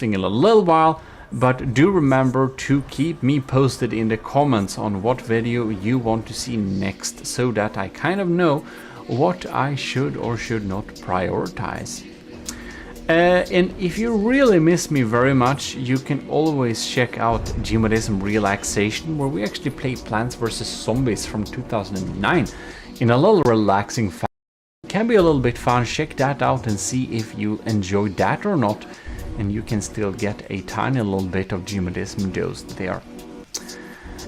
in a little while, but do remember to keep me posted in the comments on what video you want to see next, so that I kind of know what I should or should not prioritize. And if you really miss me very much, you can always check out GMODISM Relaxation, where we actually play Plants vs. Zombies from 2009 in a little relaxing fashion. It can be a little bit fun. Check that out and see if you enjoyed that or not, and you can still get a tiny little bit of GMODISM dosed there.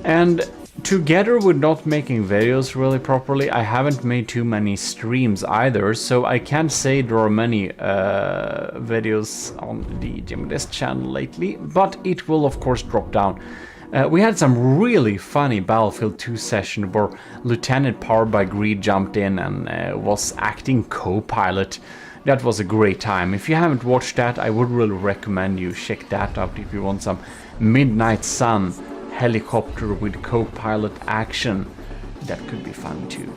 And together with not making videos really properly, I haven't made too many streams either, so I can't say there are many videos on the GMODIST channel lately, but it will of course drop down. We had some really funny Battlefield 2 session where Lieutenant Powered by Greed jumped in and was acting co-pilot. That was a great time. If you haven't watched that, I would really recommend you check that out if you want some Midnight Sun helicopter with co-pilot action. That could be fun too.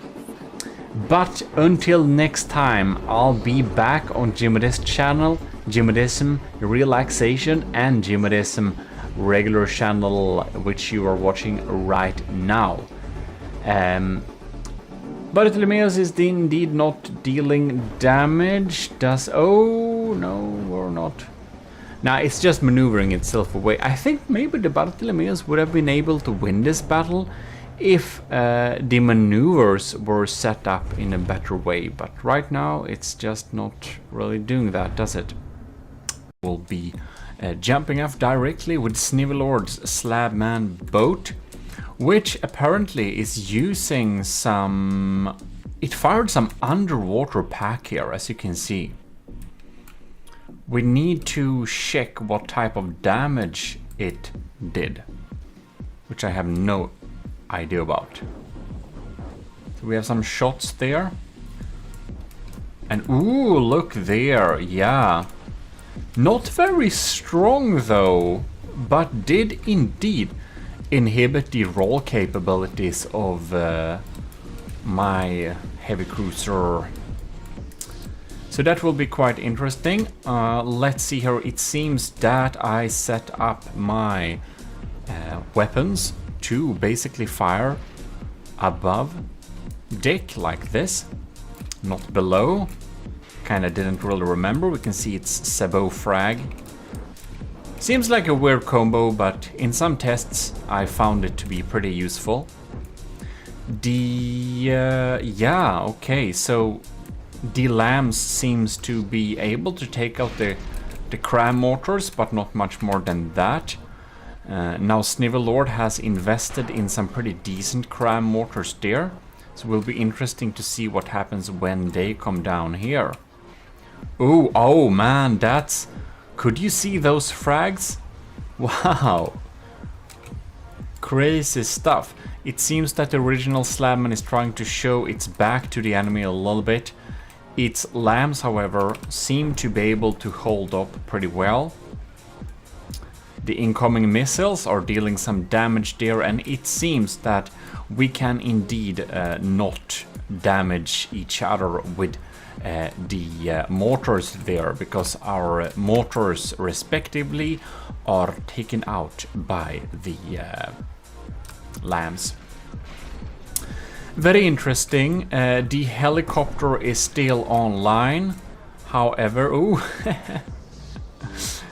But until next time, I'll be back on GMODIST channel, GMODISM Relaxation, and GMODISM regular channel, which you are watching right now. Bartholomeus is indeed not dealing damage. Oh no, we're not. Now it's just maneuvering itself away. I think maybe the Bartholomeus would have been able to win this battle if the maneuvers were set up in a better way, but right now it's just not really doing that, does it? We'll be jumping off directly with Snivelord's Slabman boat, which apparently is using some... It fired some underwater pack here, as you can see. We need to check what type of damage it did, which I have no idea about. So we have some shots there. And ooh, look there, yeah. Not very strong though, but did indeed inhibit the roll capabilities of my heavy cruiser. So that will be quite interesting. Let's see here. It seems that I set up my weapons to basically fire above deck like this, not below. Kinda didn't really remember. We can see it's Sabot frag. Seems like a weird combo, but in some tests I found it to be pretty useful. Yeah, okay, so the lambs seems to be able to take out the cram mortars, but not much more than that. Now Snivelord has invested in some pretty decent cram mortars there, so it will be interesting to see what happens when they come down here. Ooh, oh man, that's... Could you see those frags? Wow. Crazy stuff. It seems that the original Slabman is trying to show its back to the enemy a little bit. Its lambs, however, seem to be able to hold up pretty well. The incoming missiles are dealing some damage there, and it seems that we can indeed not damage each other with the mortars there, because our mortars respectively are taken out by the lambs. Very interesting. The helicopter is still online, however, ooh,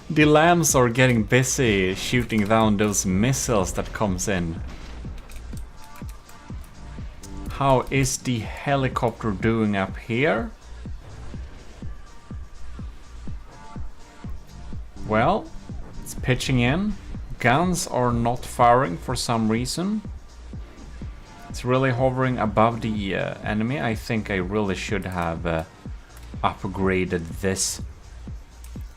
the lambs are getting busy shooting down those missiles that comes in. How is the helicopter doing up here? Well, it's pitching in. Guns are not firing for some reason. It's really hovering above the enemy. I think I really should have upgraded this.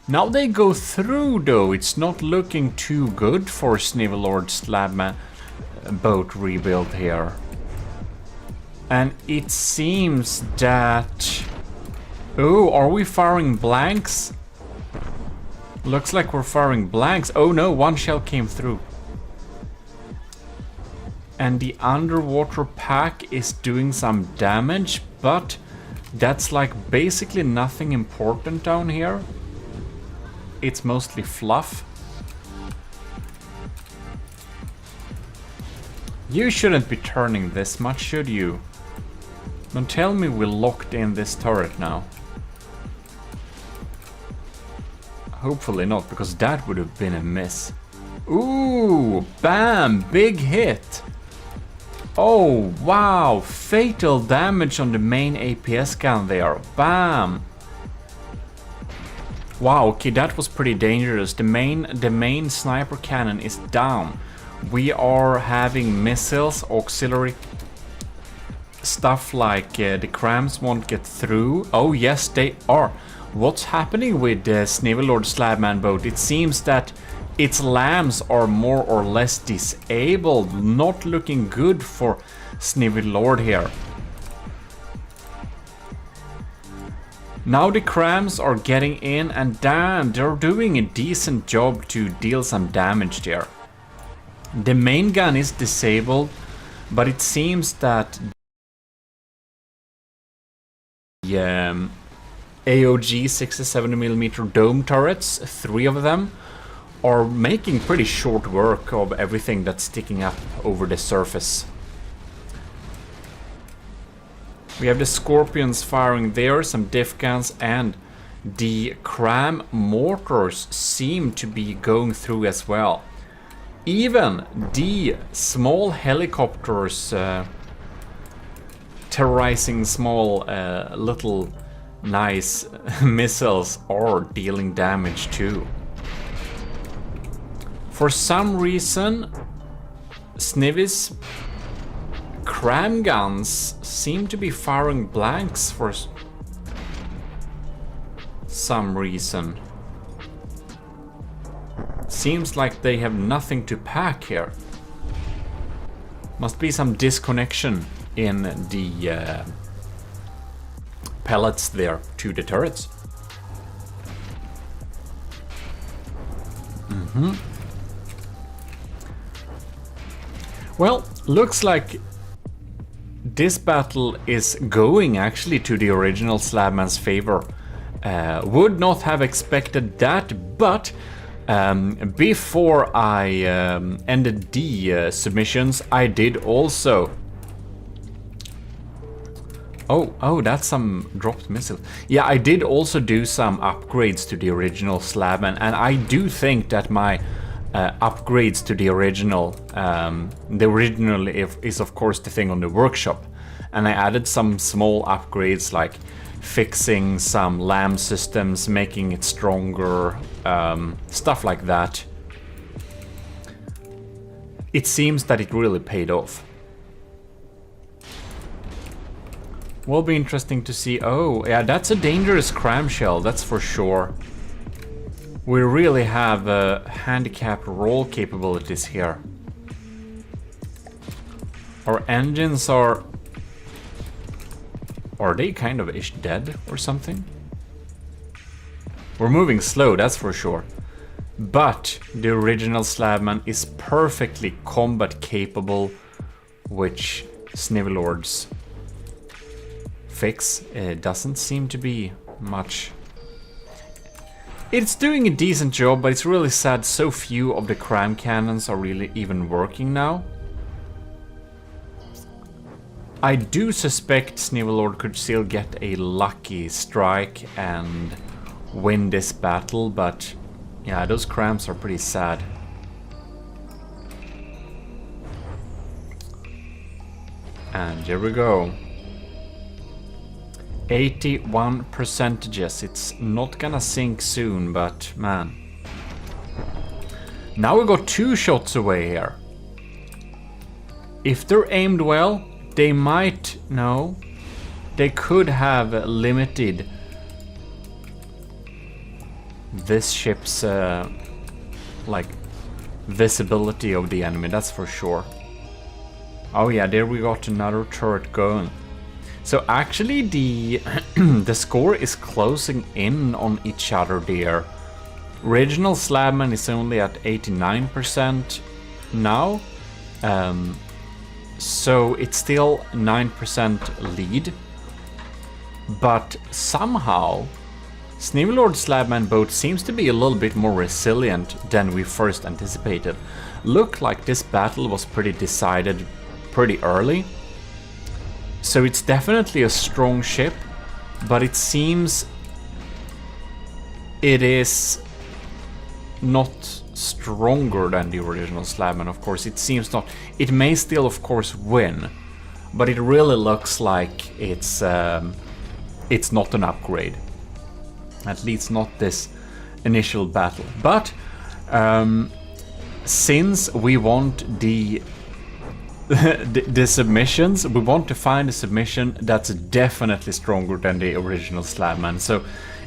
Now they go through though. It's not looking too good for Snivelord's Slabman boat rebuild here. And it seems that... Oh, are we firing blanks? Looks like we're firing blanks. Oh no, one shell came through. And the underwater pack is doing some damage, but that's like basically nothing important down here. it's mostly fluff. You shouldn't be turning this much, should you? Don't tell me we locked in this turret now. Hopefully not, because that would have been a miss. Ooh, bam, big hit. Oh, wow, fatal damage on the main APS gun there. Bam. Wow, okay, that was pretty dangerous. The main sniper cannon is down. We are having missiles, auxiliary stuff like the crams won't get through. Oh yes, they are. What's happening with the Snivelord Slabman boat? It seems that its lambs are more or less disabled. Not looking good for Snivelord here. Now the crams are getting in, and damn, they're doing a decent job to deal some damage there. The main gun is disabled, but it seems that the AOG 67mm dome turrets, 3 of them, are making pretty short work of everything that's sticking up over the surface. We have the Scorpions firing there, some diff guns, and the cram mortars seem to be going through as well. Even the small helicopters terrorizing small little nice missiles are dealing damage too. For some reason, Snivi's cram guns seem to be firing blanks for some reason. Seems like they have nothing to pack here. Must be some disconnection in the pellets there to the turrets. Well, looks like this battle is going actually to the original Slabman's favor. Would not have expected that, but before I ended the submissions, I did also... Oh, that's some dropped missile. Yeah, I did also do some upgrades to the original Slabman, and I do think that my upgrades to the original is of course the thing on the workshop, and I added some small upgrades like fixing some LAM systems, making it stronger, stuff like that. It seems that it really paid off. Will be interesting to see. Oh, yeah, that's a dangerous cram shell, that's for sure. We really have handicapped roll capabilities here. Our engines are they kind of ish dead or something? We're moving slow, that's for sure. But the original Slabman is perfectly combat capable, which Snivelord's fix doesn't seem to be much. It's doing a decent job, but it's really sad so few of the cram cannons are really even working now. I do suspect Snivelord could still get a lucky strike and win this battle, but yeah, those crams are pretty sad. And here we go. 81%. It's not gonna sink soon, but man. Now we got 2 shots away here. If they're aimed well, they might... No. They could have limited this ship's like visibility of the enemy, that's for sure. Oh yeah, there we got another turret going. So actually the the score is closing in on each other there. Original Slabman is only at 89% now. So it's still 9% lead. But somehow Sneavelord Slabman boat seems to be a little bit more resilient than we first anticipated. Looked like this battle was pretty decided pretty early. So it's definitely a strong ship, but it seems it is not stronger than the original Slabman, of course. It seems not. It may still, of course, win, but it really looks like it's not an upgrade. At least not this initial battle. But since we want the submissions, we want to find a submission that's definitely stronger than the original Slabman. So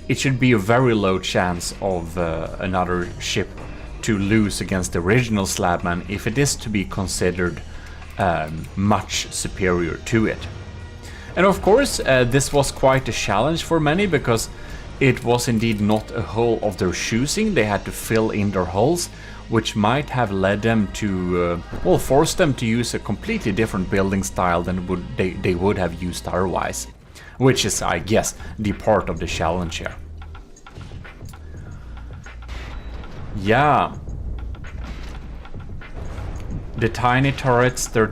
it should be a very low chance of another ship to lose against the original Slabman if it is to be considered much superior to it. And of course, this was quite a challenge for many, because it was indeed not a hull of their choosing. They had to fill in their hulls, which might have led them to, well, force them to use a completely different building style than they would have used otherwise. Which is, I guess, the part of the challenge here. Yeah. The tiny turrets, they're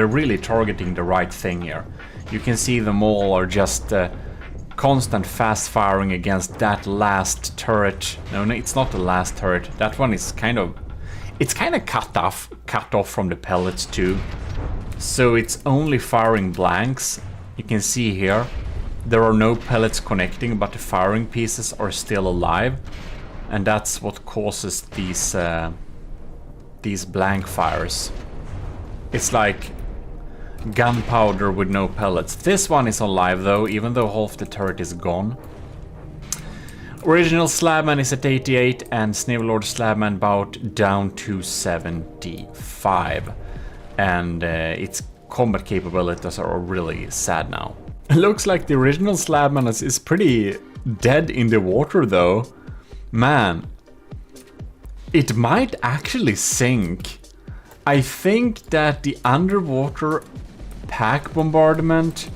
really targeting the right thing here. You can see them all are just constant fast firing against that last turret. No, it's not the last turret. That one is kind of cut off from the pellets too. So it's only firing blanks. You can see here there are no pellets connecting, but the firing pieces are still alive, and that's what causes these blank fires. It's like gunpowder with no pellets. This one is alive though, even though half the turret is gone. Original Slabman is at 88 and Sneavelord Slabman bout down to 75. And its combat capabilities are really sad now. It looks like the original Slabman is pretty dead in the water though. Man, it might actually sink. I think that the underwater pack bombardment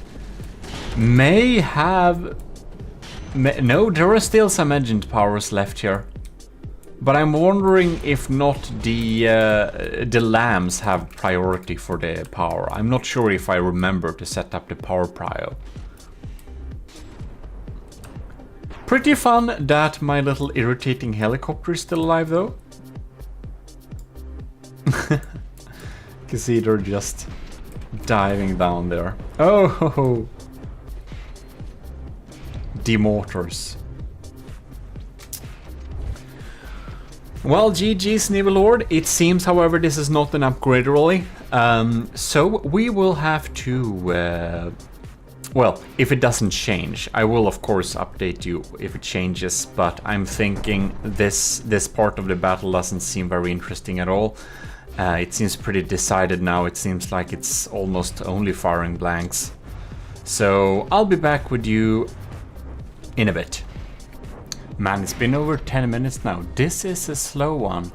may have... No, there are still some engine powers left here. But I'm wondering if not the lambs have priority for the power. I'm not sure if I remember to set up the power prio. Pretty fun that my little irritating helicopter is still alive though. You can see they're just diving down there. Oh! Demortars. Well, GG Sneavelord. It seems, however, this is not an upgrade really. So we will have to... well, if it doesn't change, I will of course update you if it changes, but I'm thinking this part of the battle doesn't seem very interesting at all. It seems pretty decided now. It seems like it's almost only firing blanks. So I'll be back with you in a bit. Man, it's been over 10 minutes now. This is a slow one.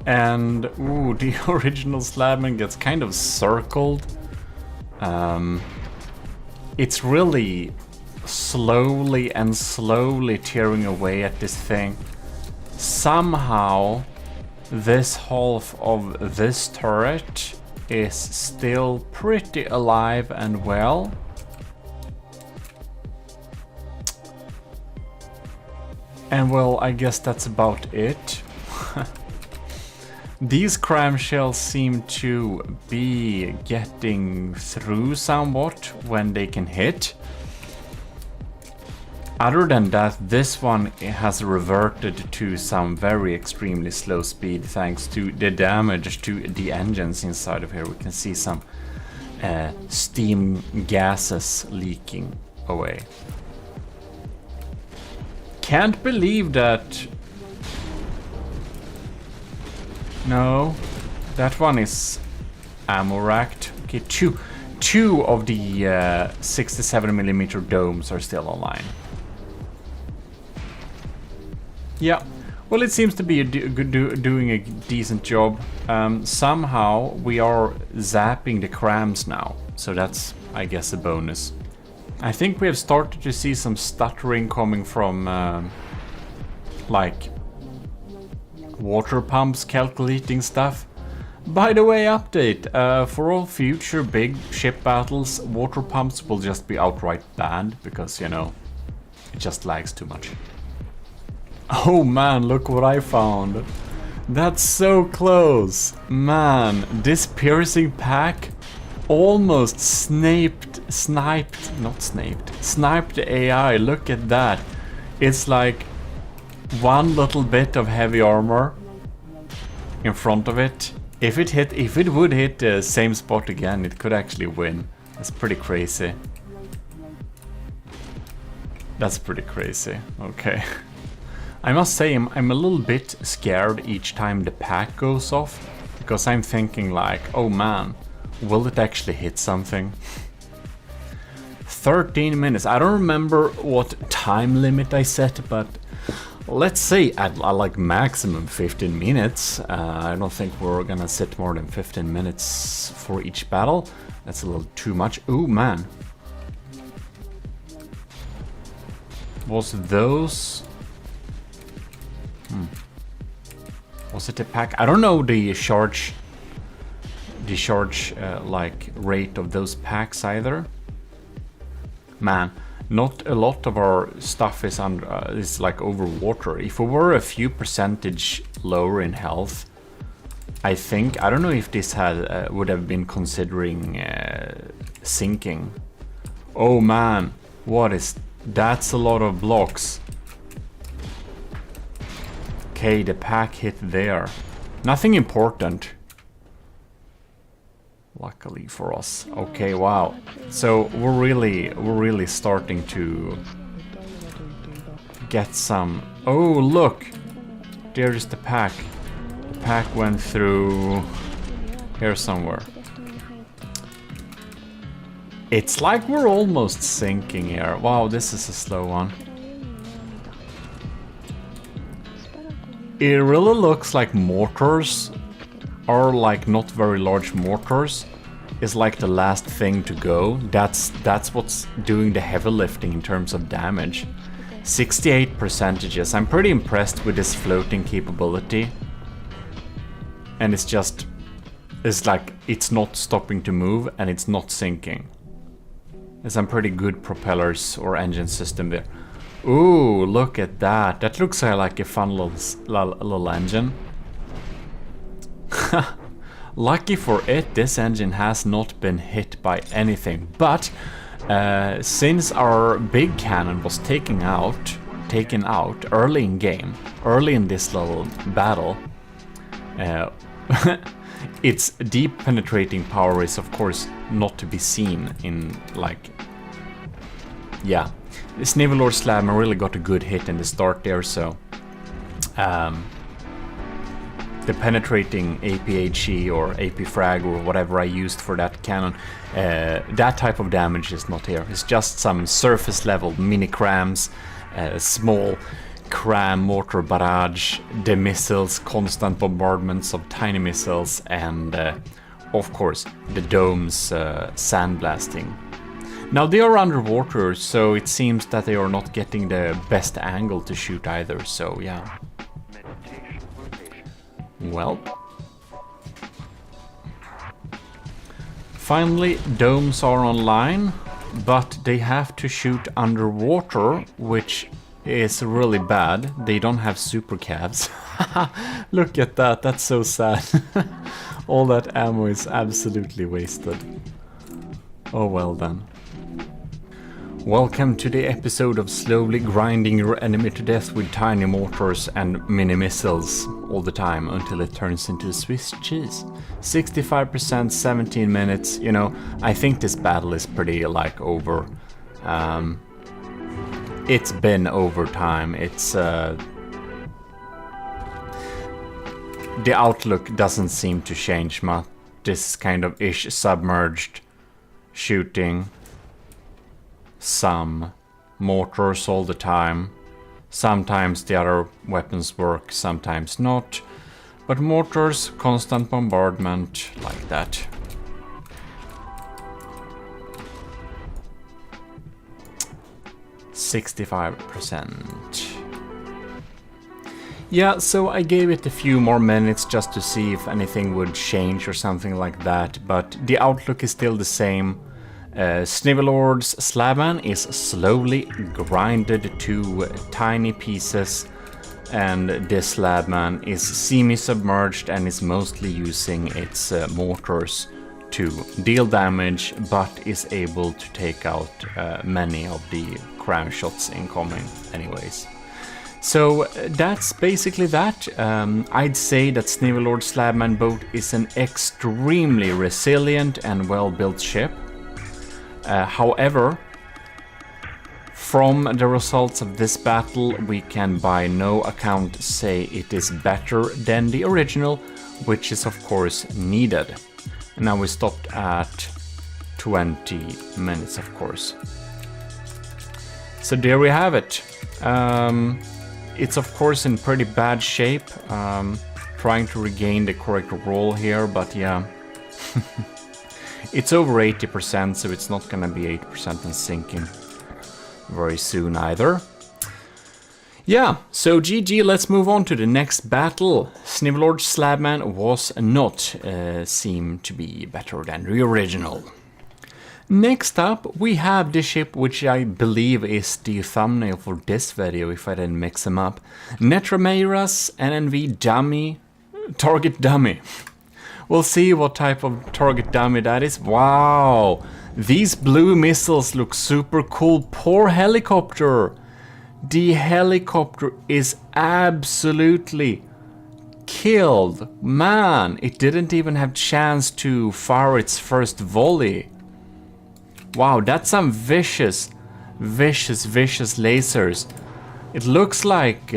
And, ooh, the original Slabman gets kind of circled. It's really slowly tearing away at this thing. Somehow, this half of this turret is still pretty alive and well. And well, I guess that's about it. These cramshells seem to be getting through somewhat when they can hit. Other than that, this one has reverted to some very extremely slow speed thanks to the damage to the engines inside of here. We can see some steam gases leaking away. Can't believe that... No, that one is ammo racked. Okay, two of the 67mm domes are still online. Yeah, well, it seems to be doing a decent job. Somehow we are zapping the crams now, so that's, I guess, a bonus. I think we have started to see some stuttering coming from like water pumps calculating stuff. By the way, update, for all future big ship battles, water pumps will just be outright banned because, you know, it just lags too much. Oh man, look what I found. That's so close. Man, this piercing pack almost sniped the AI. Look at that. It's like one little bit of heavy armor in front of it. If it would hit the same spot again, it could actually win. That's pretty crazy. That's pretty crazy. Okay. I must say I'm a little bit scared each time the pack goes off, because I'm thinking like, oh man, will it actually hit something? 13 minutes. I don't remember what time limit I set, but let's say I like maximum 15 minutes. I don't think we're gonna sit more than 15 minutes for each battle. That's a little too much. Ooh, man. Was those... Was it a pack? I don't know the charge like rate of those packs either. Man, not a lot of our stuff is under is like over water. If we were a few percentage lower in health, I think, I don't know if this had would have been considering sinking. Oh man, what is that's a lot of blocks. Okay, the pack hit there. Nothing important. Luckily for us. Okay, wow. So we're really starting to get some. Oh, look. There's the pack. The pack went through here somewhere. It's like we're almost sinking here. Wow, this is a slow one. It really looks like mortars are like not very large mortars is like the last thing to go. That's what's doing the heavy lifting in terms of damage. 68%. I'm pretty impressed with this floating capability. And it's just, it's like it's not stopping to move and it's not sinking. There's some pretty good propellers or engine system there. Ooh, look at that. That looks like a fun little engine. Lucky for it, this engine has not been hit by anything. But since our big cannon was taken out early in game, early in this little battle, its deep penetrating power is of course not to be seen in like, yeah. This Naval Lord Slammer really got a good hit in the start there, so the penetrating APHE or AP frag or whatever I used for that cannon, that type of damage is not here. It's just some surface level mini crams, small cram mortar barrage, the missiles, constant bombardments of tiny missiles, and of course the domes sandblasting. Now they are underwater, so it seems that they are not getting the best angle to shoot either, so yeah. Well. Finally, domes are online, but they have to shoot underwater, which is really bad. They don't have super cabs. Look at that, that's so sad. All that ammo is absolutely wasted. Oh well then. Welcome to the episode of slowly grinding your enemy to death with tiny mortars and mini missiles all the time until it turns into Swiss cheese. 65%, 17 minutes, you know, I think this battle is pretty like over. It's been over time. It's the outlook doesn't seem to change much. This kind of ish submerged shooting. Some mortars all the time. Sometimes the other weapons work, sometimes not. But mortars, constant bombardment, like that. 65%. Yeah, so I gave it a few more minutes just to see if anything would change or something like that, but the outlook is still the same. Snivelord's Slabman is slowly grinded to tiny pieces, and this Slabman is semi-submerged and is mostly using its mortars to deal damage, but is able to take out many of the cram shots incoming anyways. So that's basically that. I'd say that Snivelord Slabman boat is an extremely resilient and well-built ship. However, from the results of this battle, we can by no account say it is better than the original, which is of course needed. Now we stopped at 20 minutes, of course. So there we have it. It's of course in pretty bad shape. Trying to regain the correct roll here, but yeah. It's over 80%, so it's not gonna be 80% and sinking very soon either. Yeah, so GG, let's move on to the next battle. Snivelord Slabman was not seem to be better than the original. Next up, we have the ship which I believe is the thumbnail for this video if I didn't mix them up. Netrameira's NNV dummy, target dummy. We'll see what type of target dummy that is. Wow, these blue missiles look super cool. Poor helicopter. The helicopter is absolutely killed. Man, it didn't even have chance to fire its first volley. Wow, that's some vicious lasers. It looks like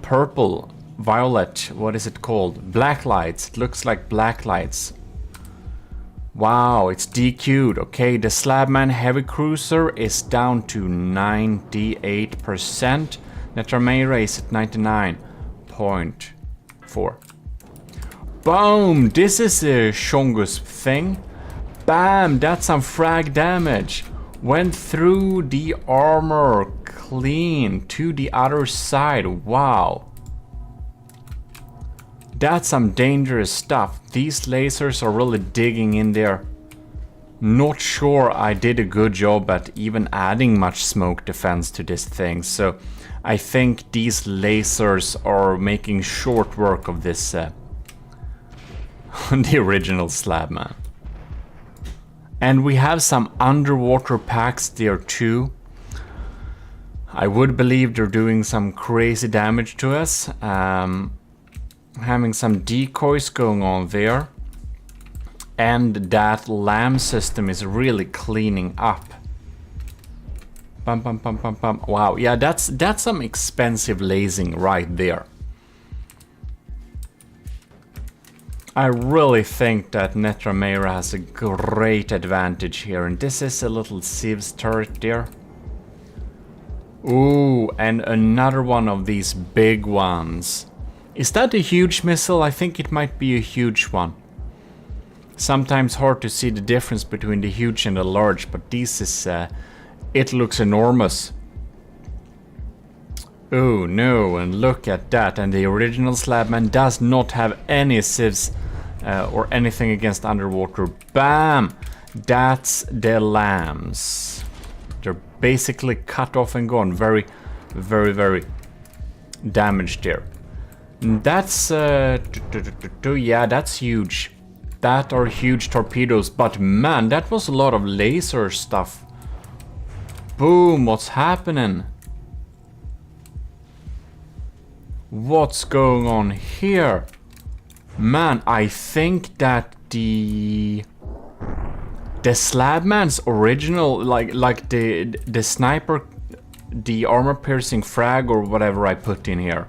purple, violet, what is it called? Black lights. It looks like black lights. Wow, it's DQ'd. Okay, the Slabman heavy cruiser is down to 98%. Netrameira is at 99.4. Boom! This is a Shongus thing. Bam! That's some frag damage. Went through the armor clean to the other side. Wow. That's some dangerous stuff. These lasers are really digging in there. Not sure I did a good job at even adding much smoke defense to this thing. So I think these lasers are making short work of this the original Slabman. And we have some underwater packs there too. I would believe they're doing some crazy damage to us. Having some decoys going on there. And that LAM system is really cleaning up. Bum, bum, bum, bum, bum. Wow, yeah, that's some expensive lasing right there. I really think that Netrameira has a great advantage here, and this is a little Civ's turret there. Ooh, and another one of these big ones. Is that a huge missile? I think it might be a huge one. Sometimes hard to see the difference between the huge and the large, but this is, it looks enormous. Oh no, and look at that, and the original Slabman does not have any civs or anything against underwater. Bam! That's the lambs. They're basically cut off and gone. Very, very, very damaged there. That's, yeah, that's huge. That are huge torpedoes, but man, that was a lot of laser stuff. Boom, what's happening? What's going on here? Man, I think that the Slabman's original, like the sniper, the armor piercing frag or whatever I put in here,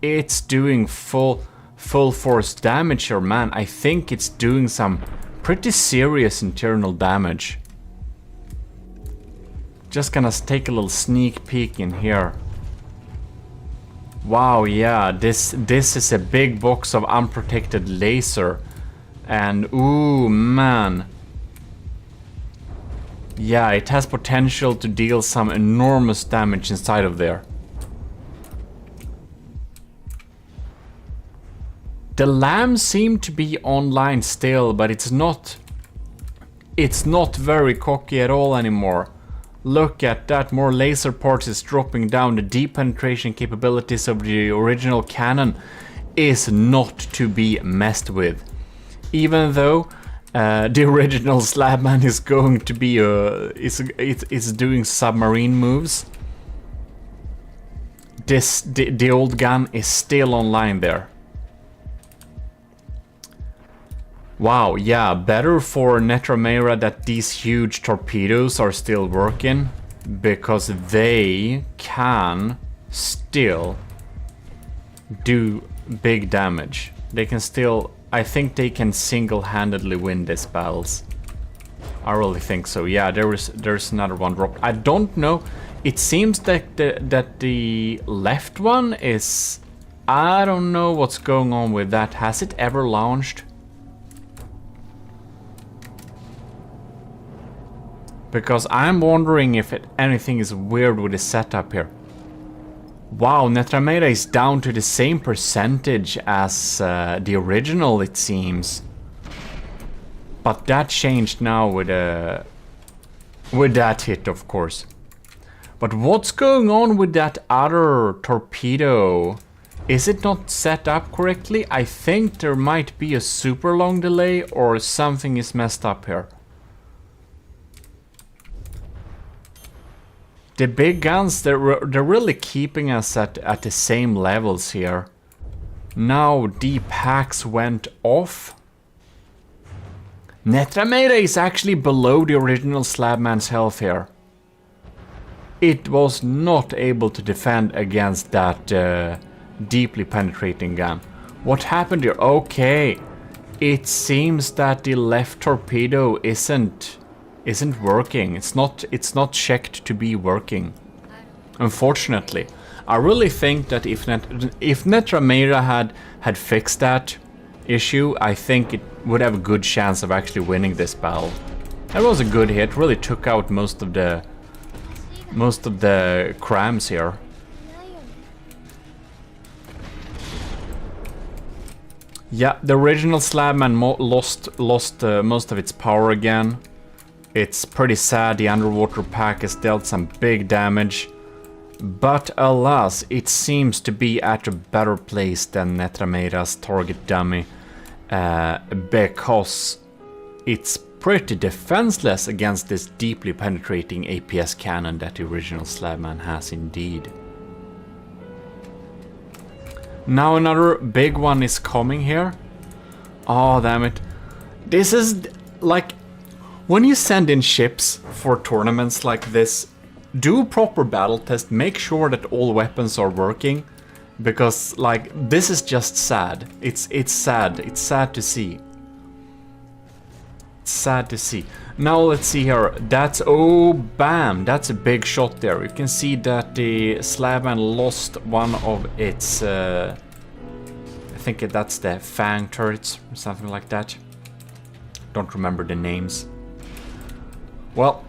it's doing full force damage here, man. I think it's doing some pretty serious internal damage. Just gonna take a little sneak peek in here. Wow, yeah, this is a big box of unprotected laser. And ooh, man. Yeah, it has potential to deal some enormous damage inside of there. The lambs seem to be online still, but it's not very cocky at all anymore. Look at that, more laser parts is dropping down. The deep penetration capabilities of the original cannon is not to be messed with. Even though the original Slabman is going to be is doing submarine moves, the old gun is still online there. Wow, yeah, better for Netramera that these huge torpedoes are still working, because they can still do big damage. They can still, I think they can single-handedly win these battles. I really think so. Yeah, there's another one dropped. I don't know. It seems that the left one is, I don't know what's going on with that. Has it ever launched? Because I'm wondering if anything is weird with the setup here. Wow, Netramera is down to the same percentage as the original, it seems. But that changed now with that hit, of course. But what's going on with that other torpedo? Is it not set up correctly? I think there might be a super long delay or something is messed up here. The big guns, they're really keeping us at the same levels here. Now the packs went off. Netramera is actually below the original Slabman's health here. It was not able to defend against that deeply penetrating gun. What happened here? Okay, it seems that the left torpedo isn't working. It's not checked to be working. Unfortunately, I really think that if Netramera had fixed that issue, I think it would have a good chance of actually winning this battle. That was a good hit. Really took out most of the crams here. Yeah, the original Slabman lost most of its power again. It's pretty sad. The underwater pack has dealt some big damage, but alas, it seems to be at a better place than Netramera's target dummy, because it's pretty defenseless against this deeply penetrating APS cannon that the original Slabman has indeed. Now another big one is coming here. Oh, damn it. This is like, when you send in ships for tournaments like this, do a proper battle test, make sure that all weapons are working, because like, this is just sad. It's sad. It's sad to see. It's sad to see. Now let's see here. That's, oh, bam, that's a big shot there. You can see that the Slabman lost one of its, I think that's the Fang turrets or something like that. Don't remember the names. Well,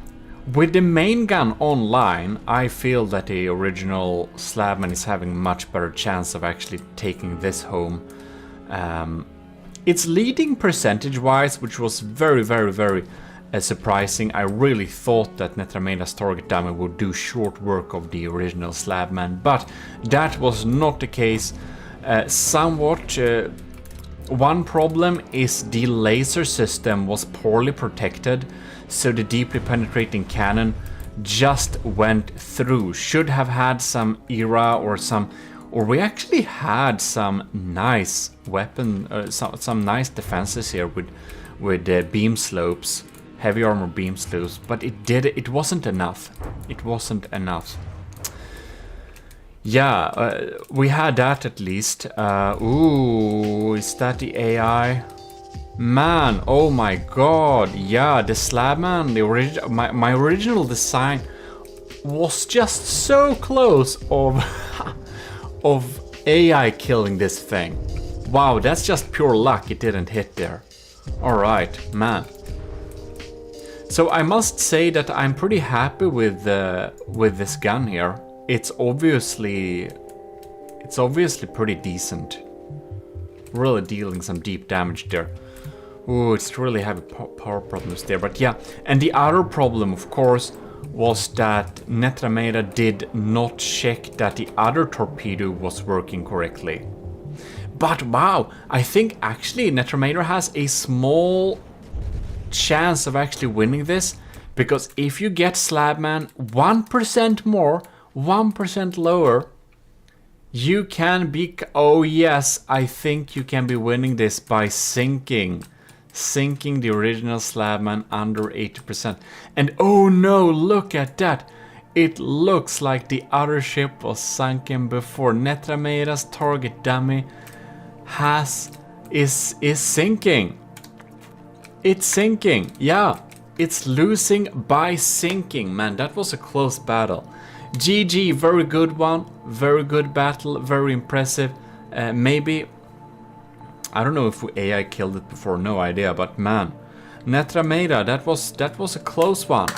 with the main gun online, I feel that the original Slabman is having much better chance of actually taking this home. It's leading percentage-wise, which was very, very, very surprising. I really thought that Netramera's target dummy would do short work of the original Slabman, but that was not the case. One problem is the laser system was poorly protected, so the deeply penetrating cannon just went through. Should have had some era or we actually had some nice weapon, some nice defenses here with beam slopes, heavy armor beam slopes, but it wasn't enough. It wasn't enough. Yeah, we had that at least. Ooh, is that the AI? Man, oh my god, yeah, the Slabman, my original design was just so close of AI killing this thing. Wow, that's just pure luck it didn't hit there. Alright, man. So I must say that I'm pretty happy with this gun here. It's obviously pretty decent. Really dealing some deep damage there. Ooh, it's really heavy power problems there. But yeah, and the other problem, of course, was that Netrameda did not check that the other torpedo was working correctly. But wow, I think actually Netrameda has a small chance of actually winning this, because if you get Slabman 1% more, 1% lower, you can be... Oh yes, I think you can be winning this by sinking the original Slabman under 80%. And oh no, look at that! It looks like the other ship was sunken before. Netrameda's target dummy is sinking. It's sinking, yeah. It's losing by sinking. Man, that was a close battle. GG, very good one. Very good battle, very impressive. Maybe... I don't know if AI killed it before, no idea, but man. Netrameda, that was a close one.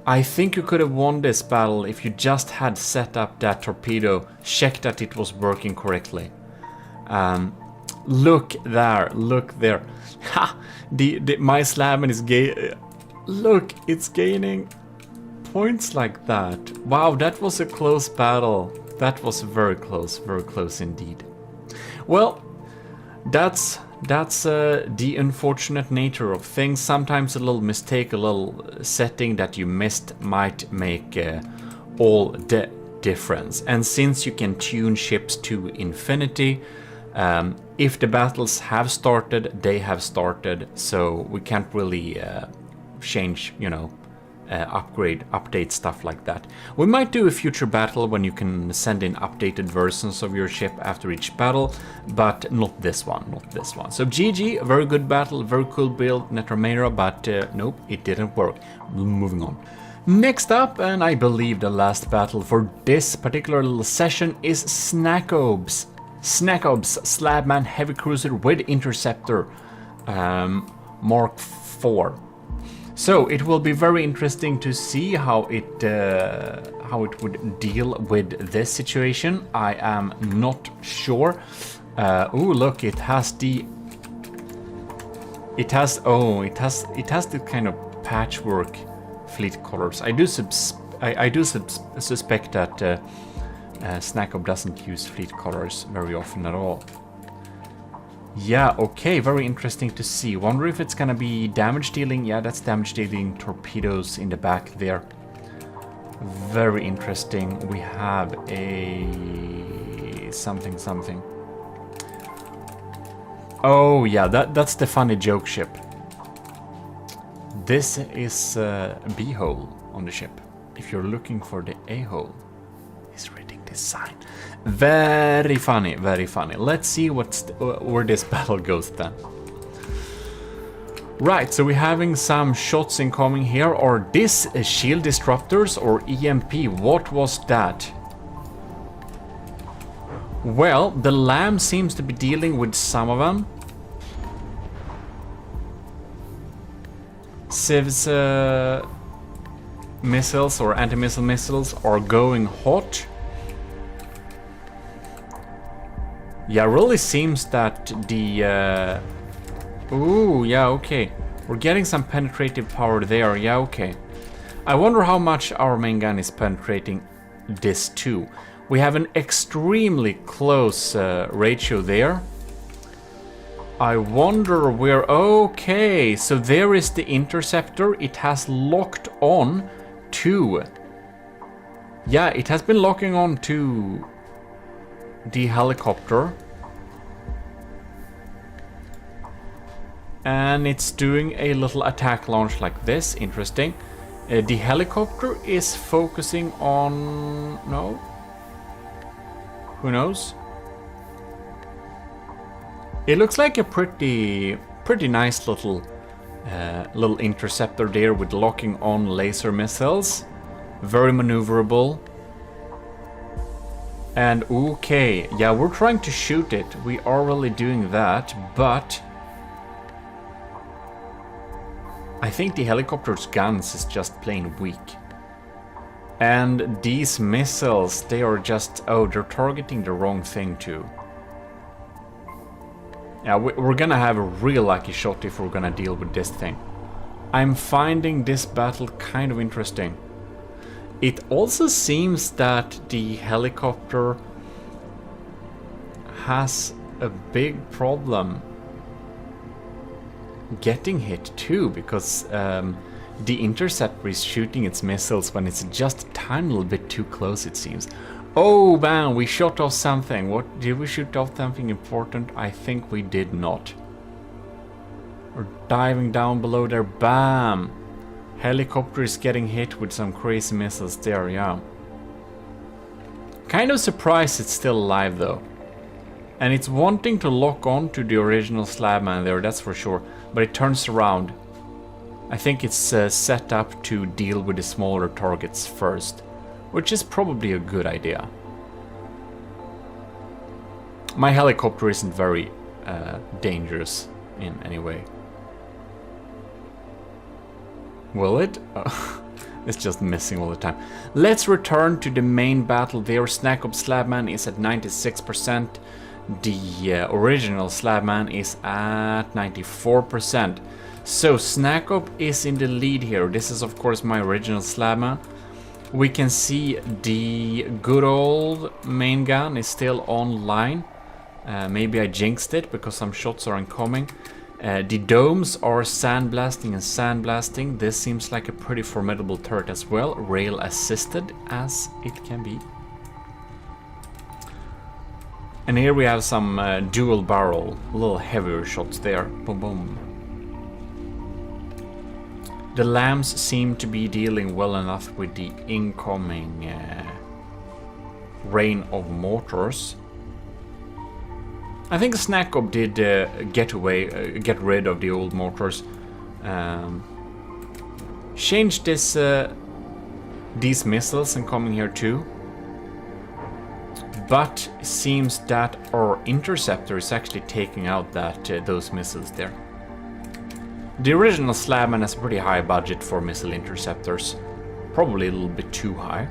I think you could have won this battle if you just had set up that torpedo, checked that it was working correctly. Look there, look there. Ha! My Slabman is look, it's gaining points like that. Wow, that was a close battle. That was very close indeed. Well, that's the unfortunate nature of things. Sometimes a little mistake, a little setting that you missed might make all the difference. And since you can tune ships to infinity, if the battles have started, they have started, so we can't really change, you know, update stuff like that. We might do a future battle when you can send in updated versions of your ship after each battle, but not this one, not this one. So GG, very good battle, very cool build, Netrameda, but nope, it didn't work. Moving on. Next up, and I believe the last battle for this particular little session, is Snackobs. Snackobs Slabman Heavy Cruiser with Interceptor Mark IV. So it will be very interesting to see how it would deal with this situation. I am not sure. Oh look, it has the kind of patchwork fleet colors. I do suspect that Snackob doesn't use fleet colors very often at all. Yeah, okay, very interesting to see. Wonder if it's gonna be damage dealing. Yeah, that's damage dealing torpedoes in the back there. Very interesting. We have a something. Oh yeah, that's the funny joke ship. This is a B-hole on the ship. If you're looking for the A-hole, he's reading this sign. Very funny, very funny. Let's see where this battle goes then. Right, so we're having some shots incoming here. Are this shield disruptors or EMP? What was that? Well, the Lamb seems to be dealing with some of them. Civ's missiles or anti-missile missiles are going hot. Yeah, really seems that the... Ooh, yeah, okay. We're getting some penetrative power there, yeah, okay. I wonder how much our main gun is penetrating this too. We have an extremely close ratio there. I wonder where... Okay, so there is the interceptor. It has locked on to... Yeah, it has been locking on to the helicopter. And it's doing a little attack launch like this. Interesting. The helicopter is focusing on... No? Who knows? It looks like a pretty nice little interceptor there with locking on laser missiles. Very maneuverable. And okay, yeah, we're trying to shoot it. We are really doing that, but I think the helicopter's guns is just plain weak. And these missiles, they are just... oh, they're targeting the wrong thing too. Yeah, we're gonna have a real lucky shot if we're gonna deal with this thing. I'm finding this battle kind of interesting. It also seems that the helicopter has a big problem getting hit too, because the interceptor is shooting its missiles when it's just a tiny little bit too close, it seems. Oh man, we shot off something. What did we shoot off? Something important? I think we did not. We're diving down below there. Bam! Helicopter is getting hit with some crazy missiles there, yeah. Kind of surprised it's still alive though. And it's wanting to lock on to the original Slabman there, that's for sure. But it turns around. I think it's set up to deal with the smaller targets first, which is probably a good idea. My helicopter isn't very dangerous in any way. Will it? It's just missing all the time. Let's return to the main battle there. Snack Up Slabman is at 96%. The original Slabman is at 94%. So Snack Up is in the lead here. This is of course my original Slabman. We can see the good old main gun is still online. Maybe I jinxed it because some shots are incoming. The domes are sandblasting and sandblasting. This seems like a pretty formidable turret as well. Rail assisted as it can be. And here we have some dual barrel, a little heavier shots there. Boom boom. The lambs seem to be dealing well enough with the incoming rain of mortars. I think Snack Up did get rid of the old mortars. Change this, these missiles and coming here too. But it seems that our interceptor is actually taking out those missiles there. The original Slabman has a pretty high budget for missile interceptors. Probably a little bit too high.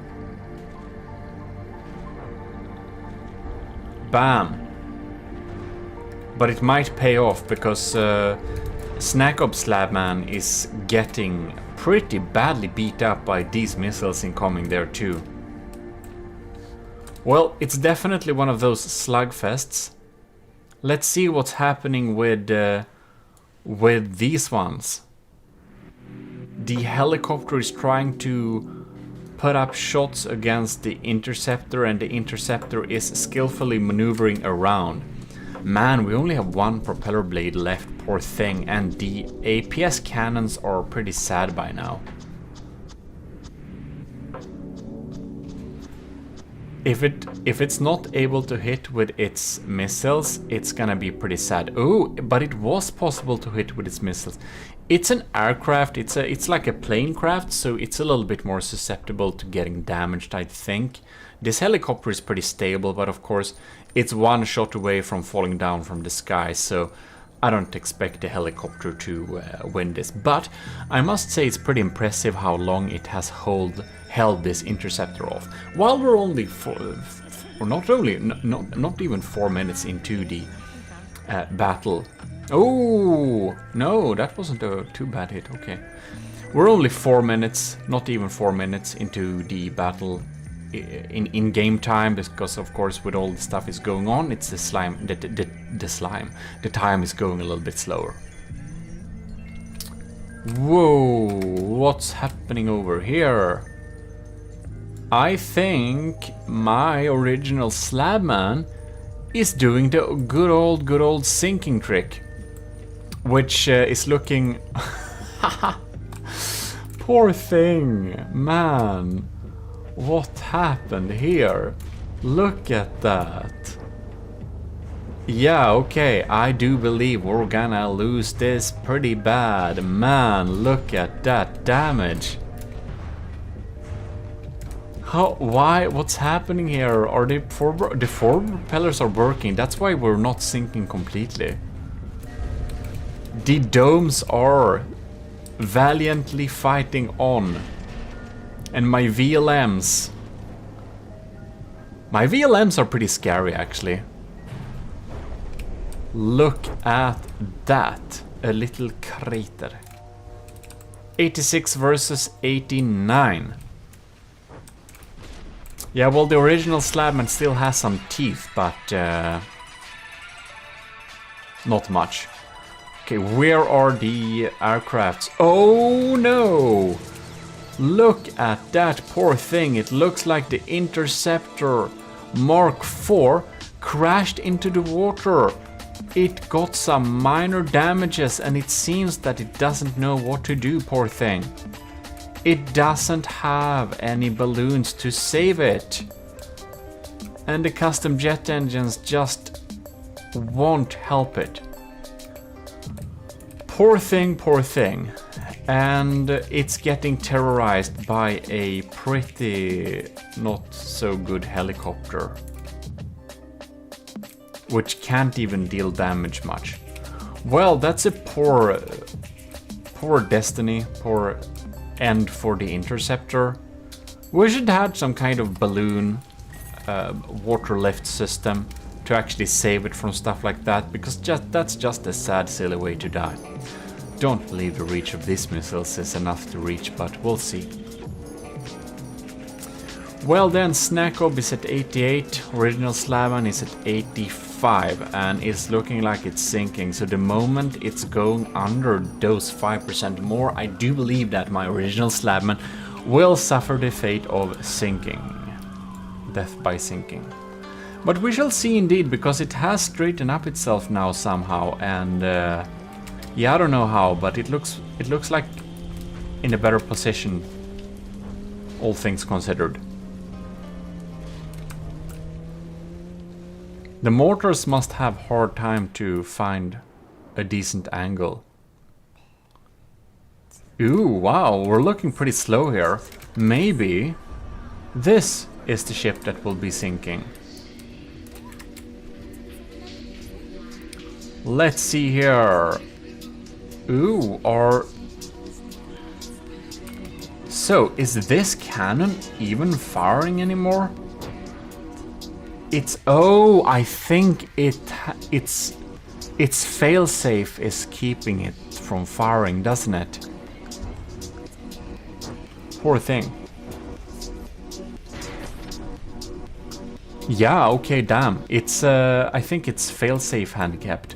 Bam! But it might pay off because Snack Up Slabman is getting pretty badly beat up by these missiles incoming there too. Well, it's definitely one of those slugfests. Let's see what's happening with these ones. The helicopter is trying to put up shots against the interceptor, and the interceptor is skillfully maneuvering around. Man, we only have one propeller blade left, poor thing, and the APS cannons are pretty sad by now. If it's not able to hit with its missiles, it's gonna be pretty sad. Oh, but it was possible to hit with its missiles. It's an aircraft, it's like a plane craft, so it's a little bit more susceptible to getting damaged, I think. This helicopter is pretty stable, but of course it's one shot away from falling down from the sky, so I don't expect the helicopter to win this. But I must say it's pretty impressive how long it has held this interceptor off. While we're only not even 4 minutes into the battle. Oh no, that wasn't a too bad hit. Okay, we're only 4 minutes, not even 4 minutes into the battle in game time, because of course with all the stuff is going on, it's the slime, the time is going a little bit slower. Whoa, what's happening over here? I think my original Slabman is doing the good old sinking trick, which is looking poor thing, man. What happened here? Look at that. Yeah, okay, I do believe we're gonna lose this pretty bad. Man, look at that damage. Why? What's happening here? Are the four propellers are working? That's why we're not sinking completely. The domes are valiantly fighting on. And my VLMs. My VLMs are pretty scary, actually. Look at that. A little crater. 86 versus 89. Yeah, well, the original Slabman still has some teeth, but not much. Okay, where are the aircrafts? Oh no! Look at that poor thing. It looks like the Interceptor Mark IV crashed into the water. It got some minor damages and it seems that it doesn't know what to do, poor thing. It doesn't have any balloons to save it. And the custom jet engines just won't help it. Poor thing, poor thing. And it's getting terrorized by a pretty not so good helicopter, which can't even deal damage much. Well, that's a poor destiny, poor end for the Interceptor. We should have some kind of balloon water lift system to actually save it from stuff like that, because that's just a sad, silly way to die. Don't believe the reach of these missiles is enough to reach, but we'll see. Well then, Snackob is at 88, original Slabman is at 85, and it's looking like it's sinking. So the moment it's going under those 5% more, I do believe that my original Slabman will suffer the fate of sinking. Death by sinking. But we shall see indeed, because it has straightened up itself now somehow, and yeah, I don't know how, but it looks like in a better position, all things considered. The mortars must have hard time to find a decent angle. Ooh, wow, we're looking pretty slow here. Maybe this is the ship that will be sinking. Let's see here. Ooh, so is this cannon even firing anymore? Oh, I think its failsafe is keeping it from firing, doesn't it? Poor thing. Yeah, okay, damn. I think it's failsafe handicapped.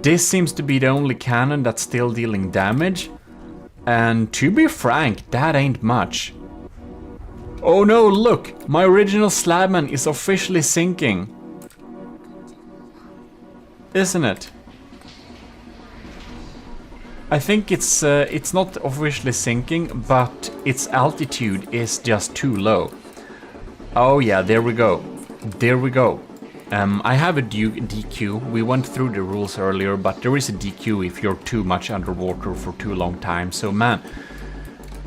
This seems to be the only cannon that's still dealing damage. And to be frank, that ain't much. Oh no, look! My original Slabman is officially sinking. Isn't it? I think it's not officially sinking, but its altitude is just too low. Oh yeah, there we go. There we go. I have a DQ. We went through the rules earlier, but there is a DQ if you're too much underwater for too long time. So man,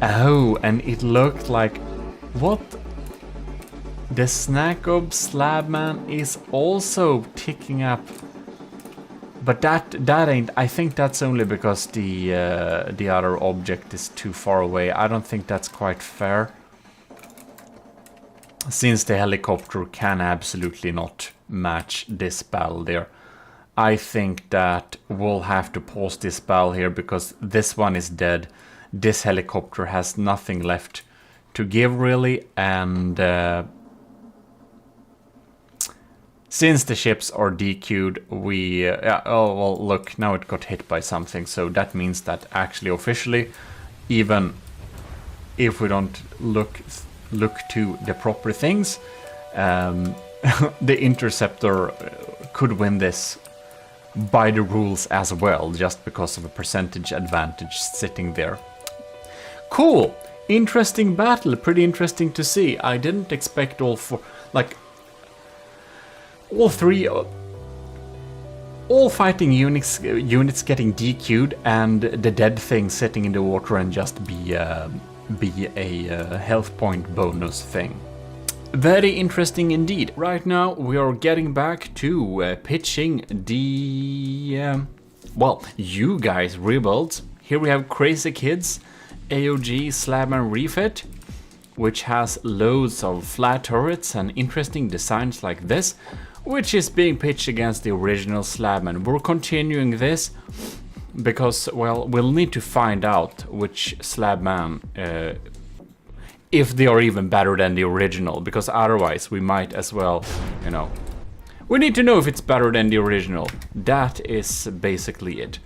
oh, and it looked like what? The Snackob Slabman is also ticking up, but that ain't. I think that's only because the other object is too far away. I don't think that's quite fair, since the helicopter can absolutely not match this battle there. I think that we'll have to pause this battle here because this one is dead. This helicopter has nothing left to give really, and since the ships are DQ'd, we oh well, look, now it got hit by something, so that means that actually officially, even if we don't look to the proper things, the Interceptor could win this by the rules as well, just because of a percentage advantage sitting there. Cool! Interesting battle, pretty interesting to see. I didn't expect all fighting units getting DQ'd and the dead thing sitting in the water and just be a health point bonus thing. Very interesting indeed. Right now we are getting back to pitching the well, you guys rebuilds Here we have Crazy Kids AOG Slabman refit, which has loads of flat turrets and interesting designs like this, which is being pitched against the original Slabman. We're continuing this because, well, we'll need to find out which Slabman, if they are even better than the original, because otherwise we might as well, you know, we need to know if it's better than the original. That is basically it.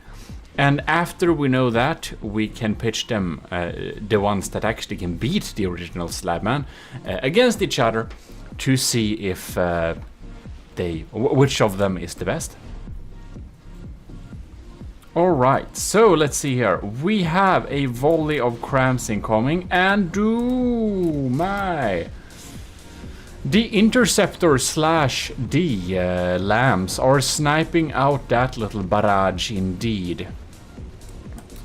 And after we know that, we can pitch them, the ones that actually can beat the original Slabman, against each other to see if which of them is the best. Alright, so let's see here. We have a volley of crams incoming, and the interceptor slash D lambs are sniping out that little barrage indeed.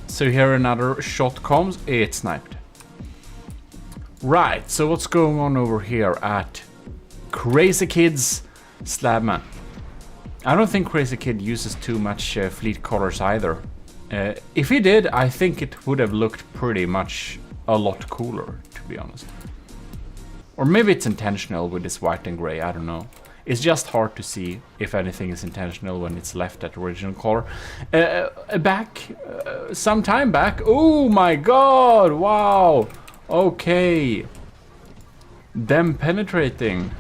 So here another shot comes, it's sniped. Right, so what's going on over here at Crazy Kids Slabman? I don't think Crazy Kid uses too much fleet colors either. If he did, I think it would have looked pretty much a lot cooler, to be honest. Or maybe it's intentional with this white and gray, I don't know. It's just hard to see if anything is intentional when it's left at original color. Some time back, oh my god, wow, okay. Them penetrating,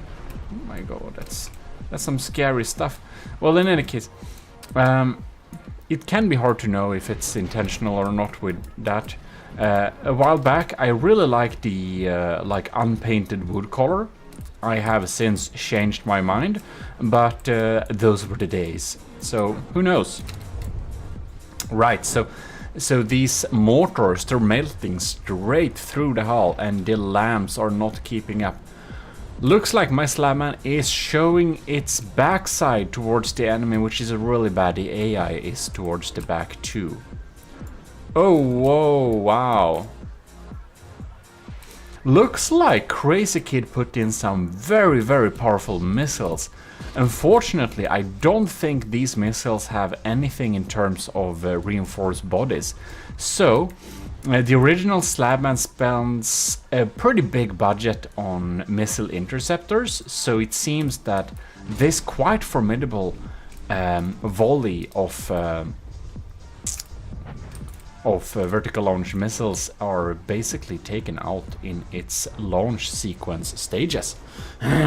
oh my god, that's some scary stuff. Well, in any case, it can be hard to know if it's intentional or not with that. A while back, I really liked the unpainted wood color. I have since changed my mind, but those were the days. So who knows? Right. So these mortars, they're melting straight through the hull, and the lamps are not keeping up. Looks like my Slabman is showing its backside towards the enemy, which is really bad. The AI is towards the back too. Oh, whoa, wow. Looks like Crazy Kid put in some very, very powerful missiles. Unfortunately, I don't think these missiles have anything in terms of reinforced bodies. So, the original Slabman spends a pretty big budget on missile interceptors, so it seems that this quite formidable volley of vertical launch missiles are basically taken out in its launch sequence stages,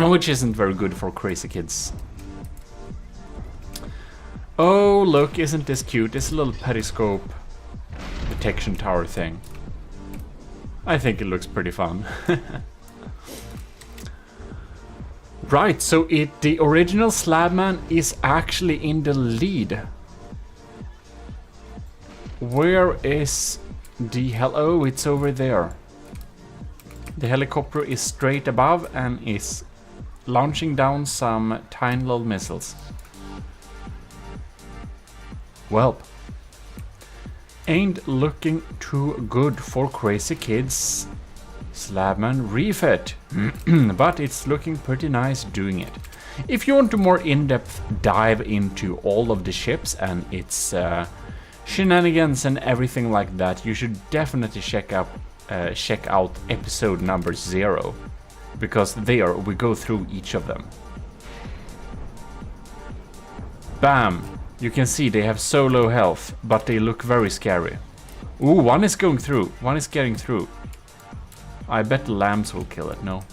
which isn't very good for Crazy Kids. Oh, look, isn't this cute? This little periscope detection tower thing. I think it looks pretty fun. Right, so the original Slabman is actually in the lead. Where is the hell? Oh, it's over there. The helicopter is straight above and is launching down some tiny little missiles. Well, ain't looking too good for Crazy Kids Slabman refit, but it's looking pretty nice doing it. If you want a more in-depth dive into all of the ships and its shenanigans and everything like that, you should definitely check out episode number 0, because there we go through each of them. Bam! You can see they have so low health, but they look very scary. Ooh, one is going through. One is getting through. I bet the lambs will kill it. No.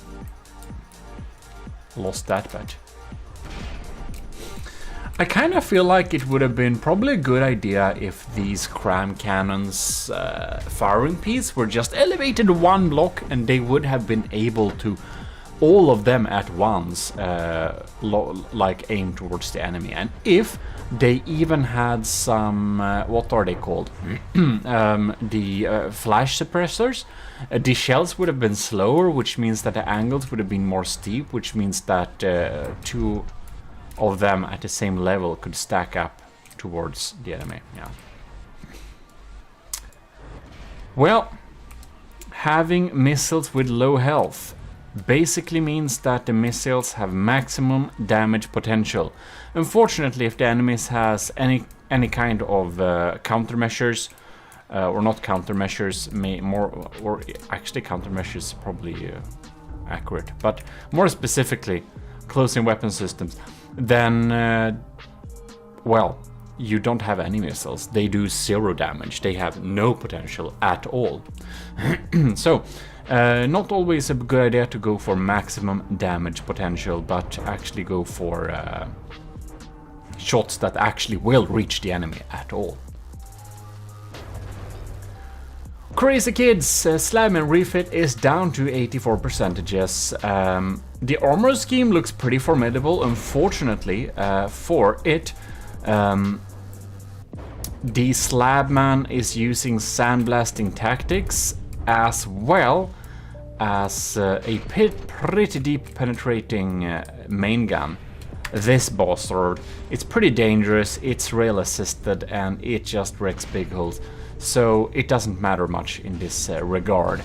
Lost that bet. I kind of feel like it would have been probably a good idea if these cram cannons firing piece were just elevated one block and they would have been able to all of them at once like aim towards the enemy. And if they even had some what are they called? The flash suppressors, the shells would have been slower, which means that the angles would have been more steep, which means that two of them at the same level could stack up towards the enemy. Yeah. Well, having missiles with low health basically means that the missiles have maximum damage potential. Unfortunately, if the enemies has any kind of countermeasures, or not countermeasures, more, or actually countermeasures probably accurate, but more specifically close-in weapon systems, then well, you don't have any missiles. They do 0 damage. They have no potential at all. So not always a good idea to go for maximum damage potential, but actually go for shots that actually will reach the enemy at all. Crazy Kids Slam and Refit is down to 84%. The armor scheme looks pretty formidable. Unfortunately for it, the Slabman is using sandblasting tactics as well as a pretty deep penetrating main gun. This bastard, it's pretty dangerous, it's rail assisted, and it just wrecks big holes. So it doesn't matter much in this regard.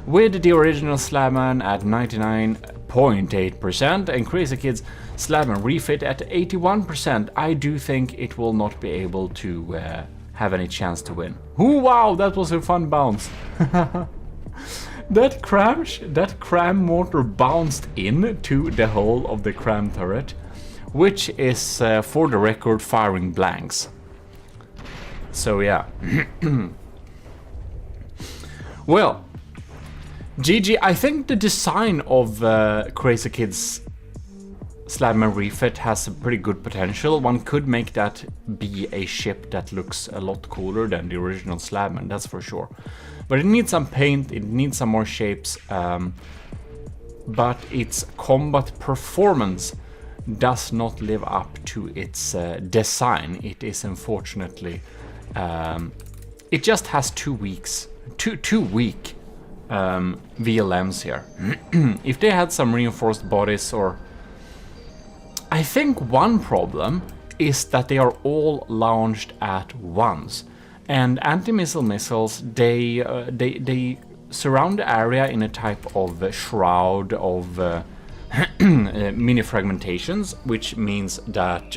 With the original Slabman at 99.8% and Crazy Kids Slabman Refit at 81%, I do think it will not be able to have any chance to win. Ooh, wow, that was a fun bounce. That cram mortar bounced into the hole of the cram turret, which is, for the record, firing blanks. So yeah. Well, GG, I think the design of Crazy Kids Slabman Refit has a pretty good potential. One could make that be a ship that looks a lot cooler than the original Slabman, that's for sure. But it needs some paint, it needs some more shapes, but its combat performance does not live up to its design. It is unfortunately, it just has too weak VLMs here. If they had some reinforced bodies, or I think one problem is that they are all launched at once, and anti-missile missiles, they surround the area in a type of shroud of mini fragmentations, which means that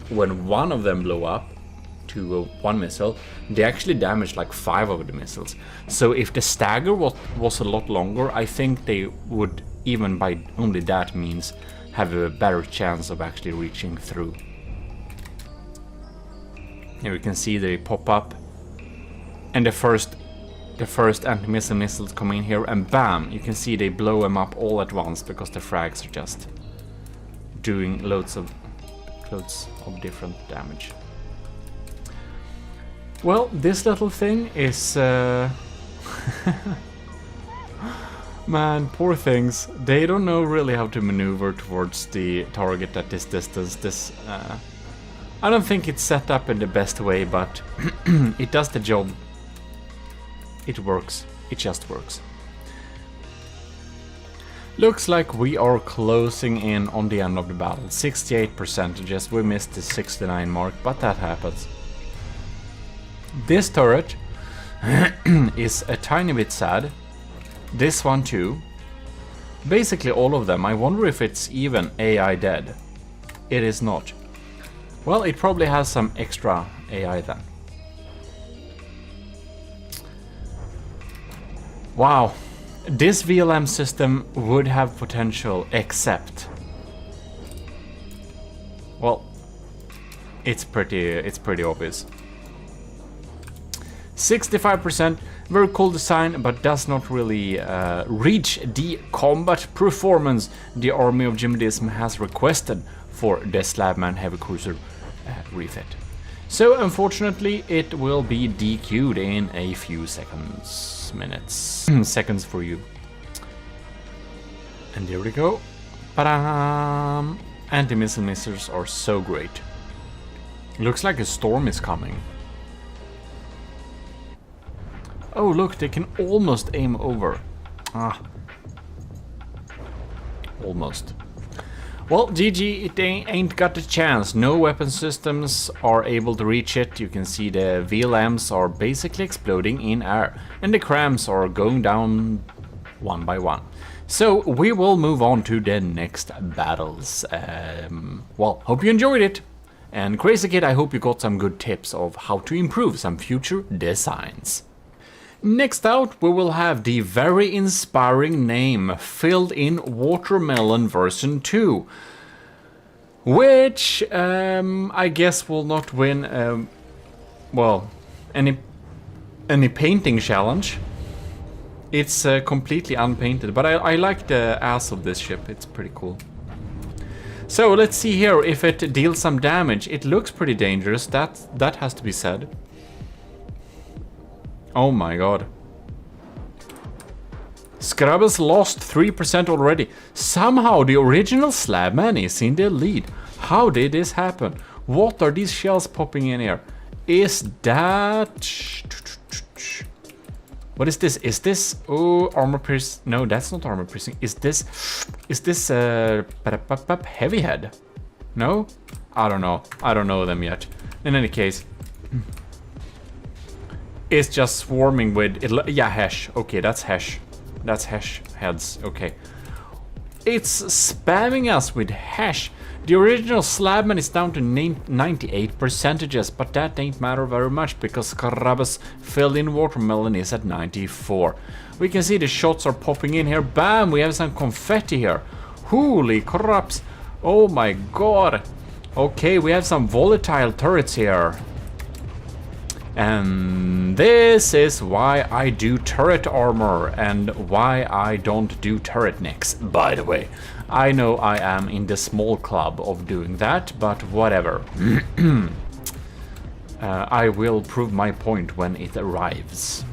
when one of them blow up to one missile, they actually damage like 5 of the missiles. So if the stagger was a lot longer, I think they would, even by only that means, have a better chance of actually reaching through. Here we can see they pop up, and the first anti-missile missiles come in here, and bam, you can see they blow them up all at once because the frags are just doing loads of different damage. Well, this little thing is man, poor things. They don't know really how to maneuver towards the target at this distance. I don't think it's set up in the best way, but it does the job. It works. It just works. Looks like we are closing in on the end of the battle. 68%. We missed the 69 mark, but that happens. This turret is a tiny bit sad. This one too. Basically all of them. I wonder if it's even AI dead. It is not. Well, it probably has some extra AI then. Wow, this VLM system would have potential, except, well, it's pretty obvious. 65%, very cool design, but does not really reach the combat performance the army of GMODISM has requested for the Slabman Heavy Cruiser refit. So unfortunately it will be DQ'd in a few seconds, minutes, seconds for you. And there we go. Ba-dam! Anti-missile missiles are so great. Looks like a storm is coming. Oh look, they can almost aim over. Ah. Almost. Well, GG, it ain't got a chance. No weapon systems are able to reach it. You can see the VLMs are basically exploding in air, and the crams are going down one by one. So we will move on to the next battles. Well, hope you enjoyed it. And Crazy Kid, I hope you got some good tips of how to improve some future designs. Next out, we will have the very inspiring name Filled in Watermelon version 2. Which, I guess will not win, well, any painting challenge. It's completely unpainted, but I like the ass of this ship, it's pretty cool. So let's see here if it deals some damage. It looks pretty dangerous, that has to be said. Oh my god. Scrubbers lost 3% already. Somehow the original Slabman is in the lead. How did this happen? What are these shells popping in here? Is that... What is this? Is this... Oh, armor piercing... No, that's not armor piercing. Is this heavy head? No? I don't know. I don't know them yet. In any case... It's just swarming with... Yeah, hash. Okay, that's hash. That's hash heads. Okay. It's spamming us with hash. The original Slabman is down to 98%, but that ain't matter very much because Carabas Filled in Watermelon is at 94. We can see the shots are popping in here. Bam! We have some confetti here. Holy craps! Oh my god! Okay, we have some volatile turrets here. And this is why I do turret armor and why I don't do turret necks, by the way. I know I am in the small club of doing that, but whatever. I will prove my point when it arrives.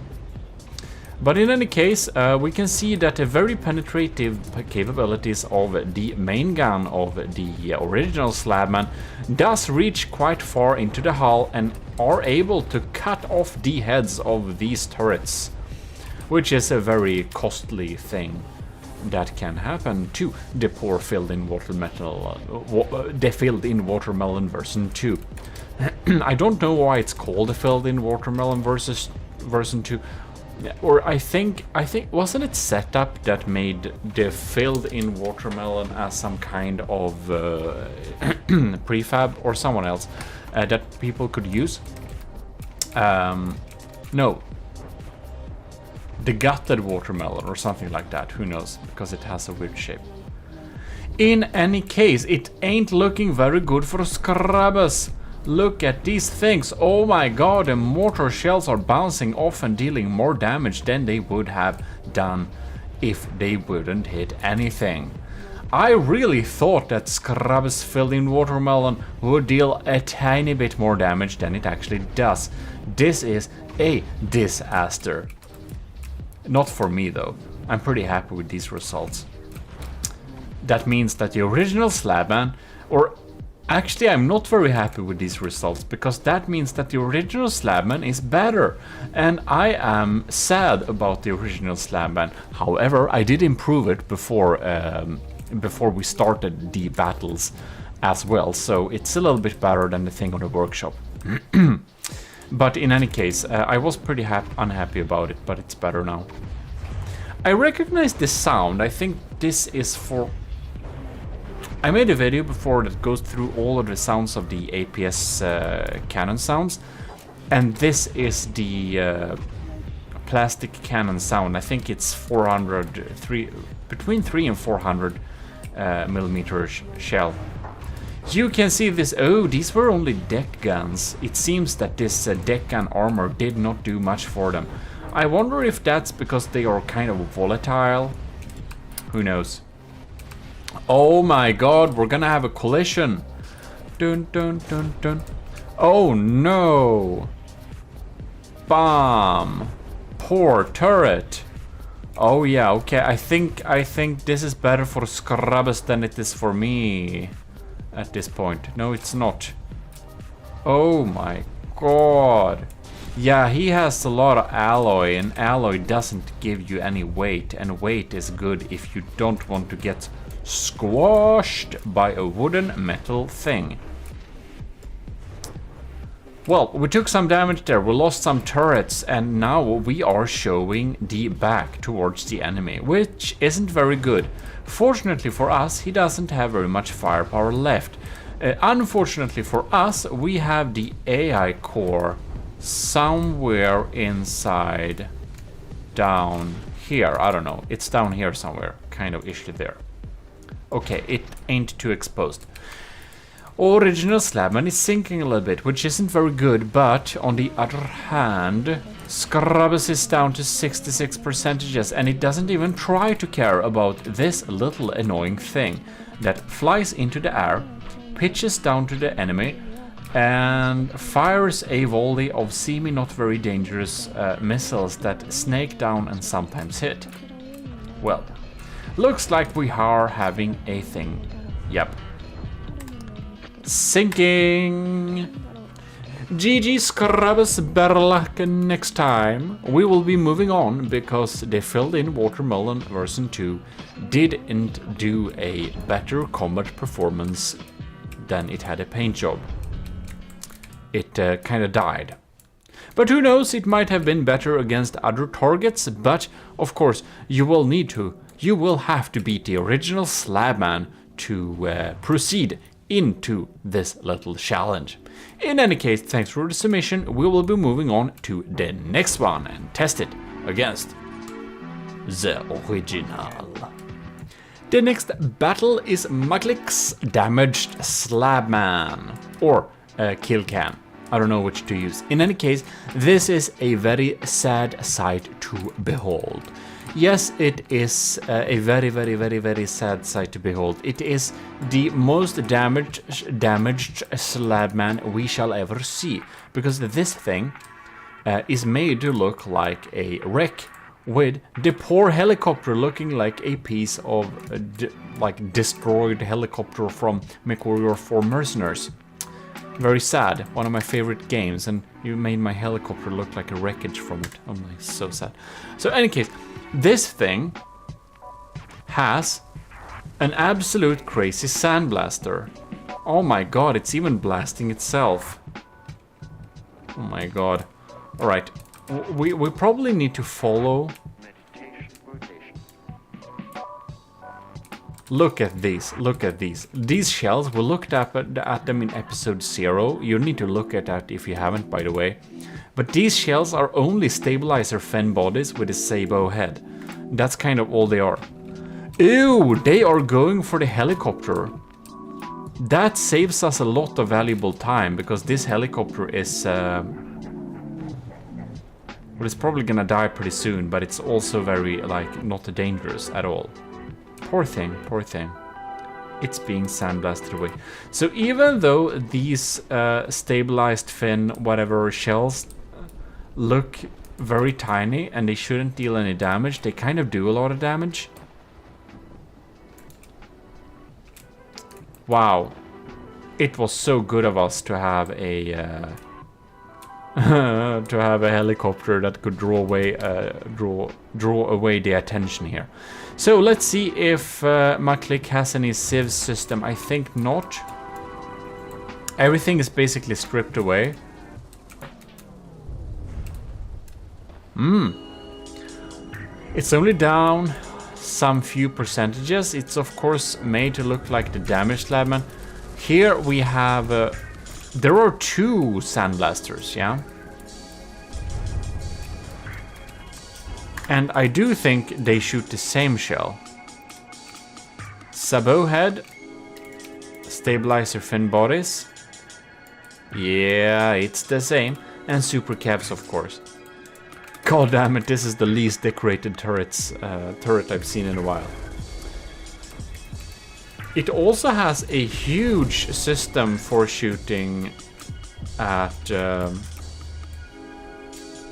But in any case, we can see that the very penetrative capabilities of the main gun of the original Slabman does reach quite far into the hull and are able to cut off the heads of these turrets, which is a very costly thing that can happen to the poor Filled in Watermelon version 2. I don't know why it's called the Filled in Watermelon version 2. Or I think wasn't it setup that made the Filled in Watermelon as some kind of prefab or someone else that people could use? No. The Gutted Watermelon or something like that, who knows, because it has a weird shape. In any case, it ain't looking very good for Scrubbers. Look at these things. Oh my god, the mortar shells are bouncing off and dealing more damage than they would have done if they wouldn't hit anything. I really thought that Scrubbers Filled in Watermelon would deal a tiny bit more damage than it actually does. This is a disaster. Not for me though. I'm pretty happy with these results. That means that the original Slabman, or actually, I'm not very happy with these results, because that means that the original Slabman is better, and I am sad about the original Slabman. However, I did improve it before we started the battles as well, so it's a little bit better than the thing on the workshop. But in any case, I was pretty unhappy about it, but it's better now. I recognize this sound. I think this is for... I made a video before that goes through all of the sounds of the APS cannon sounds, and this is the plastic cannon sound. I think it's between 300 and 400 millimeter shell. You can see this. Oh, these were only deck guns. It seems that this deck gun armor did not do much for them. I wonder if that's because they are kind of volatile. Who knows? Oh my god, we're gonna have a collision. Dun dun dun dun. Oh no. Bomb. Poor turret. Oh yeah, okay. I think this is better for Scrubbers than it is for me at this point. No, it's not. Oh my god. Yeah, he has a lot of alloy, and alloy doesn't give you any weight, and weight is good if you don't want to get squashed by a wooden metal thing. Well, we took some damage there, we lost some turrets, and now we are showing the back towards the enemy, which isn't very good. Fortunately for us, he doesn't have very much firepower left. Unfortunately for us, we have the AI core somewhere inside down here. I don't know. It's down here somewhere. Kind of ish there. Okay, it ain't too exposed. Original Slabman is sinking a little bit, which isn't very good, but on the other hand, Scrubbers is down to 66%, and it doesn't even try to care about this little annoying thing that flies into the air, pitches down to the enemy, and fires a volley of seemingly not very dangerous missiles that snake down and sometimes hit. Well, looks like we are having a thing. Yep. Sinking! GG Scrubbers, better luck next time. We will be moving on because the filled-in Watermelon version 2 didn't do a better combat performance than it had a paint job. It kind of died. But who knows, it might have been better against other targets, but of course you will have to beat the original Slabman to proceed into this little challenge. In any case, thanks for the submission. We will be moving on to the next one and test it against the original. The next battle is Maklik's Damaged Slabman, or Kill Cam. I don't know which to use. In any case, this is a very sad sight to behold. Yes, it is a very, very, very, very sad sight to behold. It is the most damaged Slabman we shall ever see, because this thing is made to look like a wreck, with the poor helicopter looking like a piece of destroyed helicopter from MechWarrior 4 Mercenaries. Very sad. One of my favorite games, and you made my helicopter look like a wreckage from it. Oh my, so sad. So, in any case, this thing has an absolute crazy sandblaster. Oh my god, it's even blasting itself. Oh my god. Alright, we probably need to follow. Look at these, look at these. These shells, we looked at them in episode 0. You need to look at that if you haven't, by the way. But these shells are only stabilizer fin bodies with a sabot head. That's kind of all they are. Ew, they are going for the helicopter. That saves us a lot of valuable time, because this helicopter is... well, it's probably gonna die pretty soon, but it's also very, not dangerous at all. Poor thing, poor thing. It's being sandblasted away. So even though these stabilized fin, whatever, shells look very tiny and they shouldn't deal any damage, they kind of do a lot of damage. Wow. It was so good of us to have a to have a helicopter that could draw away the attention here. So let's see if Maklik has any sieve system. I think not. Everything is basically stripped away. It's only down some few percentages. It's of course made to look like the damaged Slabman. Here we have... there are 2 sandblasters, yeah? And I do think they shoot the same shell. Sabot head. Stabilizer fin bodies. Yeah, it's the same. And super cabs, of course. God damn it, this is the least decorated turret I've seen in a while. It also has a huge system for shooting at...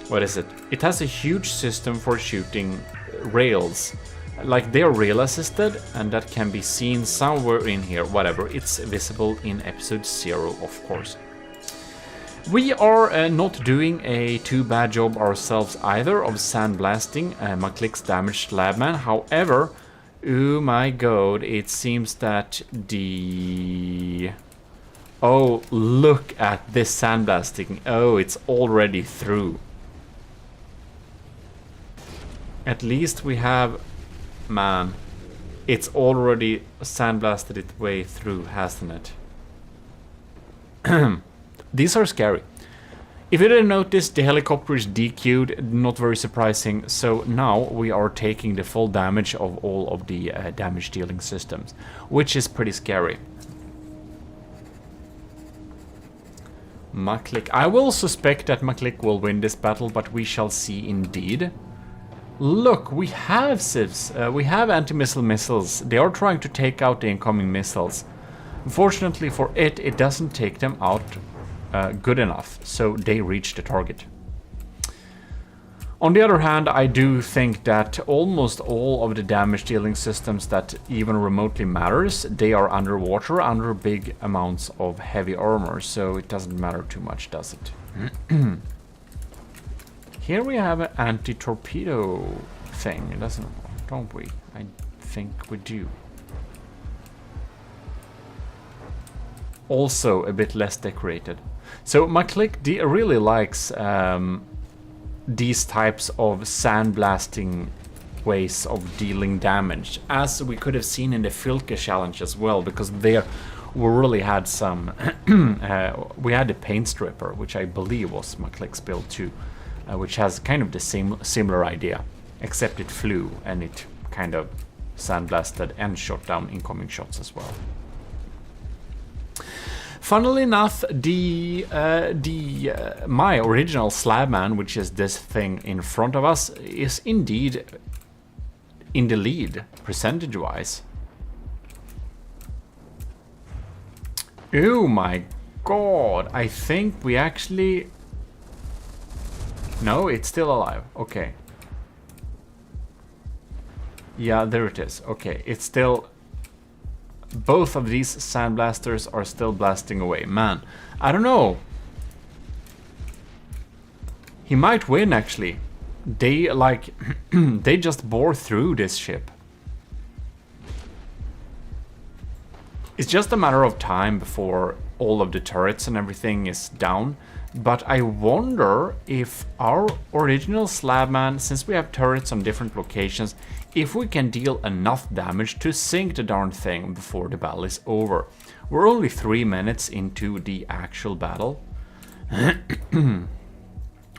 what is it? It has a huge system for shooting rails. Like, they're rail assisted, and that can be seen somewhere in here. Whatever, it's visible in episode 0, of course. We are not doing a too bad job ourselves either of sandblasting Maklik's Damaged Slabman. However, oh my god, it seems that the... Oh, look at this sandblasting. Oh, it's already through. At least we have... Man, it's already sandblasted its way through, hasn't it? These are scary. If you didn't notice, the helicopter is DQ'd, not very surprising, so now we are taking the full damage of all of the damage dealing systems, which is pretty scary. Maklik. I will suspect that Maklik will win this battle, but we shall see indeed. Look, we have civs, we have anti-missile missiles. They are trying to take out the incoming missiles. Unfortunately for it, it doesn't take them out good enough, so they reach the target. On the other hand, I do think that almost all of the damage dealing systems that even remotely matters, they are underwater under big amounts of heavy armor, so it doesn't matter too much, does it? Here we have an anti-torpedo thing, don't we? I think we do. Also a bit less decorated. So Maklik really likes these types of sandblasting ways of dealing damage, as we could have seen in the Filke challenge as well, because there we really had some we had the paint stripper, which I believe was Maklik's build too, which has kind of the similar idea, except it flew and it kind of sandblasted and shot down incoming shots as well. Funnily enough, my original Slabman, which is this thing in front of us, is indeed in the lead, percentage-wise. Oh my god, I think we actually... No, it's still alive, okay. Yeah, there it is, okay, it's still... Both of these sandblasters are still blasting away. Man, I don't know. He might win, actually. They, like, they just bore through this ship. It's just a matter of time before all of the turrets and everything is down. But I wonder if our original Slabman, since we have turrets on different locations, if we can deal enough damage to sink the darn thing before the battle is over. We're only 3 minutes into the actual battle.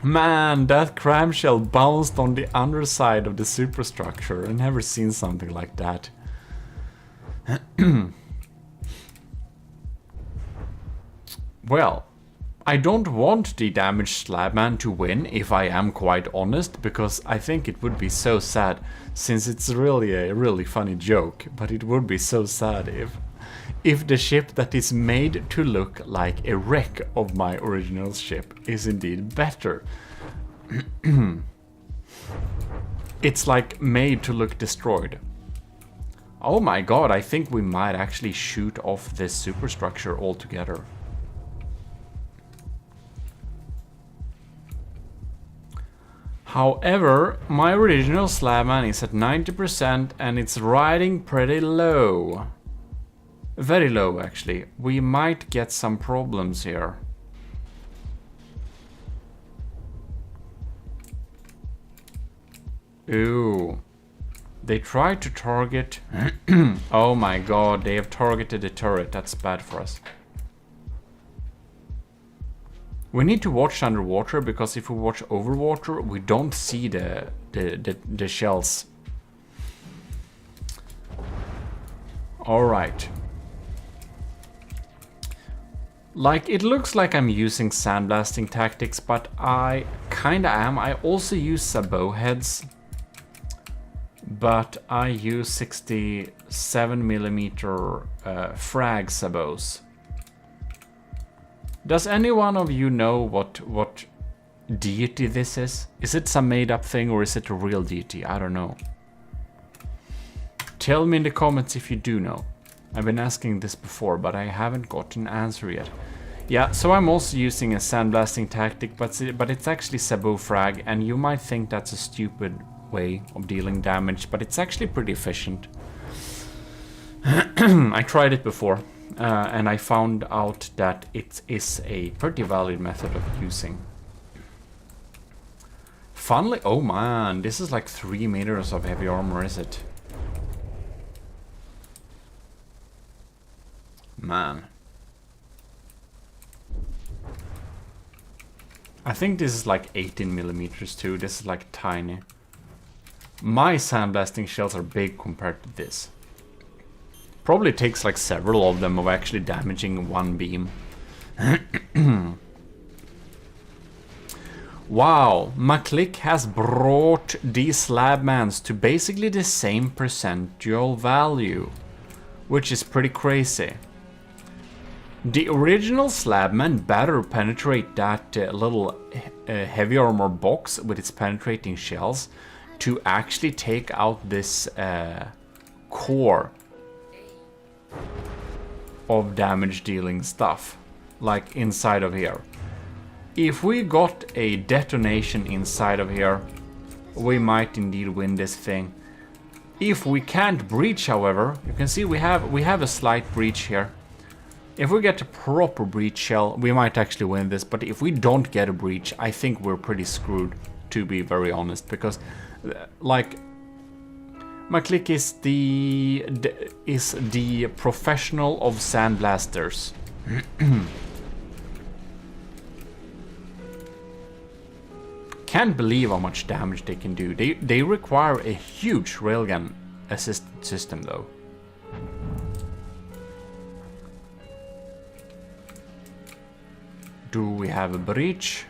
Man, that cramshell bounced on the underside of the superstructure. I've never seen something like that. Well, I don't want the damaged Slabman to win, if I am quite honest, because I think it would be so sad, since it's really a really funny joke, but it would be so sad if the ship that is made to look like a wreck of my original ship is indeed better. It's like made to look destroyed. Oh my god, I think we might actually shoot off this superstructure altogether. However, my original Slabman is at 90% and it's riding pretty low. Very low, actually. We might get some problems here. Ooh. They tried to target... Oh my god, they have targeted the turret. That's bad for us. We need to watch underwater, because if we watch overwater, we don't see the shells. Alright. Like, it looks like I'm using sandblasting tactics, but I kinda am. I also use sabot heads, but I use 67mm frag sabots. Does any one of you know what deity this is? Is it some made up thing or is it a real deity? I don't know. Tell me in the comments if you do know. I've been asking this before, but I haven't gotten an answer yet. Yeah, so I'm also using a sandblasting tactic, but it's actually sabot frag, and you might think that's a stupid way of dealing damage, but it's actually pretty efficient. I tried it before. And I found out that it is a pretty valid method of using. Funnily, oh man, this is like 3 meters of heavy armor, is it? Man. I think this is like 18 millimeters too. This is like tiny. My sandblasting shells are big compared to this. Probably takes like several of them of actually damaging one beam. Wow, McClick has brought these slabmans to basically the same percentual value, which is pretty crazy. The original slabman better penetrate that little heavy armor box with its penetrating shells to actually take out this core of damage dealing stuff, like inside of here. If we got a detonation inside of here, we might indeed win this thing. If we can't breach, however, you can see we have a slight breach here. If we get a proper breach shell, we might actually win this, but if we don't get a breach, I think we're pretty screwed, to be very honest, because like McClick is the professional of sandblasters. Can't believe how much damage they can do. They require a huge railgun assisted system though. Do we have a breach?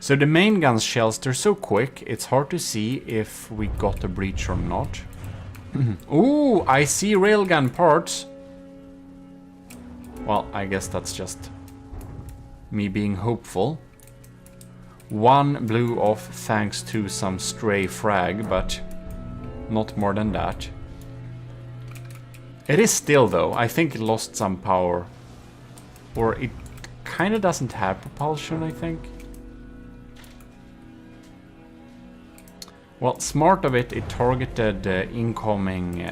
So the main gun's shells, they're so quick, it's hard to see if we got a breach or not. Ooh, I see railgun parts. Well, I guess that's just me being hopeful. One blew off thanks to some stray frag, but not more than that. It is still though, I think it lost some power. Or it kinda doesn't have propulsion, I think. Well, smart of it, it targeted incoming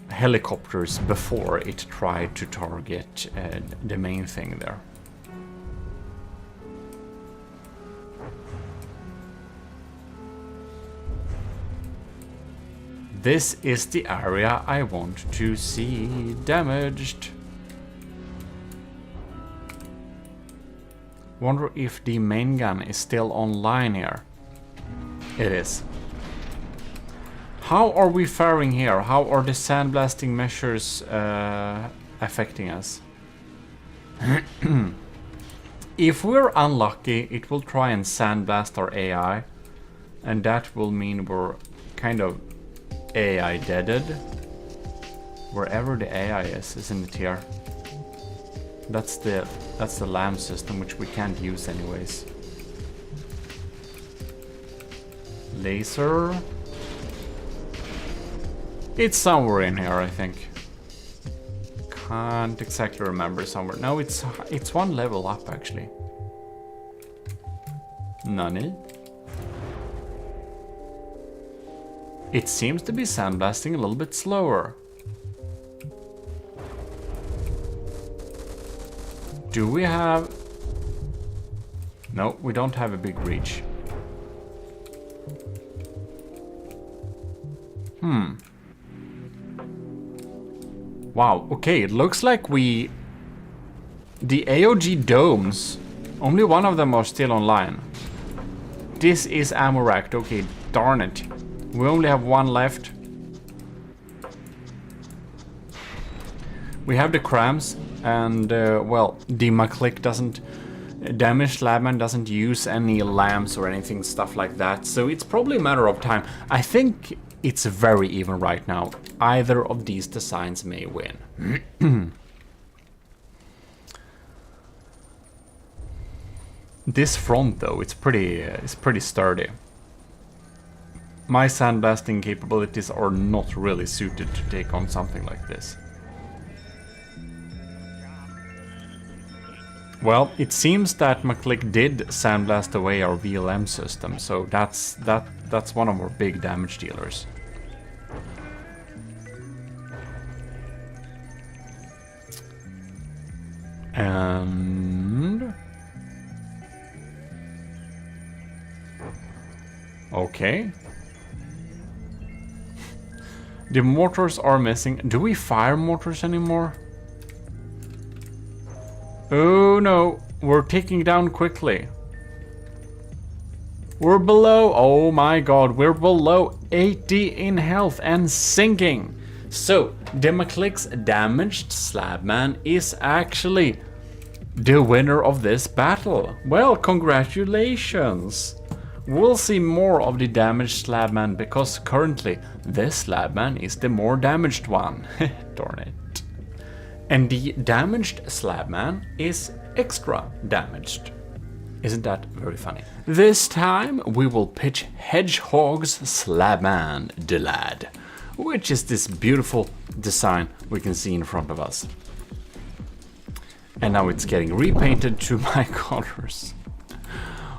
helicopters before it tried to target the main thing there. This is the area I want to see damaged. Wonder if the main gun is still online here. It is. How are we faring here? How are the sandblasting measures affecting us? If we're unlucky, it will try and sandblast our AI, and that will mean we're kind of AI deaded. Wherever the AI is, isn't it here? That's the LAM system, which we can't use anyways. Laser. It's somewhere in here, I think. Can't exactly remember somewhere. No, it's one level up actually. Nani? It seems to be sandblasting a little bit slower. Do we have... No, we don't have a big reach. Wow, okay, it looks like the AOG domes, only one of them are still online. This is ammo racked, okay, darn it. We only have one left. We have the crams, and well, the McClick doesn't... Damaged Labman doesn't use any lamps or anything, stuff like that, so it's probably a matter of time. I think it's very even right now. Either of these designs may win. This front, though, it's pretty sturdy. My sandblasting capabilities are not really suited to take on something like this. Well, it seems that McClick did sandblast away our VLM system, so that's one of our big damage dealers. And... okay. The mortars are missing. Do we fire mortars anymore? Oh no, we're ticking down quickly. We're below, oh my god, we're below 80 in health and sinking. So, Demaclic's damaged slabman is actually the winner of this battle. Well, congratulations. We'll see more of the damaged slabman because currently this slabman is the more damaged one. Darn it. And the damaged slabman is extra damaged. Isn't that very funny? This time we will pitch Hedgehog's Slabman the Lad, which is this beautiful design we can see in front of us. And now it's getting repainted to my colors.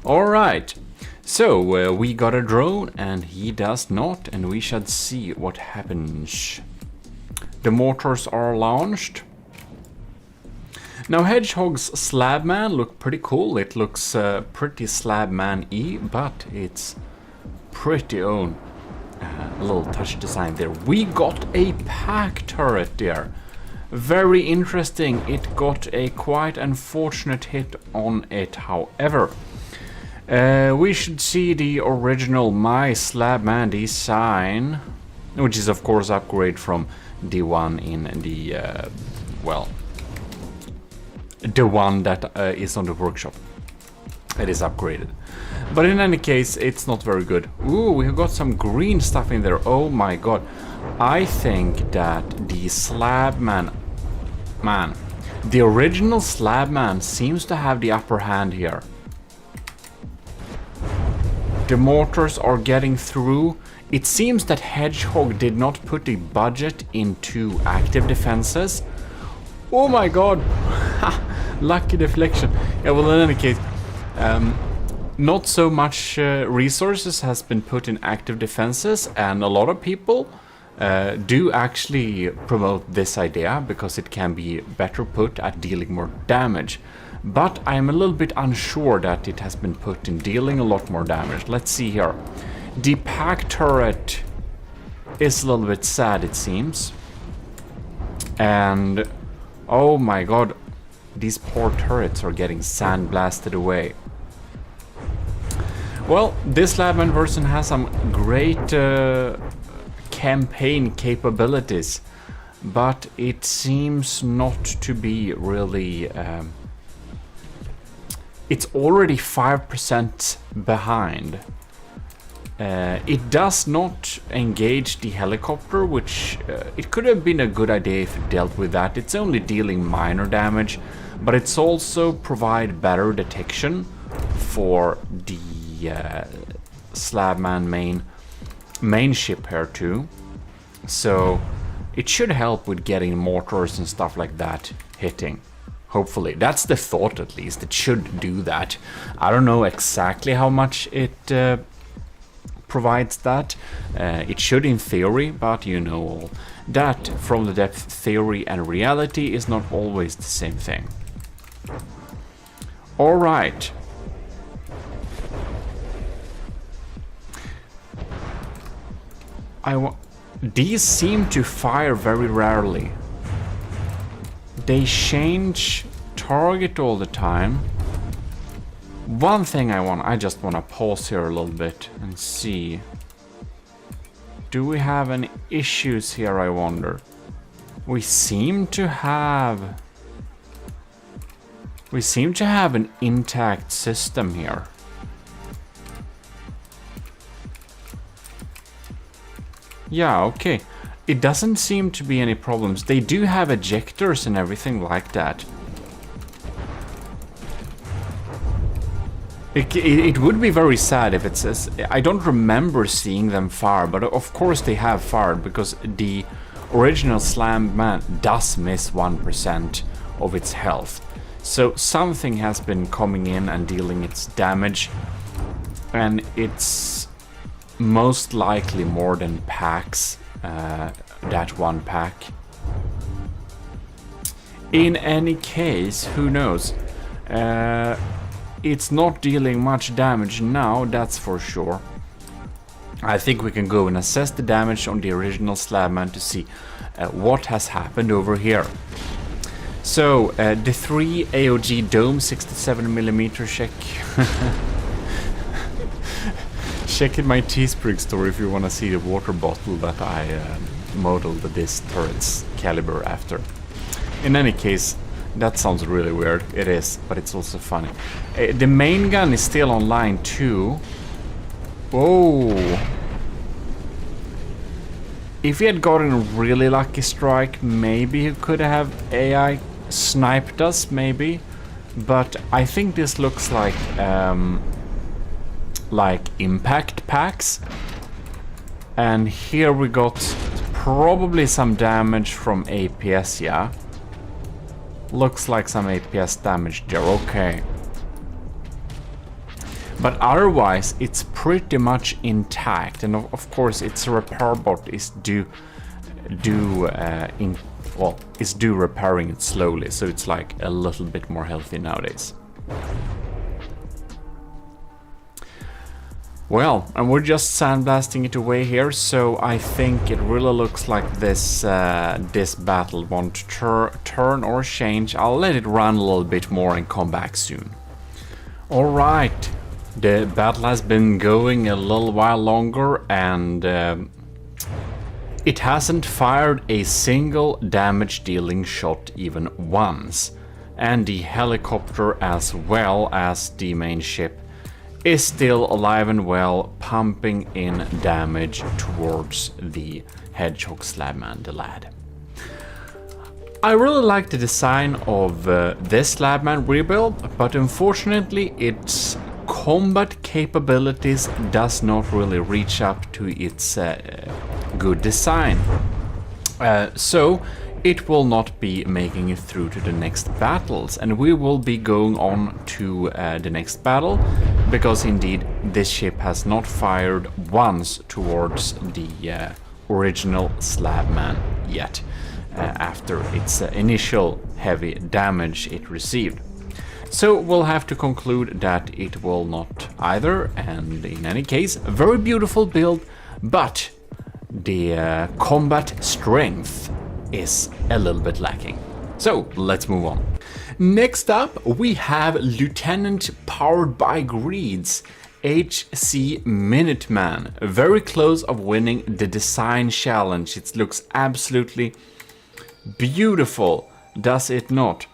Alright, so we got a drone and he does not, and we shall see what happens. The mortars are launched. Now Hedgehog's Slabman look pretty cool. It looks pretty Slabman-y, but it's pretty own little touch design there. We got a pack turret there. Very interesting. It got a quite unfortunate hit on it, however. We should see the original My Slabman design, which is of course upgrade from the one in the, well, the one that is on the workshop. It is upgraded. But in any case, it's not very good. Ooh, we have got some green stuff in there. Oh my god. I think that the Slabman... Man, the original Slabman seems to have the upper hand here. The mortars are getting through. It seems that Hedgehog did not put the budget into active defenses. Oh my god. Lucky deflection. Yeah, well, in any case, not so much resources has been put in active defenses, and a lot of people do actually promote this idea because it can be better put at dealing more damage. But I'm a little bit unsure that it has been put in dealing a lot more damage. Let's see here. The pack turret is a little bit sad, it seems. And oh my god, these poor turrets are getting sandblasted away. Well, this Slabman version has some great campaign capabilities, but it seems not to be really... it's already 5% behind. It does not engage the helicopter, which it could have been a good idea if it dealt with that. It's only dealing minor damage, but it's also provide better detection for the Slabman main ship here too. So it should help with getting mortars and stuff like that hitting. Hopefully. That's the thought, at least. It should do that. I don't know exactly how much it provides that. It should in theory, but you know that from the depth theory and reality is not always the same thing. Alright. These seem to fire very rarely. They change target all the time. One thing I just want to pause here a little bit and see. Do we have any issues here, I wonder? We seem to have an intact system here. Yeah, okay. It doesn't seem to be any problems. They do have ejectors and everything like that. It would be very sad if it says... I don't remember seeing them fire, but of course they have fired, because the original Slabman does miss 1% of its health. So something has been coming in and dealing its damage, and it's most likely more than packs, that one pack. In any case, who knows? It's not dealing much damage now, that's for sure. I think we can go and assess the damage on the original Slabman to see what has happened over here. So, the 3 AOG Dome 67mm check. Check in my Teespring store if you want to see the water bottle that I modeled this turret's caliber after. In any case, that sounds really weird. It is, but it's also funny. The main gun is still online too. Oh! If he had gotten a really lucky strike, maybe he could have AI sniped us, maybe. But I think this looks like impact packs. And here we got probably some damage from APS, yeah. Looks like some APS damage there, okay. But otherwise, it's pretty much intact, and of course, its repair bot is due repairing it slowly, so it's like a little bit more healthy nowadays. Well, and we're just sandblasting it away here, so I think it really looks like this this battle won't turn or change. I'll let it run a little bit more and come back soon. Alright, the battle has been going a little while longer, and it hasn't fired a single damage-dealing shot even once. And the helicopter, as well as the main ship, is still alive and well, pumping in damage towards the Hedgehog Slabman, the lad. I really like the design of this Slabman rebuild, but unfortunately its combat capabilities does not really reach up to its good design. So it will not be making it through to the next battles, and we will be going on to the next battle, because indeed this ship has not fired once towards the original Slabman yet, after its initial heavy damage it received. So we'll have to conclude that it will not either, and in any case, a very beautiful build, but the combat strength is a little bit lacking. So let's move on. Next up we have Lieutenant powered by Greed's HC Minuteman, very close of winning the design challenge. It looks absolutely beautiful, does it not?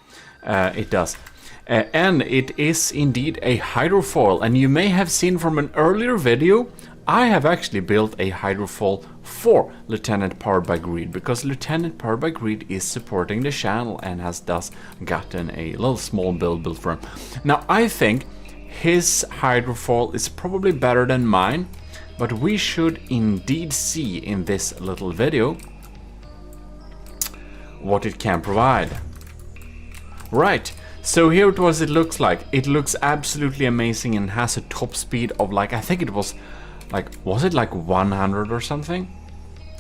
It does. And it is indeed a hydrofoil, and you may have seen from an earlier video I have actually built a hydrofoil for Lieutenant Powered by Greed, because Lieutenant Powered by Greed is supporting the channel and has thus gotten a little small build built for him. Now I think his hydrofoil is probably better than mine, but we should indeed see in this little video what it can provide. Right, so here it looks like. It looks absolutely amazing and has a top speed of like, I think it was it like 100 or something?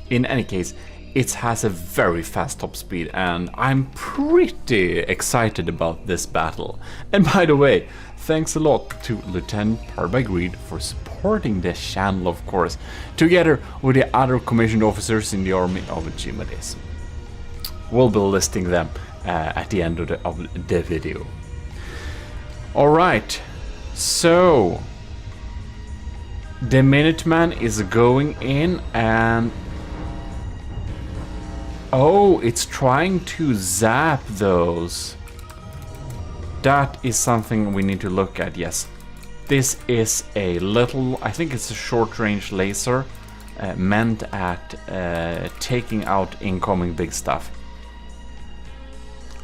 In any case, it has a very fast top speed, and I'm pretty excited about this battle. And by the way, thanks a lot to Lieutenant Powered by Greed for supporting this channel, of course, together with the other commissioned officers in the army of GMODIST. We'll be listing them at the end of the video. Alright, so the Minuteman is going in, and oh, it's trying to zap those. That is something we need to look at, yes. This is a little, I think it's a short-range laser meant at taking out incoming big stuff.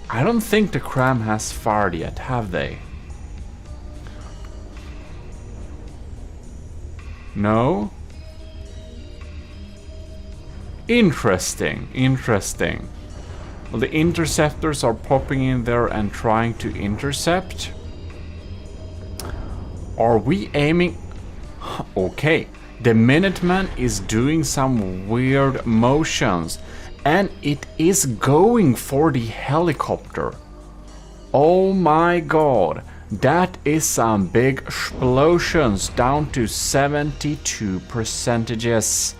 I don't think the Cram has fired yet, have they? No? Interesting, interesting. Well, the interceptors are popping in there and trying to intercept. Are we aiming? Okay, the Minuteman is doing some weird motions, and it is going for the helicopter. Oh my god, That is some big explosions, down to 72%.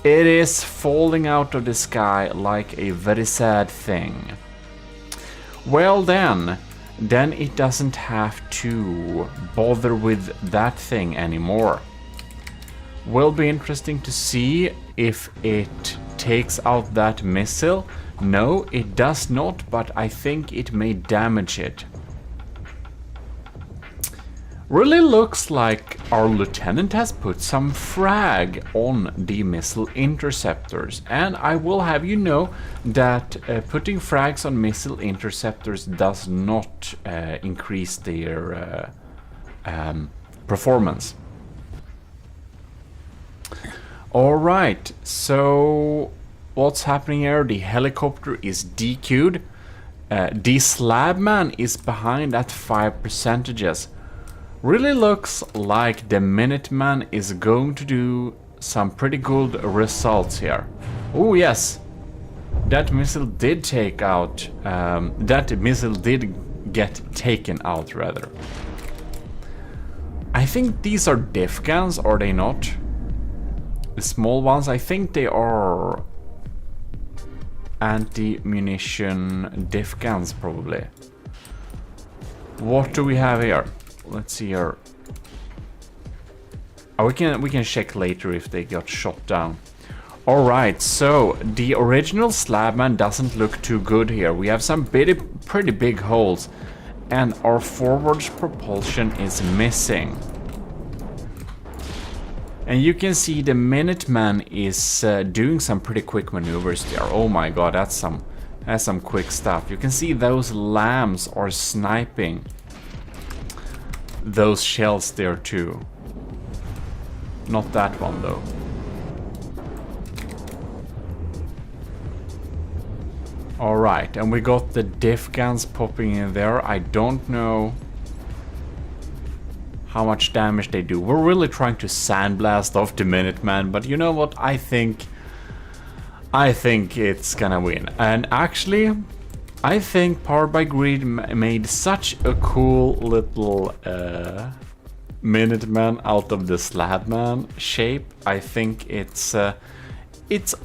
It is falling out of the sky like a very sad thing. Well then it doesn't have to bother with that thing anymore. Will be interesting to see if it takes out that missile. No, it does not, but I think it may damage it. Really looks like our lieutenant has put some frag on the missile interceptors, and I will have you know that putting frags on missile interceptors does not increase their performance. Alright, so what's happening here? The helicopter is DQ'd. The slabman is behind at 5%. Really looks like the Minuteman is going to do some pretty good results here. Oh yes, that missile did take out, that missile did get taken out rather. I think these are diff guns, are they not? The small ones, I think they are anti-munition diff guns probably. What do we have here? Let's see here. Oh, we can check later if they got shot down. Alright, so the original slabman doesn't look too good here. We have some pretty big holes, and our forward propulsion is missing. And you can see the Minuteman is doing some pretty quick maneuvers there. Oh my god, that's some quick stuff. You can see those lambs are sniping those shells there too. Not that one though. Alright, and we got the diff guns popping in there. I don't know how much damage they do. We're really trying to sandblast off the Minuteman, but you know what? I think it's gonna win. And actually, I think Powered by Greed made such a cool little Minuteman out of the Slabman shape. I think it's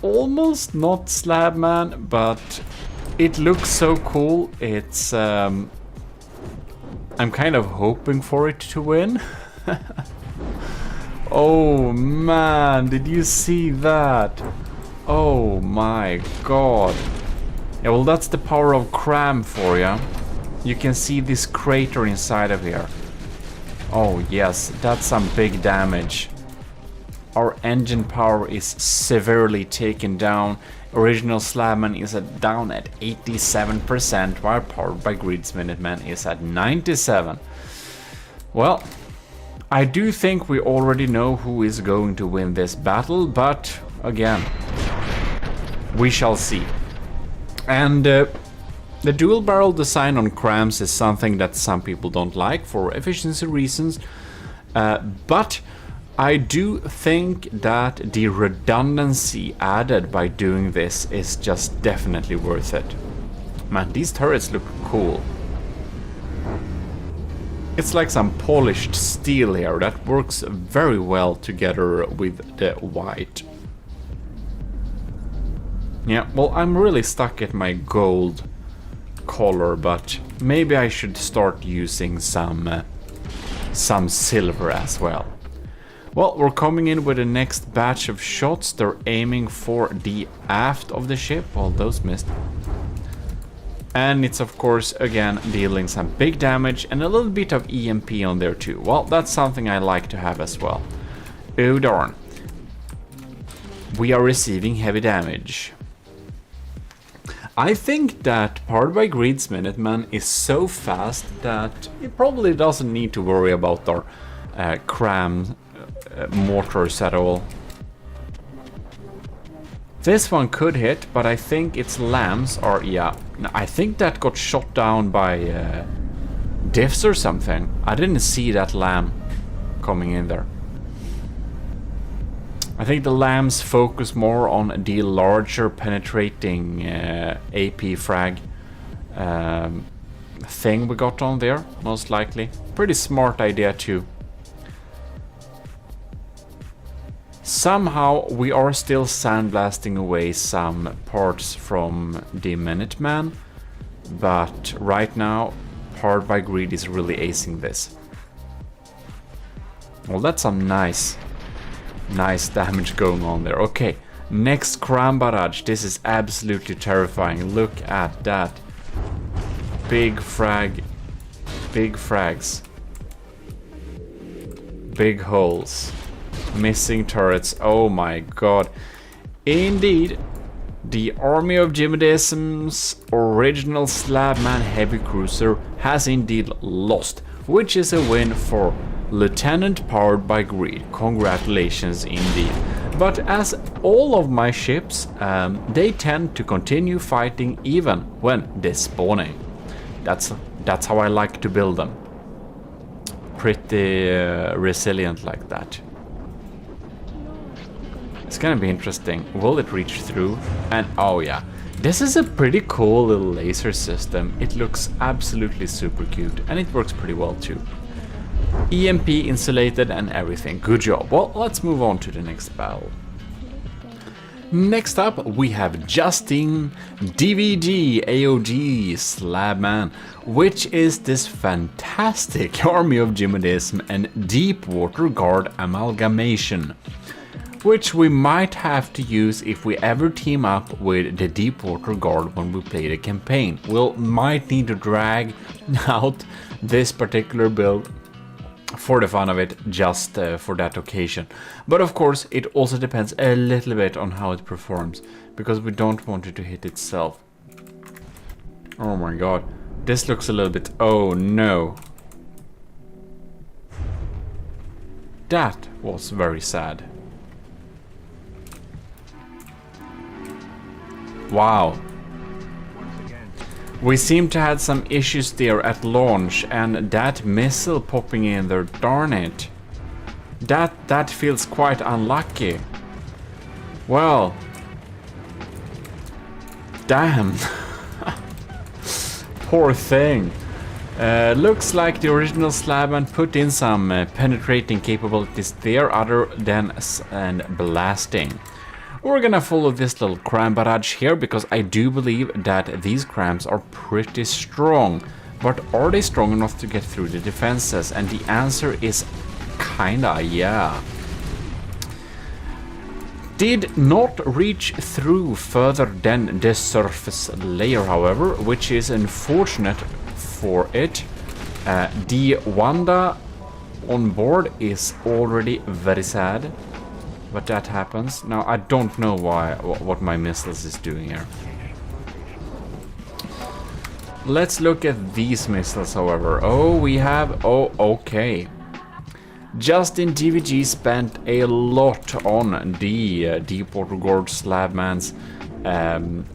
almost not Slabman, but it looks so cool. It's I'm kind of hoping for it to win. Oh man, did you see that? Oh my god. Yeah, well, that's the power of cram for you. You can see this crater inside of here. Oh yes, that's some big damage. Our engine power is severely taken down. Original Slabman is down at 87%, while Powered by Greed's Minuteman is at 97%. Well, I do think we already know who is going to win this battle, but again, we shall see. And the dual barrel design on crams is something that some people don't like for efficiency reasons, but I do think that the redundancy added by doing this is just definitely worth it. Man, these turrets look cool. It's like some polished steel here that works very well together with the white. Yeah, well, I'm really stuck at my gold color, but maybe I should start using some silver as well. Well, we're coming in with the next batch of shots. They're aiming for the aft of the ship. Well, those missed. And it's, of course, again, dealing some big damage and a little bit of EMP on there too. Well, that's something I like to have as well. Oh darn. We are receiving heavy damage. I think that Powered by Greed's Minuteman is so fast that it probably doesn't need to worry about our cram mortars at all. This one could hit, but I think its lambs are, yeah, I think that got shot down by diffs or something. I didn't see that lamb coming in there. I think the lambs focus more on the larger penetrating AP frag. thing we got on there, most likely. Pretty smart idea too. Somehow we are still sandblasting away some parts from the Minuteman, but right now Powered by Greed is really acing this. Well, that's some nice damage going on there. Okay, next Cram Barrage. This is absolutely terrifying. Look at that. Big frags. Big holes. Missing turrets. Oh my god. Indeed, the army of GMODISM's original Slabman heavy cruiser has indeed lost, which is a win for Lieutenant Powered by Greed. Congratulations indeed. But as all of my ships, they tend to continue fighting even when despawning. That's how I like to build them. Pretty resilient like that. It's gonna be interesting. Will it reach through? And oh yeah, this is a pretty cool little laser system. It looks absolutely super cute and it works pretty well too. EMP insulated and everything. Good job. Well, let's move on to the next battle. Next up we have Justin DVD AOG Slabman, which is this fantastic army of GMODISM and Deepwater Guard amalgamation, which we might have to use if we ever team up with the Deepwater Guard when we play the campaign. We'll might need to drag out this particular build for the fun of it, just for that occasion. But of course it also depends a little bit on how it performs, because we don't want it to hit itself. Oh my god, this looks a little bit... oh no. That was very sad. Wow. We seem to have some issues there at launch, and that missile popping in there, darn it. That feels quite unlucky. Well. Damn. Poor thing. Looks like the original Slabman put in some penetrating capabilities there other than blasting. We're gonna follow this little cram barrage here because I do believe that these crams are pretty strong. But are they strong enough to get through the defenses? And the answer is kinda, yeah. Did not reach through further than the surface layer, however, which is unfortunate for it. The Wanda on board is already very sad. But that happens. Now I don't know what my missiles is doing here. Let's look at these missiles, however. Oh, we have... oh, okay. Justin DVG spent a lot on the Deepwater Guard Slabman's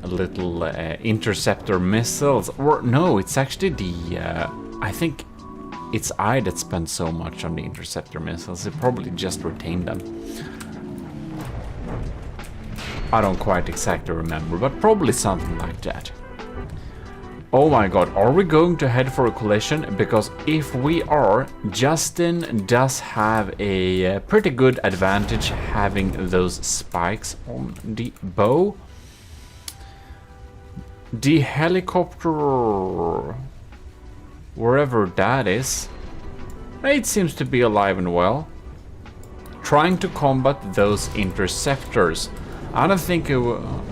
little interceptor missiles. Or no, it's actually the... I think it's I that spent so much on the interceptor missiles. It probably just retained them. I don't quite exactly remember, but probably something like that. Oh my god, are we going to head for a collision? Because if we are, Justin does have a pretty good advantage having those spikes on the bow. The helicopter, wherever that is, it seems to be alive and well, trying to combat those interceptors. I don't think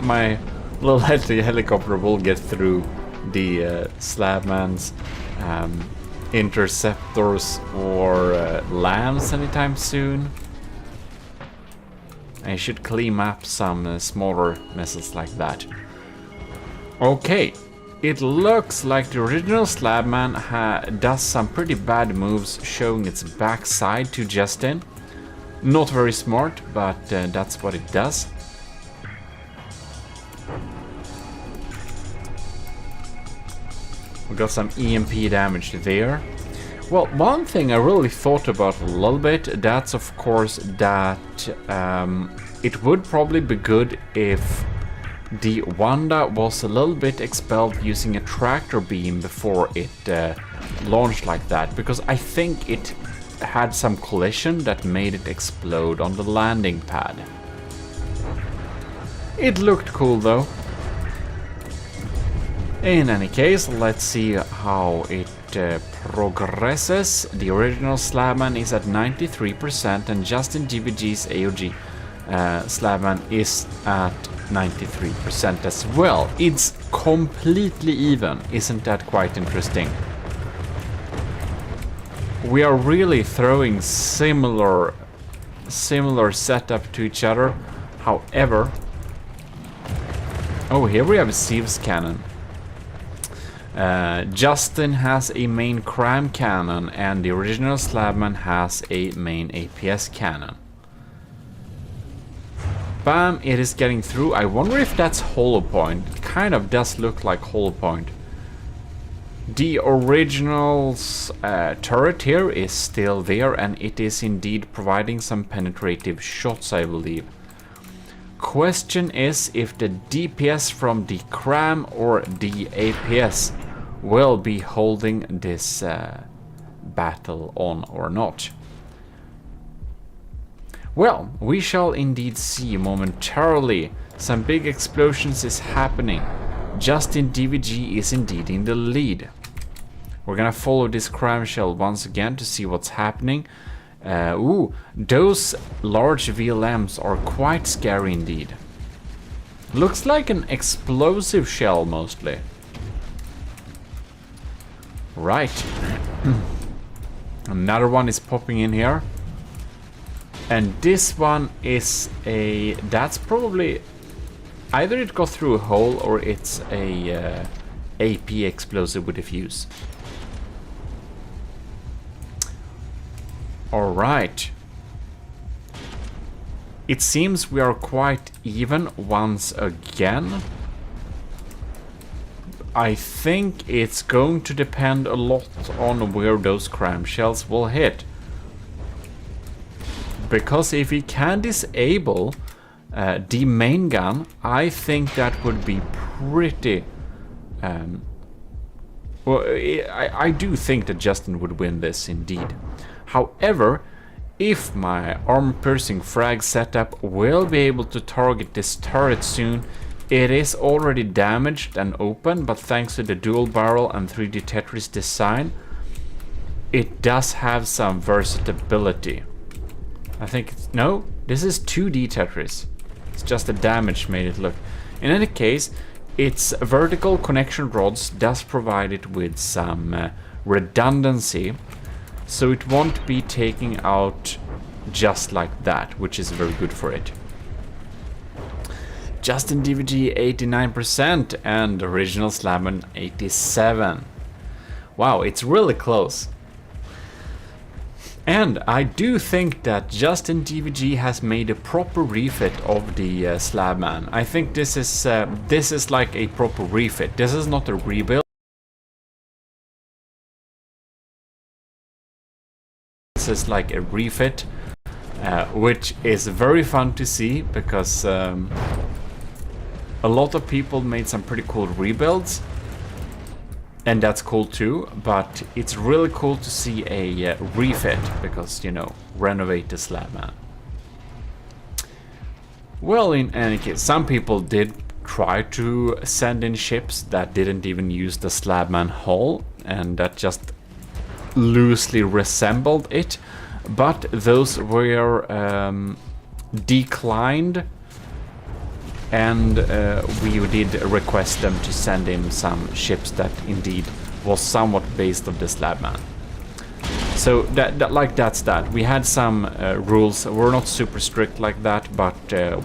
my little helicopter will get through the Slabman's interceptors or lambs anytime soon. I should clean up some smaller missiles like that. Okay, it looks like the original Slabman does some pretty bad moves, showing its backside to Justin. Not very smart, but that's what it does. We got some EMP damage there. Well, one thing I really thought about a little bit, that's of course that it would probably be good if The Wanda was a little bit expelled using a tractor beam before it launched like that, because I think it had some collision that made it explode on the landing pad. It looked cool though. In any case, let's see how it progresses. The original Slabman is at 93% and Justin DVG's AOG Slabman is at 93% as well. It's completely even. Isn't that quite interesting? We are really throwing similar setup to each other. However, oh, here we have a Sieves cannon. Justin has a main cram cannon and the original Slabman has a main APS cannon. Bam, it is getting through. I wonder if that's hollow point. It kind of does look like hollow point. The original's turret here is still there and it is indeed providing some penetrative shots, I believe. Question is if the DPS from the cram or the APS will be holding this battle on or not. Well, we shall indeed see momentarily. Some big explosions is happening. Justin DVG is indeed in the lead. We're gonna follow this cram shell once again to see what's happening. Ooh, those large VLMs are quite scary indeed. Looks like an explosive shell mostly. Right. Another one is popping in here. And this one is a... that's probably... either it got through a hole or it's a AP explosive with a fuse. Alright. It seems we are quite even once again. I think it's going to depend a lot on where those cram shells will hit. Because if we can disable the main gun, I think that would be pretty... well, I do think that Justin would win this indeed. However, if my armor-piercing frag setup will be able to target this turret soon, it is already damaged and open, but thanks to the dual barrel and 3D Tetris design, it does have some versatility. I think it's... no, this is 2D Tetris. It's just the damage made it look. In any case, its vertical connection rods does provide it with some redundancy, so it won't be taking out just like that, which is very good for it. Justin DVG 89% and original Slabman 87%. Wow, it's really close. And I do think that Justin DVG has made a proper refit of the Slabman. I think this is like a proper refit. This is not a rebuild. This is like a refit, which is very fun to see because a lot of people made some pretty cool rebuilds. And that's cool too, but it's really cool to see a refit, because, you know, renovate the Slabman. Well, in any case, some people did try to send in ships that didn't even use the Slabman hull, and that just loosely resembled it, but those were declined. And we did request them to send in some ships that indeed was somewhat based on the Slabman. So that's that. We had some rules. We're not super strict like that, but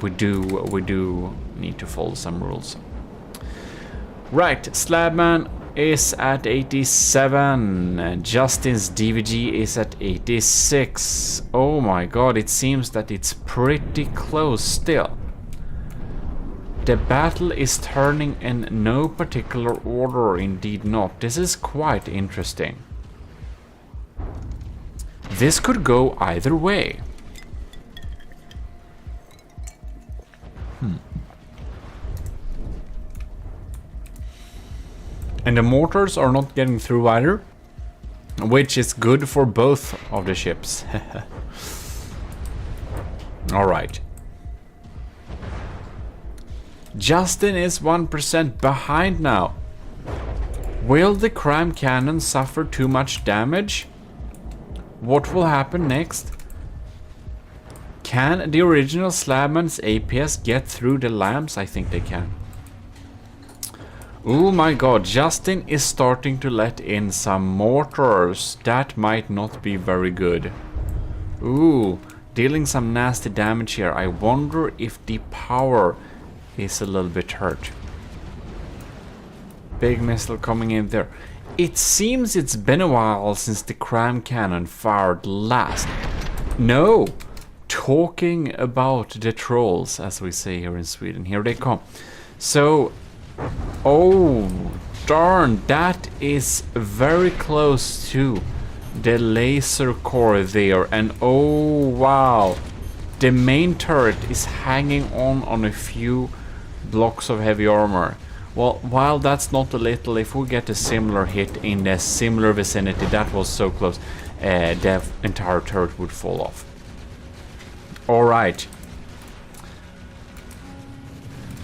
we do need to follow some rules. Right, Slabman is at 87. Justin's DVG is at 86. Oh my god, it seems that it's pretty close still. The battle is turning in no particular order, indeed not. This is quite interesting. This could go either way. And the mortars are not getting through either, which is good for both of the ships. Alright. Justin is 1% behind now. Will the cram cannon suffer too much damage? What will happen next? Can the original Slabman's APS get through the lamps? I think they can. Oh my god, Justin is starting to let in some mortars. That might not be very good. Ooh, dealing some nasty damage here. I wonder if the power is a little bit hurt. Big missile coming in there. It seems it's been a while since the cram cannon fired last. No! Talking about the trolls, as we say here in Sweden. Here they come. So... oh, darn, that is very close to the laser core there. And oh, wow. The main turret is hanging on a few blocks of heavy armor. Well, while that's not a little, if we get a similar hit in a similar vicinity, that was so close, the entire turret would fall off. Alright.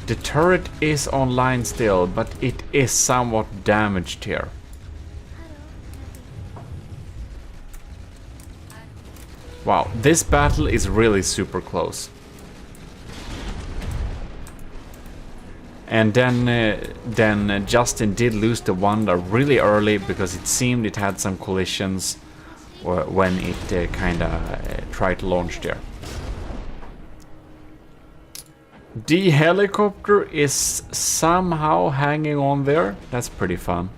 The turret is online still, but it is somewhat damaged here. Wow, this battle is really super close. And then Justin did lose the Wanda really early because it seemed it had some collisions when it kinda tried to launch there. The helicopter is somehow hanging on there. That's pretty fun.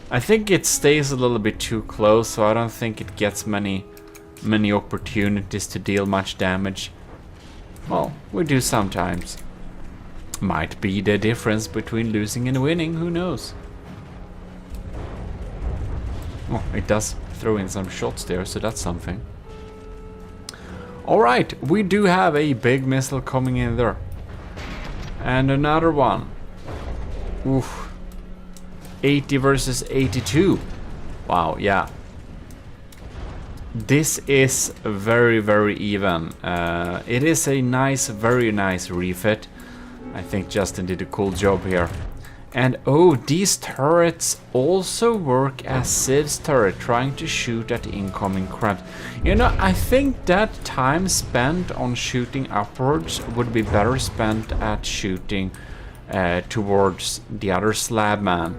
I think it stays a little bit too close, so I don't think it gets many opportunities to deal much damage. Well, we do sometimes. Might be the difference between losing and winning, who knows? Oh, it does throw in some shots there, so that's something. Alright, we do have a big missile coming in there. And another one. Oof. 80 versus 82. Wow, yeah. This is very, very even. It is a nice, very nice refit. I think Justin did a cool job here. And oh, these turrets also work as Civ's turret, trying to shoot at incoming crabs. You know, I think that time spent on shooting upwards would be better spent at shooting towards the other Slabman.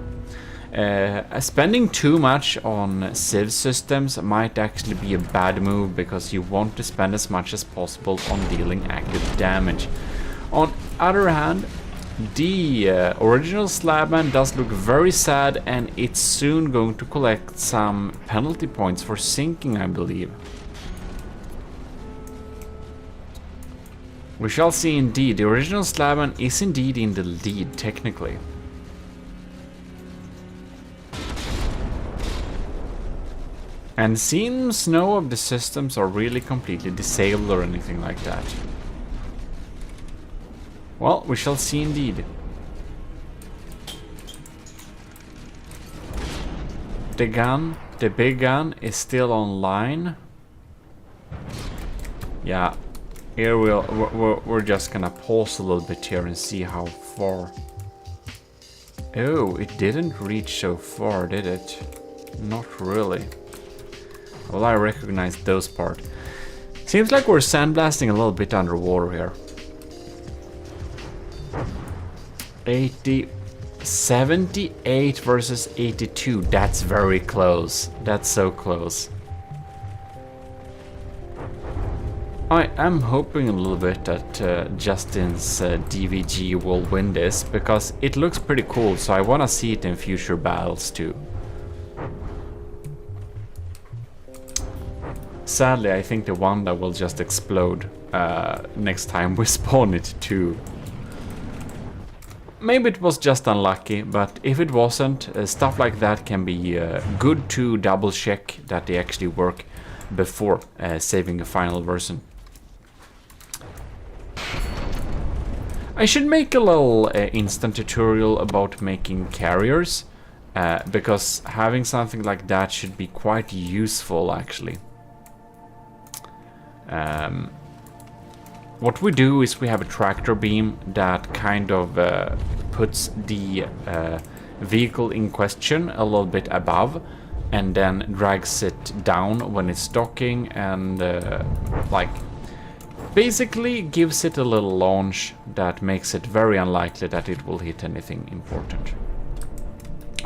Spending too much on Civ systems might actually be a bad move, because you want to spend as much as possible on dealing active damage. On the other hand, the original Slabman does look very sad, and it's soon going to collect some penalty points for sinking, I believe. We shall see indeed. The original Slabman is indeed in the lead, technically. And seems no of the systems are really completely disabled or anything like that. Well, we shall see indeed. The gun, the big gun, is still online. Yeah, here we're just gonna pause a little bit here and see how far. Oh, it didn't reach so far, did it? Not really. Well, I recognize those parts. Seems like we're sandblasting a little bit underwater here. 78 versus 82. That's very close. That's so close. I am hoping a little bit that Justin's DVG will win this, because it looks pretty cool, so I want to see it in future battles too. Sadly, I think the Wanda will just explode next time we spawn it too. Maybe it was just unlucky, but if it wasn't, stuff like that can be good to double check that they actually work before saving a final version. I should make a little instant tutorial about making carriers, because having something like that should be quite useful actually. What we do is we have a tractor beam that kind of puts the vehicle in question a little bit above and then drags it down when it's docking and like basically gives it a little launch that makes it very unlikely that it will hit anything important.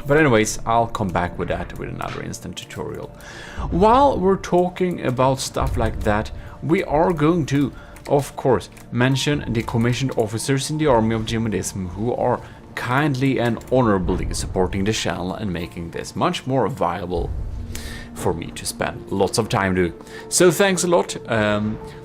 But anyways, I'll come back with that with another instant tutorial. While we're talking about stuff like that, we are going to, of course, mention the commissioned officers in the army of GMODISM who are kindly and honorably supporting the channel and making this much more viable for me to spend lots of time doing. So thanks a lot,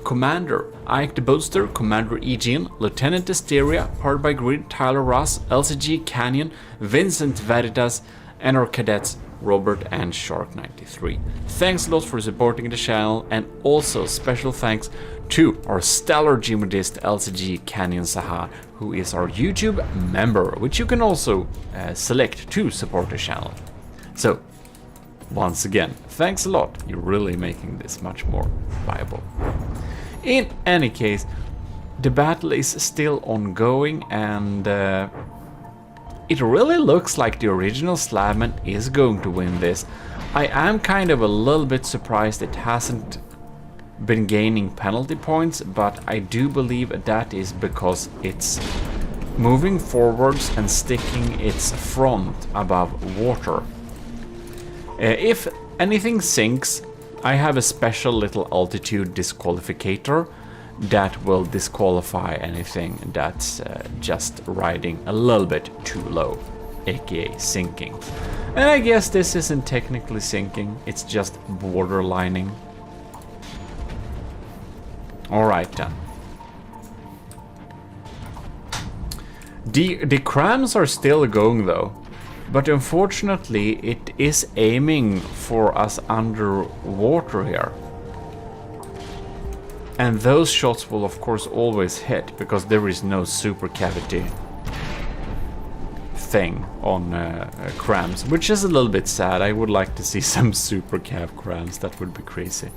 Commander Ike the Boaster, Commander Eugene, Lieutenant Asteria, Powered by Grid, Tyler Ross, LCG Canyon, Vincent Veritas, and our cadets Robert and Shark93. Thanks a lot for supporting the channel, and also special thanks to our stellar GMODIST LCG Canyon Saha, who is our YouTube member, which you can also select to support the channel. So once again, thanks a lot, you're really making this much more viable. In any case, the battle is still ongoing, and it really looks like the original Slabman is going to win this. I am kind of a little bit surprised it hasn't been gaining penalty points, but I do believe that is because it's moving forwards and sticking its front above water. If anything sinks, I have a special little altitude disqualificator that will disqualify anything that's just riding a little bit too low, aka sinking. And I guess this isn't technically sinking, it's just borderlining. Alright then. The crams are still going though. But unfortunately, it is aiming for us underwater here. And those shots will of course always hit, because there is no super cavity thing on crams, which is a little bit sad. I would like to see some super cav crams, that would be crazy.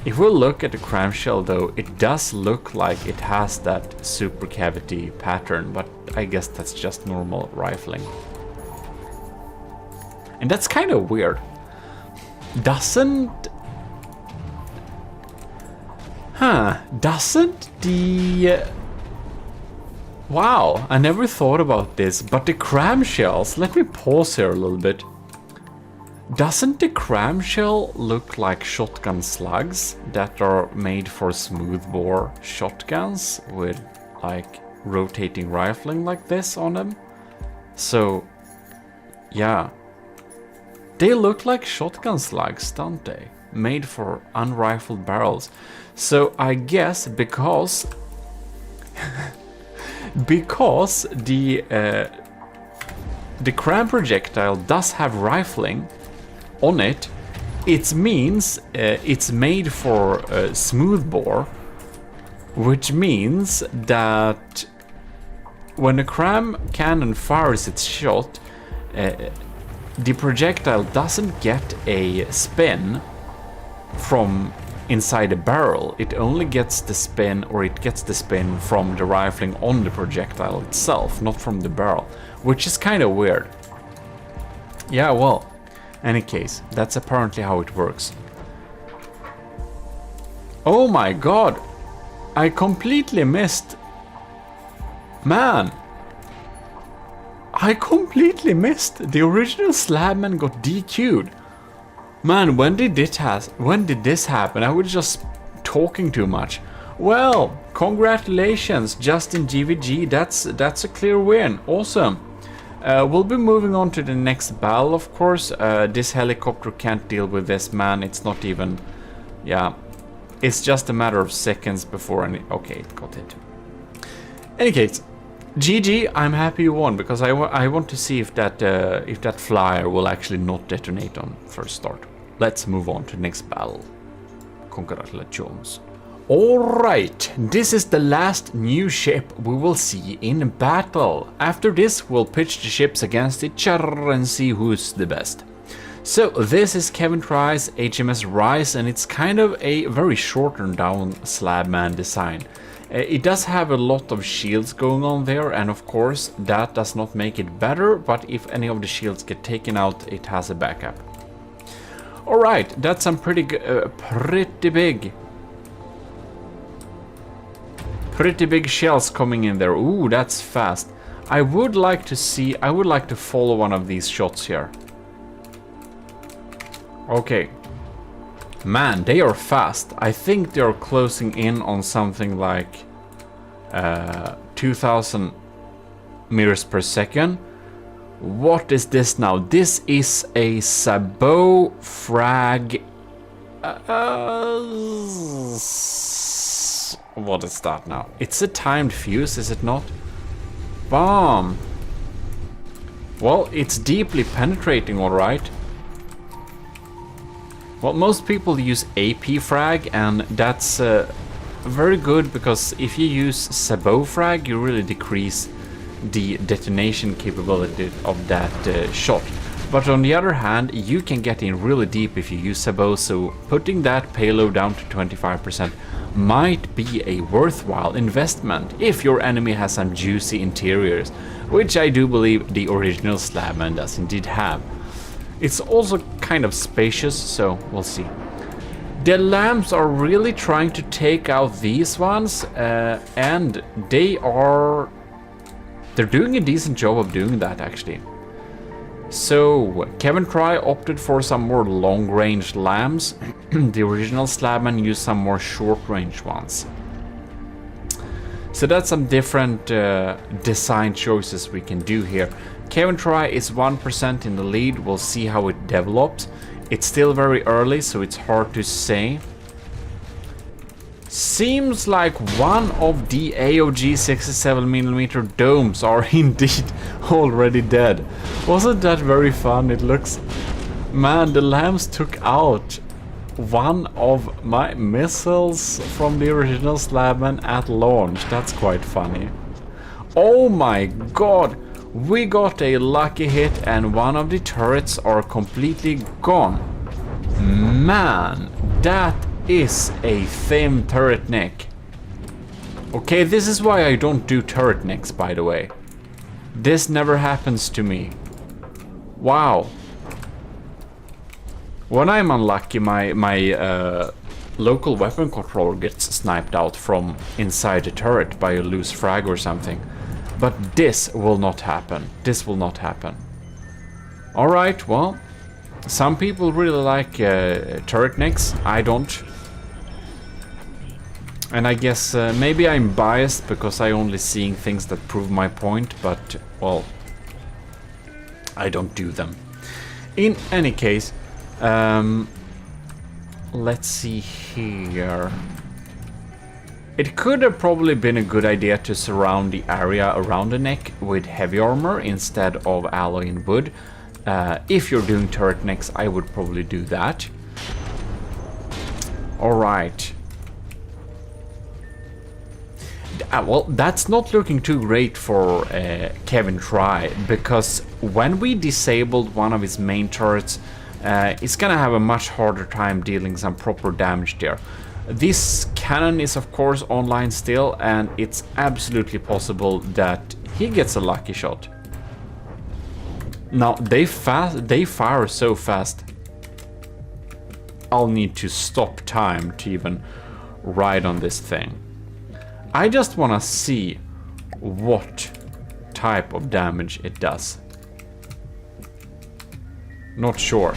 If we look at the cram shell though, it does look like it has that super cavity pattern, but I guess that's just normal rifling. And that's kind of weird. Doesn't the... Wow, I never thought about this, but the cram shells, let me pause here a little bit. Doesn't the cram shell look like shotgun slugs that are made for smoothbore shotguns with like rotating rifling like this on them? So yeah, they look like shotgun slugs, don't they? Made for unrifled barrels. So I guess because because the cram projectile does have rifling on it, it means it's made for smoothbore, which means that when a cram cannon fires its shot, the projectile doesn't get a spin from inside a barrel. It only gets the spin, or it gets the spin from the rifling on the projectile itself, not from the barrel, which is kind of weird. Yeah, well, any case, that's apparently how it works. Oh my god, I completely missed. Man, I completely missed. The original Slabman got DQ'd. Man, when did this happen? I was just talking too much. Well, congratulations, Justin GVG. That's a clear win. Awesome. We'll be moving on to the next battle, of course. This helicopter can't deal with this, man. It's not even... Yeah. It's just a matter of seconds before any... Okay, it got hit. Any case, GG, I'm happy you won, because I want to see if that flyer will actually not detonate on first start. Let's move on to the next battle. Congratulations. Alright, this is the last new ship we will see in battle. After this, we'll pitch the ships against each other and see who's the best. So this is Kevin Try's HMS Rise, and it's kind of a very shortened down slabman design. It does have a lot of shields going on there, and of course that does not make it better, but if any of the shields get taken out, it has a backup. Alright, that's some pretty big shells coming in there. Ooh, that's fast. I would like to follow one of these shots here. Okay. Man, they are fast. I think they are closing in on something like 2000 meters per second. What is this now? This is a sabot frag. What is that now? It's a timed fuse, is it not? Bomb. Well, it's deeply penetrating, alright. Well, most people use AP frag, and that's very good, because if you use sabot frag, you really decrease the detonation capability of that shot. But on the other hand, you can get in really deep if you use sabot, so putting that payload down to 25% might be a worthwhile investment if your enemy has some juicy interiors, which I do believe the original slabman does indeed have. It's also kind of spacious, so we'll see. The lamps are really trying to take out these ones, and they're doing a decent job of doing that, actually. So, Kevin Try opted for some more long-range lamps. The original slabman used some more short-range ones. So that's some different design choices we can do here. Kevin Try is 1% in the lead. We'll see how it develops. It's still very early, so it's hard to say. Seems like one of the AOG 67mm domes are indeed already dead. Wasn't that very fun? It looks... Man, the lamps took out one of my missiles from the original slabman at launch. That's quite funny. Oh my god! We got a lucky hit, and one of the turrets are completely gone. Man, that is a thin turret neck. Okay, this is why I don't do turret necks, by the way. This never happens to me. Wow. When I'm unlucky, my local weapon controller gets sniped out from inside the turret by a loose frag or something. But this will not happen. This will not happen. Alright, well, some people really like turret necks. I don't. And I guess maybe I'm biased because I'm only seeing things that prove my point, but, well, I don't do them. In any case, let's see here. It could have probably been a good idea to surround the area around the neck with heavy armor instead of alloy and wood. If you're doing turret necks, I would probably do that. Alright. Well, that's not looking too great for Kevin Try, because when we disabled one of his main turrets, it's gonna have a much harder time dealing some proper damage there. This cannon is of course online still, and it's absolutely possible that he gets a lucky shot. Now, they fire so fast. I'll need to stop time to even ride on this thing. I just want to see what type of damage it does. Not sure.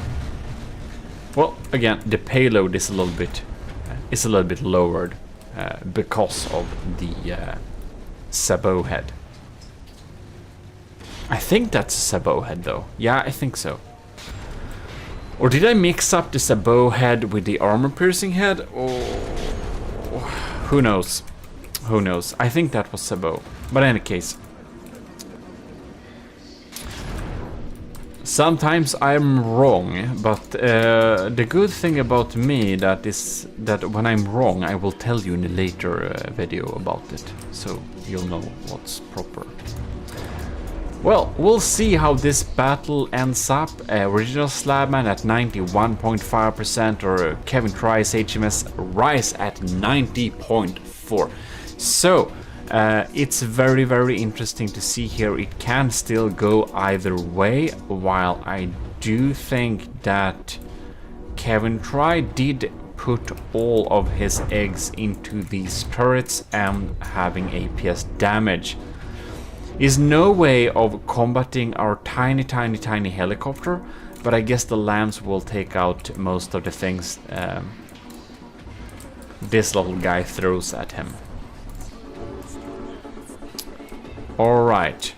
Well, again, the payload is a little bit lowered because of the sabot head. I think that's a sabot head, though. Yeah, I think so. Or did I mix up the sabot head with the armor-piercing head? Oh, who knows? Who knows? I think that was sabot. But in any case. Sometimes I'm wrong, but the good thing about me is that when I'm wrong, I will tell you in a later video about it, so you'll know what's proper. Well, we'll see how this battle ends up. Original Slabman at 91.5% or Kevin Try's HMS Rise at 90.4%. So, it's very, very interesting to see here. It can still go either way, while I do think that Kevin Try did put all of his eggs into these turrets and having APS damage. Is no way of combating our tiny helicopter, but I guess the lambs will take out most of the things this little guy throws at him. Alright.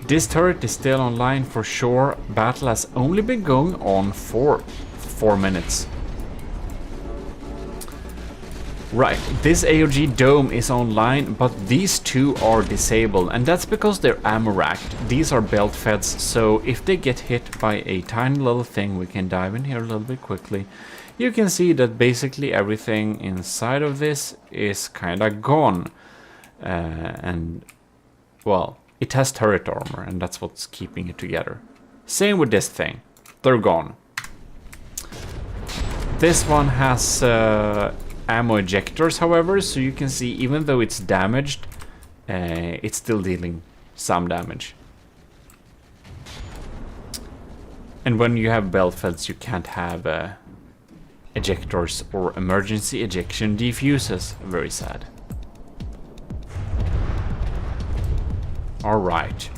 This turret is still online for sure. Battle has only been going on for 4 minutes. Right, this AOG dome is online, but these two are disabled, and that's because they're ammo racked. These are belt feds, so if they get hit by a tiny little thing, we can dive in here a little bit quickly. You can see that basically everything inside of this is kinda gone. And, well, it has turret armor, and that's what's keeping it together. Same with this thing. They're gone. This one has ammo ejectors, however, so you can see even though it's damaged, it's still dealing some damage. And when you have belt feds, you can't have ejectors or emergency ejection defuses. Very sad. Alright.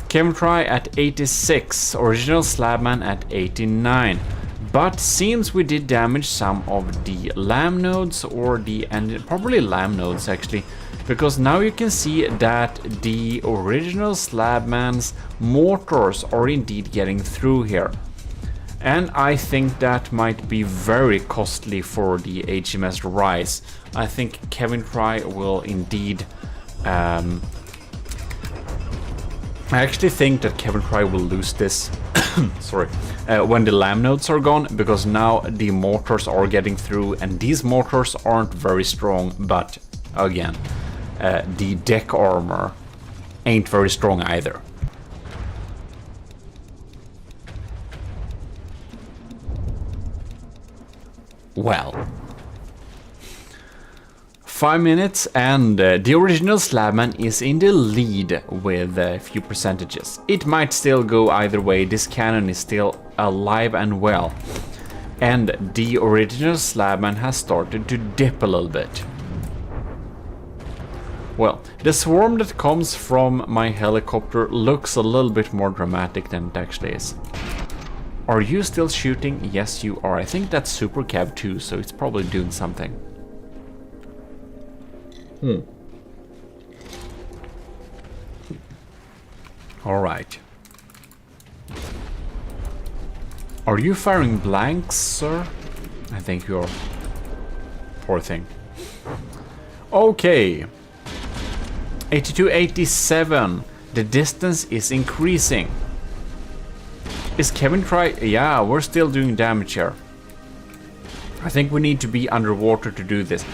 Kevin Try at 86, Original Slabman at 89. But seems we did damage some of the lamb nodes, or and probably lamb nodes actually, because now you can see that the Original Slabman's mortars are indeed getting through here. And I think that might be very costly for the HMS Rise. I think Kevin Try will indeed... I actually think that Kevin Try will lose this sorry, when the lamb nodes are gone, because now the mortars are getting through, and these mortars aren't very strong, but again, the deck armor ain't very strong either. Well, 5 minutes and the Original Slabman is in the lead with a few percentages. It might still go either way. This cannon is still alive and well. And the Original Slabman has started to dip a little bit. Well, the swarm that comes from my helicopter looks a little bit more dramatic than it actually is. Are you still shooting? Yes, you are. I think that's Super Cab 2, so it's probably doing something. Alright. Are you firing blanks, sir? I think you're... Poor thing. Okay. 82-87. The distance is increasing. Is Kevin Try... Yeah, we're still doing damage here. I think we need to be underwater to do this.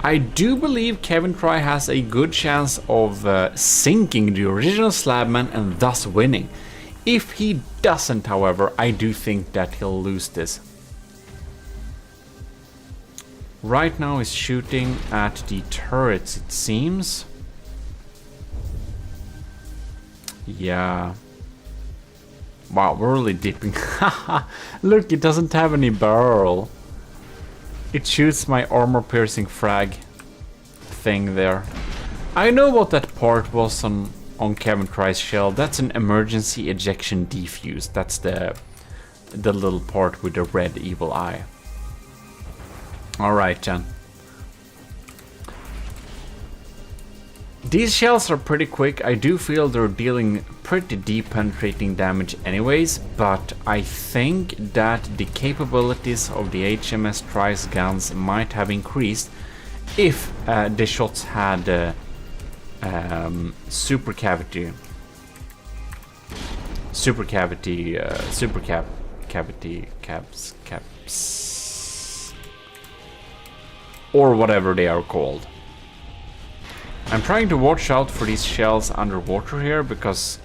I do believe Kevin Try has a good chance of sinking the Original Slabman and thus winning. If he doesn't, however, I do think that he'll lose this. Right now he's shooting at the turrets, it seems. Yeah. Wow, we're really dipping. Look, it doesn't have any barrel. It shoots my armor-piercing frag thing there. I know what that part was on Kevin Try's shell. That's an emergency ejection defuse. That's the little part with the red evil eye. Alright, Jan. These shells are pretty quick. I do feel they're dealing pretty deep penetrating damage anyways, but I think that the capabilities of the HMS Try's guns might have increased, if the shots had super cavity, caps, or whatever they are called. I'm trying to watch out for these shells underwater here, because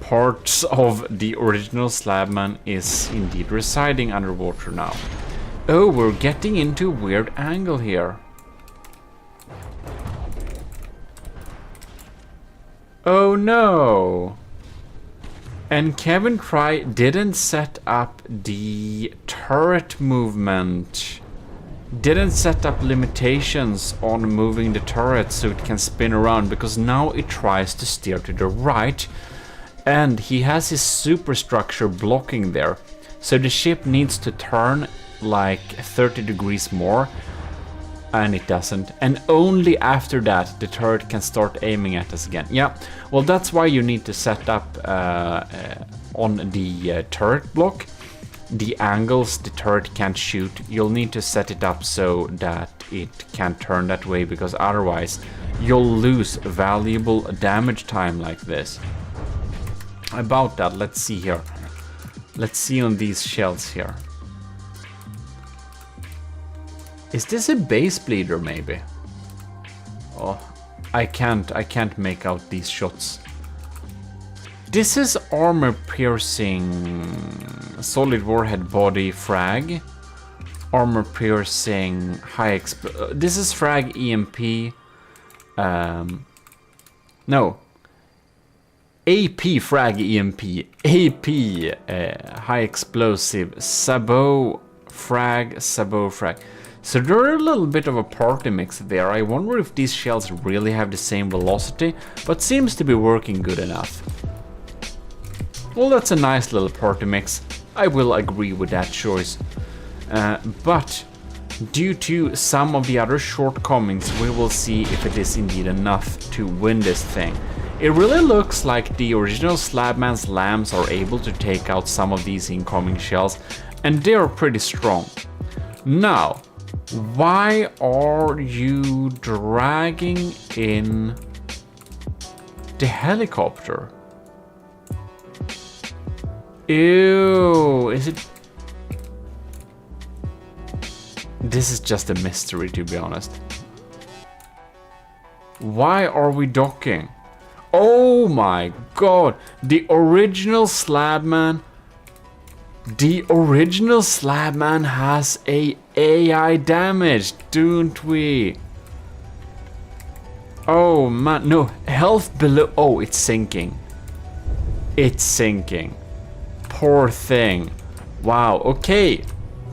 parts of the original Slabman is indeed residing underwater now. Oh, we're getting into a weird angle here. Oh no! And Kevin Try didn't set up the turret movement. Didn't set up limitations on moving the turret so it can spin around, because now it tries to steer to the right. And he has his superstructure blocking there. So the ship needs to turn like 30 degrees more. And it doesn't. And only after that the turret can start aiming at us again. Yeah, well, that's why you need to set up on the turret block the angles the turret can't shoot. You'll need to set it up so that it can turn that way, because otherwise you'll lose valuable damage time like this. About that, let's see here. Let's see on these shells here. Is this a base bleeder maybe? Oh, I can't make out these shots. This is armor piercing solid warhead body frag. Armor piercing high exp. This is frag EMP. No. AP frag EMP. AP high explosive. Sabot frag. Sabot frag. So they're a little bit of a party mix there. I wonder if these shells really have the same velocity, but seems to be working good enough. Well, that's a nice little party mix. I will agree with that choice. But due to some of the other shortcomings, we will see if it is indeed enough to win this thing. It really looks like the original Slabman's lambs are able to take out some of these incoming shells, and they are pretty strong. Now, why are you dragging in the helicopter? Ew, is it? This is just a mystery, to be honest. Why are we docking? Oh my god, the original Slabman. The original Slabman has a AI damage, don't we? Oh man, no, health below. Oh, it's sinking. It's sinking. Poor thing. Wow, okay.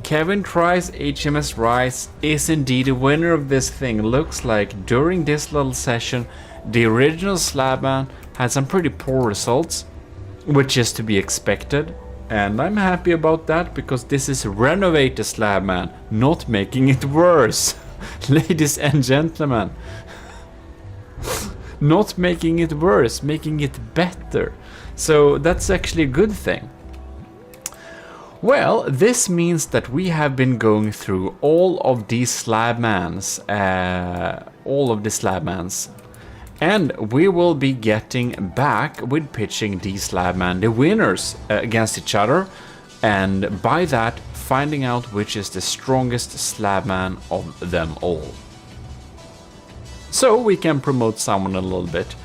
Kevin Try's HMS Rise is indeed a winner of this thing. Looks like during this little session, the original Slabman had some pretty poor results, which is to be expected. And I'm happy about that, because this is Renovate the Slabman, not making it worse. Ladies and gentlemen. Not making it worse, making it better. So that's actually a good thing. Well, this means that we have been going through all of these Slabmans, and we will be getting back with pitching these Slabman, the winners, against each other, and by that finding out which is the strongest Slabman of them all. So we can promote someone a little bit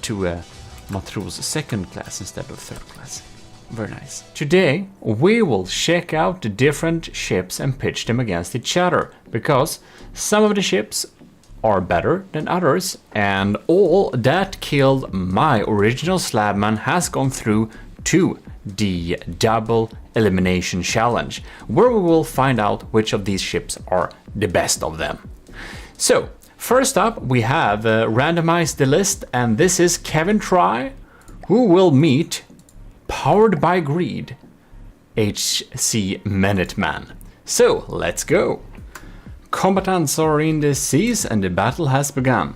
to a Matros second class instead of third class. Very nice. Today we will check out the different ships and pitch them against each other, because some of the ships are better than others, and all that killed my original Slabman has gone through to the double elimination challenge, where we will find out which of these ships are the best of them. So first up we have randomized the list, and this is Kevin Try, who will meet Powered by Greed, HC Minuteman. So let's go. Combatants are in the seas and the battle has begun.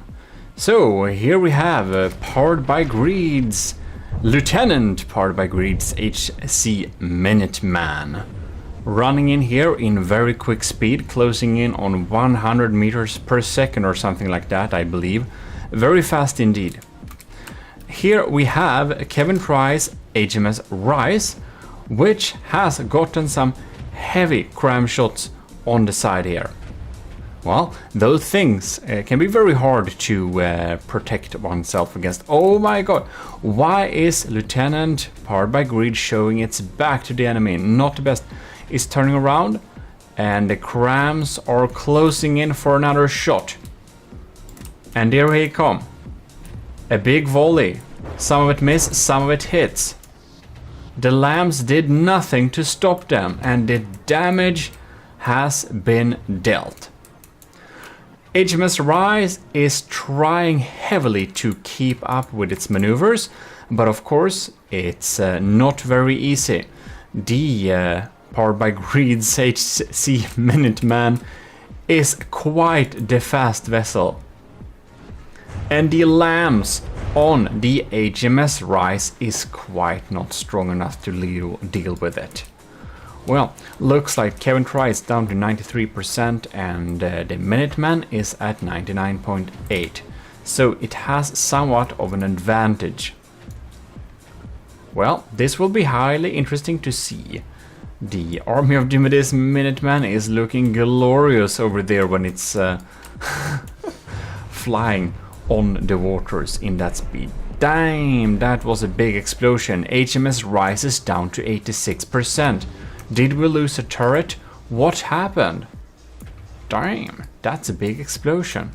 So here we have Powered by Greed's Lieutenant Powered by Greed's HC Minuteman. running in here in very quick speed, closing in on 100 meters per second or something like that, I believe. Very fast indeed. Here we have Kevin Fry's HMS Rise, which has gotten some heavy cram shots on the side here. Well, those things can be very hard to protect oneself against. Oh my god, why is Lieutenant powered by greed showing its back to the enemy? Not the best. It's turning around and the crams are closing in for another shot. And there he come. A big volley. Some of it missed, some of it hits. The lambs did nothing to stop them, and the damage has been dealt. HMS Rise is trying heavily to keep up with its maneuvers, but of course it's not very easy. The powered by Greed's HC Minuteman is quite the fast vessel. And the lambs on the HMS Rise is quite not strong enough to deal with it. Well, looks like Kevin Fry is down to 93% and the Minuteman is at 99.8. So it has somewhat of an advantage. Well, this will be highly interesting to see. The army of GMODIST Minuteman is looking glorious over there when it's flying on the waters in that speed. Damn, that was a big explosion. HMS Rise is down to 86%. Did we lose a turret? What happened? Damn, that's a big explosion.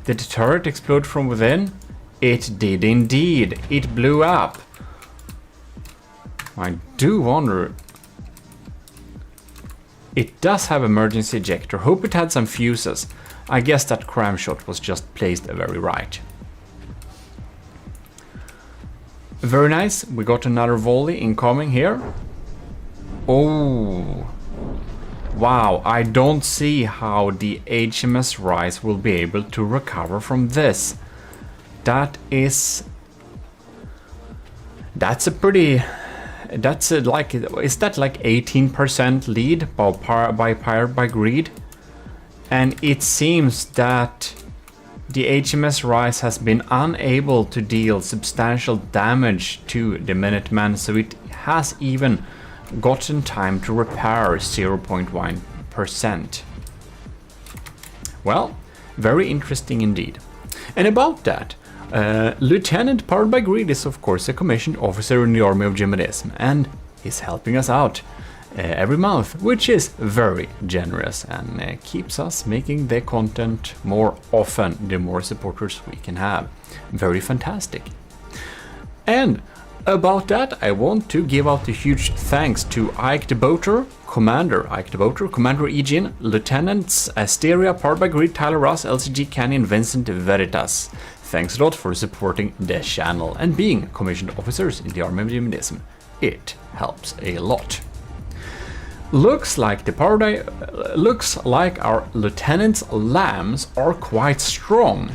Did the turret explode from within? It did indeed. It blew up. I do wonder. It does have emergency ejector. Hope it had some fuses. I guess that cram shot was just placed very right. Very nice. We got another volley incoming here. Oh. Wow, I don't see how the HMS Rise will be able to recover from this. That's a pretty... is that like 18% lead by Powered by Greed? And it seems that the HMS Rise has been unable to deal substantial damage to the Minuteman, so it has even gotten time to repair 0.1%. Well, very interesting indeed. And about that, Lieutenant Powered by Greed is of course a commissioned officer in the army of GMODIST and is helping us out every month, which is very generous and keeps us making the content more often the more supporters we can have. Very fantastic. And about that, I want to give out a huge thanks to Ike the Boater, Commander Ike the Boater, Commander Eugene, Lieutenants Asteria, Powered by Greed, Tyler Ross, LCG Canyon, Vincent Veritas. Thanks a lot for supporting the channel and being commissioned officers in the army of GMODIST. It helps a lot. Looks like our lieutenant's lambs are quite strong.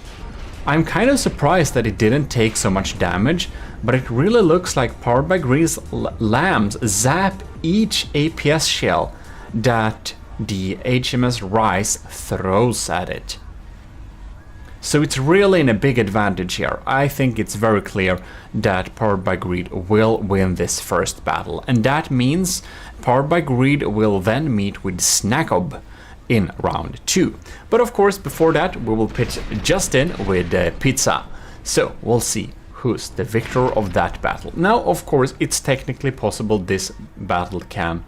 I'm kind of surprised that it didn't take so much damage, but it really looks like Powered by Greed's lambs zap each APS shell that the HMS Rise throws at it. So it's really in a big advantage here. I think it's very clear that Powered by Greed will win this first battle, and that means Powered by Greed will then meet with Snackob in round 2. But of course, before that, we will pit Justin with Pizza. So we'll see who's the victor of that battle. Now, of course, it's technically possible this battle can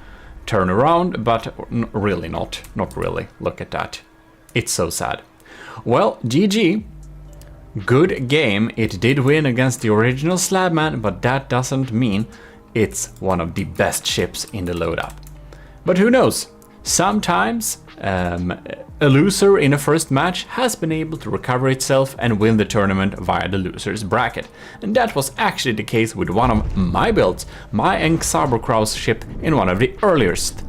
turn around, but really not. Not really. Look at that. It's so sad. Well, GG. Good game. It did win against the original Slabman, but that doesn't mean it's one of the best ships in the load-up. But who knows? Sometimes a loser in a first match has been able to recover itself and win the tournament via the loser's bracket. And that was actually the case with one of my builds, my Enxaberkraus ship in one of the earliest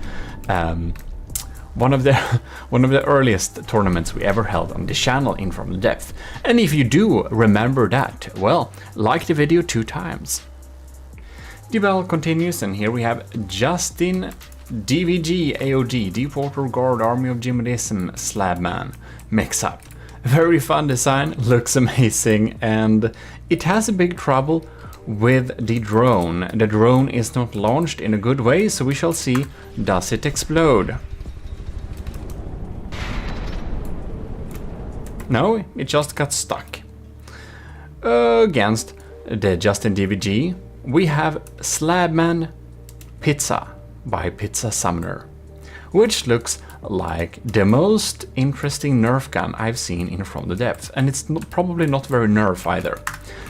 one of the earliest tournaments we ever held on the channel in From the Depth. And if you do remember that, well, like the video 2 times. The battle continues, and here we have Justin DVG AOG, Deepwater Guard Army of GMODISM Slabman mix-up. Very fun design, looks amazing, and it has a big trouble with the drone. The drone is not launched in a good way, so we shall see, does it explode? No, it just got stuck. Against the Justin DVG, we have Slabman Pizza by Pizza Summoner, which looks like the most interesting Nerf gun I've seen in From the Depths, and it's probably not very Nerf either.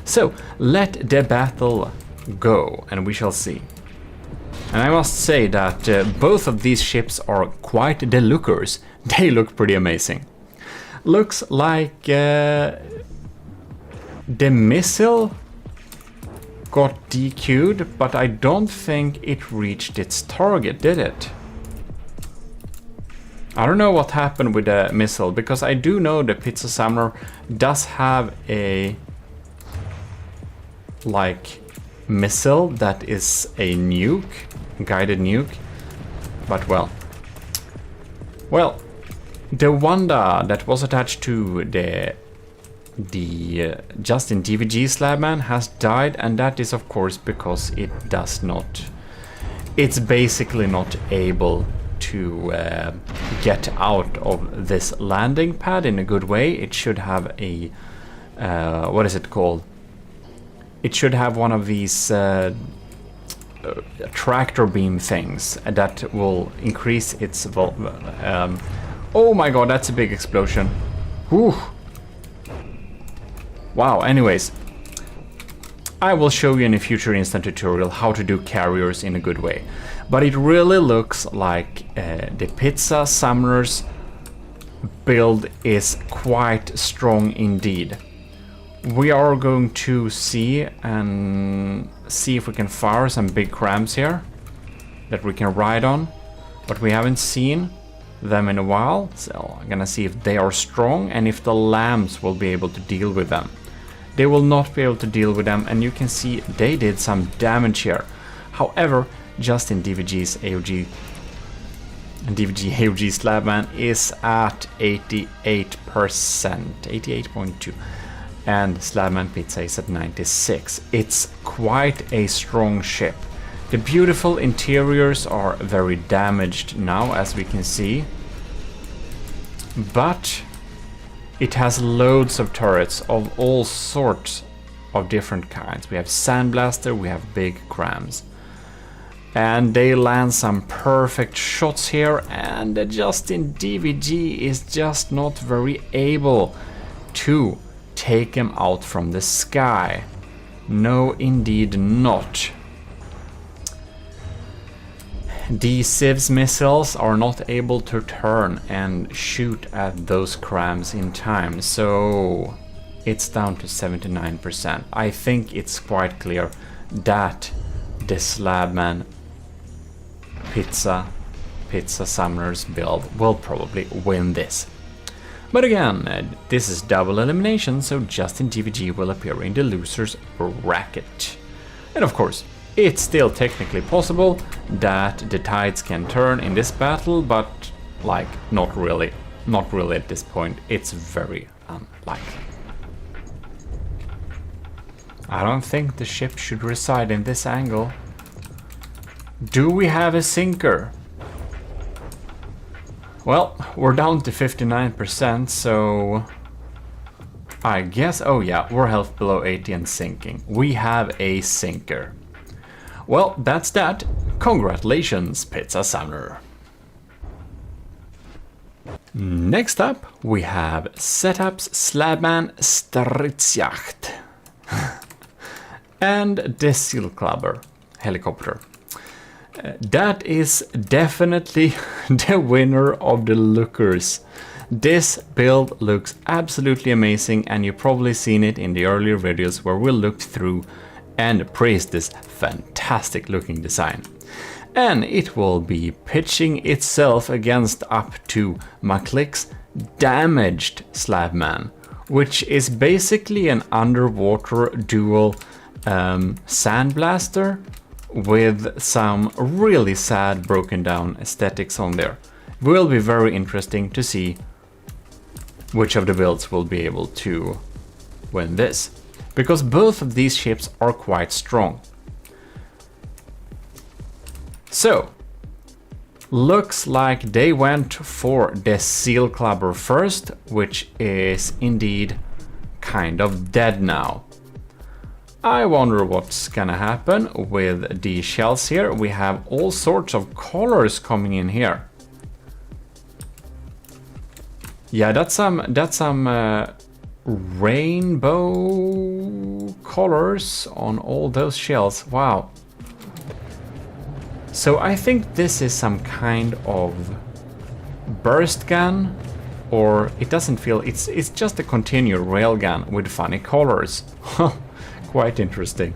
So let the battle go, and we shall see. And I must say that both of these ships are quite the lookers. They look pretty amazing. Looks like the missile got DQ'd, but I don't think it reached its target, did it? I don't know what happened with the missile, because I do know the Pizza Summoner does have a missile that is a nuke, guided nuke, but well, the Wanda that was attached to the Justin DVG Slabman has died, and that is of course because it's basically not able to get out of this landing pad in a good way. It should have a what is it called? It should have one of these tractor beam things that will increase its oh my god, that's a big explosion. Whew. Wow, anyways, I will show you in a future instant tutorial how to do carriers in a good way. But it really looks like the Pizza Summoner's build is quite strong indeed. We are going to see if we can fire some big crams here that we can ride on, but we haven't seen them in a while, so I'm gonna see if they are strong and if the lambs will be able to deal with them. They will not be able to deal with them, and you can see they did some damage here. However, Justin DVG's AOG and DVG AOG Slabman is at 88%, 88.2, and Slabman Pizza is at 96. It's quite a strong ship. The beautiful interiors are very damaged now, as we can see, but it has loads of turrets of all sorts of different kinds. We have Sandblaster, we have big crams, and they land some perfect shots here, and the Justin DVG is just not very able to take him out from the sky. No, indeed not. The Civ's missiles are not able to turn and shoot at those crams in time, so it's down to 79%. I think it's quite clear that the Slabman Pizza Summoner's build will probably win this. But again, this is double elimination, so Justin DVG will appear in the loser's bracket. And of course, it's still technically possible that the tides can turn in this battle, but like not really at this point. It's very unlikely. I don't think the ship should reside in this angle. Do we have a sinker? Well, we're down to 59%, so I guess, oh yeah, we're health below 80 and sinking. We have a sinker. Well, that's that. Congratulations, Pizza Summoner. Next up, we have Setups Slabman Stridsjacht and the Seal Clubber helicopter. That is definitely the winner of the lookers. This build looks absolutely amazing, and you've probably seen it in the earlier videos where we looked through and praised this fantastic looking design. And it will be pitching itself against up to Maclick's damaged Slabman, which is basically an underwater dual Sandblaster with some really sad broken down aesthetics on there. Will be very interesting to see which of the builds will be able to win this, because both of these ships are quite strong. So looks like they went for the Seal Clubber first, which is indeed kind of dead now. I wonder what's gonna happen with the shells here. We have all sorts of colors coming in here. Yeah, that's some rainbow colors on all those shells. Wow. So I think this is some kind of burst gun, or it doesn't feel, it's just a continual railgun with funny colors. Quite interesting.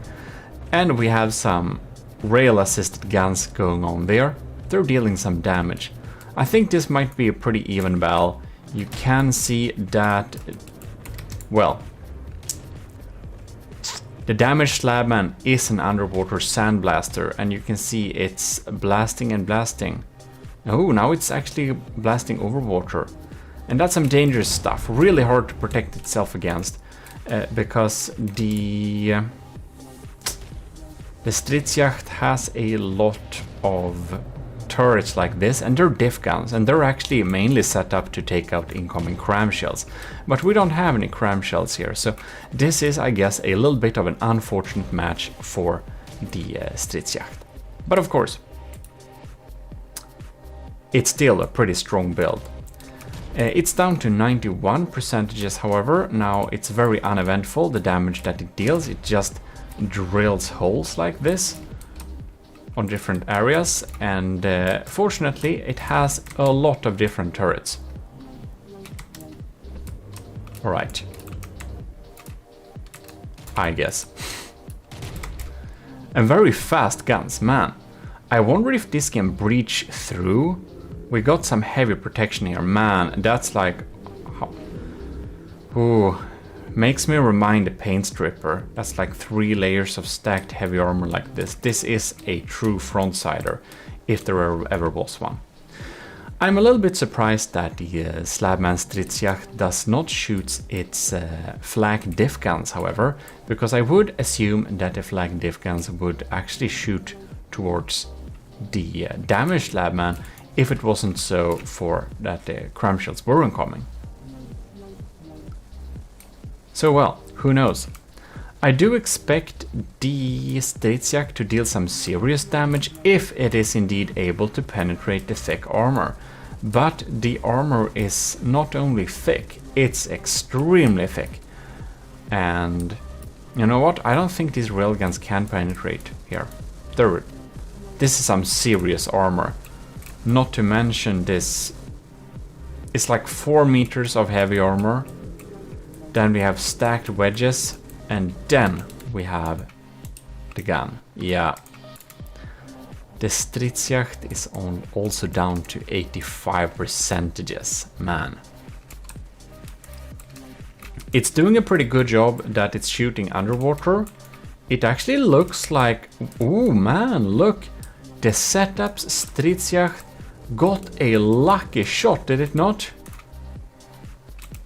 And we have some rail assisted guns going on there. They're dealing some damage. I think this might be a pretty even battle. You can see that, well, the damaged slabman is an underwater sandblaster, and you can see it's blasting and blasting. Oh, now it's actually blasting over water. And that's some dangerous stuff, really hard to protect itself against, because the Stridsjacht has a lot of turrets like this, and they're diff guns, and they're actually mainly set up to take out incoming cram shells. But we don't have any cram shells here, so this is, I guess, a little bit of an unfortunate match for the Stridsjacht. But of course, it's still a pretty strong build. It's down to 91%, however. Now it's very uneventful, the damage that it deals. It just drills holes like this on different areas, and fortunately it has a lot of different turrets. Alright, I guess. And very fast guns, man. I wonder if this can breach through. We got some heavy protection here, man. That's like, ooh, makes me remind a paint stripper. That's like 3 layers of stacked heavy armor like this. This is a true frontsider, if there ever was one. I'm a little bit surprised that the Slabman Stridsjacht does not shoot its flak diff guns, however, because I would assume that the flak diff guns would actually shoot towards the damaged Slabman if it wasn't so for that the cram shells were incoming. So well, who knows? I do expect the Stridsjacht to deal some serious damage if it is indeed able to penetrate the thick armor. But the armor is not only thick, it's extremely thick. And you know what? I don't think these railguns can penetrate here. This is some serious armor. Not to mention this, it's like 4 meters of heavy armor. Then we have stacked wedges, and then we have the gun. Yeah. The Stridsjacht is also down to 85%, man. It's doing a pretty good job that it's shooting underwater. It actually looks like, ooh man, look. The setup's Stridsjacht got a lucky shot, did it not?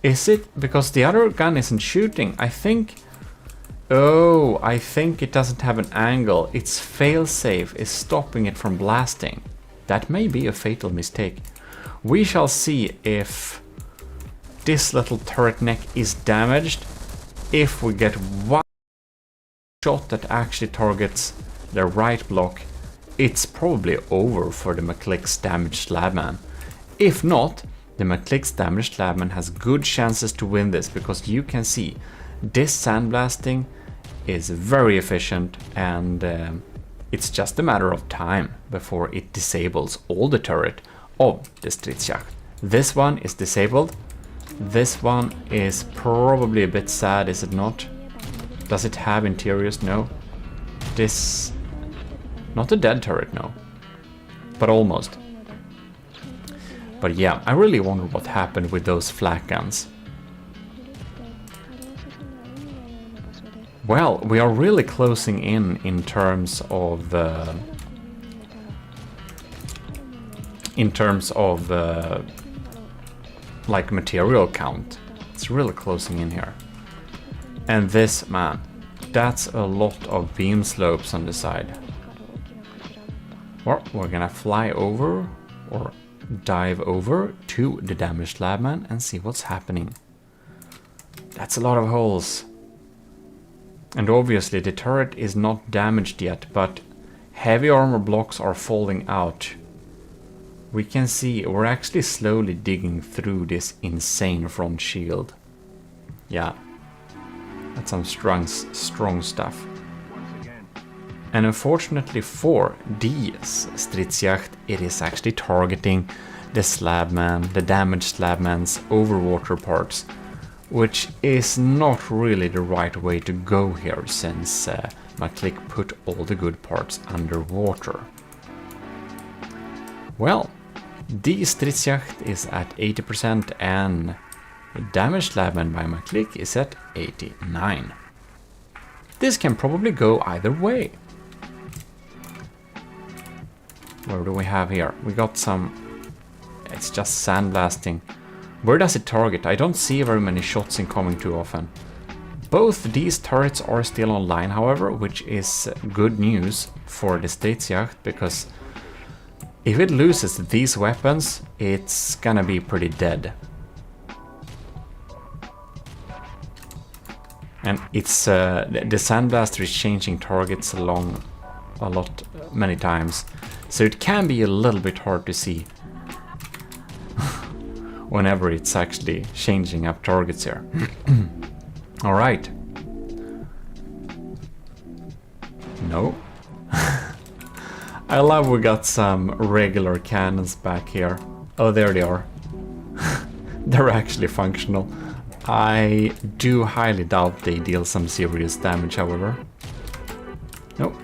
Is it? Because the other gun isn't shooting. I think... Oh, I think it doesn't have an angle. Its failsafe is stopping it from blasting. That may be a fatal mistake. We shall see if this little turret neck is damaged. If we get one shot that actually targets the right block, it's probably over for the McClick's damaged Slabman. If not, the McClick's damaged Slabman has good chances to win this, because you can see this sandblasting is very efficient, and it's just a matter of time before it disables all the turret of the Stridsjacht. This one is disabled. This one is probably a bit sad, is it not? Does it have interiors? No. This... Not a dead turret, no. But almost. But yeah, I really wonder what happened with those flak guns. Well, we are really closing in terms of like material count. It's really closing in here. And this, man, that's a lot of beam slopes on the side. Well, we're gonna fly over or dive over to the damaged labman and see what's happening. That's a lot of holes. And obviously the turret is not damaged yet, but heavy armor blocks are falling out. We can see we're actually slowly digging through this insane front shield. Yeah, that's some strong stuff. And unfortunately for the Stridsjacht, it is actually targeting the slabman, the damaged slabman's overwater parts, which is not really the right way to go here, since McClick put all the good parts underwater. Well, the Stridsjacht is at 80% and the damaged slabman by McClick is at 89. This can probably go either way. What do we have here? We got some... It's just sandblasting. Where does it target? I don't see very many shots incoming too often. Both these turrets are still online, however, which is good news for the Stridsjacht, because if it loses these weapons, it's gonna be pretty dead. And it's the sandblaster is changing targets along many times, so it can be a little bit hard to see whenever it's actually changing up targets here. All right. No. I love we got some regular cannons back here. Oh, there they are. They're actually functional. I do highly doubt they deal some serious damage, however. Nope.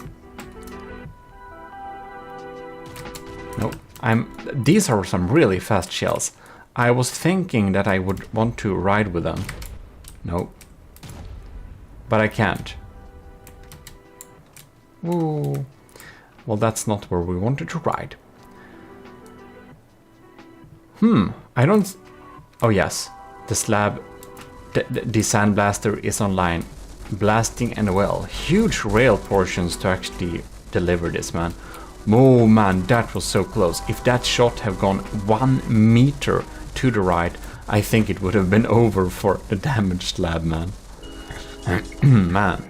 Nope. These are some really fast shells. I was thinking that I would want to ride with them. Nope. But I can't. Ooh. Well, that's not where we wanted to ride. I don't... Oh yes, the slab... The sandblaster is online. Blasting and well. Huge rail portions to actually deliver this, man. Oh man, that was so close. If that shot had gone 1 meter to the right, I think it would have been over for the damaged slab, man. Man.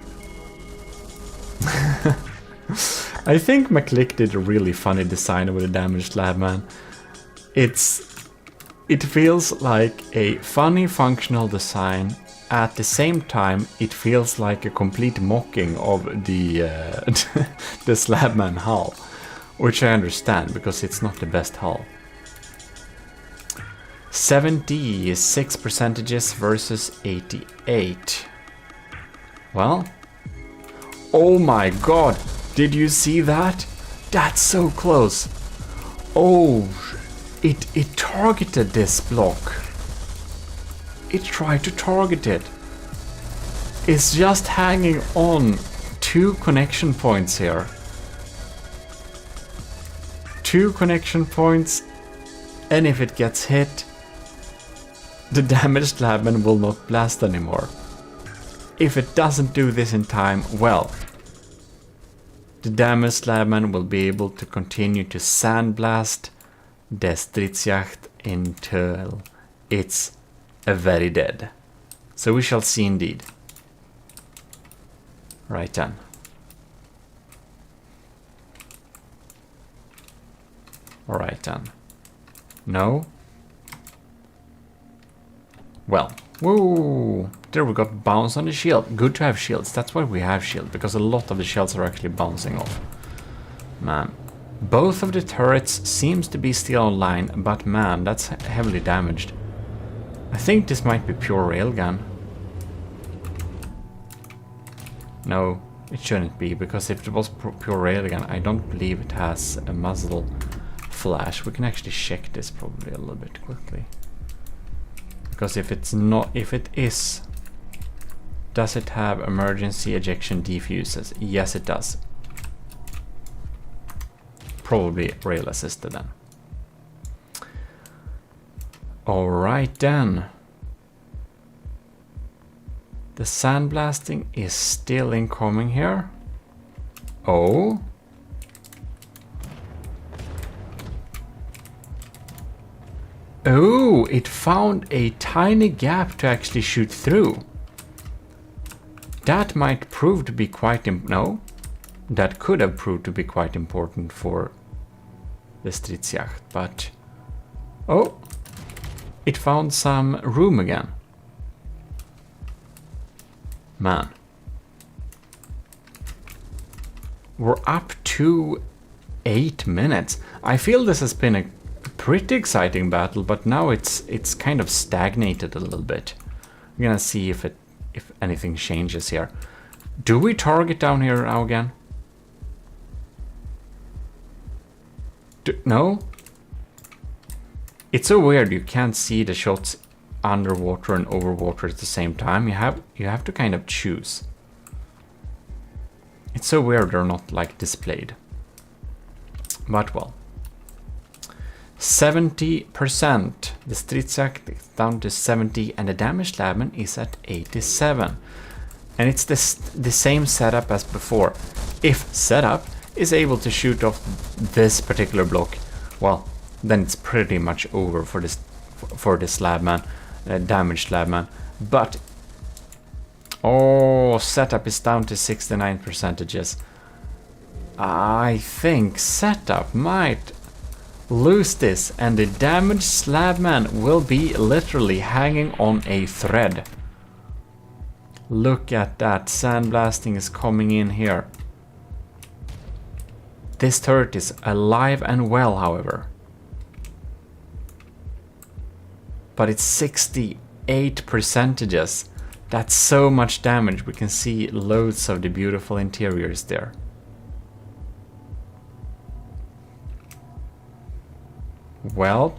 I think McClick did a really funny design with the damaged slab, man. It feels like a funny functional design. At the same time, it feels like a complete mocking of the the slabman hull, which I understand because it's not the best hull. 76% versus 88. Well, oh my god, did you see that? That's so close. Oh, it targeted this block. It tried to target it. It's just hanging on 2 connection points here. 2 connection points, and if it gets hit, the damaged labman will not blast anymore. If it doesn't do this in time, well, the damaged labman will be able to continue to sandblast the Stridsjacht until it's very dead. So we shall see indeed. Right then. Alright then. No? Well. Woo! There we got bounce on the shield. Good to have shields. That's why we have shield, because a lot of the shields are actually bouncing off. Man. Both of the turrets seems to be still online, but man, that's heavily damaged. I think this might be pure railgun. No, it shouldn't be, because if it was pure railgun, I don't believe it has a muzzle flash. We can actually check this probably a little bit quickly. Because if it's not, if it is Does it have emergency ejection defuses? Yes, it does. Probably rail assisted then. Alright then. The sandblasting is still incoming here. Oh. Oh, it found a tiny gap to actually shoot through. That might prove to be quite no. That could have proved to be quite important for the Stridsjacht, but oh, it found some room again. Man. We're up to 8 minutes. I feel this has been a pretty exciting battle, but now it's kind of stagnated a little bit. I'm gonna see if anything changes here. Do we target down here now again? No? It's so weird, you can't see the shots underwater and overwater at the same time. You have to kind of choose. It's so weird they're not like displayed. But well. 70%. The Stridsjacht is down to 70 and the damaged Labman is at 87. And it's the same setup as before. If setup is able to shoot off this particular block, well, then it's pretty much over for this Labman, damaged Labman. But oh, setup is down to 69%. I think setup might lose this, and the damaged Slabman will be literally hanging on a thread. Look at that, sandblasting is coming in here. This turret is alive and well, however. But it's 68%. That's so much damage. We can see loads of the beautiful interiors there. Well,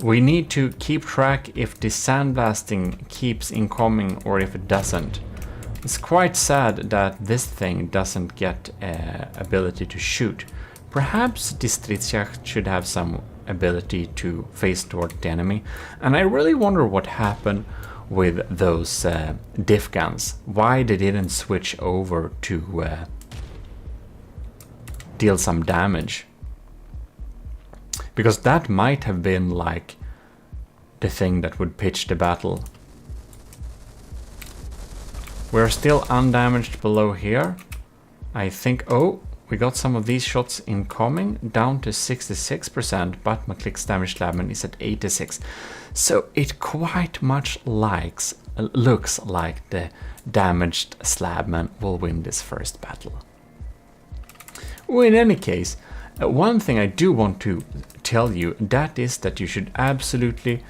we need to keep track if the sandblasting keeps incoming or if it doesn't. It's quite sad that this thing doesn't get ability to shoot. Perhaps the Stridsjacht should have some ability to face toward the enemy. And I really wonder what happened with those diff guns. Why they didn't switch over to deal some damage. Because that might have been like the thing that would pitch the battle. We're still undamaged below here. I think, oh, we got some of these shots incoming, down to 66%, but McClick's damaged Labman is at 86. So it quite much looks like the damaged Slabman will win this first battle. Well, in any case, one thing I do want to tell you, that is that you should absolutely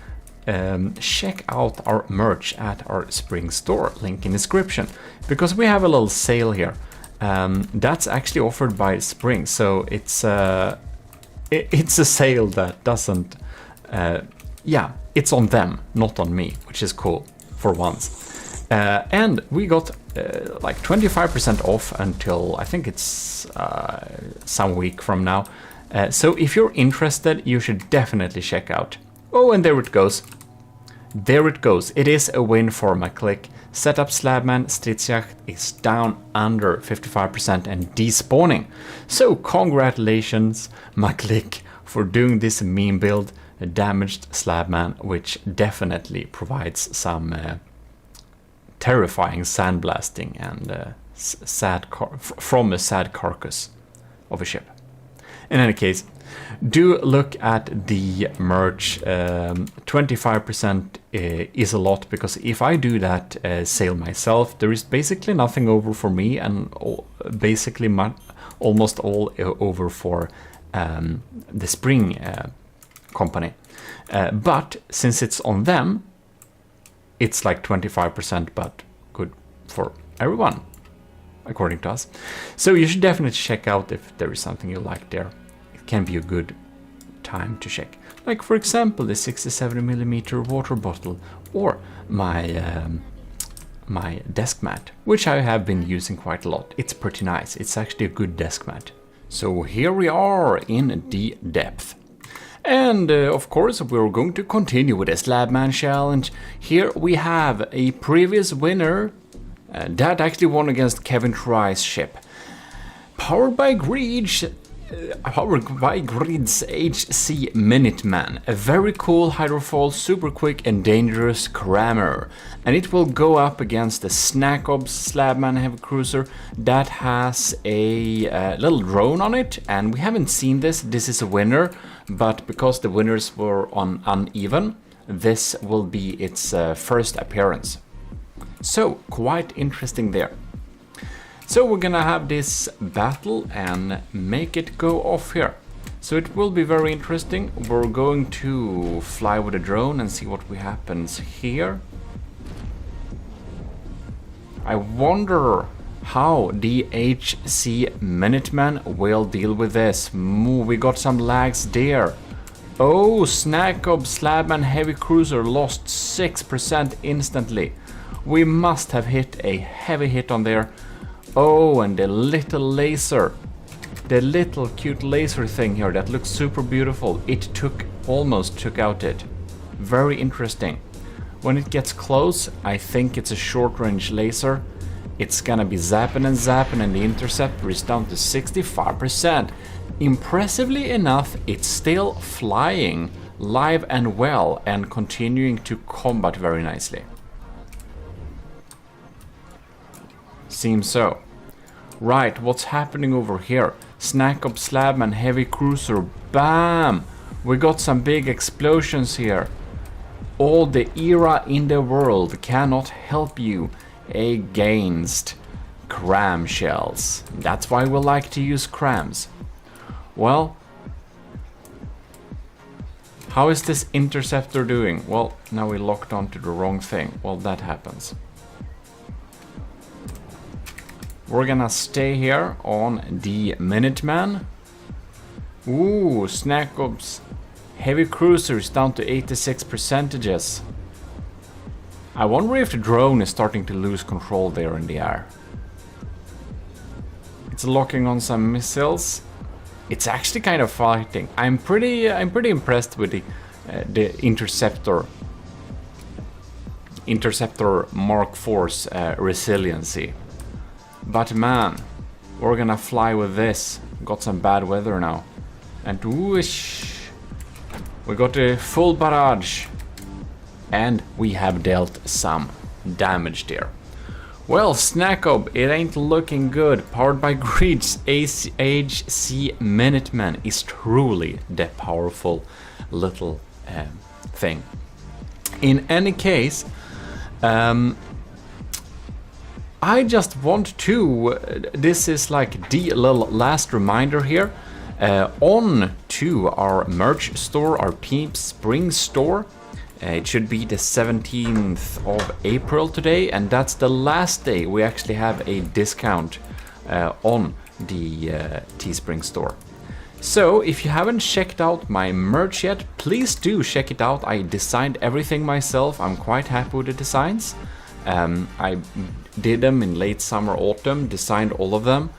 check out our merch at our spring store, link in description, because we have a little sale here. That's actually offered by Spring, so it's a sale that doesn't, yeah, it's on them, not on me, which is cool for once. And we got like 25% off until I think it's some week from now. So if you're interested, you should definitely check out. Oh, and there it goes. There it goes. It is a win for McClick. Setup Slabman Stridsjacht is down under 55% and despawning. So congratulations, McClick, for doing this meme build, a damaged Slabman, which definitely provides some terrifying sandblasting and from a sad carcass of a ship. In any case, do look at the merch. 25% is a lot, because if I do that sale myself, there is basically nothing over for me, and basically almost all over for the Spring company. But since it's on them, it's like 25%, but good for everyone, according to us. So you should definitely check out if there is something you like there. It can be a good time to check. Like for example the 67mm water bottle, or my desk mat, which I have been using quite a lot. It's pretty nice. It's actually a good desk mat. So here we are in the depth. And of course we're going to continue with the Slabman challenge. Here we have a previous winner that actually won against Kevin Try's ship. Powered by Grid's HC Minuteman, a very cool hydrofoil, super quick and dangerous crammer. And it will go up against the Snackobs Slabman heavy cruiser that has a little drone on it. And we haven't seen this. This is a winner, but because the winners were on uneven, this will be its first appearance. So quite interesting there. So we're gonna have this battle and make it go off here. So it will be very interesting. We're going to fly with a drone and see what happens here. I wonder how the HC Minuteman will deal with this. We got some lags there. Oh, Snackobs Slabman heavy cruiser lost 6% instantly. We must have hit a heavy hit on there. Oh, and the little laser, the little cute laser thing here that looks super beautiful. It almost took out it. Very interesting. When it gets close, I think it's a short range laser. It's gonna be zapping and zapping, and the interceptor is down to 65%. Impressively enough, it's still flying live and well and continuing to combat very nicely. Seems so. Right, what's happening over here? Snackobs Slabman heavy cruiser. Bam! We got some big explosions here. All the era in the world cannot help you against cram shells. That's why we like to use crams. Well, how is this interceptor doing? Well, now we locked onto the wrong thing. Well, that happens. We're gonna stay here on the Minuteman. Ooh, Snackobs heavy cruisers down to 86%. I wonder if the drone is starting to lose control there in the air. It's locking on some missiles. It's actually kind of fighting. I'm pretty impressed with the interceptor Mark IV's resiliency. But man, we're gonna fly with this. Got some bad weather now. And whoosh, we got a full barrage. And we have dealt some damage there. Well, Snackob, it ain't looking good. Powered by Grid's HC Minuteman is truly the powerful little thing. In any case, I just want to, this is like the little last reminder here, on to our merch store, our Teespring store. It should be the 17th of April today, and that's the last day we actually have a discount on the Teespring store. So if you haven't checked out my merch yet, please do check it out. I designed everything myself. I'm quite happy with the designs. I did them in late summer, autumn, designed all of them,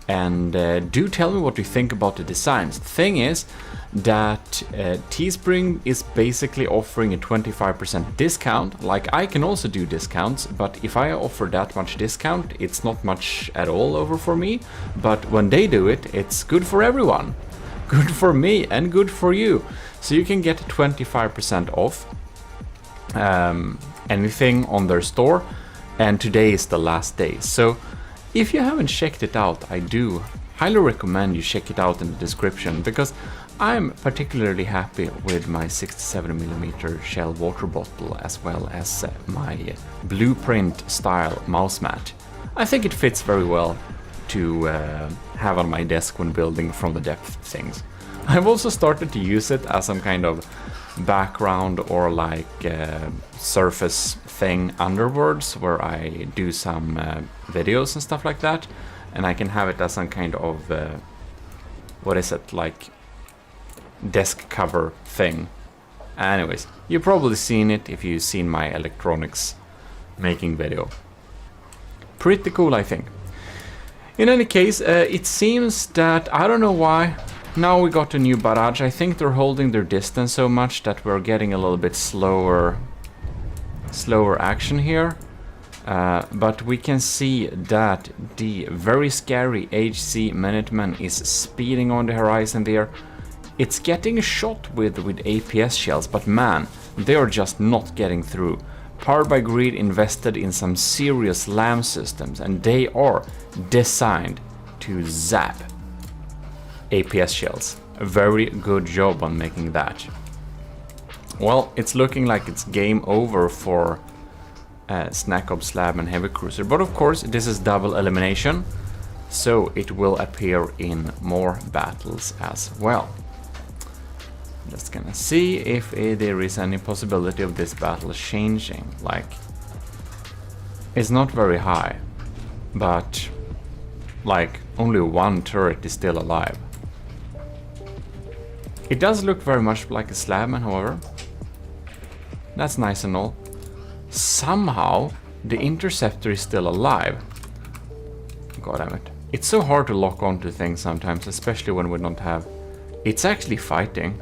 and do tell me what you think about the designs. The thing is that Teespring is basically offering a 25% discount. Like, I can also do discounts, but if I offer that much discount, it's not much at all over for me. But when they do it, it's good for everyone. Good for me and good for you. So you can get 25% off anything on their store, and today is the last day. So if you haven't checked it out, I do highly recommend you check it out in the description, because I'm particularly happy with my 67mm shell water bottle, as well as my blueprint style mouse mat. I think it fits very well to have on my desk when building from the depth things. I've also started to use it as some kind of background or like surface thing underwards, where I do some videos and stuff like that, and I can have it as some kind of what is it, like desk cover thing. Anyways, you've probably seen it if you've seen my electronics making video. Pretty cool, I think. In any case, it seems that, I don't know why, now we got a new barrage. I think they're holding their distance so much that we're getting a little bit slower action here. But we can see that the very scary HC Minuteman is speeding on the horizon there. It's getting shot with APS shells, but man, they are just not getting through. Powered by Greed invested in some serious LAM systems, and they are designed to zap APS shells. A very good job on making that. Well, it's looking like it's game over for Snack Ob Slab and Heavy Cruiser, but of course this is double elimination, so it will appear in more battles as well. Just gonna see if there is any possibility of this battle changing. Like, it's not very high, but like only one turret is still alive. It does look very much like a Slabman, however. That's nice and all. Somehow the Interceptor is still alive. God damn it. It's so hard to lock onto things sometimes, especially when we don't have... It's actually fighting.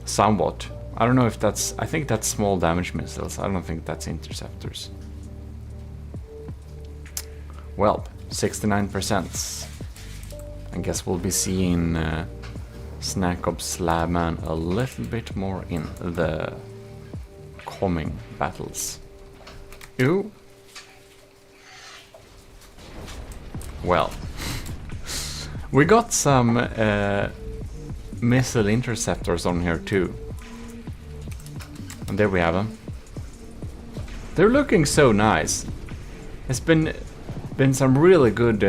Somewhat. I don't know if that's... I think that's small damage missiles. I don't think that's interceptors. Well, 69%. I guess we'll be seeing Snack Ob Slabman a little bit more in the coming battles. Ooh. Well, we got some missile interceptors on here too. And there we have them. They're looking so nice. It's been some really good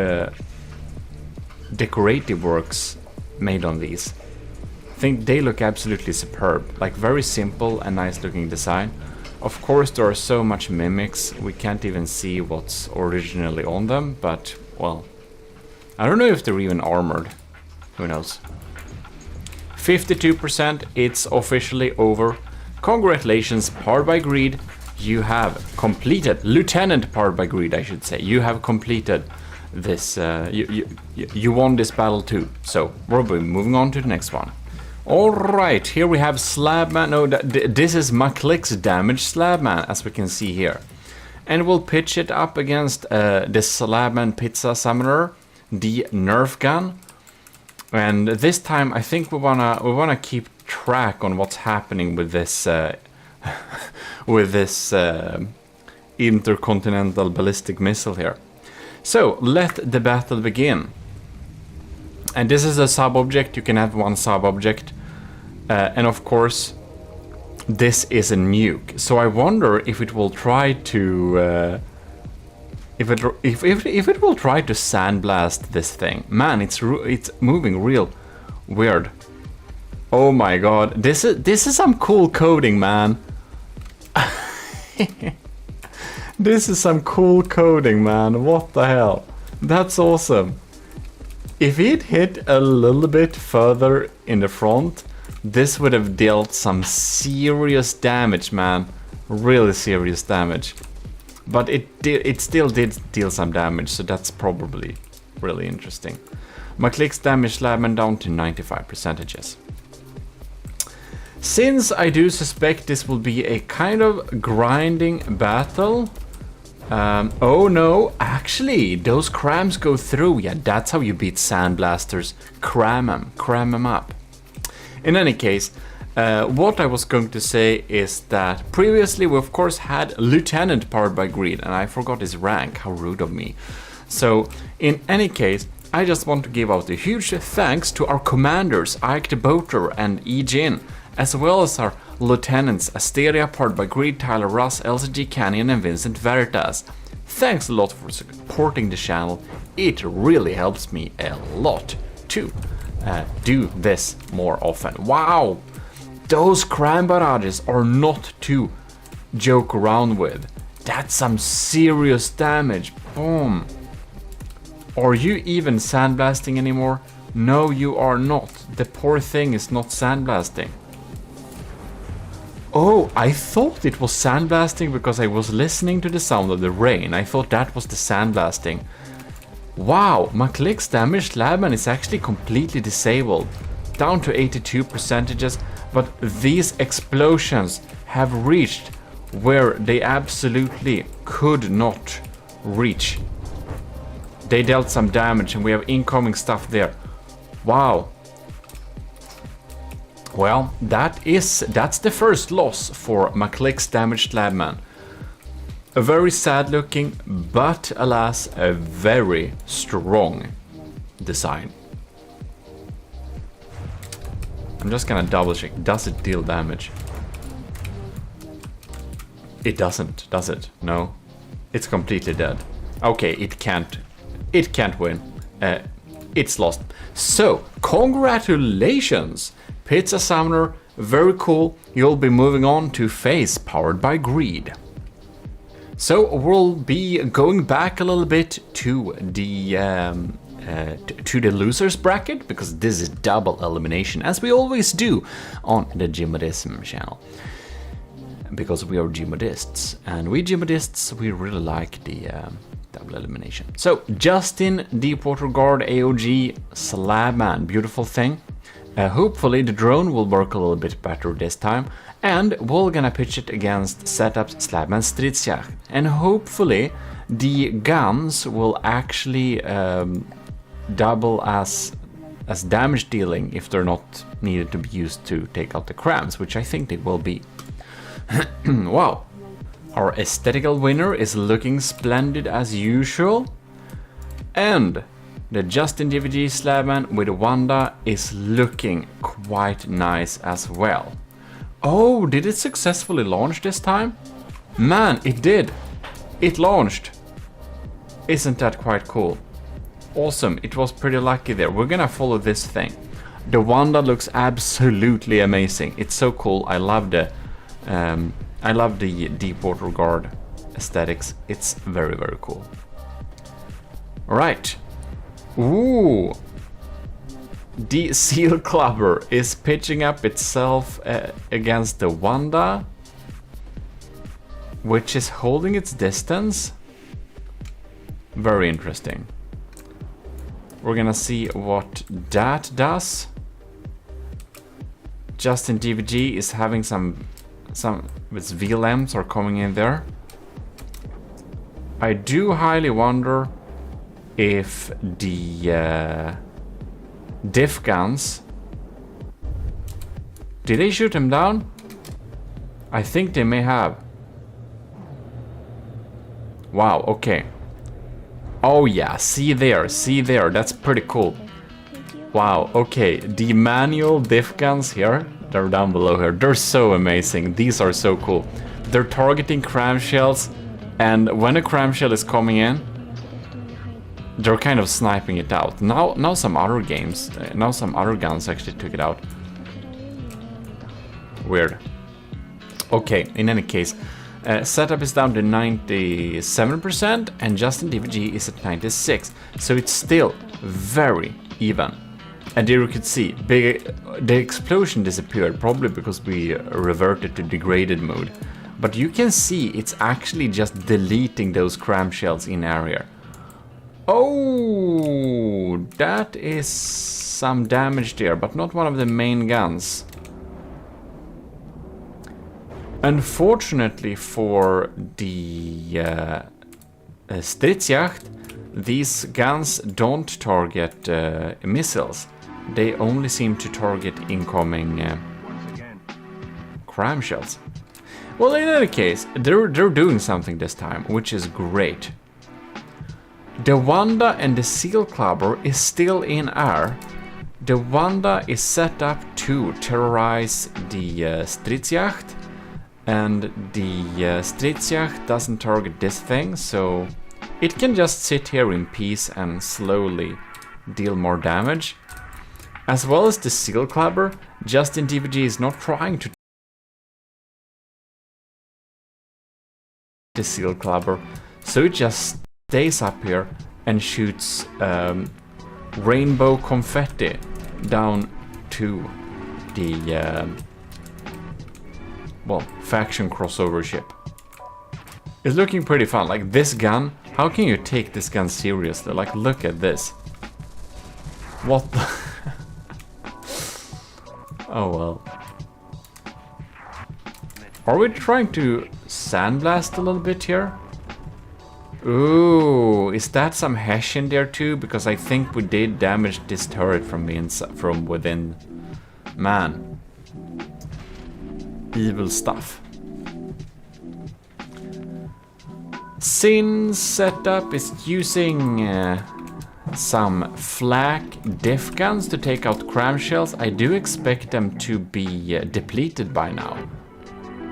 decorative works made on these. I think they look absolutely superb. Like, very simple and nice looking design. Of course there are so much mimics, we can't even see what's originally on them, but well, I don't know if they're even armored. Who knows? 52%, it's officially over. Congratulations, Powered by Greed. You have completed, Lieutenant Powered by Greed, I should say. You have completed this, you won this battle too. So, we'll be moving on to the next one. Alright, here we have Slabman. No, this is McClick's damage Slabman, as we can see here. And we'll pitch it up against the Slabman Pizza Summoner, the Nerf gun. And this time I think we wanna keep track on what's happening with this intercontinental ballistic missile here. So let the battle begin. And this is a sub-object. You can have one sub-object, and of course this is a nuke. So I wonder if it will try to if it will try to sandblast this thing. Man, it's moving real weird. Oh my god, this is some cool coding, man. This is some cool coding, man. What the hell? That's awesome. If it hit a little bit further in the front, this would have dealt some serious damage, man. Really serious damage. But it still did deal some damage, so that's probably really interesting. McClick's damage Slabman down to 95%. Since I do suspect this will be a kind of grinding battle... oh no, actually, those crams go through. Yeah, that's how you beat sandblasters. Cram them up. In any case, what I was going to say is that previously we of course had Lieutenant Powered by Greed, and I forgot his rank. How rude of me. So, in any case, I just want to give out a huge thanks to our commanders, Ike the Boater and E-Jin, as well as our lieutenants Asteria, Powered by Greed, Tyler Russ, LCG Canyon, and Vincent Veritas. Thanks a lot for supporting the channel. It really helps me a lot to do this more often. Wow! Those cram barrages are not to joke around with. That's some serious damage. Boom. Are you even sandblasting anymore? No, you are not. The poor thing is not sandblasting. Oh, I thought it was sandblasting because I was listening to the sound of the rain. I thought that was the sandblasting. Wow, McClick's damaged slabman is actually completely disabled. Down to 82%, but these explosions have reached where they absolutely could not reach. They dealt some damage and we have incoming stuff there. Wow. Well, that's the first loss for McClick's damaged slabman. A very sad looking, but alas, a very strong design. I'm just gonna double check. Does it deal damage? It doesn't, does it? No. It's completely dead. Okay, it can't win. It's lost. So, congratulations, Pizza Summoner. Very cool. You'll be moving on to phase powered by greed. So we'll be going back a little bit to the losers bracket, because this is double elimination, as we always do on the GMODISM channel. Because we are GMODISTs, and we GMODISTs, we really like the double elimination. So Justin, Deepwater Guard, AOG, Slabman, beautiful thing. Hopefully the drone will work a little bit better this time, and we're gonna pitch it against Setups, Slabman, Stridsjacht, and hopefully the guns will actually double as damage dealing if they're not needed to be used to take out the crams, which I think they will be. Wow, our aesthetical winner is looking splendid as usual, and the Justin DVG Slabman with Wanda is looking quite nice as well. Oh, did it successfully launch this time? Man, it did! It launched! Isn't that quite cool? Awesome, it was pretty lucky there. We're gonna follow this thing. The Wanda looks absolutely amazing. It's so cool. I love the Deepwater Guard aesthetics. It's very, very cool. Alright. Ooh! The Seal Clubber is pitching up itself against the Wanda, which is holding its distance. Very interesting. We're gonna see what that does. Justin DVG is having some its VLMs are coming in there. I do highly wonder if the diff guns, did they shoot him down? I think they may have. Wow, okay. Oh yeah, see there, that's pretty cool. Wow, okay, the manual diff guns here, they're down below here, they're so amazing. These are so cool. They're targeting cram shells, and when a cram shell is coming in, they're kind of sniping it out. Now some other games, now some other guns actually took it out. Weird. Okay, in any case, setup is down to 97% and Justin DVG is at 96%. So it's still very even. And there you could see, the explosion disappeared, probably because we reverted to degraded mode. But you can see it's actually just deleting those cram shells in area. Oh, that is some damage there, but not one of the main guns. Unfortunately for the Stridsjacht, these guns don't target missiles. They only seem to target incoming cram shells. Well, in any case, they're doing something this time, which is great. The Wanda and the Seal Clubber is still in air. The Wanda is set up to terrorize the Stridsjacht, and the Stridsjacht doesn't target this thing, so it can just sit here in peace and slowly deal more damage. As well as the Seal Clubber, Justin DVG is not trying to the Seal Clubber, so it just stays up here and shoots rainbow confetti down to the well, faction crossover ship. It's looking pretty fun. Like this gun, how can you take this gun seriously? Like, look at this. What the oh well. Are we trying to sandblast a little bit here? Ooh, is that some hash in there too? Because I think we did damage this turret from the inside, from within. Man. Evil stuff. Sin setup is using some flak diff guns to take out cram shells. I do expect them to be depleted by now.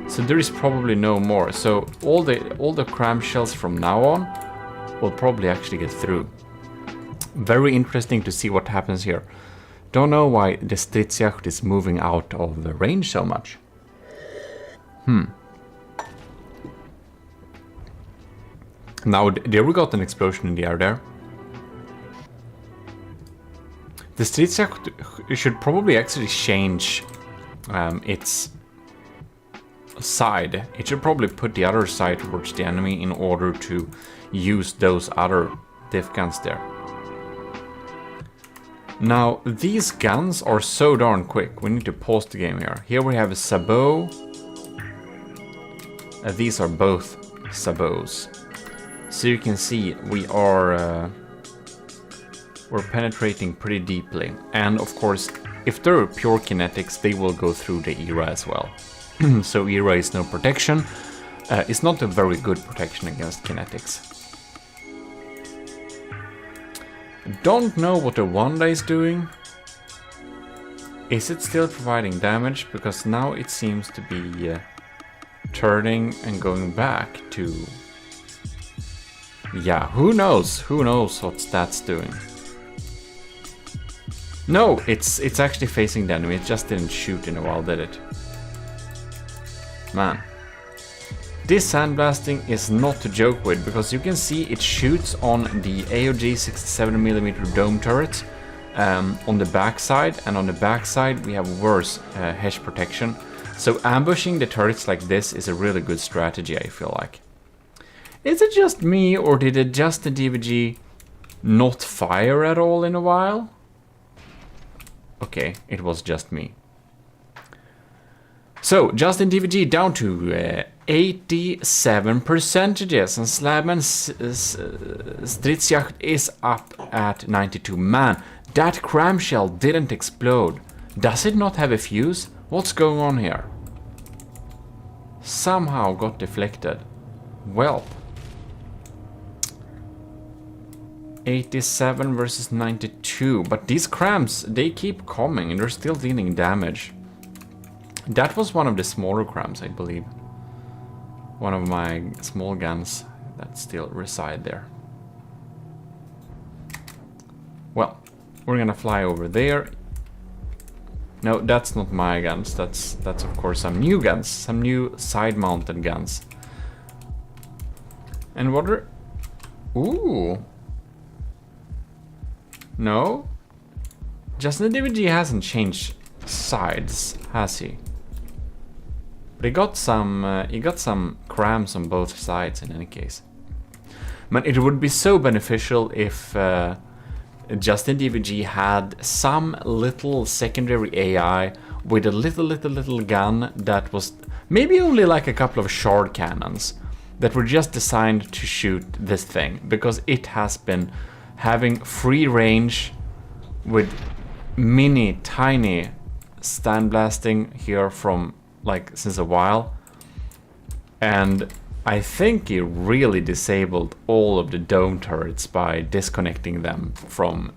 So there is probably no more. So all the cram shells from now on will probably actually get through. Very interesting to see what happens here. Don't know why the stridsjacht is moving out of the range so much. Now there we got an explosion in the air there. The stridsjacht should probably actually change its side. It should probably put the other side towards the enemy in order to use those other diff guns there. Now these guns are so darn quick. We need to pause the game here. Here we have a sabot. These are both sabots. So you can see we're penetrating pretty deeply. And of course, if they're pure kinetics, they will go through the era as well. So era is no protection. It's not a very good protection against kinetics. Don't know what the Wanda is doing. Is it still providing damage? Because now it seems to be turning and going back to... Yeah, who knows? Who knows what that's doing? No, it's actually facing the enemy. It just didn't shoot in a while, did it? Man. This sandblasting is not to joke with, because you can see it shoots on the AOG 67mm dome turret on the backside, and on the backside we have worse HESH protection. So ambushing the turrets like this is a really good strategy, I feel like. Is it just me, or did it just the DVG not fire at all in a while? Okay, it was just me. So, Justin DVG down to 87%, and Slabman's Stridsjacht is up at 92. Man, that cramshell didn't explode. Does it not have a fuse? What's going on here? Somehow got deflected. Well. 87 versus 92, but these crams, they keep coming and they're still dealing damage. That was one of the smaller crams, I believe. One of my small guns that still reside there. Well, we're gonna fly over there. No, that's not my guns. That's of course some new guns, some new side-mounted guns. And what are... Ooh. No? Justin the DVG hasn't changed sides, has he? But he got some crams on both sides in any case. Man, it would be so beneficial if Justin DVG had some little secondary AI with a little gun that was maybe only like a couple of shard cannons that were just designed to shoot this thing, because it has been having free range with mini tiny sandblasting here from like since a while, and I think he really disabled all of the dome turrets by disconnecting them from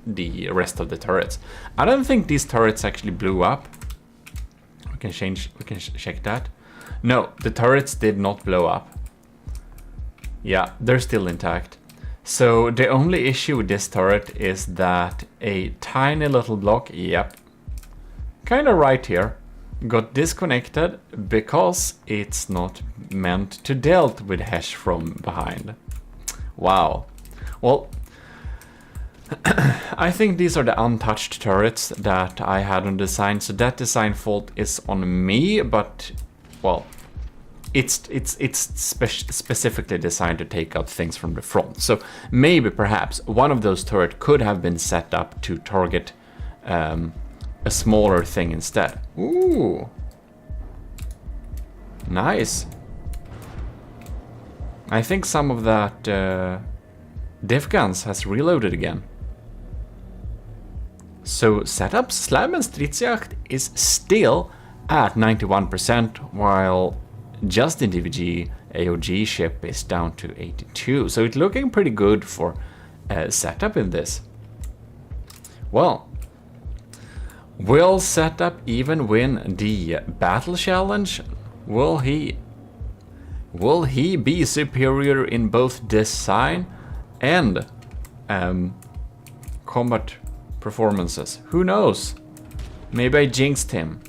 the rest of the turrets. I don't think these turrets actually blew up. We can check that. No, the turrets did not blow up. Yeah, they're still intact. So the only issue with this turret is that a tiny little block, yep, kind of right here, got disconnected because it's not meant to dealt with HESH from behind. Wow. Well, I think these are the untouched turrets that I had on design, so that design fault is on me, but, well, it's specifically designed to take out things from the front. So maybe, perhaps, one of those turrets could have been set up to target a smaller thing instead. Ooh. Nice. I think some of that div guns has reloaded again. So setup Slab and Stridsjagd is still at 91%, while just in DVG AOG ship is down to 82. So it's looking pretty good for setup in this. Well, will setup even win the battle challenge? Will he be superior in both design and combat performances? Who knows? Maybe I jinxed him.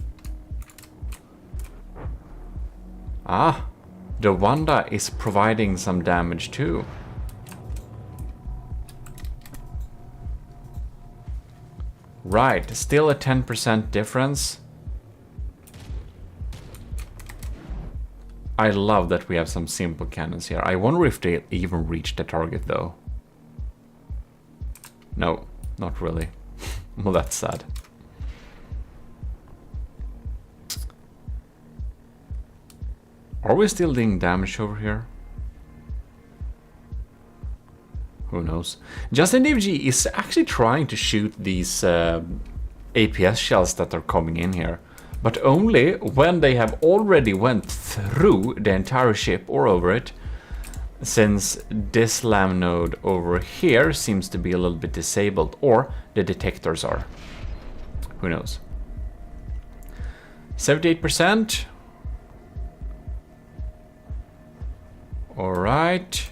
Ah, the Wanda is providing some damage too. Right, still a 10% difference. I love that we have some simple cannons here. I wonder if they even reach the target though. No, not really. Well, that's sad. Are we still doing damage over here? Who knows? Justin DVG is actually trying to shoot these APS shells that are coming in here, but only when they have already went through the entire ship or over it, since this LAM node over here seems to be a little bit disabled, or the detectors are. Who knows? 78%. All right.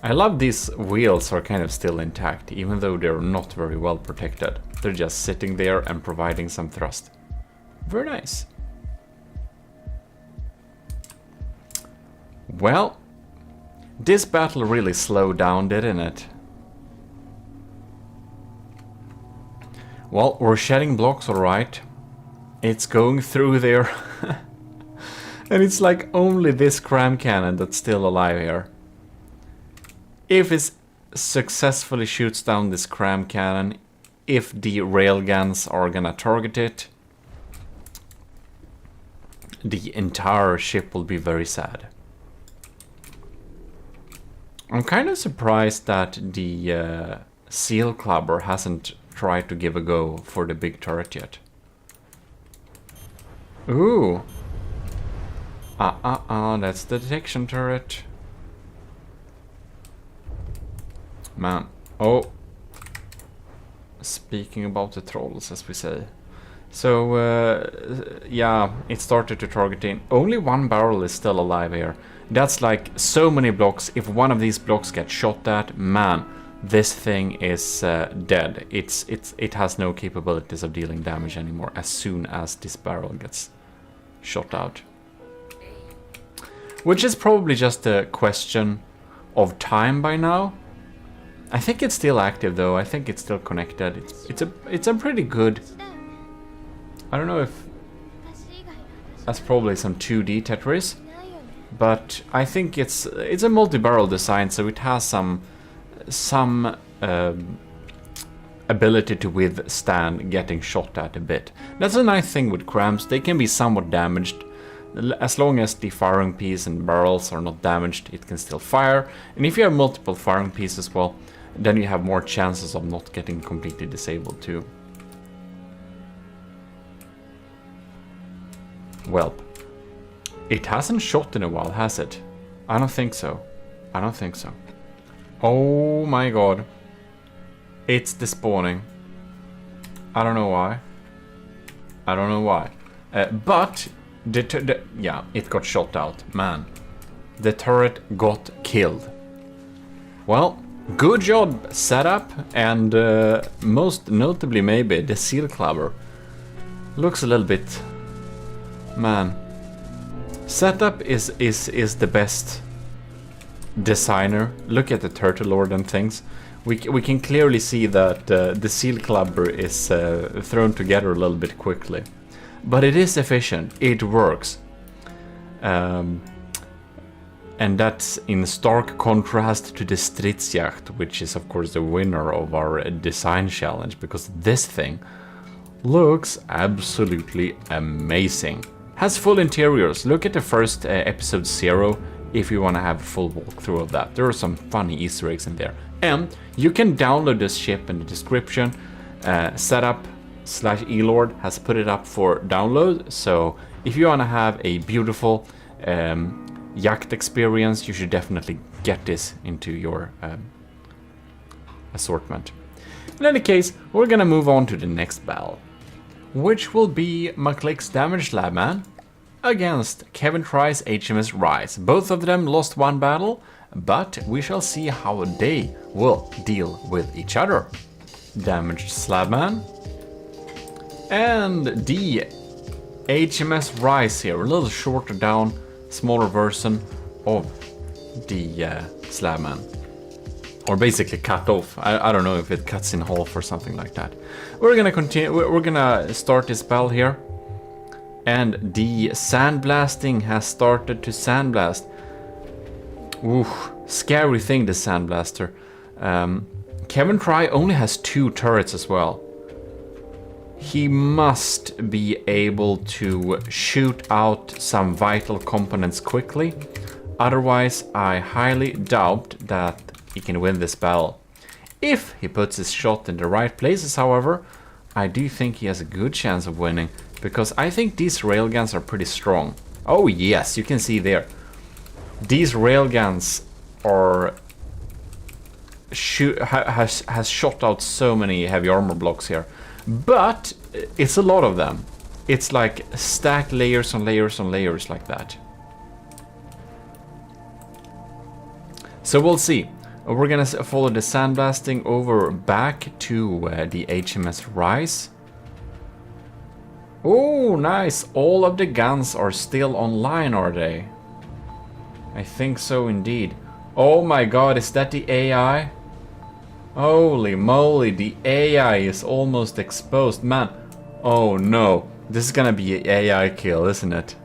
I love these wheels are kind of still intact, even though they're not very well protected. They're just sitting there and providing some thrust. Very nice. Well, this battle really slowed down, didn't it? Well, we're shedding blocks, alright. It's going through there. And it's like only this cram cannon that's still alive here. If it successfully shoots down this cram cannon, if the railguns are gonna target it, the entire ship will be very sad. I'm kind of surprised that the Seal Clubber hasn't tried to give a go for the big turret yet. Ooh. That's the detection turret. Man. Oh. Speaking about the trolls, as we say. So, yeah, it started to target in. Only one barrel is still alive here. That's like so many blocks. If one of these blocks gets shot at, man, this thing is dead. It has no capabilities of dealing damage anymore as soon as this barrel gets shot out. Which is probably just a question of time by now. I think it's still active though. I think it's still connected. It's a pretty good. I don't know if that's probably some 2D Tetris, but I think it's a multi-barrel design, so it has some ability to withstand getting shot at a bit. That's a nice thing with crams. They can be somewhat damaged. As long as the firing piece and barrels are not damaged, it can still fire. And if you have multiple firing pieces, well, then you have more chances of not getting completely disabled too. Well, it hasn't shot in a while, has it? I don't think so. I don't think so. Oh my god. It's despawning. I don't know why. I don't know why. But yeah, it got shot out. Man, the turret got killed. Well, good job setup, and most notably maybe the Seal Clubber. Looks a little bit... Man, setup is the best designer. Look at the Turtle Lord and things. We can clearly see that the Seal Clubber is thrown together a little bit quickly. But it is efficient. It works. And that's in stark contrast to the Stridsjacht, which is of course the winner of our design challenge, because this thing looks absolutely amazing. Has full interiors. Look at the first episode 0 if you want to have a full walkthrough of that. There are some funny Easter eggs in there. And you can download this ship in the description. Setup/elord has put it up for download. So if you want to have a beautiful yacht experience, you should definitely get this into your assortment. In any case, we're gonna move on to the next battle, which will be McClick's Damaged Labman against Kevin Try's HMS Rise. Both of them lost one battle, but we shall see how they will deal with each other. Damaged Slabman and the HMS Rise here, a little shorter down, smaller version of the Slabman. Or basically cut off. I don't know if it cuts in half or something like that. We're gonna continue. We're gonna start this battle here, and the sandblasting has started to sandblast. Ooh, scary thing, the sandblaster. Kevin Try only has 2 turrets as well. He must be able to shoot out some vital components quickly. Otherwise, I highly doubt that he can win this battle. If he puts his shot in the right places, however, I do think he has a good chance of winning, because I think these railguns are pretty strong. Oh yes, you can see there. These railguns are has shot out so many heavy armor blocks here. But it's a lot of them. It's like stacked layers on layers on layers like that. So we'll see. We're gonna follow the sandblasting over back to the HMS Rise. Oh, nice. All of the guns are still online, are they? I think so indeed. Oh my god, is that the AI? Holy moly, the AI is almost exposed, man. Oh no, this is gonna be an AI kill, isn't it?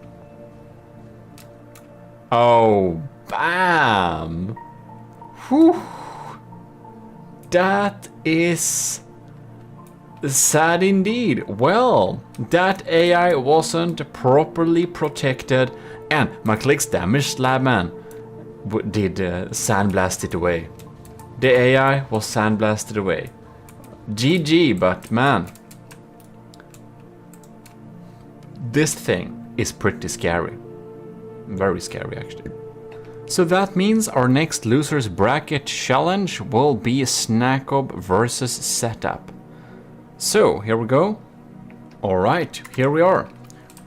Oh, bam! Whew. That is sad indeed. Well, that AI wasn't properly protected, and McClick's Damaged Slabman did sandblast it away. The AI was sandblasted away. GG, but man, this thing is pretty scary. Very scary, actually. So that means our next loser's bracket challenge will be Snackob versus Setup. So here we go. All right, here we are.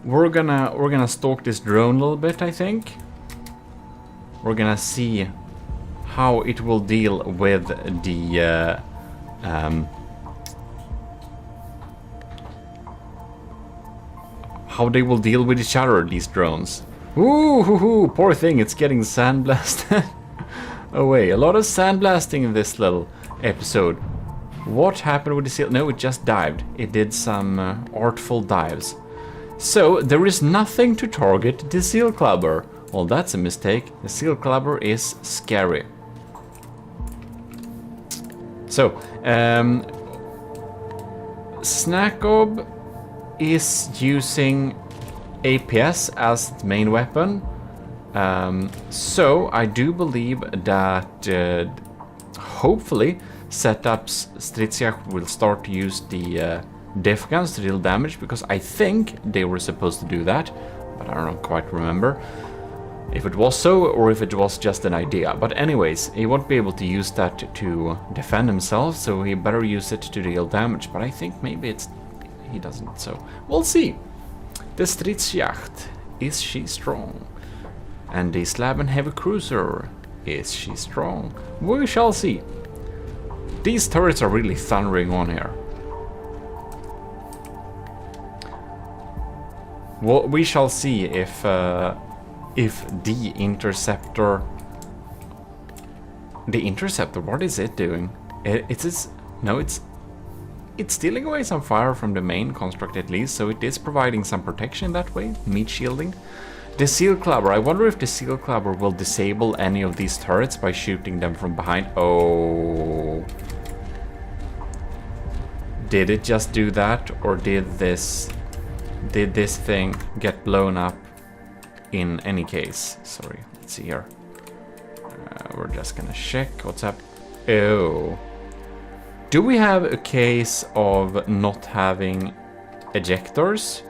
We're gonna stalk this drone a little bit, I think. We're gonna see how it will deal with the how they will deal with each other, these drones. Ooh, poor thing, it's getting sandblasted away. A lot of sandblasting in this little episode. What happened with the seal? No, it just dived. It did some artful dives. So there is nothing to target the Seal Clubber. Well, that's a mistake. The Seal Clubber is scary. So, Snackob is using APS as its main weapon. So I do believe that hopefully Setup's Stridsjacht will start to use the def guns to deal damage, because I think they were supposed to do that, but I don't quite remember if it was so or if it was just an idea. But anyways, he won't be able to use that to defend himself, so he better use it to deal damage. But I think maybe he doesn't, so we'll see. The Stridsjacht, is she strong? And the Slab and Heavy Cruiser, is she strong? We shall see. These turrets are really thundering on here. Well, we shall see if the Interceptor The interceptor, what is it doing? It's stealing away some fire from the main construct at least, so it is providing some protection that way, meat shielding. The seal clubber, I wonder if the seal clubber will disable any of these turrets by shooting them from behind. Oh. Did it just do that, or did this thing get blown up in any case? Sorry, let's see here. We're just gonna check what's up. Oh. Do we have a case of not having ejectors?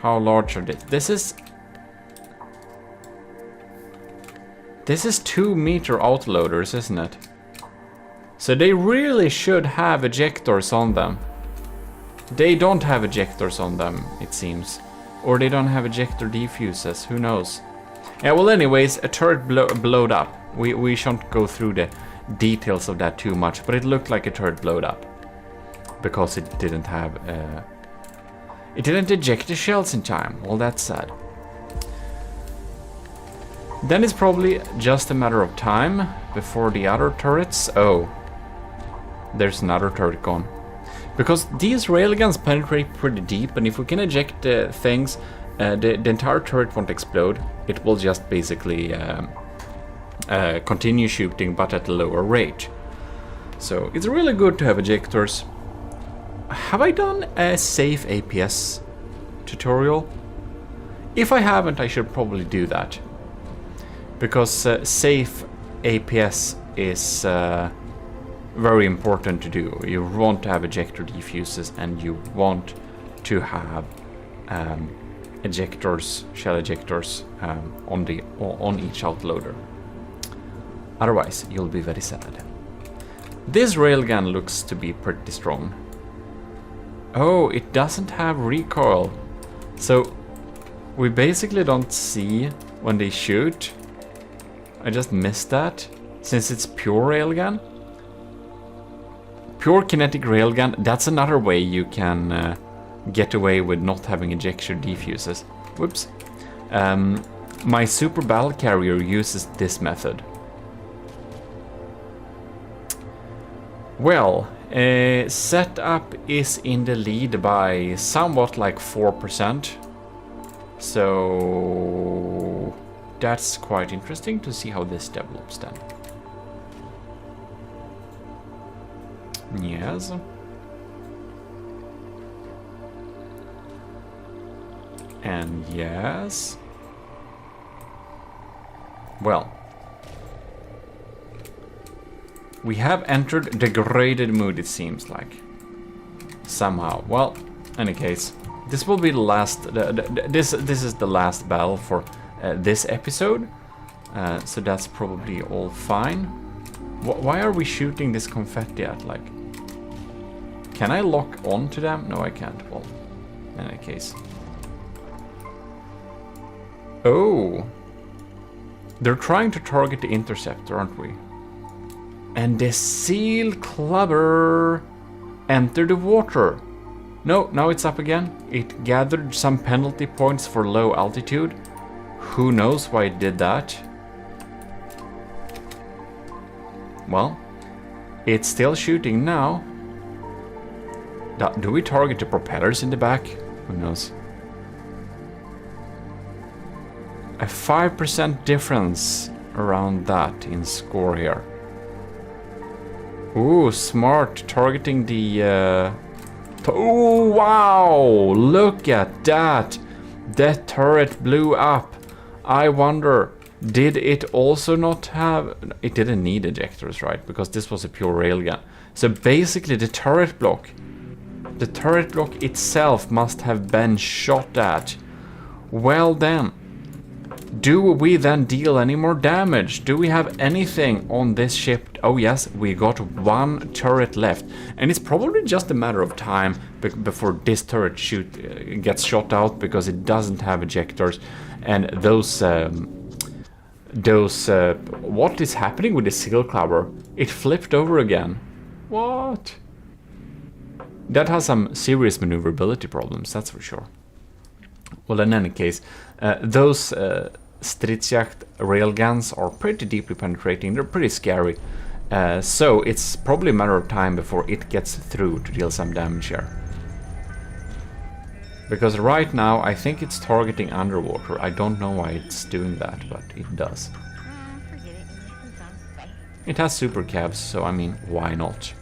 How large are this? This is 2 meter outloaders, isn't it? So they really should have ejectors on them. They don't have ejectors on them, it seems. Or they don't have ejector defuses, who knows? Yeah, well anyways, a turret blowed up. We shan't go through the details of that too much, but it looked like a turret blowed up. Because it didn't have... it didn't eject the shells in time. Well, that's sad. Then it's probably just a matter of time before the other turrets... Oh. There's another turret gone. Because these railguns penetrate pretty deep, and if we can eject things, the entire turret won't explode. It will just basically continue shooting, but at a lower rate. So it's really good to have ejectors. Have I done a safe APS tutorial? If I haven't, I should probably do that. Because safe APS is very important to do. You want to have ejector defuses, and you want to have ejectors, shell ejectors on each outloader. Otherwise, you'll be very sad. This railgun looks to be pretty strong. Oh, it doesn't have recoil. So we basically don't see when they shoot. I just missed that, since it's pure railgun. Pure kinetic railgun, that's another way you can get away with not having ejector defuses. Whoops. My super battle carrier uses this method. Well, setup is in the lead by somewhat like 4%. So that's quite interesting to see how this develops then. Yes. And yes. Well. We have entered the graded mood, it seems like. Somehow. Well, any case, this will be the last. This is the last battle for this episode. So that's probably all fine. Why are we shooting this confetti at? Like, can I lock on to them? No, I can't. Well, in any case. Oh, they're trying to target the interceptor, aren't we? And the seal clubber entered the water. No, now it's up again. It gathered some penalty points for low altitude. Who knows why it did that? Well, it's still shooting now. Do we target the propellers in the back? Who knows? A 5% difference around that in score here. Ooh, smart, targeting the... Oh, wow! Look at that! That turret blew up. I wonder, did it also not have... It didn't need ejectors, right? Because this was a pure railgun. So basically the turret block itself must have been shot at. Well then. Do we then deal any more damage? Do we have anything on this ship? Oh yes, we got one turret left. And it's probably just a matter of time before this turret gets shot out, because it doesn't have ejectors. And what is happening with the seal clubber? It flipped over again. What? That has some serious maneuverability problems, that's for sure. Well, in any case, those Stridsjagd railguns are pretty deeply penetrating. They're pretty scary. So it's probably a matter of time before it gets through to deal some damage here. Because right now I think it's targeting underwater. I don't know why it's doing that, but it does. Forget it. It's done. Bye. It has super cabs, so I mean, why not?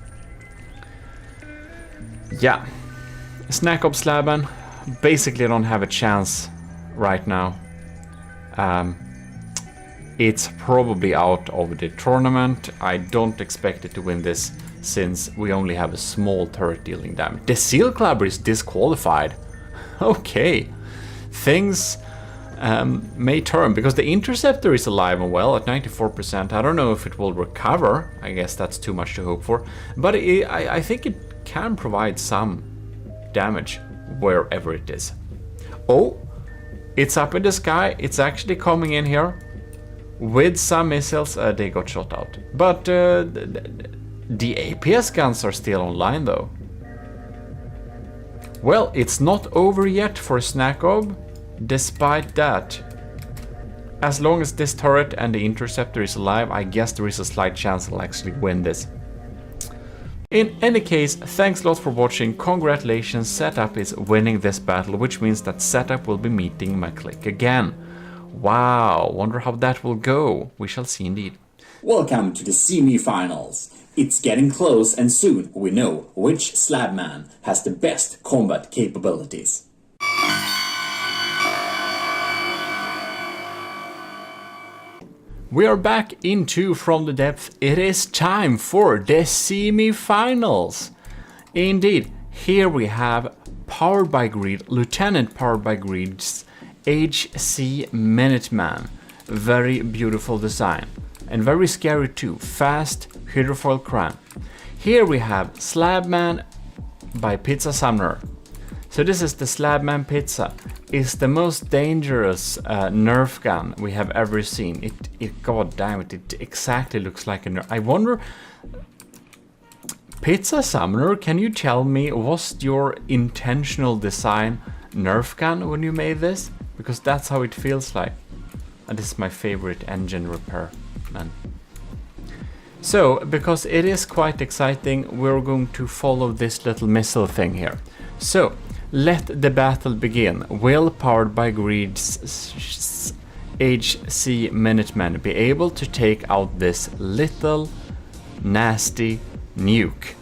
Yeah. Snack up Slaban. Basically I don't have a chance right now. It's probably out of the tournament. I don't expect it to win this since we only have a small turret dealing damage. The Seal Clubber is disqualified. Okay. Things may turn because the Interceptor is alive and well at 94%. I don't know if it will recover. I guess that's too much to hope for. But I think it can provide some damage wherever it is. Oh, it's up in the sky. It's actually coming in here with some missiles. They got shot out. But the APS guns are still online though. Well, it's not over yet for Snakob. Despite that, as long as this turret and the Interceptor is alive, I guess there is a slight chance I'll actually win this. In any case, thanks a lot for watching. Congratulations, Setup is winning this battle, which means that Setup will be meeting my clique again. Wow, wonder how that will go. We shall see indeed. Welcome to the semi-finals. It's getting close and soon we know which Slabman has the best combat capabilities. We are back into From the Depth. It is time for the semi-finals. Indeed, here we have Powered by Greed, Lieutenant Powered by Greed's HC Minuteman. Very beautiful design. And very scary too. Fast hydrofoil crown. Here we have Slabman by Pizza Summoner. So this is the Slabman Pizza. It's the most dangerous Nerf gun we have ever seen. God damn it, it exactly looks like a Nerf. I wonder, Pizza Summoner, can you tell me, was your intentional design Nerf gun when you made this? Because that's how it feels like. And this is my favorite engine repair, man. So, because it is quite exciting, we're going to follow this little missile thing here. So, let the battle begin. Will Powered by Greed's HC Minuteman be able to take out this little nasty nuke?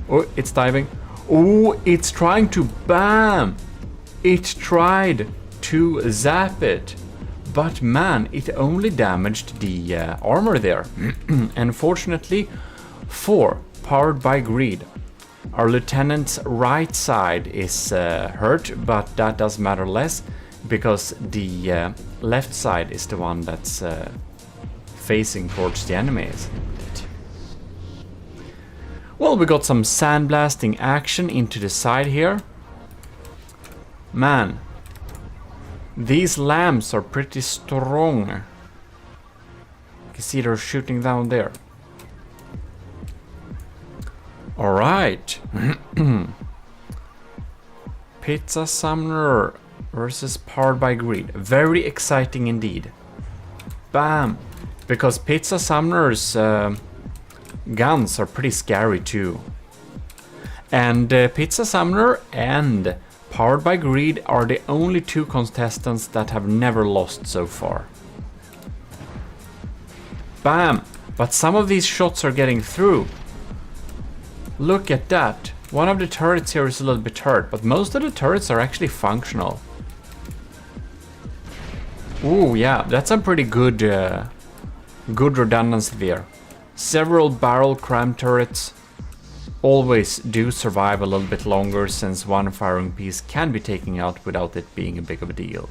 Oh, it's diving. Oh, it's trying to BAM! It tried to zap it. But man, it only damaged the armor there. Unfortunately, for Powered by Greed, our lieutenant's right side is hurt, but that doesn't matter less because the left side is the one that's facing towards the enemies. Well, we got some sandblasting action into the side here. Man, these lamps are pretty strong. You can see they're shooting down there. Alright. Pizza Summoner versus Powered by Greed. Very exciting indeed. Bam! Because Pizza Summoner's guns are pretty scary too. And Pizza Summoner and Powered by Greed are the only two contestants that have never lost so far. Bam! But some of these shots are getting through. Look at that. One of the turrets here is a little bit hurt, but most of the turrets are actually functional. Ooh, yeah, that's some pretty good good redundancy there. Several barrel cram turrets always do survive a little bit longer since one firing piece can be taken out without it being a big of a deal.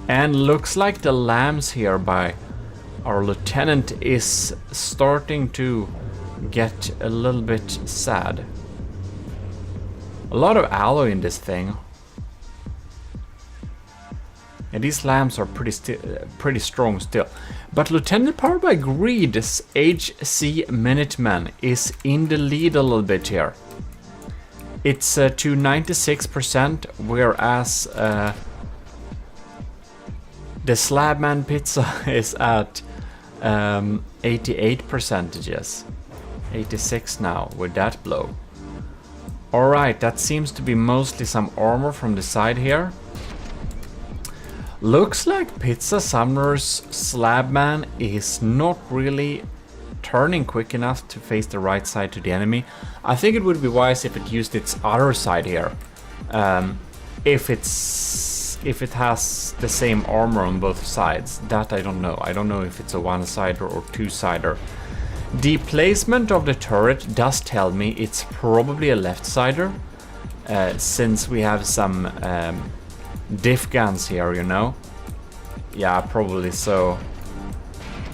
And looks like the lambs here by our lieutenant is starting to get a little bit sad. A lot of alloy in this thing. And these lamps are pretty strong still. But Lieutenant Powered by Greed's HC Minuteman is in the lead a little bit here. It's to 96%, whereas The Slabman Pizza is at 88%. 86 now with that blow. Alright, that seems to be mostly some armor from the side here. Looks like Pizza Summoner's Slabman is not really turning quick enough to face the right side to the enemy. I think it would be wise if it used its other side here. If it has the same armor on both sides, that I don't know. I don't know if it's a one-sider or two-sider. The placement of the turret does tell me it's probably a left-sider, since we have some diff guns here, you know? Yeah, probably so.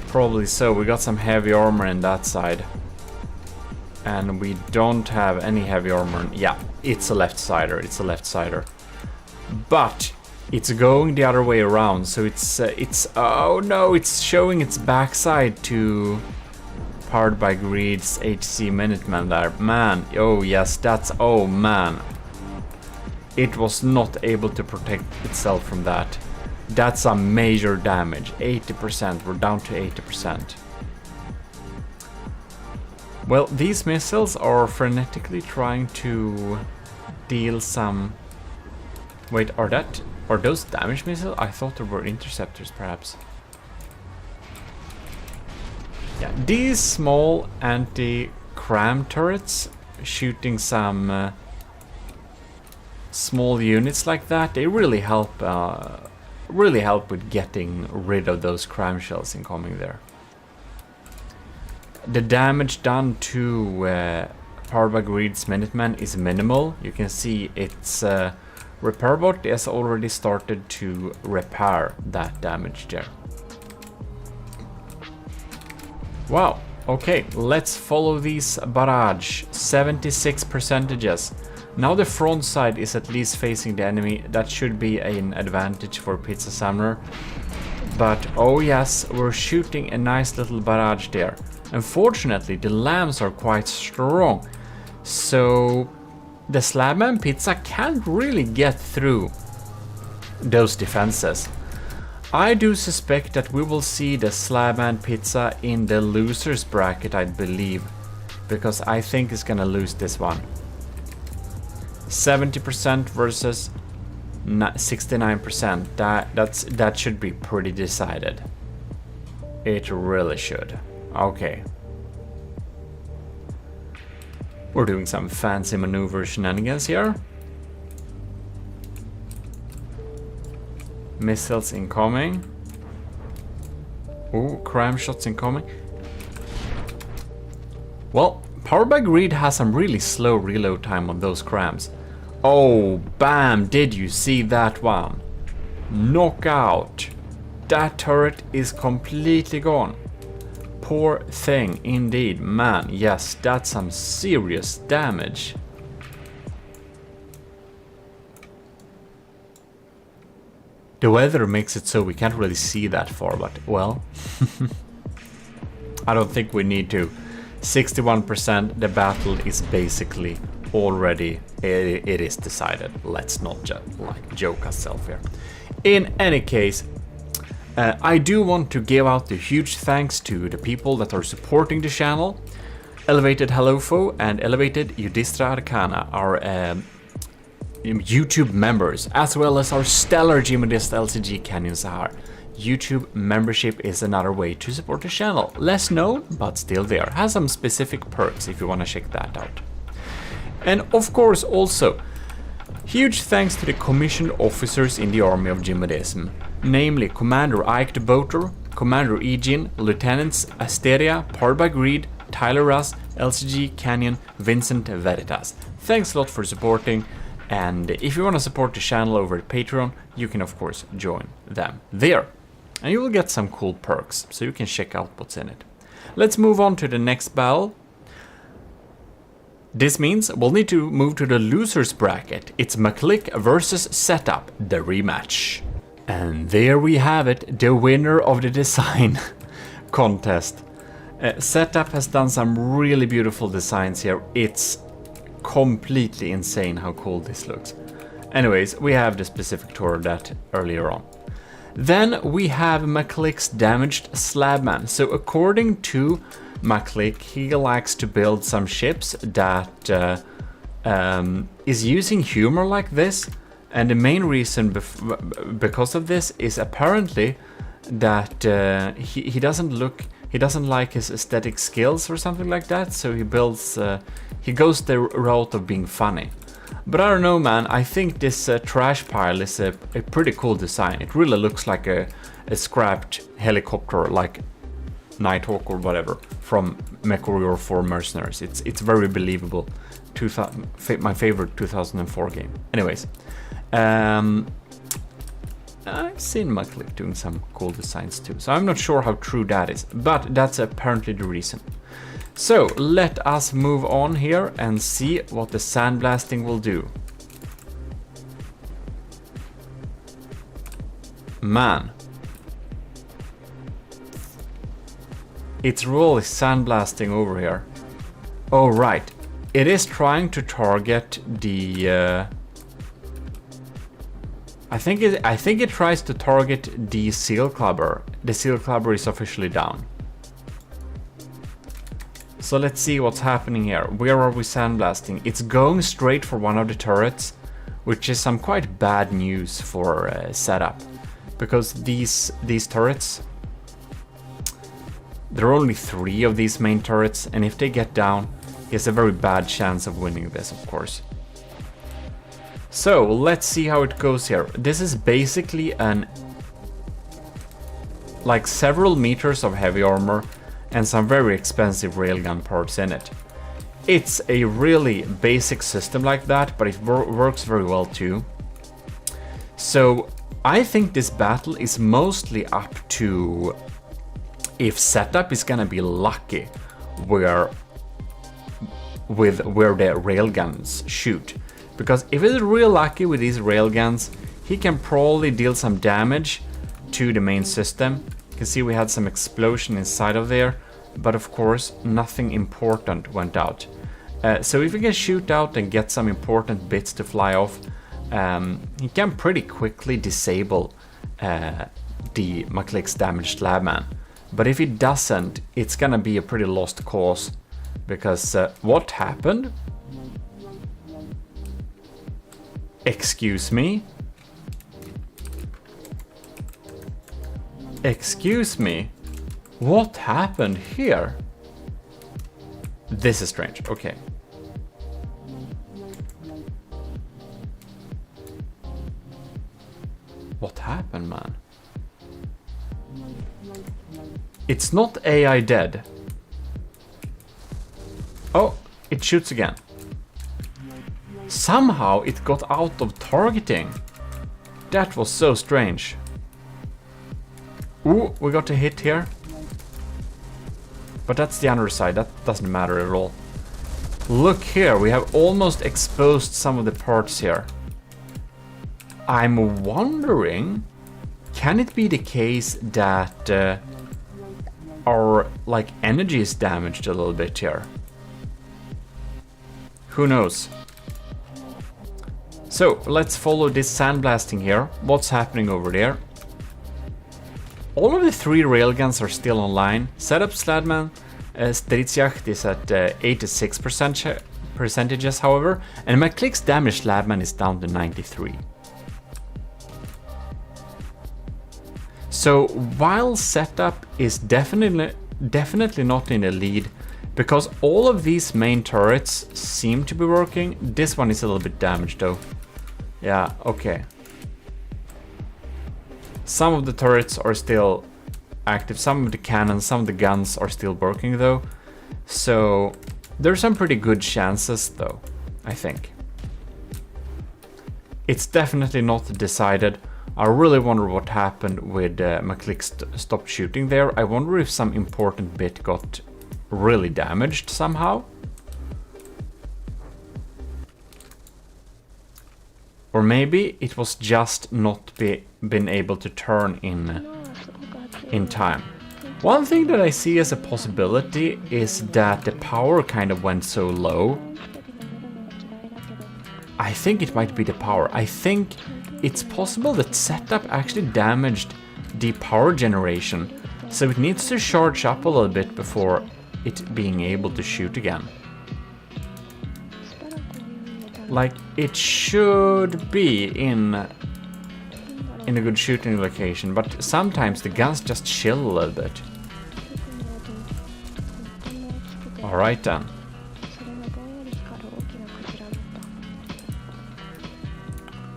Probably so. We got some heavy armor in that side. And we don't have any heavy armor. Yeah, it's a left-sider. It's a left-sider. But it's going the other way around, so it's oh no, it's showing its backside to Powered by Greed's HC Minuteman there. Man, oh yes, that's, oh man. It was not able to protect itself from that. That's some major damage. 80%, we're down to 80%. Well, these missiles are frenetically trying to deal some... Wait, are those damage missiles? I thought they were interceptors, perhaps. Yeah, these small anti-cram turrets shooting some small units like that, they really help with getting rid of those cram shells incoming there. The damage done to Powered by Greed's Minuteman is minimal. You can see its repair bot has already started to repair that damage there. Wow, okay, let's follow these barrage. 76%. Now the front side is at least facing the enemy. That should be an advantage for Pizza Summoner. But oh yes, we're shooting a nice little barrage there. Unfortunately, the lambs are quite strong. So the Slabman Pizza can't really get through those defenses. I do suspect that we will see the Slabman Pizza in the losers bracket, I believe, because I think it's gonna lose this one. 70% versus 69%. That should be pretty decided. It really should. Okay. We're doing some fancy maneuver shenanigans here. Missiles incoming. Ooh, cram shots incoming. Well, Powered by Greed has some really slow reload time on those crams. Oh, bam! Did you see that one? Knockout. That turret is completely gone. Poor thing, indeed. Man, yes, that's some serious damage. The weather makes it so we can't really see that far, but, well... I don't think we need to. 61%, the battle is basically already... It is decided. Let's not just, like, joke ourselves here. In any case... I do want to give out the huge thanks to the people that are supporting the channel. Elevated Halofo and Elevated Yudhisthira Arcana, our YouTube members, as well as our stellar GMODIST LCG Canyon Sahar. YouTube membership is another way to support the channel. Less known, but still there. Has some specific perks if you want to check that out. And of course also, huge thanks to the commissioned officers in the army of GMODism. Namely Commander Ike the Boater, Commander Egin, Lieutenants Asteria, Powered by Greed, Tyler Russ, LCG Canyon, Vincent Veritas. Thanks a lot for supporting, and if you want to support the channel over at Patreon, you can of course join them there. And you will get some cool perks, so you can check out what's in it. Let's move on to the next battle. This means we'll need to move to the losers bracket. It's McClick versus Setup, the rematch. And there we have it, the winner of the design contest. Setup has done some really beautiful designs here. It's completely insane how cool this looks. Anyways, we have the specific tour of that earlier on. Then we have McClick's damaged slabman. So according to McClick, he likes to build some ships that is using humor like this, and the main reason because of this is apparently that he doesn't like his aesthetic skills or something like that, so he goes the route of being funny. But I don't know, man, I think this trash pile is a pretty cool design. It really looks like a scrapped helicopter, like Nighthawk or whatever, from MechWarrior 4 Mercenaries. It's very believable. My favorite 2004 game. Anyways, I've seen McClick doing some cool designs too, so I'm not sure how true that is, but that's apparently the reason. So let us move on here and see what the sandblasting will do. Man, it's really sandblasting over here. Oh right, it is trying to target the I think it tries to target the seal clubber. The seal clubber is officially down. So let's see what's happening here. Where are we sandblasting? It's going straight for one of the turrets, which is some quite bad news for setup, because these turrets, there are only 3 of these main turrets, and if they get down, he has a very bad chance of winning this, of course. So let's see how it goes here. This is basically like several meters of heavy armor and some very expensive railgun parts in it. It's a really basic system like that, but it works very well too. So I think this battle is mostly up to if setup is gonna be lucky where the railguns shoot. Because if it's real lucky with these railguns, he can probably deal some damage to the main system. You can see we had some explosion inside of there, but of course nothing important went out. So if he can shoot out and get some important bits to fly off, he can pretty quickly disable the McClick's damaged slabman. But if he doesn't, it's gonna be a pretty lost cause, because what happened? Excuse me? Excuse me? What happened here? This is strange. Okay. What happened, man? It's not AI dead. Oh, it shoots again. Somehow it got out of targeting. That was so strange. Ooh, we got a hit here. But that's the underside, that doesn't matter at all. Look here, we have almost exposed some of the parts here. I'm wondering, can it be the case that our energy is damaged a little bit here? Who knows? So let's follow this sandblasting here. What's happening over there? All of the 3 railguns are still online. Setup Sladman Stridsjacht is at 86% however, and McClick's damaged Sladman is down to 93. So while setup is definitely not in the lead, because all of these main turrets seem to be working, this one is a little bit damaged though. Yeah, okay. Some of the turrets are still active, some of the cannons, some of the guns are still working though. So there's some pretty good chances though, I think. It's definitely not decided. I really wonder what happened with McClick stopped shooting there. I wonder if some important bit got really damaged somehow. Or maybe it was just not been able to turn in time. One thing that I see as a possibility is that the power kind of went so low. I think it might be the power. I think it's possible that setup actually damaged the power generation, so it needs to charge up a little bit before it being able to shoot again. Like, it should be in a good shooting location, but sometimes the guns just chill a little bit. Alright then.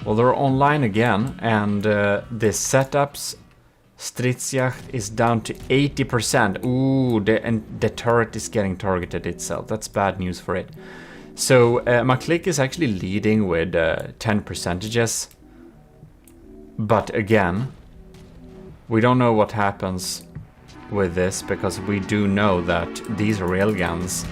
Well, they're online again, and the setup's Stridsjacht is down to 80%. Ooh, and the turret is getting targeted itself. That's bad news for it. So McClick is actually leading with 10 percentages. But again, we don't know what happens with this, because we do know that these railguns,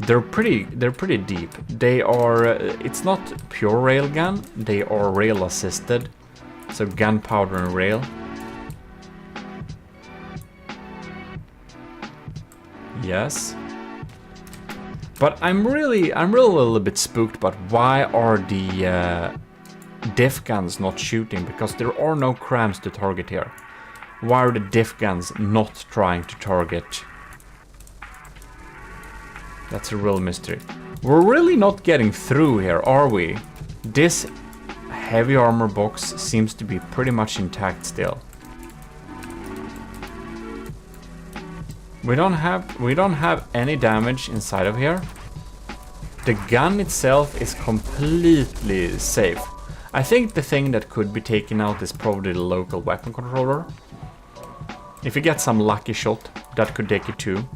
they're pretty deep. They are, it's not pure railgun, they are rail assisted. So gunpowder and rail. Yes. But I'm really a little bit spooked about why are the diff guns not shooting, because there are no crams to target here. Why are the diff guns not trying to target? That's a real mystery. We're really not getting through here, are we? This heavy armor box seems to be pretty much intact still. We don't have any damage inside of here. The gun itself is completely safe. I think the thing that could be taken out is probably the local weapon controller. If you get some lucky shot, that could take it too.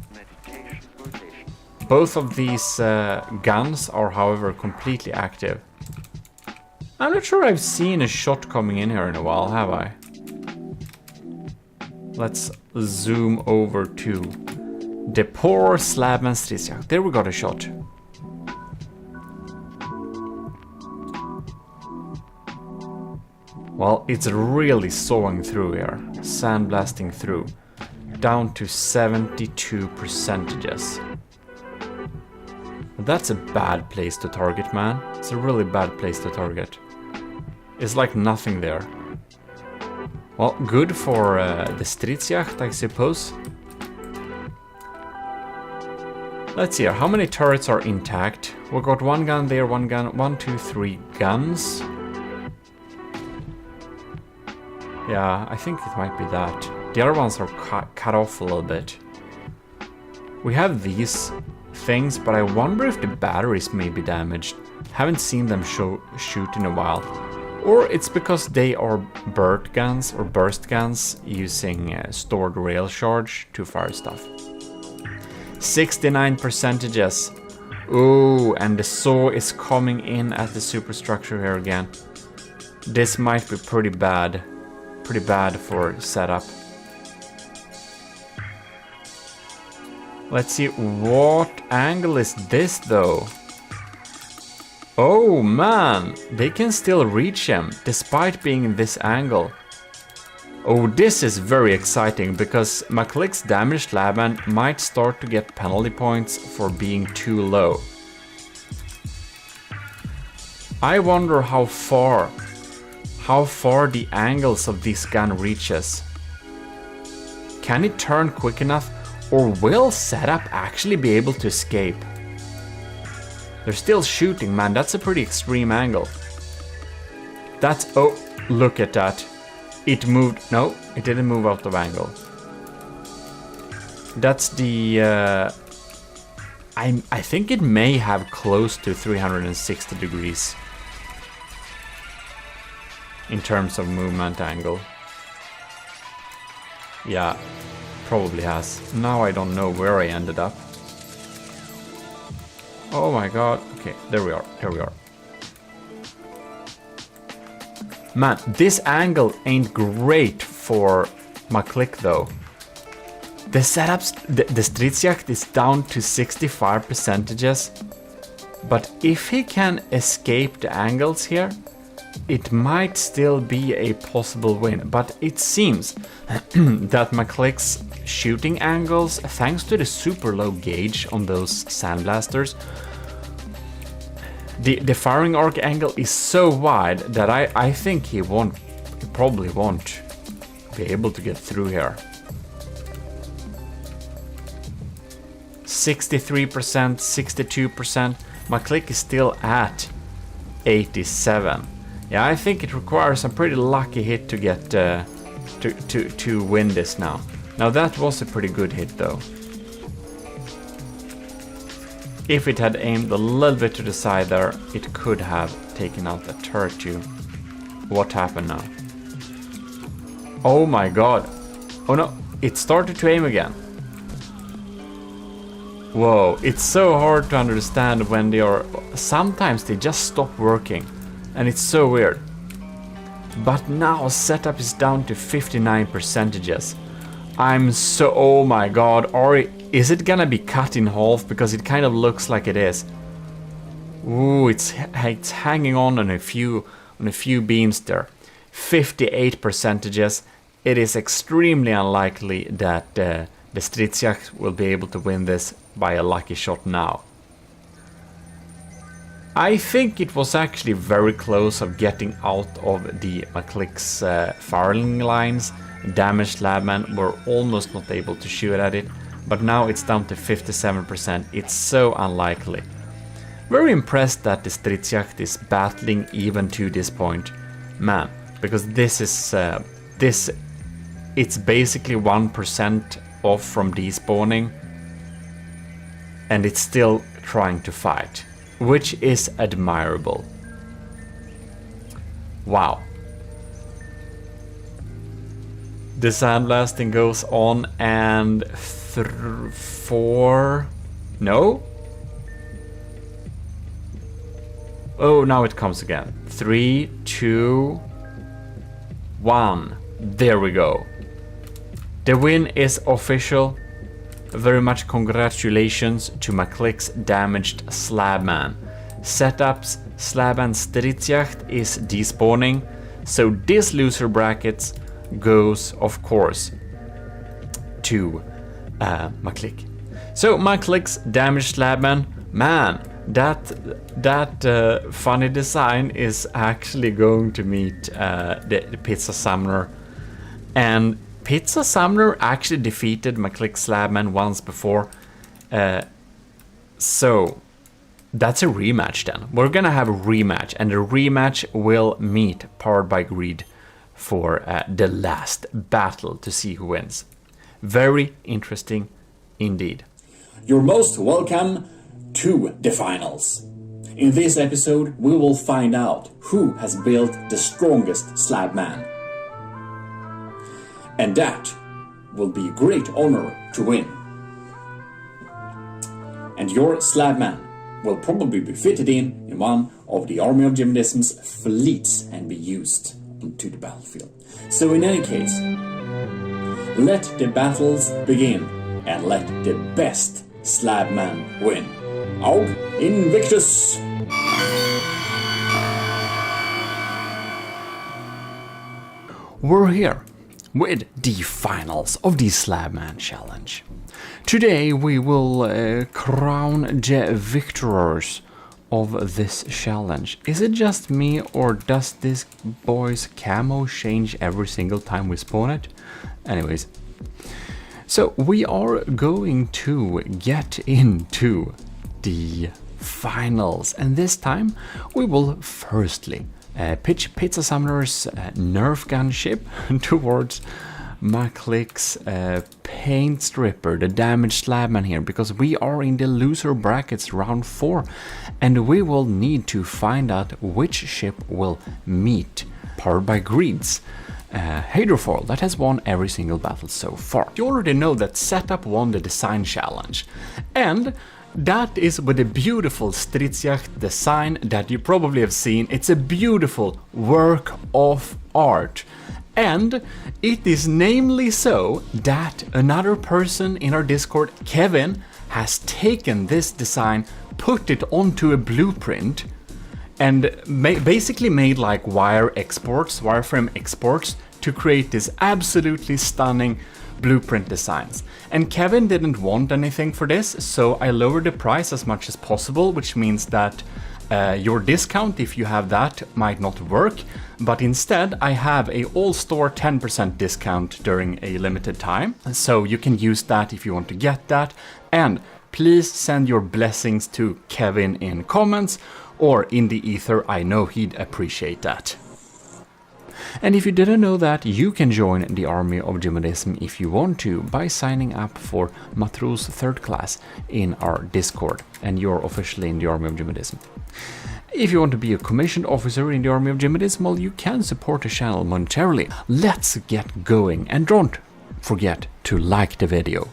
Both of these guns are, however, completely active. I'm not sure I've seen a shot coming in here in a while, have I? Let's zoom over to the poor Slabman Stridsjacht. There we got a shot. Well, it's really sawing through here, sandblasting through, down to 72 percentages. That's a bad place to target, man. It's a really bad place to target. It's like nothing there. Well, good for the Stridsjacht, I suppose. Let's see here, how many turrets are intact? We got one gun there, one gun, 1, 2, 3 guns. Yeah, I think it might be that. The other ones are cut off a little bit. We have these things, but I wonder if the batteries may be damaged. Haven't seen them shoot in a while. Or it's because they are burst guns using stored rail charge to fire stuff. 69 percentages. Ooh, and the saw is coming in at the superstructure here again. This might be pretty bad. Pretty bad for setup. Let's see, what angle is this though? Oh man, they can still reach him despite being in this angle. Oh, this is very exciting because McClick's damaged Slabman might start to get penalty points for being too low. I wonder how far the angles of this gun reaches. Can it turn quick enough, or will setup actually be able to escape? They're still shooting, man. That's a pretty extreme angle. That's, oh, look at that. It moved, no, it didn't move out of angle. That's the, I think it may have close to 360 degrees. In terms of movement angle. Yeah, probably has. Now I don't know where I ended up. Oh my god. Okay, there we are. Here we are. Man, this angle ain't great for McClick though. The setups, the Stridsjacht is down to 65 percentages. But if he can escape the angles here, it might still be a possible win, but it seems that McClick's shooting angles, thanks to the super low gauge on those sandblasters, the firing arc angle is so wide that I think he probably won't be able to get through here. 63%, 62%. My click is still at 87. Yeah, I think it requires a pretty lucky hit to get to win this now. Now that was a pretty good hit though. If it had aimed a little bit to the side there, it could have taken out the turret too. What happened now? Oh my god. Oh no, it started to aim again. Whoa, it's so hard to understand when they are... Sometimes they just stop working. And it's so weird. But now setup is down to 59%. I'm so... Oh my god, is it gonna be cut in half? Because it kind of looks like it is. Ooh, it's hanging on a few beams there. 58%. It is extremely unlikely that the Stridsjacht will be able to win this by a lucky shot now. I think it was actually very close of getting out of the McClick's firing lines. Damaged Slabman were almost not able to shoot at it, but now it's down to 57%. It's so unlikely. Very impressed that the Stridsjacht is battling even to this point. Man, because this is... it's basically 1% off from despawning. And it's still trying to fight, which is admirable. Wow. The sandblasting goes on and 4... No? Oh, now it comes again. 3, 2, 1. There we go. The win is official. Very much congratulations to McClick's damaged Slabman. Setups Slabman Stridsjacht is despawning, so this loser brackets goes, of course, to McClick. So McClick's damaged Slabman, man, that funny design is actually going to meet the Pizza Summoner, and Pizza Summoner actually defeated McClick Slabman once before, so that's a rematch then. We're gonna have a rematch, and the rematch will meet Powered by Greed for the last battle to see who wins. Very interesting indeed. You're most welcome to the finals. In this episode, we will find out who has built the strongest Slabman. And that will be a great honor to win. And your Slabman will probably be fitted in one of the Army of GMODISM's fleets and be used onto the battlefield. So in any case, let the battles begin and let the best Slabman win. Aug Invictus! We're here with the finals of the Slabman Challenge. Today we will crown the victors of this challenge. Is it just me, or does this boy's camo change every single time we spawn it? Anyways, so we are going to get into the finals, and this time we will firstly pitch Pizza Summoner's Nerf gun ship towards McClick's Paint Stripper, the damaged Slabman here, because we are in the loser brackets round 4, and we will need to find out which ship will meet Powered by Greed's Hydrofoil that has won every single battle so far. You already know that Setup won the design challenge, and that is with a beautiful Stridsjacht design that you probably have seen. It's a beautiful work of art. And it is namely so that another person in our Discord, Kevin, has taken this design, put it onto a blueprint, and basically made like wireframe exports to create this absolutely stunning blueprint designs. And Kevin didn't want anything for this, so I lowered the price as much as possible, which means that Your discount, if you have that, might not work, but instead I have a all-store 10% discount during a limited time, so you can use that if you want to get that. And please send your blessings to Kevin in comments or in the ether. I know he'd appreciate that. And if you didn't know that, you can join the army of GMODISM if you want to by signing up for Matros 3rd class in our Discord, and you're officially in the army of GMODISM. If you want to be a commissioned officer in the army of GMODISM, well, you can support the channel monetarily. Let's get going, and don't forget to like the video.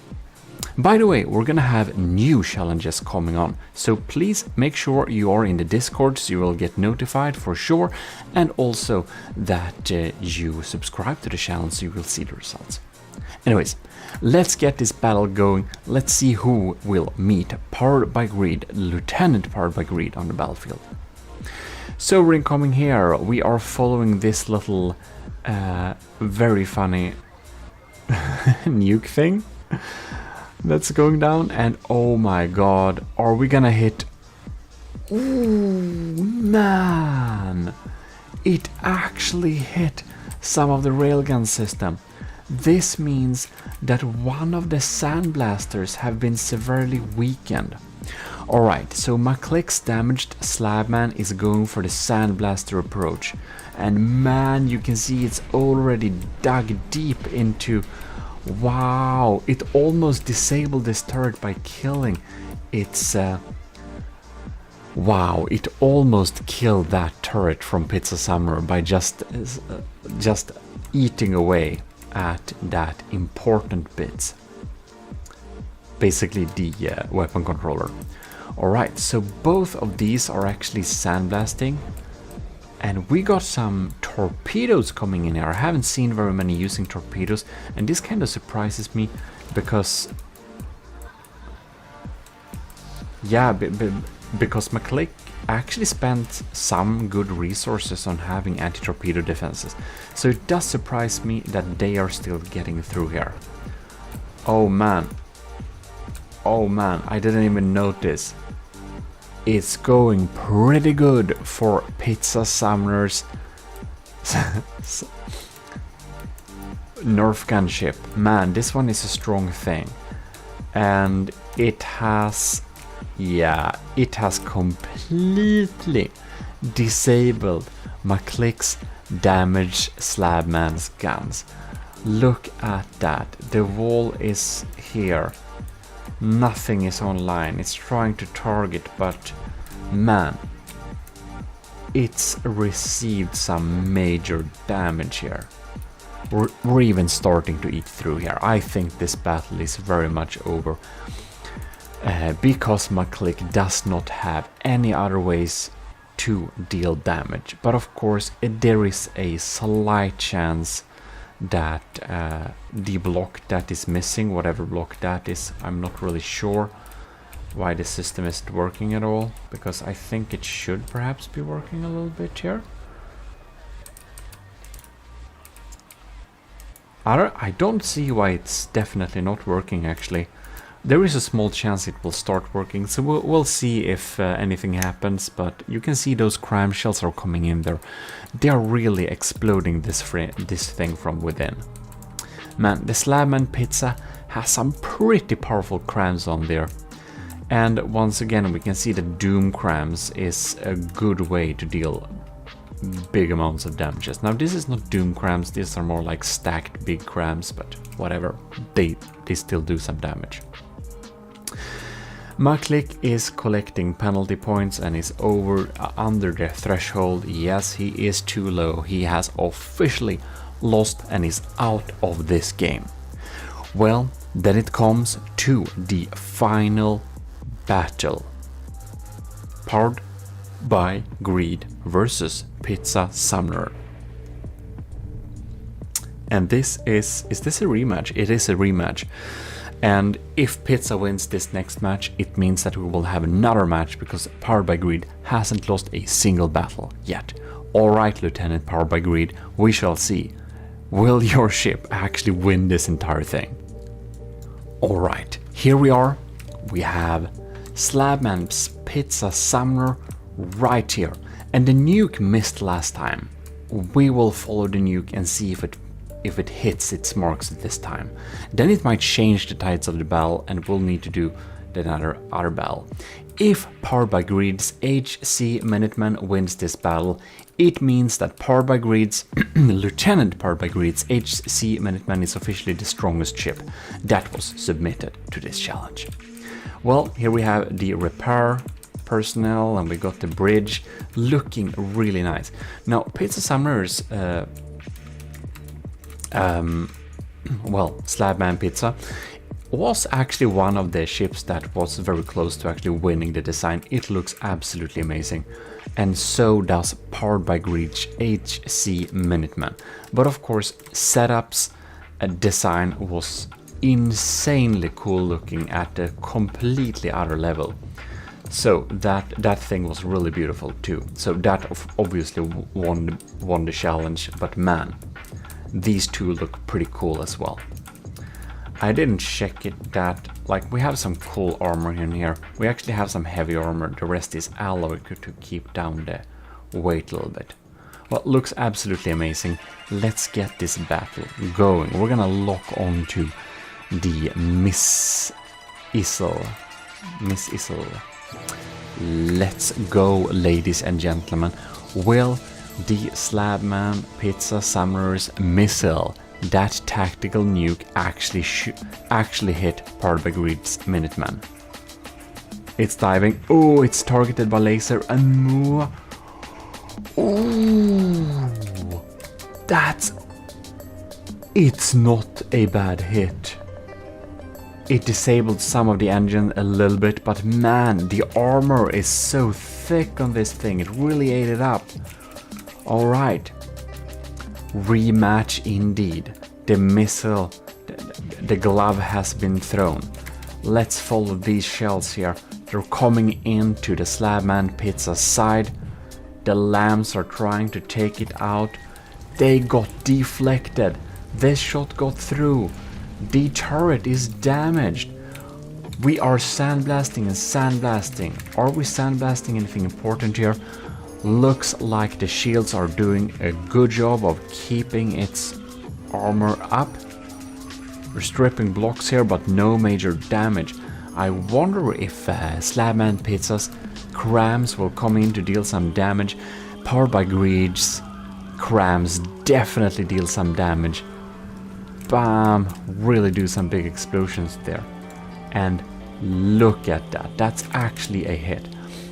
By the way, we're gonna have new challenges coming on, so please make sure you are in the Discord so you will get notified for sure, and also that you subscribe to the channel so you will see the results. Anyways, let's get this battle going. Let's see who will meet Powered by Greed, Lieutenant Powered by Greed on the battlefield. So we're incoming here. We are following this little very funny nuke thing that's going down, and oh my god, are we gonna hit? Ooh, man, it actually hit some of the railgun system. This means that one of the sandblasters have been severely weakened. Alright, so McClick's damaged Slabman is going for the sandblaster approach, and man, you can see it's already dug deep into. Wow, it almost disabled this turret by killing its... wow, it almost killed that turret from Pizza Summer by just eating away at that important bits. Basically the weapon controller. Alright, so both of these are actually sandblasting. And we got some torpedoes coming in here. I haven't seen very many using torpedoes, and this kind of surprises me because, yeah, because McClick actually spent some good resources on having anti-torpedo defenses. So it does surprise me that they are still getting through here. Oh man, I didn't even notice. It's going pretty good for Pizza Summoner's Nerf gun ship. Man, this one is a strong thing. And it has, yeah, it has completely disabled McClick's damaged Slabman's guns. Look at that. The wall is here. Nothing is online. It's trying to target, but man, it's received some major damage here. We're even starting to eat through here. I think this battle is very much over because McClick does not have any other ways to deal damage. But of course, there is a slight chance that the block that is missing, whatever block that is, I'm not really sure why the system isn't working at all, because I think it should perhaps be working a little bit here. I don't see why it's definitely not working actually. There is a small chance it will start working, so we'll see if anything happens, but you can see those cram shells are coming in there. They are really exploding this thing from within. Man, the Slabman Pizza has some pretty powerful crams on there. And once again, we can see that Doom crams is a good way to deal big amounts of damages. Now this is not Doom crams, these are more like stacked big crams, but whatever, they still do some damage. McClick is collecting penalty points and is under the threshold. Yes, he is too low. He has officially lost and is out of this game. Well, then it comes to the final battle. Powered by Greed versus Pizza Summoner. And this is this a rematch? It is a rematch. And if Pizza wins this next match, it means that we will have another match because Powered by Greed hasn't lost a single battle yet. Alright, Lieutenant Powered by Greed, we shall see. Will your ship actually win this entire thing? Alright, here we are. We have Slabman's Pizza Summoner right here. And the nuke missed last time. We will follow the nuke and see if it hits its marks this time. Then it might change the tides of the battle and we'll need to do another battle. If Powered by Greed's HC Minuteman wins this battle, it means that Powered by Greed's Lieutenant Powered by Greed's HC Minuteman is officially the strongest ship that was submitted to this challenge. Well, here we have the repair personnel and we got the bridge looking really nice. Now, Pizza Summoner's Slabman Pizza was actually one of the ships that was very close to actually winning the design. It looks absolutely amazing, and so does Powered by Greed's HC Minuteman. But of course, setups design was insanely cool looking at a completely other level. So that thing was really beautiful too. So that obviously won the challenge, but man, these two look pretty cool as well. I didn't check it that, like, we have some cool armor in here. We actually have some heavy armor, the rest is alloy to keep down the weight a little bit. Well, looks absolutely amazing. Let's get this battle going. We're gonna lock on to the Miss Issel. Let's go, ladies and gentlemen. Will the Slabman Pizza Summoner's missile, that tactical nuke, actually hit Powered by Greed's Minuteman? It's diving. Oh, it's targeted by laser and more. Oh, it's not a bad hit. It disabled some of the engine a little bit, but man, the armor is so thick on this thing, it really ate it up. Alright, rematch indeed. The missile, the glove has been thrown. Let's follow these shells here. They're coming into the Slabman Pizza side. The lambs are trying to take it out. They got deflected. This shot got through. The turret is damaged. We are sandblasting and sandblasting. Are we sandblasting anything important here? Looks like the shields are doing a good job of keeping its armor up. We're stripping blocks here, but no major damage. I wonder if Slabman Pizza's crams will come in to deal some damage. Powered by Greed's crams definitely deal some damage. Bam! Really do some big explosions there. And look at that. That's actually a hit.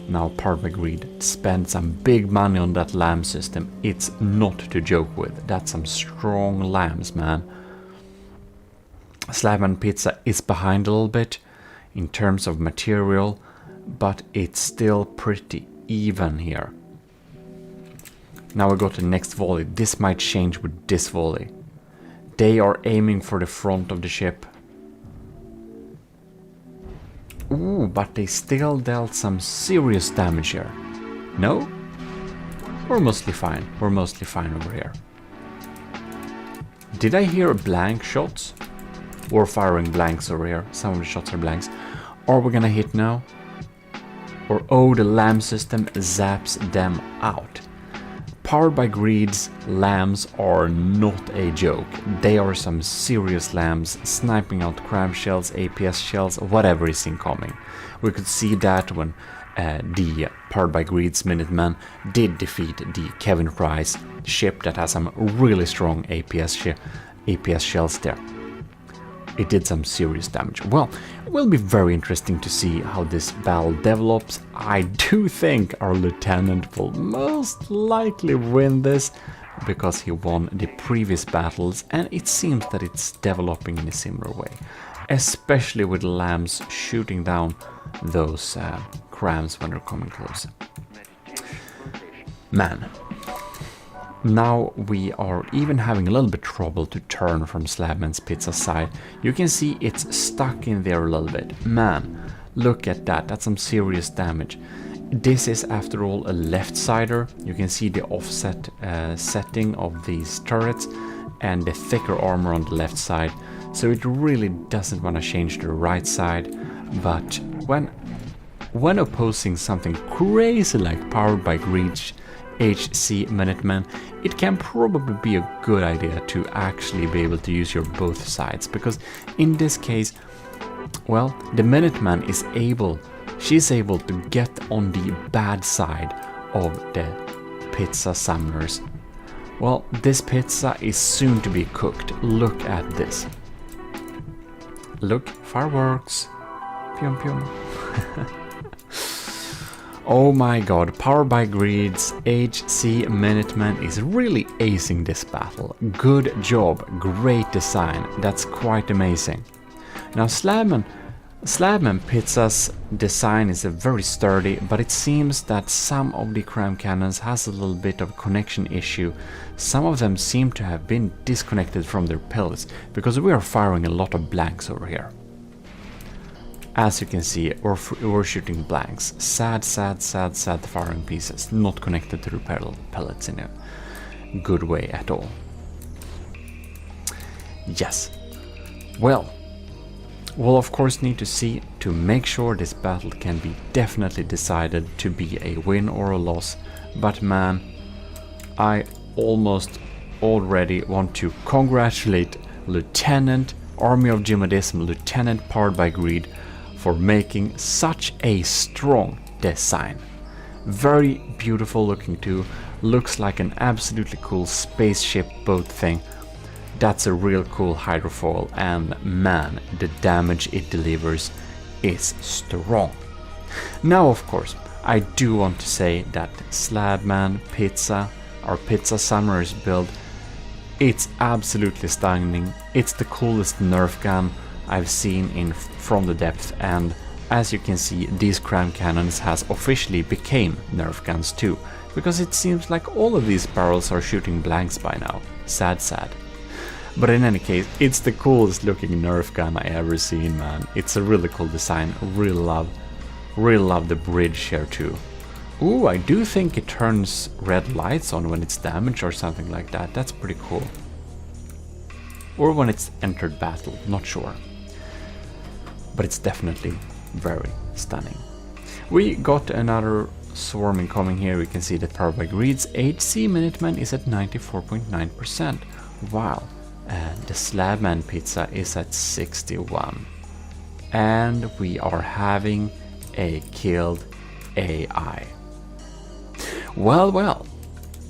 Now Powered by Greed spent some big money on that lamb system. It's not to joke with. That's some strong lambs, man. Slabman Pizza is behind a little bit in terms of material, but it's still pretty even here. Now we go to the next volley. This might change with this volley. They are aiming for the front of the ship. Ooh, but they still dealt some serious damage here. No? We're mostly fine. We're mostly fine over here. Did I hear blank shots? We're firing blanks over here. Some of the shots are blanks. Are we gonna hit now? Or oh, the lamb system zaps them out. Powered by Greed's lambs are not a joke. They are some serious lambs, sniping out cram shells, APS shells, whatever is incoming. We could see that when the Powered by Greed's Minuteman did defeat the Kevin Price ship that has some really strong APS shells there. It did some serious damage. Well, it will be very interesting to see how this battle develops. I do think our lieutenant will most likely win this because he won the previous battles, and it seems that it's developing in a similar way, especially with lambs shooting down those crams when they're coming close. Man. Now we are even having a little bit trouble to turn from Slabman's Pizza side. You can see it's stuck in there a little bit. Man, look at that. That's some serious damage. This is, after all, a left-sider. You can see the offset setting of these turrets and the thicker armor on the left side. So it really doesn't want to change to the right side. But when opposing something crazy like Powered by Greed's HC Minutemen, it can probably be a good idea to actually be able to use your both sides, because in this case, well, the Minuteman she's able to get on the bad side of the pizza summoners. Well, this pizza is soon to be cooked. Look at this. Look, fireworks. Pyum pyum. Oh my god, Powered by Greed's HC Minuteman is really acing this battle. Good job, great design, that's quite amazing. Now Slabman Pizza's design is very sturdy, but it seems that some of the cram cannons has a little bit of connection issue. Some of them seem to have been disconnected from their pellets, because we are firing a lot of blanks over here. As you can see, we're shooting blanks. Sad firing pieces, not connected to the pellets in a good way at all. Yes. Well, we'll of course need to see to make sure this battle can be definitely decided to be a win or a loss. But man, I almost already want to congratulate Lieutenant Army of GMODIST, Lieutenant Powered by Greed, for making such a strong design. Very beautiful looking too, looks like an absolutely cool spaceship boat thing. That's a real cool hydrofoil, and man, the damage it delivers is strong. Now of course, I do want to say that Slabman Pizza, our Pizza Summoners build, it's absolutely stunning. It's the coolest Nerf gun I've seen from the depth, and as you can see, these cram cannons has officially became Nerf guns too, because it seems like all of these barrels are shooting blanks by now. Sad. But in any case, it's the coolest looking Nerf gun I ever seen, man. It's a really cool design. Really love the bridge here too. Ooh, I do think it turns red lights on when it's damaged or something like that. That's pretty cool. Or when it's entered battle, not sure. But it's definitely very stunning. We got another swarm incoming here. We can see that Powered by Greed's HC Minuteman is at 94.9%, while the Slabman Pizza is at 61. And we are having a killed AI. Well,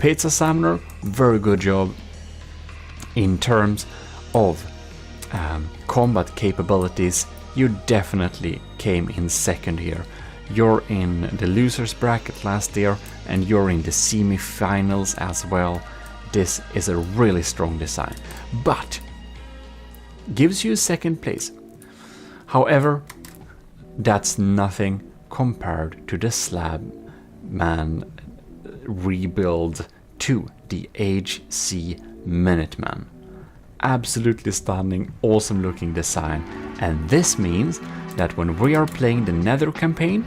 Pizza Summoner, very good job in terms of combat capabilities. You definitely came in second here. You're in the losers bracket last year, and you're in the semi-finals as well. This is a really strong design, but gives you second place. However, that's nothing compared to the Slabman rebuild to the HC Minuteman. Absolutely stunning, awesome looking design, and this means that when we are playing the Nether campaign,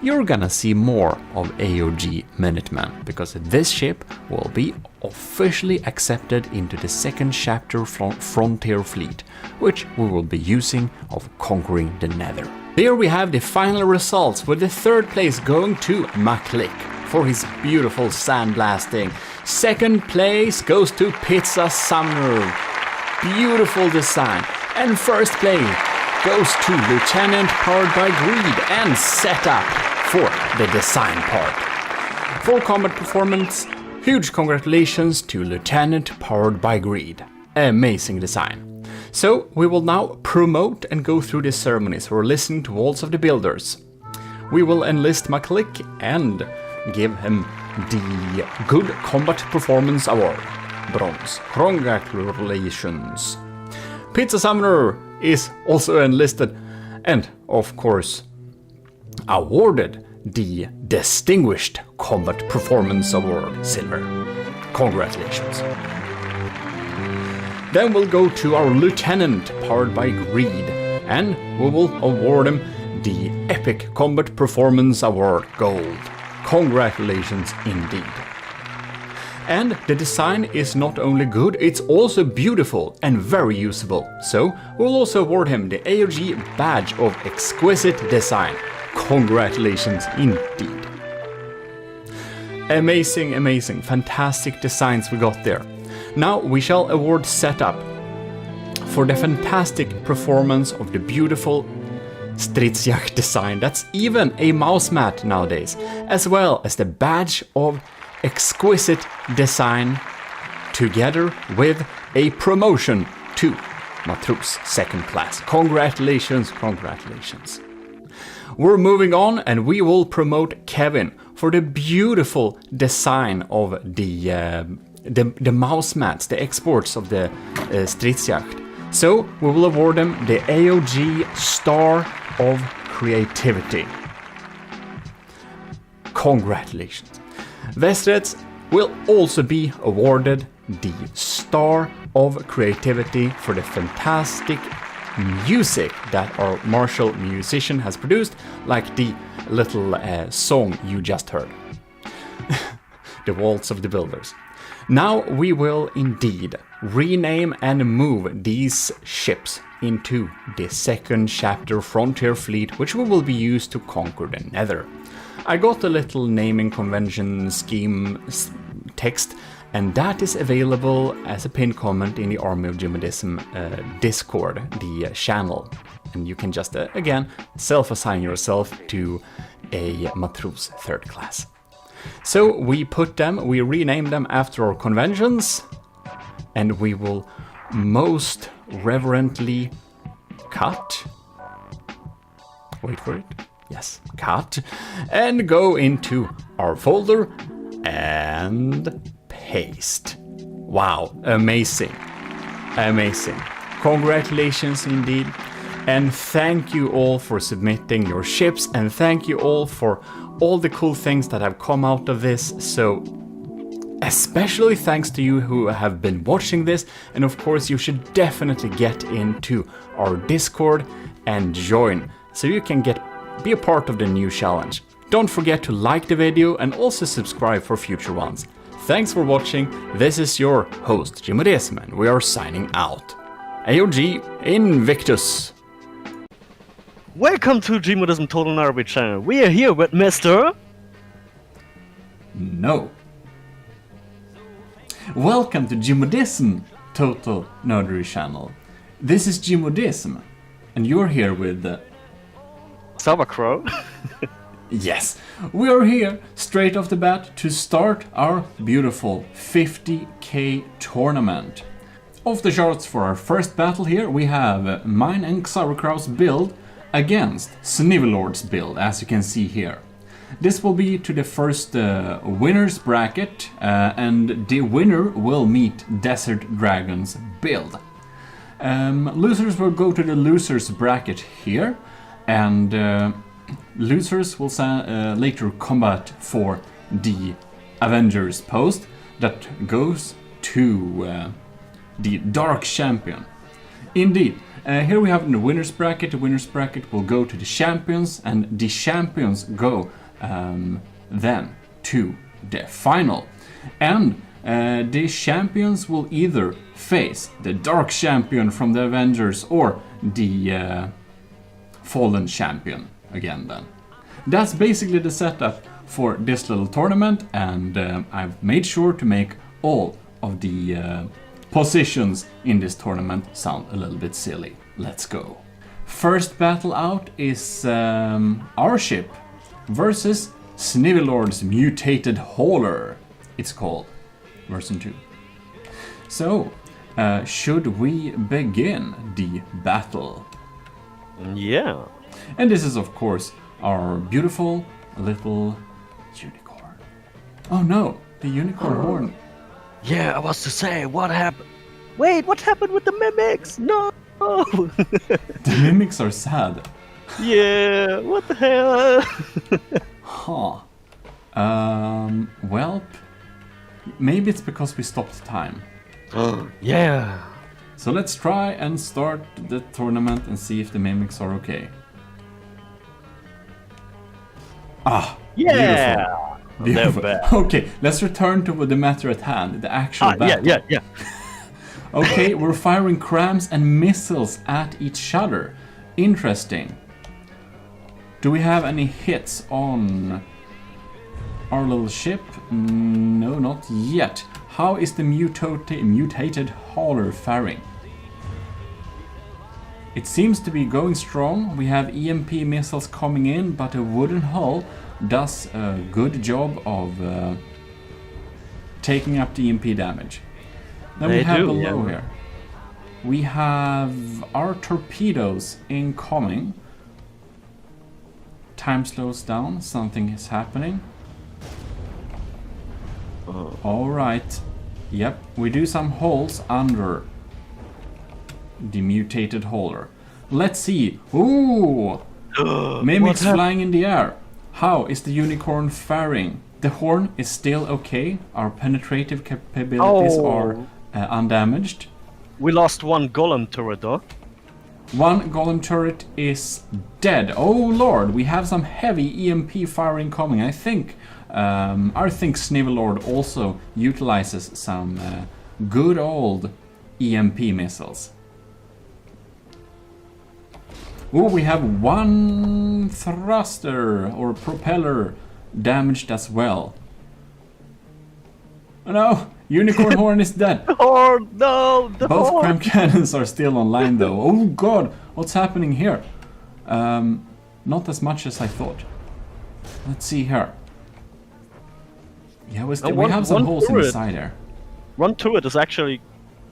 you're gonna see more of AOG Minuteman, because this ship will be officially accepted into the second chapter Frontier Fleet, which we will be using of conquering the Nether. Here we have the final results, with the third place going to McClick for his beautiful sandblasting. Second place goes to Pizza Summoner, beautiful design, and first place goes to Lieutenant Powered by Greed and setup for the design part. For combat performance, huge congratulations to Lieutenant Powered by Greed. Amazing design. So we will now promote and go through the ceremonies. We're listening to Walls of the Builders. We will enlist McClick and give him the Good Combat Performance Award, Bronze. Congratulations. Pizza Summoner is also enlisted and, of course, awarded the Distinguished Combat Performance Award, Silver. Congratulations. Then we'll go to our Lieutenant Powered by Greed, and we will award him the Epic Combat Performance Award, Gold. Congratulations indeed. And the design is not only good, it's also beautiful and very usable. So we'll also award him the AOG Badge of Exquisite Design. Congratulations indeed. Amazing, amazing, fantastic designs we got there. Now we shall award setup for the fantastic performance of the beautiful Stridsjagd design. That's even a mouse mat nowadays, as well as the badge of exquisite design, together with a promotion to Matros second class. Congratulations, congratulations. We're moving on, and we will promote Kevin for the beautiful design of the mouse mats, the exports of the Stridsjagd. So we will award him the AOG Star of Creativity. Congratulations. Vestrets will also be awarded the Star of Creativity for the fantastic music that our martial musician has produced, like the little song you just heard. The Waltz of the Builders. Now we will indeed rename and move these ships into the second chapter Frontier Fleet, which we will be used to conquer the Nether. I got a little naming convention scheme text, and that is available as a pinned comment in the Army of GMODISM Discord, the channel. And you can just, again, self-assign yourself to a Matros third class. So we rename them after our conventions, and we will most reverently cut. Wait for it. Yes, cut. And go into our folder and paste. Wow, amazing. Amazing. Congratulations indeed. And thank you all for submitting your ships, and thank you all for all the cool things that have come out of this. So especially thanks to you who have been watching this, and of course you should definitely get into our Discord and join so you can be a part of the new challenge. Don't forget to like the video and also subscribe for future ones. Thanks for watching. This is your host GMODISM, and we are signing out. AOG Invictus. Welcome to GMODISM Total Nerdy channel. We are here with Mr. No. Welcome to GMODISM Total Nerdery channel. This is GMODISM, and you're here with Sauerkraut. Yes, we are here straight off the bat to start our beautiful 50k tournament. Off the charts for our first battle here, we have mine and Sauerkraut's build against Snivelord's build, as you can see here. This will be to the first winner's bracket, and the winner will meet Desert Dragon's build. Losers will go to the losers bracket here, and losers will later combat for the Avengers post that goes to the Dark Champion. Indeed, here we have the winner's bracket. The winner's bracket will go to the champions, and the champions go then to the final. And the champions will either face the Dark Champion from the Avengers or the Fallen Champion again then. That's basically the setup for this little tournament, and I've made sure to make all of the positions in this tournament sound a little bit silly. Let's go. First battle out is our ship versus Snivelord's mutated hauler, it's called, version 2. So, should we begin the battle? Yeah. And this is, of course, our beautiful little unicorn. Oh no, the unicorn horn. Yeah, I was to say, what happened? Wait, what happened with the mimics? No! The mimics are sad. Yeah, what the hell? Huh. Well, maybe it's because we stopped time. Yeah. So let's try and start the tournament and see if the mimics are okay. Ah, Yeah. beautiful. They're bad. Okay, let's return to the matter at hand, the actual battle. Yeah. Okay, we're firing crams and missiles at each other. Interesting. Do we have any hits on our little ship? No, not yet. How is the mutated hauler faring? It seems to be going strong. We have EMP missiles coming in, but a wooden hull does a good job of taking up the EMP damage. Then we have below here. We have our torpedoes incoming. Time slows down, something is happening. Alright. Yep, we do some holes under the mutated hauler. Let's see. Ooh! Mimics flying in the air. How is the unicorn faring? The horn is still okay. Our penetrative capabilities are undamaged. We lost one golem turret though. One golem turret is dead. Oh lord, we have some heavy EMP firing coming. I think Snivelord also utilizes some good old EMP missiles. Oh, we have one thruster or propeller damaged as well. Oh no, unicorn horn is dead. Oh no, the Both horn. cram cannons are still online though. Oh god, what's happening here? Not as much as I thought. Let's see here. Yeah, we have some holes in the side there. One turret is actually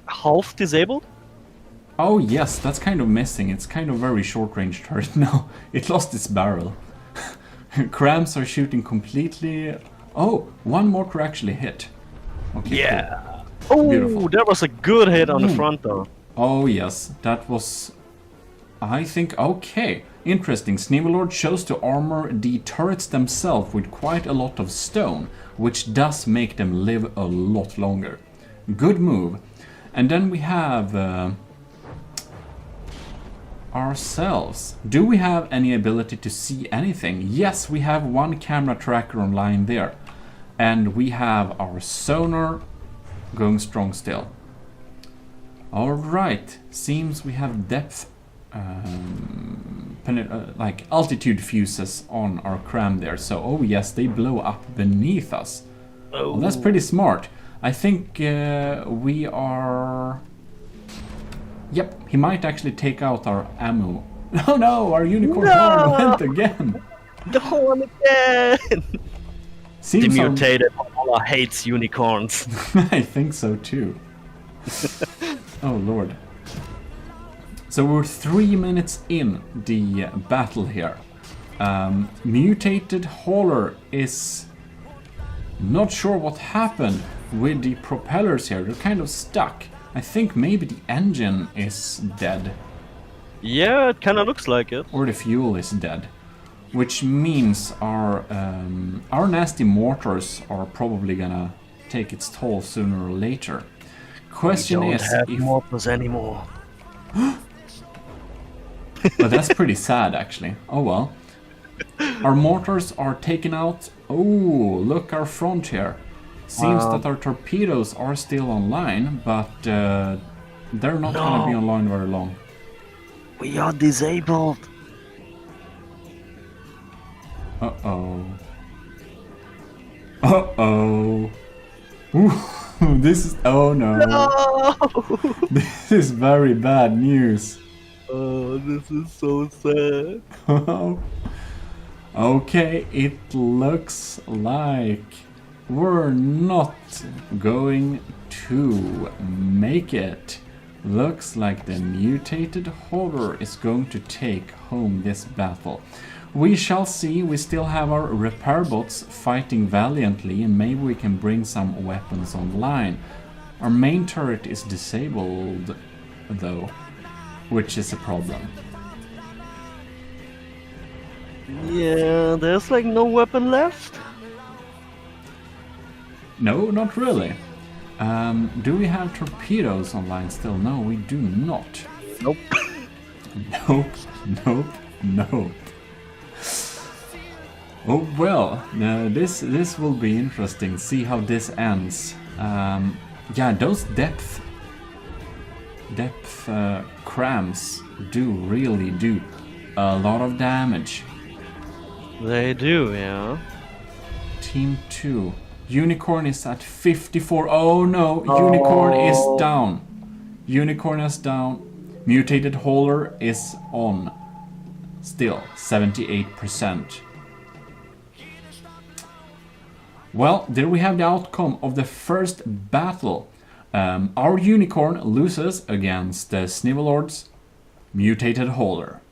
half disabled. Oh yes, that's kind of missing. It's kind of very short-range turret now. It lost its barrel. Crams are shooting completely. Oh, one more could actually hit. Okay, Yeah. cool. Oh, Beautiful. that was a good hit on the front though. Oh yes, that was... I think... Okay, interesting. Snivelord chose to armor the turrets themselves with quite a lot of stone, which does make them live a lot longer. Good move. And then we have... ourselves. Do we have any ability to see anything? Yes, we have one camera tracker online there. And we have our sonar going strong still. Alright, seems we have depth, like altitude fuses on our cram there. So, oh yes, they blow up beneath us. Oh. Well, that's pretty smart. I think we are... Yep, he might actually take out our ammo. Oh no, our unicorn horn went again. The horn again. The Seems mutated Valhalla hates unicorns. I think so too. Oh lord. So we're 3 minutes in the battle here. Mutated hauler is not sure what happened with the propellers here. They're kind of stuck. I think maybe the engine is dead. Yeah, it kinda looks like it. Or the fuel is dead. Which means our nasty mortars are probably gonna take its toll sooner or later. Question We don't is have if... mortars anymore. But that's pretty sad actually. Oh well. Our mortars are taken out. Oh, look our front here. Seems that our torpedoes are still online, but they're not gonna be online very long. We are disabled. Uh-oh. Uh-oh. Ooh, this is... Oh no. No! This is very bad news. Oh, this is so sad. Okay, it looks like we're not going to make it. Looks like the mutated hauler is going to take home this battle. We shall see. We still have our repair bots fighting valiantly, and maybe we can bring some weapons online. Our main turret is disabled though, which is a problem. Yeah, there's like no weapon left. No, not really. Do we have torpedoes online still? No, we do not. Nope. Nope, nope, nope. Oh well, this will be interesting. See how this ends. Yeah, those depth crams do really do a lot of damage. They do, yeah. Team 2. Unicorn is at 54. Oh no, Unicorn is down. Unicorn is down. Mutated Hauler is on. Still, 78%. Well, there we have the outcome of the first battle. Our Unicorn loses against the Snivelord's Mutated Hauler.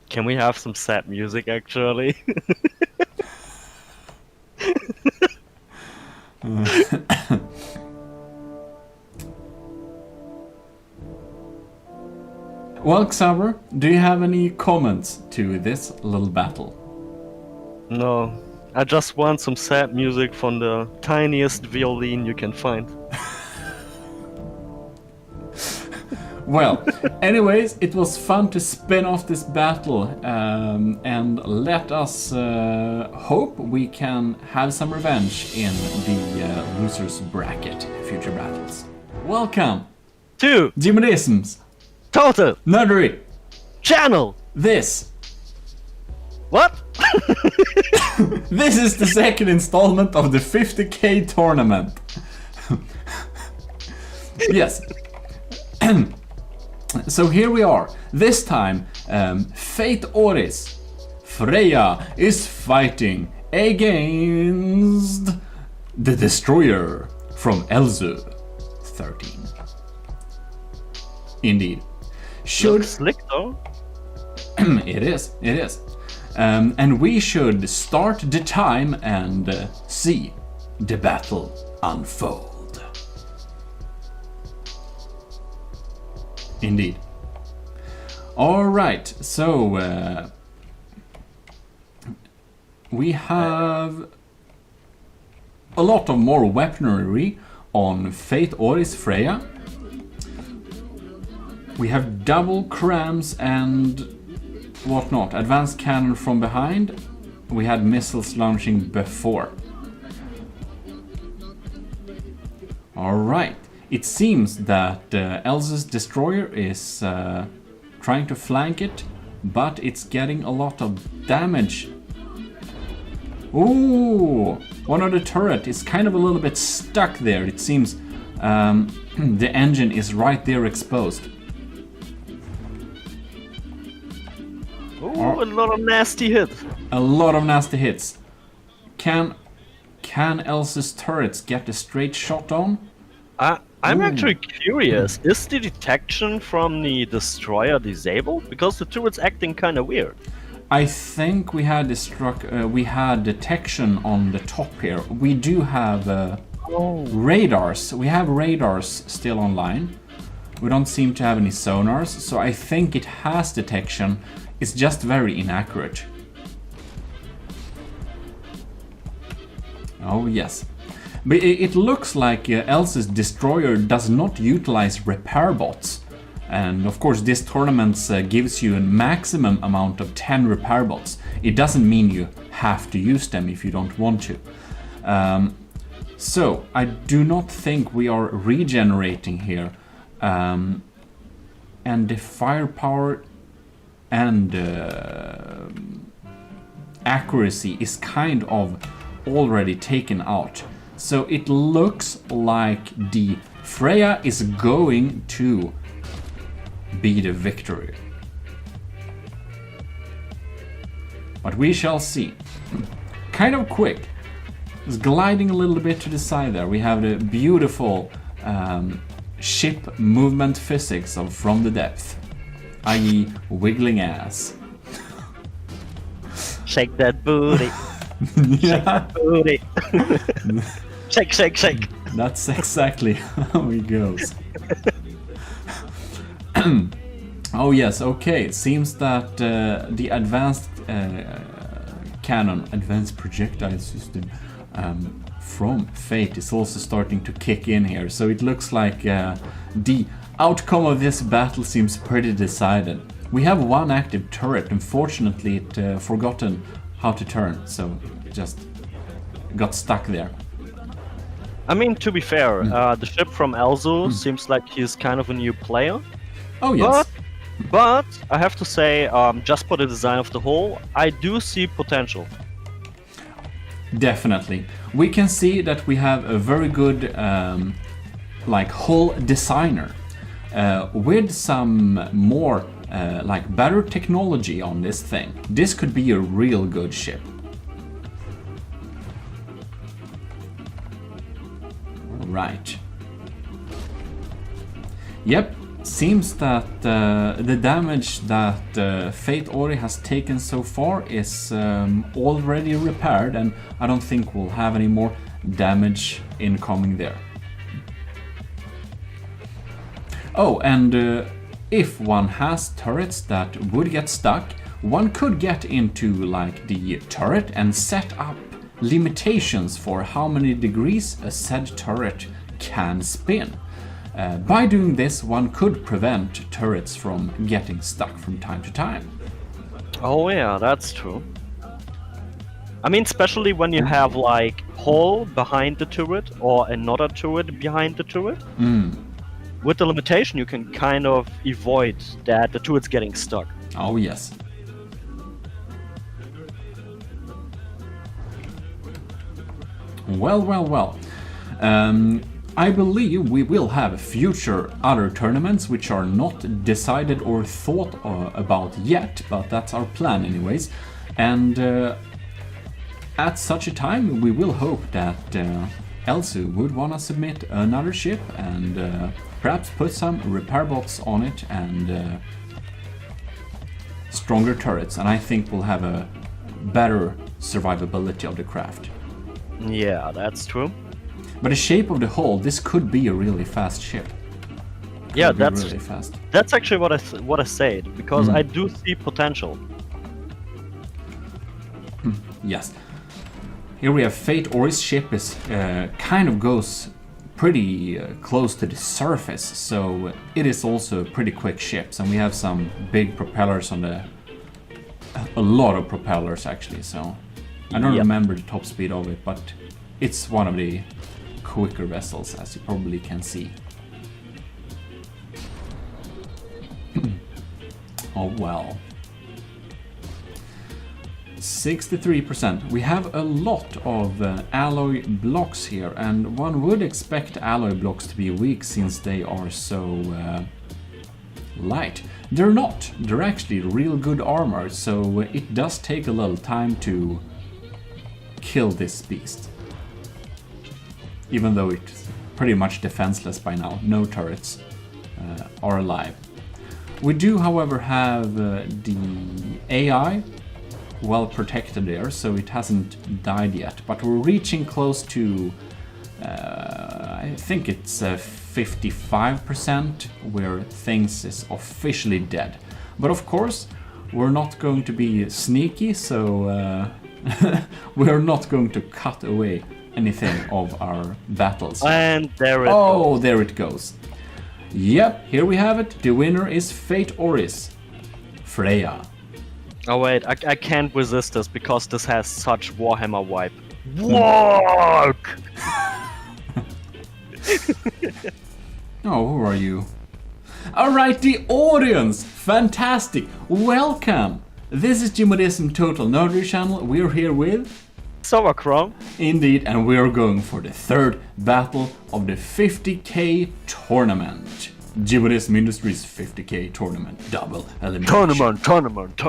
Can we have some sad music, actually? Well, Xaver, do you have any comments to this little battle? No. I just want some sad music from the tiniest violin you can find. Well, anyways, it was fun to spin off this battle, and let us hope we can have some revenge in the losers bracket future battles. Welcome to GMODISM's Total Nerdery Channel! This. What? This is the second installment of the 50k tournament. Yes. So here we are. This time, Fate Oris, Freya, is fighting against the Destroyer from Elzu 13. Indeed. Should Looks slick though. it is. And we should start the time and see the battle unfold. Indeed. Alright, so we have a lot of more weaponry on Fate Oris Freya. We have double crams and whatnot. Advanced cannon from behind. We had missiles launching before. Alright. It seems that Elza's destroyer is trying to flank it, but it's getting a lot of damage. Ooh! One of the turret is kind of a little bit stuck there. It seems the engine is right there exposed. Ooh, a lot of nasty hits. A lot of nasty hits. Can Elsa's turrets get a straight shot on? I'm actually curious, is the detection from the destroyer disabled? Because the turret's acting kind of weird. I think we had detection on the top here. We do have radars. We have radars still online. We don't seem to have any sonars, so I think it has detection. It's just very inaccurate. Oh yes. But it looks like Elsa's destroyer does not utilize repair bots. And of course this tournament gives you a maximum amount of 10 repair bots. It doesn't mean you have to use them if you don't want to. So I do not think we are regenerating here. And the firepower and accuracy is kind of already taken out. So it looks like the Freya is going to be the victory. But we shall see. Kind of quick. It's gliding a little bit to the side there. We have the beautiful ship movement physics of From the Depth, i.e. wiggling ass. Shake that booty. Shake that booty. Shake, shake, shake. That's exactly how it goes. Oh yes, okay. It seems that the advanced cannon, advanced projectile system from Fate is also starting to kick in here. So it looks like the outcome of this battle seems pretty decided. We have one active turret. Unfortunately, it forgotten how to turn, so it just got stuck there. I mean, to be fair, the ship from Elzu seems like he's kind of a new player. Oh yes. But I have to say, just for the design of the hull, I do see potential. Definitely. We can see that we have a very good like hull designer with some more like better technology on this thing. This could be a real good ship. Right. Yep, seems that the damage that Fate Ori has taken so far is already repaired, and I don't think we'll have any more damage incoming there. Oh, and if one has turrets that would get stuck, one could get into like the turret and set up limitations for how many degrees a said turret can spin. By doing this, one could prevent turrets from getting stuck from time to time. Oh yeah, that's true. I mean, especially when you have like hull behind the turret or another turret behind the turret. With the limitation, you can kind of avoid that the turret's getting stuck. Oh yes. Well. I believe we will have future other tournaments which are not decided or thought about yet, but that's our plan anyways. And at such a time, we will hope that Elsu would want to submit another ship and perhaps put some repair bots on it and stronger turrets. And I think we'll have a better survivability of the craft. Yeah, that's true. But the shape of the hull, this could be a really fast ship. Yeah, Could be that's really fast. That's actually what I said, because I do see potential. Yes. Here we have Fate Ori's ship is kind of goes pretty close to the surface, so it is also a pretty quick ship. And we have some big propellers on the... a lot of propellers actually, so... I don't remember the top speed of it, but it's one of the quicker vessels, as you probably can see. Oh well. 63%. We have a lot of alloy blocks here, and one would expect alloy blocks to be weak since they are so light. They're not. They're actually real good armor, so it does take a little time to kill this beast. Even though it's pretty much defenseless by now. No turrets are alive. We do, however, have the AI well protected there, so it hasn't died yet. But we're reaching close to, I think it's 55% where things is officially dead. But of course, we're not going to be sneaky, so we're not going to cut away anything of our battles. And there it goes. Oh, there it goes. Yep, here we have it. The winner is Fate Oris. Freya. Oh wait, I can't resist this because this has such Warhammer vibe. Walk! Oh, who are you? Alright, the audience! Fantastic! Welcome! This is GMODIST Total Nerdery channel. We're here with... Sauerkraut. Indeed, and we're going for the third battle of the 50k tournament. GMODIST Industries 50k tournament. Double elimination. Tournament.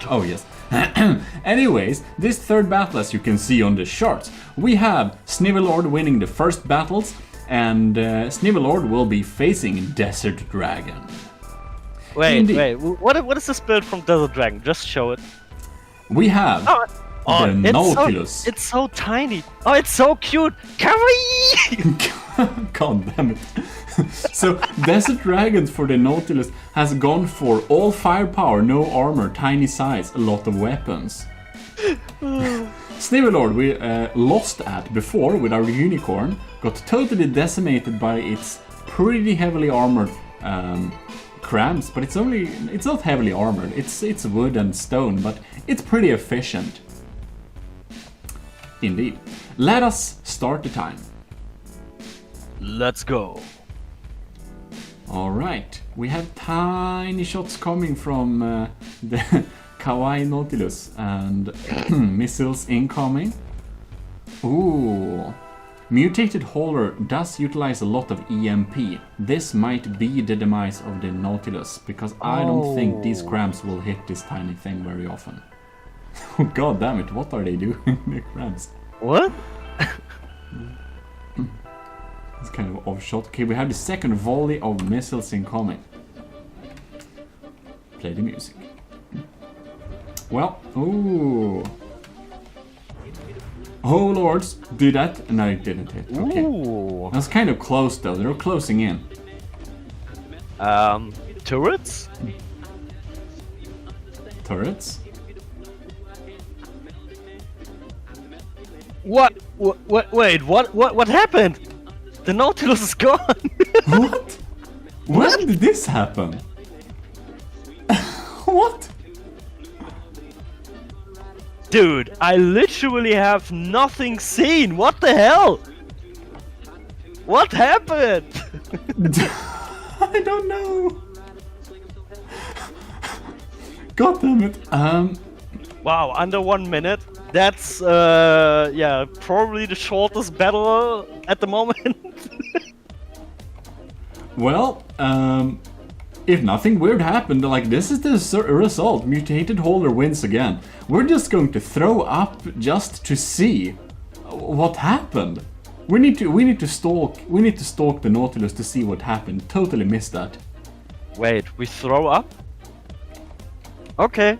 Oh yes. Anyways, this third battle, as you can see on the charts, we have Snivelord winning the first battles, and Snivelord will be facing Desert Dragon. Wait, what is this build from Desert Dragon? Just show it. We have the Nautilus. It's so tiny. Oh, it's so cute. Kawaii! God damn it. So, Desert Dragons for the Nautilus has gone for all firepower, no armor, tiny size, a lot of weapons. Snivelord we lost at before with our unicorn, got totally decimated by its pretty heavily armored crabs, but it's not heavily armored. It's wood and stone, but it's pretty efficient. Indeed. Let us start the time. Let's go. Alright, we have tiny shots coming from the Kawaii Nautilus and missiles incoming. Ooh. Mutated Hauler does utilize a lot of EMP. This might be the demise of the Nautilus, because I don't think these crabs will hit this tiny thing very often. Oh, god damn it, what are they doing, the crabs? What? It's kind of off-shot. Okay, we have the second volley of missiles incoming. Play the music. Well, ooh. Oh lords, do that? No, it didn't hit. Okay. Ooh. That's kind of close though, they're closing in. Turrets? Turrets? What? Wait, what happened? The Nautilus is gone! What? When did this happen? What? Dude, I literally have nothing seen! What the hell? What happened? I don't know. God damn it. Wow, under 1 minute. That's, yeah, probably the shortest battle at the moment. Well, if nothing weird happened, like this is the result. Mutated Hauler wins again. We're just going to throw up just to see what happened. We need to stalk the Nautilus to see what happened. Totally missed that. Wait, we throw up? Okay.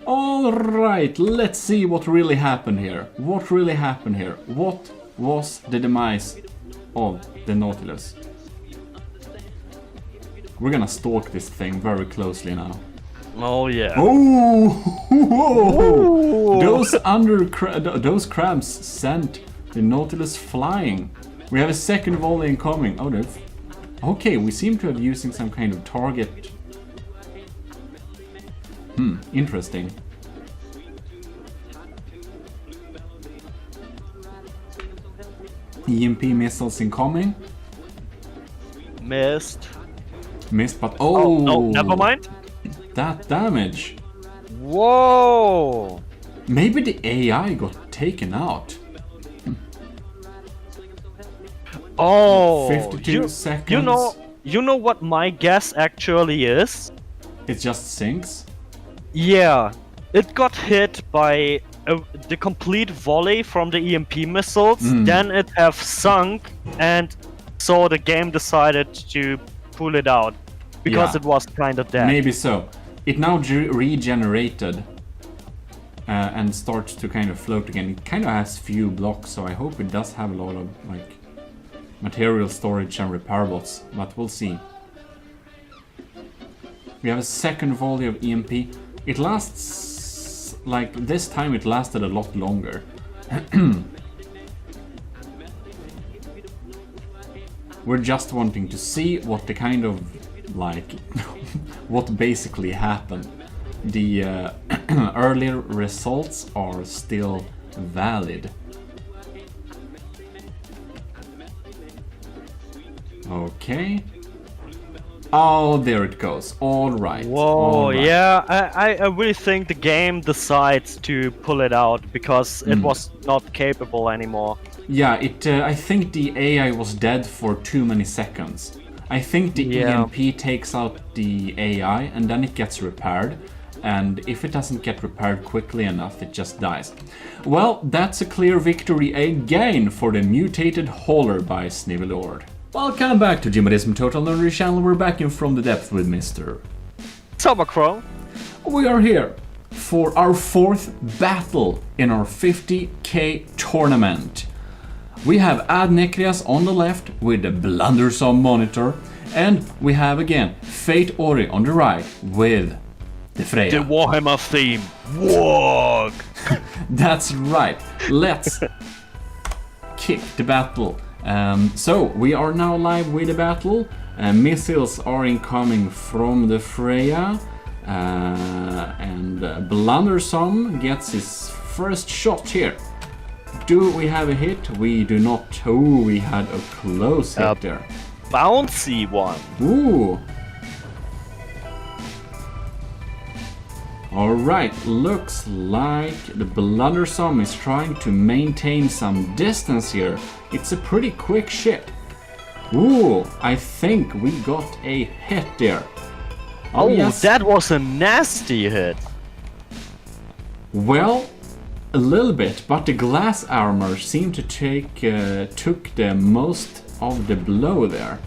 Alright, let's see what really happened here. What really happened here? What was the demise of the Nautilus? We're gonna stalk this thing very closely now. Oh yeah. Oh! Those crabs sent the Nautilus flying. We have a second volley incoming. Oh, there's... Okay, we seem to have using some kind of target. Interesting. EMP missiles incoming. Missed. Missed, but Oh, no, never mind. That damage. Whoa! Maybe the AI got taken out. Oh, 52 seconds. You know what my guess actually is? It just sinks. Yeah, it got hit by the complete volley from the EMP missiles. Then it have sunk, and so the game decided to pull it out because it was kind of dead. Maybe so. It now regenerated and starts to kind of float again. It kind of has few blocks, so I hope it does have a lot of like material storage and repairables, but we'll see. We have a second volley of EMP. It lasts, like this time it lasted a lot longer. We're just wanting to see what the kind of, like, what basically happened. The earlier results are still valid. Okay. Oh, there it goes. All right. Whoa, all right. yeah, I really think the game decides to pull it out because it was not capable anymore. Yeah, I think the AI was dead for too many seconds. I think the EMP takes out the AI and then it gets repaired. And if it doesn't get repaired quickly enough, it just dies. Well, that's a clear victory again for the Mutated Hauler by Snivelord. Welcome back to GMODIST Total Knowledge Channel. We're back in From the Depth with Mr. Summercrow. We are here for our fourth battle in our 50k tournament. We have Ad Nekrias on the left with the Blundersome monitor, and we have again Fate Ori on the right with the Freya. The Warhammer theme. Warg. That's right. Let's kick the battle. So we are now live with the battle. Missiles are incoming from the Freya, and Blundersome gets his first shot here. Do we have a hit? We do not. Oh, we had a close hit there. bouncy one. Ooh. Alright, looks like the Blundersome is trying to maintain some distance here. It's a pretty quick ship. Ooh, I think we got a hit there. Oh, yes. that was a nasty hit. Well, a little bit, but the glass armor seemed to took the most of the blow there.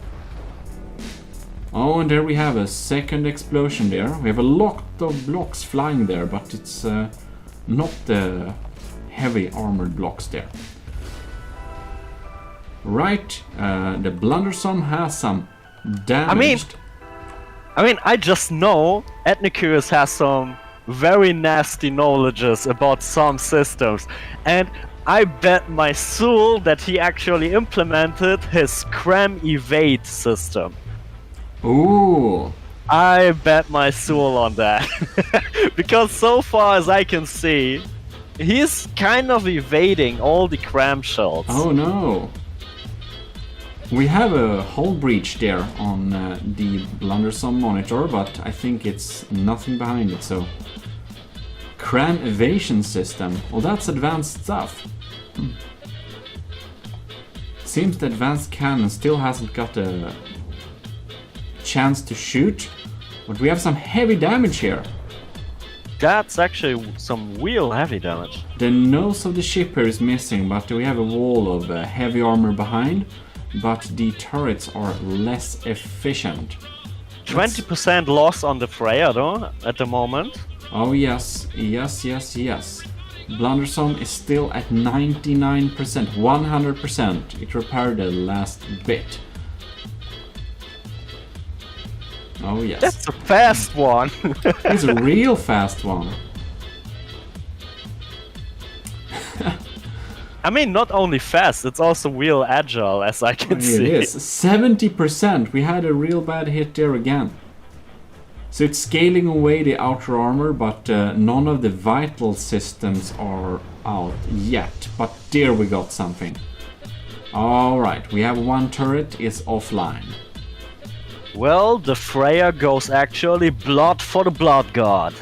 Oh, and there we have a second explosion there. We have a lot of blocks flying there, but it's not the heavy armored blocks there. Right, the Blundersome has some damage. I mean, I just know Ethnicurious has some very nasty knowledges about some systems, and I bet my soul that he actually implemented his cram evade system. Ooh. I bet my soul on that. Because so far as I can see, he's kind of evading all the cram shells. Oh no. We have a hull breach there on the Blundersome monitor, but I think it's nothing behind it, so... Cram evasion system. Well, that's advanced stuff. Seems the advanced cannon still hasn't got a chance to shoot, but we have some heavy damage here. That's actually some real heavy damage. The nose of the ship here is missing, but we have a wall of heavy armor behind, but the turrets are less efficient. 20% loss on the Freya though, at the moment. Oh yes, yes, yes, yes. Blundersome is still at 99%, 100%. It repaired the last bit. Oh yes. That's a fast one. It's a real fast one. I mean, not only fast, it's also real agile, as I can see. It is. 70%. We had a real bad hit there again. So it's scaling away the outer armor, but none of the vital systems are out yet. But there we got something. Alright, we have one turret is offline. Well, the Freya goes actually blood for the blood god.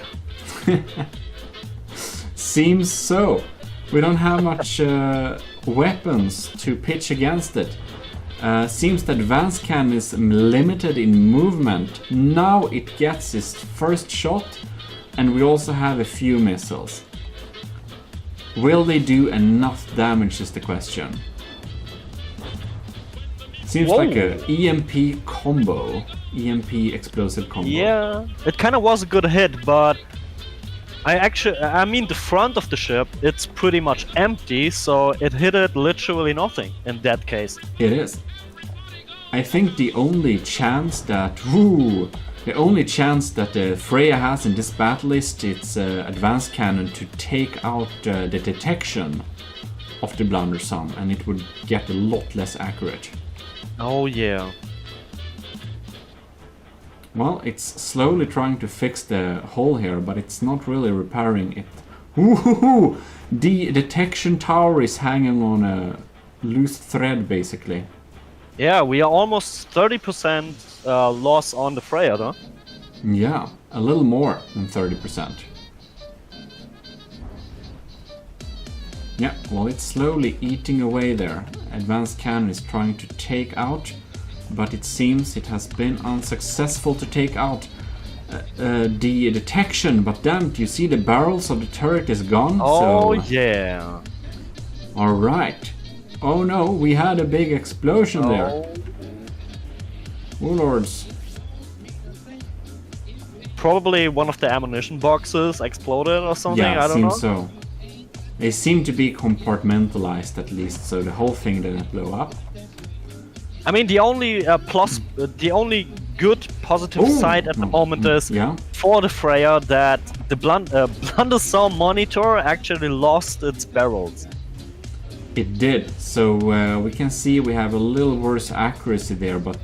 Seems so. We don't have much weapons to pitch against it. Seems the advanced cannon is limited in movement. Now it gets its first shot, and we also have a few missiles. Will they do enough damage is the question. Seems Whoa. like a EMP combo. EMP explosive combo. Yeah, it kind of was a good hit, but I mean the front of the ship, it's pretty much empty, so it hit it literally nothing in that case. It is. I think the only chance that the Freya has in this battle is its advanced cannon to take out the detection of the Blundersome, and it would get a lot less accurate. Oh yeah. Well, it's slowly trying to fix the hole here, but it's not really repairing it. Woohoo! The detection tower is hanging on a loose thread, basically. Yeah, we are almost 30% loss on the Freya, though. Yeah, a little more than 30%. Yeah, well, it's slowly eating away there. Advanced cannon is trying to take out, but it seems it has been unsuccessful to take out the detection. But damn, you see the barrels of the turret is gone. Oh so... yeah. Alright. Oh no, we had a big explosion there. Oh lords. Probably one of the ammunition boxes exploded or something, Yeah, I don't know. seems so. They seem to be compartmentalized at least, so the whole thing didn't blow up. I mean, the only the only good positive side at the moment is for the Freya that the Blundersome monitor actually lost its barrels. It did, so we can see we have a little worse accuracy there, but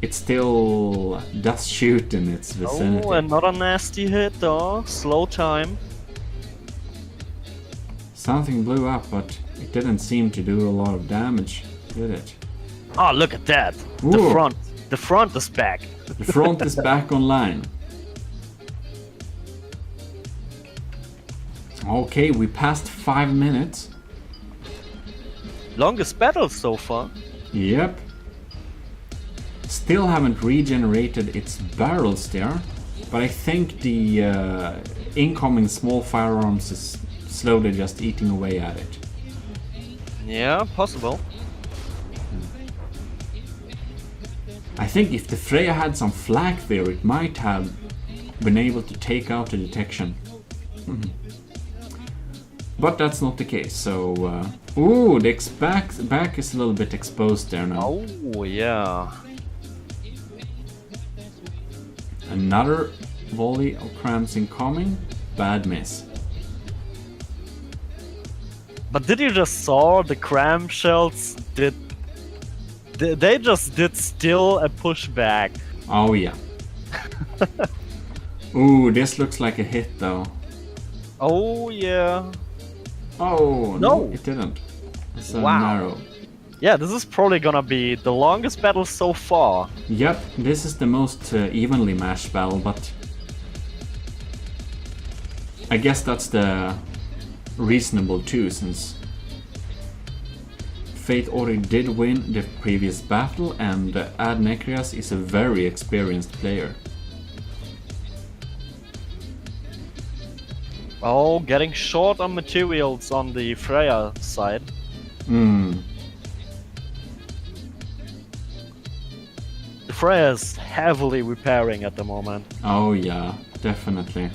it still does shoot in its vicinity. Oh, another nasty hit though. Slow time. Something blew up, but it didn't seem to do a lot of damage, did it? Oh, look at that! Ooh. The front is back. The front is back online. Okay, we passed 5 minutes. Longest battle so far. Yep. Still haven't regenerated its barrels there, but I think the incoming small firearms is slowly just eating away at it. Yeah, possible. I think if the Freya had some flak there, it might have been able to take out the detection. But that's not the case, so... ooh, the back is a little bit exposed there now. Oh, yeah. Another volley of crams incoming. Bad miss. But did you just saw the cram shells did... They just did still a pushback. Oh yeah. Ooh, this looks like a hit though. Oh, yeah. Oh, No. it didn't. It's Wow. narrow. Yeah, this is probably gonna be the longest battle so far. Yep, this is the most evenly matched battle, but I guess that's the reasonable too, since Fate Ori did win the previous battle, and Adnekrias is a very experienced player. Oh, getting short on materials on the Freya side. The Freya is heavily repairing at the moment. Oh yeah, definitely.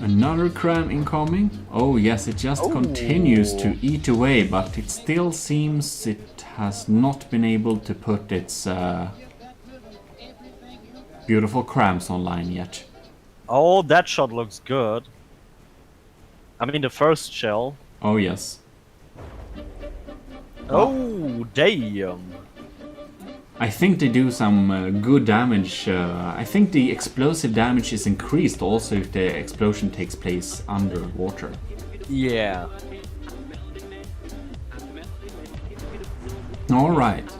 Another cram incoming. Oh yes, it just continues to eat away, but it still seems it has not been able to put its beautiful crams online yet. Oh, that shot looks good. I mean, the first shell. Oh yes. Oh, damn. I think they do some good damage. I think the explosive damage is increased also if the explosion takes place underwater. Yeah. Alright.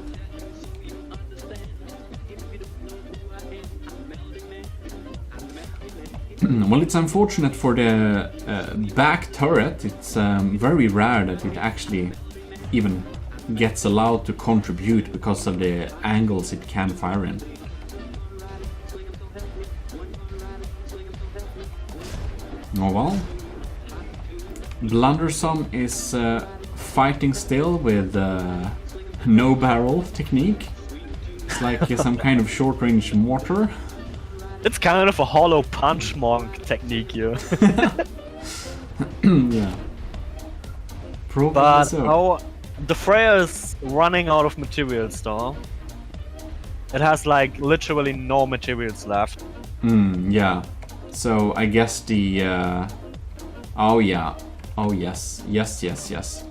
Well, it's unfortunate for the back turret. It's very rare that it actually even gets allowed to contribute because of the angles it can fire in. Oh well. Blundersome is fighting still with no barrel technique. It's like some kind of short-range mortar. It's kind of a hollow punch monk technique here. Yeah. Probably But so. oh, the Freya is running out of materials though. It has like literally no materials left. Yeah. So I guess the oh yeah. Oh yes. Yes.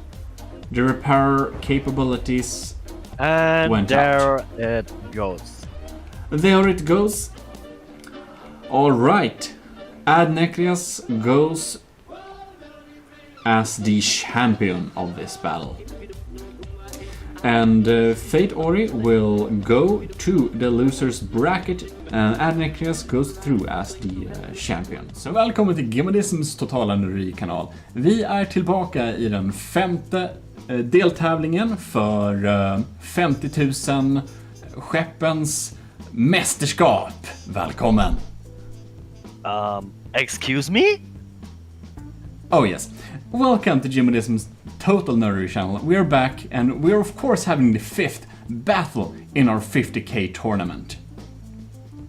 The repair capabilities And went there out. it goes. There it goes. Alright. Adnekrias goes as the champion of this battle. And Fate Ori will go to the losers bracket, and Adnekrias goes through as the champion. Så välkommen till GMODISMs totala nördi-kanal. Vi är tillbaka i den femte deltävlingen för 50 000 skeppens mästerskap. Välkommen! Excuse me? Oh yes. Welcome to GMODISM's Total Nerdery channel. We're back, and we're of course having the 5th battle in our 50k tournament.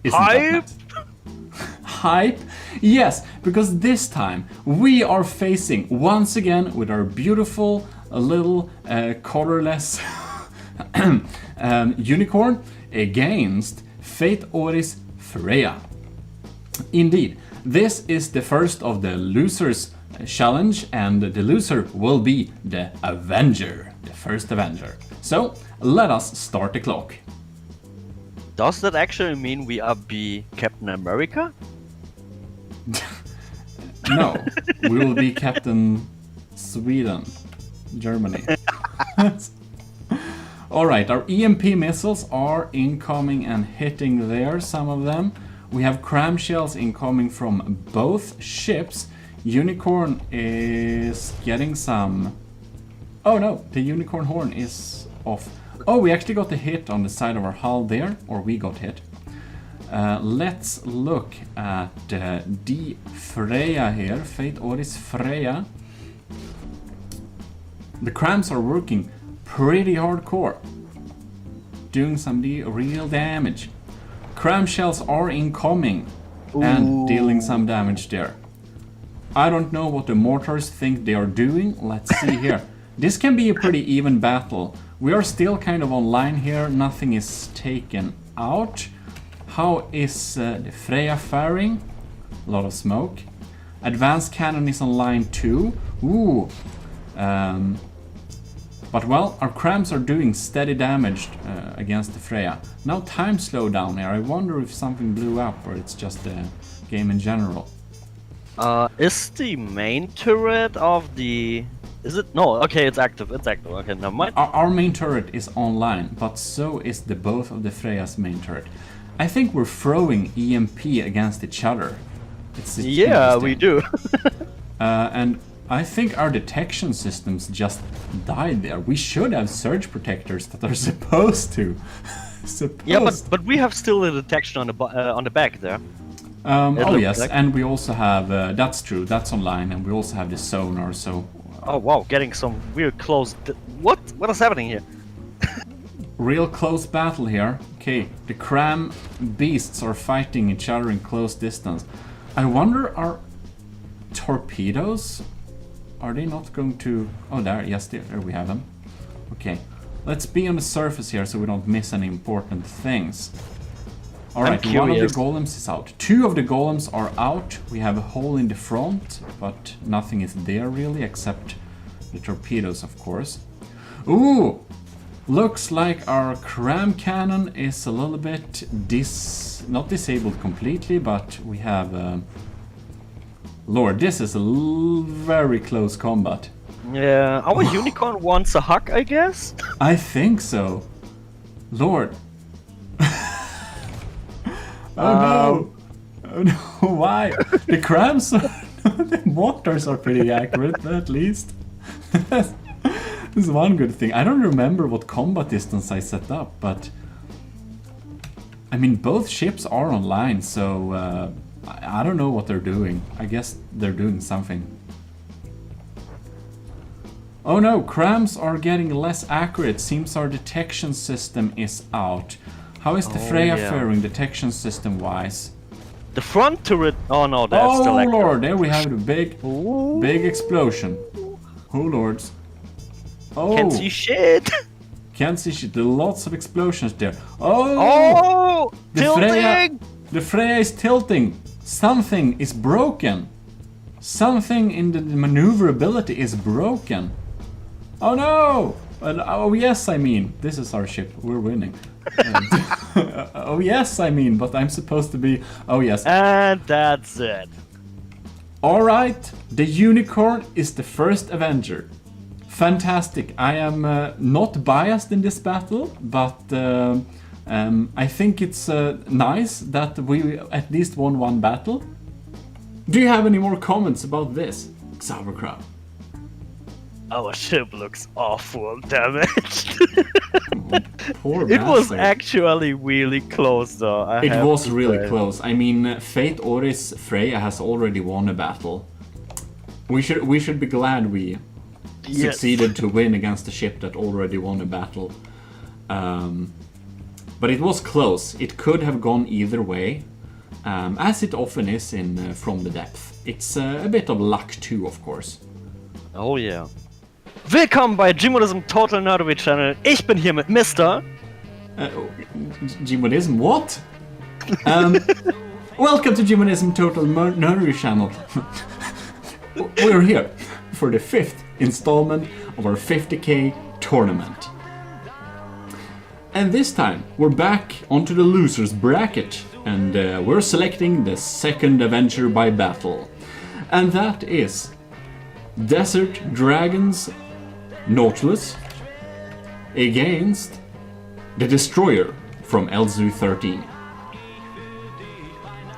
Isn't that Hype? nice? Hype? Yes, because this time we are facing once again with our beautiful little colorless unicorn against Fate Ori's Freya. Indeed, this is the first of the losers challenge, and the loser will be the Avenger, the first Avenger. So let us start the clock. Does that actually mean we are be Captain America? No, we will be Captain Sweden. Germany. Alright, our EMP missiles are incoming and hitting there, some of them. We have cram shells incoming from both ships. Unicorn is getting some... Oh no, the unicorn horn is off. Oh, we actually got a hit on the side of our hull there, or we got hit. Let's look at the Freya here, Fate Oris Freya. The crams are working pretty hardcore, doing some real damage. Cram shells are incoming and dealing some damage there. I don't know what the mortars think they are doing. Let's see here. This can be a pretty even battle. We are still kind of online here. Nothing is taken out. How is the Freya faring? A lot of smoke. Advanced cannon is online too. Ooh. But well, our crams are doing steady damage against the Freya. Now time slowdown here. I wonder if something blew up or it's just the game in general. Is the main turret of the... Is it? No, okay, it's active, Okay, never mind. Our main turret is online, but so is the both of the Freya's main turret. I think we're throwing EMP against each other. It's yeah, we do. And I think our detection systems just died there. We should have surge protectors that are supposed to. Yeah, but we have still the detection on the back there. Oh yes, like. And we also have, that's true, that's online, and we also have the sonar, so... Oh wow, getting some real close... What is happening here? Real close battle here. Okay, the cram beasts are fighting each other in close distance. I wonder, are torpedoes... Are they not going to... Oh, there, yes, there we have them. Okay, let's be on the surface here so we don't miss any important things. Alright, one of the golems is out. 2 of the golems are out. We have a hole in the front, but nothing is there really, except the torpedoes, of course. Ooh! Looks like our cram cannon is a little bit not disabled completely, but we have... Lord, this is a very close combat. Yeah, our unicorn wants a hug, I guess? I think so. Lord. Oh no! Oh no, why? The crams are... the mortars are pretty accurate, at least. This is one good thing. I don't remember what combat distance I set up, but... I mean, both ships are online, so... I don't know what they're doing. I guess they're doing something. Oh no, crams are getting less accurate. Seems our detection system is out. How is the Freya faring detection system wise? The front turret... Oh no, that's still active. Oh lord, there we have the big explosion. Oh lords. Oh. Can't see shit. Can't see shit. There are lots of explosions there. Oh! Tilting! The Freya is tilting. Something is broken. Something in the maneuverability is broken. Oh no! Oh yes, I mean, this is our ship. We're winning. Oh yes, I mean, but I'm supposed to be... Oh yes. And that's it. Alright, the unicorn is the first Avenger. Fantastic. I am not biased in this battle, but I think it's nice that we at least won one battle. Do you have any more comments about this, Sauerkraut? Our ship looks awful damaged. Poor It was bastard. actually really close though. It was really close. I mean, Fate Oris Freya has already won a battle. We should be glad we succeeded to win against a ship that already won a battle. But it was close. It could have gone either way, as it often is in From the Depth. It's a bit of luck too, of course. Oh yeah. Willkommen bei GMODISM Total Nerdery Channel. Ich bin hier mit Mr. GMODISM, what? Welcome to GMODISM Total Nerdery Channel. We're here for the 5th installment of our 50k tournament. And this time we're back onto the losers bracket, and we're selecting the second Avenger by battle. And that is Desert Dragons Nautilus against the Destroyer from Elzu 13.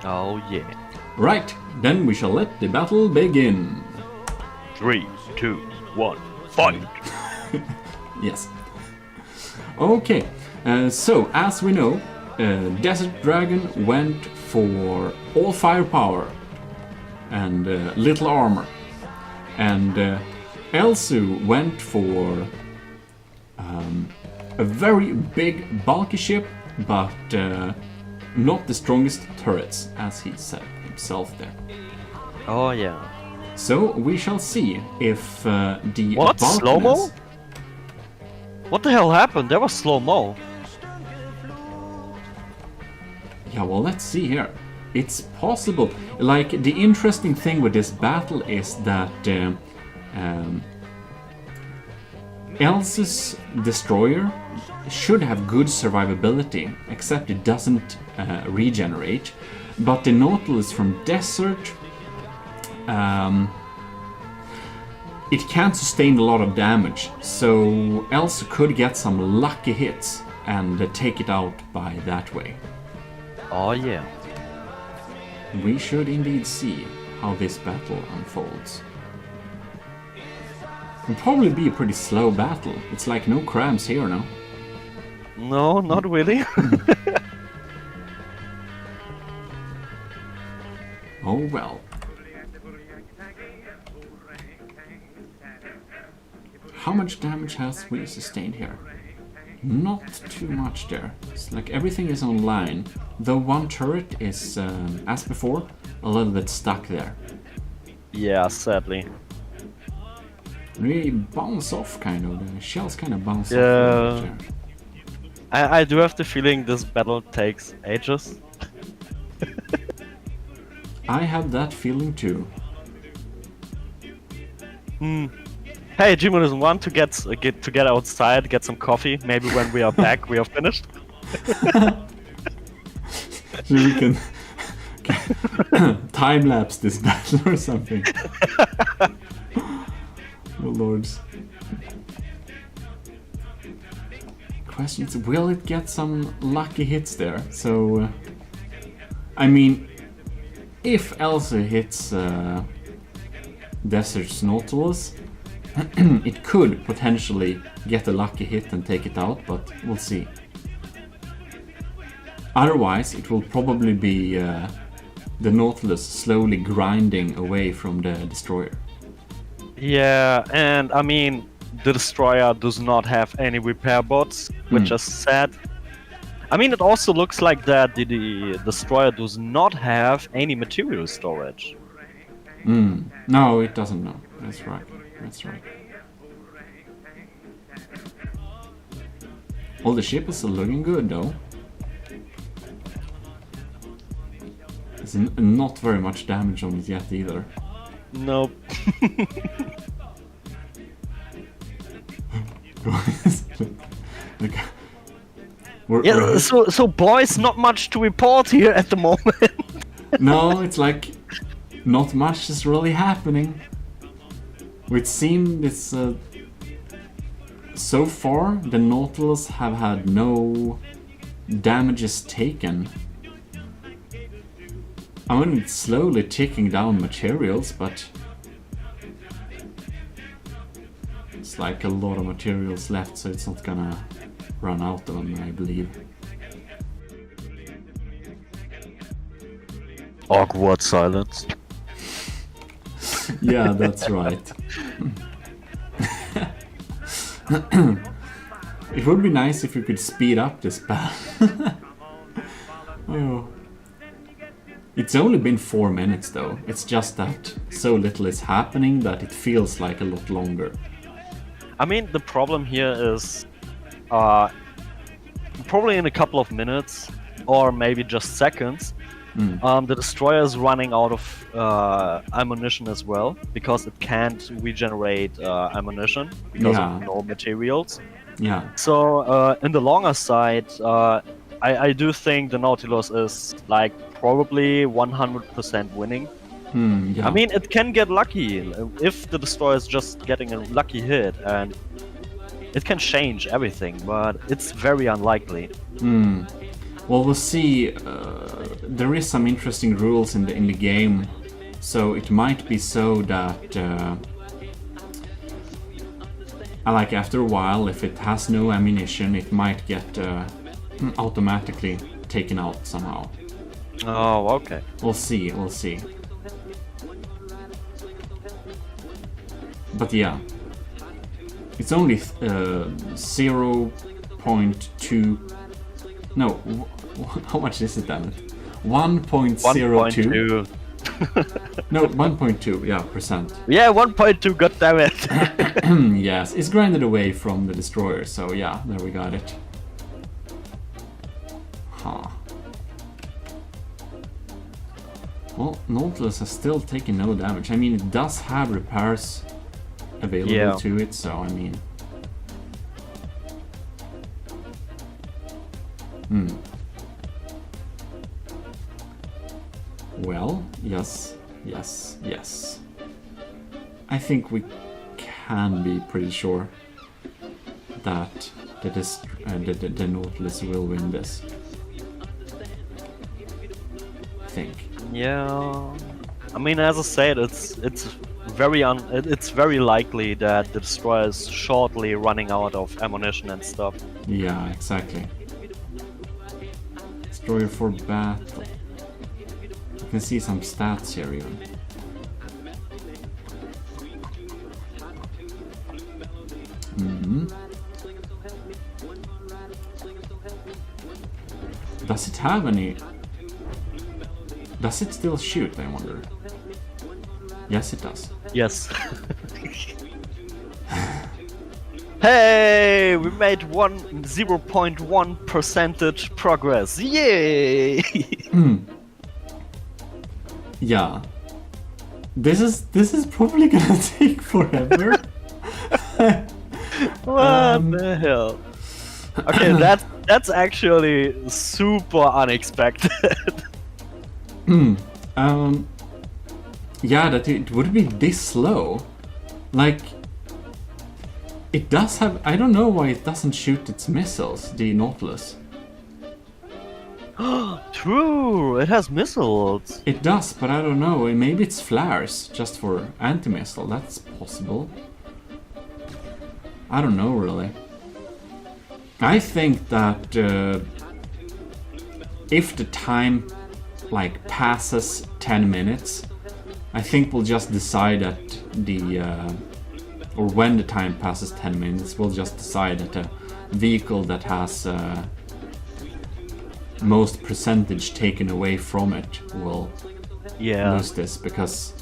Oh yeah. Right, then we shall let the battle begin. 3, 2, 1, fight! Yes. Okay, so as we know, Desert Dragon went for all firepower and little armor. And Elzu went for a very big bulky ship, but not the strongest turrets, as he said himself there. Oh yeah. So we shall see if the What? bulkiness- Slow-mo? What the hell happened? There was slow-mo. Yeah, well, let's see here. It's possible. Like, the interesting thing with this battle is that Elzu's destroyer should have good survivability, except it doesn't regenerate. But the Nautilus from Desert, it can't sustain a lot of damage, so Elzu could get some lucky hits and take it out by that way. Oh yeah. We should indeed see how this battle unfolds. It'll probably be a pretty slow battle. It's like no cramps here now. No, not really. Oh well. How much damage has we sustained here? Not too much there. It's like everything is online, though one turret is, as before, a little bit stuck there. Yeah, sadly. Really bounce off, kind of. The shells kind of bounce Yeah. off. There. I do have the feeling this battle takes ages. I have that feeling too. Hey, GMODIST, want to get outside, get some coffee? Maybe when we are back, we are finished. So we can time lapse this battle or something. Oh lords. Question is, will it get some lucky hits there? So, I mean, if Elzu hits Desert's Nautilus, it could potentially get a lucky hit and take it out, but we'll see. Otherwise, it will probably be the Nautilus slowly grinding away from the Destroyer. Yeah, and I mean, the Destroyer does not have any repair bots, which is sad. I mean, it also looks like that the Destroyer does not have any material storage. No, it doesn't know. That's right. That's right. Well, the ship is looking good, though. There's not very much damage on it yet, either. Nope. Like, Yeah, so boys, not much to report here at the moment. no, it's like not much is really happening. It seems it's so far the Nautilus have had no damages taken. I mean, it's slowly ticking down materials, but it's like a lot of materials left, so it's not gonna run out of them, I believe. Awkward silence. Yeah, that's right. It would be nice if we could speed up this battle. Oh. It's only been 4 minutes though. It's just that so little is happening that it feels like a lot longer. I mean, the problem here is probably in a couple of minutes, or maybe just seconds, the Destroyer is running out of ammunition as well, because it can't regenerate ammunition because of no materials. Yeah. So in the longer side, I do think the Nautilus is like probably 100% winning. Yeah. I mean, it can get lucky if the destroyer is just getting a lucky hit, and it can change everything, but it's very unlikely. Well, we'll see. There is some interesting rules in the game, so it might be so that like after a while, if it has no ammunition, it might get automatically taken out somehow. Oh, okay. We'll see. We'll see. But yeah, it's only 0.2. No, how much is it then? 1.02. No, 1.2. Yeah, percent. Yeah, 1.2. God damn it! Yes, it's grinded away from the destroyer. So yeah, there we got it. Huh. Well, Nautilus has still taken no damage. I mean, it does have repairs available to it, so I mean... Well, yes. I think we can be pretty sure that the Nautilus will win this. I think. Yeah, I mean, as I said, it's very likely that the destroyer is shortly running out of ammunition and stuff. Yeah, exactly. Destroyer for battle. You can see some stats here even. Does it have any? Does it still shoot, I wonder? Yes, it does. Yes. Hey, we made 0.1% progress. Yay! Yeah. This is probably gonna take forever. What the hell? Okay, that's actually super unexpected. Yeah, that it would be this slow. Like, it does have... I don't know why it doesn't shoot its missiles, the Nautilus. True, it has missiles. It does, but I don't know. Maybe it's flares, just for anti-missile. That's possible. I don't know, really. I think that if the time like passes 10 minutes, I think we'll just decide at the or when the time passes 10 minutes, we'll just decide that a vehicle that has most percentage taken away from it will lose this, because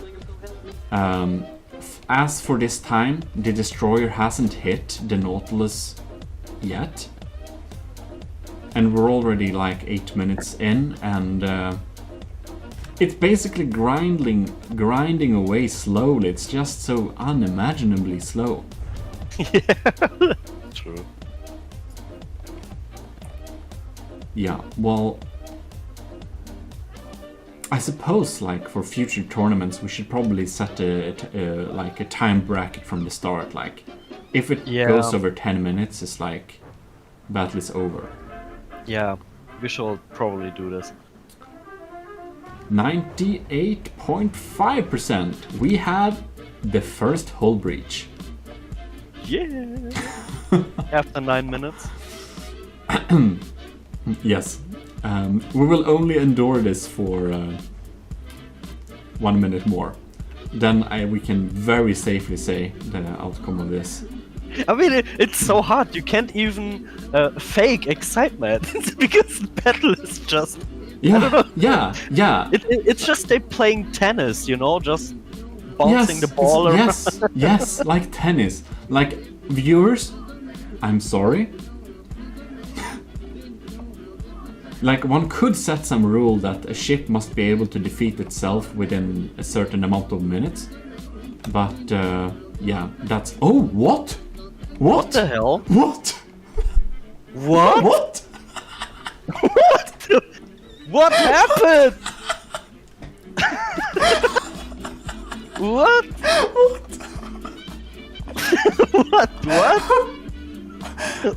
as for this time, the destroyer hasn't hit the Nautilus yet, and we're already like 8 minutes in, and it's basically grinding away slowly. It's just so unimaginably slow. Yeah, true. Yeah, well, I suppose like for future tournaments we should probably set like a time bracket from the start. Like, if it goes over 10 minutes, it's like battle is over. Yeah, we should probably do this. 98.5%. We have the first hull breach. Yeah. After 9 minutes. Yes. We will only endure this for 1 minute more. Then we can very safely say the outcome of this. I mean, it's so hard. You can't even fake excitement because the battle is just... I don't know. Yeah. It's just they playing tennis, you know, just bouncing the ball around. Yes, like tennis. Like, viewers, I'm sorry. Like, one could set some rule that a ship must be able to defeat itself within a certain amount of minutes. But, yeah, that's... Oh, what? What the hell? What? What? What? What? What happened? What?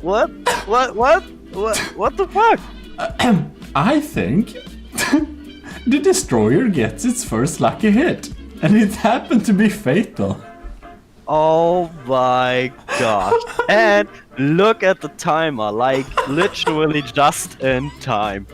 What? What the fuck? I think the destroyer gets its first lucky hit, and it happened to be fatal. Oh my gosh. And look at the timer, like literally just in time.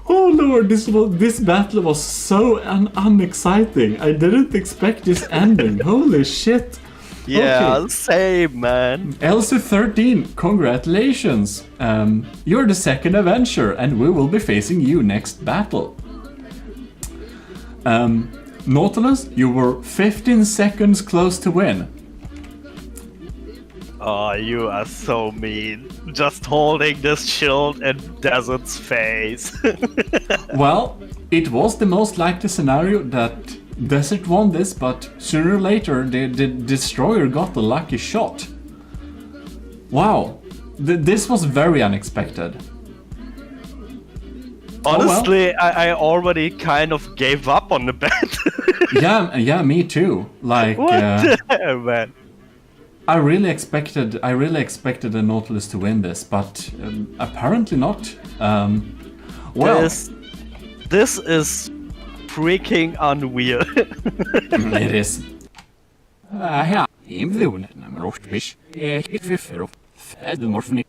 Oh lord, this battle was so unexciting. I didn't expect this ending. Holy shit. Yeah, Okay. same, man. LC13, congratulations. You're the second Avenger, and we will be facing you next battle. Nautilus, you were 15 seconds close to win. Oh, you are so mean. Just holding this shield in Desert's face. Well, it was the most likely scenario that Desert won this, but sooner or later the destroyer got the lucky shot. Wow, this was very unexpected. Honestly, I already kind of gave up on the bet. Yeah, me too. Like, What the hell, man? I really expected the Nautilus to win this, but apparently not. Well, This is freaking unreal. it is. Ja, invloeden naar rostvis. Ik viffer fed morfni.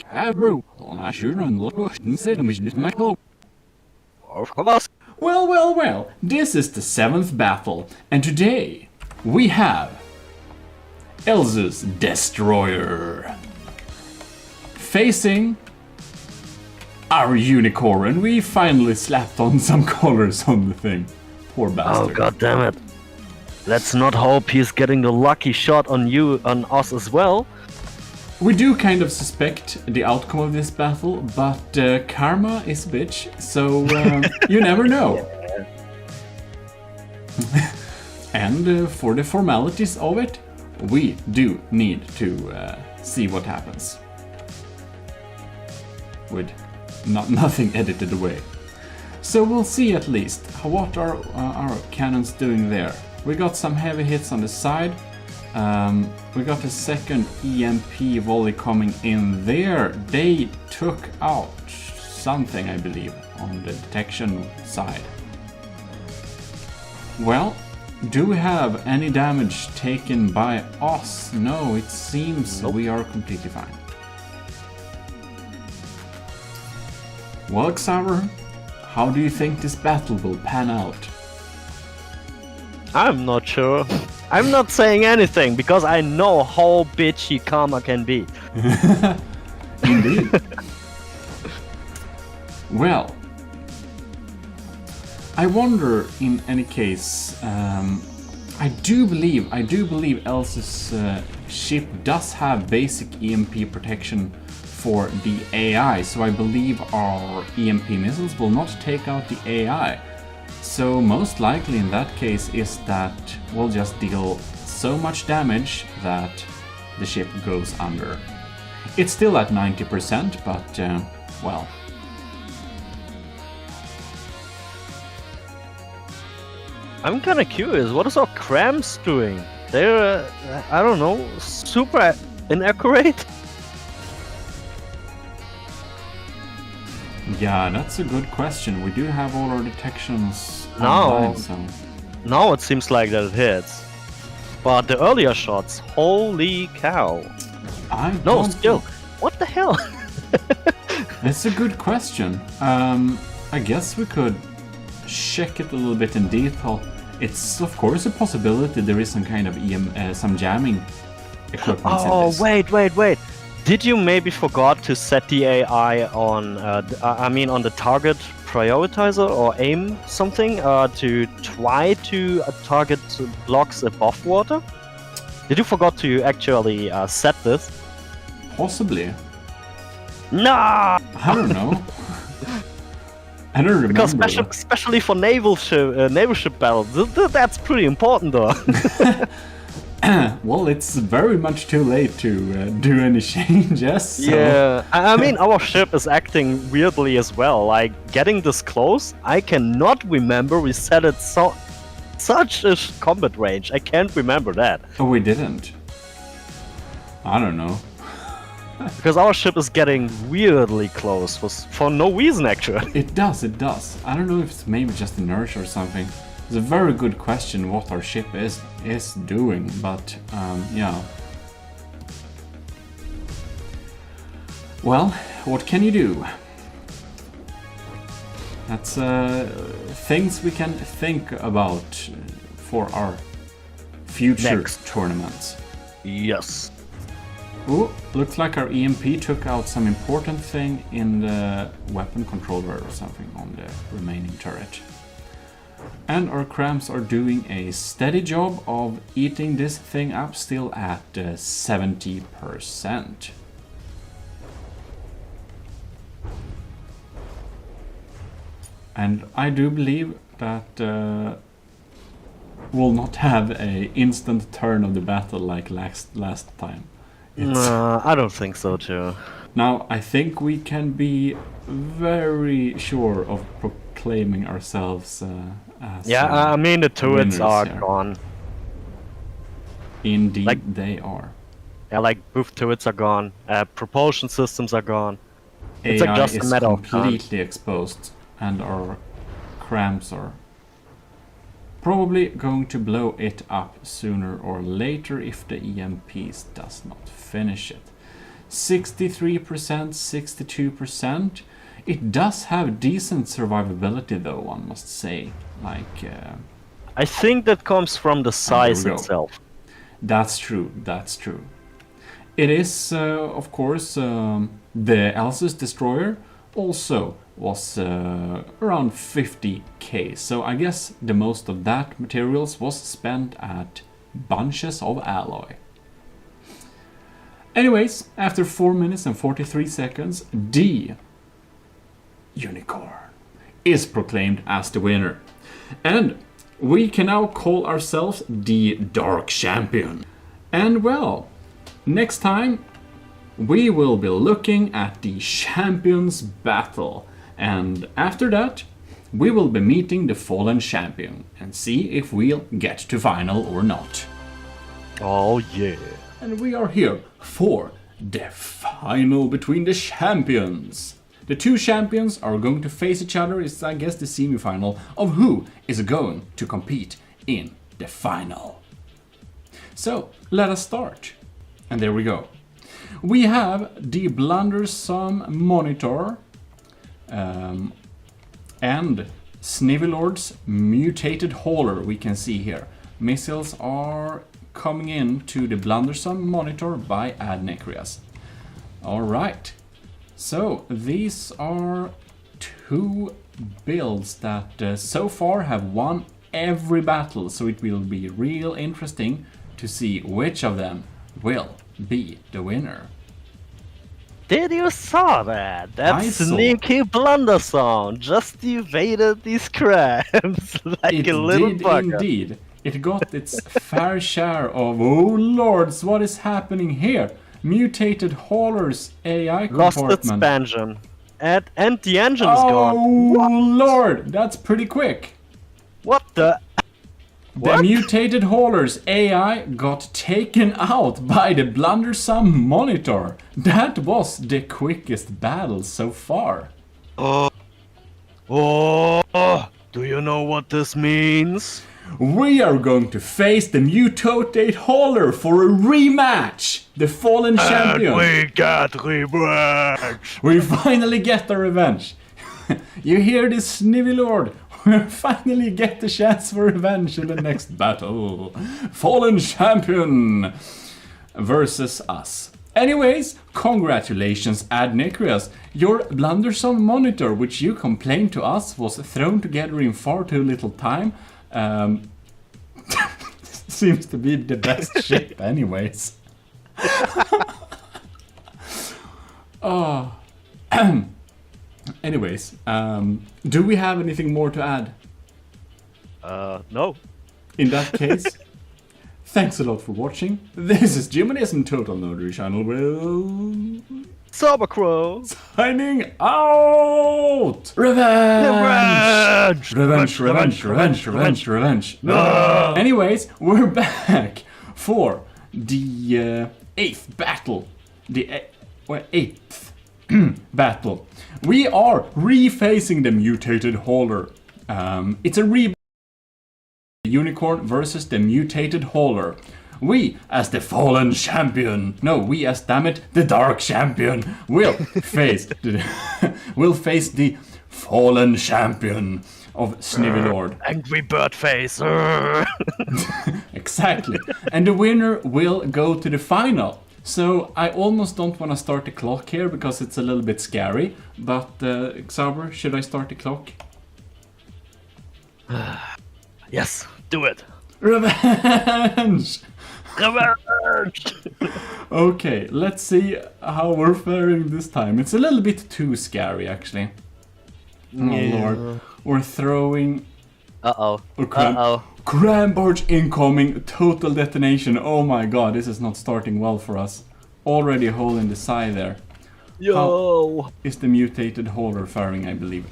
Habro, on a sure and look, instead of this metal. Of course. Well, this is the 7th battle, and today we have Elsa's Destroyer facing our Unicorn, and we finally slapped on some colors on the thing. Poor Oh bastard. god damn it. Let's not hope he's getting the lucky shot on us as well. We do kind of suspect the outcome of this battle, but karma is a bitch, so you never know. And for the formalities of it, we do need to see what happens. With nothing edited away. So we'll see at least what are our cannons doing there. We got some heavy hits on the side. We got a second EMP volley coming in there. They took out something, I believe, on the detection side. Well, do we have any damage taken by us? No, it seems we are completely fine. Well, Xaver, how do you think this battle will pan out? I'm not sure. I'm not saying anything because I know how bitchy karma can be. Indeed. Well, I wonder. In any case, I do believe Elsa's ship does have basic EMP protection for the AI, so I believe our EMP missiles will not take out the AI. So most likely in that case is that we'll just deal so much damage that the ship goes under. It's still at 90%, but well. I'm kinda curious, what is our crams doing? They're, I don't know, super inaccurate? Yeah, that's a good question. We do have all our detections No. online, so... Now it seems like that it hits. But the earlier shots, holy cow. No, don't still, know. what the hell? That's a good question. I guess we could check it a little bit in detail. It's of course a possibility there is some kind of some jamming equipment in Oh, this. wait. Did you maybe forgot to set the AI on, on the target prioritizer or aim something to try to target blocks above water? Did you forgot to actually set this? Possibly. Nah! I don't know. I don't remember. Because especially for naval ship battles, that's pretty important though. Well, it's very much too late to do any changes. So. Yeah, I mean our ship is acting weirdly as well. Like getting this close, I cannot remember we set it so. such a combat range. I can't remember that. Oh, we didn't. I don't know. Because our ship is getting weirdly close for no reason, actually. It does. I don't know if it's maybe just inertia or something. It's a very good question what our ship is doing, but yeah. Well, what can you do? That's things we can think about for our future Next. tournaments. Yes. Ooh, looks like our EMP took out some important thing in the weapon controller or something on the remaining turret. And our cramps are doing a steady job of eating this thing up, still at 70%. And I do believe that we'll not have a instant turn of the battle like last time. I don't think so too. Now, I think we can be very sure of proclaiming ourselves as I mean the turrets winners are here. gone. Indeed, Like- they are. Yeah, like both turrets are gone. Propulsion systems are gone. It's AI like just a is matter of time. completely exposed, and our cramps are probably going to blow it up sooner or later if the EMPs does not finish it. 63%, 62%. It does have decent survivability though, one must say. Like, I think that comes from the size we go. itself. that's true. It is, of course, the Elsa's destroyer also was around 50k, so I guess the most of that materials was spent at bunches of alloy. Anyways, after 4 minutes and 43 seconds, D Unicorn is proclaimed as the winner. And we can now call ourselves the Dark Champion. And well, next time we will be looking at the Champions Battle. And after that, we will be meeting the Fallen Champion and see if we'll get to final or not. Oh yeah. And we are here for the final between the champions. The two champions are going to face each other. It's, I guess, the semi-final of who is going to compete in the final. So, let us start. And there we go. We have the Blundersome Monitor and Snivelord's Mutated Hauler, we can see here. Missiles are coming in to the Blundersome Monitor by Adnecrias. Alright, so these are two builds that so far have won every battle, so it will be real interesting to see which of them will be the winner. Did you saw that? That I saw. sneaky Blundersome just evaded these crabs like It a little did bugger. indeed. It got its fair share of, oh lords, what is happening here? Mutated Hauler's AI Lost compartment. its engine. And the engine is gone. Oh lord, that's pretty quick. What the? The What? Mutated Hauler's AI got taken out by the Blundersome Monitor. That was the quickest battle so far. Oh, do you know what this means? We are going to face the Mutated Hauler for a rematch! The fallen champion! we got revenge! We finally get the revenge! You hear this, Snivelord? We finally get the chance for revenge in the next battle. Fallen champion versus us. Anyways, congratulations, Adnecrias. Your Blundersome Monitor, which you complained to us was thrown together in far too little time, seems to be the best ship anyways. Oh. Anyways, do we have anything more to add? No. In that case, thanks a lot for watching. This is GMODIST Total Nerdery Channel. Well, Sober Crow. Signing out! Revenge! Revenge. No! Anyways, we're back for the 8th battle. The 8th battle. We are refacing the mutated hauler. It's a unicorn versus the mutated hauler. We, as the fallen champion, no, we as, damn it, the dark champion, will face the fallen champion of Snivelord. Angry bird face. Exactly. And the winner will go to the final. So I almost don't want to start the clock here because it's a little bit scary. But Xaber, should I start the clock? Yes, do it. Revenge! Revenge! Okay, let's see how we're faring this time. It's a little bit too scary, actually. Oh lord. We're throwing... Uh-oh. Cram barge incoming, total detonation. Oh my god, this is not starting well for us. Already a hole in the side there. Yo! How is the mutated hauler faring, I believe?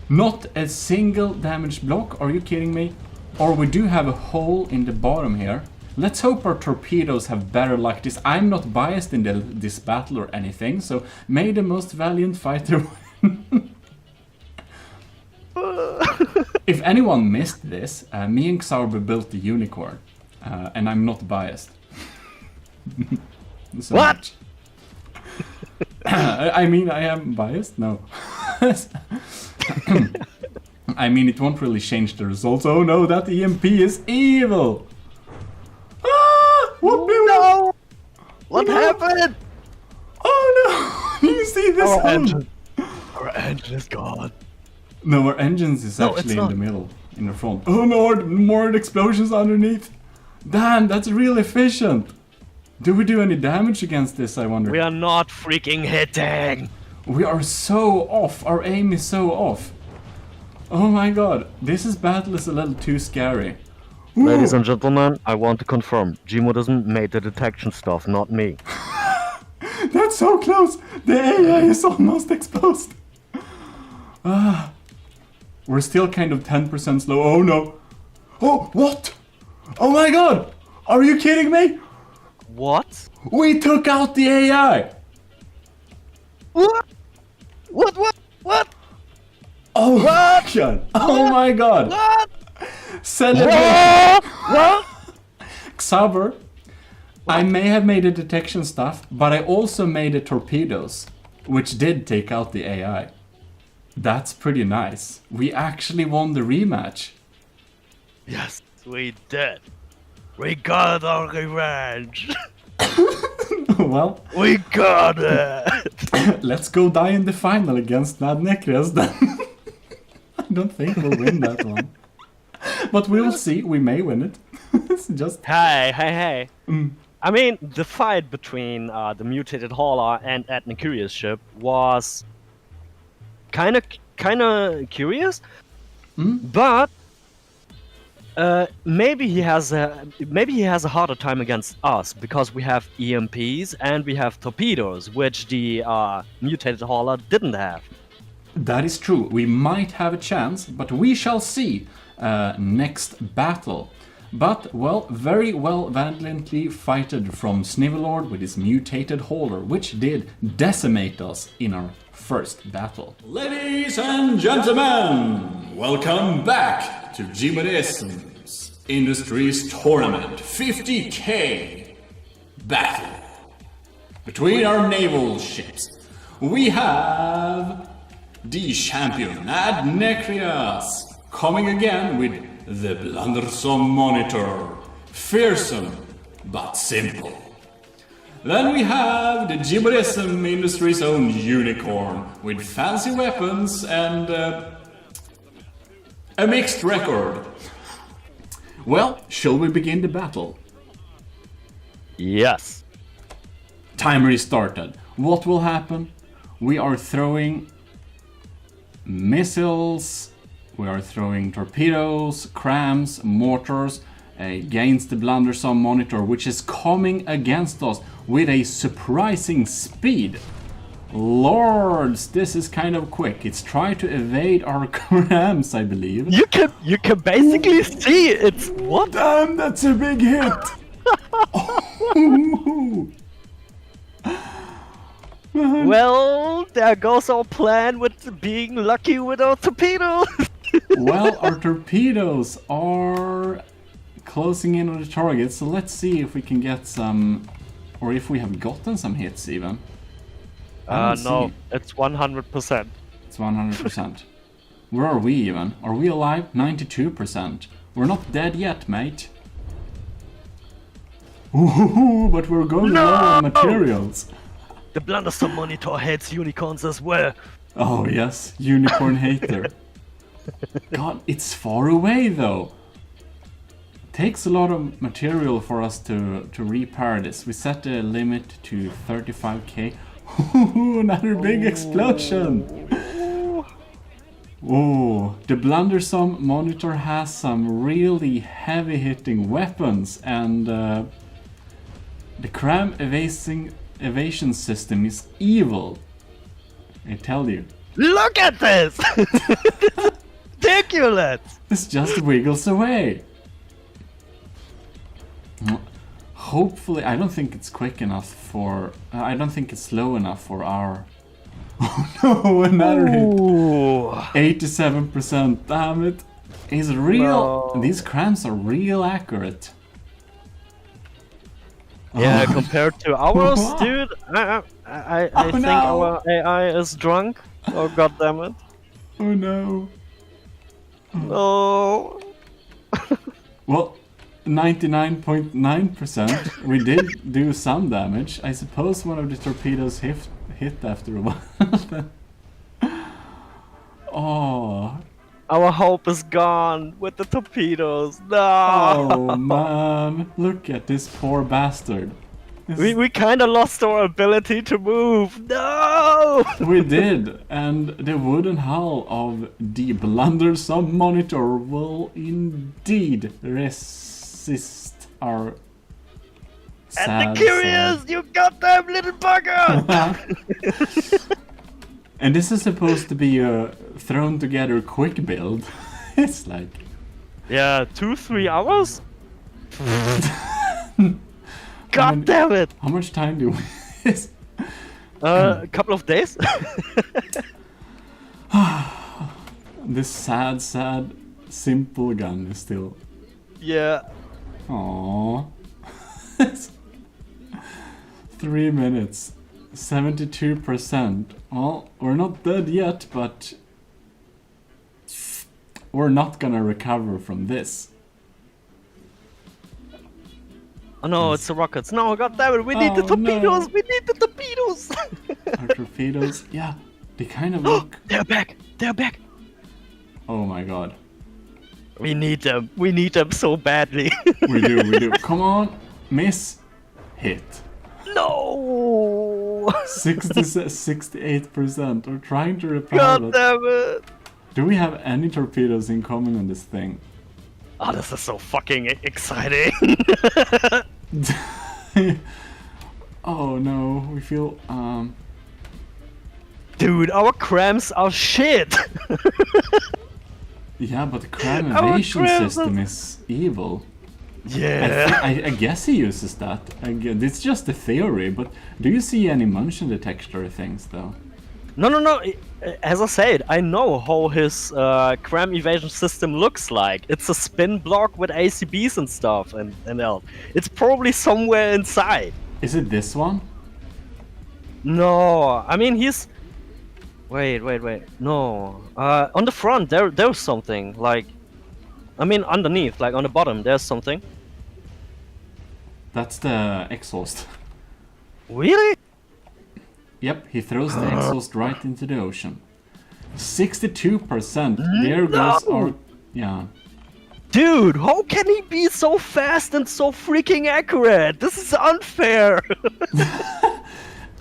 Not a single damage block, are you kidding me? Or we do have a hole in the bottom here. Let's hope our torpedoes have better luck. I'm not biased in this battle or anything, so may the most valiant fighter win. If anyone missed this, me and Xaber built the unicorn, and I'm not biased. So what? I mean, I am biased? No. I mean, it won't really change the results. Oh no, that EMP is evil! Ah! What blew No! up? What happened? Oh no! You see this Our hole? engine. Our engine is gone. No, our engines is No, actually it's in the middle, in the front. Oh no, more explosions underneath. Damn, that's real efficient. Do we do any damage against this, I wonder? We are not freaking hitting. We are so off. Our aim is so off. Oh my god, this battle is a little too scary. Ladies and gentlemen, I want to confirm, GMODIST made the detection stuff, not me. That's so close! The AI is almost exposed! We're still kind of 10% slow. Oh no! Oh, what? Oh my god! Are you kidding me? What? We took out the AI! What? What? Oh my god! Oh my god! What? Celebrate! What? Xaber, I may have made the detection stuff, but I also made the torpedoes, which did take out the AI. That's pretty nice. We actually won the rematch. Yes, we did. We got our revenge. Well, We got it. let's go die in the final against Mad Necreas then. I don't think we'll win that one. But we'll see, we may win it. It's just... Hey. I mean, the fight between the mutated hauler and Ethnic Curious ship was kind of curious, but maybe he has a harder time against us because we have EMPs and we have torpedoes, which the mutated hauler didn't have. That is true. We might have a chance, but we shall see next battle. But, well, very well valiantly fighted from Snivelord with his mutated hauler, which did decimate us in our first battle. Ladies and gentlemen, welcome back to GMODIST Industries Tournament 50K battle between our naval ships. We have the champion Ad Necreas coming again with the Blundersome Monitor, fearsome but simple. Then we have the GMODIST Industries' own unicorn with fancy weapons and a mixed record. Well, shall we begin the battle? Yes. Timer is started. What will happen? We are throwing missiles, we are throwing torpedoes, crams, mortars against the Blundersome Monitor, which is coming against us with a surprising speed. Lords, this is kind of quick. It's trying to evade our crams, I believe. You can basically see it's what? Damn, that's a big hit! Oh. Well, there goes our plan with being lucky with our torpedoes. Well, our torpedoes are closing in on the target, so let's see if we can get some, or if we have gotten some hits even. No, it's 100%. It's 100%. Where are we even? Are we alive? 92%. We're not dead yet, mate. Ooh, but we're going low on materials. The Blunderstorm monitor hates unicorns as well. Oh yes, unicorn hater. God, it's far away though. Takes a lot of material for us to repair this. We set the limit to 35k. Another big explosion! Oh, the Blunderstorm monitor has some really heavy hitting weapons, and the cram evasion system is evil. I tell you. Look at this! Ridiculous! This just wiggles away. Hopefully, I don't think it's quick enough for... I don't think it's slow enough for our... Oh no, another hit. 87%, damn it. He's real... No. These crams are real accurate. Yeah, compared to ours, dude, I think no. our AI is drunk. Oh goddammit. Oh no. No. Well, 99.9%. We did do some damage. I suppose one of the torpedoes hit after a while. Oh. Our hope is gone with the torpedoes. No. Oh man. Look at this poor bastard. We kind of lost our ability to move. No. We did, and the wooden hull of the Blunderstorm monitor will indeed resist our sad, And the curious, you goddamn little bugger! And this is supposed to be a thrown together quick build. It's like... Yeah, 2-3 hours? God damn it! How much time do we... A couple of days? This sad, simple gun is still... Yeah. Aww. 3 minutes. 72%. Well, we're not dead yet, but... we're not gonna recover from this. Oh no, it's the rockets. No, goddammit, we need the torpedoes! No. We need the torpedoes! Our torpedoes, yeah, they kind of look... They're back! They're back! Oh my god. We need them. We need them so badly. We do. Come on, miss, hit. No! 68%. We're trying to repair God that. damn it! Do we have any torpedoes incoming on this thing? Oh, this is so fucking exciting! Oh no, we feel Dude, our crams are shit! yeah, but the cram Our evasion crams system is evil. Yeah. I guess he uses that. It's just a theory, but do you see any motion detector things though? No. As I said, I know how his cram evasion system looks like. It's a spin block with ACBs and stuff and else. It's probably somewhere inside. Is it this one? No, I mean he's... Wait. No. On the front there's something, like... I mean underneath, like on the bottom, there's something. That's the exhaust. Really? Yep, he throws the exhaust right into the ocean. 62%. There goes our... Yeah. Dude, how can he be so fast and so freaking accurate? This is unfair!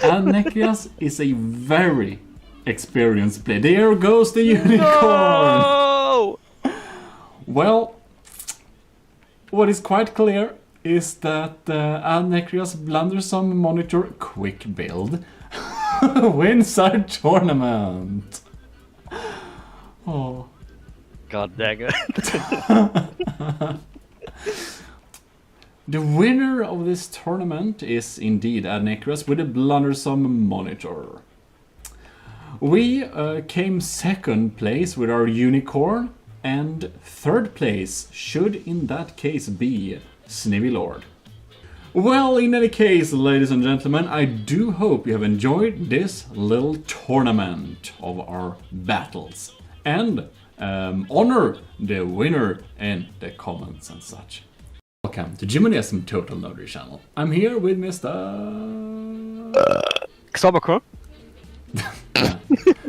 And Nekias is a very experienced player. There goes the unicorn! No! Well, what is quite clear is that Nekias Blunderstorm monitor quick build wins our tournament. Oh. God dang it. The winner of this tournament is indeed Adnecras with a blundersome monitor. We came second place with our unicorn, and third place should in that case be Snivy Lord. Well, in any case, ladies and gentlemen, I do hope you have enjoyed this little tournament of our battles. And honor the winner in the comments and such. Welcome to GMODIST Total Nerdery channel. I'm here with Mr. Xabakra?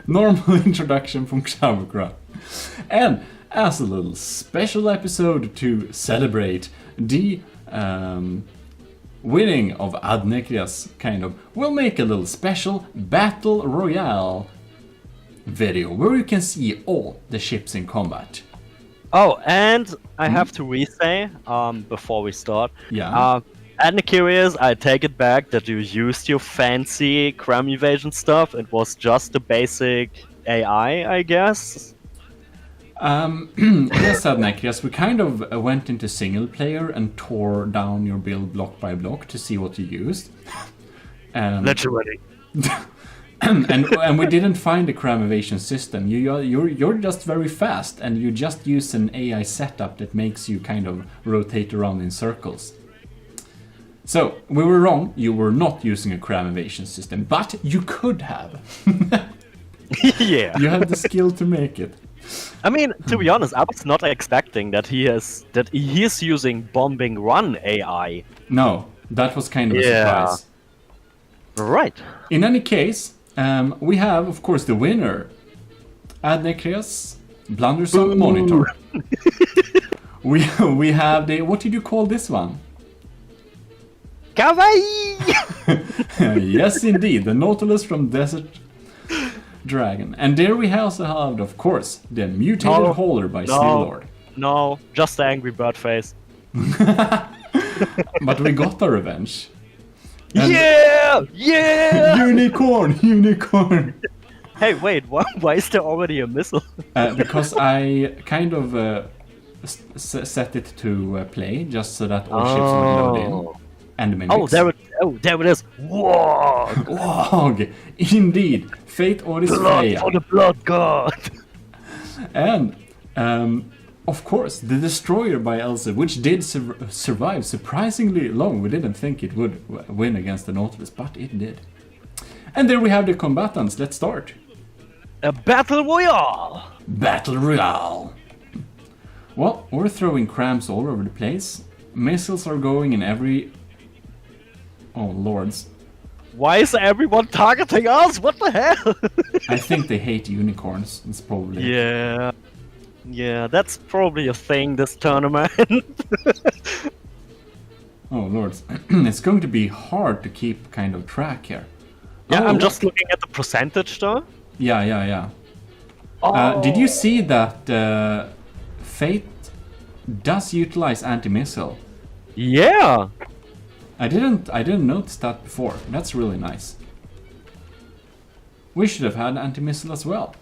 Normal introduction from Xabakra. And as a little special episode to celebrate the winning of Adnecras, kind of, we'll make a little special Battle Royale video where you can see all the ships in combat. Oh, and I have to re-say, before we start. Yeah. Adnecras, I take it back that you used your fancy crime evasion stuff. It was just the basic AI, I guess. Yes, Adnecras, we kind of went into single player and tore down your build block by block to see what you used. Literally. and we didn't find a crime evasion system. You're just very fast, and you just use an AI setup that makes you kind of rotate around in circles. So we were wrong. You were not using a crime evasion system, but you could have. Yeah. You have the skill to make it. I mean, to be honest, I was not expecting that he is using bombing run AI. No, that was kind of a surprise. Right. In any case, we have, of course, the winner, Adnecras Blundersome Monitor. we have the, what did you call this one? Kawaii! Yes, indeed, the Nautilus from Desert Dragon. And there we also have, of course, the Mutated Hauler by Steellord. No, just the angry bird face. But we got our revenge. And yeah! Unicorn! Hey, wait, why is there already a missile? Because I kind of set it to play just so that all ships would load in. And mimics. There it is. Whoa! Wog! Indeed! Fate or is Blood for the blood god! And, of course, the Destroyer by Elsa, which did survive surprisingly long. We didn't think it would win against the Nautilus, but it did. And there we have the combatants. Let's start. A battle royale! Battle Royale! Well, we're throwing crams all over the place. Missiles are going in every... Oh, lords. Why is everyone targeting us? What the hell? I think they hate unicorns. It's probably... Yeah. Yeah, that's probably a thing this tournament. Oh, lords. It's going to be hard to keep kind of track here. Yeah, Oh, I'm just looking at the percentage though. Yeah. Oh. Did you see that Fate does utilize anti-missile? Yeah. I didn't notice that before. That's really nice. We should have had anti-missile as well.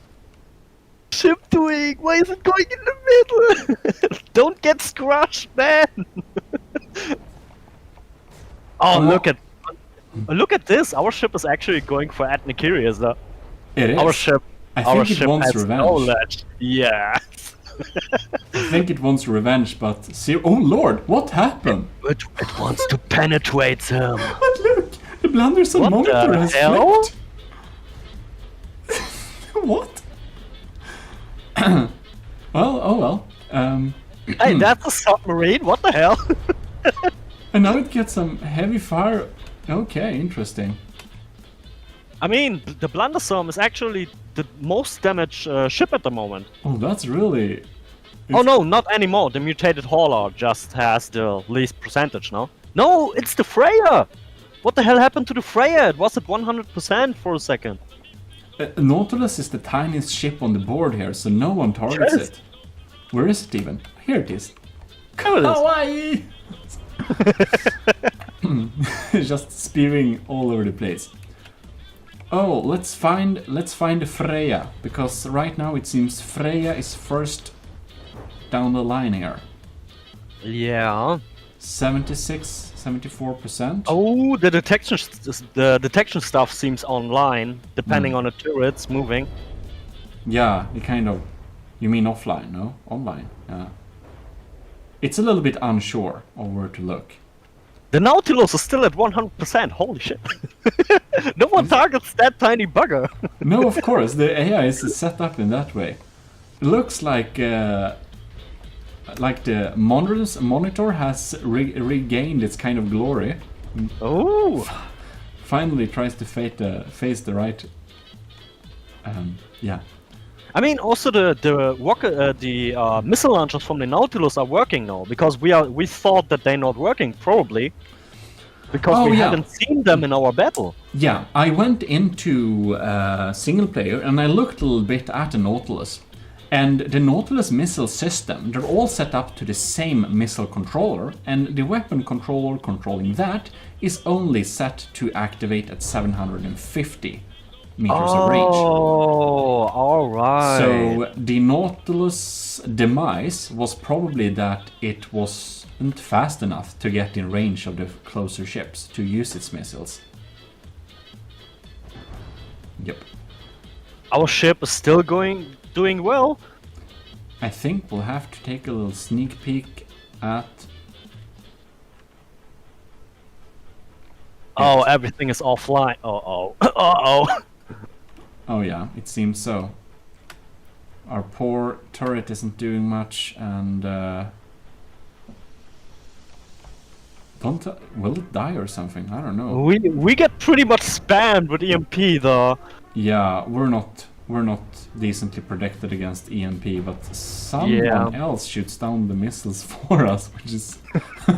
Ship doing? Why is it going in the middle? Don't get scratched, man. Oh, look at this. Our ship is actually going for Adnecras though. It is. Our ship. I think it wants has revenge. knowledge. Yeah. I think it wants revenge, but see. Oh lord, what happened? It wants to penetrate him. But look, the Blundersome What Monitor the has hell? flipped. What? Well, oh well. Hey, that's a submarine. What the hell? And now it gets some heavy fire. Okay, interesting. I mean, the Blundersome is actually the most damaged ship at the moment. Oh, that's really... Oh no, not anymore. The Mutated Hauler just has the least percentage now. No, it's the Freya! What the hell happened to the Freya? It was at 100% for a second. Nautilus is the tiniest ship on the board here, so no one targets Yes. it. Where is it even? Here it is. There it is. Hawaii! It's just spewing all over the place. Oh, let's find Freya, because right now it seems Freya is first down the line here. Yeah. 76, 74%. Oh, the detection stuff seems online, depending on the turrets moving. Yeah, it kind of... You mean offline, no? Online, yeah. It's a little bit unsure of where to look. The Nautilus is still at 100%. Holy shit! No one targets that tiny bugger. No, of course, the AI is set up in that way. It looks like the monitor has regained its kind of glory. Oh! Finally tries to face the right... yeah. I mean, also the missile launchers from the Nautilus are working now, because we thought that they're not working, probably, because we haven't seen them in our battle. Yeah, I went into single player and I looked a little bit at the Nautilus, and the Nautilus missile system, they're all set up to the same missile controller, and the weapon controller controlling that is only set to activate at 750 meters of range. Oh, alright. So the Nautilus demise was probably that it wasn't fast enough to get in range of the closer ships to use its missiles. Yep. Our ship is still doing well. I think we'll have to take a little sneak peek at... Oh, everything is offline. Uh-oh. Uh-oh. Oh yeah, it seems so. Our poor turret isn't doing much, and will it die or something? I don't know. We get pretty much spammed with EMP though. Yeah, we're not decently protected against EMP, but someone else shoots down the missiles for us, which is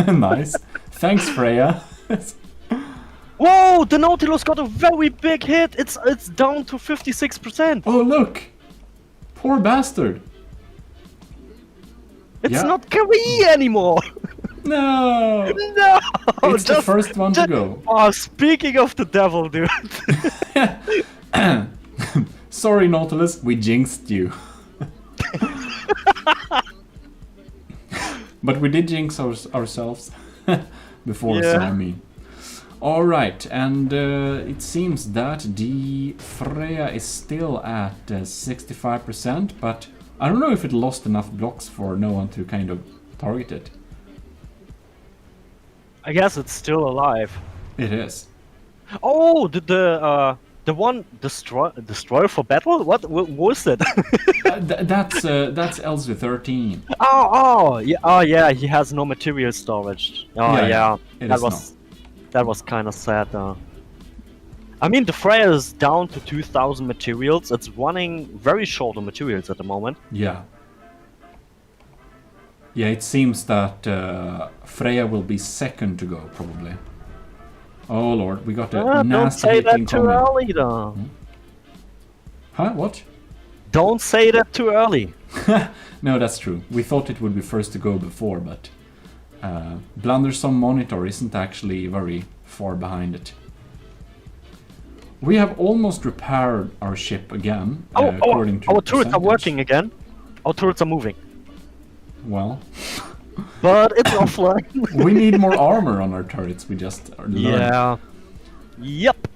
nice. Thanks, Freya. Whoa! The Nautilus got a very big hit. It's down to 56%. Oh look, poor bastard. It's not Korea anymore. No. No. It's the first one to go. Oh, speaking of the devil, dude. Sorry, Nautilus, we jinxed you. But we did jinx ourselves before, so I mean. Alright, and it seems that the Freya is still at 65%, but I don't know if it lost enough blocks for no one to kind of target it. I guess it's still alive. It is. Oh, the one destroyer for battle? What was it? That's LZ13. Oh yeah, he has no material storage. Oh yeah. That was kind of sad. I mean, the Freya is down to 2,000 materials. It's running very short on materials at the moment. Yeah. Yeah, it seems that Freya will be second to go, probably. Oh lord, we got a nasty don't say that too incoming. early, though. Huh? What? Don't say that too early. No, that's true. We thought it would be first to go before, but Blundersome Monitor isn't actually very far behind it. We have almost repaired our ship again, according to our turrets are working again. Our turrets are moving. Well, but it's offline. we need more armor on our turrets. We just learned. Yeah. Yep.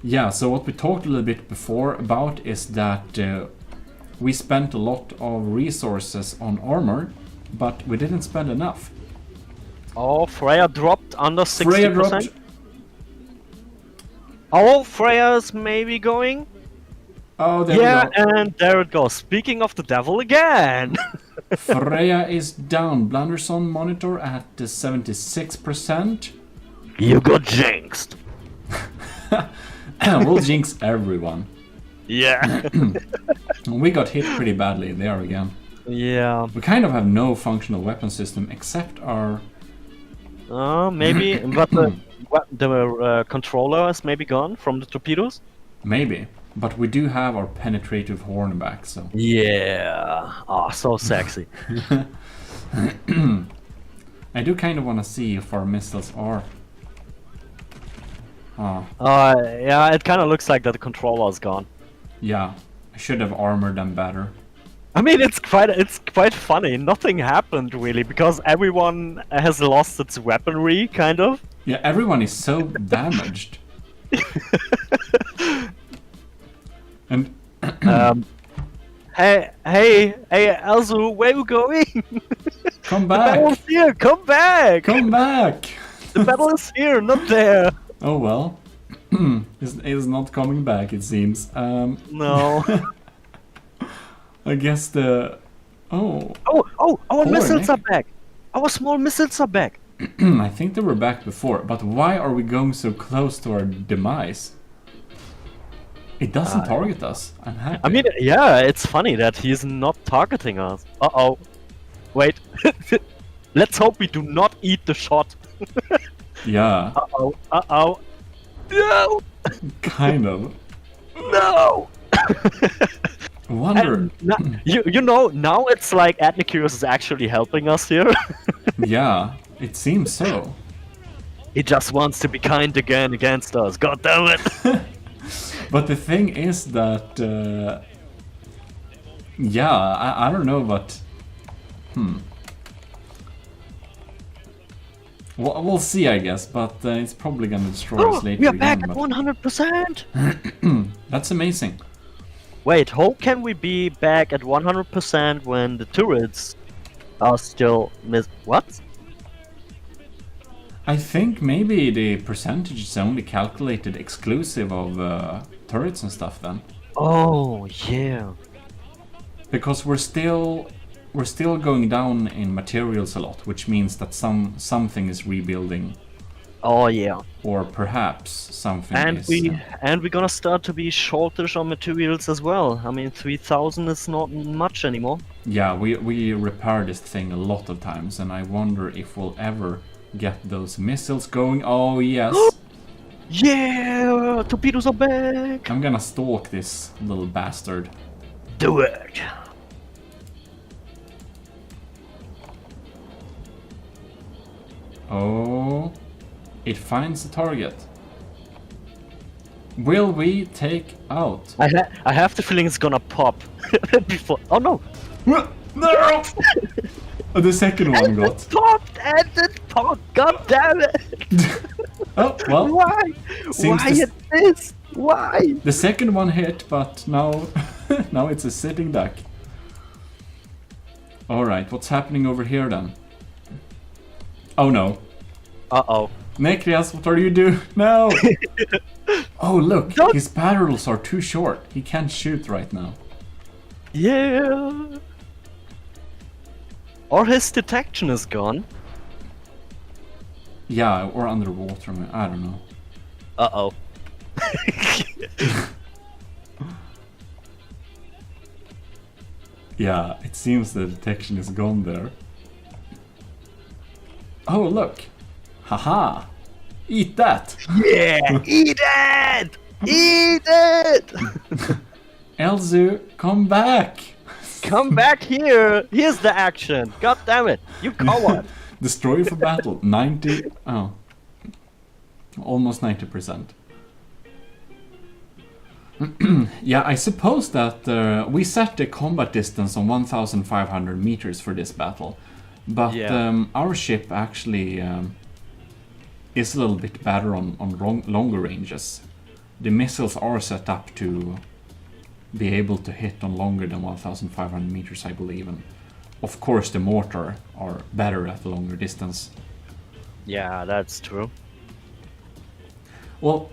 Yeah. So what we talked a little bit before about is that we spent a lot of resources on armor, but we didn't spend enough. Oh, Freya dropped under 60%. Freya dropped. Oh, Freya's maybe going. Oh, there we go. And there it goes. Speaking of the devil again. Freya is down. Blunderson Monitor at 76%. You got jinxed. We'll jinx everyone. Yeah. We got hit pretty badly there again. Yeah. We kind of have no functional weapon system except our... Maybe, but the controller is maybe gone from the torpedoes? Maybe. But we do have our penetrative horn back, so... Yeah. Oh, so sexy. I do kind of want to see if our missiles are Oh, Yeah, it kind of looks like that the controller's gone. yeah. I should have armored them better. I mean, it's quite funny. Nothing happened really because everyone has lost its weaponry, kind of. Yeah, everyone is so damaged. And Hey, Elzu, where you going? come The back! battle's here. Come back. Come back! The battle is here, not there. Oh well. Is not coming back, it seems. No. I guess the... Oh, Our Poor missiles Nick. are back. Our small missiles are back. I think they were back before, but why are we going so close to our demise? It doesn't target us. I'm happy. I mean, yeah, it's funny that he's not targeting us. Uh-oh. Wait. Let's hope we do not eat the shot. Yeah, Uh-oh. Uh-oh. No! kind of. No! Wonder... And you know, now it's like Adnicurus is actually helping us here. Yeah, it seems so. He just wants to be kind again against us. God damn it! But the thing is that... yeah, I don't know, but... Well, we'll see, I guess, but it's probably gonna destroy us later We are again, back at but 100%! that's amazing. Wait, how can we be back at 100% when the turrets are still what? I think maybe the percentage is only calculated exclusive of turrets and stuff then. Oh, yeah. Because we're still going down in materials a lot, which means that something is rebuilding, Oh, yeah. or perhaps something And is... we're gonna start to be shortage on materials as well. I mean, 3,000 is not much anymore. Yeah, we repair this thing a lot of times, and I wonder if we'll ever get those missiles going. Oh, yes. Yeah! Torpedoes are back! I'm gonna stalk this little bastard. Do it! Oh, it finds the target. Will we take out? I have the feeling it's gonna pop before. Oh no! No! Oh, the second one got. It popped and it popped! God damn it! Oh, well, Why? Seems Why to is this? Why? the second one hit, but now, now it's a sitting duck. Alright, what's happening over here then? Oh no. Uh-oh. Nekrias, what are you doing? No! Oh look, Don't- his barrels are too short. He can't shoot right now. Yeah. Or his detection is gone. Yeah, or underwater, I don't know. Uh-oh. Yeah, it seems the detection is gone there. Oh, look! Haha! Eat that! Yeah! Eat it! Eat it! Elzu, come back! Come back here! Here's the action! God damn it! You coward! Destroy for battle. 90... Oh. Almost 90%. Yeah, I suppose that we set the combat distance on 1,500 meters for this battle. But Yeah. our ship actually is a little bit better on longer ranges. The missiles are set up to be able to hit on longer than 1,500 meters, I believe. And of course the mortar are better at a longer distance. Yeah, that's true. Well,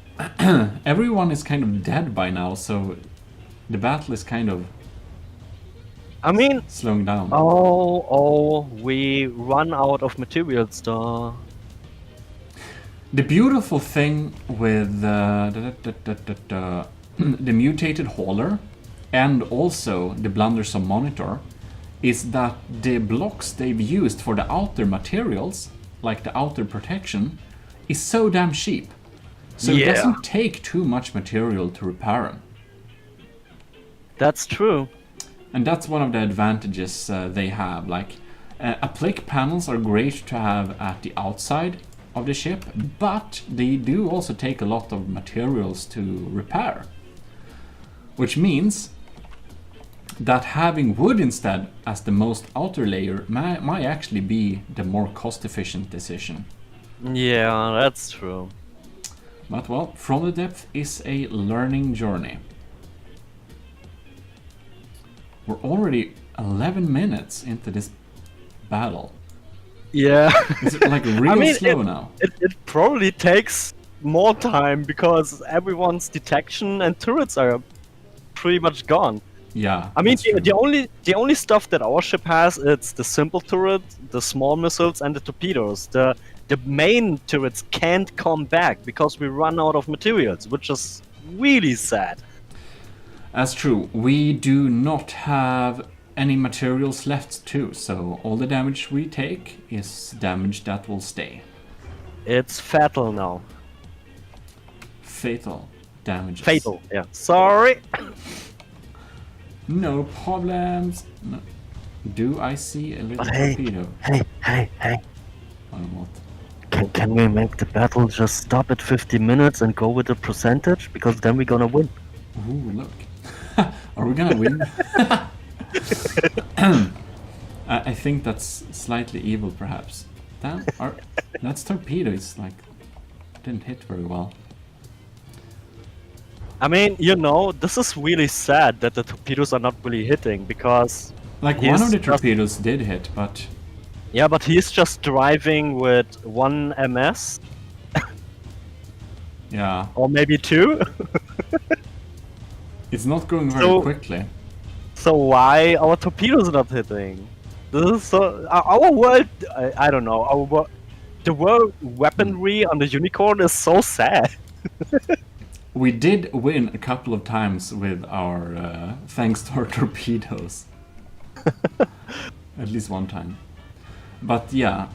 everyone is kind of dead by now, so the battle is kind of I mean, slowing down. we run out of materials though. The beautiful thing with the mutated hauler and also the blundersome monitor is that the blocks they've used for the outer materials, like the outer protection, is so damn cheap. So it Yeah. doesn't take too much material to repair them. That's true. And that's one of the advantages they have. Like, applique panels are great to have at the outside, of the ship, but they do also take a lot of materials to repair. Which means that having wood instead as the most outer layer might actually be the more cost-efficient decision. Yeah, that's true. But well, From the Depth is a learning journey. We're already 11 minutes into this battle. Yeah. Is it like real slow now? It probably takes more time because everyone's detection and turrets are pretty much gone. Yeah. I mean, that's true. the only stuff that our ship has, it's the simple turret, the small missiles, and the torpedoes. The main turrets can't come back because we run out of materials, which is really sad. That's true. We do not have any materials left too, so all the damage we take is damage that will stay. It's fatal now. Fatal damages. Fatal, yeah. Sorry. No problems. No. Do I see a little But hey, torpedo? hey. Or what? Can we make the battle just stop at 50 minutes and go with the percentage? Because then we're gonna win. Ooh, look. Are we gonna win? I think that's slightly evil, perhaps. Damn, that's torpedo. It's like didn't hit very well. I mean, you know, this is really sad that the torpedoes are not really hitting because... Like one of the torpedoes did hit, but Yeah, but he's just driving with 1 MS. yeah, Or maybe 2. it's not going very So- quickly. So why our torpedoes not hitting? This is so... Our world... I don't know. The world weaponry on the Unicorn is so sad. We did win a couple of times with our thanks to our torpedoes. At least one time. But yeah,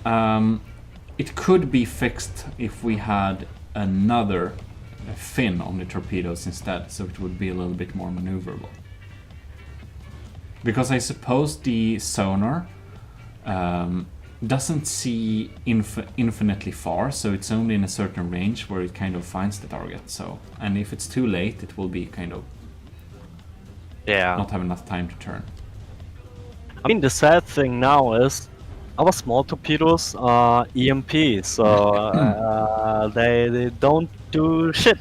it could be fixed if we had another fin on the torpedoes instead, so it would be a little bit more maneuverable. Because I suppose the sonar doesn't see infinitely far, so it's only in a certain range where it kind of finds the target. So, and if it's too late, it will be kind of Yeah. not have enough time to turn. I mean, the sad thing now is our small torpedoes are EMP, so they don't do shit.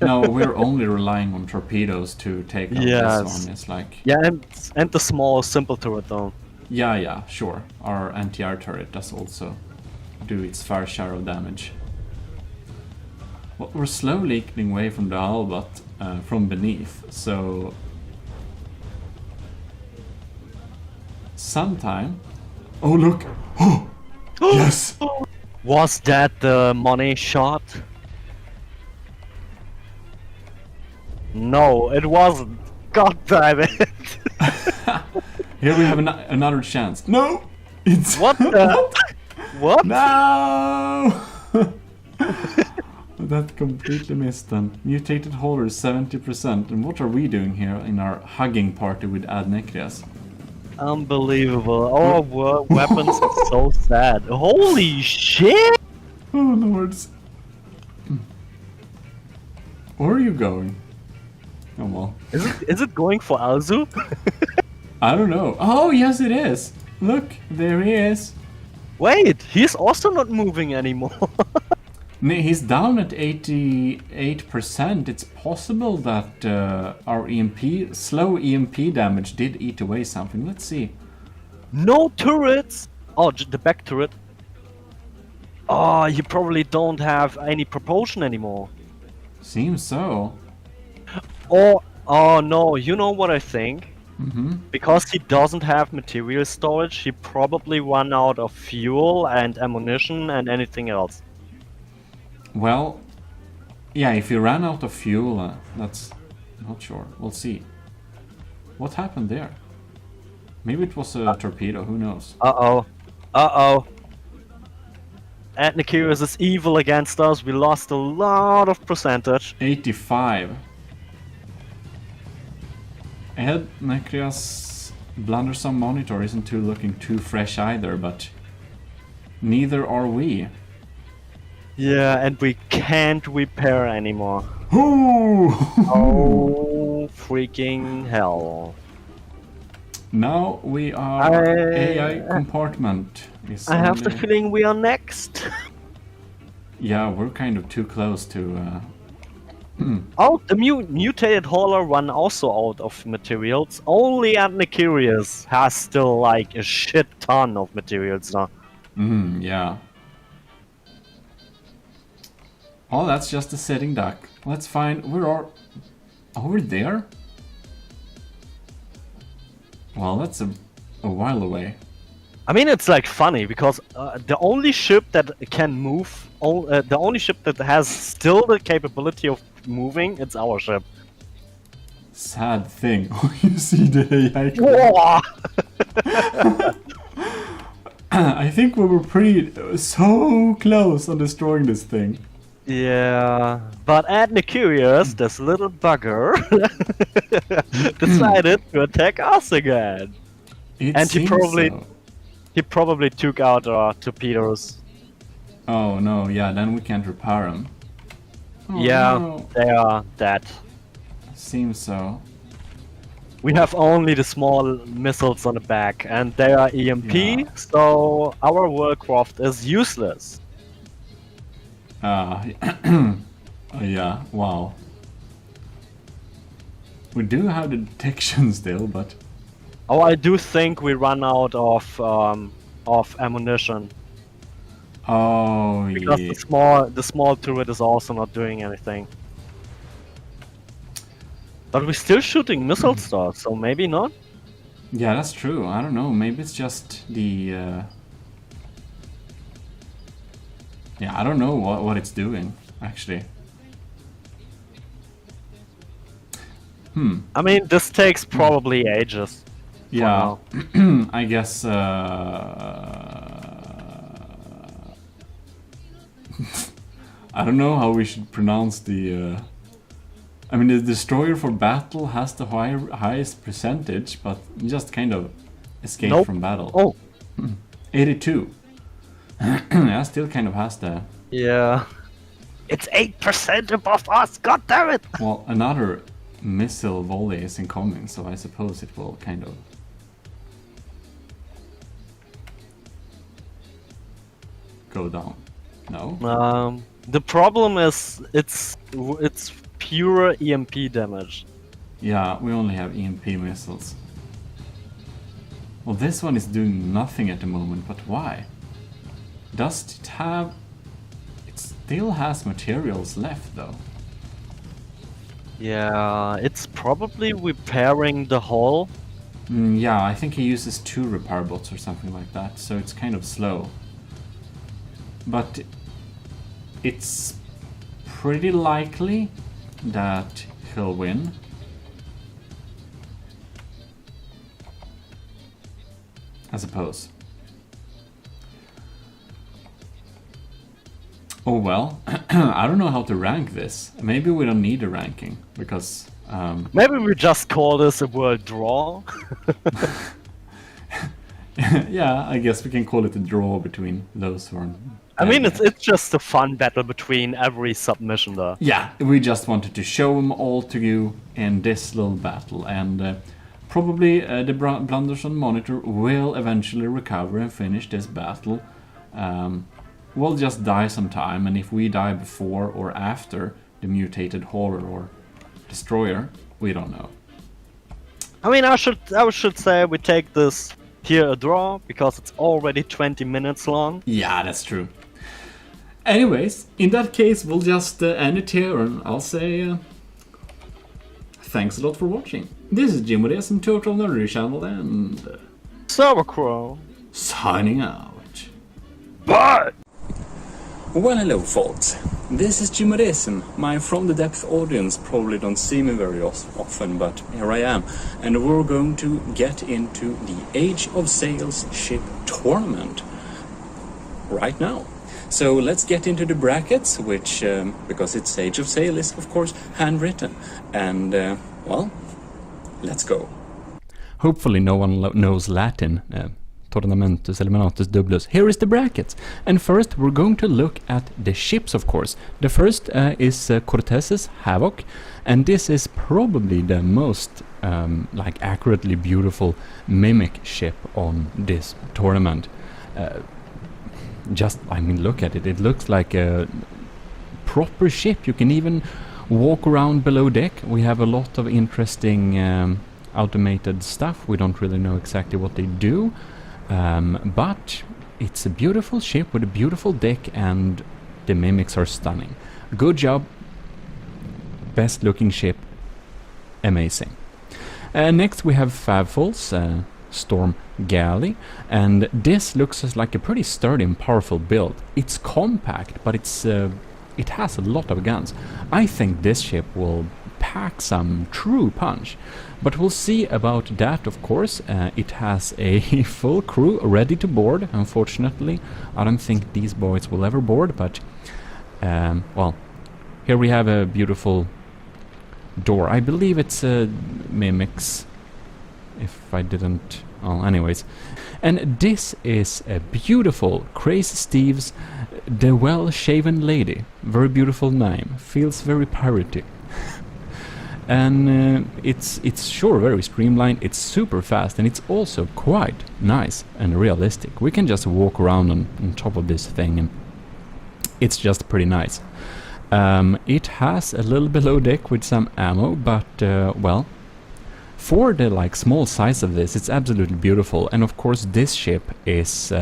No, we're only relying on torpedoes to take out Yes. this one. It's like, Yeah, and the small simple turret though. yeah, sure. Our anti-air turret does also do its fair share of damage. Well, we're slowly getting away from the hull, but from beneath, so sometime. Oh look! Oh, yes! Was that the money shot? No, it wasn't. God damn it! Here we have another chance. No! It's What the? What? No! That completely missed then. Mutated holder 70%. And what are we doing here in our hugging party with Adnekrias? Unbelievable. Our weapons are so sad. Holy shit! Oh lords. Where are you going? Oh well. Is it going for Alzu? I don't know. Oh yes it is! Look, there he is. Wait, he's also not moving anymore. He's down at 88%. It's possible that our slow EMP damage did eat away something. Let's see. No turrets! Oh, the back turret. Oh, you probably don't have any propulsion anymore. Seems so. Or, oh no, you know what I think? Mm-hmm. Because he doesn't have material storage, he probably run out of fuel and ammunition and anything else. Well, yeah, if you ran out of fuel, that's not sure. We'll see. What happened there? Maybe it was a torpedo, who knows? Uh-oh. Uh-oh. Adnikirius is evil against us, we lost a lot of percentage. 85. Adnekrias Blundersome Monitor isn't looking too fresh either, but neither are we. Yeah, and we can't repair anymore. Ooh. Oh, freaking hell. Now we are AI compartment. Is I have the only- feeling we are next. Yeah, we're kind of too close to. Oh, the mutated hauler run also out of materials. Only Adnicurious has still like a shit ton of materials now. Yeah. Oh, that's just a sitting duck. Let's find. Where are. Over there? Well, that's a while away. I mean, it's like funny because the only ship that can move, the only ship that has still the capability of moving, it's our ship. Sad thing. Oh, you see the AI. Whoa! I think we were so close on destroying this thing. Yeah, but Adnicurious, this little bugger, decided to attack us again. It And he seems probably- so. He probably took out our torpedoes. Oh no, yeah, then we can't repair them. Oh, Yeah, no. they are dead. Seems so. We have only the small missiles on the back, and they are EMP, Yeah. so our warcraft is useless. Oh, yeah, wow. We do have the detection still, but Oh, I do think we run out of ammunition oh because yeah. the small turret is also not doing anything. But we're still shooting missile stars, so maybe not. Yeah, that's true. I don't know. Maybe it's just the. Yeah, I don't know what it's doing actually. I mean, this takes probably ages. Yeah, I guess. I don't know how we should pronounce the. I mean, the destroyer for battle has the highest percentage, but just kind of escaped Nope. from battle. Oh, 82. Yeah, still kind of has the. yeah. It's 8% above us. God damn it! Well, another missile volley is incoming, so I suppose it will kind of. Go down. No? The problem is it's pure EMP damage. Yeah, we only have EMP missiles. Well, this one is doing nothing at the moment, but why? Does it have... It still has materials left, though. Yeah, it's probably repairing the hull. Yeah, I think he uses 2 repair bots or something like that, so it's kind of slow. But it's pretty likely that he'll win. I suppose. Oh well, I don't know how to rank this. Maybe we don't need a ranking, because... Maybe we just call this a world draw. yeah, I guess we can call it a draw between those who are... I mean, it's just a fun battle between every submission there. Yeah, we just wanted to show them all to you in this little battle, and probably the Blunderson monitor will eventually recover and finish this battle. We'll just die sometime, and if we die before or after the mutated hauler or destroyer, we don't know. I mean, I should say we take this here a draw because it's already 20 minutes long. Yeah, that's true. Anyways, in that case, we'll just end it here, and I'll say thanks a lot for watching. This is GMODIST and Total Nerdery Channel, and Sauerkraut. signing out. Bye! Well, hello folks, this is GMODIST. My From the Depth audience probably don't see me very often, but here I am. And we're going to get into the Age of Sails ship tournament right now. So let's get into the brackets, which, because it's Age of Sail, is of course handwritten. And, well, let's go. Hopefully no one knows Latin, Tournamentus Eliminatus Dublus. Here is the brackets. And first we're going to look at the ships, of course. The first is Cortez's Havoc, and this is probably the most like accurately beautiful mimic ship on this tournament. Just, I mean, look at it. It looks like a proper ship. You can even walk around below deck. We have a lot of interesting automated stuff. We don't really know exactly what they do. But it's a beautiful ship with a beautiful deck, and the mimics are stunning. Good job. Best looking ship. Amazing. Next we have Favfol's Storm Galley, and this looks like a pretty sturdy and powerful build. It's compact, but it has a lot of guns. I think this ship will pack some true punch, but we'll see about that, of course. It has a full crew ready to board. Unfortunately, I don't think these boys will ever board, but well, here we have a beautiful door. I believe it's mimics, if I didn't... Oh, anyways. And this is a beautiful Crazy Steve's The Well-Shaven Lady. Very beautiful name. Feels very piratey. And it's sure very streamlined, it's super fast, and it's also quite nice and realistic. We can just walk around on top of this thing, and it's just pretty nice. It has a little below deck with some ammo, but well, for the like small size of this, it's absolutely beautiful. And of course this ship is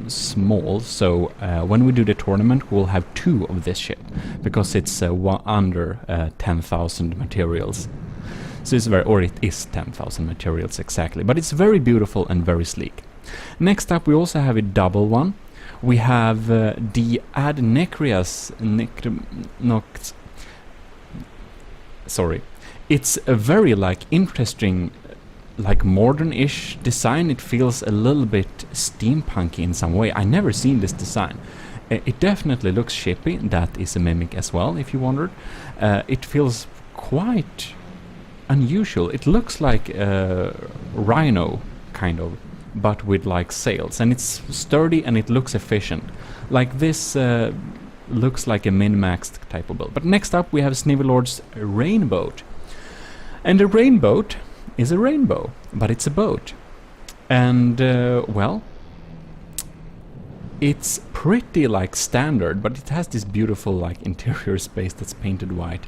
small, so when we do the tournament we'll have 2 of this ship, because it's under 10,000 materials. So it's very, or it is 10,000 materials exactly, but it's very beautiful and very sleek. Next up we also have a double one. We have the Adnecrias sorry. It's a very like interesting, like modern-ish design. It feels a little bit steampunky in some way. I never seen this design. It definitely looks shippy. That is a mimic as well, if you wondered. It feels quite unusual. It looks like a rhino, kind of, but with like sails. And it's sturdy and it looks efficient. Like this looks like a min-maxed type of build. But next up we have Snivelord's Rainboat. And a rainboat is a rainbow, but it's a boat. And, well, it's pretty, like, standard, but it has this beautiful, like, interior space that's painted white.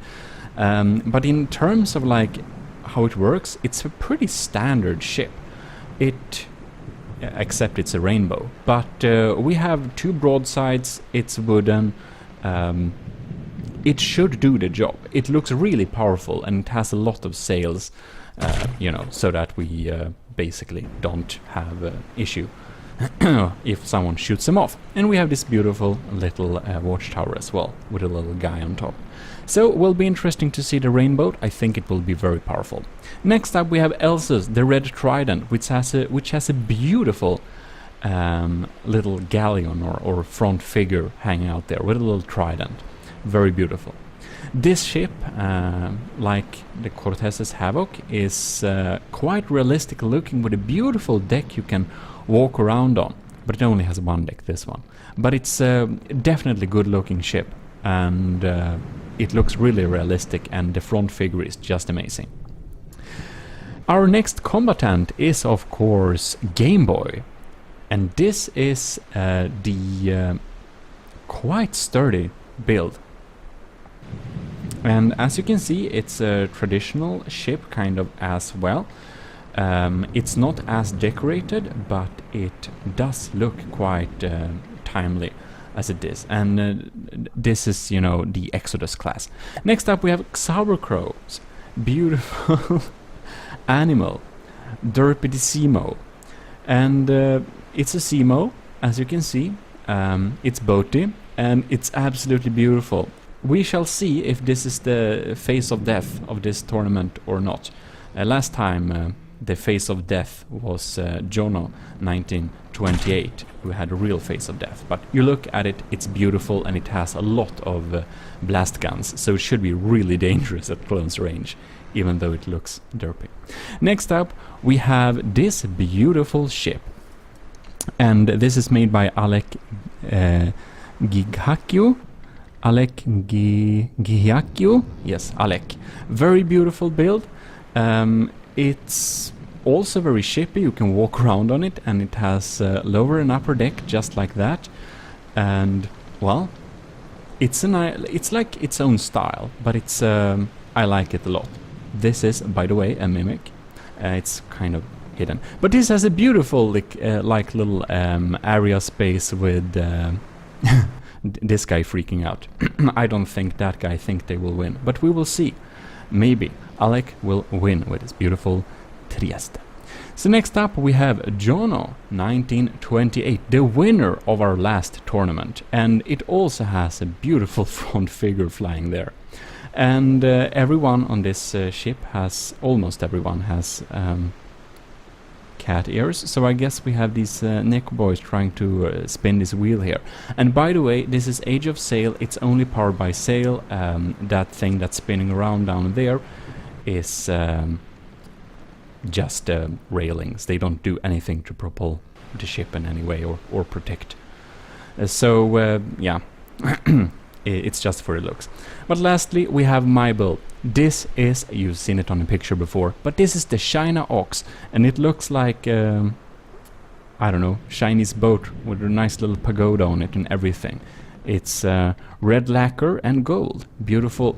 But in terms of, like, how it works, it's a pretty standard ship. Except it's a rainbow. But we have 2 broadsides, it's wooden. It should do the job. It looks really powerful, and it has a lot of sails, you know, so that we basically don't have an issue if someone shoots them off. And we have this beautiful little watchtower as well, with a little guy on top. So it will be interesting to see the rainbow. I think it will be very powerful. Next up we have Elsa's The Red Trident, which has a beautiful little galleon or front figure hanging out there with a little trident. Very beautiful. This ship, like the Cortez's Havoc, is quite realistic looking, with a beautiful deck you can walk around on. But it only has 1 deck, this one. But it's definitely good looking ship, and it looks really realistic, and the front figure is just amazing. Our next combatant is of course Game Boy, and this is the quite sturdy build. And as you can see, it's a traditional ship kind of as well. It's not as decorated, but it does look quite timely as it is. And this is, you know, the Exodus class. Next up we have Sauerkrau's beautiful animal, Derpidissimo. And it's a Simo, as you can see. It's boaty, and it's absolutely beautiful. We shall see if this is the face of death of this tournament or not. Last time the face of death was Jono 1928, who had a real face of death. But you look at it, it's beautiful, and it has a lot of blast guns, so it should be really dangerous at close range, even though it looks derpy. Next up we have this beautiful ship. And this is made by Alec Gigakio. Gigakio? Yes, Alec. Very beautiful build. It's also very shippy. You can walk around on it, and it has lower and upper deck just like that. And well, it's like its own style, but it's I like it a lot. This is, by the way, a mimic. It's kind of hidden, but this has a beautiful like little area space with this guy freaking out. I don't think that guy think they will win, but we will see. Maybe Alec will win with his beautiful Trieste. So next up we have Jono 1928, the winner of our last tournament, and it also has a beautiful front figure flying there. And everyone on this ship has, almost everyone has cat ears, so I guess we have these Neko boys trying to spin this wheel here. And by the way, this is Age of Sail, it's only powered by sail. That thing that's spinning around down there is just railings. They don't do anything to propel the ship in any way or protect. Yeah. It's just for the looks. But lastly, we have my build. This is, you've seen it on the picture before, but this is the China Ox, and it looks like, I don't know, Chinese boat with a nice little pagoda on it and everything. It's red lacquer and gold. Beautiful.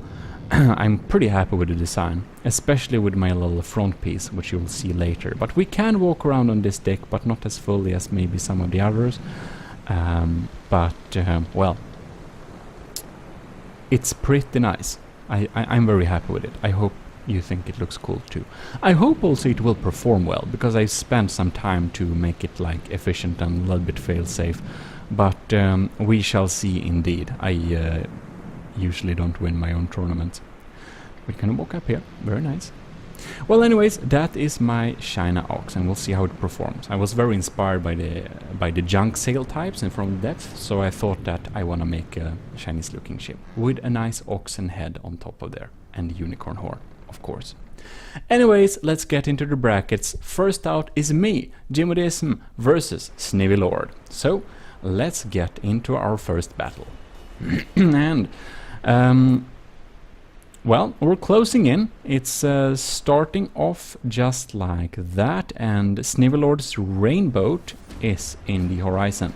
I'm pretty happy with the design, especially with my little front piece, which you'll see later. But we can walk around on this deck, but not as fully as maybe some of the others. Well, it's pretty nice. I'm very happy with it. I hope you think it looks cool too. I hope also it will perform well, because I spent some time to make it like efficient and a little bit fail-safe. But we shall see indeed. I usually don't win my own tournaments. We can walk up here. Very nice. Well, anyways, that is my China Ox, and we'll see how it performs. I was very inspired by the junk sail types and from the depth, so I thought that I want to make a Chinese looking ship with a nice oxen head on top of there, and unicorn horn, of course. Anyways, let's get into the brackets. First out is me, GMODIST versus Snivy Lord. So let's get into our first battle. And well, we're closing in. It's starting off just like that, and Snivylord's rainboat is in the horizon.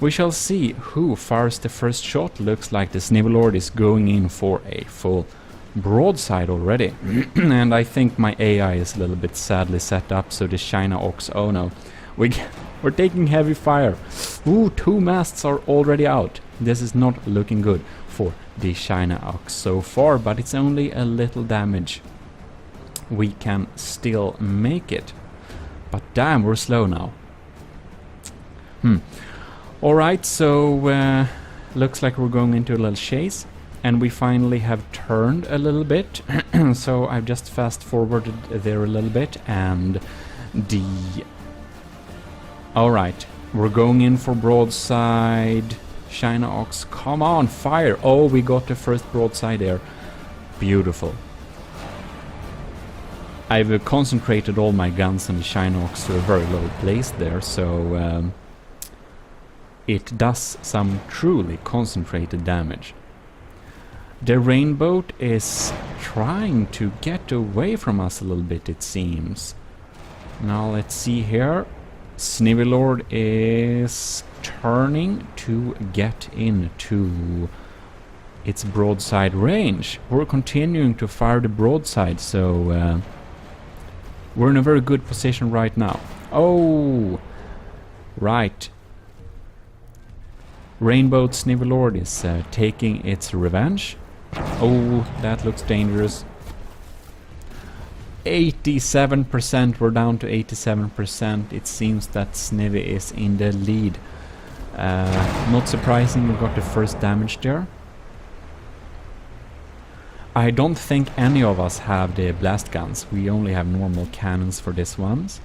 We shall see who fires the first shot. Looks like the Snivylord is going in for a full broadside already. And I think my AI is a little bit sadly set up, so the China Ox, oh no. We're taking heavy fire. Ooh, 2 masts are already out. This is not looking good for the China Ox so far, but it's only a little damage. We can still make it. But damn, we're slow now. Alright, so looks like we're going into a little chase. And we finally have turned a little bit. So I've just fast forwarded there a little bit, and the... Alright, we're going in for broadside. China Ox, come on, fire! Oh, we got the first broadside there. Beautiful. I've concentrated all my guns on the China Ox to a very low place there, so it does some truly concentrated damage. The rainboat is trying to get away from us a little bit, it seems. Now let's see here. Snivylord is turning to get into its broadside range. We're continuing to fire the broadside, so we're in a very good position right now. Oh, right. Rainbow Snivylord is taking its revenge. Oh, that looks dangerous. 87%, we're down to 87%. It seems that Snivy is in the lead. Not surprising, we got the first damage there. I don't think any of us have the blast guns. We only have normal cannons for this ones.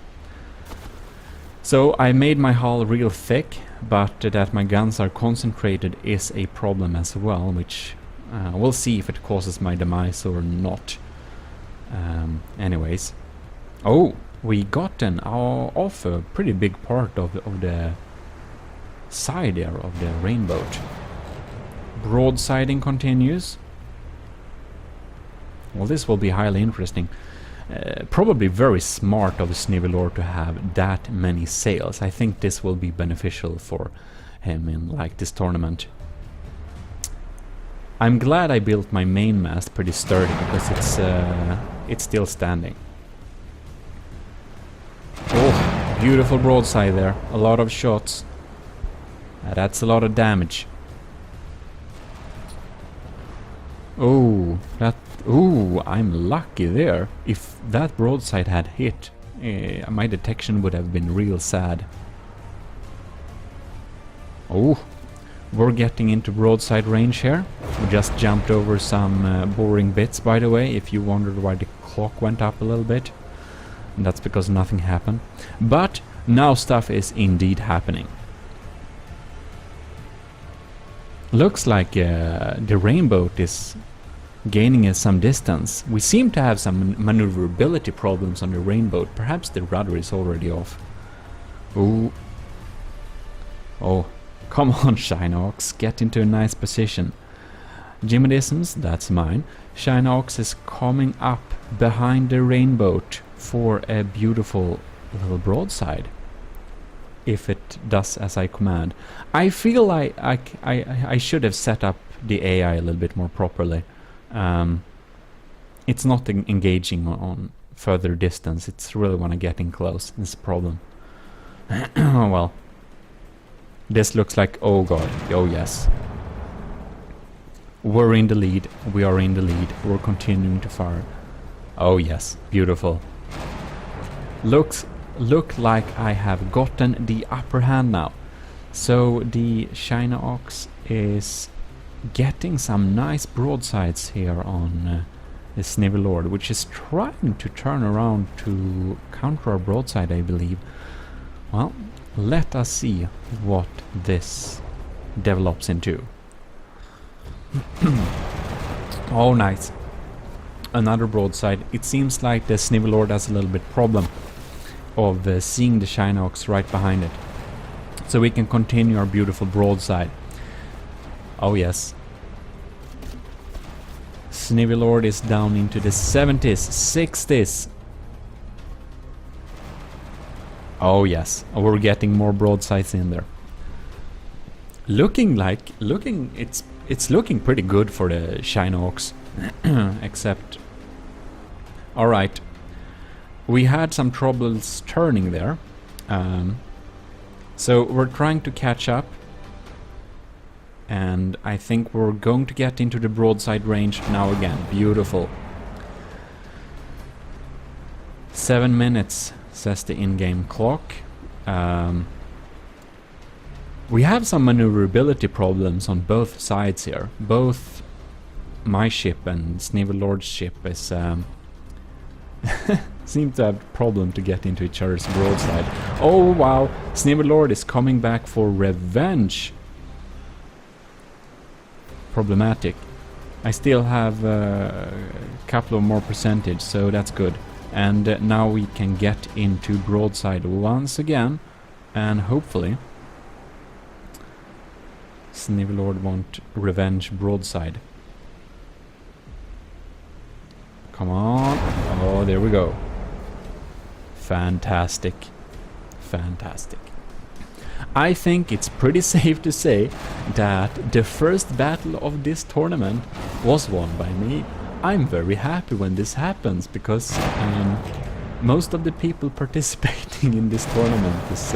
So I made my hull real thick, but that my guns are concentrated is a problem as well, which we'll see if it causes my demise or not. Anyways. Oh, we gotten off a pretty big part of the side there of the rainbow. Broadsiding continues. Well, this will be highly interesting. Probably very smart of the Snivelord to have that many sails. I think this will be beneficial for him in like this tournament. I'm glad I built my main mast pretty sturdy because it's still standing. Oh, beautiful broadside there. A lot of shots. That's a lot of damage. Oh, I'm lucky there. If that broadside had hit, my detection would have been real sad. Oh, we're getting into broadside range here. We just jumped over some boring bits, by the way, if you wondered why the clock went up a little bit. And that's because nothing happened. But now stuff is indeed happening. Looks like the rainbow is gaining some distance. We seem to have some maneuverability problems on the rainbow. Perhaps the rudder is already off. Ooh. Oh, come on, Shinox, get into a nice position. GMODISMs, that's mine. Shinox is coming up behind the rainbow for a beautiful little broadside. If it does as I command. I feel like I should have set up the AI a little bit more properly. It's not engaging on further distance. It's really when I get in close. It's a problem. Well, this looks like, oh god, oh yes. We're in the lead. We are in the lead. We're continuing to fire. Oh yes, beautiful. Look like I have gotten the upper hand now. So the Shinox is getting some nice broadsides here on the Snivelord, which is trying to turn around to counter our broadside, I believe. Well, let us see what this develops into. Oh, nice. Another broadside. It seems like the Snivelord has a little bit problem of seeing the Shinox right behind it. So we can continue our beautiful broadside. Oh yes. Snivelord is down into the 70s, 60s. Oh yes, we're getting more broadsides in there. It's looking pretty good for the Shinox. Except, all right, we had some troubles turning there, so we're trying to catch up, and I think we're going to get into the broadside range now again. Beautiful. 7 minutes, says the in-game clock. We have some maneuverability problems on both sides here. Both my ship and Snivelord's ship is seem to have a problem to get into each other's broadside. Oh wow, Snivelord is coming back for revenge. Problematic. I still have a couple of more percentage, so that's good. And now we can get into broadside once again, and hopefully Snivelord won't revenge broadside. Come on. Oh, there we go. Fantastic. Fantastic. I think it's pretty safe to say that the first battle of this tournament was won by me. I'm very happy when this happens, because most of the people participating in this tournament is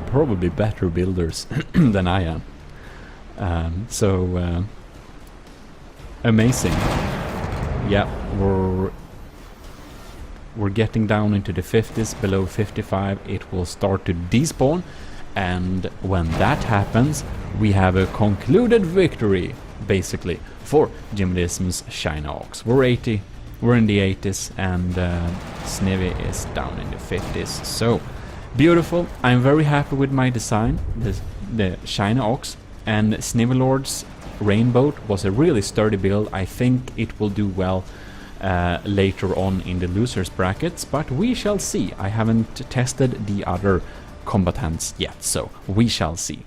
probably better builders than I am. So amazing. Yeah, we're getting down into the 50s, below 55. It will start to despawn, and when that happens, we have a concluded victory, basically, for GMODISM's Shinox. We're in the 80s, and Snivy is down in the 50s. So beautiful. I'm very happy with my design, the Shinox, and Snivelord's Rainbow was a really sturdy build. I think it will do well later on in the losers brackets, but we shall see. I haven't tested the other combatants yet, so we shall see.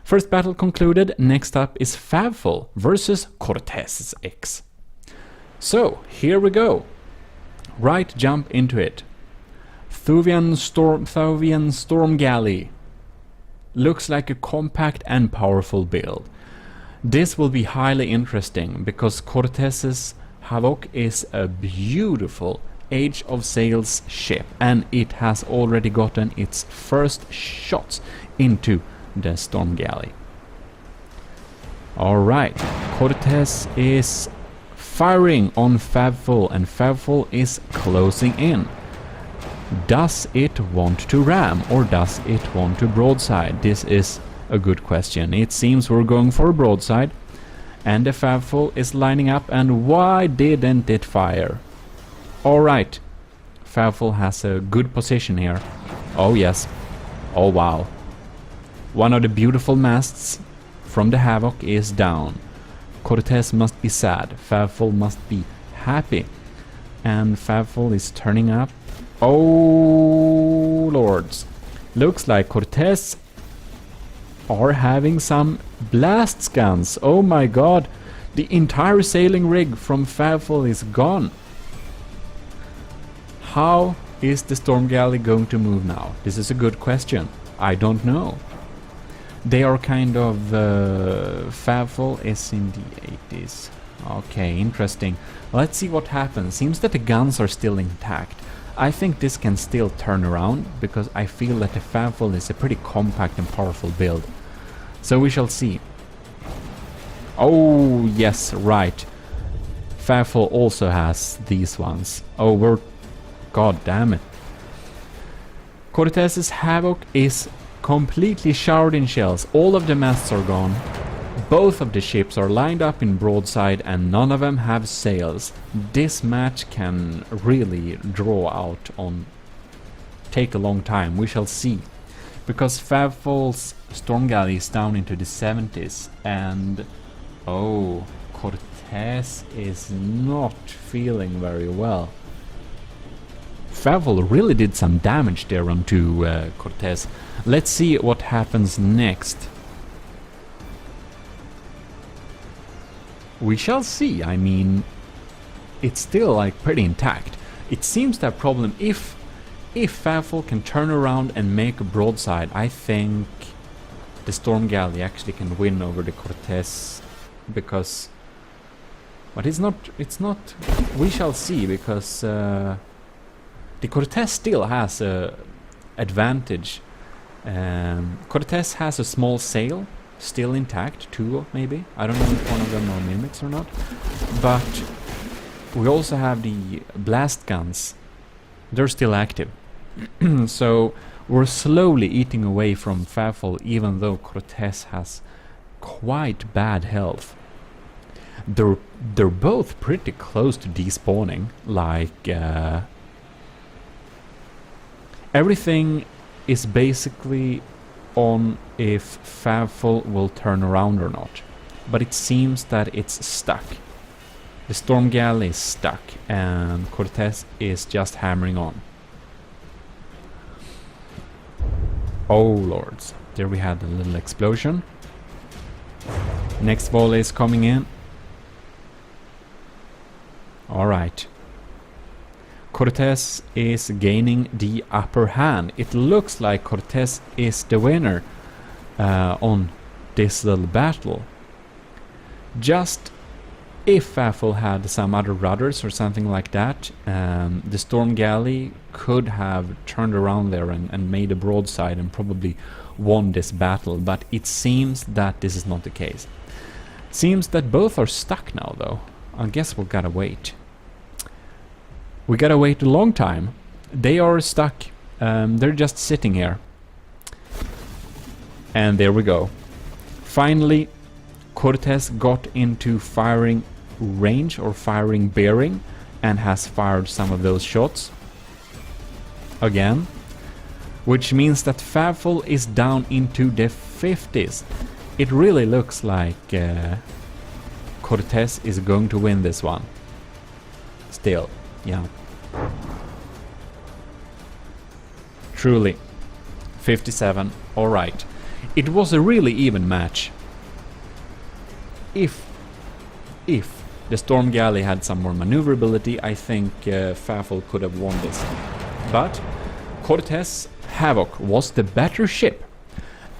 First battle concluded. Next up is Favful versus Cortez's X. So here we go. Right jump into it. Thuvian Storm Galley. Looks like a compact and powerful build. This will be highly interesting because Cortez's Havoc is a beautiful Age of Sails ship, and it has already gotten its first shots into the Storm Galley. Alright, Cortez is firing on Favful, and Favful is closing in. Does it want to ram, or does it want to broadside? This is a good question. It seems we're going for a broadside, and the Favful is lining up, and why didn't it fire? Alright, Favful has a good position here. Oh yes, oh wow. One of the beautiful masts from the Havoc is down. Cortez must be sad, Favful must be happy, and Favful is turning up. Oh lords, looks like Cortez are having some blast guns. Oh my god, the entire sailing rig from Favful is gone. How is the Storm Galley going to move now? This is a good question. I don't know. They are kind of... Favful is in the 80s. Okay, interesting. Let's see what happens. Seems that the guns are still intact. I think this can still turn around, because I feel that the Favful is a pretty compact and powerful build. So we shall see. Oh, yes, right. Favful also has these ones. Oh, we're... God damn it. Cortez's Havoc is completely showered in shells. All of the masts are gone. Both of the ships are lined up in broadside, and none of them have sails. This match can really draw out on... take a long time. We shall see. Because Favful's Storm Galley is down into the 70s, and... oh, Cortez is not feeling very well. Favful really did some damage there onto Cortez. Let's see what happens next. We shall see. I mean, it's still like pretty intact. It seems that problem, if Favful can turn around and make a broadside, I think the Storm Galley actually can win over the Cortez, because... but it's not... we shall see, because the Cortez still has a advantage. Cortez has a small sail still intact, two maybe. I don't know if one of them are mimics or not. But we also have the blast guns. They're still active. So we're slowly eating away from Favful, even though Cortez has quite bad health. They're both pretty close to despawning. Like everything is basically on if Favful will turn around or not. But it seems that it's stuck. The Storm Galley is stuck, and Cortez is just hammering on. Oh lords, there we had a little explosion. Next volley is coming in. Alright. Cortez is gaining the upper hand. It looks like Cortez is the winner on this little battle. Just if Favful had some other rudders or something like that, the Storm Galley could have turned around there and made a broadside and probably won this battle, but it seems that this is not the case. Seems that both are stuck now though. I guess we've gotta wait. We gotta wait a long time. They are stuck. They're just sitting here. And there we go. Finally, Cortez got into firing range or firing bearing and has fired some of those shots again, which means that Favful is down into the 50s. It really looks like Cortez is going to win this one. still, yeah. Truly. 57, alright. It was a really even match. If the Storm Galley had some more maneuverability, I think Fafel could have won this. But Cortez Havoc was the better ship,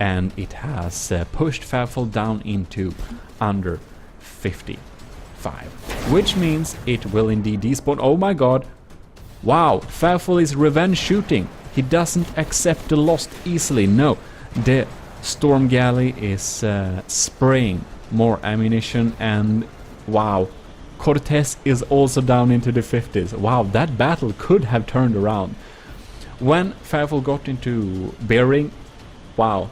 and it has pushed Fafel down into under 55, which means it will indeed despawn. Oh my god! Wow, Fafel is revenge shooting. He doesn't accept the loss easily. No, the Storm Galley is spraying more ammunition, and wow, Cortez is also down into the 50s. Wow, that battle could have turned around. When Fafel got into bearing, wow,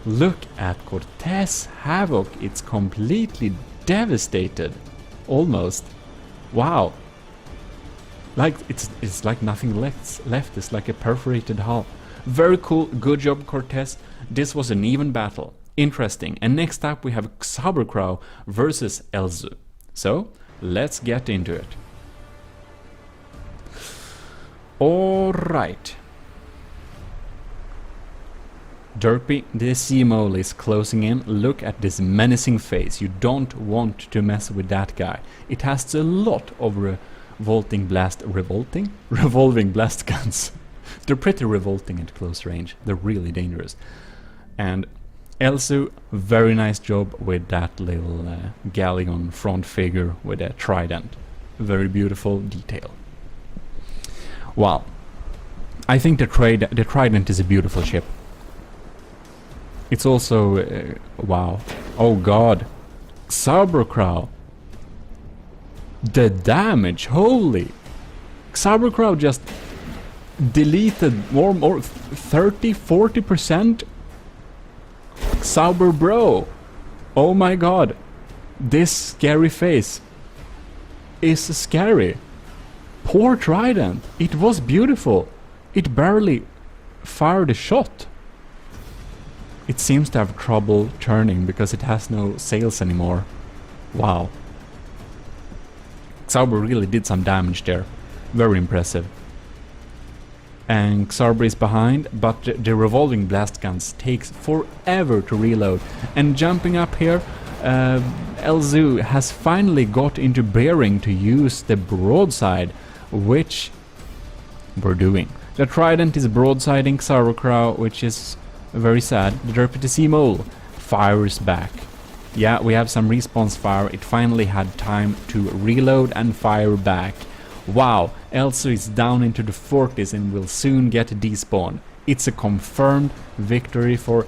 look at Cortez Havoc. It's completely devastated, almost. Wow. Like it's like nothing left. It's like a perforated hull. Very cool. Good job, Cortez. This was an even battle. Interesting. And next up we have Sauberkrau versus Elzu. So let's get into it. All right. Derpy, the sea mole is closing in. Look at this menacing face. You don't want to mess with that guy. It has a lot of revolving blast guns. They're pretty revolting at close range. They're really dangerous. And Elzu, very nice job with that little galleon front figure with a trident. Very beautiful detail. Wow. I think the trident is a beautiful ship. It's also... wow. Oh god. Sauberkrau. The damage, holy! Sauberkrau just deleted more 30-40%. Sauber bro. Oh my god. This scary face is scary. Poor trident. It was beautiful. It barely fired a shot. It seems to have trouble turning because it has no sails anymore. Wow. Sauber really did some damage there. Very impressive. And Sauber is behind, but the revolving blast guns takes forever to reload. And jumping up here, Elzu has finally got into bearing to use the broadside, which we're doing. The trident is broadsiding Sauberkrau, which is very sad. The Derpy Sea Mole fires back. Yeah, we have some response fire. It finally had time to reload and fire back. Wow, Elzu is down into the 40s and will soon get despawned. It's a confirmed victory for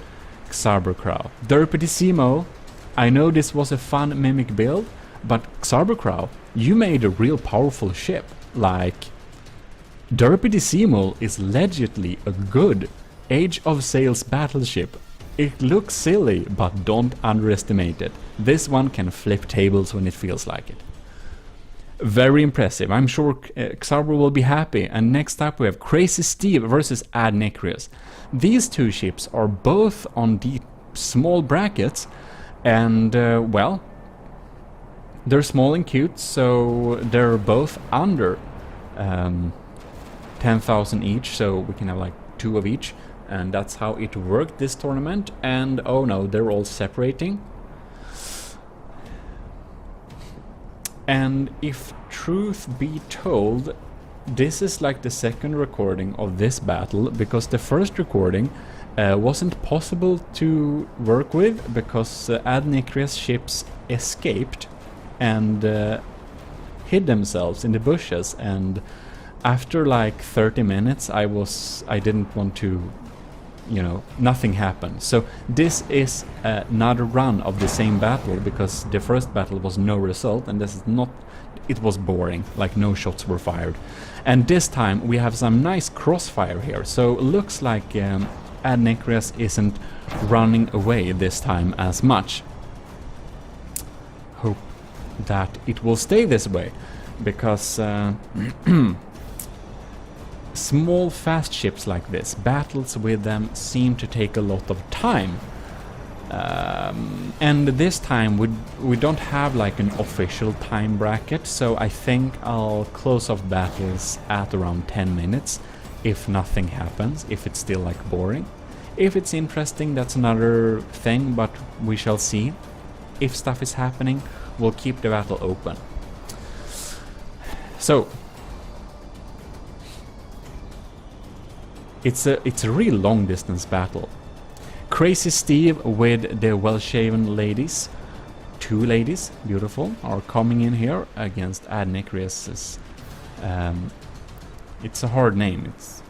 Sauberkrau. Derpy Sea Mole, I know this was a fun mimic build, but Sauberkrau, you made a real powerful ship. Like, Derpy Sea Mole is legitimately a good Age of Sails battleship. It looks silly, but don't underestimate it. This one can flip tables when it feels like it. Very impressive. I'm sure Sauber will be happy. And next up we have Crazy Steve versus Ad Necrius. These two ships are both on the small brackets, and well, they're small and cute, so they're both under 10,000 each, so we can have like 2 of each. And that's how it worked this tournament. And oh no, they're all separating. And if truth be told, this is like the second recording of this battle, because the first recording wasn't possible to work with because Ad Necrius ships escaped and hid themselves in the bushes, and after like 30 minutes I didn't want to, you know, nothing happened. So this is another run of the same battle, because the first battle was no result, and this is not, it was boring, like no shots were fired. And this time we have some nice crossfire here, so looks like Ad Necrius isn't running away this time as much. Hope that it will stay this way, because small fast ships like this, battles with them seem to take a lot of time. And this time we don't have like an official time bracket, so I think I'll close off battles at around 10 minutes if nothing happens, if it's still like boring. If it's interesting, that's another thing, but we shall see. If stuff is happening, we'll keep the battle open. So it's a real long distance battle. Crazy Steve with the well-shaven ladies, 2 ladies, beautiful, are coming in here against Adnecreus's. It's a hard name. It's.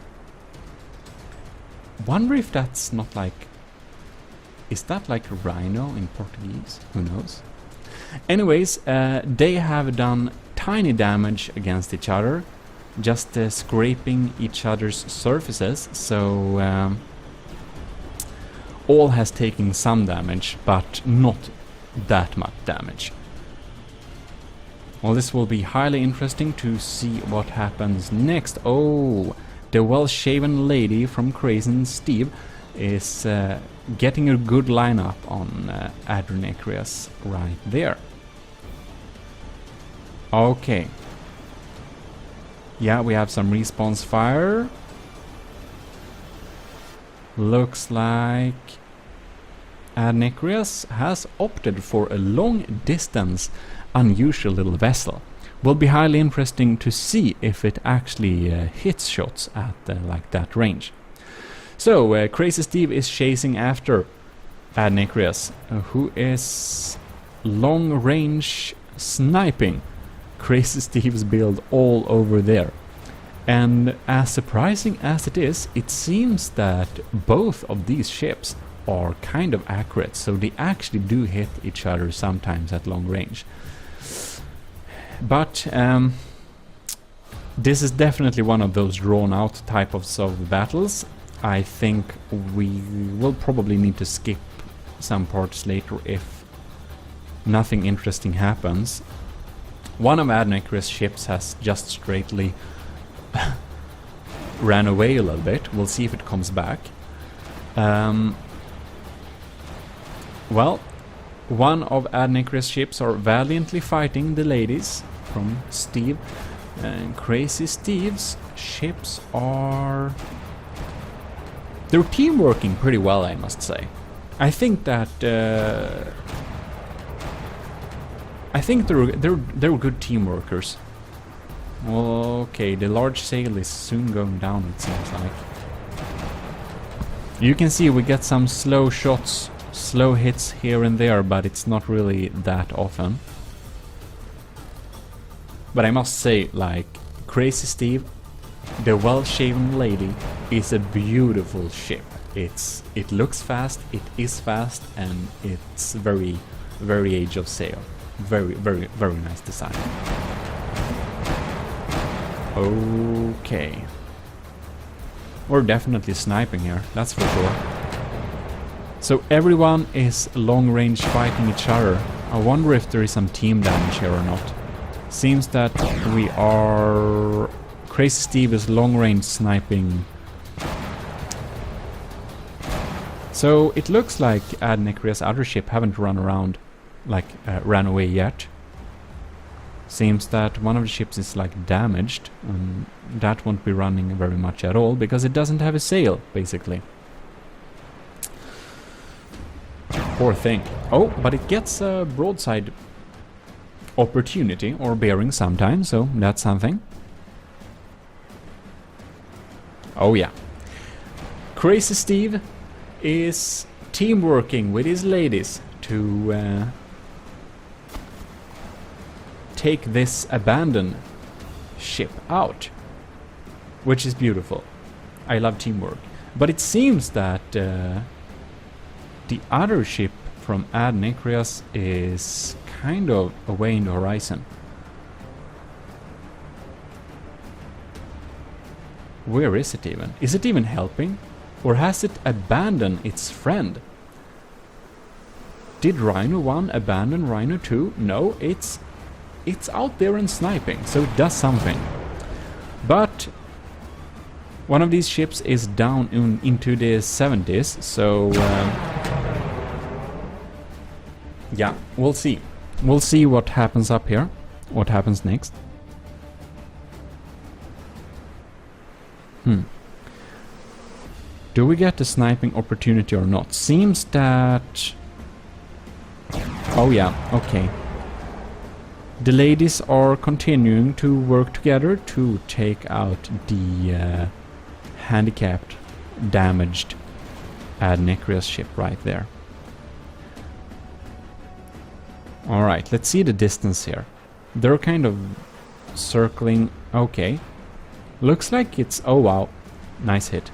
Wonder if that's not like. Is that like rhino in Portuguese? Who knows? Anyways, they have done tiny damage against each other, just scraping each other's surfaces. So. All has taken some damage, but not that much damage. Well, this will be highly interesting to see what happens next. Oh, the well-shaven lady from Crazy Steve is getting a good lineup on Adnecreus right there. Okay. Yeah, we have some response fire. Looks like Adnecreus has opted for a long distance, unusual little vessel. Will be highly interesting to see if it actually hits shots at like that range. So Crazy Steve is chasing after Adnecreus, who is long range sniping Crazy Steve's build all over there. And as surprising as it is, it seems that both of these ships are kind of accurate, so they actually do hit each other sometimes at long range. But this is definitely one of those drawn out types of battles. I think we will probably need to skip some parts later if nothing interesting happens. One of Adnecreus' ships has just straightly ran away a little bit. We'll see if it comes back. Well, one of Adnecreus' ships are valiantly fighting the ladies from Steve, and Crazy Steve's ships are... they're team working pretty well, I must say. I think that they're good team workers. Okay, the large sail is soon going down, it seems like. You can see we get some slow shots, slow hits here and there, but it's not really that often. But I must say, like, Crazy Steve, the well-shaven lady, is a beautiful ship. It looks fast, it is fast, and it's very, very Age of Sail. Very, very, very nice design. Okay. We're definitely sniping here, that's for sure. So everyone is long-range fighting each other. I wonder if there is some team damage here or not. Seems that we are... Crazy Steve is long-range sniping. So it looks like Adnecreus' other ship haven't run around, like ran away yet. Seems that one of the ships is like damaged, and that won't be running very much at all because it doesn't have a sail, basically. Poor thing. Oh, but it gets a broadside opportunity or bearing sometimes, so that's something. Oh yeah. Crazy Steve is team working with his ladies to take this abandoned ship out, which is beautiful. I love teamwork. But it seems that the other ship from Adnecreus is kind of away in the horizon. Where is it even? Is it even helping? Or has it abandoned its friend? Did Rhino 1 abandon Rhino 2? No, it's out there and sniping, so it does something. But one of these ships is down into the 70s, so Yeah, we'll see. We'll see what happens up here. What happens next. Do we get the sniping opportunity or not? Seems that... Oh yeah, okay. The ladies are continuing to work together to take out the handicapped, damaged Adnecreus ship right there. Alright, let's see the distance here. They're kind of circling... Okay. Looks like it's... Oh wow. Nice hit.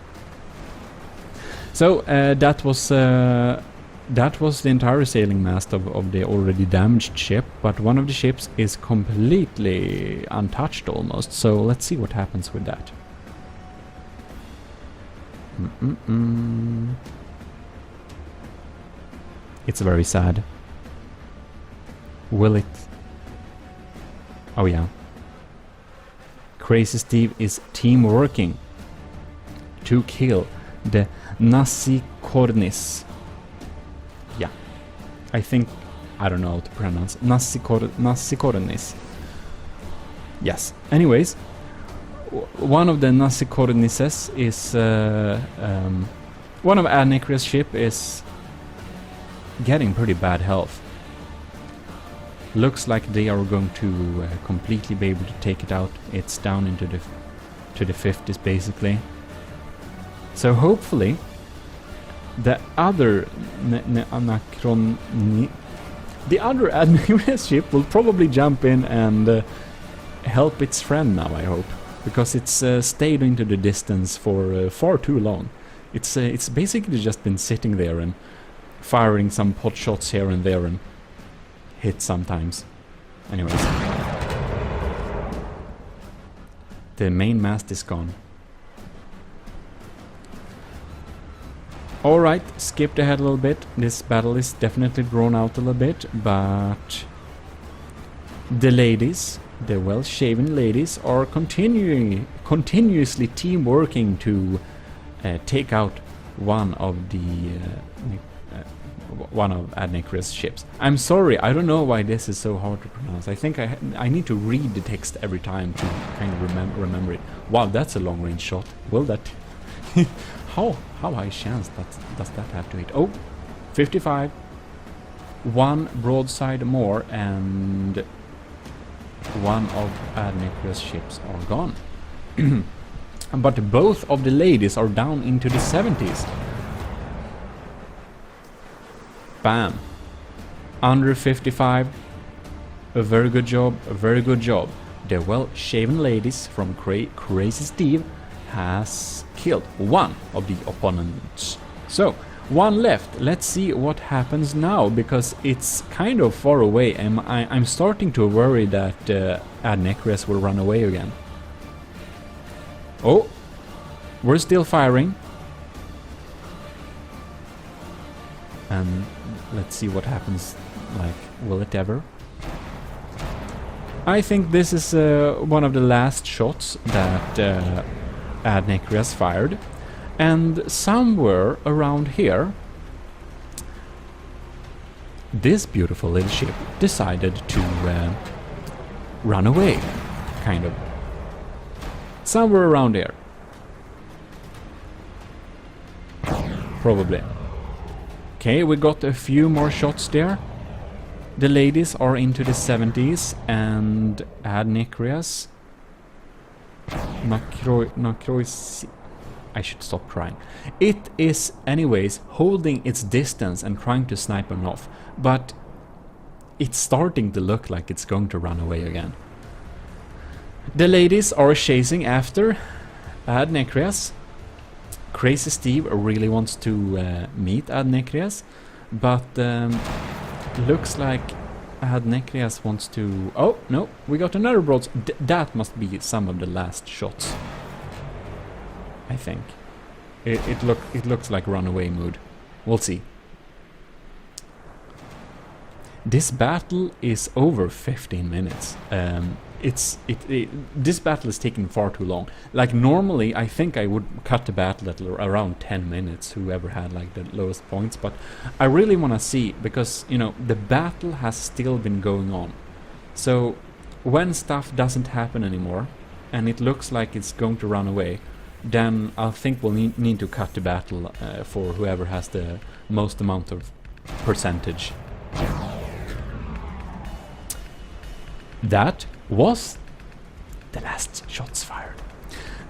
So, that was the entire sailing mast of the already damaged ship, but one of the ships is completely untouched almost, so let's see what happens with that. It's very sad. Will it? Oh yeah. Crazy Steve is team working to kill the Nasikornis. Yeah. I think... I don't know how to pronounce Nasikornis. Yes. Anyways, one of the Nasikornises is... one of Adnecreus' ship is getting pretty bad health. Looks like they are going to completely be able to take it out. It's down into the 50s basically. So hopefully the other Adnecreus ship will probably jump in and help its friend now, I hope, because it's stayed into the distance for far too long. It's basically just been sitting there and firing some pot shots here and there and hit sometimes. Anyways, the main mast is gone. Alright, skipped ahead a little bit. This battle is definitely drawn out a little bit, but the ladies, the well-shaven ladies, are continuously team working to take out one of Adnecreus' ships. I'm sorry, I don't know why this is so hard to pronounce. I think I need to read the text every time to kind of remember it. Wow, that's a long-range shot. Will that... How high chance does that have to hit? Oh, 55. One broadside more and one of Adnecreus' ships are gone. But both of the ladies are down into the 70s. Bam. Under 55. A very good job, a very good job. The well-shaven ladies from Crazy Steve has killed one of the opponents. So, one left. Let's see what happens now, because it's kind of far away and I'm starting to worry that Adnecreus will run away again. Oh, we're still firing. And let's see what happens. Like, will it ever? I think this is one of the last shots that Adnecreus fired, and somewhere around here this beautiful little ship decided to run away, kind of. Somewhere around here. Probably. Okay, we got a few more shots there. The ladies are into the 70s and Adnecreus... I should stop trying. It is anyways holding its distance and trying to snipe them off, but it's starting to look like it's going to run away again. The ladies are chasing after Adnecreus. Crazy Steve really wants to meet Adnecreus, but looks like Adnecreus wants to... Oh, no, we got another broadside. That must be some of the last shots, I think. It looks like runaway mood. We'll see. This battle is over 15 minutes. this battle is taking far too long. Like normally, I think I would cut the battle at around 10 minutes, whoever had like the lowest points. But I really want to see, because you know the battle has still been going on. So when stuff doesn't happen anymore, and it looks like it's going to run away, then I think we'll need to cut the battle for whoever has the most amount of percentage. That was the last shots fired.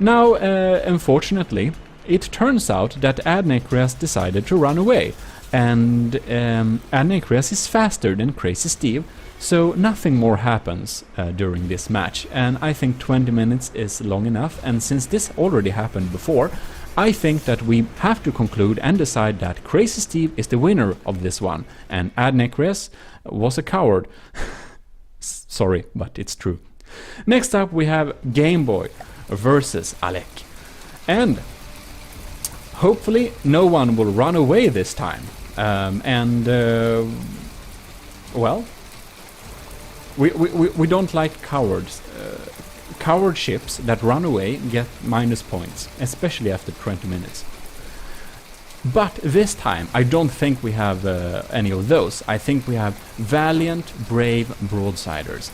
Now, unfortunately, it turns out that Adnecreas decided to run away, and Adnecreas is faster than Crazy Steve, so nothing more happens during this match, and I think 20 minutes is long enough, and since this already happened before, I think that we have to conclude and decide that Crazy Steve is the winner of this one, and Adnecreas was a coward. Sorry, but it's true. Next up we have Game Boy versus Alec. And hopefully no one will run away this time. Well, we don't like cowards. Coward ships that run away get minus points, especially after 20 minutes. But this time, I don't think we have any of those. I think we have valiant, brave broadsiders.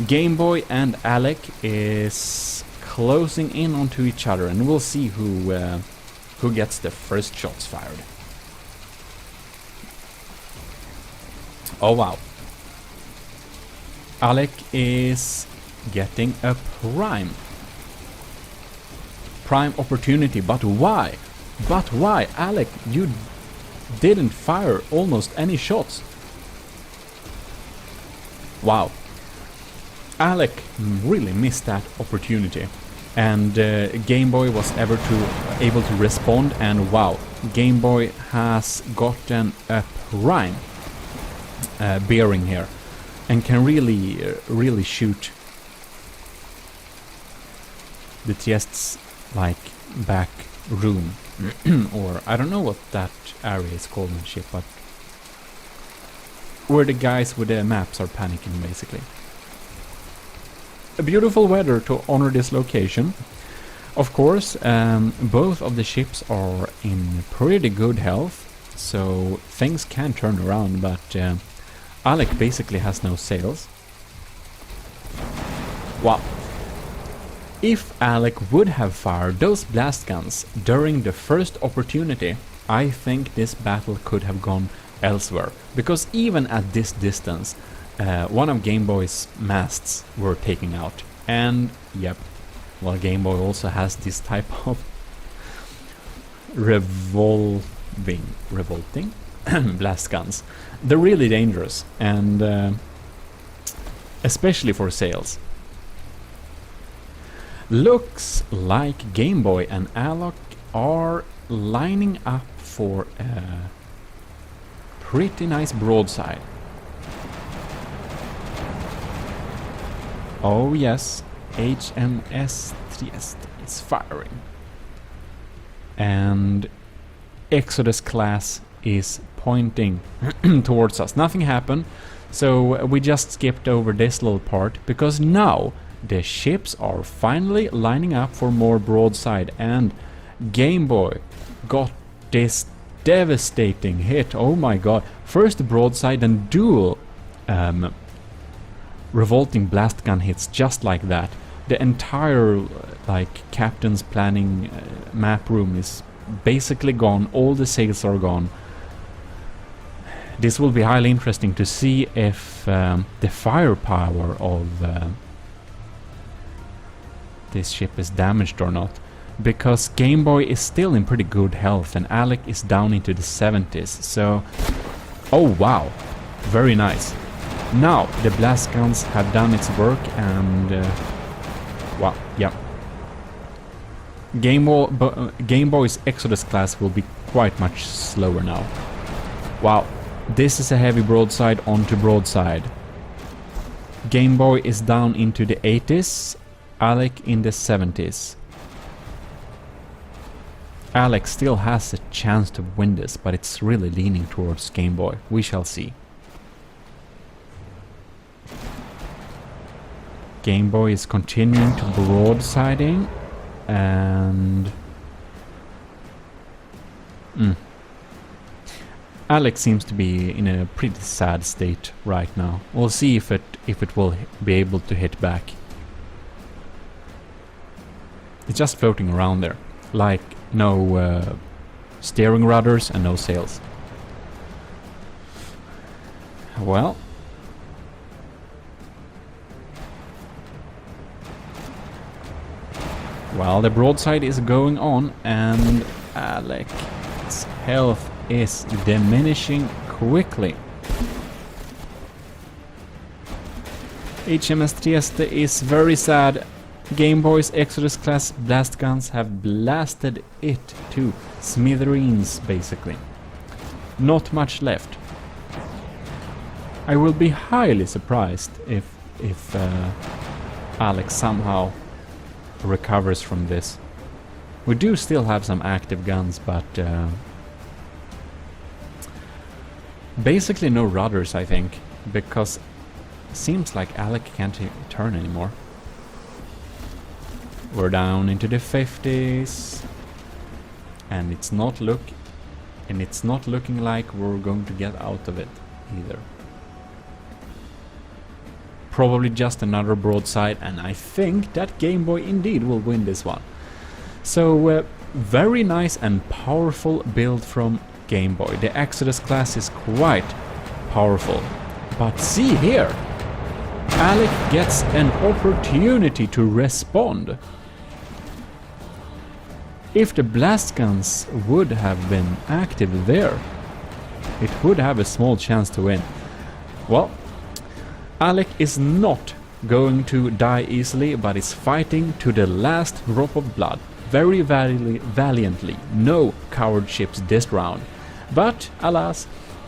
Game Boy and Alec is closing in onto each other, and we'll see who gets the first shots fired. Oh wow. Alec is getting a prime opportunity, but why? But why? Alec, you didn't fire almost any shots. Wow. Alec really missed that opportunity. And Game Boy was able to respond, and wow, Game Boy has gotten a prime bearing here and can really shoot the Tiest's like back room. Or I don't know what that area is called in ship, but where the guys with the maps are panicking, basically. A beautiful weather to honor this location. Of course, both of the ships are in pretty good health, so things can turn around, but Alec basically has no sails. Wow. If Alec would have fired those blast guns during the first opportunity, I think this battle could have gone elsewhere. Because even at this distance, one of Game Boy's masts were taken out. And, yep, well, Game Boy also has this type of revolting blast guns. They're really dangerous, and especially for sails. Looks like Game Boy and Alec are lining up for a pretty nice broadside. Oh yes, HMS Trieste is firing. And Exodus class is pointing towards us. Nothing happened, so we just skipped over this little part, because now the ships are finally lining up for more broadside, and Game Boy got this devastating hit. Oh my god. First broadside and dual revolting blast gun hits just like that. The entire captain's planning map room is basically gone. All the sails are gone. This will be highly interesting to see if the firepower of this ship is damaged or not, because Game Boy is still in pretty good health and Alec is down into the 70s, so oh wow, very nice. Now the blast guns have done its work, and wow, yeah, Game Boy's Exodus class will be quite much slower now. Wow, this is a heavy broadside onto broadside. Game Boy is down into the 80s, Alec in the 70s. Alec still has a chance to win this, but it's really leaning towards Game Boy. We shall see. Game Boy is continuing to broadsiding, and Alex seems to be in a pretty sad state right now. We'll see if it will be able to hit back. It's just floating around there, like no steering rudders and no sails. Well, while the broadside is going on and Alex's health is diminishing quickly. HMS Trieste is very sad. Game Boy's Exodus class blast guns have blasted it to smithereens, basically. Not much left. I will be highly surprised if Alex somehow recovers from this. We do still have some active guns, but basically no rudders, I think, because it seems like Alec can't turn anymore. We're down into the 50s, and it's not looking like we're going to get out of it either. Probably just another broadside, and I think that Game Boy indeed will win this one. So very nice and powerful build from Game Boy. The Exodus class is quite powerful, but see here, Alec gets an opportunity to respond. If the blast guns would have been active there, it would have a small chance to win. Well, Alec is not going to die easily, but is fighting to the last drop of blood. Very valiantly. No coward ships this round. But, alas,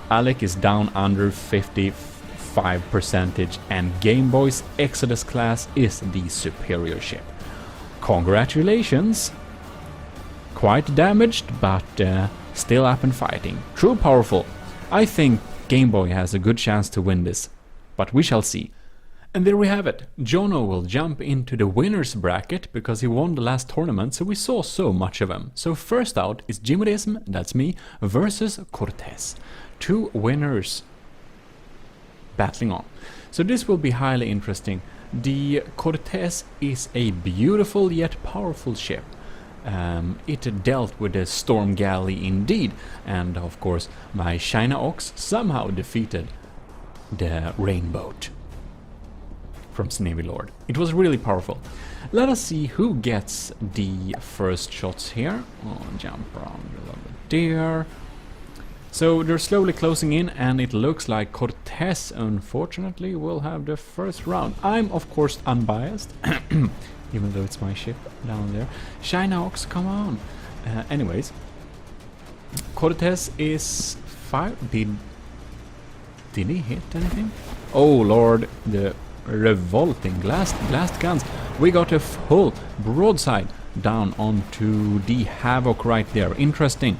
Alec is down under 55%, and Game Boy's Exodus class is the superior ship. Congratulations! Quite damaged, but still up and fighting. True powerful. I think Game Boy has a good chance to win this, but we shall see. And there we have it. Jono will jump into the winners bracket because he won the last tournament, so we saw so much of him. So first out is GMODISM, that's me, versus Cortez. Two winners battling on. So this will be highly interesting. The Cortez is a beautiful yet powerful ship. It dealt with a storm galley indeed, and of course my China Ox somehow defeated the rainboat from Navy Lord. It was really powerful. Let us see who gets the first shots here. Oh, jump around a little bit there. So they're slowly closing in, and it looks like Cortez unfortunately will have the first round. I'm of course unbiased, even though it's my ship down there. China Ox, come on. Anyways, Cortez is fire. Did he hit anything? Oh lord, the revolting blast guns. We got a full broadside down onto the Havoc right there. Interesting.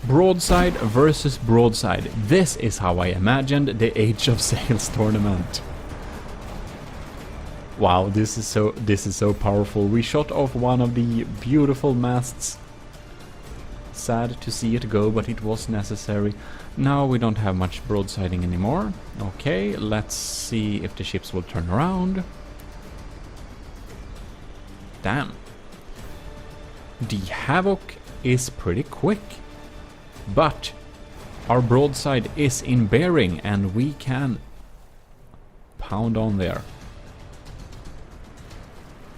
Broadside versus broadside. This is how I imagined the Age of Sails tournament. Wow, this is so powerful. We shot off one of the beautiful masts. Sad to see it go, but it was necessary. Now we don't have much broadsiding anymore. Okay, let's see if the ships will turn around. Damn. The Havoc is pretty quick, but our broadside is in bearing and we can pound on there.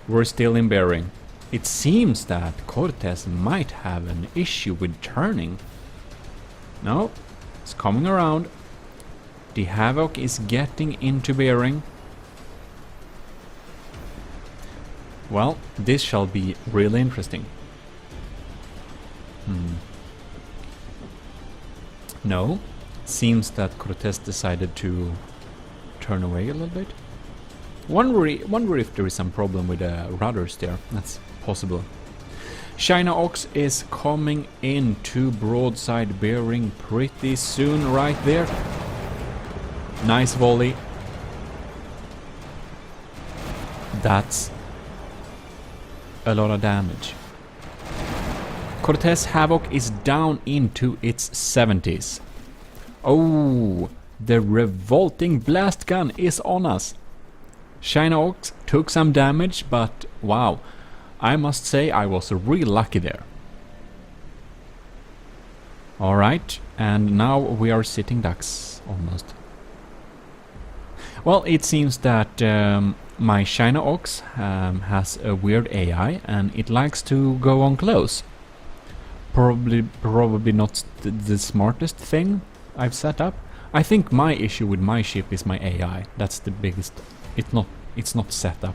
We're still in bearing. It seems that Cortez might have an issue with turning. No, it's coming around. The Havoc is getting into bearing. Well, this shall be really interesting. No, seems that Cortez decided to turn away a little bit. Wonder if there is some problem with the rudders there. That's possible. China Ox is coming into broadside bearing pretty soon right there. Nice volley. That's a lot of damage. Cortez Havoc is down into its 70s. Oh, the revolting blast gun is on us. China Ox took some damage, but wow, I must say I was real lucky there. Alright, and now we are sitting ducks, almost. Well, it seems that my China Ox has a weird AI and it likes to go on close. Probably not the smartest thing I've set up. I think my issue with my ship is my AI. That's the biggest. It's not set up.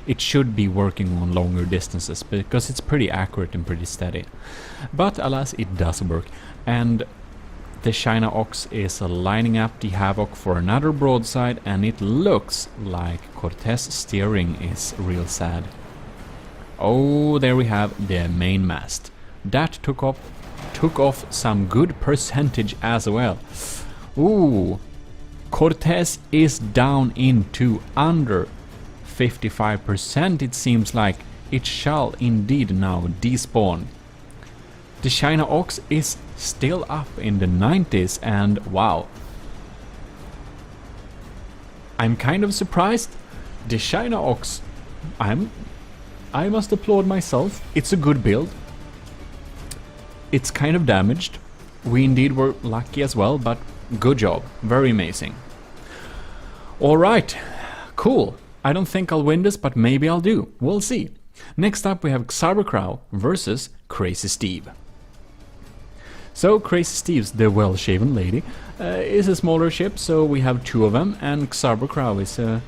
It should be working on longer distances because it's pretty accurate and pretty steady. But alas, it does work. And the China Ox is lining up the Havoc for another broadside, and it looks like Cortez steering is real sad. Oh, there we have the main mast. That took off some good percentage as well. Ooh, Cortez is down into under 55%. It seems like it shall indeed now despawn. The China Ox is still up in the 90s, and wow, I'm kind of surprised. The China Ox, I must applaud myself. It's a good build. It's kind of damaged. We indeed were lucky as well, but good job. Very amazing. Alright, cool. I don't think I'll win this, but maybe I'll do. We'll see. Next up we have Cybercrow versus Crazy Steve. So Crazy Steve's the well-shaven lady is a smaller ship, so we have two of them, and Cybercrow is a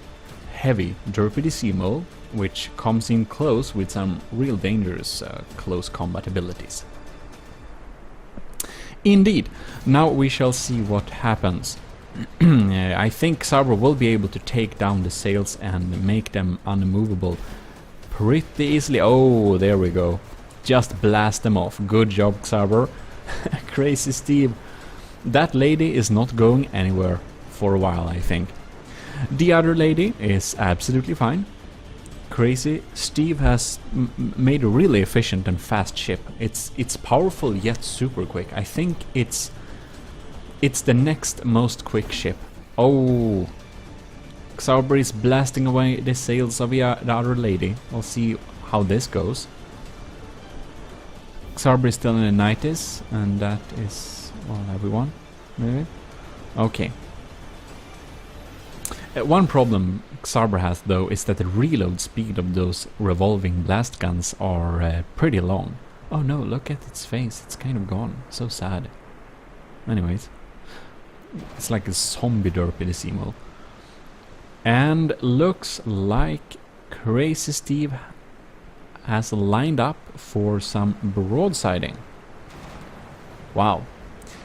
heavy, derpy Seamole, which comes in close with some real dangerous close combat abilities. Indeed, now we shall see what happens. I think Cyber will be able to take down the sails and make them unmovable pretty easily. Oh, there we go. Just blast them off. Good job, Cyber. Crazy Steve. That lady is not going anywhere for a while, I think. The other lady is absolutely fine. Crazy Steve has made a really efficient and fast ship. It's powerful yet super quick. I think it's the next most quick ship. Oh, Xauber is blasting away the sails of the other lady. We'll see how this goes. Xauber is still in the 90s, and that is, well, everyone, maybe? Okay. One problem Xauber has, though, is that the reload speed of those revolving blast guns are pretty long. Oh no, look at its face, it's kind of gone. So sad. Anyways. It's like a zombie derpy, the Seamole. And looks like Crazy Steve has lined up for some broadsiding. Wow.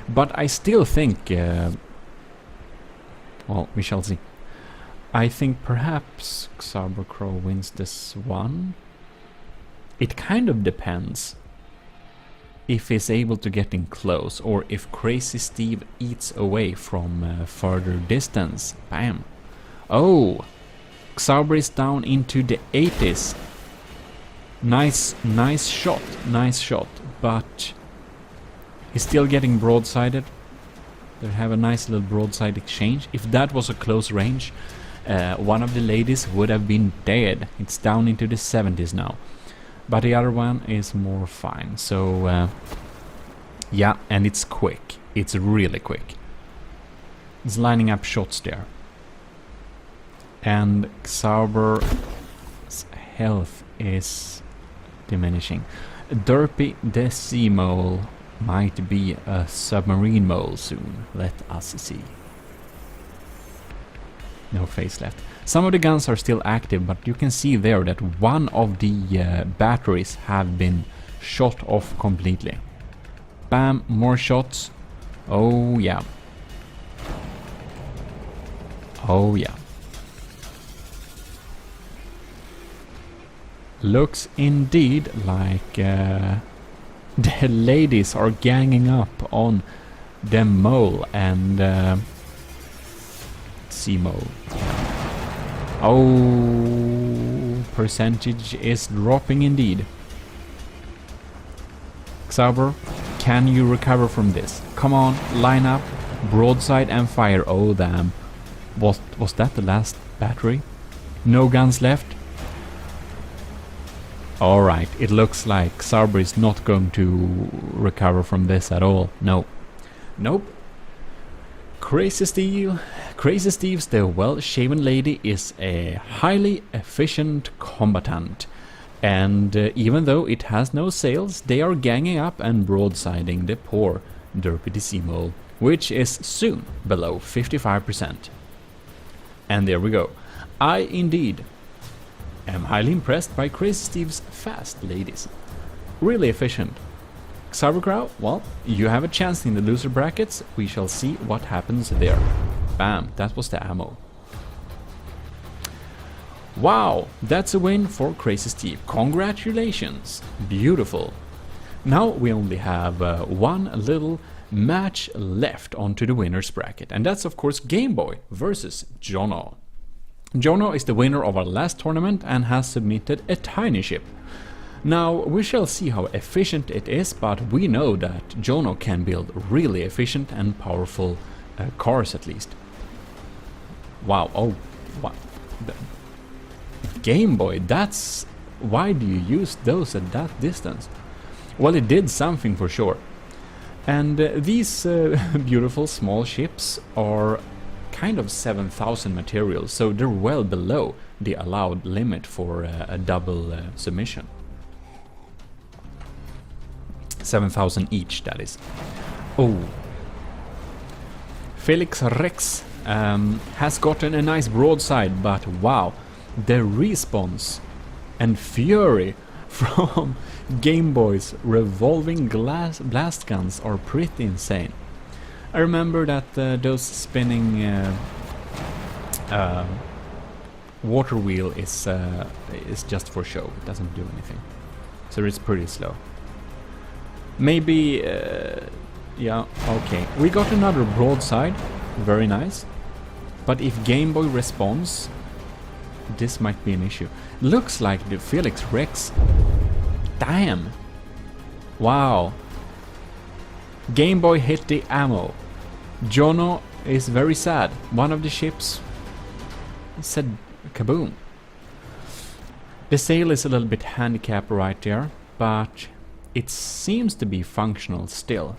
But I still think... well, we shall see. I think perhaps Cybercrow wins this one. It kind of depends if he's able to get in close, or if Crazy Steve eats away from further distance. Bam! Oh! Xauber is down into the 80s. Nice shot, but he's still getting broadsided. They have a nice little broadside exchange. If that was a close range, one of the ladies would have been dead. It's down into the 70s now. But the other one is more fine. So, yeah, and it's quick. It's really quick. It's lining up shots there. And Xauber's health is diminishing. Derpy the Seamole might be a submarine mole soon. Let us see. No face left. Some of the guns are still active, but you can see there that one of the batteries have been shot off completely. Bam, more shots. Oh yeah. Oh yeah. Looks indeed like the ladies are ganging up on the mole and Seamole. Oh, percentage is dropping indeed. Xaber, can you recover from this? Come on, line up, broadside and fire. Oh damn. Was that the last battery? No guns left? Alright, it looks like Xaber is not going to recover from this at all. No. Nope. Crazy Steve's the well-shaven lady is a highly efficient combatant. And even though it has no sails, they are ganging up and broadsiding the poor Derpy Decimo, which is soon below 55%. And there we go. I indeed am highly impressed by Crazy Steve's fast ladies. Really efficient. Xabercrow, well, you have a chance in the loser brackets. We shall see what happens there. Bam, that was the ammo. Wow, that's a win for Crazy Steve. Congratulations. Beautiful. Now we only have one little match left onto the winner's bracket. And that's of course Game Boy versus Jono. Jono is the winner of our last tournament and has submitted a tiny ship. Now we shall see how efficient it is, but we know that Jono can build really efficient and powerful cars at least. Wow, oh, what? Game Boy, that's... why do you use those at that distance? Well, it did something for sure. And these beautiful small ships are kind of 7,000 materials, so they're well below the allowed limit for a double submission. 7,000 each, that is. Oh. Felix Rex has gotten a nice broadside, but wow, the response and fury from Game Boy's revolving blast guns are pretty insane. I remember that those spinning water wheel is just for show. It doesn't do anything, so it's pretty slow. Maybe, yeah, okay. We got another broadside, very nice. But if Game Boy responds, this might be an issue. Looks like the Felix Rex. Damn! Wow. Game Boy hit the ammo. Jono is very sad. One of the ships said kaboom. The sail is a little bit handicapped right there, but it seems to be functional still.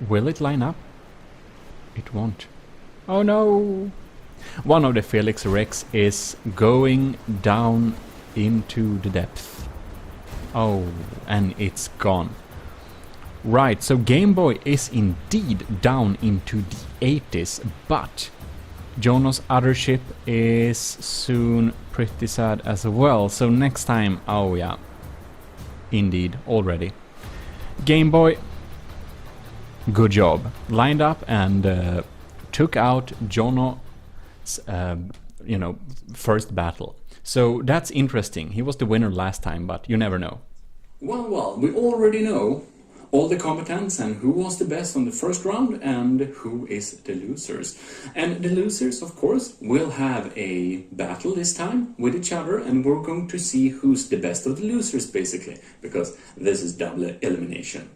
Will it line up? It won't. Oh no! One of the Felix Rex is going down into the depth. Oh, and it's gone. Right, so Game Boy is indeed down into the 80s, but Jono's other ship is soon pretty sad as well. So next time, oh yeah, indeed, already. Game Boy, good job. Lined up and took out Jono's, first battle. So that's interesting. He was the winner last time, but you never know. Well, we already know all the combatants and who was the best on the first round and who is the losers. And the losers, of course, will have a battle this time with each other, and we're going to see who's the best of the losers, basically, because this is double elimination.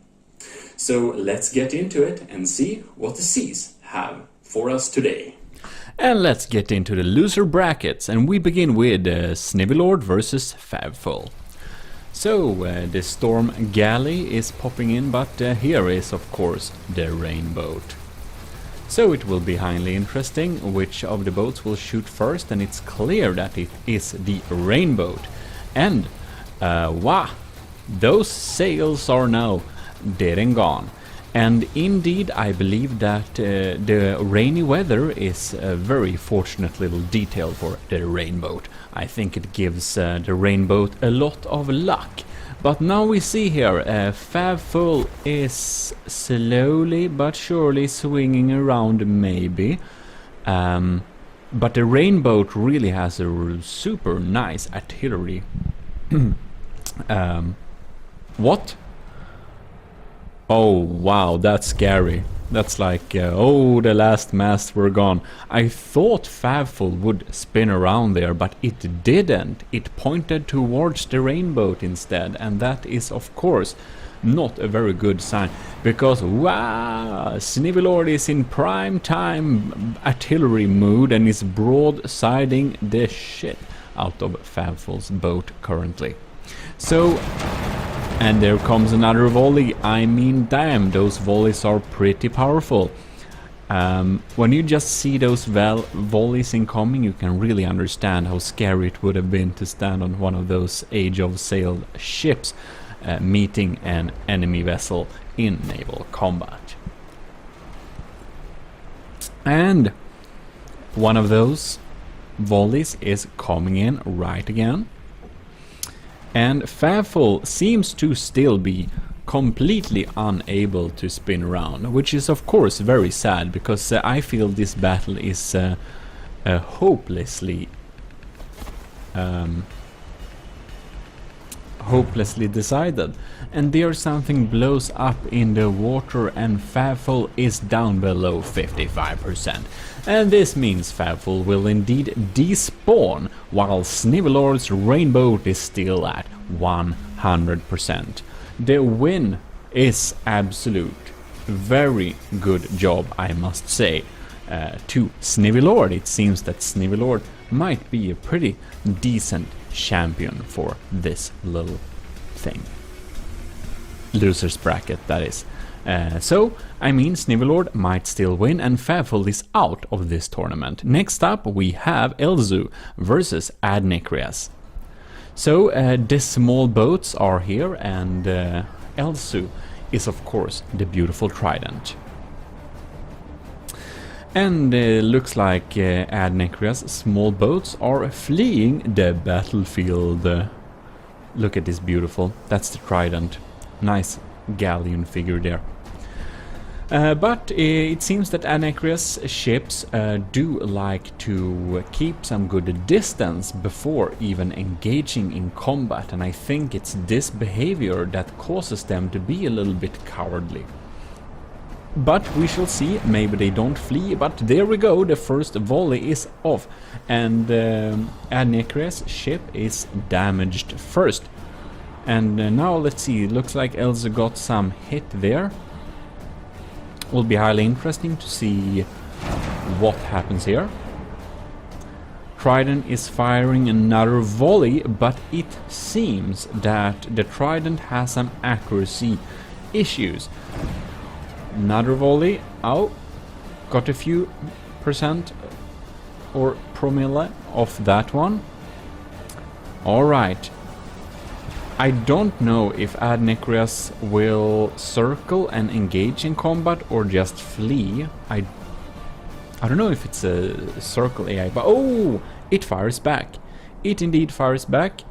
So let's get into it and see what the C's have for us today. And let's get into the loser brackets, and we begin with Snivelord versus Fabful. So, the Storm Galley is popping in, but here is, of course, the Rainboat. So it will be highly interesting which of the boats will shoot first, and it's clear that it is the Rainboat. And, wow, those sails are now dead and gone. And indeed, I believe that the rainy weather is a very fortunate little detail for the Rainboat. I think it gives the Rainboat a lot of luck. But now we see here, Fabful is slowly but surely swinging around maybe. But the Rainboat really has a super nice artillery. What? Oh wow, that's scary. That's like, oh, the last masts were gone. I thought Favful would spin around there, but it didn't. It pointed towards the rainbow instead, and that is, of course, not a very good sign. Because, wow, Snivelord is in prime time artillery mood and is broadsiding the shit out of Favful's boat currently. So... and there comes another volley. I mean, damn, those volleys are pretty powerful. When you just see those volleys incoming, you can really understand how scary it would have been to stand on one of those Age of Sail ships meeting an enemy vessel in naval combat. And one of those volleys is coming in right again. And Favful seems to still be completely unable to spin around, which is of course very sad, because I feel this battle is hopelessly decided. And there something blows up in the water and Favful is down below 55%. And this means Favful will indeed despawn, while Snivelord's rainbow is still at 100%. The win is absolute. Very good job, I must say, to Snivelord. It seems that Snivelord might be a pretty decent champion for this little thing. Loser's bracket, that is. So, I mean, Snivelord might still win, and Favful is out of this tournament. Next up, we have Elzu versus Adnikrias. So, the small boats are here, and Elzu is, of course, the beautiful trident. And looks like Adnikrias' small boats are fleeing the battlefield. Look at this beautiful, that's the trident. Nice galleon figure there. But it seems that Adnikrias' ships do like to keep some good distance before even engaging in combat, and I think it's this behavior that causes them to be a little bit cowardly. But we shall see, maybe they don't flee, but there we go, the first volley is off, and Adnikrias' ship is damaged first. And now let's see, looks like Elsa got some hit there. Will be highly interesting to see what happens here. Trident is firing another volley, but it seems that the Trident has some accuracy issues. Another volley. Oh, got a few percent or promille of that one. Alright. I don't know if Adnikrias will circle and engage in combat or just flee. I don't know if it's a circle AI, but oh, it fires back. It indeed fires back.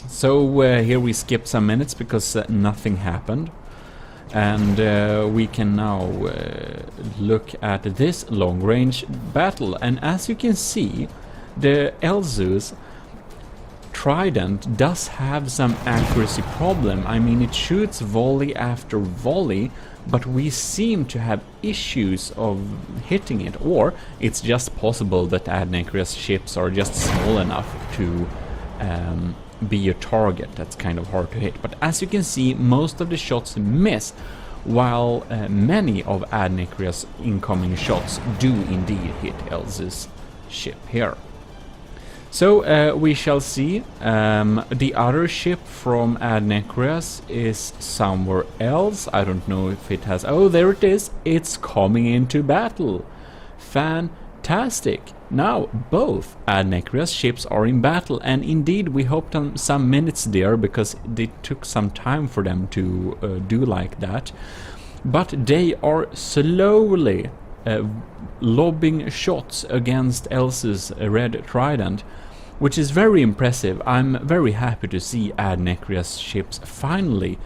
So here we skip some minutes because nothing happened. And we can now look at this long-range battle. And as you can see, the Elzu's Trident does have some accuracy problem. I mean, it shoots volley after volley, but we seem to have issues of hitting it. Or it's just possible that Adnikrias' ships are just small enough to be a target that's kind of hard to hit. But as you can see, most of the shots miss, while many of Adnikrias' incoming shots do indeed hit Elzu's ship here. So we shall see. The other ship from Adnikrias is somewhere else. I don't know if it has... Oh, there it is. It's coming into battle. Fantastic. Now, both Adnikrias ships are in battle, and indeed we hoped on some minutes there because it took some time for them to do like that. But they are slowly lobbing shots against Elsa's red trident, which is very impressive. I'm very happy to see Adnikrias ships finally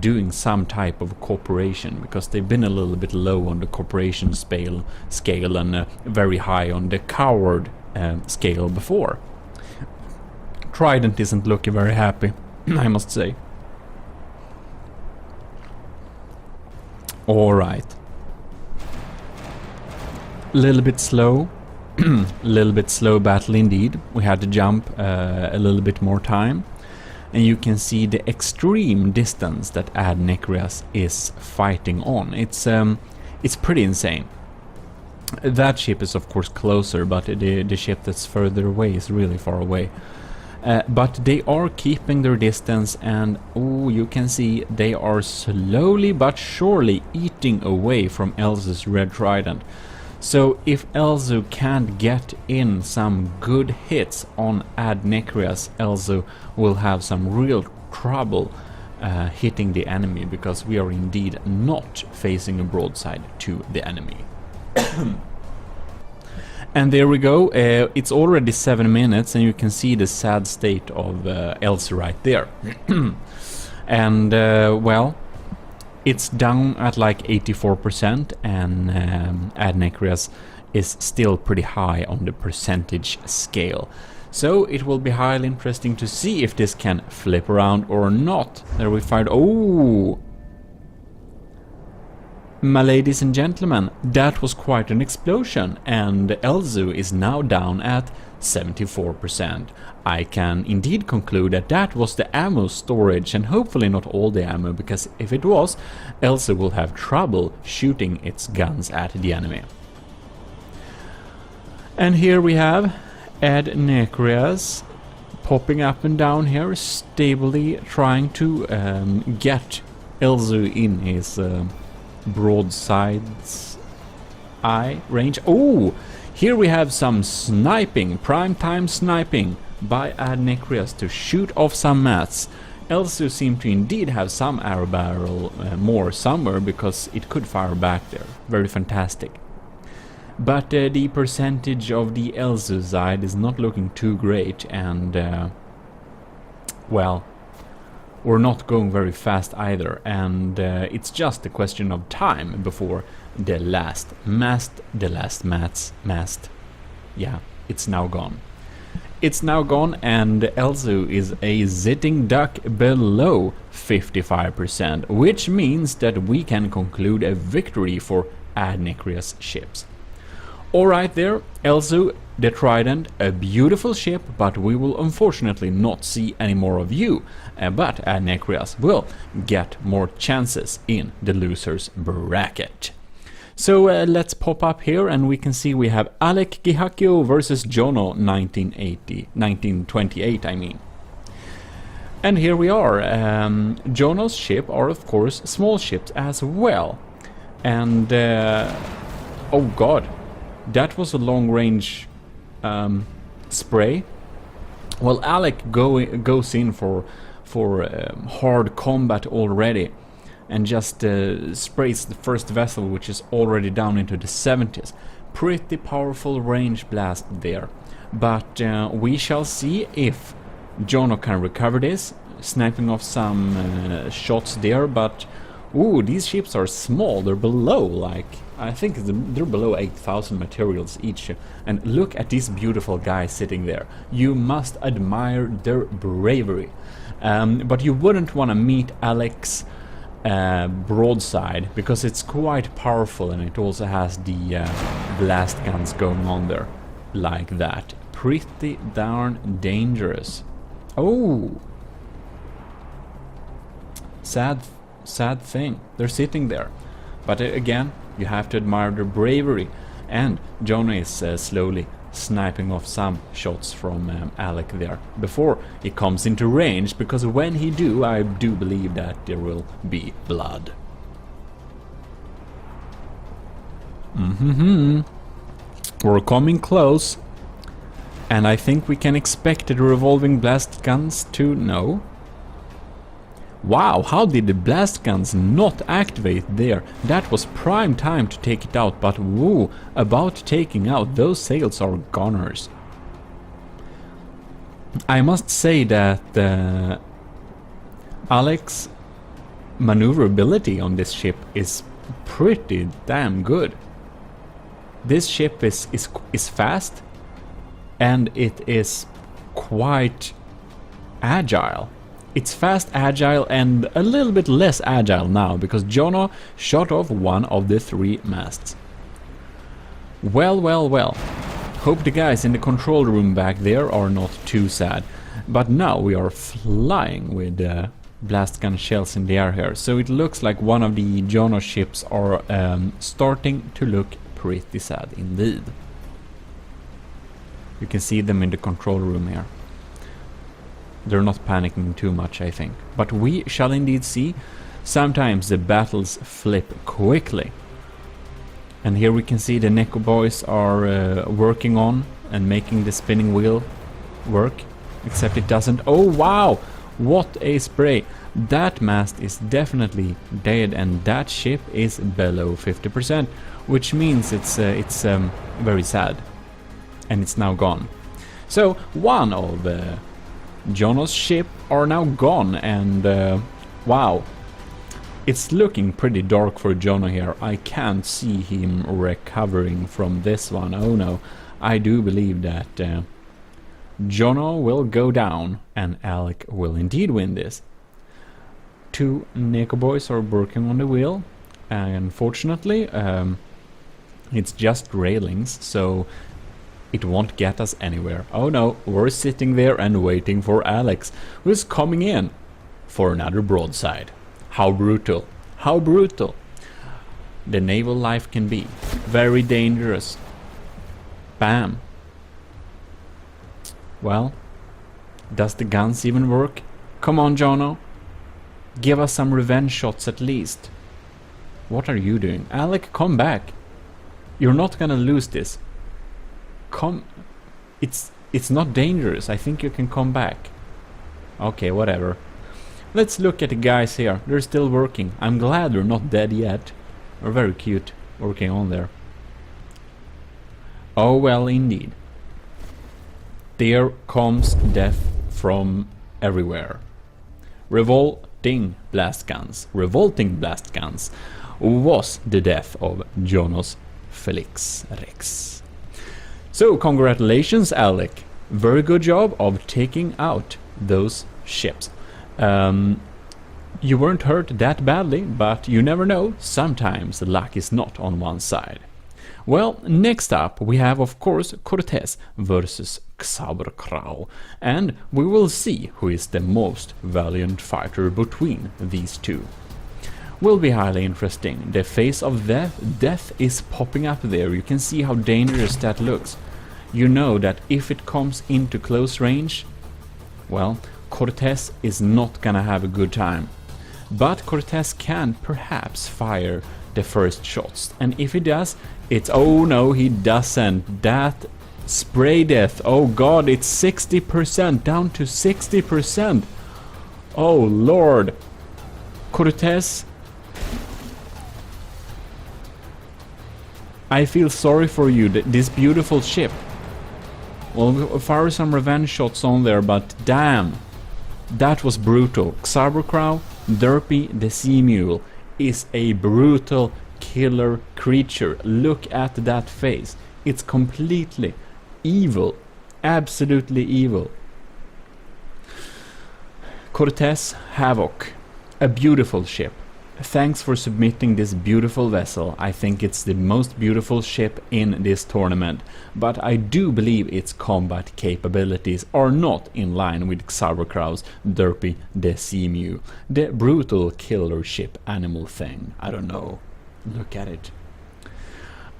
doing some type of cooperation, because they've been a little bit low on the cooperation scale and very high on the coward scale before. Trident isn't looking very happy, I must say. Alright. Little bit slow. Little bit slow battle indeed. We had to jump a little bit more time. And you can see the extreme distance that Ad Necreas is fighting on. It's pretty insane. That ship is of course closer, but the ship that's further away is really far away. But they are keeping their distance, and you can see they are slowly but surely eating away from Elzu's Red Trident. So if Elzu can't get in some good hits on Ad Necreas, Elzu will have some real trouble hitting the enemy, because we are indeed not facing a broadside to the enemy. And there we go, it's already 7 minutes, and you can see the sad state of Elzu right there. And well, it's down at like 84%, and Ad Necreas is still pretty high on the percentage scale. So it will be highly interesting to see if this can flip around or not. There we fired. Oh! My ladies and gentlemen, that was quite an explosion, and Elzu is now down at 74%. I can indeed conclude that that was the ammo storage, and hopefully not all the ammo, because if it was, Elzu will have trouble shooting its guns at the enemy. And here we have Ad Necreas popping up and down here, stably trying to get Elzu in his broadside's eye range. Oh, here we have some sniping, prime-time sniping by Ad Necreas to shoot off some mats. Elzu seemed to indeed have some arrow barrel more somewhere, because it could fire back there. Very fantastic. But the percentage of the Elzu side is not looking too great, and well, we're not going very fast either, and it's just a question of time before the last mast, yeah, it's now gone. It's now gone, and Elzu is a sitting duck below 55%, which means that we can conclude a victory for Ad Necreas ships. Alright there, Elzu, the Trident, a beautiful ship, but we will unfortunately not see any more of you. But Ad Necreas will get more chances in the losers bracket. So let's pop up here, and we can see we have Alec Gihakio versus Jono 1928, I mean. And here we are. Jono's ship are of course small ships as well. And oh god, that was a long range spray. Well, Alec goes in for hard combat already, and just sprays the first vessel, which is already down into the 70s. Pretty powerful range blast there. But we shall see if Jono can recover this, sniping off some shots there, but ooh, these ships are small. They're below, like, I think they're below 8,000 materials each. And look at these beautiful guys sitting there. You must admire their bravery. But you wouldn't want to meet Alec's broadside, because it's quite powerful, and it also has the blast guns going on there, like that. Pretty darn dangerous. Oh! Sad thing. They're sitting there. But again, you have to admire their bravery. And Jono is slowly sniping off some shots from Alec there before he comes into range, because when he do, I do believe that there will be blood. We're coming close, and I think we can expect the revolving blast guns to... No. Wow, how did the blast guns not activate there? That was prime time to take it out, but woo, about taking out, those sails are goners. I must say that Alec's maneuverability on this ship is pretty damn good. This ship is fast, and it is quite agile. It's fast, agile, and a little bit less agile now, because Jono shot off one of the 3 masts. Well, well, well. Hope the guys in the control room back there are not too sad. But now we are flying with blast gun shells in the air here, so it looks like one of the Jono ships are starting to look pretty sad indeed. You can see them in the control room here. They're not panicking too much, I think. But we shall indeed see. Sometimes the battles flip quickly. And here we can see the Neko boys are working on and making the spinning wheel work. Except it doesn't. Oh wow! What a spray! That mast is definitely dead, and that ship is below 50%, which means it's very sad. And it's now gone. So one of Jono's ship are now gone, and wow, it's looking pretty dark for Jono here. I can't see him recovering from this one. Oh no, I do believe that Jono will go down and Alec will indeed win this. 2 Neko boys are working on the wheel, and unfortunately it's just railings, so it won't get us anywhere. Oh no, we're sitting there and waiting for Alex, who's coming in for another broadside. How brutal. How brutal. The naval life can be. Very dangerous. Bam. Well, does the guns even work? Come on, Jono. Give us some revenge shots at least. What are you doing? Alec, come back. You're not gonna lose this. Come, it's not dangerous. I think you can come back. Okay, whatever. Let's look at the guys here. They're still working. I'm glad they're not dead yet. They're very cute working on there. Oh well, indeed. There comes death from everywhere. Revolting blast guns was the death of Jonas Felix Rex. So, congratulations, Alec. Very good job of taking out those ships. You weren't hurt that badly, but you never know. Sometimes luck is not on one side. Well, next up we have, of course, Cortez versus Xaberkrau, and we will see who is the most valiant fighter between these two. Will be highly interesting. The face of death is popping up there. You can see how dangerous that looks. You know that if it comes into close range, well, Cortez is not gonna have a good time. But Cortez can perhaps fire the first shots, and if he does, it's... oh no, he doesn't. That spray death, oh god, it's 60%, down to 60%. Oh lord. Cortez, I feel sorry for you, this beautiful ship. We'll fire some revenge shots on there, but damn, that was brutal. Xaberkrau, Derpy the Sea Mule, is a brutal killer creature. Look at that face. It's completely evil. Absolutely evil. Cortez Havoc, a beautiful ship. Thanks for submitting this beautiful vessel. I think it's the most beautiful ship in this tournament, but I do believe its combat capabilities are not in line with Xaberkrau's Derpy the Sea Mule, the brutal killer ship animal thing. I don't know. Look at it.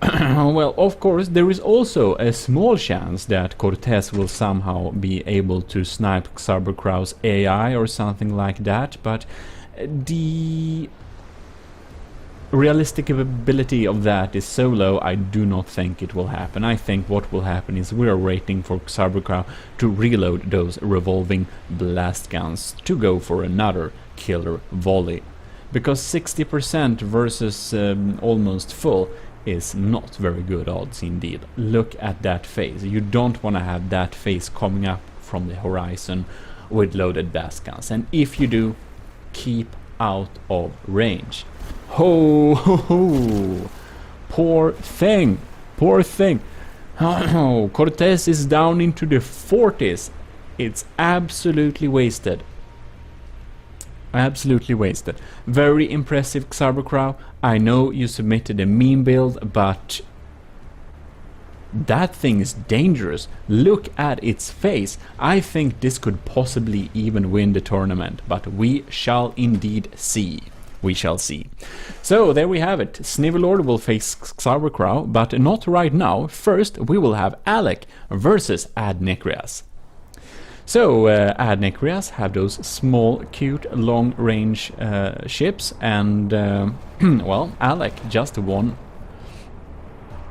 Well, of course, there is also a small chance that Cortez will somehow be able to snipe Xaberkrau's AI or something like that, but the realistic ability of that is so low, I do not think it will happen. I think what will happen is we are waiting for Xaberkrau to reload those revolving blast guns to go for another killer volley. Because 60% versus almost full is not very good odds indeed. Look at that face. You don't want to have that face coming up from the horizon with loaded blast guns. And if you do, keep out of range. Ho ho ho! Poor thing! Poor thing! Oh, Cortez is down into the 40s. It's absolutely wasted. Absolutely wasted. Very impressive, Xarbercrow. I know you submitted a meme build, but that thing is dangerous. Look at its face. I think this could possibly even win the tournament, but we shall indeed see. We shall see. So there we have it. Snivelord will face Xarbercrow, but not right now. First, we will have Alec versus Adnekrias. So, Adnekrias have those small, cute, long-range ships, and, well, Alec just won.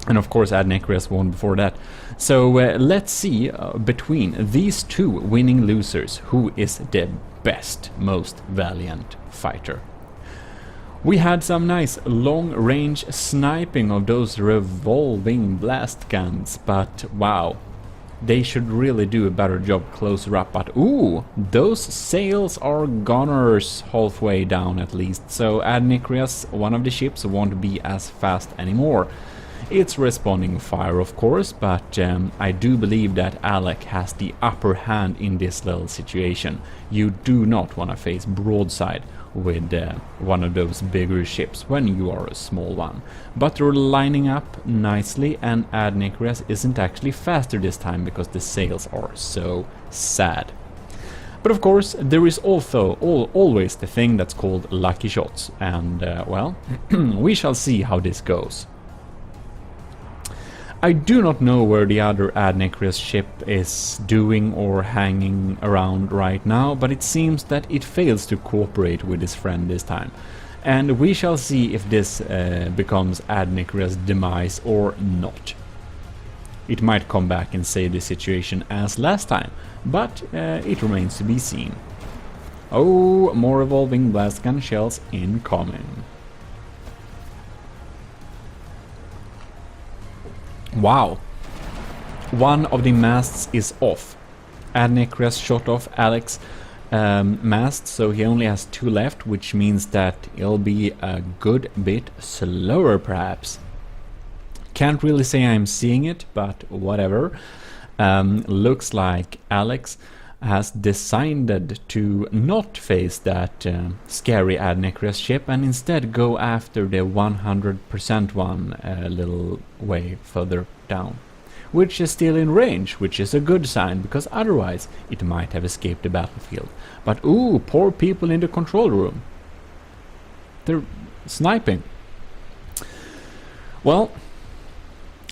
And of course, Adnekrias won before that. So, let's see, between these two winning losers, who is the best, most valiant fighter. We had some nice long-range sniping of those revolving blast guns, but wow. They should really do a better job closer up, but ooh, those sails are gunners halfway down at least, so Adnekrias, one of the ships, won't be as fast anymore. It's responding fire, of course, but I do believe that Alec has the upper hand in this little situation. You do not want to face broadside with one of those bigger ships when you are a small one. But they're lining up nicely, and Adnekrias isn't actually faster this time because the sails are so sad. But of course, there is also always the thing that's called lucky shots, and well, we shall see how this goes. I do not know where the other Adnekrias ship is doing or hanging around right now, but it seems that it fails to cooperate with his friend this time. And we shall see if this becomes Adnekrias' demise or not. It might come back and save the situation as last time, but it remains to be seen. Oh, more revolving blast gun shells incoming. Wow, one of the masts is off. Adnekrias shot off Alec's mast, so he only has 2 left, which means that it'll be a good bit slower perhaps. Can't really say I'm seeing it, but whatever. Looks like Alex has decided to not face that scary Adnekrias ship and instead go after the 100% one a little way further down, which is still in range, which is a good sign, because otherwise it might have escaped the battlefield. But ooh, poor people in the control room. They're sniping. Well,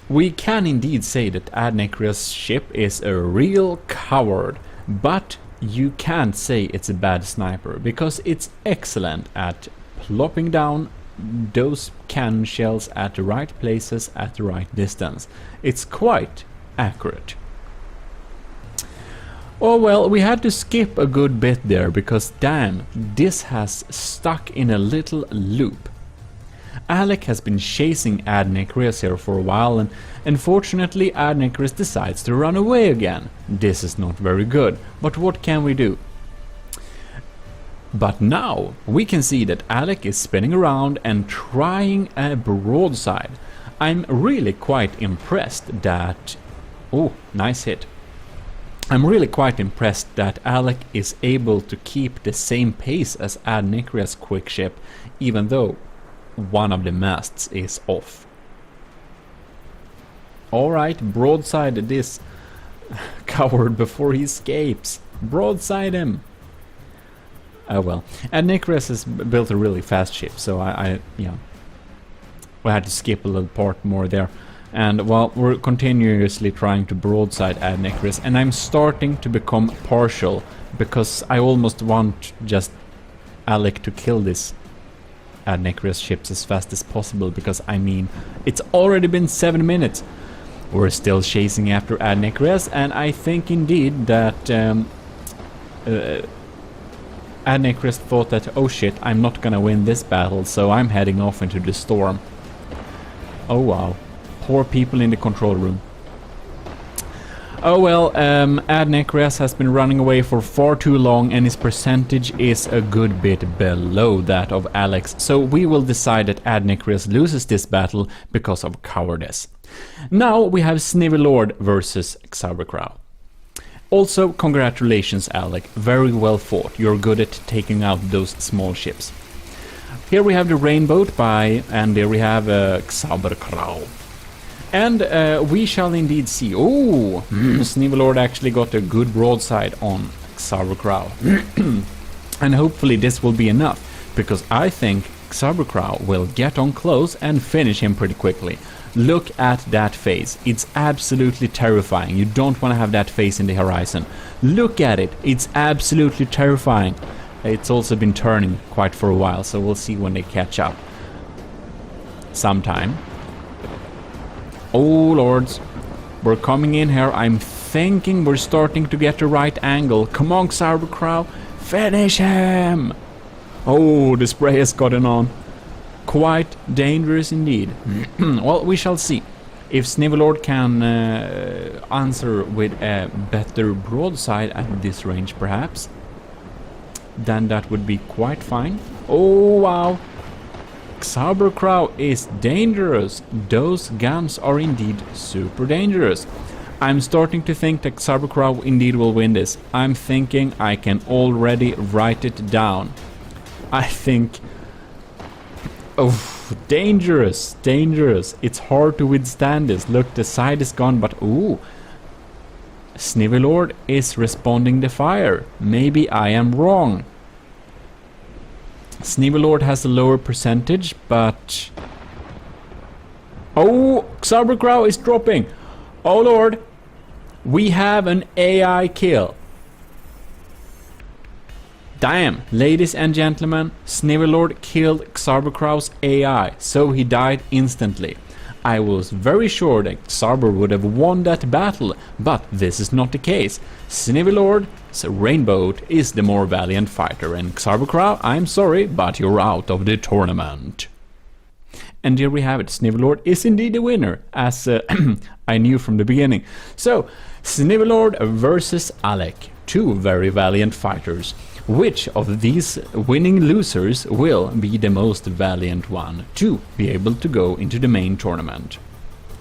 we can indeed say that Adnekrias' ship is a real coward. But you can't say it's a bad sniper, because it's excellent at plopping down those cannon shells at the right places at the right distance. It's quite accurate. Oh well, we had to skip a good bit there, because damn, this has stuck in a little loop. Alec has been chasing Adnekrias here for a while, and unfortunately Adnekrias decides to run away again. This is not very good, but what can we do? But now we can see that Alec is spinning around and trying a broadside. I'm really quite impressed that... Oh, nice hit. I'm really quite impressed that Alec is able to keep the same pace as Adnekrias' quick ship, even though one of the masts is off. Alright, broadside this coward before he escapes. Broadside him. Oh well. Adnekrias has built a really fast ship, so yeah, we had to skip a little part more there. And well, we're continuously trying to broadside Adnekrias, and I'm starting to become partial, because I almost want just Alec to kill this Adnekrias ships as fast as possible, because I mean, it's already been 7 minutes. We're still chasing after Adnekrias, and I think indeed that Adnekrias thought that, oh shit, I'm not gonna win this battle, so I'm heading off into the storm. Oh wow, poor people in the control room. Oh well, Adnekrias has been running away for far too long, and his percentage is a good bit below that of Alex, so we will decide that Adnekrias loses this battle because of cowardice. Now we have Snivelord versus Xarbercrow. Also, congratulations, Alec. Very well fought. You're good at taking out those small ships. Here we have the Rainbow and there we have Xaberkrau. And we shall indeed see. Oh, Snivelord actually got a good broadside on Xaberkrau. And hopefully this will be enough, because I think Xaberkrau will get on close and finish him pretty quickly. Look at that face. It's absolutely terrifying. You don't want to have that face in the horizon. Look at it. It's absolutely terrifying. It's also been turning quite for a while, so we'll see when they catch up. Sometime. Oh lords. We're coming in here. I'm thinking we're starting to get the right angle. Come on, Xaberkrau. Finish him! Oh, the spray has gotten on. Quite dangerous indeed. Well, we shall see. If Snivelord can answer with a better broadside at this range, perhaps, then that would be quite fine. Oh, wow. Xaberkrau is dangerous. Those guns are indeed super dangerous. I'm starting to think that Xaberkrau indeed will win this. I'm thinking I can already write it down. I think... Oh, dangerous, dangerous. It's hard to withstand this. Look, the side is gone, but ooh. Snivelord is responding to fire. Maybe I am wrong. Snivelord has a lower percentage, but... Oh, Xaberkrau is dropping. Oh lord. We have an AI kill. Damn, ladies and gentlemen, Snivelord killed Xaberkrau's AI, so he died instantly. I was very sure that Xaber would have won that battle, but this is not the case. Snivelord's Rainbow is the more valiant fighter, and Xaberkrau, I'm sorry, but you're out of the tournament. And here we have it, Snivelord is indeed the winner, as I knew from the beginning. So, Snivelord versus Alec, two very valiant fighters. Which of these winning losers will be the most valiant one to be able to go into the main tournament?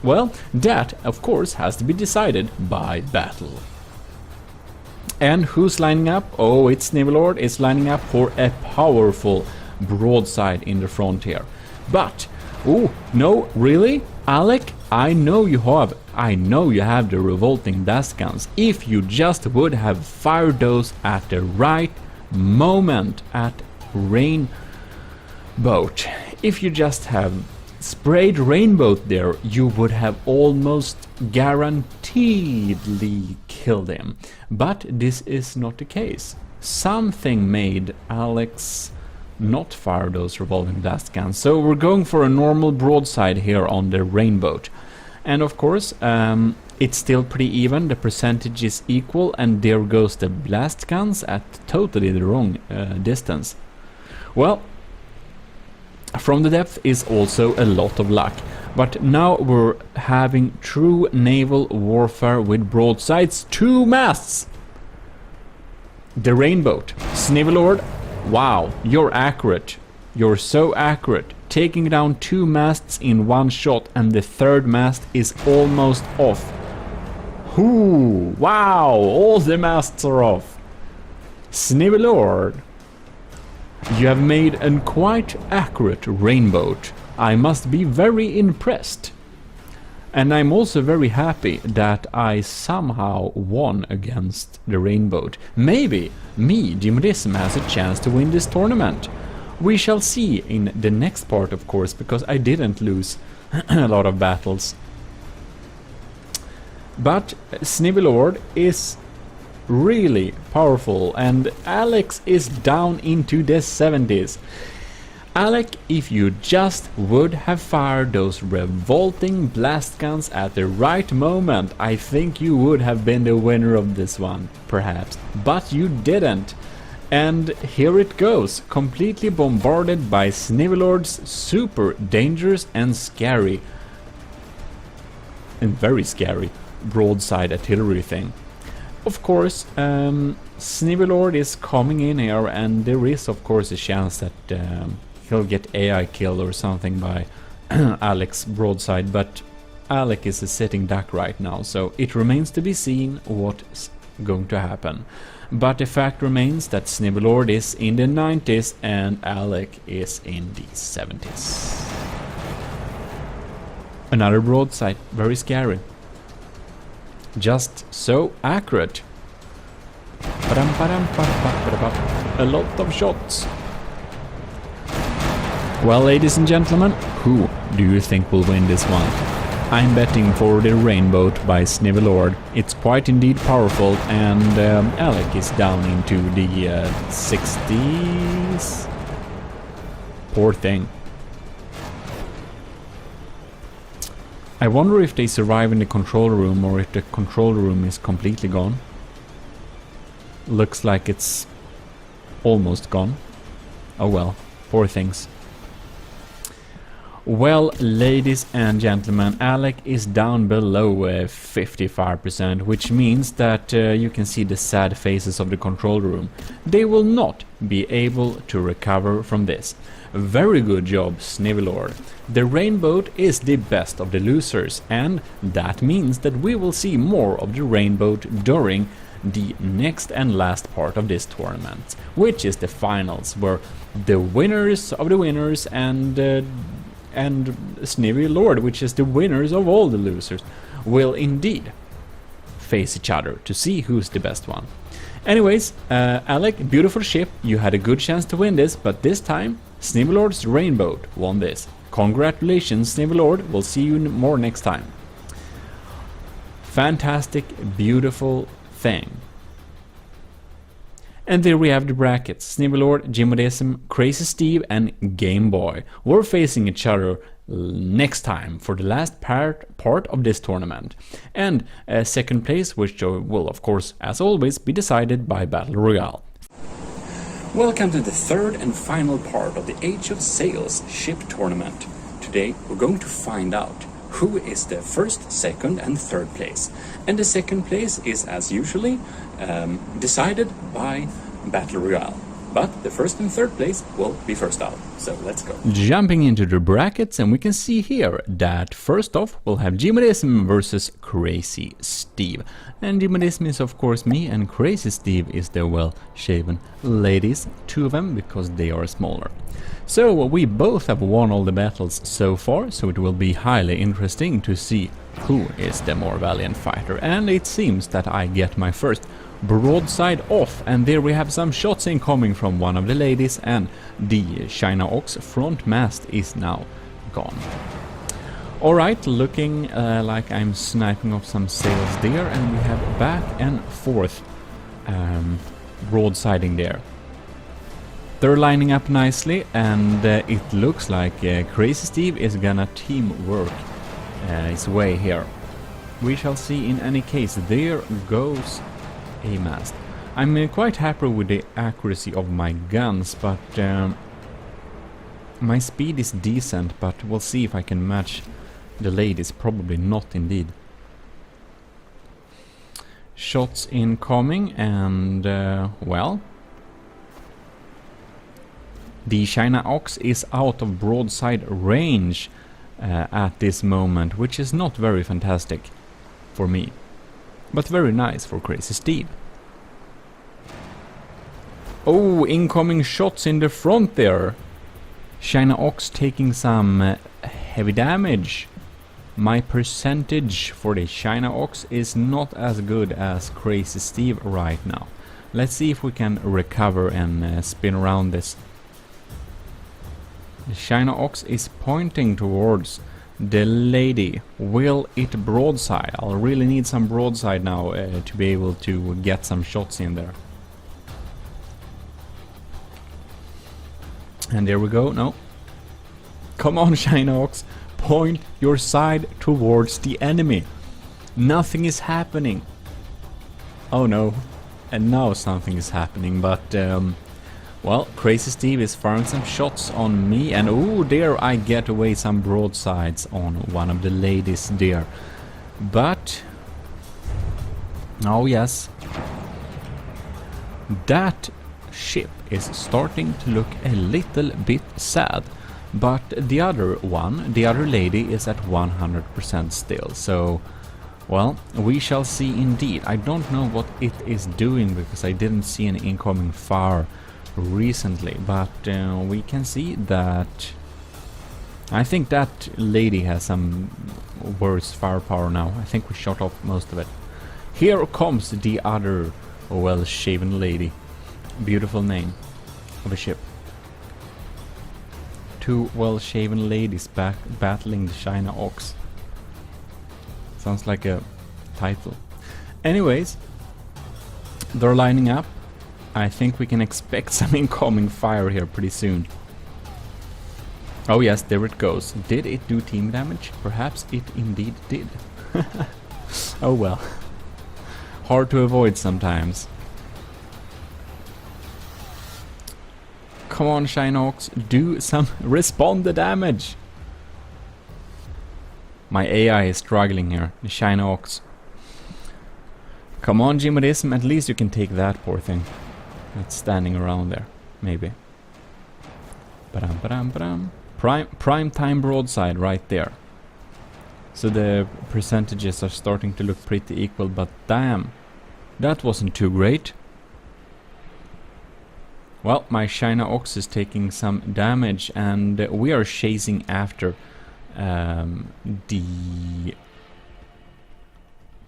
Well, that of course has to be decided by battle. And who's lining up? Oh, it's Snivelord is lining up for a powerful broadside in the front here. But, oh, no, really? Alec, I know you have the revolting blast guns. If you just would have fired those at the right moment at Rainbow. If you just have sprayed Rainbow there, you would have almost guaranteedly killed him. But this is not the case. Something made Alex not fire those revolving blast guns. So we're going for a normal broadside here on the Rainbow. And of course, it's still pretty even, the percentage is equal, and there goes the blast guns at totally the wrong distance. Well, from the depth is also a lot of luck, but now we're having true naval warfare with broadsides, 2 masts! The Rainbow, Snivelord, wow, you're accurate, you're so accurate. Taking down 2 masts in one shot, and the 3rd mast is almost off. Ooh, wow, all the masts are off. Snivelord, you have made a quite accurate Rainbow. I must be very impressed. And I'm also very happy that I somehow won against the Rainbow. Maybe me, GMODIST, has a chance to win this tournament. We shall see in the next part, of course, because I didn't lose a lot of battles. But Snivelord is really powerful, and Alex is down into the 70s. Alec, if you just would have fired those revolting blast guns at the right moment, I think you would have been the winner of this one, perhaps. But you didn't. And here it goes, completely bombarded by Snivelord's super dangerous and scary, and very scary, broadside artillery thing. Of course, Snivelord is coming in here, and there is of course a chance that he'll get AI killed or something by Alec's broadside, but Alec is a sitting duck right now, so it remains to be seen what going to happen. But the fact remains that Snivellord is in the 90s and Alec is in the 70s. Another broadside, very scary. Just so accurate. A lot of shots. Well, ladies and gentlemen, who do you think will win this one? I'm betting for the Rainbow by Snivellord. It's quite indeed powerful, and Alec is down into the 60s. Poor thing. I wonder if they survive in the control room or if the control room is completely gone. Looks like it's almost gone. Oh well, poor things. Well, ladies and gentlemen, Alec is down below 55%, which means that you can see the sad faces of the control room. They will not be able to recover from this. Very good job, Snivellord. The Rainbow is the best of the losers, and that means that we will see more of the Rainbow during the next and last part of this tournament, which is the finals, where the winners of the winners and Snivellord, which is the winners of all the losers, will indeed face each other to see who's the best one. Anyways, Alec, beautiful ship, you had a good chance to win this, but this time Snivellord's Rainbow won this. Congratulations, Snivellord, we'll see you more next time. Fantastic, beautiful thing. And there we have the brackets. Snivellord, GMODIST, Crazy Steve and Game Boy. We're facing each other next time for the last part of this tournament. And second place, which will of course, as always, be decided by Battle Royale. Welcome to the third and final part of the Age of Sails ship tournament. Today we're going to find out who is the first, second and third place. And the second place is, as usually, decided by Battle Royale. But the first and third place will be first out. So let's go. Jumping into the brackets, and we can see here that first off we'll have GMODIST versus Crazy Steve. And GMODIST is of course me, and Crazy Steve is the well-shaven ladies, two of them, because they are smaller. So we both have won all the battles so far, so it will be highly interesting to see who is the more valiant fighter. And it seems that I get my first broadside off, and there we have some shots incoming from one of the ladies, and the China Ox front mast is now gone. Alright, looking like I'm sniping off some sails there, and we have back and forth broadsiding there. They're lining up nicely, and it looks like Crazy Steve is gonna teamwork his way here. We shall see in any case. There goes a mast. I'm quite happy with the accuracy of my guns, but my speed is decent, but we'll see if I can match the ladies. Probably not indeed. Shots incoming, and well, the China Ox is out of broadside range at this moment, which is not very fantastic for me, but very nice for Crazy Steve. Oh, incoming shots in the front there. China Ox taking some heavy damage. My percentage for the China Ox is not as good as Crazy Steve right now. Let's see if we can recover and spin around this. The China Ox is pointing towards the lady. Will it broadside? I'll really need some broadside now to be able to get some shots in there. And there we go. No. Come on, China Ox. Point your side towards the enemy. Nothing is happening. Oh no. And now something is happening, but well, Crazy Steve is firing some shots on me, and oh, there I get away some broadsides on one of the ladies there. But oh yes, that ship is starting to look a little bit sad. But the other one, the other lady, is at 100% still. So Well, we shall see indeed. I don't know what it is doing because I didn't see any incoming fire recently, but we can see that I think that lady has some worse firepower now. I think we shot off most of it. Here comes the other well-shaven lady. Beautiful name of a ship. Two well-shaven ladies battling the China Ox. Sounds like a title. Anyways, they're lining up. I think we can expect some incoming fire here pretty soon. Oh yes, there it goes. Did it do team damage? Perhaps it indeed did. Oh well. Hard to avoid sometimes. Come on, Shinox, do some respond the damage. My AI is struggling here. The Shinox. Come on, GMODIST, at least you can take that poor thing. That's standing around there, maybe. Ba-dum, ba-dum, ba-dum. Prime time broadside right there. So the percentages are starting to look pretty equal, but damn, that wasn't too great. Well, my China Ox is taking some damage, and we are chasing after the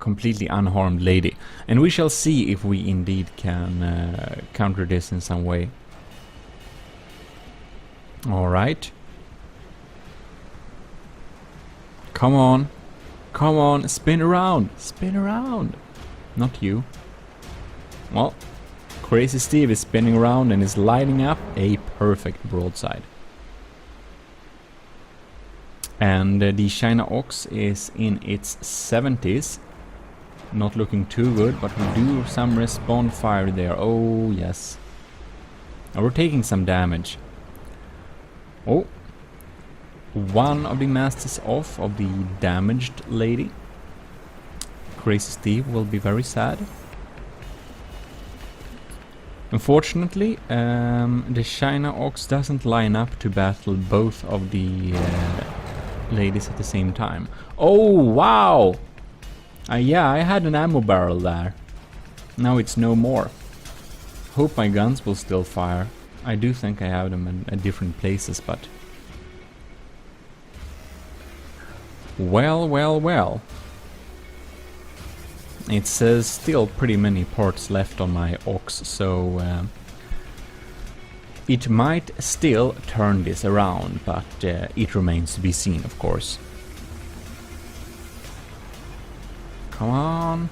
completely unharmed lady. And we shall see if we indeed can counter this in some way. Alright. Come on. Come on, spin around. Spin around. Not you. Well, Crazy Steve is spinning around and is lighting up a perfect broadside. And the China Ox is in its 70s. Not looking too good, but we do some respawn fire there. Oh, yes. Oh, we're taking some damage. Oh. One of the masters off of the damaged lady. Crazy Steve will be very sad. Unfortunately, the China Ox doesn't line up to battle both of the ladies at the same time. Oh, wow! Yeah, I had an ammo barrel there. Now it's no more. Hope my guns will still fire. I do think I have them in different places, but... Well, well, well. It says still pretty many parts left on my Ox, so it might still turn this around, but it remains to be seen, of course. Come on.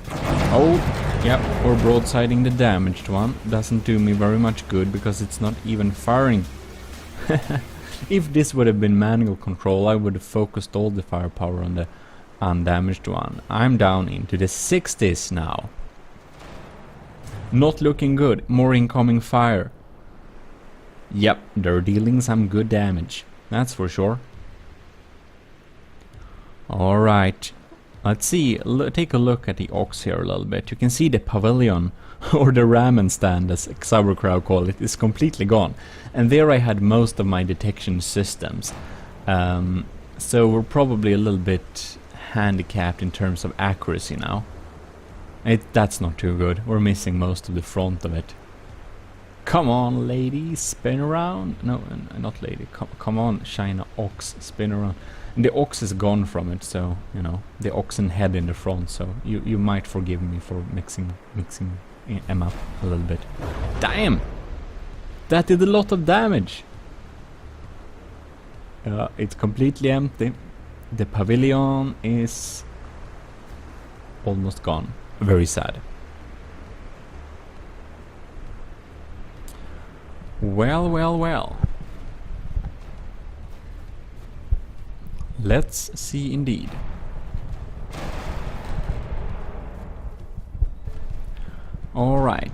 Oh, yep, we're broadsiding the damaged one. Doesn't do me very much good because it's not even firing. If this would have been manual control, I would have focused all the firepower on the undamaged one. I'm down into the 60s now. Not looking good. More incoming fire. Yep, they're dealing some good damage. That's for sure. Alright. Let's see. Take a look at the Ox here a little bit. You can see the pavilion, or the ramen stand as Sauerkraut call it, is completely gone. And there I had most of my detection systems. So we're probably a little bit handicapped in terms of accuracy now. That's not too good. We're missing most of the front of it. Come on, lady, spin around. No, not lady. Come on, China Ox, spin around. And the Ox is gone from it, so you know the oxen head in the front. So you might forgive me for mixing them up a little bit. Damn, that did a lot of damage. It's completely empty. The pavilion is almost gone. Very sad. Well, well, well. Let's see indeed. Alright.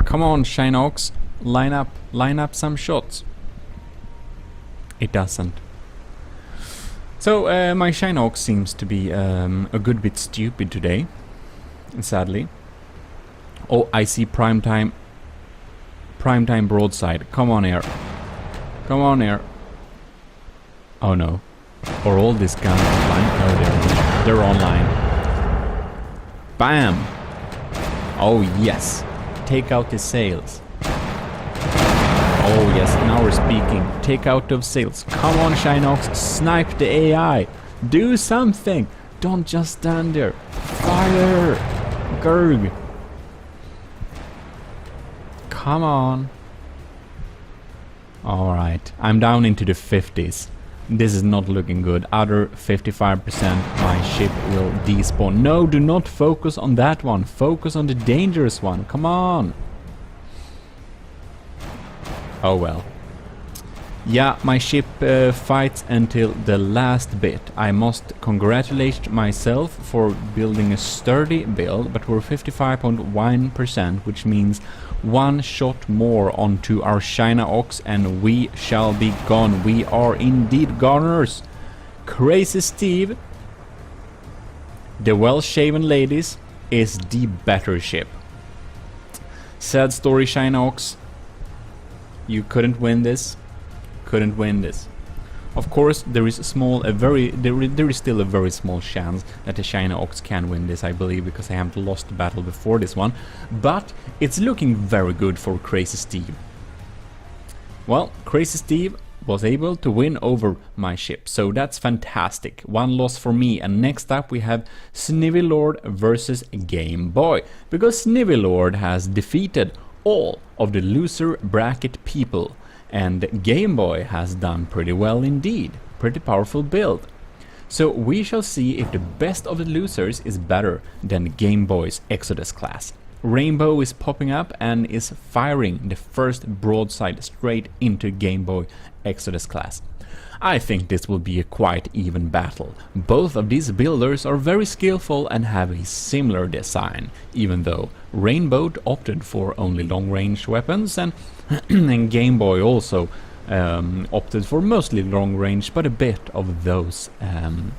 Come on, Shinox. Line up some shots. It doesn't. So, my Shinox seems to be a good bit stupid today, sadly. Oh, I see primetime broadside. Come on here. Come on here. Oh no. Or all these guns offline? No, they're online. Bam! Oh yes. Take out the sails. Oh yes, now we're speaking. Take out those sails. Come on, Shinox, snipe the AI. Do something. Don't just stand there. Fire! Gurg. Come on. Alright, I'm down into the 50s. This is not looking good. Other 55%, my ship will despawn. No, do not focus on that one. Focus on the dangerous one. Come on. Oh well. Yeah, my ship fights until the last bit. I must congratulate myself for building a sturdy build, but we're 55.1%, which means one shot more onto our China Ox and we shall be gone. We are indeed goners. Crazy Steve, the well-shaven ladies, is the better ship. Sad story, China Ox. You couldn't win this. Couldn't win this. Of course, there is still a very small chance that the China Ox can win this, I believe, because I haven't lost the battle before this one. But it's looking very good for Crazy Steve. Well, Crazy Steve was able to win over my ship, so that's fantastic. One loss for me, and next up we have Snivy Lord versus Game Boy, because Snivy Lord has defeated all of the loser bracket people, and Game Boy has done pretty well indeed. Pretty powerful build. So we shall see if the best of the losers is better than Game Boy's Exodus class. Rainbow is popping up and is firing the first broadside straight into Game Boy Exodus class. I think this will be a quite even battle. Both of these builders are very skillful and have a similar design, even though Rainbow opted for only long-range weapons and, and Game Boy also opted for mostly long-range, but a bit of those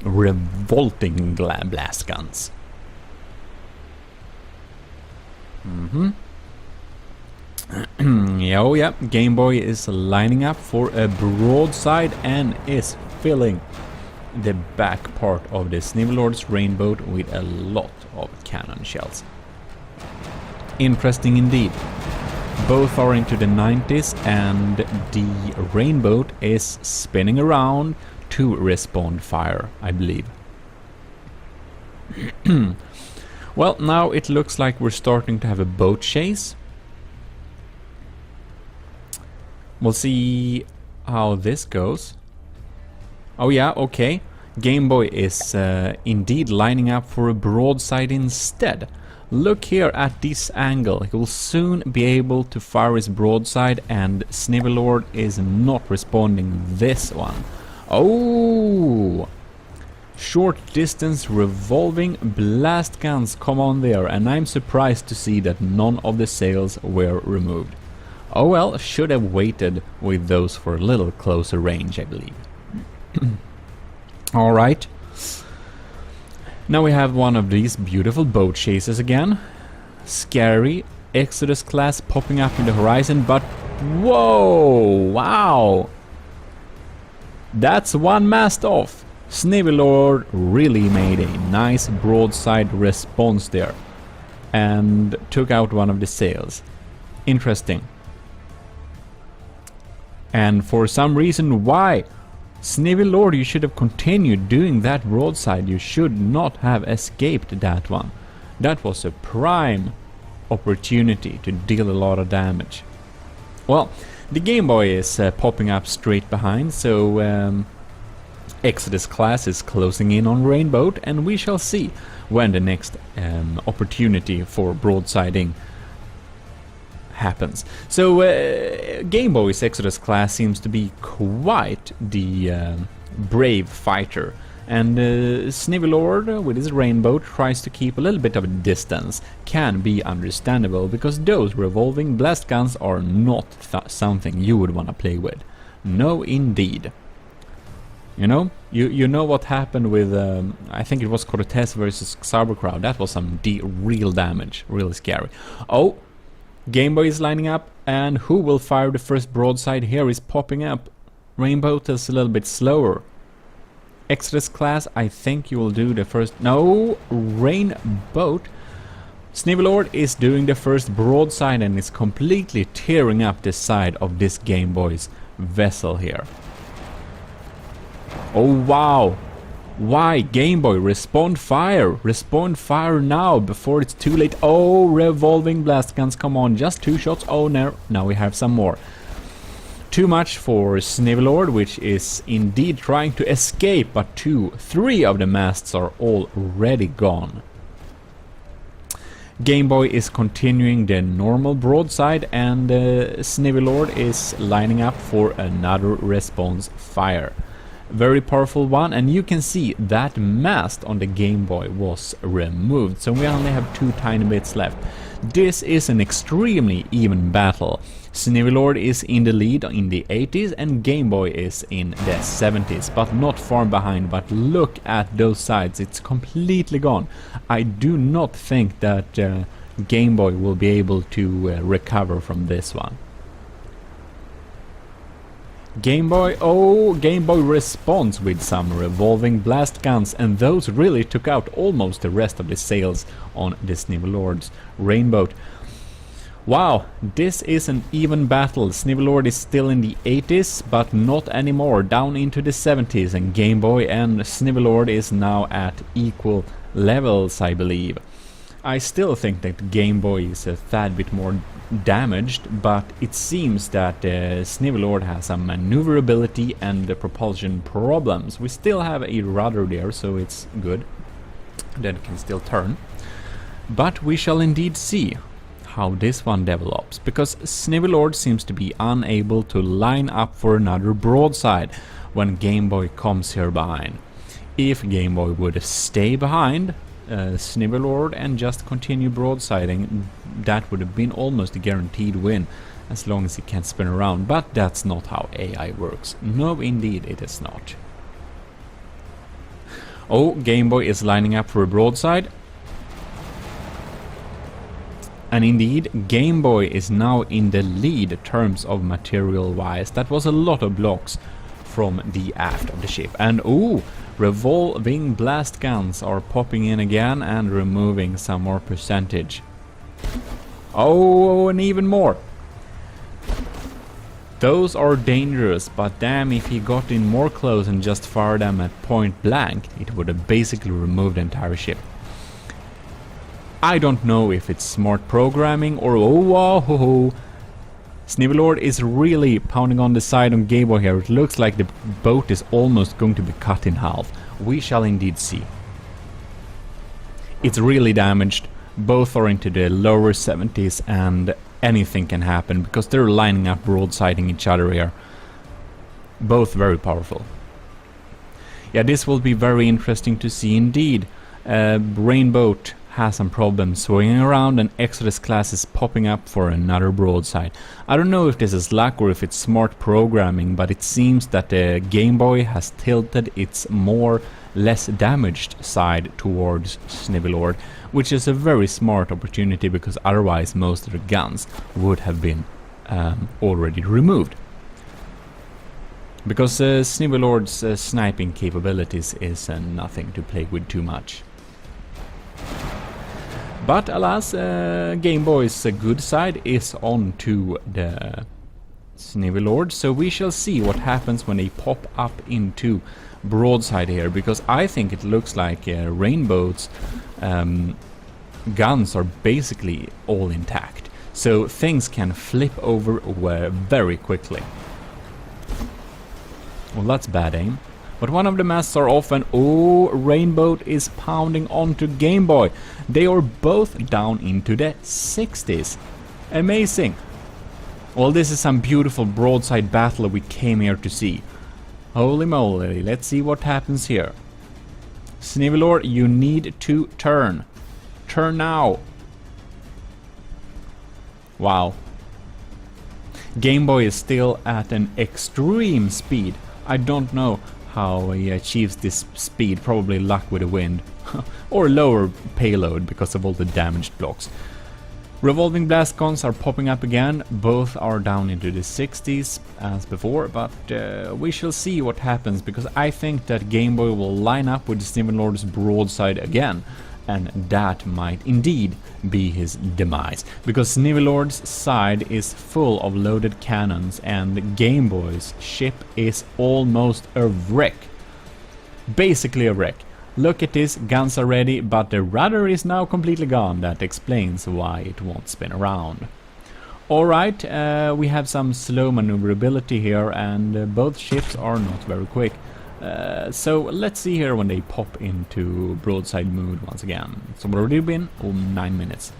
revolting blast guns. Oh yeah, Game Boy is lining up for a broadside and is filling the back part of the Snivy Lord's Rainbow with a lot of cannon shells. Interesting indeed. Both are into the 90s and the Rainbow is spinning around to respond fire, I believe. Well, now it looks like we're starting to have a boat chase. We'll see how this goes. Oh yeah, okay. Game Boy is indeed lining up for a broadside instead. Look here at this angle. He will soon be able to fire his broadside, and Snivy Lord is not responding this one. Oh! Short distance revolving blast guns come on there, and I'm surprised to see that none of the sails were removed. Oh well, should have waited with those for a little closer range, I believe. Alright. Now we have one of these beautiful boat chases again. Scary Exodus class popping up in the horizon, but whoa! Wow! That's one mast off! Snivy Lord really made a nice broadside response there and took out one of the sails. Interesting. And for some reason, why? Snivy Lord, you should have continued doing that broadside. You should not have escaped that one. That was a prime opportunity to deal a lot of damage. Well, the Game Boy is popping up straight behind, so Exodus class is closing in on Rainbow, and we shall see when the next opportunity for broadsiding happens. So Game Boy's Exodus class seems to be quite the brave fighter, and Snivy Lord with his Rainbow tries to keep a little bit of a distance. Can be understandable, because those revolving blast guns are not something you would want to play with. No indeed. You know, you know what happened with I think it was Cortez versus Sauerkraut. That was some real damage, really scary. Oh, Game Boy is lining up, and who will fire the first broadside here is popping up. Rainbow is a little bit slower. Exodus class, I think you will do the first... No! Rainboat. Snivelord is doing the first broadside and is completely tearing up the side of this Game Boy's vessel here. Oh wow! Why? Game Boy, respond fire! Respond fire now, before it's too late. Oh, revolving blast guns, come on, just 2 shots. Oh no, now we have some more. Too much for Snivelord, which is indeed trying to escape, but 3 of the masts are already gone. Game Boy is continuing the normal broadside, and Snivelord is lining up for another response fire. Very powerful one, and you can see that mast on the Game Boy was removed, so we only have 2 tiny bits left. This is an extremely even battle. Snivelord is in the lead in the 80s and Game Boy is in the 70s, but not far behind. But look at those sides, it's completely gone. I do not think that Game Boy will be able to recover from this one. Game Boy, oh, Game Boy responds with some revolving blast guns, and those really took out almost the rest of the sails on the Snivelord's Rainboat. Wow, this is an even battle. Snivelord is still in the 80s, but not anymore, down into the 70s, and Game Boy and Snivelord is now at equal levels, I believe. I still think that Game Boy is a tad bit more damaged, but it seems that Snivelord has some maneuverability and propulsion problems. We still have a rudder there, so it's good. That it can still turn. But we shall indeed see how this one develops, because Snivelord seems to be unable to line up for another broadside when Game Boy comes here behind. If Game Boy would stay behind Snivelord and just continue broadsiding, that would have been almost a guaranteed win, as long as he can spin around, but that's not how AI works. No, indeed it is not. Oh, Game Boy is lining up for a broadside. And indeed, Game Boy is now in the lead terms of material-wise. That was a lot of blocks from the aft of the ship. And ooh, revolving blast guns are popping in again and removing some more percentage. Oh, and even more. Those are dangerous, but damn, if he got in more close and just fired them at point blank, it would have basically removed the entire ship. I don't know if it's smart programming or oh wow ho ho. Snivelord is really pounding on the side on Game Boy here. It looks like the boat is almost going to be cut in half. We shall indeed see. It's really damaged. Both are into the lower 70s and anything can happen because they're lining up broadsiding each other here. Both very powerful. Yeah, this will be very interesting to see indeed. Rainboat has some problems swinging around and Exodus class is popping up for another broadside. I don't know if this is luck or if it's smart programming, but it seems that the Game Boy has tilted its less damaged side towards Snivelord, which is a very smart opportunity because otherwise most of the guns would have been already removed. Because Snivelord's sniping capabilities is nothing to play with too much. But alas, Game Boy's good side is on to the Snivelord, so we shall see what happens when they pop up into broadside here, because I think it looks like Rainbow's guns are basically all intact, so things can flip over very quickly. Well, that's bad aim. But one of the masts are off and oh, Rainbow is pounding onto Game Boy. They are both down into the 60s. Amazing. Well, this is some beautiful broadside battle we came here to see. Holy moly, let's see what happens here. Snivelord, you need to turn. Turn now. Wow. Game Boy is still at an extreme speed. I don't know how he achieves this speed, probably luck with the wind or lower payload because of all the damaged blocks. Revolving blast guns are popping up again. Both are down into the 60s as before, but we shall see what happens, because I think that Game Boy will line up with Snivelord's broadside again, and that might indeed be his demise, because Snivelord's side is full of loaded cannons and Game Boy's ship is almost a wreck. Basically a wreck. Look at this, guns are ready, but the rudder is now completely gone. That explains why it won't spin around. Alright, we have some slow maneuverability here, and both ships are not very quick. So let's see here when they pop into broadside mode once again. So what have we been? Oh, 9 minutes.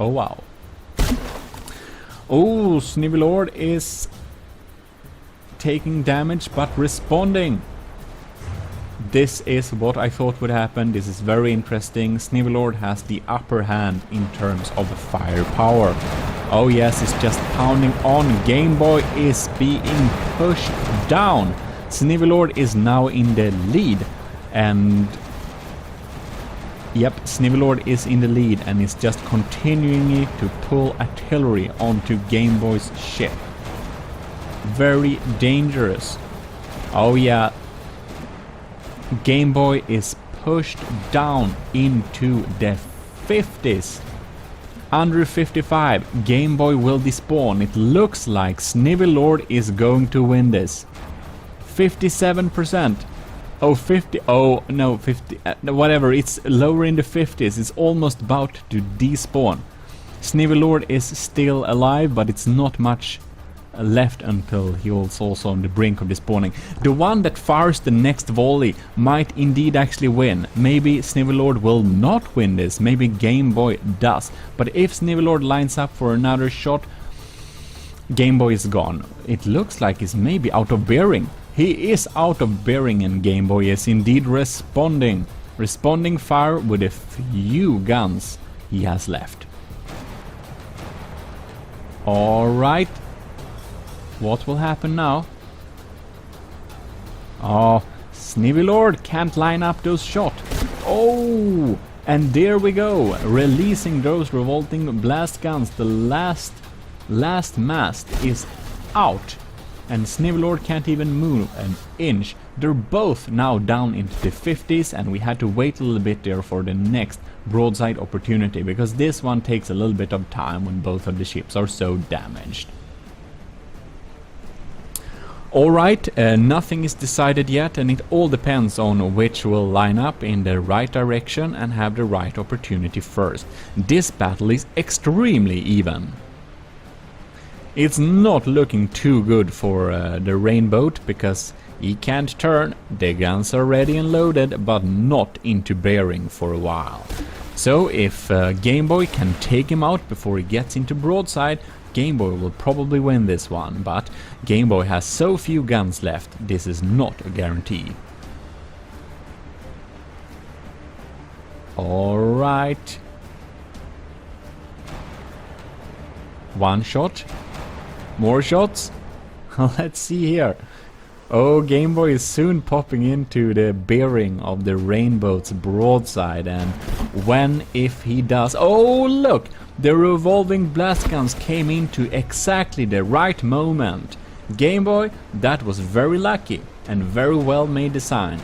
Oh wow. Oh, Snivelord is taking damage but responding. This is what I thought would happen. This is very interesting. Snivelord has the upper hand in terms of firepower. Oh yes, it's just pounding on. Game Boy is being pushed down. Snivelord is now in the lead, and yep, Snivelord is in the lead and is just continuing to pull artillery onto Game Boy's ship. Very dangerous. Oh yeah, Game Boy is pushed down into the 50s. Under 55, Game Boy will despawn. It looks like Snivelord is going to win this. 57%. Oh, 50. Oh, no, 50. Whatever, it's lower in the 50s. It's almost about to despawn. Snivelord is still alive, but it's not much left until he was also on the brink of despawning. The one that fires the next volley might indeed actually win. Maybe Snivelord will not win this. Maybe Game Boy does. But if Snivelord lines up for another shot, Game Boy is gone. It looks like he's maybe out of bearing. He is out of bearing, and Game Boy is indeed responding. Responding fire with a few guns he has left. Alright. What will happen now? Oh, Snivelord can't line up those shots. Oh, and there we go. Releasing those revolting blast guns. The last mast is out. And Snivelord can't even move an inch. They're both now down into the 50s, and we had to wait a little bit there for the next broadside opportunity, because this one takes a little bit of time when both of the ships are so damaged. Alright, nothing is decided yet, and it all depends on which will line up in the right direction and have the right opportunity first. This battle is extremely even. It's not looking too good for the Rainboat, because he can't turn. The guns are ready and loaded, but not into bearing for a while. So if Game Boy can take him out before he gets into broadside, Game Boy will probably win this one. But Game Boy has so few guns left, this is not a guarantee. Alright. One shot. More shots? Let's see here. Oh, Game Boy is soon popping into the bearing of the Rainboat's broadside, and when, if he does... Oh, look! The revolving blast guns came into exactly the right moment. Game Boy, that was very lucky and very well made design.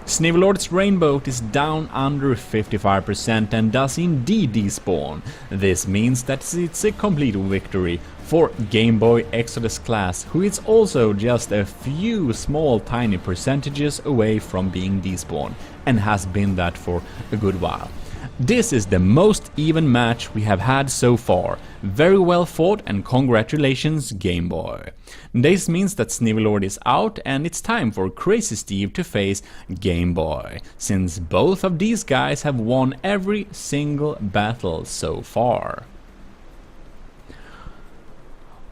Snivelord's Rainboat is down under 55% and does indeed despawn. This means that it's a complete victory for Game Boy Exodus class, who is also just a few small tiny percentages away from being despawned, and has been that for a good while. This is the most even match we have had so far. Very well fought, and congratulations, Game Boy. This means that Snivelord is out, and it's time for Crazy Steve to face Game Boy, since both of these guys have won every single battle so far.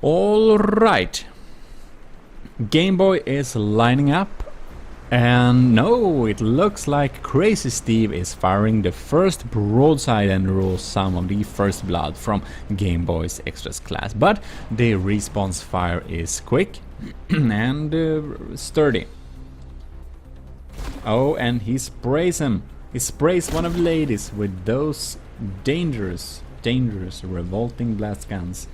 Alright. Game Boy is lining up. And no, it looks like Crazy Steve is firing the first broadside and rolls some of the first blood from Game Boy's Extras class. But the response fire is quick and sturdy. Oh, and he sprays him. He sprays one of the ladies with those dangerous revolting blast guns.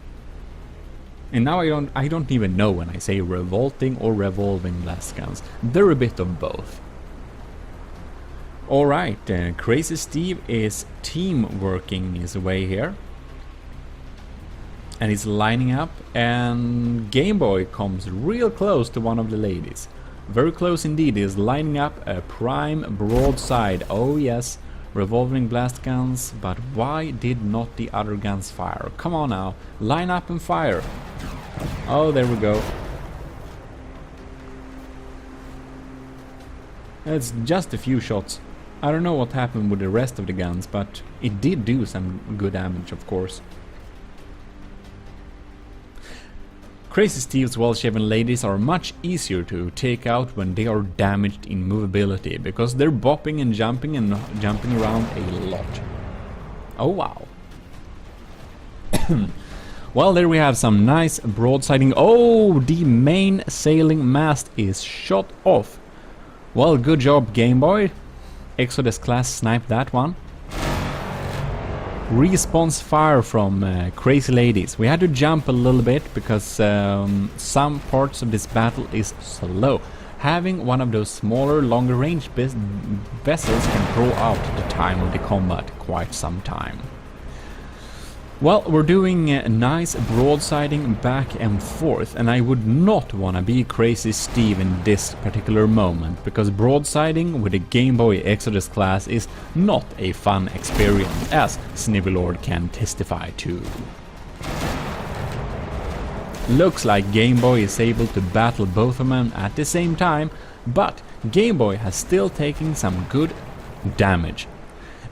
And now I don't even know when I say revolting or revolving blast guns. They're a bit of both. Alright, Crazy Steve is team working his way here. And he's lining up, and Game Boy comes real close to one of the ladies. Very close indeed. He's lining up a prime broadside. Oh yes, revolving blast guns, but why did not the other guns fire? Come on now, line up and fire. Oh, there we go. It's just a few shots. I don't know what happened with the rest of the guns, but it did do some good damage, of course. Crazy Steve's well-shaven ladies are much easier to take out when they are damaged in movability, because they're bopping and jumping around a lot. Oh wow. Well, there we have some nice broadsiding. Oh, the main sailing mast is shot off. Well, good job, Game Boy. Exodus class sniped that one. Response fire from Crazy Ladies. We had to jump a little bit because some parts of this battle is slow. Having one of those smaller, longer range vessels can draw out the time of the combat quite some time. Well, we're doing nice broadsiding back and forth, and I would not want to be Crazy Steve in this particular moment, because broadsiding with a Game Boy Exodus class is not a fun experience, as Snivellord can testify to. Looks like Game Boy is able to battle both of them at the same time, but Game Boy has still taken some good damage.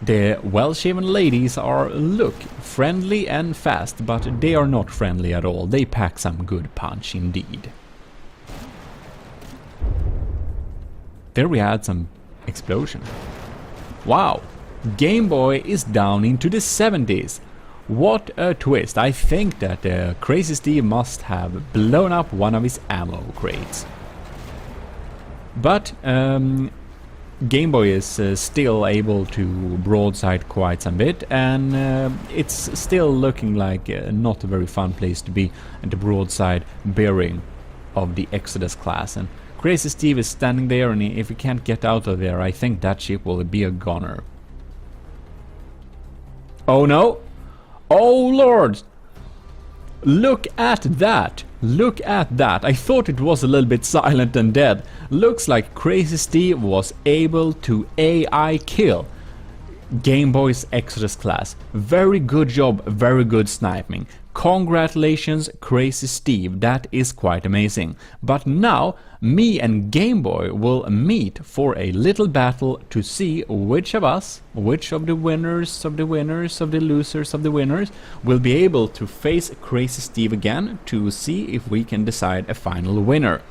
The well-shaven ladies look friendly and fast, but they are not friendly at all. They pack some good punch indeed. There we had some explosion. Wow, Game Boy is down into the 70s. What a twist. I think that Crazy Steve must have blown up one of his ammo crates. But Game Boy is still able to broadside quite some bit, and it's still looking like not a very fun place to be at the broadside bearing of the Exodus class. And Crazy Steve is standing there, and if he can't get out of there, I think that ship will be a goner. Oh no! Oh lord! Look at that! Look at that! I thought it was a little bit silent and dead. Looks like Crazy Steve was able to AI kill Game Boy's Exodus class. Very good job, very good sniping. Congratulations, Crazy Steve, that is quite amazing. But now, me and Game Boy will meet for a little battle to see which of us, which of the winners of the winners of the losers of the winners, will be able to face Crazy Steve again to see if we can decide a final winner.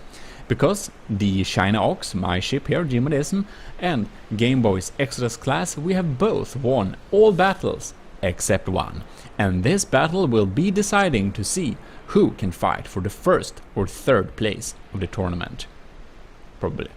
Because the China Ox, my ship here, GMODIST, and Game Boy's Exodus class, we have both won all battles except one. And this battle will be deciding to see who can fight for the first or third place of the tournament. Probably.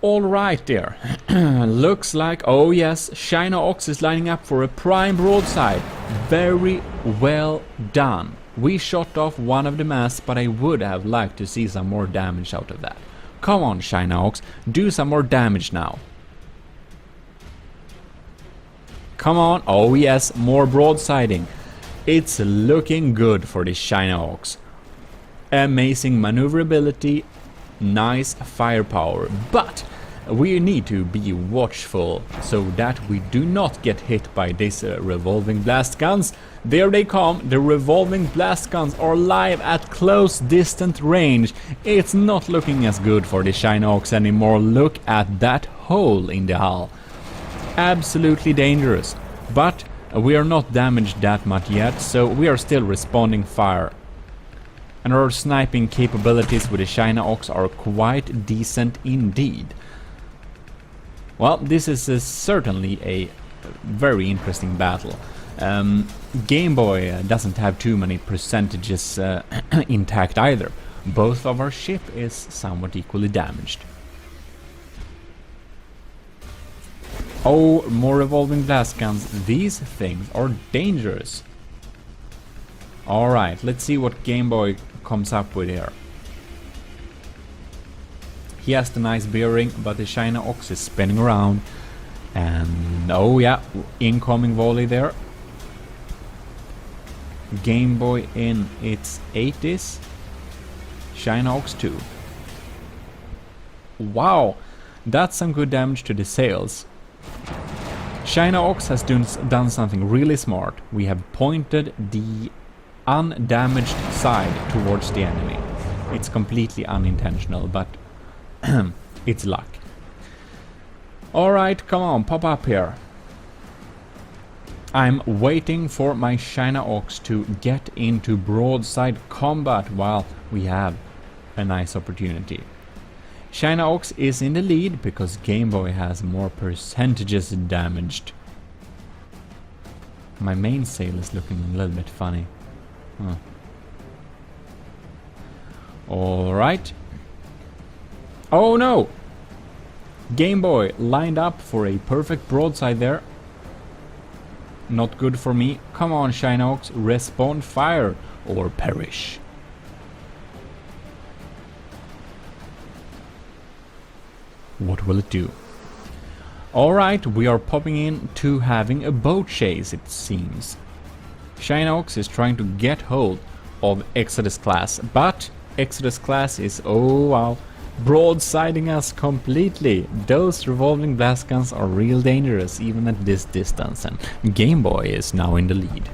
Alright there. Looks like, oh yes, China Ox is lining up for a prime broadside. Very well done. We shot off one of the masts, but I would have liked to see some more damage out of that. Come on, China Ox, do some more damage now. Come on, oh yes, more broadsiding. It's looking good for the China Ox. Amazing maneuverability, nice firepower, but we need to be watchful so that we do not get hit by these revolving blast guns. There they come, the revolving blast guns are live at close distant range. It's not looking as good for the China Ox anymore. Look at that hole in the hull. Absolutely dangerous, but we are not damaged that much yet, so we are still responding fire. And our sniping capabilities with the China Ox are quite decent indeed. Well, this is certainly a very interesting battle. Game Boy doesn't have too many percentages intact either. Both of our ship is somewhat equally damaged. Oh, more revolving blast guns. These things are dangerous. Alright, let's see what Game Boy comes up with here. He has the nice bearing, but the China Ox is spinning around. And oh yeah, incoming volley there. Game Boy in its 80s. China Ox 2. Wow, that's some good damage to the sails. China Ox has done something really smart. We have pointed the undamaged side towards the enemy. It's completely unintentional, but it's luck. Alright, come on, pop up here. I'm waiting for my China Ox to get into broadside combat while we have a nice opportunity. China Ox is in the lead because Game Boy has more percentages damaged. My mainsail is looking a little bit funny. Huh. Alright. Oh no! Game Boy lined up for a perfect broadside there. Not good for me. Come on, China Ox, respond fire or perish. What will it do? Alright, we are popping in to having a boat chase, it seems. China Ox is trying to get hold of Exodus class, but Exodus class is, oh wow, broadsiding us completely. Those revolving blast guns are real dangerous even at this distance, and Game Boy is now in the lead.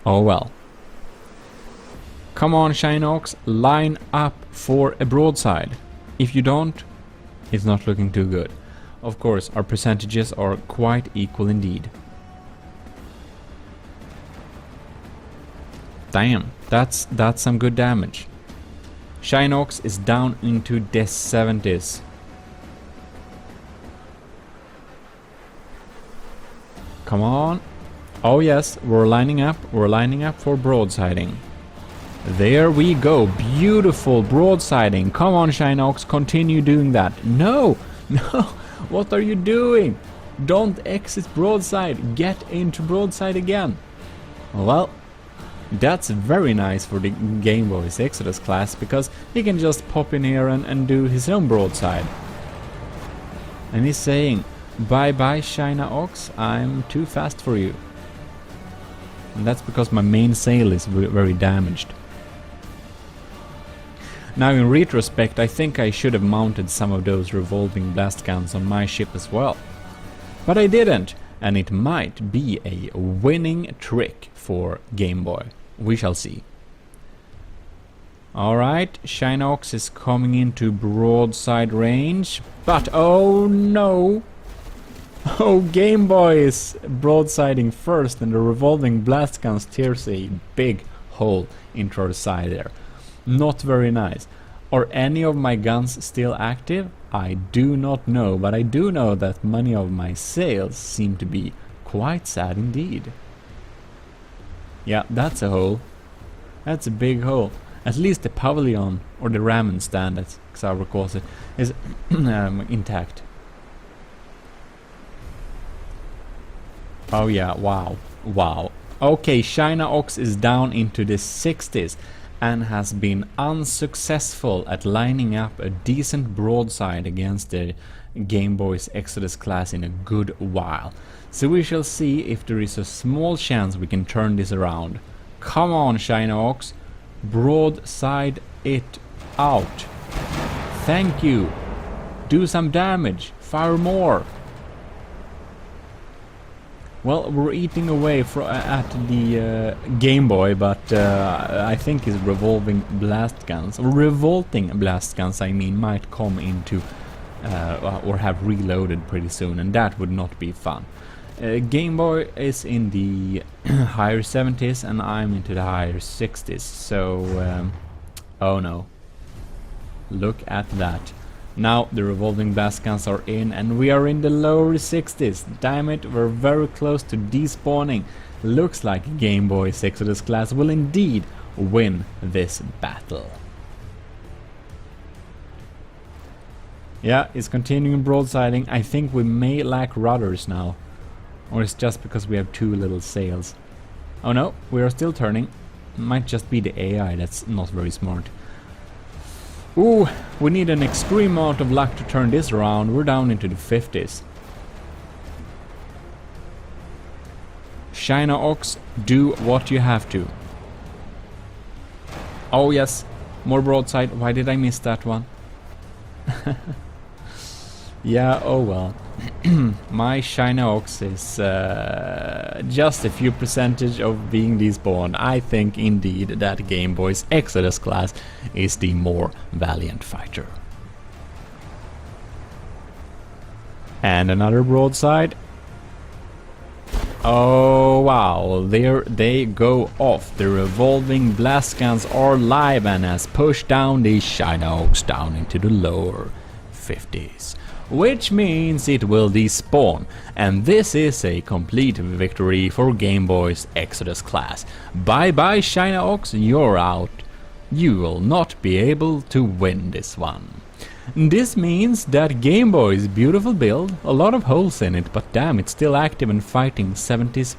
Oh well. Come on, China Ox, line up for a broadside. If you don't, it's not looking too good. Of course, our percentages are quite equal indeed. Damn, that's some good damage. China Ox is down into the 70s. Come on. Oh yes, we're lining up for broadsiding. There we go, beautiful broadsiding. Come on, China Ox, continue doing that. No, no, what are you doing? Don't exit broadside, get into broadside again. Well, that's very nice for the Game Boy's Exodus class, because he can just pop in here and do his own broadside. And he's saying, bye bye China Ox, I'm too fast for you. And that's because my mainsail is very damaged. Now in retrospect, I think I should have mounted some of those revolving blast guns on my ship as well. But I didn't, and it might be a winning trick for Game Boy. We shall see. Alright, China Ox is coming into broadside range, but oh no! Oh, Game Boy is broadsiding first, and the revolving blast guns tears a big hole into our side there. Not very nice. Are any of my guns still active? I do not know, but I do know that many of my sails seem to be quite sad indeed. Yeah, that's a hole. That's a big hole. At least the pavilion, or the ramen stand, as Xaver calls it, is intact. Oh yeah, wow, wow. Okay, China Ox is down into the 60s and has been unsuccessful at lining up a decent broadside against the Game Boy's Exodus class in a good while. So we shall see if there is a small chance we can turn this around. Come on, China Ox, broadside it out. Thank you. Do some damage, fire more. Well, we're eating away at the Game Boy, but I think his revolving blast guns, or revolting blast guns I mean, might come into or have reloaded pretty soon, and that would not be fun. Game Boy is in the higher 70s and I'm into the higher 60s, so oh no. Look at that. Now the revolving blast guns are in and we are in the lower 60s. Damn it, we're very close to despawning. Looks like Game Boy's Exodus class will indeed win this battle. Yeah, it's continuing broadsiding. I think we may lack rudders now. Or it's just because we have too little sails. Oh no, we are still turning. Might just be the AI that's not very smart. Ooh, we need an extreme amount of luck to turn this around. We're down into the 50s. China Ox, do what you have to. Oh yes, more broadside. Why did I miss that one? Yeah, oh well. My China Ox is just a few percentage of being despawned. I think indeed that Game Boy's Exodus class is the more valiant fighter. And another broadside. Oh wow, there they go off. The revolving blast guns are live and has pushed down the China Ox down into the lower 50s. Which means it will despawn, and this is a complete victory for Game Boy's Exodus class. Bye bye China Ox, you're out. You will not be able to win this one. This means that Game Boy's beautiful build, a lot of holes in it, but damn, it's still active and fighting 70s.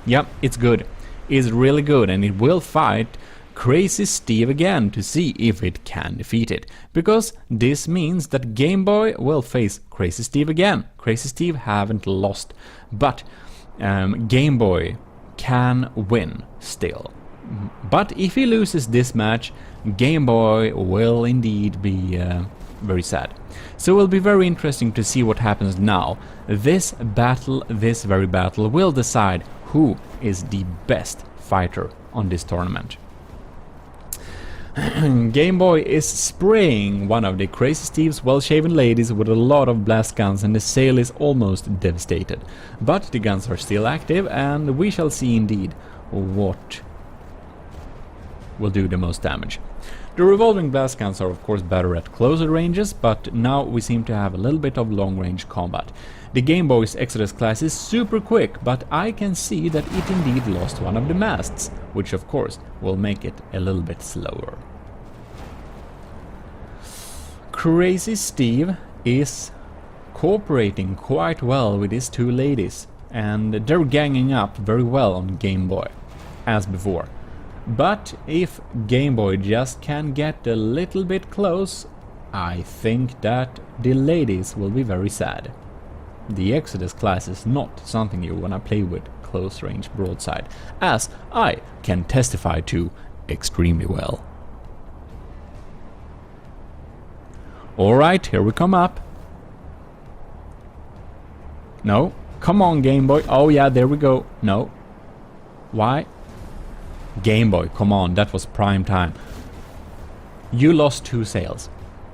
Yep, it's good. It's really good, and it will fight Crazy Steve again to see if it can defeat it. Because this means that Game Boy will face Crazy Steve again. Crazy Steve haven't lost, but Game Boy can win still. But if he loses this match, Game Boy will indeed be very sad. So it will be very interesting to see what happens now. This very battle will decide who is the best fighter on this tournament. Game Boy is spraying one of the Crazy Steve's well-shaven ladies with a lot of blast guns, and the sail is almost devastated. But the guns are still active, and we shall see indeed what will do the most damage. The revolving blast guns are of course better at closer ranges, but now we seem to have a little bit of long-range combat. The Game Boy's Exodus class is super quick, but I can see that it indeed lost one of the masts, which of course will make it a little bit slower. Crazy Steve is cooperating quite well with his two ladies, and they're ganging up very well on Game Boy, as before. But if Game Boy just can get a little bit close, I think that the ladies will be very sad. The Exodus class is not something you wanna play with close range broadside, as I can testify to extremely well. Alright, here we come up. No, come on Game Boy. Oh yeah, there we go. No. Why? Game Boy, come on, that was prime time. You lost two sails.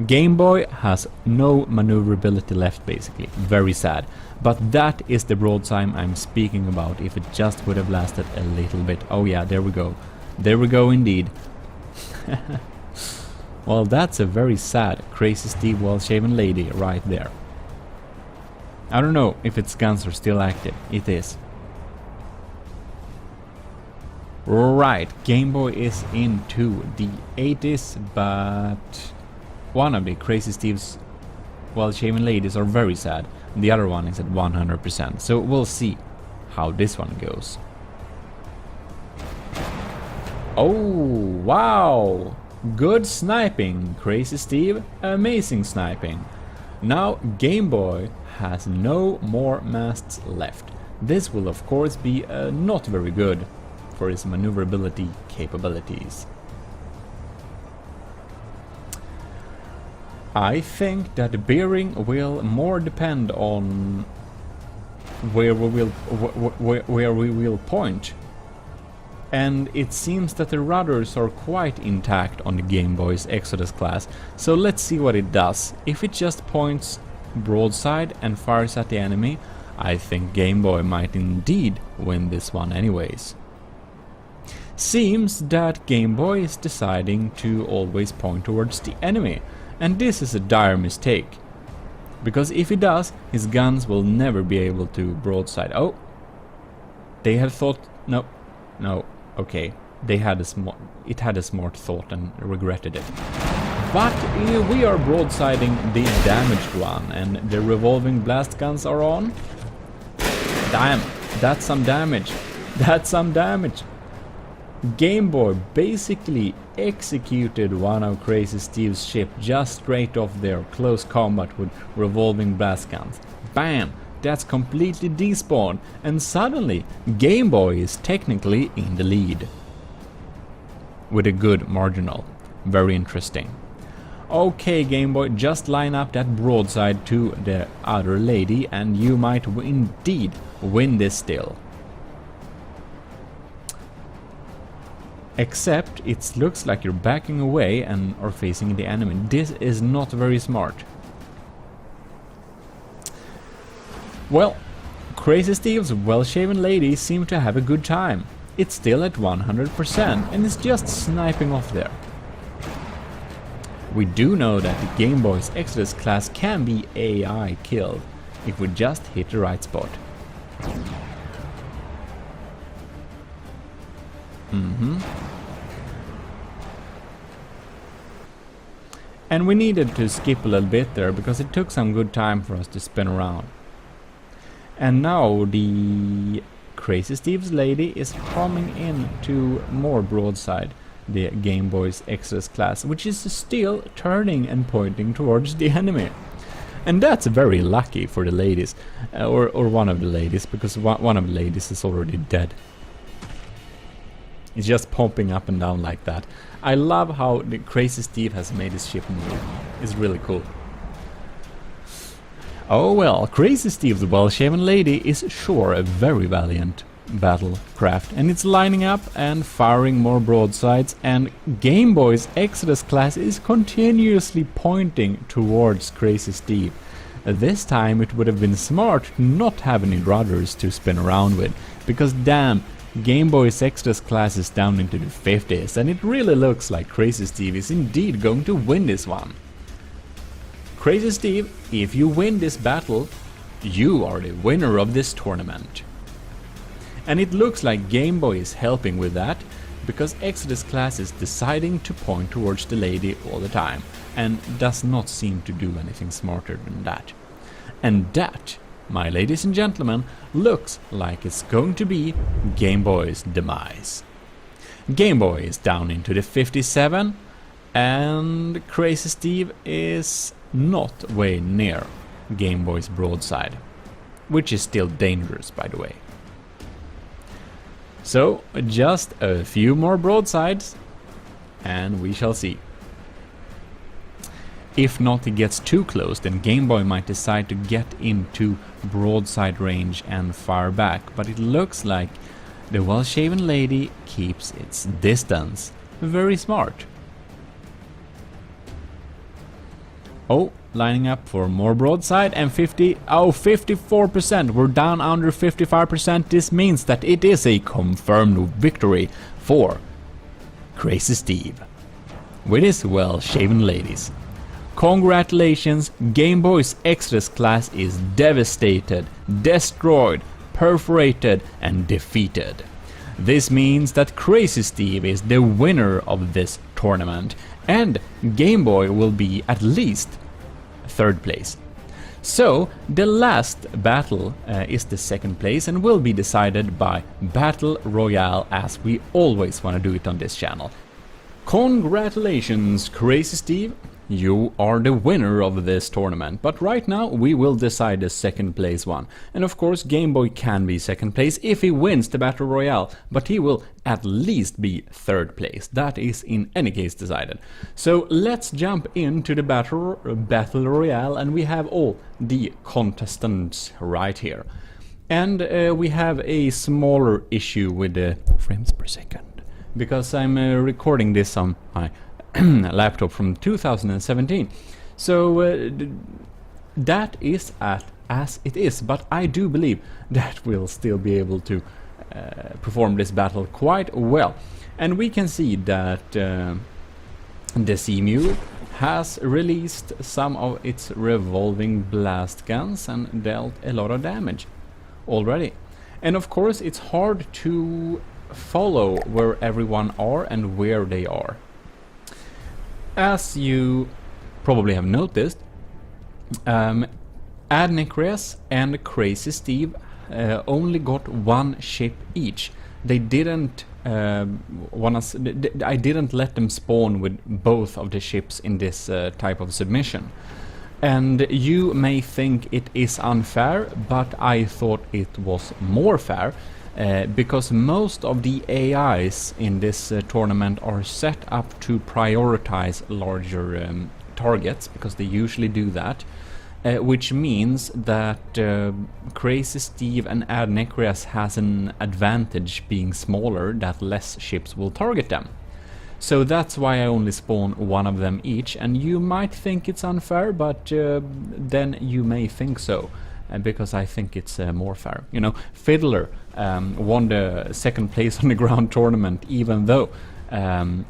Game Boy has no maneuverability left basically. Very sad. But that is the broadside I'm speaking about. If it just would have lasted a little bit. Oh yeah, there we go. There we go indeed. Well, that's a very sad Crazy Steve well-shaven lady right there. I don't know if its guns are still active. It is. Right, Game Boy is into the 80s, but one of the Crazy Steve's well-shaven ladies are very sad. The other one is at 100%, so we'll see how this one goes. Oh, wow! Good sniping, Crazy Steve. Amazing sniping. Now Game Boy has no more masts left. This will of course be not very good for his maneuverability capabilities. I think that the bearing will more depend on where we will point. And it seems that the rudders are quite intact on the Game Boy's Exodus class, so let's see what it does. If it just points broadside and fires at the enemy, I think Game Boy might indeed win this one anyways. Seems that Game Boy is deciding to always point towards the enemy, and this is a dire mistake. Because if he does, his guns will never be able to broadside. Oh! They had thought... No. No. Okay. They had a smart... It had a smart thought and regretted it. But we are broadsiding the damaged one, and the revolving blast guns are on. Damn, that's some damage. That's some damage. Game Boy basically executed one of Crazy Steve's ship just straight off there, close combat with revolving blast guns. Bam! That's completely despawned, and suddenly Game Boy is technically in the lead. With a good marginal. Very interesting. Okay, Game Boy, just line up that broadside to the other lady and you might indeed win this still. Except it looks like you're backing away and are facing the enemy. This is not very smart. Well, Crazy Steve's well-shaven lady seemed to have a good time. It's still at 100% and is just sniping off there. We do know that the Game Boy's Exodus class can be AI killed if we just hit the right spot. And we needed to skip a little bit there because it took some good time for us to spin around. And now the Crazy Steve's lady is coming in to more broadside the Game Boy's Exodus class, which is still turning and pointing towards the enemy. And that's very lucky for the ladies, or one of the ladies, because one of the ladies is already dead. It's just pumping up and down like that. I love how the Crazy Steve has made his ship move. It's really cool. Oh well, Crazy Steve's well-shaven lady is sure a very valiant battlecraft, and it's lining up and firing more broadsides, and Game Boy's Exodus class is continuously pointing towards Crazy Steve. This time it would have been smart to not have any rudders to spin around with, because damn, Game Boy's Exodus class is down into the 50s, and it really looks like Crazy Steve is indeed going to win this one. Crazy Steve, if you win this battle, you are the winner of this tournament. And it looks like Game Boy is helping with that, because Exodus class is deciding to point towards the lady all the time, and does not seem to do anything smarter than that. And that, my ladies and gentlemen, looks like it's going to be Game Boy's demise. Game Boy is down into the 57, and Crazy Steve is not way near Game Boy's broadside, which is still dangerous, by the way. So, just a few more broadsides, and we shall see. If not, it gets too close, then Game Boy might decide to get into broadside range and fire back, but it looks like the well-shaven lady keeps its distance. Very smart. Oh, lining up for more broadside, and 54%. We're down under 55%. This means that it is a confirmed victory for Crazy Steve with his well-shaven ladies. Congratulations, Game Boy's Exodus class is devastated, destroyed, perforated and defeated. This means that Crazy Steve is the winner of this tournament, and Game Boy will be at least third place. So the last battle is the second place and will be decided by Battle Royale, as we always want to do it on this channel. Congratulations, Crazy Steve, you are the winner of this tournament, but right now we will decide the second place one. And of course Game Boy can be second place if he wins the Battle Royale, but he will at least be third place. That is in any case decided. So let's jump into the Battle Royale, and we have all the contestants right here. And we have a smaller issue with the frames per second, because I'm recording this on my laptop from 2017, so that is as it is, but I do believe that we'll still be able to perform this battle quite well. And we can see that the CMU has released some of its revolving blast guns and dealt a lot of damage already. And of course it's hard to follow where everyone are and where they are. as you probably have noticed, Adnecreas and Crazy Steve only got one ship each. They didn't I didn't let them spawn with both of the ships in this type of submission. And you may think it is unfair, but I thought it was more fair, because most of the AIs in this tournament are set up to prioritize larger targets, because they usually do that. Which means that Crazy Steve and Adnecreas has an advantage being smaller, that less ships will target them. So that's why I only spawn one of them each, and you might think it's unfair, but then you may think so, because I think it's more fair. You know, Fiddler won the second place on the ground tournament, even though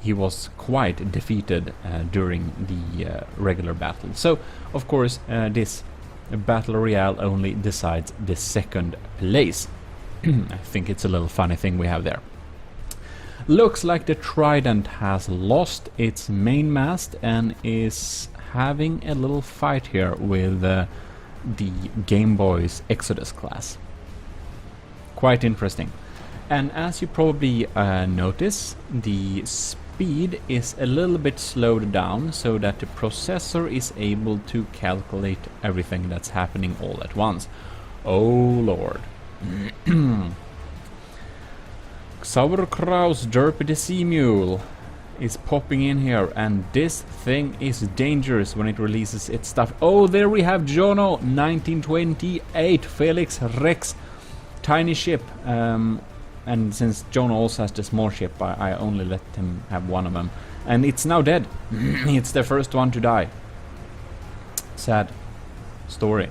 he was quite defeated during the regular battle. So, of course, this Battle Royale only decides the second place. I think it's a little funny thing we have there. Looks like the Trident has lost its main mast and is having a little fight here with the Game Boy's Exodus class. Quite interesting. And as you probably notice, the speed is a little bit slowed down so that the processor is able to calculate everything that's happening all at once. Oh lord. Sauerkraut's Derpy the Sea Mule is popping in here, and this thing is dangerous when it releases its stuff. Oh, there we have Jono 1928 Felix Rex tiny ship. And since John also has the small ship, I only let him have one of them. And it's now dead. It's the first one to die. Sad story.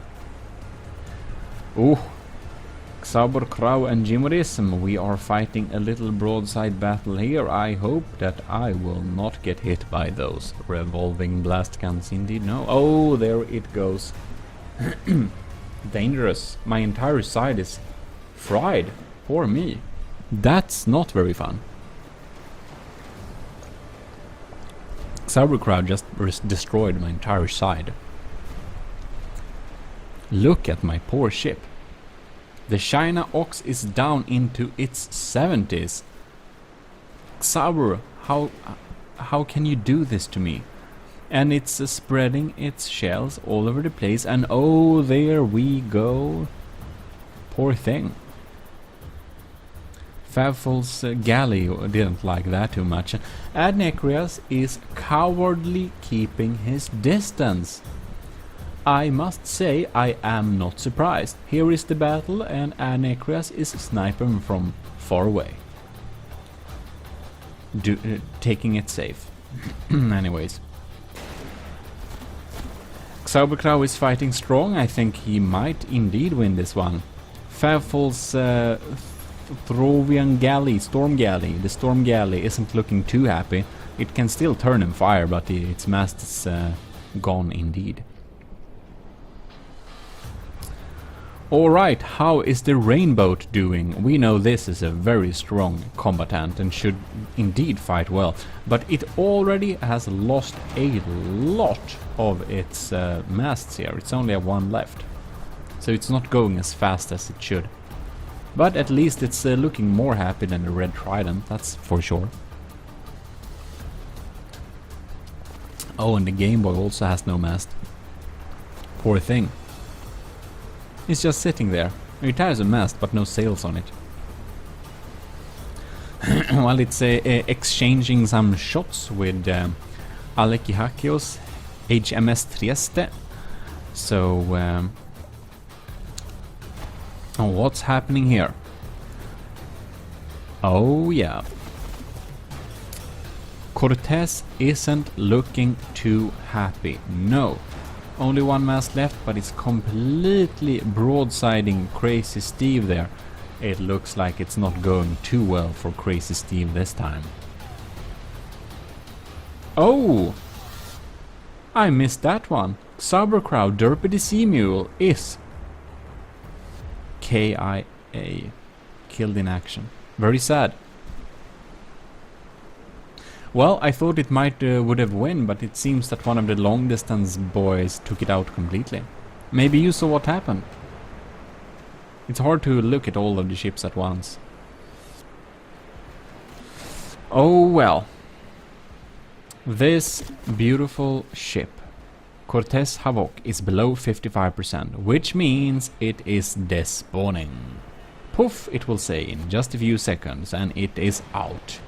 Ooh. Sauerkraut and GMODIST, we are fighting a little broadside battle here. I hope that I will not get hit by those revolving blast guns indeed. No. Oh, there it goes. Dangerous. My entire side is fried. Poor me. That's not very fun. Sauerkraut just destroyed my entire side. Look at my poor ship. The China Ox is down into its 70s. Sauer, how can you do this to me? And it's spreading its shells all over the place, and oh, there we go. Poor thing. Favfol's galley didn't like that too much. Adnecreas is cowardly keeping his distance. I must say I am not surprised. Here is the battle, and Adnecreas is sniping from far away. Taking it safe. Anyways. Sauerkraut is fighting strong. I think he might indeed win this one. Favfol's Throvian galley, storm galley. The storm galley isn't looking too happy. It can still turn and fire, but its mast is gone indeed. Alright, how is the Rainboat doing? We know this is a very strong combatant and should indeed fight well, but it already has lost a lot of its masts here. It's only one left, so it's not going as fast as it should. But at least it's looking more happy than the Red Trident, that's for sure. Oh, and the Game Boy also has no mast. Poor thing. It's just sitting there. It has a mast, but no sails on it. Well, it's exchanging some shots with Alekihakios HMS Trieste. So, what's happening here? Oh yeah. Cortez isn't looking too happy. No. Only one mast left, but it's completely broadsiding Crazy Steve there. It looks like it's not going too well for Crazy Steve this time. Oh! I missed that one. Sauerkraut Derpy the Sea Mule is KIA. Killed in action. Very sad. Well, I thought it might would have won, but it seems that one of the long distance boys took it out completely. Maybe you saw what happened. It's hard to look at all of the ships at once. Oh well. This beautiful ship, Cortez Havoc, is below 55%, which means it is despawning. Poof, it will say in just a few seconds, and it is out.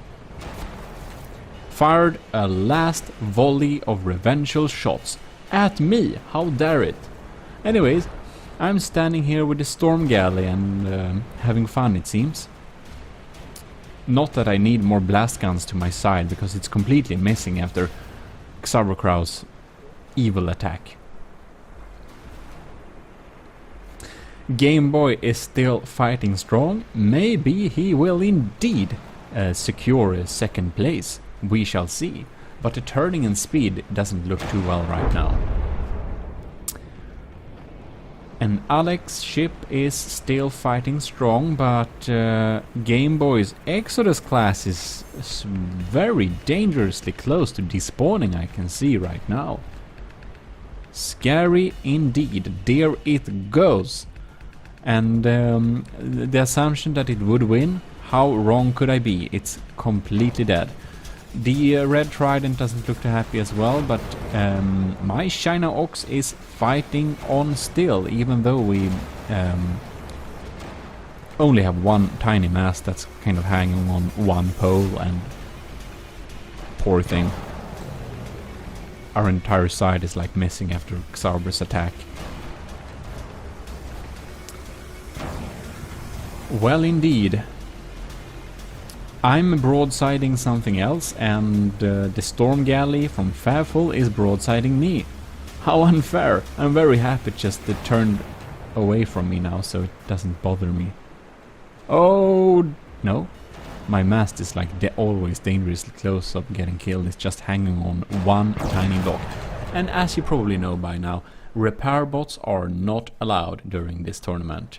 Fired a last volley of revengeful shots at me, how dare it. Anyways, I'm standing here with the storm galley and having fun, it seems. Not that I need more blast guns to my side, because it's completely missing after Xarbrocrow's evil attack. Game Boy is still fighting strong. Maybe he will indeed secure a second place. We shall see. But the turning and speed doesn't look too well right now. And Alex's ship is still fighting strong, but Game Boy's Exodus class is very dangerously close to despawning, I can see right now. Scary indeed. There it goes. And the assumption that it would win, how wrong could I be? It's completely dead. The Red Trident doesn't look too happy as well, but my China Ox is fighting on still, even though we only have one tiny mast that's kind of hanging on one pole, and poor thing. Our entire side is like missing after Xarbra's attack. Well, indeed. I'm broadsiding something else, and the storm galley from Favful is broadsiding me. How unfair! I'm very happy just it turned away from me now, so it doesn't bother me. Oh no, my mast is like always dangerously close of getting killed. It's just hanging on one tiny block. And as you probably know by now, repair bots are not allowed during this tournament.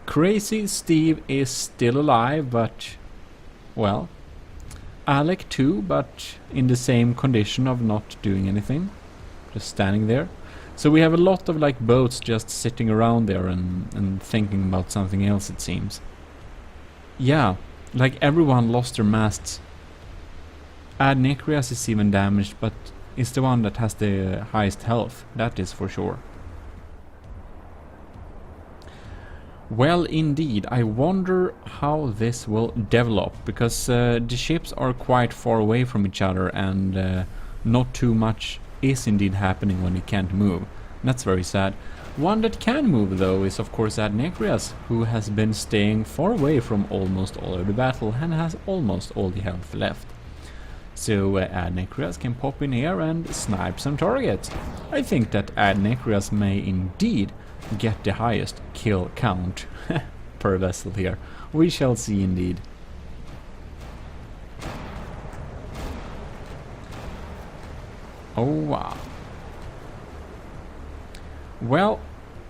Crazy Steve is still alive, but, well, Alec too, but in the same condition of not doing anything, just standing there. So we have a lot of like boats just sitting around there and thinking about something else, it seems. Yeah, like everyone lost their masts. Adnecrias is even damaged, but it's the one that has the highest health, that is for sure. Well, indeed, I wonder how this will develop, because the ships are quite far away from each other, and not too much is indeed happening when it can't move. That's very sad. One that can move, though, is of course Adnecrias, who has been staying far away from almost all of the battle and has almost all the health left. So Adnecrias can pop in here and snipe some targets. I think that Adnecrias may indeed get the highest kill count per vessel here. We shall see indeed. Oh wow. Well,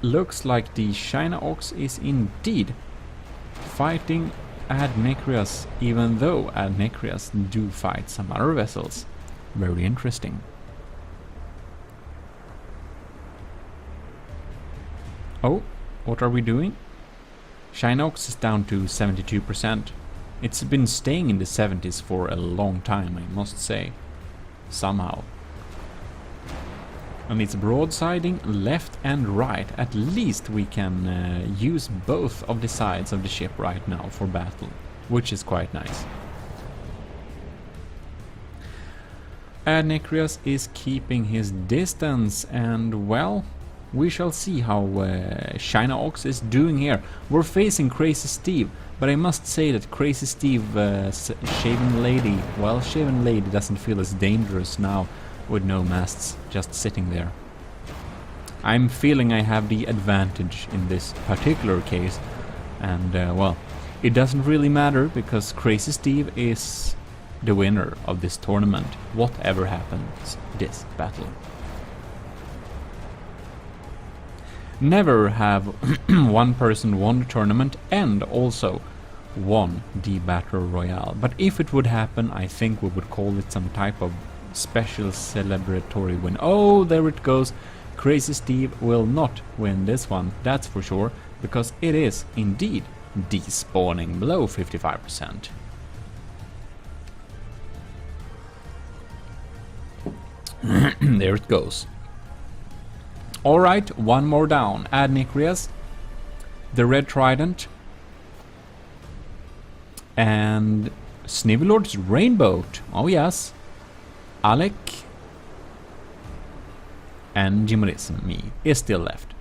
looks like the China Ox is indeed fighting Adnecrias, even though Adnecrias do fight some other vessels. Very interesting. Oh, what are we doing? China Ox is down to 72%. It's been staying in the 70s for a long time, I must say. Somehow. And it's broadsiding left and right. At least we can use both of the sides of the ship right now for battle, which is quite nice. Adnecrias is keeping his distance, and well, we shall see how China Ox is doing here. We're facing Crazy Steve, but I must say that Crazy Steve, Shaven Lady, well, Shaven Lady doesn't feel as dangerous now with no masts, just sitting there. I'm feeling I have the advantage in this particular case, and well, it doesn't really matter because Crazy Steve is the winner of this tournament, whatever happens this battle. Never have one person won the tournament and also won the Battle Royale. But if it would happen, I think we would call it some type of special celebratory win. Oh, there it goes. Crazy Steve will not win this one, that's for sure, because it is indeed despawning below 55%. There it goes. Alright, one more down. Ad Nicrias, the Red Trident, and Snivelord's Rainbow. Oh yes. Alec and GMODIST, me, is still left.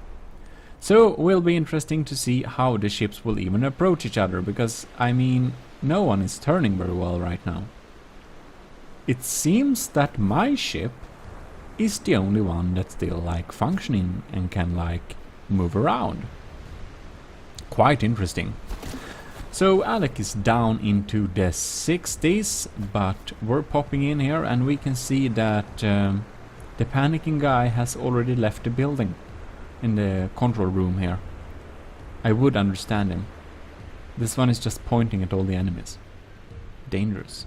So will be interesting to see how the ships will even approach each other, because I mean, no one is turning very well right now. It seems that my ship is the only one that's still like functioning and can like move around. Quite interesting. So Alec is down into the 60s, but we're popping in here and we can see that the panicking guy has already left the building in the control room here. I would understand him. This one is just pointing at all the enemies. Dangerous.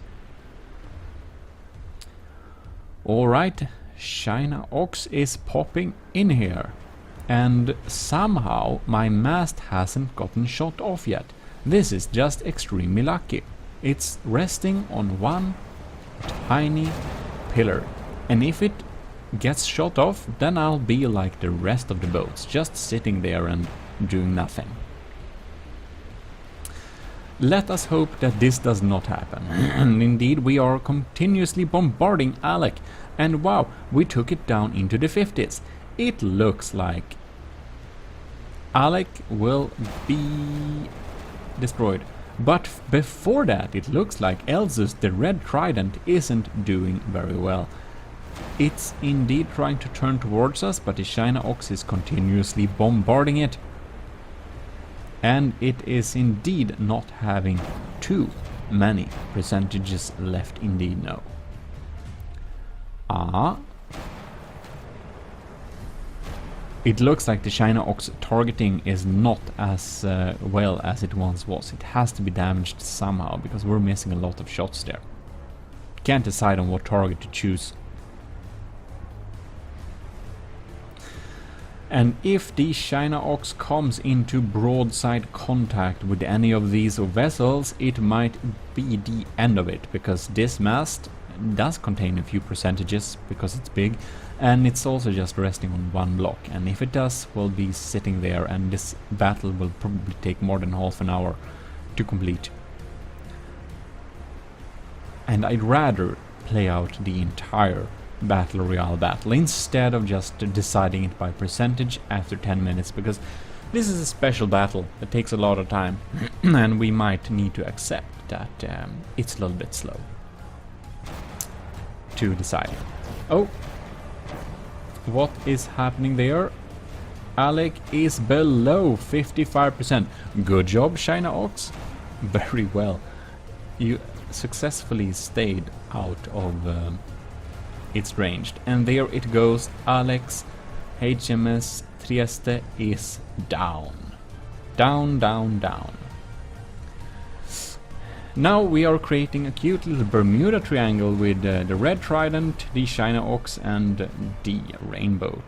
Alright, China Ox is popping in here. And somehow my mast hasn't gotten shot off yet. This is just extremely lucky. It's resting on one tiny pillar. And if it gets shot off, then I'll be like the rest of the boats, just sitting there and doing nothing. Let us hope that this does not happen. And indeed, we are continuously bombarding Alec. And wow, we took it down into the 50s. It looks like Alec will be destroyed. But before that, it looks like Elzus, the Red Trident, isn't doing very well. It's indeed trying to turn towards us, but the China Ox is continuously bombarding it. And it is indeed not having too many percentages left, indeed, no. It looks like the China Ox targeting is not as well as it once was. It has to be damaged somehow, because we're missing a lot of shots there. Can't decide on what target to choose. And if the China Ox comes into broadside contact with any of these vessels, it might be the end of it, because this mast does contain a few percentages because it's big, and it's also just resting on one block, and if it does, we'll be sitting there and this battle will probably take more than half an hour to complete. And I'd rather play out the entire Battle Royale battle instead of just deciding it by percentage after 10 minutes, because this is a special battle that takes a lot of time and we might need to accept that it's a little bit slow to decide. Oh, what is happening there? Alec is below 55%. Good job, China Ox. Very well. You successfully stayed out of its ranged. And there it goes. Alec's HMS Trieste is down. Down, down, down. Now we are creating a cute little Bermuda Triangle with the Red Trident, the China Ox and the Rainbow.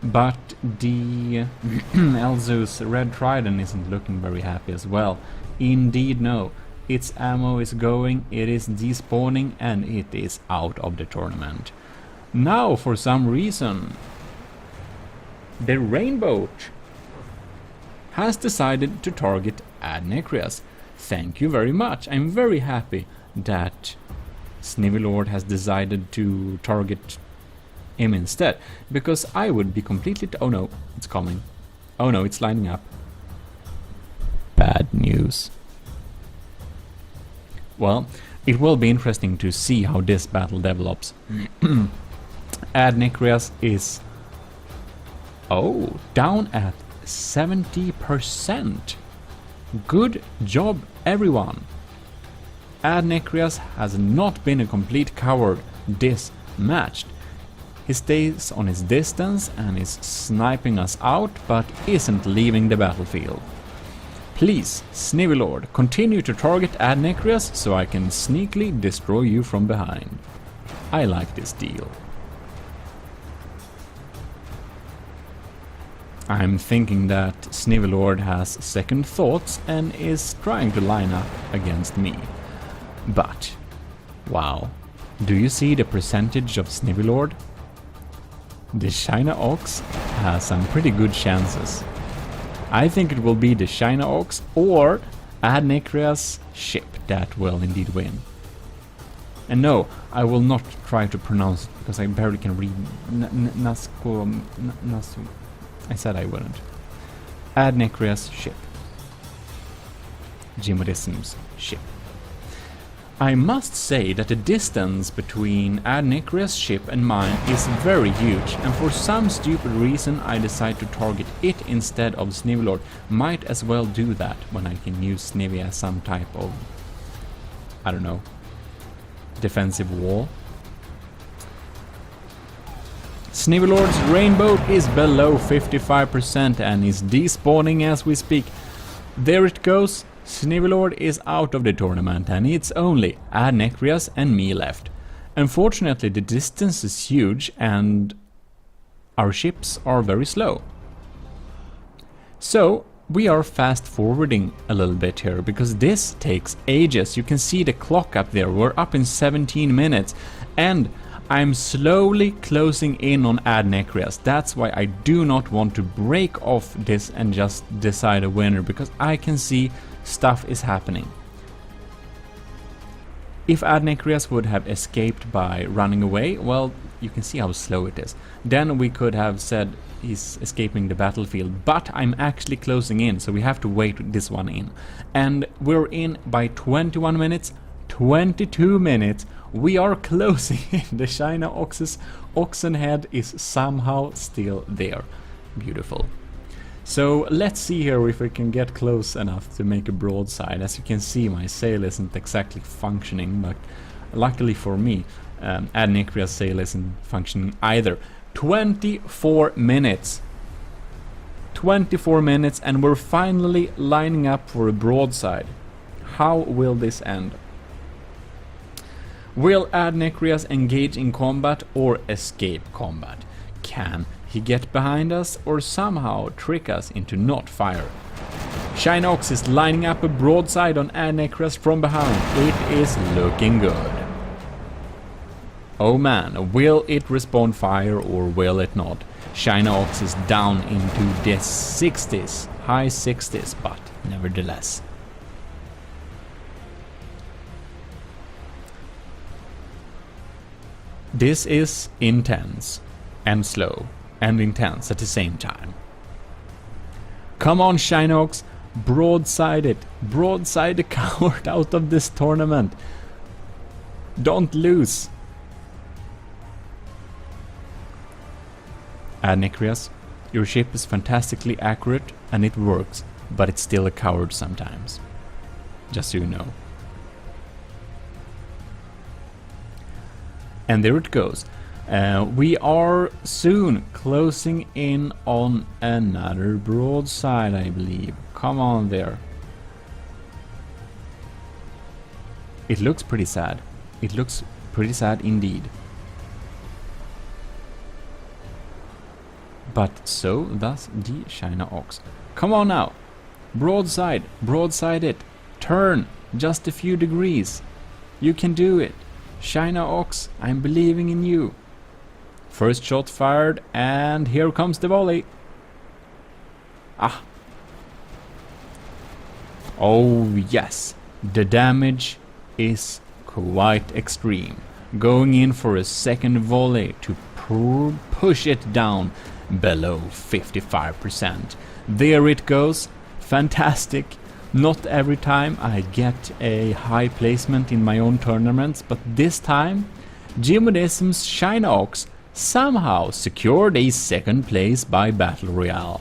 But the Elzus Red Trident isn't looking very happy as well. Indeed no. Its ammo is going, it is despawning, and it is out of the tournament. Now for some reason the Rainbow has decided to target Ad Nicrias. Thank you very much. I'm very happy that Snivelord has decided to target him instead, because I would be completely oh no, it's coming. Oh no, it's lining up. Bad news. Well, it will be interesting to see how this battle develops. Ad Nicrias is down at 70%. Good job, everyone. Ad Nicrias has not been a complete coward this match. He stays on his distance and is sniping us out, but isn't leaving the battlefield. Please, Snivelord, continue to target Adnecreus so I can sneakily destroy you from behind. I like this deal. I'm thinking that Snivelord has second thoughts and is trying to line up against me. But, wow, do you see the percentage of Snivelord? The China Ox has some pretty good chances. I think it will be the China Ox or Adnecreus ship that will indeed win. And no, I will not try to pronounce it because I barely can read. I said I wouldn't. Adnecreus ship. GMODIST's ship. I must say that the distance between Adnecreus' ship and mine is very huge, and for some stupid reason I decide to target it instead of Snivelord. Might as well do that when I can use Snivy as some type of, I don't know, defensive wall. Snivelord's rainbow is below 55% and is despawning as we speak. There it goes. Snivelord is out of the tournament and it's only Adnecreus and me left. Unfortunately, the distance is huge and our ships are very slow. So we are fast forwarding a little bit here because this takes ages. You can see the clock up there. We're up in 17 minutes and I'm slowly closing in on Adnecreus. That's why I do not want to break off this and just decide a winner, because I can see stuff is happening. If Adnecreus would have escaped by running away, well, you can see how slow it is. Then we could have said he's escaping the battlefield, but I'm actually closing in, so we have to wait this one in. And we're in by 21 minutes, 22 minutes. We are closing in. The China Ox's oxen head is somehow still there. Beautiful. So let's see here if we can get close enough to make a broadside. As you can see, my sail isn't exactly functioning, but luckily for me, Adnecreus' sail isn't functioning either. 24 minutes. 24 minutes and we're finally lining up for a broadside. How will this end? Will Adnecreus engage in combat or escape combat? Can he get behind us or somehow trick us into not fire? China Ox is lining up a broadside on Adnecreus from behind. It is looking good. Oh man, will it respond fire or will it not? China Ox is down into the 60s, high 60s, but nevertheless. This is intense and slow and intense at the same time. Come on, China Ox, broadside it. Broadside the coward out of this tournament. Don't lose. Adnecreus, your ship is fantastically accurate and it works, but it's still a coward sometimes. Just so you know. And there it goes. We are soon closing in on another broadside, I believe. Come on there. It looks pretty sad. It looks pretty sad indeed. But so does the China Ox. Come on now. Broadside. Broadside it. Turn. Just a few degrees. You can do it. China Ox, I'm believing in you. First shot fired, and here comes the volley. Ah. Oh yes, the damage is quite extreme. Going in for a second volley to push it down below 55%. There it goes. Fantastic. Not every time I get a high placement in my own tournaments, but this time GMODIST's China Ox somehow secured a second place by Battle Royale.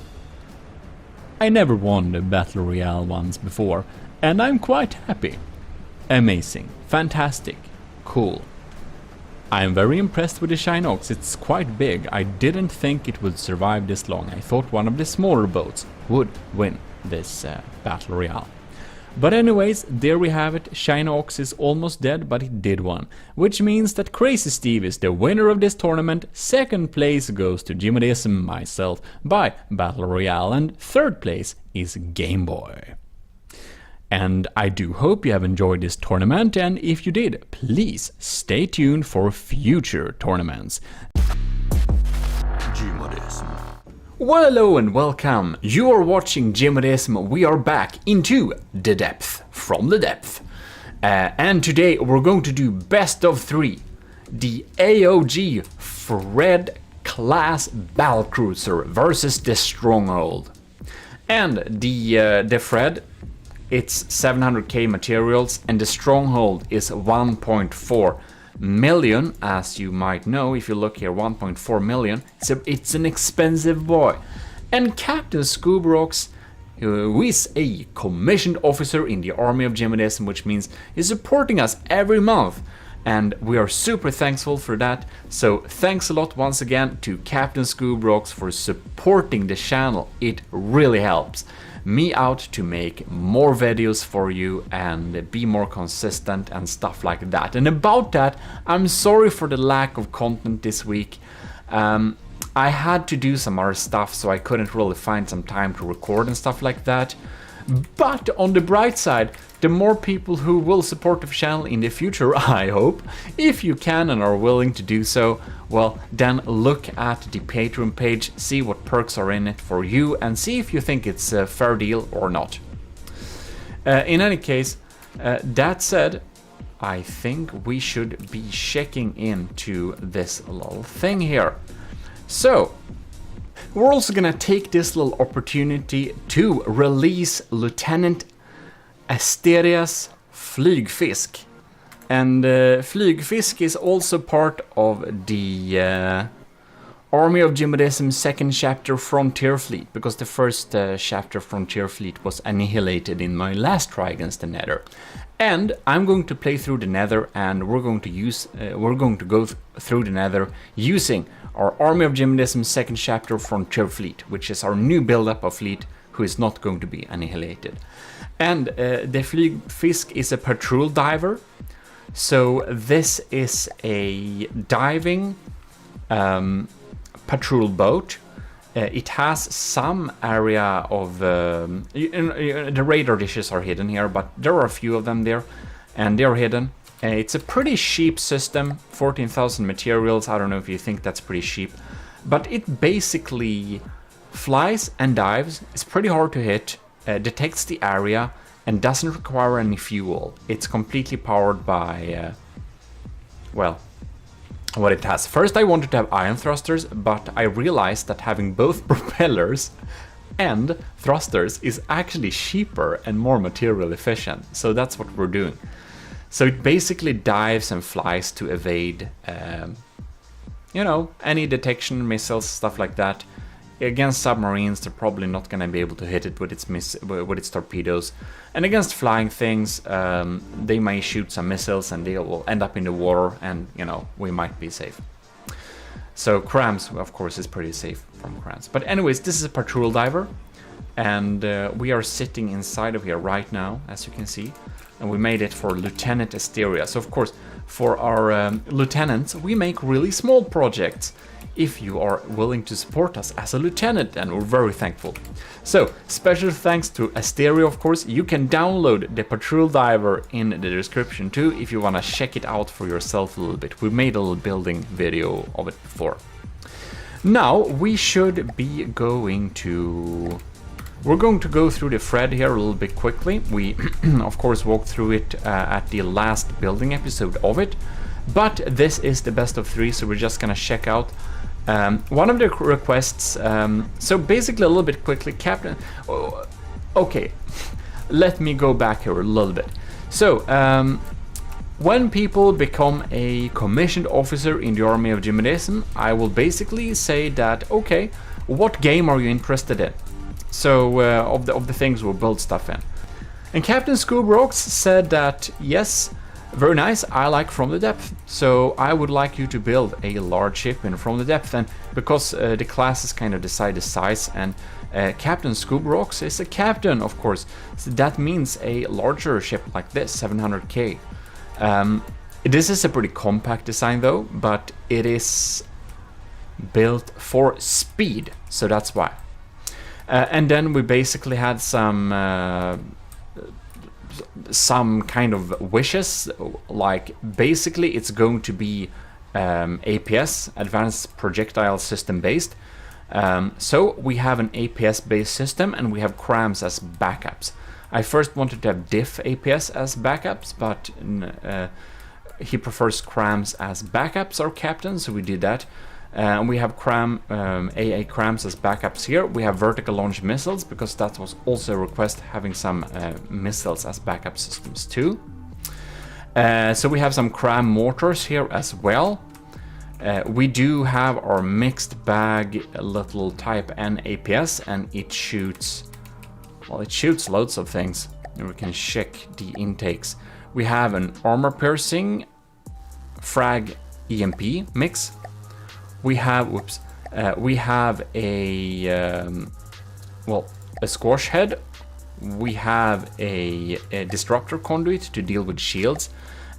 I never won the Battle Royale once before, and I'm quite happy. Amazing, fantastic, cool. I'm very impressed with the China Ox. It's quite big. I didn't think it would survive this long. I thought one of the smaller boats would win. this Battle Royale. But anyways, there we have it. Shinox is almost dead, but he did one. Which means that Crazy Steve is the winner of this tournament. Second place goes to GMODIST, myself, by Battle Royale. And third place is Game Boy. And I do hope you have enjoyed this tournament, and if you did, please stay tuned for future tournaments. GMODIST. Well, hello and welcome. You are watching GMODIST. We are back into the depth, from the depth. And today we're going to do best of 3. The AOG Fred class battlecruiser versus the Stronghold. And the Fred, it's 700k materials, and the Stronghold is 1.4 million, as you might know. If you look here, 1.4 million. So it's an expensive boy. And Captain Scoobrox, who is a commissioned officer in the army of GMODIST, which means he's supporting us every month. And we are super thankful for that. So thanks a lot once again to Captain Scoobrox for supporting the channel. It really helps me out to make more videos for you and be more consistent and stuff like that. And about that, I'm sorry for the lack of content this week. I had to do some other stuff, so I couldn't really find some time to record and stuff like that. But on the bright side, the more people who will support the channel in the future, I hope, if you can and are willing to do so, well, then look at the Patreon page, see what perks are in it for you, and see if you think it's a fair deal or not. In any case, that said, I think we should be checking into this little thing here. So, we're also gonna take this little opportunity to release Lieutenant Asterias Flygfisk. And Flygfisk is also part of the Army of GMODIST's second chapter Frontier Fleet, because the first chapter Frontier Fleet was annihilated in my last try against the Nether. And I'm going to play through the Nether, and we're going to go through the Nether using our Army of GMODIST's second chapter Frontier Fleet, which is our new build-up of fleet who is not going to be annihilated. And the Flygfisk is a patrol diver. So this is a diving patrol boat. It has some area of the radar dishes are hidden here, but there are a few of them there, and they're hidden. It's a pretty cheap system, 14,000 materials. I don't know if you think that's pretty cheap, but it basically flies and dives. It's pretty hard to hit, detects the area, and doesn't require any fuel. It's completely powered by, well, what it has. First I wanted to have ion thrusters, but I realized that having both propellers and thrusters is actually cheaper and more material efficient. So that's what we're doing. So it basically dives and flies to evade, you know, any detection, missiles, stuff like that. Against submarines, they're probably not going to be able to hit it with its torpedoes. And against flying things, they may shoot some missiles and they will end up in the water, and, you know, we might be safe. So Krams, of course, is pretty safe from Krams. But anyways, this is a patrol diver, and we are sitting inside of here right now, as you can see. And we made it for Lieutenant Asteria. So of course, for our lieutenants, we make really small projects. If you are willing to support us as a lieutenant, and we're very thankful. So, special thanks to Asteria, of course. You can download the Patrol Diver in the description too, if you want to check it out for yourself a little bit. We made a little building video of it before. Now, we should be going to... We're going to go through the Fred here a little bit quickly. We, of course, walked through it at the last building episode of it. But this is the best of 3, so we're just gonna check out one of the requests. So basically, a little bit quickly, Captain. Okay, let me go back here a little bit. So when people become a commissioned officer in the army of GMODIST, I will basically say that, okay, what game are you interested in? So of the things we'll build stuff in. And Captain Scoobrox said that yes, Very nice, I like From the Depth. So I would like you to build a large ship in From the Depth, and because the classes kind of decide the size, and Captain Scoobrocks is a captain, of course. So that means a larger ship like this, 700k. This is a pretty compact design though, but it is built for speed, so that's why. And then we basically had some kind of wishes, like basically it's going to be APS, Advanced Projectile System based. So we have an APS based system and we have crams as backups. I first wanted to have diff APS as backups, but he prefers crams as backups, our captain, so we did that. We have AA crams as backups here. We have vertical launch missiles, because that was also a request, having some missiles as backup systems too. So we have some cram mortars here as well. We do have our mixed bag little Type N APS, and it shoots, well, it shoots loads of things. And we can check the intakes. We have an armor piercing frag EMP mix. We have, we have a, well, a squash head. We have a disruptor conduit to deal with shields,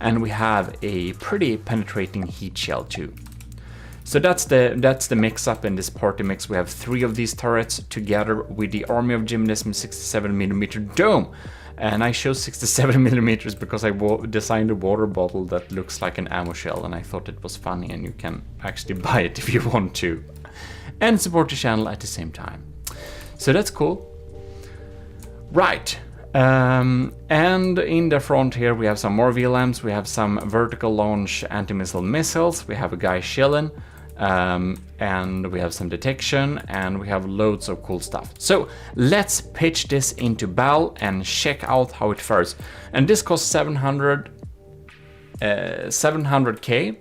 and we have a pretty penetrating heat shell too. So that's the mix up in this party mix. We have 3 of these turrets together with the Army of GMODIST 67mm dome. And I chose 67mm because I designed a water bottle that looks like an ammo shell, and I thought it was funny, and you can actually buy it if you want to. And support the channel at the same time. So that's cool. Right. And in the front here we have some more VLMs, we have some vertical launch anti-missile missiles, we have a guy chilling, and we have some detection, and we have loads of cool stuff. So let's pitch this into battle and check out how it fares. And this costs 700k,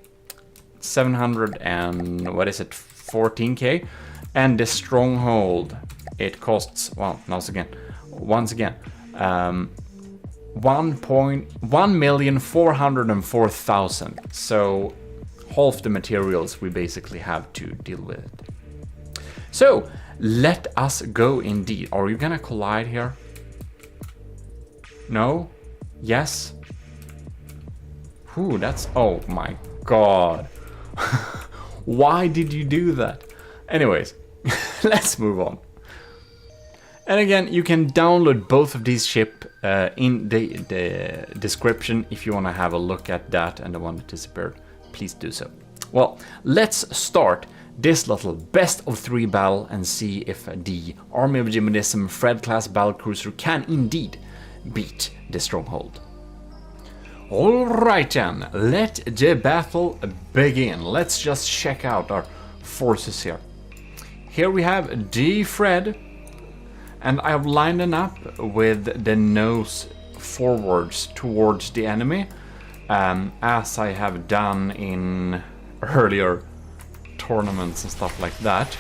700 and what is it, 14k. And the stronghold, it costs, well, once again 1,404,000. So half the materials we basically have to deal with it. So let us go indeed. Are you gonna collide here? No? Yes? Ooh, that's, oh my god. Why did you do that? Anyways, let's move on. And again, you can download both of these ships in the description if you want to have a look at that and the one that disappeared. Please do so. Well, let's start this little best of 3 battle and see if the Army of GMODIST Fred class battlecruiser can indeed beat the stronghold. Alright then, let the battle begin. Let's just check out our forces here. Here we have the Fred, and I've lined them up with the nose forwards towards the enemy, as I have done in earlier tournaments and stuff like that.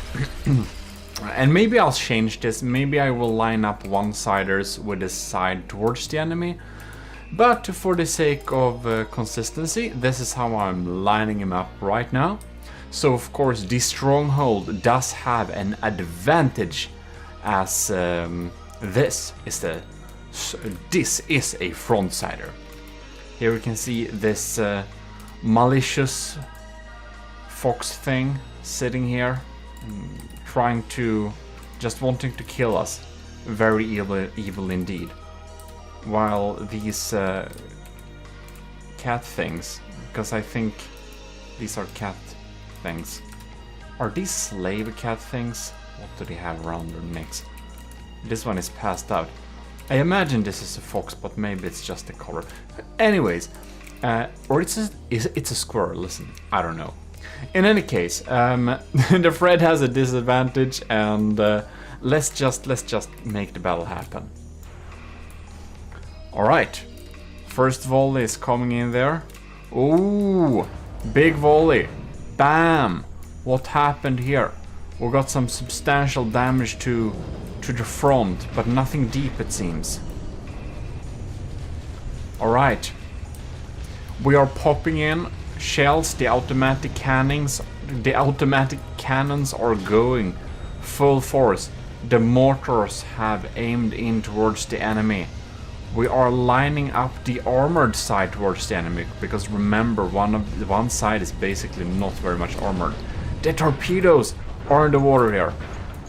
And maybe I'll change this, maybe I will line up one-siders with the side towards the enemy, but for the sake of consistency, this is how I'm lining him up right now. So of course the stronghold does have an advantage, as this is a front-sider. Here we can see this malicious fox thing sitting here, trying to, just wanting to kill us. Very evil indeed. While these cat things, because I think these are cat things. Are these slave cat things? What do they have around their necks? This one is passed out. I imagine this is a fox, but maybe it's just a color. Anyways, or it's a squirrel. Listen, I don't know. In any case, the Fred has a disadvantage, and let's just make the battle happen. All right, first volley is coming in there. Ooh, big volley, bam! What happened here? We got some substantial damage to the front, but nothing deep it seems. Alright. We are popping in shells, the automatic cannons are going full force. The mortars have aimed in towards the enemy. We are lining up the armored side towards the enemy, because remember, one side is basically not very much armored. The torpedoes are in the water here.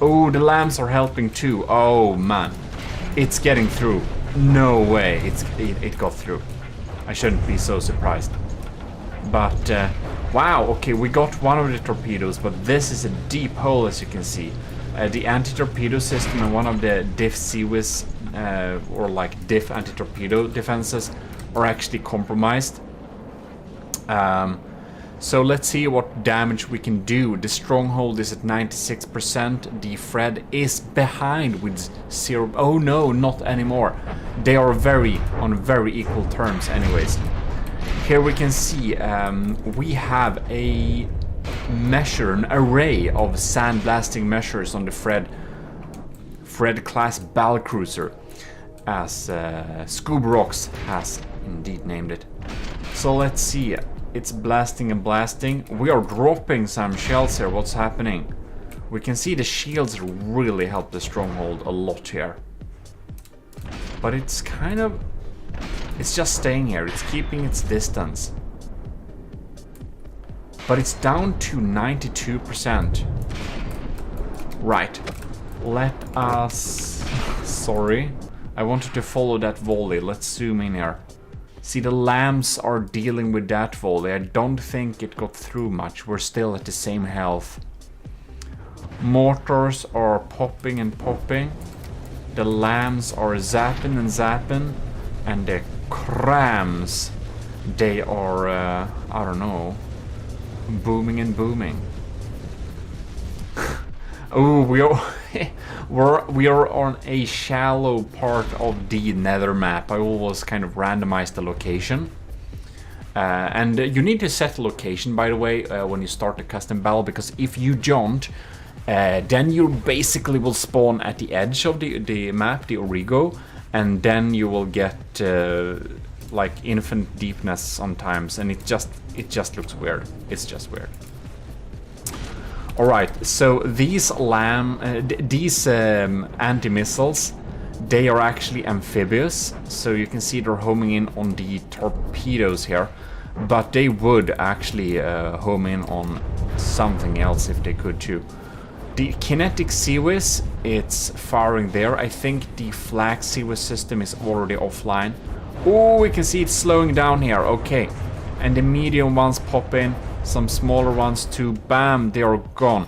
Oh, the lambs are helping too. Oh man, it's getting through. No way, it got through. I shouldn't be so surprised. But wow, okay, we got one of the torpedoes, but this is a deep hole, as you can see. The anti-torpedo system and one of the diff CWIS or like diff anti-torpedo defenses are actually compromised. So let's see what damage we can do. The stronghold is at 96%. The Fred is behind with 0. Oh no, not anymore. They are on very equal terms anyways. Here we can see we have an array of sandblasting measures on the Fred class battlecruiser, as Scoob Rocks has indeed named it. So let's see. It's blasting and blasting. We are dropping some shells here. What's happening? We can see the shields really help the stronghold a lot here. But it's just staying here. It's keeping its distance. But it's down to 92%. Right. Let us... Sorry. I wanted to follow that volley. Let's zoom in here. See, the lambs are dealing with that volley. I don't think it got through much. We're still at the same health. Mortars are popping and popping. The lambs are zapping and zapping. And the crams, they are, I don't know, booming and booming. Oh, we are on a shallow part of the nether map. I always kind of randomize the location. And you need to set the location, by the way, when you start the custom battle, because if you don't, then you basically will spawn at the edge of the map, the Origo, and then you will get like infinite deepness sometimes, and it just looks weird. It's just weird. All right, so these anti-missiles, they are actually amphibious, so you can see they're homing in on the torpedoes here, but they would actually home in on something else if they could too. The kinetic CWIS, it's firing there. I think the flag CWIS system is already offline. Oh, we can see it's slowing down here. Okay, and the medium ones pop in. Some smaller ones too. Bam, they are gone.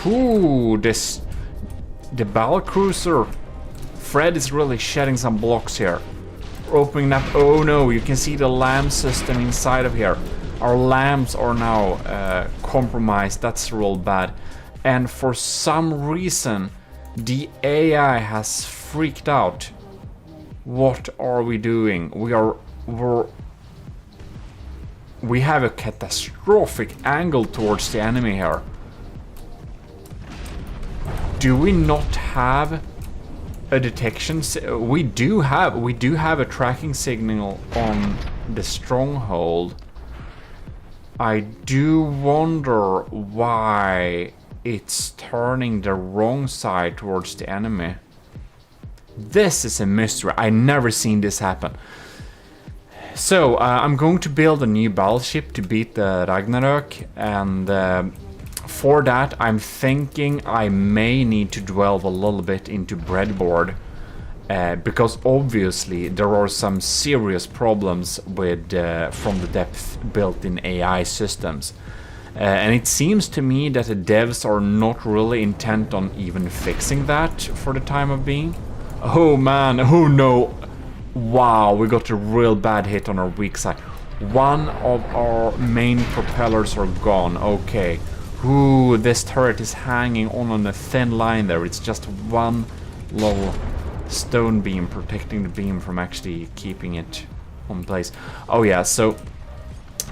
Ooh, the battlecruiser Fred is really shedding some blocks here. We're opening up. Oh no, you can see the lamb system inside of here. Our lambs are now compromised. That's real bad. And for some reason, the AI has freaked out. What are we doing? We have a catastrophic angle towards the enemy here. Do we not have a detection? We do have a tracking signal on the stronghold. I do wonder why it's turning the wrong side towards the enemy. This is a mystery. I never seen this happen. So, I'm going to build a new battleship to beat the Ragnarok, and for that I'm thinking I may need to delve a little bit into breadboard, because obviously there are some serious problems with from the depth built-in AI systems. And it seems to me that the devs are not really intent on even fixing that for the time of being. Oh man, oh no. Wow, we got a real bad hit on our weak side. One of our main propellers are gone. Okay. Ooh, this turret is hanging on a thin line there. It's just one little stone beam protecting the beam from actually keeping it on place. Oh yeah, so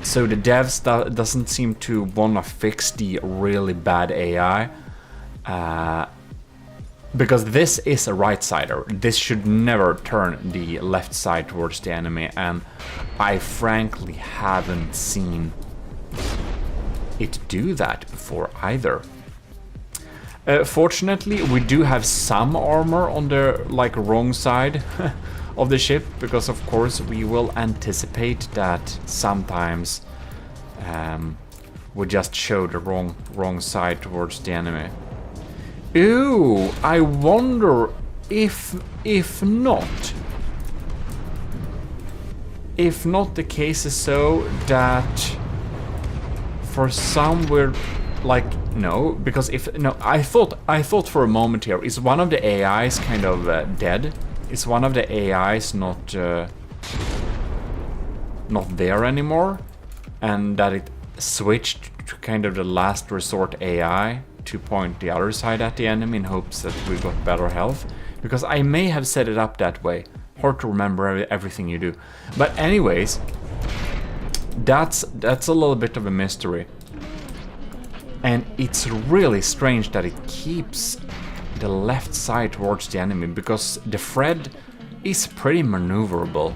the devs doesn't seem to wanna fix the really bad AI. Because this is a right-sider. This should never turn the left side towards the enemy, and I frankly haven't seen it do that before either. Fortunately, we do have some armor on the wrong side of the ship, because of course we will anticipate that sometimes we just show the wrong side towards the enemy. Ooh, I wonder if not the case is so that for some we're no, because I thought for a moment here, is one of the AIs kind of dead? Is one of the AIs not there anymore, and that it switched to kind of the last resort AI to point the other side at the enemy in hopes that we got better health? Because I may have set it up that way. Hard to remember everything you do. But anyways, that's a little bit of a mystery. And it's really strange that it keeps the left side towards the enemy, because the Fred is pretty maneuverable.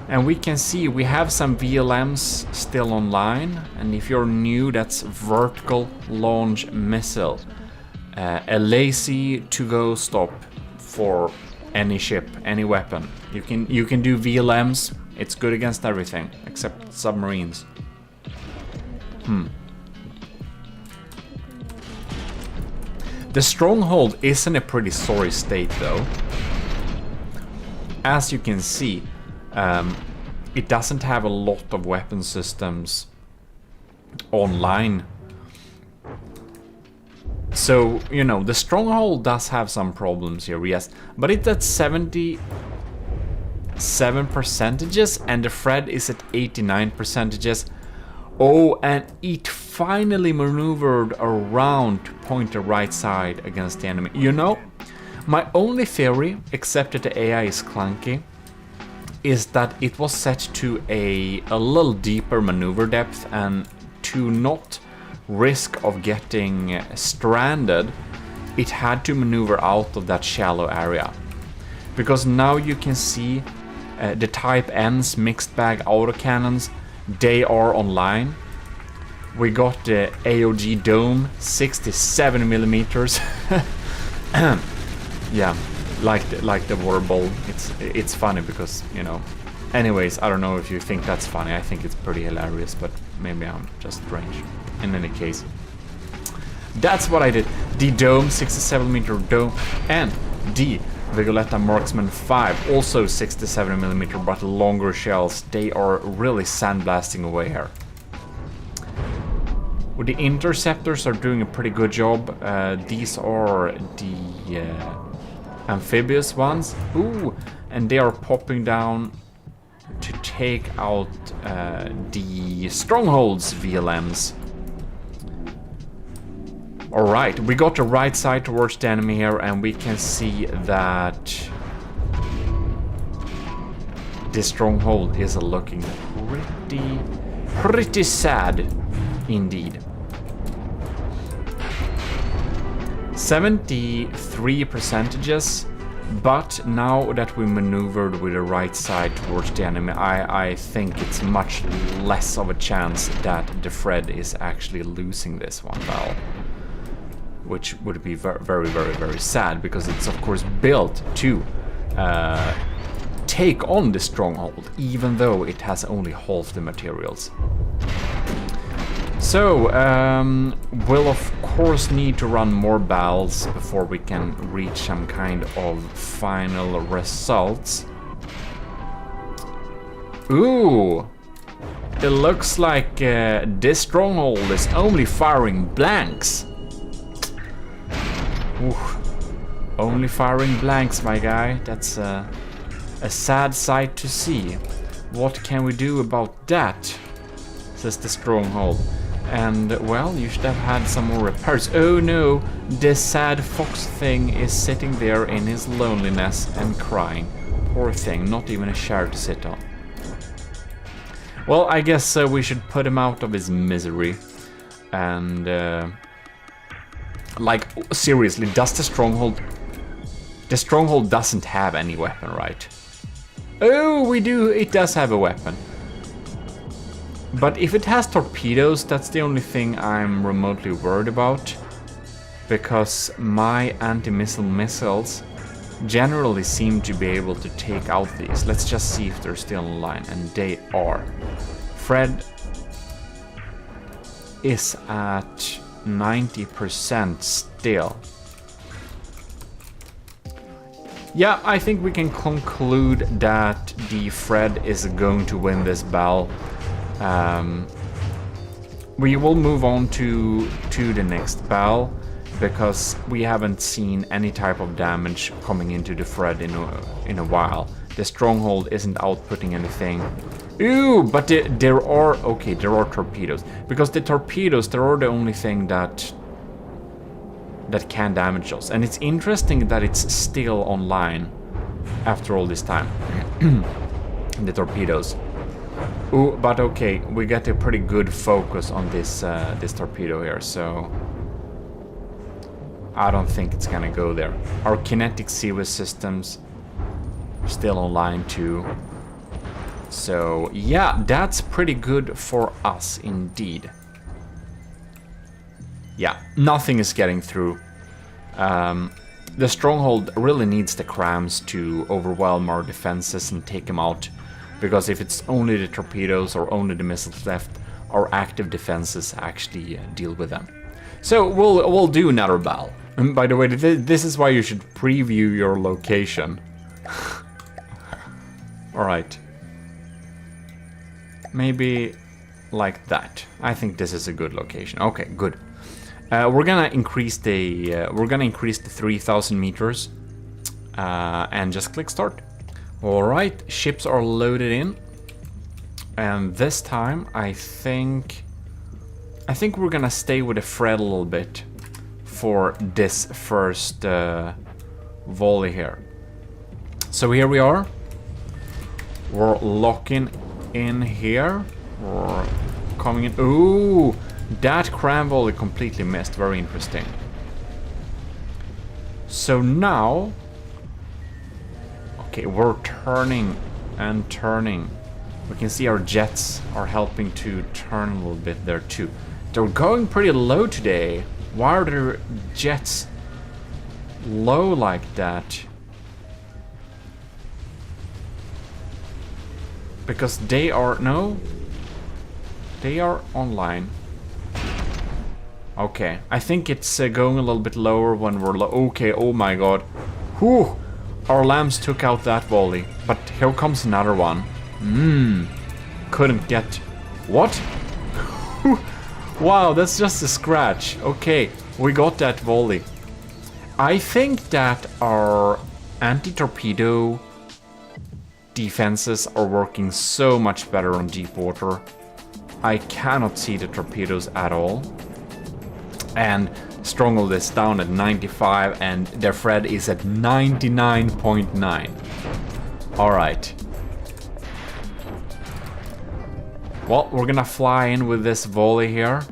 And we can see we have some VLMs still online, and if you're new, that's vertical launch missile. A lazy to-go stop for any ship, any weapon. You can do VLMs. It's good against everything except submarines. The stronghold is in a pretty sorry state though. As you can see, it doesn't have a lot of weapon systems online. So, the stronghold does have some problems here, yes. But it's at 77%, and the Fred is at 89%. Oh, and it finally maneuvered around to point the right side against the enemy. My only theory, except that the AI is clunky, is that it was set to a little deeper maneuver depth, and to not risk of getting stranded, it had to maneuver out of that shallow area. Because now you can see the Type N's mixed bag autocannons, they are online. We got the AOG Dome 67mm. Yeah, like the water bowl. It's funny because Anyways, I don't know if you think that's funny. I think it's pretty hilarious, but maybe I'm just strange. In any case, that's what I did. The Dome 67mm Dome and the Vigoletta Marksman 5, also 67mm, but longer shells. They are really sandblasting away here. Well, the interceptors are doing a pretty good job. These are the amphibious ones. Ooh, and they are popping down to take out the strongholds VLMs. Alright, we got the right side towards the enemy here, and we can see that this stronghold is looking pretty sad indeed. 73%, but now that we maneuvered with the right side towards the enemy, I think it's much less of a chance that the Fred is actually losing this one battle. Which would be very sad, because it's of course built to take on the stronghold, even though it has only half the materials. So, we'll of course need to run more battles before we can reach some kind of final results. Ooh! It looks like this stronghold is only firing blanks. Oof. Only firing blanks, my guy. That's a sad sight to see. What can we do about that? Says the stronghold. And, well, you should have had some more repairs. Oh no, the sad fox thing is sitting there in his loneliness and crying. Poor thing, not even a chair to sit on. Well, I guess we should put him out of his misery. And Like, seriously, does the stronghold... The stronghold doesn't have any weapon, right? Oh, we do. It does have a weapon. But if it has torpedoes, that's the only thing I'm remotely worried about. Because my anti-missile missiles generally seem to be able to take out these. Let's just see if they're still online, and they are. Fred is at 90% still. Yeah, I think we can conclude that the Fred is going to win this battle. We will move on to the next battle, because we haven't seen any type of damage coming into the Fred in a while. The stronghold isn't outputting anything. Ooh, but there are torpedoes. Because the torpedoes, they are the only thing that can damage us. And it's interesting that it's still online after all this time. The torpedoes. Ooh, but okay, we get a pretty good focus on this torpedo here, so I don't think it's gonna go there. Our kinetic seaway systems are still online too. So yeah, that's pretty good for us indeed. Yeah, nothing is getting through. The stronghold really needs the crams to overwhelm our defenses and take them out. Because if it's only the torpedoes or only the missiles left, our active defenses actually deal with them. So we'll do another battle. And by the way, this is why you should preview your location. Alright. Maybe like that. I think this is a good location. Okay, good. We're gonna increase the 3,000 meters and just click start. Alright, ships are loaded in. And this time I think we're gonna stay with the Fred a little bit for this first volley here. So here we are. We're locking in here. We're coming in. Ooh, that cram volley completely missed. Very interesting. So now, okay, we're turning and turning. We can see our jets are helping to turn a little bit there too. They're going pretty low today. Why are their jets low like that? Because they are... No. They are online. Okay. I think it's going a little bit lower when we're low. Okay, oh my god. Whew. Our lambs took out that volley. But here comes another one. Couldn't get... What? Wow, that's just a scratch. Okay, we got that volley. I think that our anti-torpedo defenses are working so much better on deep water. I cannot see the torpedoes at all. And Stronghold is down at 95 and their Fred is at 99.9. Alright. Well, we're gonna fly in with this volley here.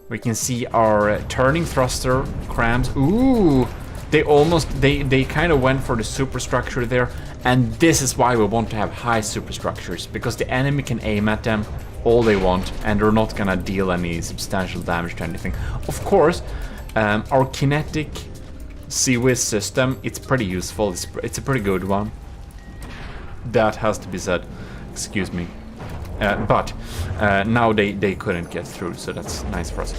We can see our turning thruster crams. Ooh, they kind of went for the superstructure there. And this is why we want to have high superstructures, because the enemy can aim at them all they want and they're not gonna deal any substantial damage to anything. Of course, our kinetic Sea-Whiz system, it's pretty useful. It's a pretty good one. That has to be said. Excuse me. But now they couldn't get through, so that's nice for us.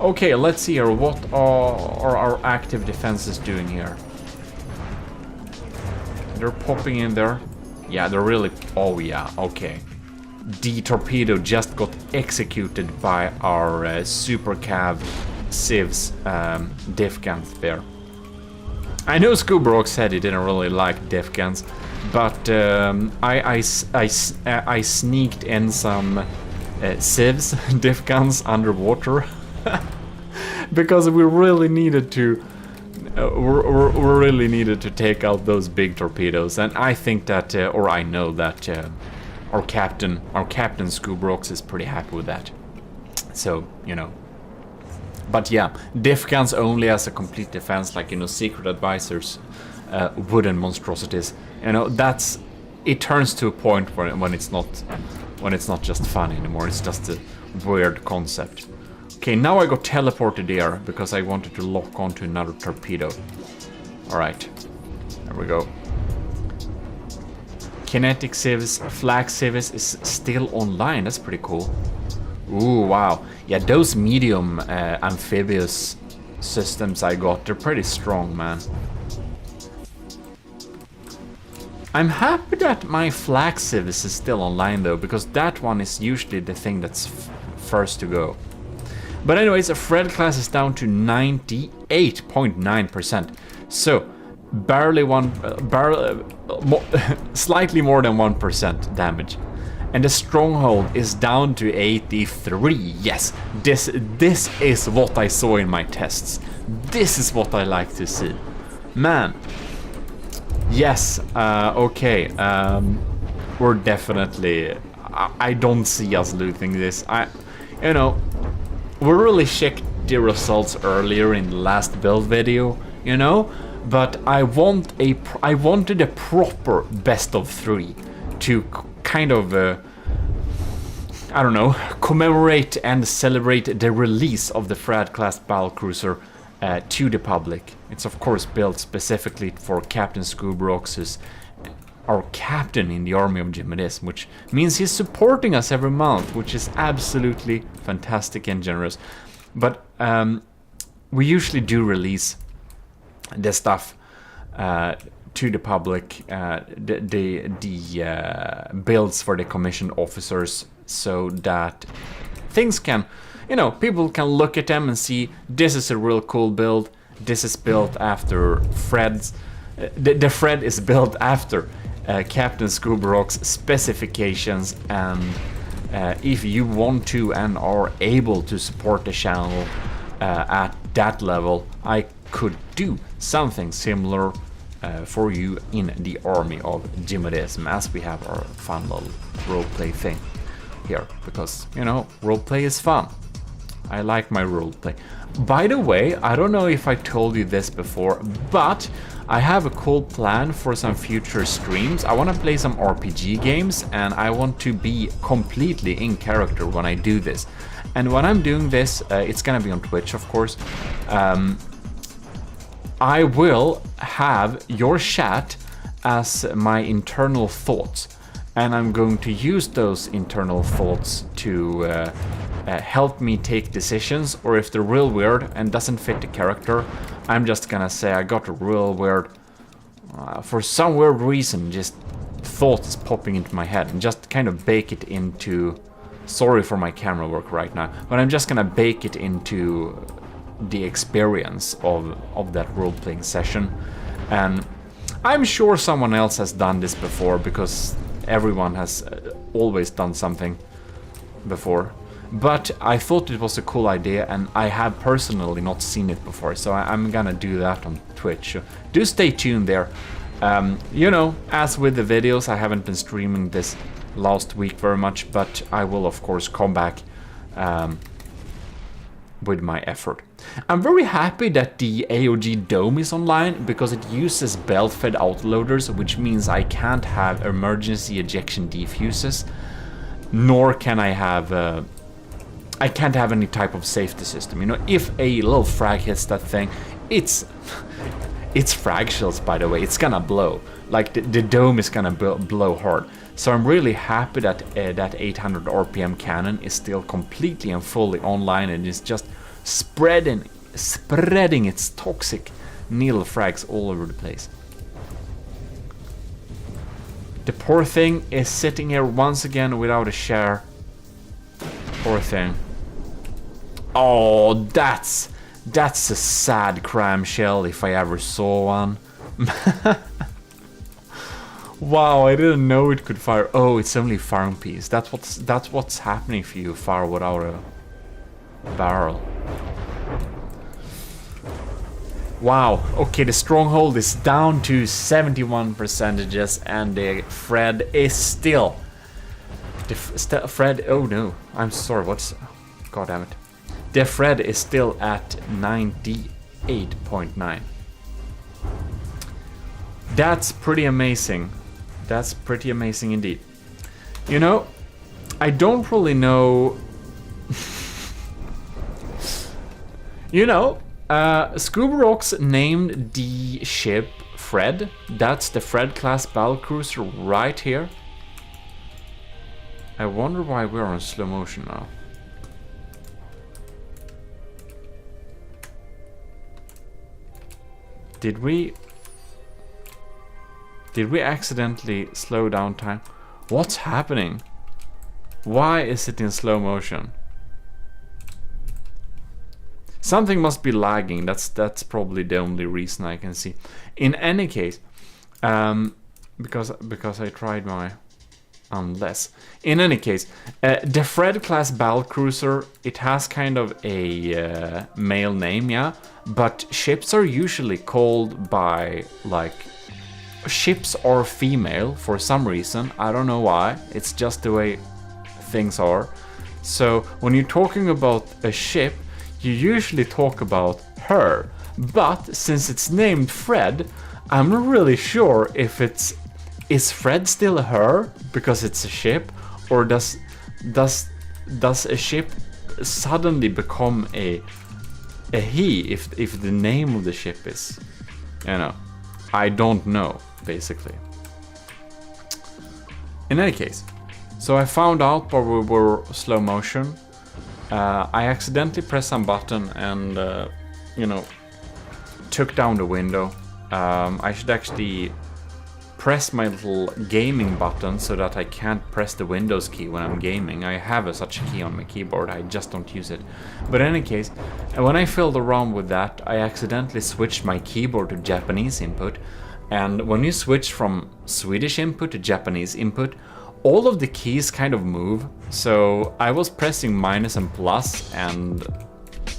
Okay, let's see here. What are our active defenses doing here? They're popping in there. Yeah, they're really... Oh, yeah, okay. The torpedo just got executed by our Super Cav Civs diff guns there. I know Scoobrok said he didn't really like diff guns, but I sneaked in some Civs diff guns underwater because we really needed to we really needed to take out those big torpedoes, and I think that or I know that our captain Scoobrok is pretty happy with that. So, you know, But yeah, diff guns only as a complete defense, like, you know, secret advisors, wooden monstrosities. You know, that's, it turns to a point when it's not just fun anymore. It's just a weird concept. Okay, now I got teleported there because I wanted to lock onto another torpedo. Alright, there we go. Kinetic civs, flag civs is still online. That's pretty cool. Ooh, wow. Yeah, those medium amphibious systems I got, they're pretty strong, man. I'm happy that my flag civis is still online though, because that one is usually the thing that's first to go. But anyways, a Fred class is down to 98.9%. So, slightly more than 1% damage. And the stronghold is down to 83. Yes, this is what I saw in my tests. This is what I like to see. Man. Yes, okay. We're definitely... I don't see us losing this. You know, we really checked the results earlier in the last build video, you know? But I wanted a proper best of 3 to kind of, I don't know, commemorate and celebrate the release of the Fred class battlecruiser to the public. It's of course built specifically for Captain Scubrox, who's our captain in the army of GMODIST, which means he's supporting us every month, which is absolutely fantastic and generous. But we usually do release the stuff to the public, the builds for the commissioned officers, so that things can, you know, people can look at them and see this is a real cool build. This is built after Fred's. The Fred is built after Captain Scubrox's specifications, and if you want to and are able to support the channel at that level, I could do something similar for you in the army of GMODIST, as we have our fun little roleplay thing here, because, you know, roleplay is fun. I like my roleplay. By the way, I don't know if I told you this before, but I have a cool plan for some future streams. I want to play some RPG games, and I want to be completely in character when I do this. And when I'm doing this, it's gonna be on Twitch, of course. I will have your chat as my internal thoughts, and I'm going to use those internal thoughts to help me take decisions, or if they're real weird and doesn't fit the character, I'm just gonna say I got a real weird, for some weird reason, just thoughts popping into my head, and just kind of bake it into, sorry for my camera work right now, but I'm just gonna bake it into the experience of that role-playing session. And I'm sure someone else has done this before, because everyone has always done something before. But I thought it was a cool idea, and I have personally not seen it before, so I'm gonna do that on Twitch. Do stay tuned there. You know, as with the videos, I haven't been streaming this last week very much, but I will of course come back with my effort. I'm very happy that the AOG Dome is online, because it uses belt-fed autoloaders, which means I can't have emergency ejection defuses, nor can I have I can't have any type of safety system. You know, if a little frag hits that thing, it's frag shells, by the way, it's gonna blow. Like, the dome is gonna blow hard. So I'm really happy that that 800 RPM cannon is still completely and fully online, and is just spreading its toxic needle frags all over the place. The poor thing is sitting here once again without a share. Poor thing. Oh, that's a sad cram shell if I ever saw one. Wow, I didn't know it could fire. Oh, it's only farm piece. That's what's happening if you fire without a barrel. Wow. Okay, the stronghold is down to 71%, and the Fred is still. The Fred. Oh no, I'm sorry. God damn it. Def Red is still at 98.9. That's pretty amazing. That's pretty amazing indeed. You know, I don't really know. You know, Scuba Rocks named the ship Fred. That's the Fred class battlecruiser right here. I wonder why we're on slow motion now. Did we accidentally slow down time? What's happening? Why is it in slow motion? Something must be lagging. That's probably the only reason I can see. In any case, because I tried my unless. In any case, the Fred class battlecruiser, it has kind of a male name, yeah, but ships are usually called by like ships are female for some reason. I don't know why. It's just the way things are. So when you're talking about a ship, you usually talk about her. But since it's named Fred, I'm not really sure if is Fred still a her because it's a ship, or does a ship suddenly become a he if the name of the ship is, you know, I don't know basically. In any case, so I found out while we were slow motion. I accidentally pressed some button and you know, took down the window. I should actually press my little gaming button so that I can't press the Windows key when I'm gaming. I have such a key on my keyboard, I just don't use it. But in any case, when I filled around with that, I accidentally switched my keyboard to Japanese input. And when you switch from Swedish input to Japanese input, all of the keys kind of move. So I was pressing minus and plus, and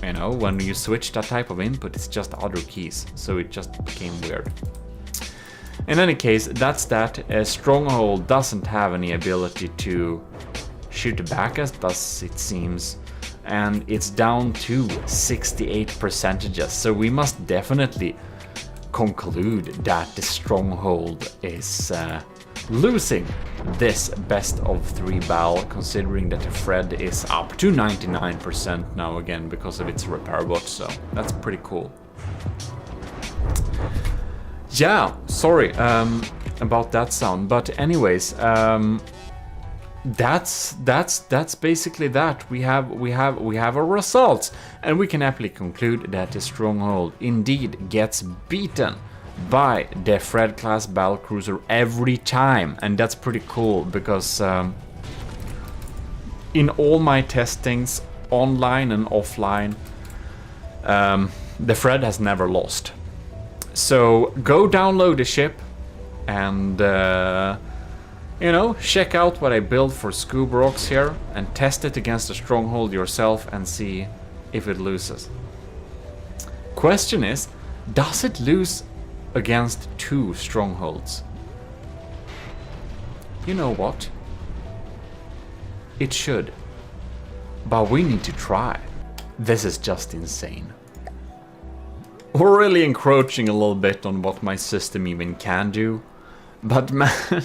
you know, when you switch that type of input, it's just other keys. So it just became weird. In any case, that's that. Stronghold doesn't have any ability to shoot back as does it seems, and it's down to 68%. So we must definitely conclude that the Stronghold is losing this best of 3 battle, considering that the Fred is up to 99% now again because of its repair bot. So that's pretty cool. Yeah, sorry about that sound, but anyways, that's basically that. We have our results, and we can happily conclude that the Stronghold indeed gets beaten by the Fred class battlecruiser every time, and that's pretty cool because in all my testings, online and offline, the Fred has never lost. So go download the ship and you know, check out what I built for Scuba Rocks here and test it against the Stronghold yourself and see if it loses. Question is, does it lose against 2 Strongholds? You know what? It should. But we need to try. This is just insane. We're really encroaching a little bit on what my system even can do. But man,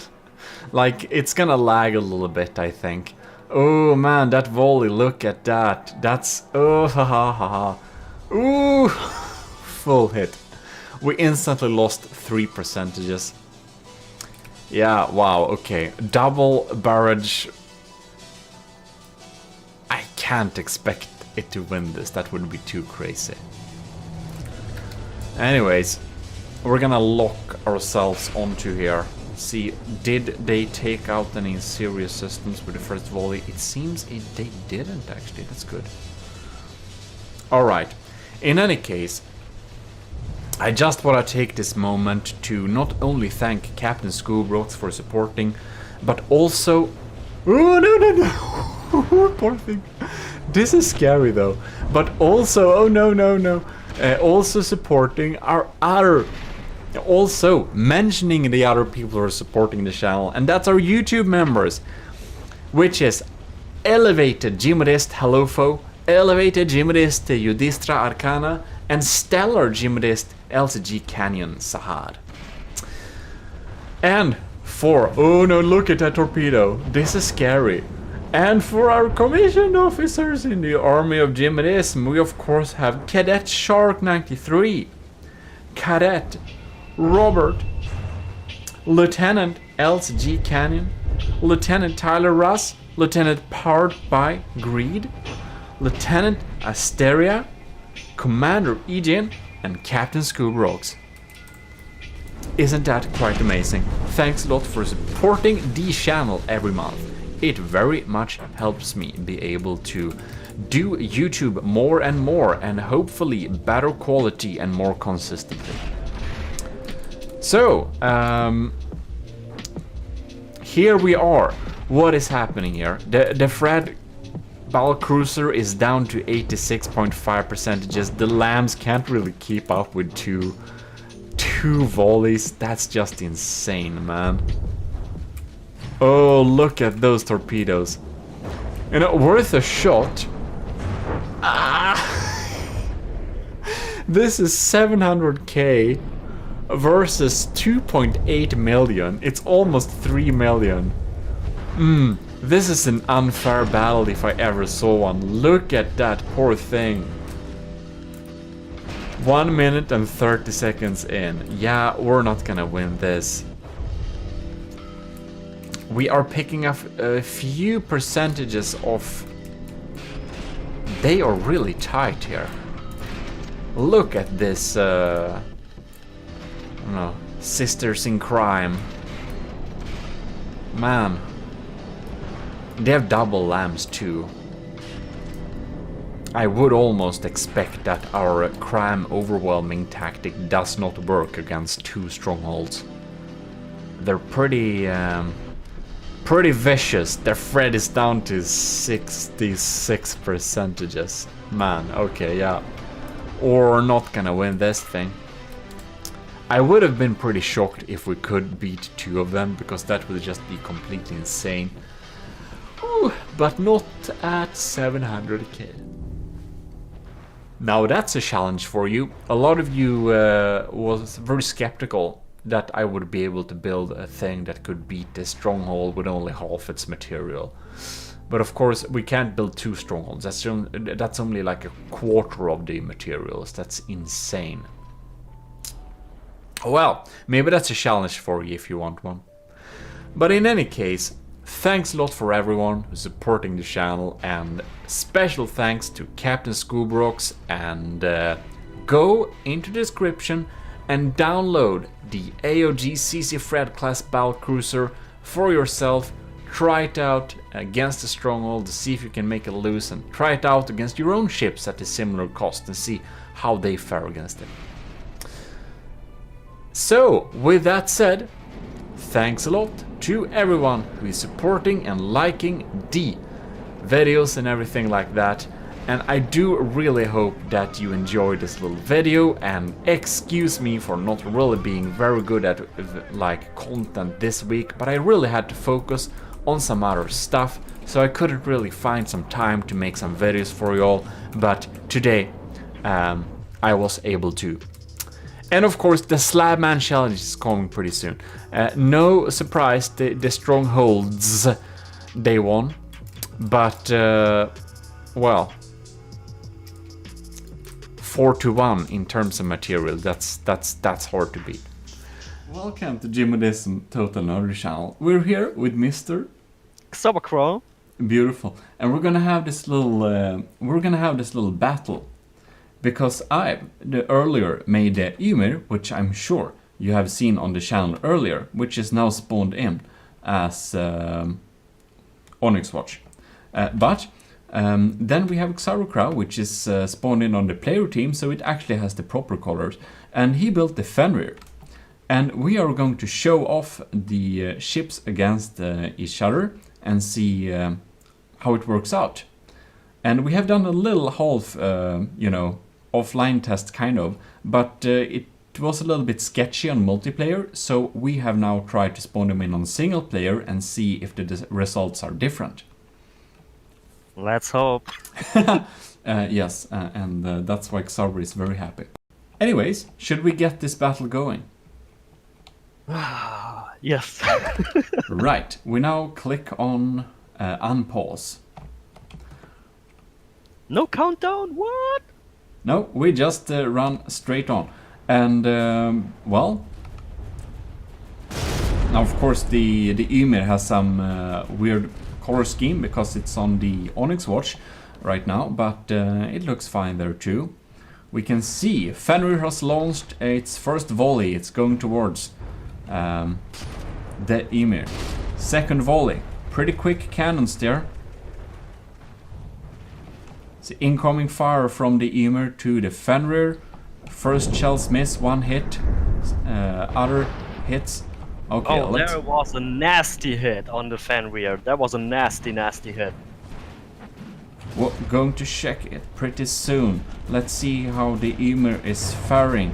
like, it's gonna lag a little bit, I think. Oh man, that volley, look at that. That's, oh, ha ha ha ha. Ooh, full hit. We instantly lost 3%. Yeah, wow, okay. Double barrage. I can't expect it to win this. That would be too crazy. Anyways, we're gonna lock ourselves onto here. See, did they take out any serious systems with the first volley? It seems they didn't actually. That's good. Alright, in any case, I just want to take this moment to not only thank Captain Scuba Rocks for supporting, but also... Oh, no. Poor thing. This is scary though. But also, oh no. Also supporting our other... Also mentioning the other people who are supporting the channel, and that's our YouTube members, which is Elevated, GMODIST, HelloFo, Elevated GMODIST Yudhisthira Arcana, and Stellar GMODIST LCG Canyon Sahad. And for, oh no, look at that torpedo, this is scary. And for our commissioned officers in the army of GMODism, we of course have Cadet Shark 93, Cadet Robert, Lieutenant LCG Canyon, Lieutenant Tyler Russ, Lieutenant Powered by Greed, Lieutenant Asteria, Commander Eugene, and Captain Scoobrocks. Isn't that quite amazing? Thanks a lot for supporting the channel every month. It very much helps me be able to do YouTube more and more, and hopefully better quality and more consistently. So, here we are. What is happening here? The Fred Battlecruiser is down to 86.5%. The lambs can't really keep up with two volleys. That's just insane, man. Oh, look at those torpedoes. You know, worth a shot. This is 700k versus 2.8 million. It's almost 3 million. This is an unfair battle if I ever saw one. Look at that poor thing. 1 minute and 30 seconds in. Yeah, we're not gonna win this. We are picking up a few percentages of... They are really tight here. Look at this, I don't know, sisters in crime. Man. They have double lambs too. I would almost expect that our crime overwhelming tactic does not work against two strongholds. They're pretty vicious. Their Fred is down to 66%. Man, okay, yeah. We're not gonna win this thing. I would have been pretty shocked if we could beat two of them, because that would just be completely insane. Ooh, but not at 700k. Now that's a challenge for you. A lot of you was very skeptical that I would be able to build a thing that could beat this stronghold with only half its material. But of course we can't build two strongholds. That's only like a quarter of the materials. That's insane. Well, maybe that's a challenge for you if you want one. But in any case, thanks a lot for everyone who's supporting the channel, and special thanks to Captain Scoobrocks, and go into the description and download the AOG CC Fred class battlecruiser for yourself. Try it out against the stronghold to see if you can make it loose, and try it out against your own ships at a similar cost and see how they fare against it. So, with that said, thanks a lot to everyone who is supporting and liking the videos and everything like that. And I do really hope that you enjoyed this little video, and excuse me for not really being very good at like content this week, but I really had to focus on some other stuff, so I couldn't really find some time to make some videos for you all, but today I was able to. And of course the Slabman challenge is coming pretty soon. No surprise, the strongholds, they won, but well, 4-1 in terms of material. That's hard to beat. Welcome to GMODISM Total Nerdy channel. We're here with Mr. Xabacrow. Beautiful, and we're gonna have this little battle, because I earlier made the Ymir, which I'm sure you have seen on the channel earlier, which is now spawned in as Onyx Watch. But then we have Xarocrow, which is spawned in on the player team, so it actually has the proper colors. And he built the Fenrir. And we are going to show off the ships against each other and see how it works out. And we have done a little half, offline test kind of, but it was a little bit sketchy on multiplayer, so we have now tried to spawn them in on single player and see if the results are different. Let's hope. Yes, and that's why Xarber is very happy. Anyways, should we get this battle going? Yes. Right, we now click on unpause. No countdown? What? No, we just run straight on. And, well... Now, of course, the Ymir has some weird color scheme because it's on the Onyx watch right now, but it looks fine there too. We can see Fenrir has launched its first volley. It's going towards the Ymir. Second volley. Pretty quick cannons there. It's incoming fire from the Ymir to the Fenrir. First shells miss, one hit. Other hits. Okay, Oh, there was a nasty hit on the Fenrir. That was a nasty, nasty hit. We're going to check it pretty soon. Let's see how the Ymir is faring.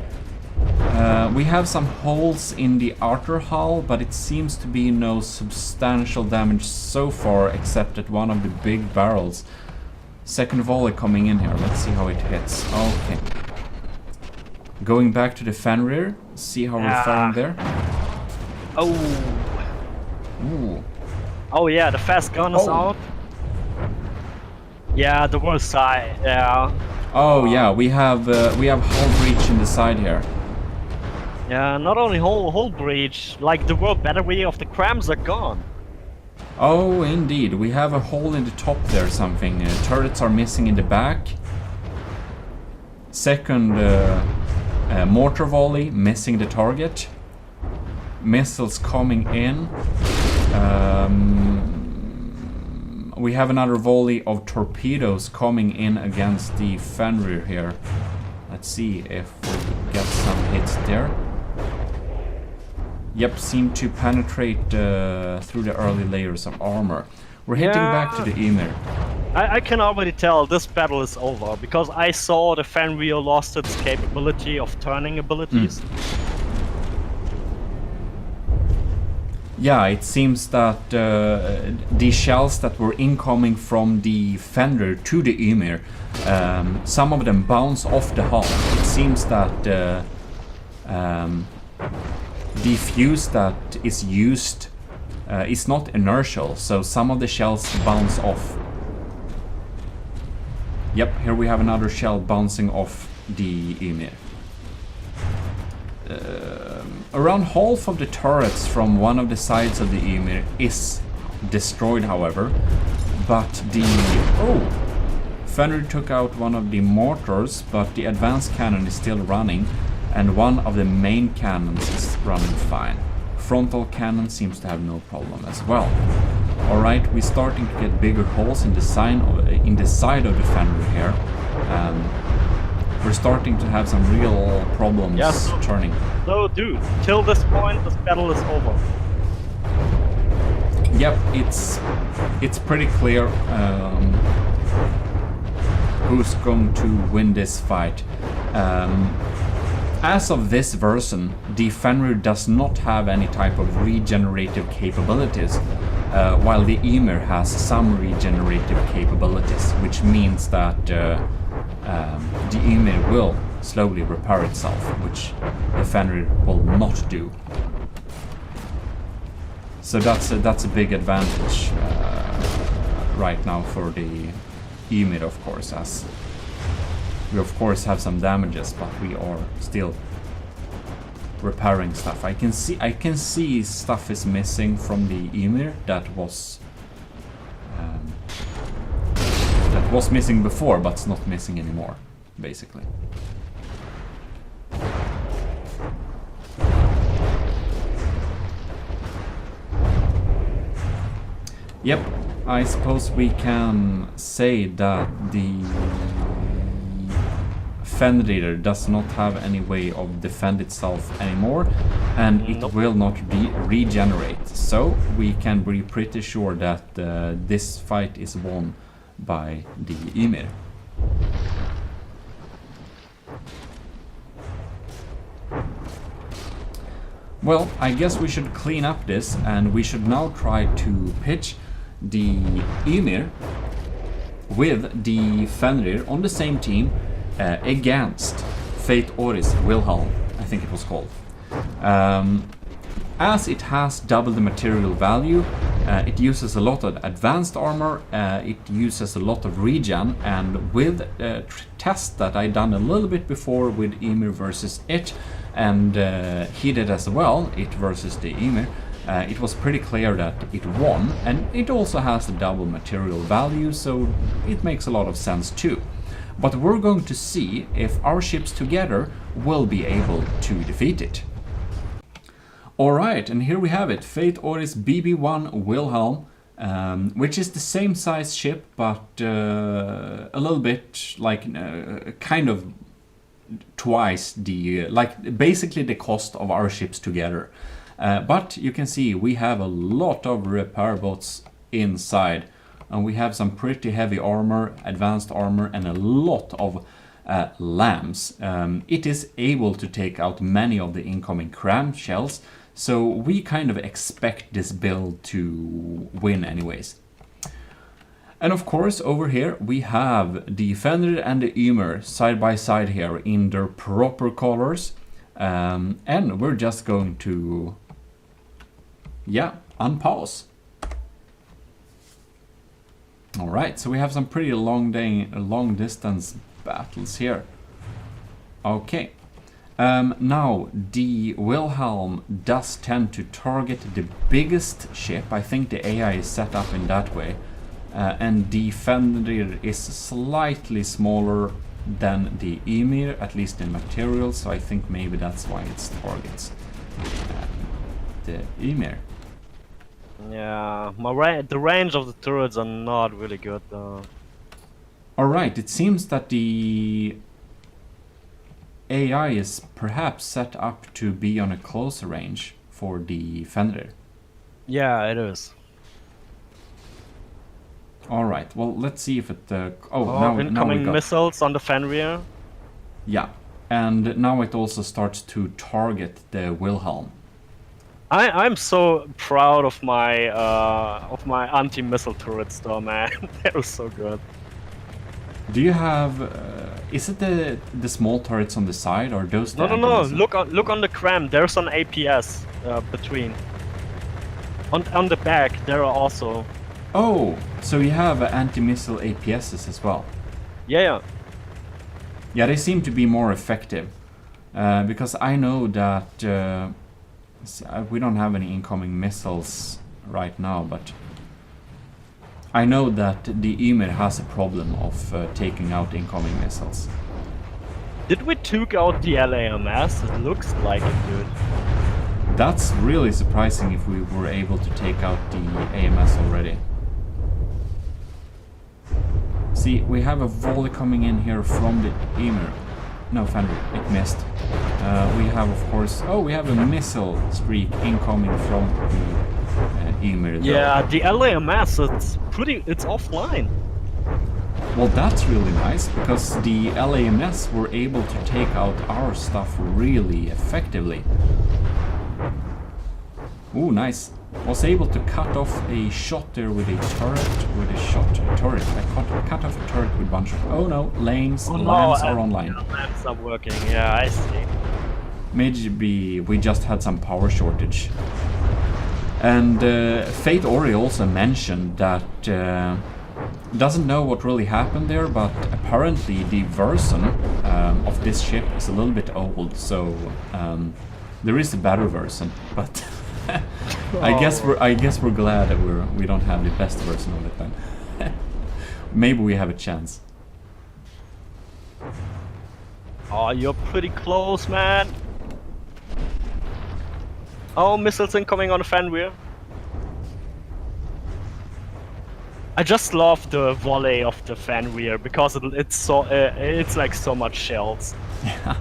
We have some holes in the outer hull, but it seems to be no substantial damage so far, except at one of the big barrels. Second volley coming in here. Let's see how it hits. Okay. Going back to the Fenrir. See how we're faring there. Oh. Ooh. Oh yeah, the fast gun is out. Yeah, the worst side. Yeah. Oh yeah, we have hull breach in the side here. Yeah, not only hull breach, like the world battery of the crams are gone. Oh, indeed. We have a hole in the top there, something. Turrets are missing in the back. Second mortar volley, missing the target. Missiles coming in. We have another volley of torpedoes coming in against the Fenrir here. Let's see if we get some hits there. Yep, seem to penetrate through the early layers of armor. We're hitting back to the Ymir. I can already tell this battle is over, because I saw the Fenrir lost its capability of turning abilities. Yeah, it seems that the shells that were incoming from the Fenrir to the Ymir, some of them bounce off the hull. It seems that the fuse that is used is not inertial, so some of the shells bounce off. Yep, here we have another shell bouncing off the Ymir. Around half of the turrets from one of the sides of the Ymir is destroyed, however, but the... Oh! Fenrir took out one of the mortars, but the advanced cannon is still running, and one of the main cannons is running fine. Frontal cannon seems to have no problem as well. Alright, we're starting to get bigger holes in the side of the Fenrir here. We're starting to have some real problems turning. So, dude, till this point, this battle is over. Yep, it's pretty clear who's going to win this fight. As of this version, the Fenrir does not have any type of regenerative capabilities, while the Ymir has some regenerative capabilities, which means that the Ymir will slowly repair itself, which the Fenrir will not do. So that's a big advantage right now for the Ymir, of course, as we of course have some damages, but we are still repairing stuff. I can see stuff is missing from the Ymir that was missing before, but it's not missing anymore, basically. Yep, I suppose we can say that the Fenrir does not have any way of defend itself anymore, and it will not regenerate. So we can be pretty sure that this fight is won by the Ymir. Well, I guess we should clean up this, and we should now try to pitch the Ymir with the Fenrir on the same team against Fate Oris Wilhelm, I think it was called. As it has double the material value, it uses a lot of advanced armor, it uses a lot of regen, and with tests that I done a little bit before with Ymir versus it, and he did as well, it versus the Ymir, it was pretty clear that it won, and it also has the double material value, so it makes a lot of sense too. But we're going to see if our ships together will be able to defeat it. Alright, and here we have it, Fate Oris BB1 Wilhelm, which is the same size ship, but a little bit like kind of twice the, like basically the cost of our ships together. But you can see we have a lot of repair bots inside, and we have some pretty heavy armor, advanced armor, and a lot of lambs. It is able to take out many of the incoming cram shells, so we kind of expect this build to win anyways. And of course over here we have the Fenrir and the Ymir side by side here in their proper colors. And we're just going to, yeah, unpause. Alright, so we have some pretty long distance battles here. Okay. Now, the Wilhelm does tend to target the biggest ship. I think the AI is set up in that way. And the Fenrir is slightly smaller than the Ymir, at least in material, so I think maybe that's why it targets the Ymir. Yeah, the range of the turrets are not really good though. Alright, it seems that the AI is perhaps set up to be on a closer range for the Fenrir. Yeah, it is. Alright, well, let's see if it... incoming missiles on the Fenrir. Yeah, and now it also starts to target the Wilhelm. I'm so proud of my anti-missile turrets though, man. They're so good. Do you have... is it the small turrets on the side, or those... No. Look on the cram. There's an APS between. On the back, there are also... Oh, so you have anti-missile APSs as well. Yeah. Yeah, they seem to be more effective. Because I know that... we don't have any incoming missiles right now, but... I know that the Ymir has a problem of taking out incoming missiles. Did we took out the LAMS? It looks like it, dude. That's really surprising if we were able to take out the AMS already. See, we have a volley coming in here from the Ymir. No, Fenrir, it missed. We have, of course... Oh, we have a missile streak incoming from the Ymir. Yeah, the LAMS, it's offline. Well, that's really nice, because the LAMS were able to take out our stuff really effectively. Ooh, nice. Was able to cut off a shot there with a turret, I cut off a turret with a bunch of... Oh no, lamps are online. Lamps are working, yeah, I see. Maybe we just had some power shortage. And Fate Ori also mentioned that doesn't know what really happened there, but apparently the version of this ship is a little bit old, so there is a better version, but I guess we're glad that we don't have the best version of it then. Maybe we have a chance. Oh, you're pretty close, man. Oh, missiles incoming on the Fenrir. I just love the volley of the Fenrir because it's like so much shells. Yeah,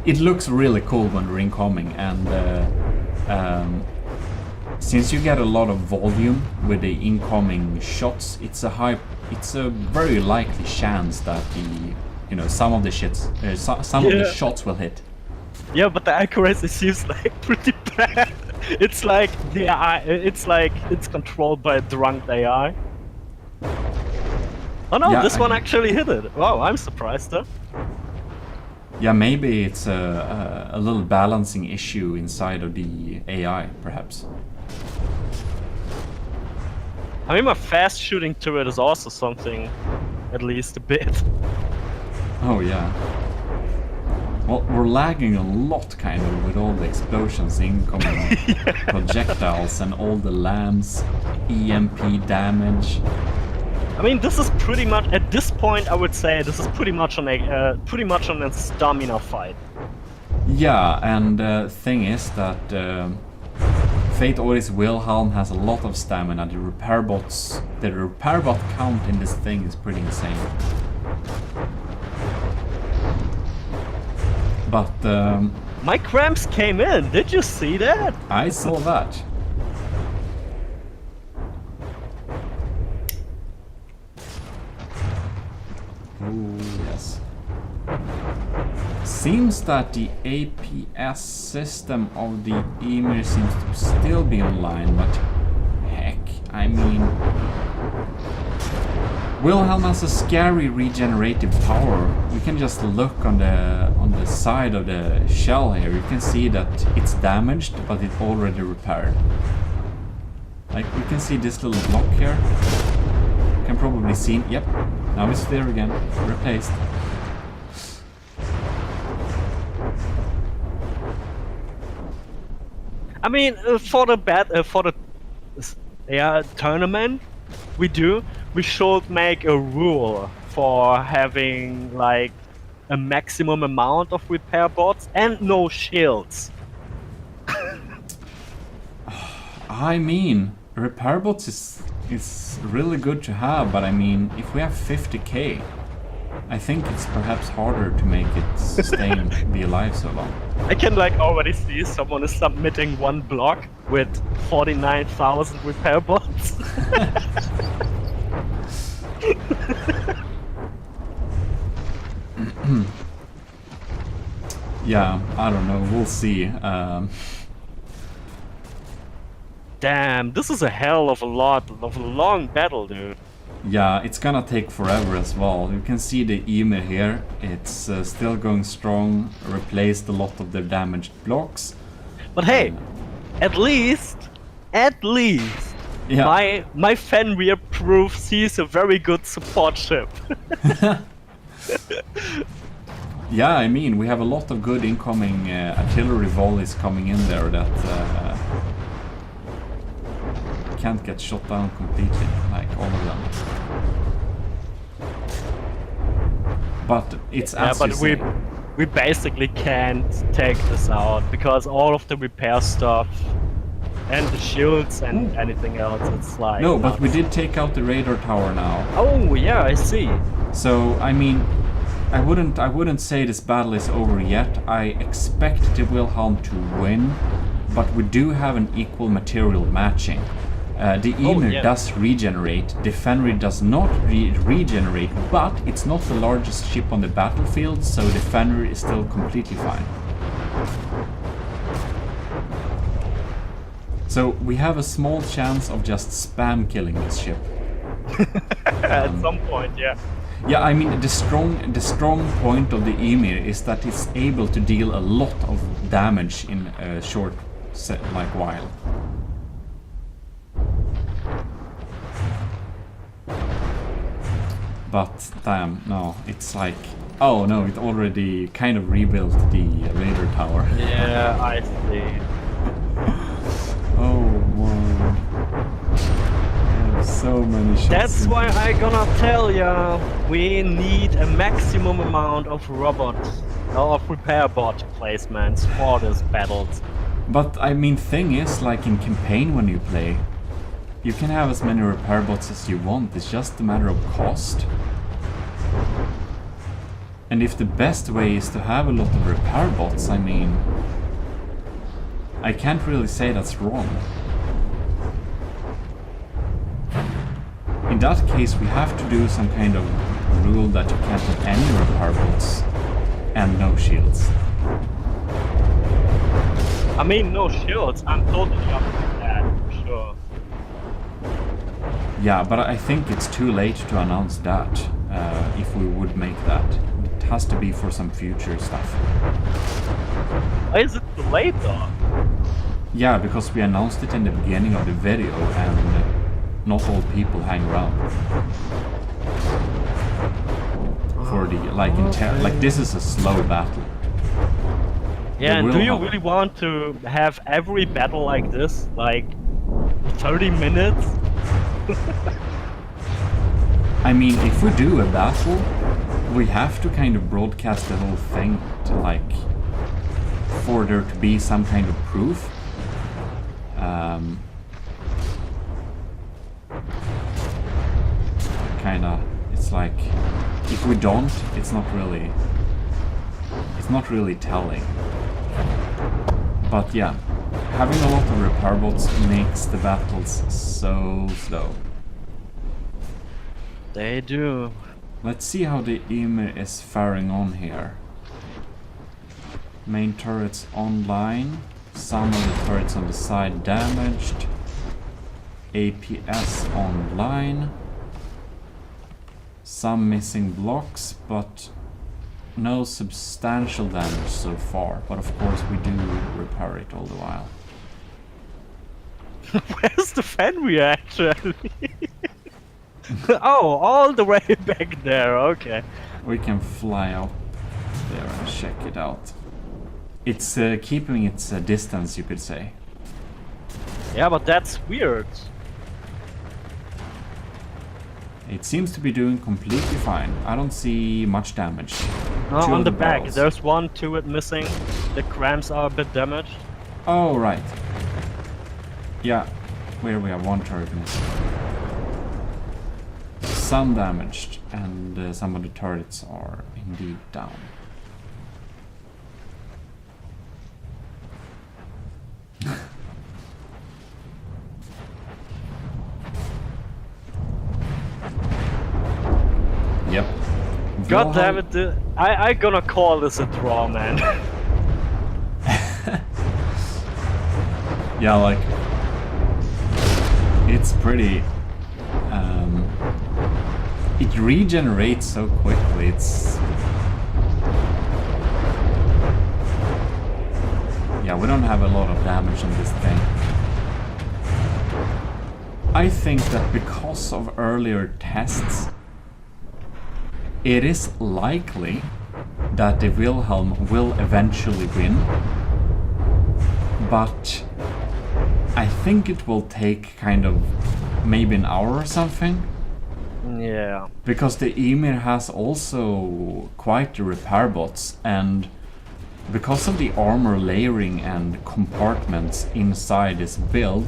it looks really cool when they're incoming, and since you get a lot of volume with the incoming shots, it's a very likely chance that some of the shots will hit. Yeah, but the accuracy seems like pretty bad. It's like it's controlled by a drunk AI. Oh no, Yeah, this one actually hit it. Wow, I'm surprised though. Yeah, maybe it's a little balancing issue inside of the AI, perhaps. I mean, my fast shooting turret is also something, at least a bit. Oh yeah. Well, we're lagging a lot, kind of, with all the explosions, incoming projectiles, and all the lamps, EMP damage. I mean, this is pretty much at this point. I would say this is pretty much on a stamina fight. Yeah, and thing is that Fate Oris Wilhelm has a lot of stamina. The repair bot count in this thing is pretty insane. But My cramps came in. Did you see that? I saw that. Oh yes. Seems that the APS system of the Emir seems to still be online, but heck, I mean, Wilhelm has a scary regenerative power. We can just look on the side of the shell here. You can see that it's damaged, but it's already repaired. Like, we can see this little block here. You can probably see, yep, now it's there again, replaced. I mean, for the tournament, we should make a rule for having like a maximum amount of repair bots and no shields. I mean, repair bots is really good to have, but I mean, if we have 50k, I think it's perhaps harder to make it sustain, be alive so long. I can like already see someone is submitting one block with 49,000 repair bots. Yeah, I don't know, we'll see. Damn, this is a hell of a long battle, dude. Yeah, it's gonna take forever as well. You can see the Emir here. It's still going strong, replaced a lot of the damaged blocks. But hey, at least, Yeah. my Fenrir proves he's a very good support ship. Yeah, I mean, we have a lot of good incoming artillery volleys coming in there that can't get shot down completely, like all of them. But it's as you say. we basically can't take this out because all of the repair stuff and the shields and anything else, it's like No, but nuts. we did take out the radar tower now. Oh yeah, I see. So I mean, I wouldn't say this battle is over yet. I expect the Wilhelm to win, but we do have an equal material matching. The Emir yeah. does regenerate, the Fenrir does not regenerate, but it's not the largest ship on the battlefield, so the Fenrir is still completely fine. So we have a small chance of just spam killing this ship. At some point, yeah. Yeah, I mean, the strong point of the Emir is that it's able to deal a lot of damage in a short while. But damn, no, it's like, oh no, it already kind of rebuilt the radar tower. Yeah, I see. Oh wow. I have so many shots. That's why I gonna tell ya, we need a maximum amount of repair bot placements for these battles. But I mean, thing is, like in campaign when you play, you can have as many repair bots as you want, it's just a matter of cost. And if the best way is to have a lot of repair bots, I mean, I can't really say that's wrong. In that case, we have to do some kind of rule that you can't have any repair bots and no shields. I mean, no shields, I'm totally up with that, for sure. Yeah, but I think it's too late to announce that, if we would make that. It has to be for some future stuff. Why is it too late though? Yeah, because we announced it in the beginning of the video and not all people hang around. For the, like this is a slow battle. Yeah, and will do you help. really want to have every battle like this? Like 30 minutes? I mean, if we do a battle, we have to kind of broadcast the whole thing to like, for there to be some kind of proof. Kinda, it's like, if we don't, it's not really telling. But yeah, having a lot of repair bots makes the battles so slow. They do. Let's see how the Ymir is faring on here. Main turrets online. Some of the turrets on the side damaged. APS online. Some missing blocks, but no substantial damage so far. But of course we do repair it all the while. Where's the Fenrir actually? Oh, all the way back there, okay. We can fly up there and check it out. It's keeping its distance, you could say. Yeah, but that's weird. It seems to be doing completely fine. I don't see much damage. Oh, Two on of the back, barrels. there's one turret missing. The crams are a bit damaged. Oh, right. Yeah, where we have one turret missing. Some damaged, and some of the turrets are indeed down. Yep. God damn it, I gonna call this a draw, man. Yeah, like, it's pretty, it regenerates so quickly, it's, yeah, we don't have a lot of damage on this thing. I think that because of earlier tests, it is likely that the Wilhelm will eventually win, but I think it will take kind of maybe an hour or something. Yeah. Because the Ymir has also quite the repair bots, and because of the armor layering and compartments inside this build,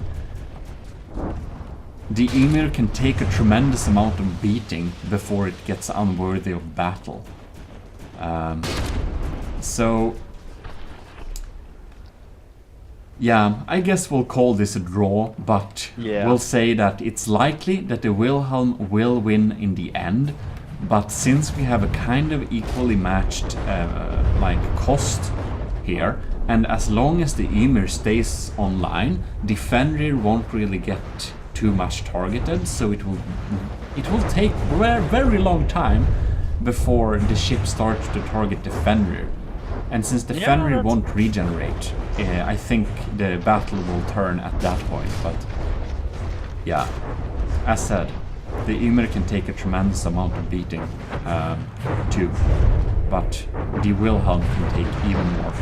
the Ymir can take a tremendous amount of beating before it gets unworthy of battle. So yeah, I guess we'll call this a draw, but Yeah. we'll say that it's likely that the Wilhelm will win in the end. But since we have a kind of equally matched like cost here, and as long as the Ymir stays online, the Fenrir won't really get too much targeted, so it will take very long time before the ship starts to target the Fenrir. And since the Fenrir won't regenerate, I think the battle will turn at that point. But yeah, as said, the Ymir can take a tremendous amount of beating too, but the Wilhelm can take even more.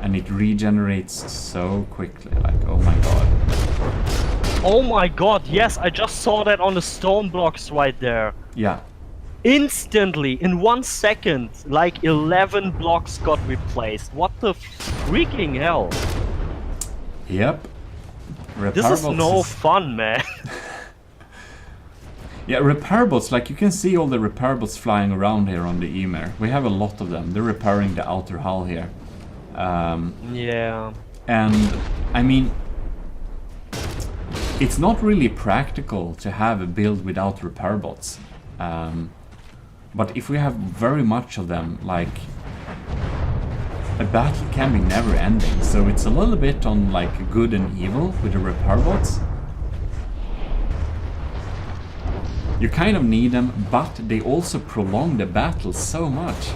And it regenerates so quickly, like, oh my god. Oh my god, yes, I just saw that on the stone blocks right there. Yeah. Instantly, in 1 second, like 11 blocks got replaced. What the freaking hell? Yep. This is no fun, man. Yeah, repair bots, like you can see all the repair bots flying around here on the Ymir. We have a lot of them. They're repairing the outer hull here. Yeah. And I mean, it's not really practical to have a build without repair bots. But if we have very much of them, like, a battle can be never ending. So it's a little bit on like good and evil with the repair bots. You kind of need them, but they also prolong the battle so much.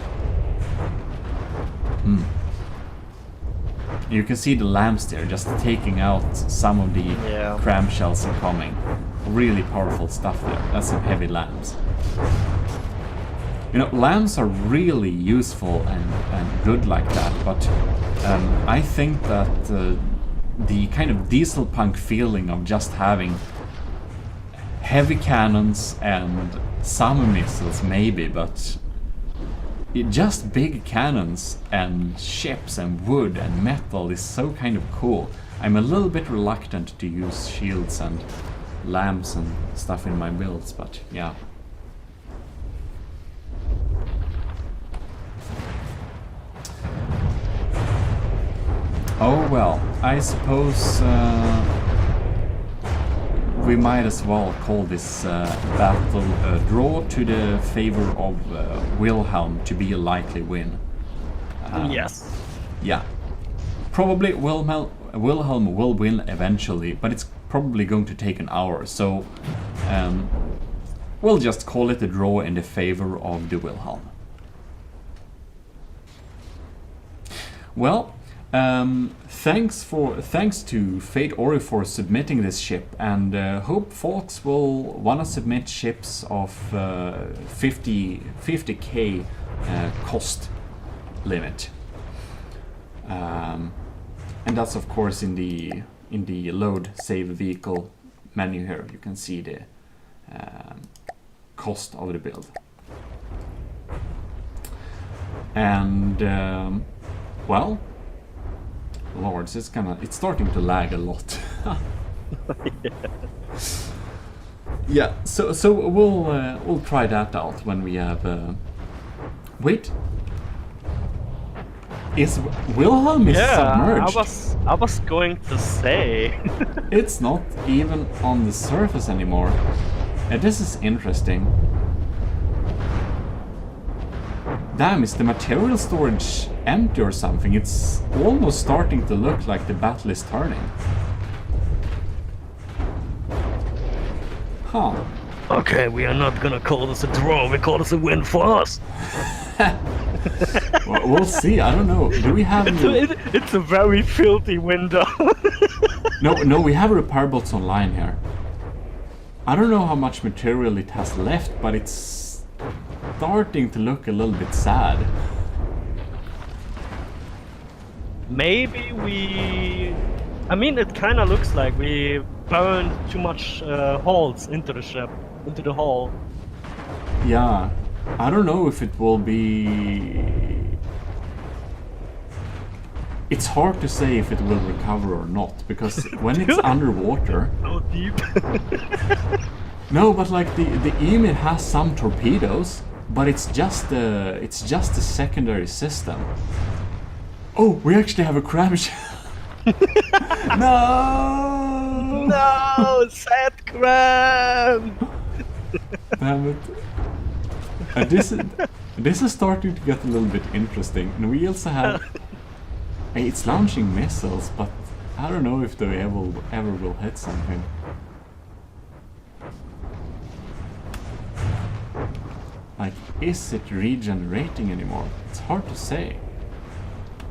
You can see the lamps there just taking out some of the cram shells incoming. Really powerful stuff there. That's some heavy lambs. You know, lambs are really useful and good like that, but I think that the kind of diesel punk feeling of just having heavy cannons and some missiles maybe, but just big cannons and ships and wood and metal is so kind of cool. I'm a little bit reluctant to use shields and lamps and stuff in my builds, but yeah. Oh well, I suppose we might as well call this battle a draw to the favor of Wilhelm to be a likely win. Yes. Yeah. Probably Wilhelm will win eventually, but it's probably going to take an hour, so we'll just call it a draw in the favor of the Wilhelm. Well, thanks to Fate Ori for submitting this ship, and hope folks will wanna submit ships of 50k cost limit, and that's of course in the load save vehicle menu here. You can see the cost of the build, and well, lords, it's starting to lag a lot. Yeah, so we'll try that out when we have. Wait, is Wilhelm submerged? I was going to say. It's not even on the surface anymore. This is interesting. Damn, is the material storage empty or something? It's almost starting to look like the battle is turning. Huh. Okay, we are not gonna call this a draw, we call this a win for us. Well, we'll see, I don't know. Do we have... It's a very filthy window. No, we have repair bots online here. I don't know how much material it has left, but it's starting to look a little bit sad. Maybe we... I mean, it kind of looks like we burned too much holes into the ship, into the hull. Yeah, I don't know if it will be... It's hard to say if it will recover or not, because when it's underwater... So deep. No, but like the Emir has some torpedoes, but it's just a secondary system. Oh, we actually have a cram shell. No! No, sad cram! Damn it. And this is starting to get a little bit interesting. And we also have... It's launching missiles, but I don't know if they ever will hit something. Like, is it regenerating anymore? It's hard to say.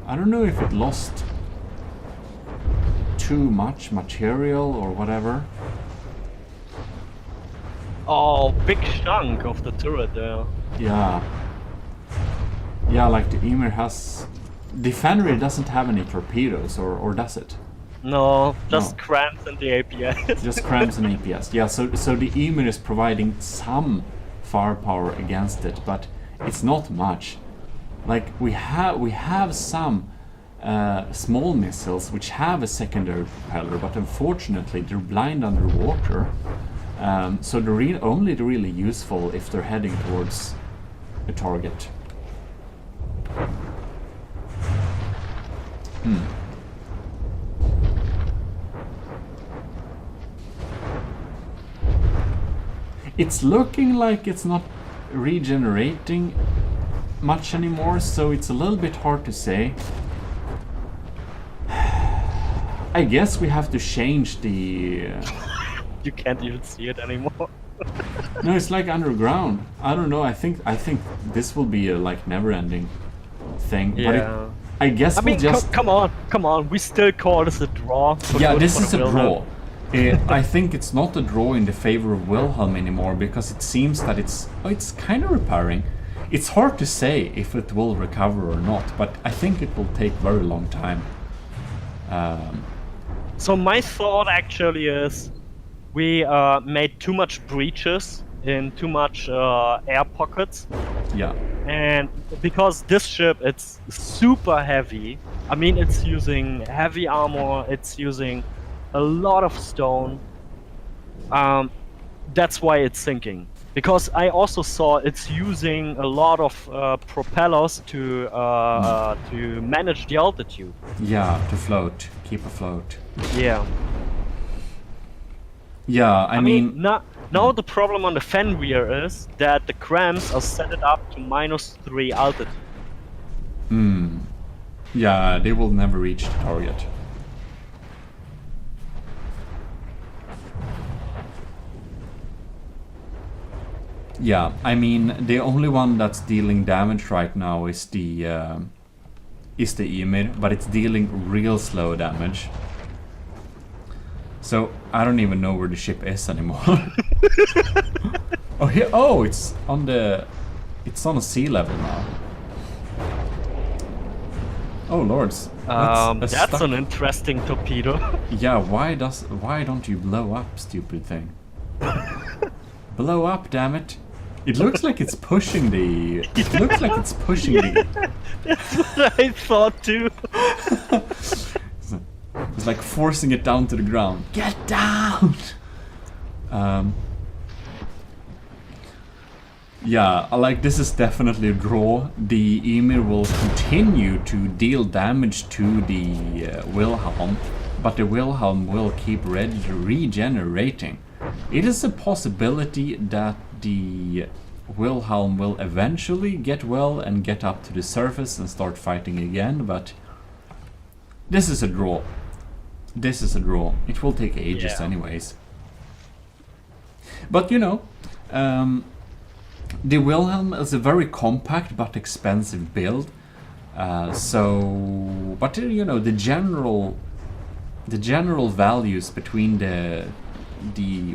I don't know if it lost too much material or whatever. Oh, big chunk of the turret there. Yeah. Yeah, like the Emir has... The Fenrir doesn't have any torpedoes, or does it? No, just No. cramps in the APS. Just crams and APS. Yeah, so the Emir is providing some firepower against it, but it's not much. Like we have some small missiles which have a secondary propeller, but unfortunately they're blind underwater. So they're only really useful if they're heading towards a target. It's looking like it's not regenerating much anymore, so it's a little bit hard to say. I guess we have to change the... You can't even see it anymore. No, it's like underground. I don't know. I think this will be a like never-ending thing. Yeah. But I guess I mean, we'll just. come on. We still call this a draw. Yeah, this for is a the draw. Wilhelm. I think it's not a draw in the favor of Wilhelm anymore because it seems that it's kind of repairing. It's hard to say if it will recover or not, but I think it will take very long time. So my thought actually is we made too much breaches in too much air pockets. Yeah. And because this ship, it's super heavy. I mean, it's using heavy armor, it's using a lot of stone. That's why it's sinking. Because I also saw it's using a lot of propellers to manage the altitude. Yeah, to float, keep afloat. Yeah. Yeah, I mean now the problem on the Fenrir is that the crams are set it up to -3 altitude. yeah, they will never reach the target. Yeah, I mean the only one that's dealing damage right now is the Ymir, but it's dealing real slow damage. So I don't even know where the ship is anymore. Oh here! Oh, it's on a sea level now. Oh lords! That's an interesting torpedo. Yeah, why don't you blow up, stupid thing? Blow up, damn it! It looks like it's pushing the. It looks like it's pushing the. That's what I thought too. It's like forcing it down to the ground. Get down! Yeah, like this is definitely a draw. The Ymir will continue to deal damage to the Wilhelm, but the Wilhelm will keep regenerating. It is a possibility that the Wilhelm will eventually get well and get up to the surface and start fighting again, but this is a draw. This is a draw. It will take ages anyways. But you know, the Wilhelm is a very compact but expensive build. But you know, the general values between the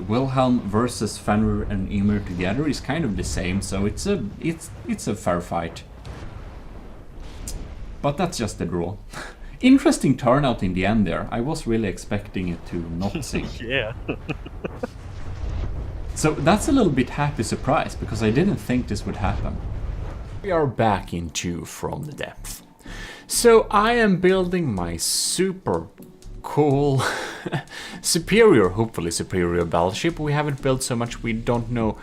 Wilhelm versus Fenrir and Ymir together is kind of the same, so it's a fair fight. But that's just a draw. Interesting turnout in the end there. I was really expecting it to not sink. Yeah. So that's a little bit happy surprise, because I didn't think this would happen. We are back into From the Depth. So I am building my super cool, hopefully superior battleship. We haven't built so much, we don't know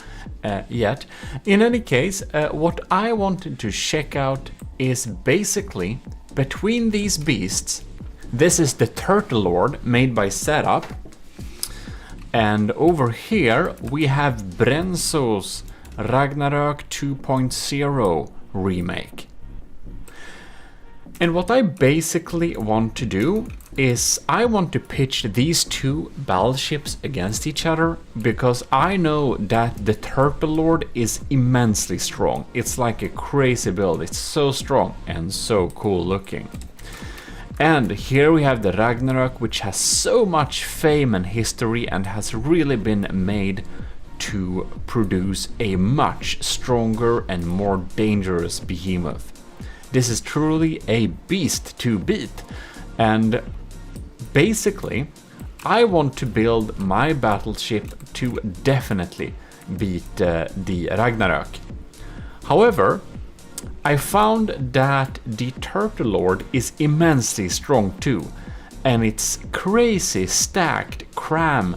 yet. In any case, what I wanted to check out is basically between these beasts. This is the Turtle Lord made by Setup. And over here we have Brenzo's Ragnarök 2.0 remake. And what I basically want to do is I want to pitch these two battleships against each other, because I know that the Turtle Lord is immensely strong. It's like a crazy build. It's so strong and so cool looking. And here we have the Ragnarök, which has so much fame and history and has really been made to produce a much stronger and more dangerous behemoth. This is truly a beast to beat, and basically I want to build my battleship to definitely beat the Ragnarök. However, I found that the Turtle Lord is immensely strong too, and its crazy stacked cram,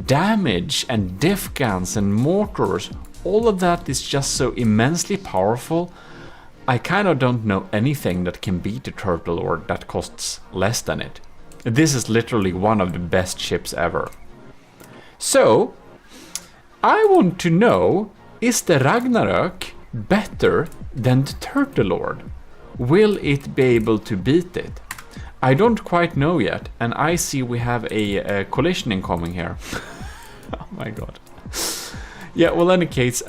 damage and diff guns and mortars, all of that is just so immensely powerful. I kind of don't know anything that can beat the Turtle Lord that costs less than it. This is literally one of the best ships ever. So, I want to know, is the Ragnarök better than the Turtle Lord? Will it be able to beat it? I don't quite know yet, and I see we have a collision incoming here. Oh my god. Yeah, well, in any case,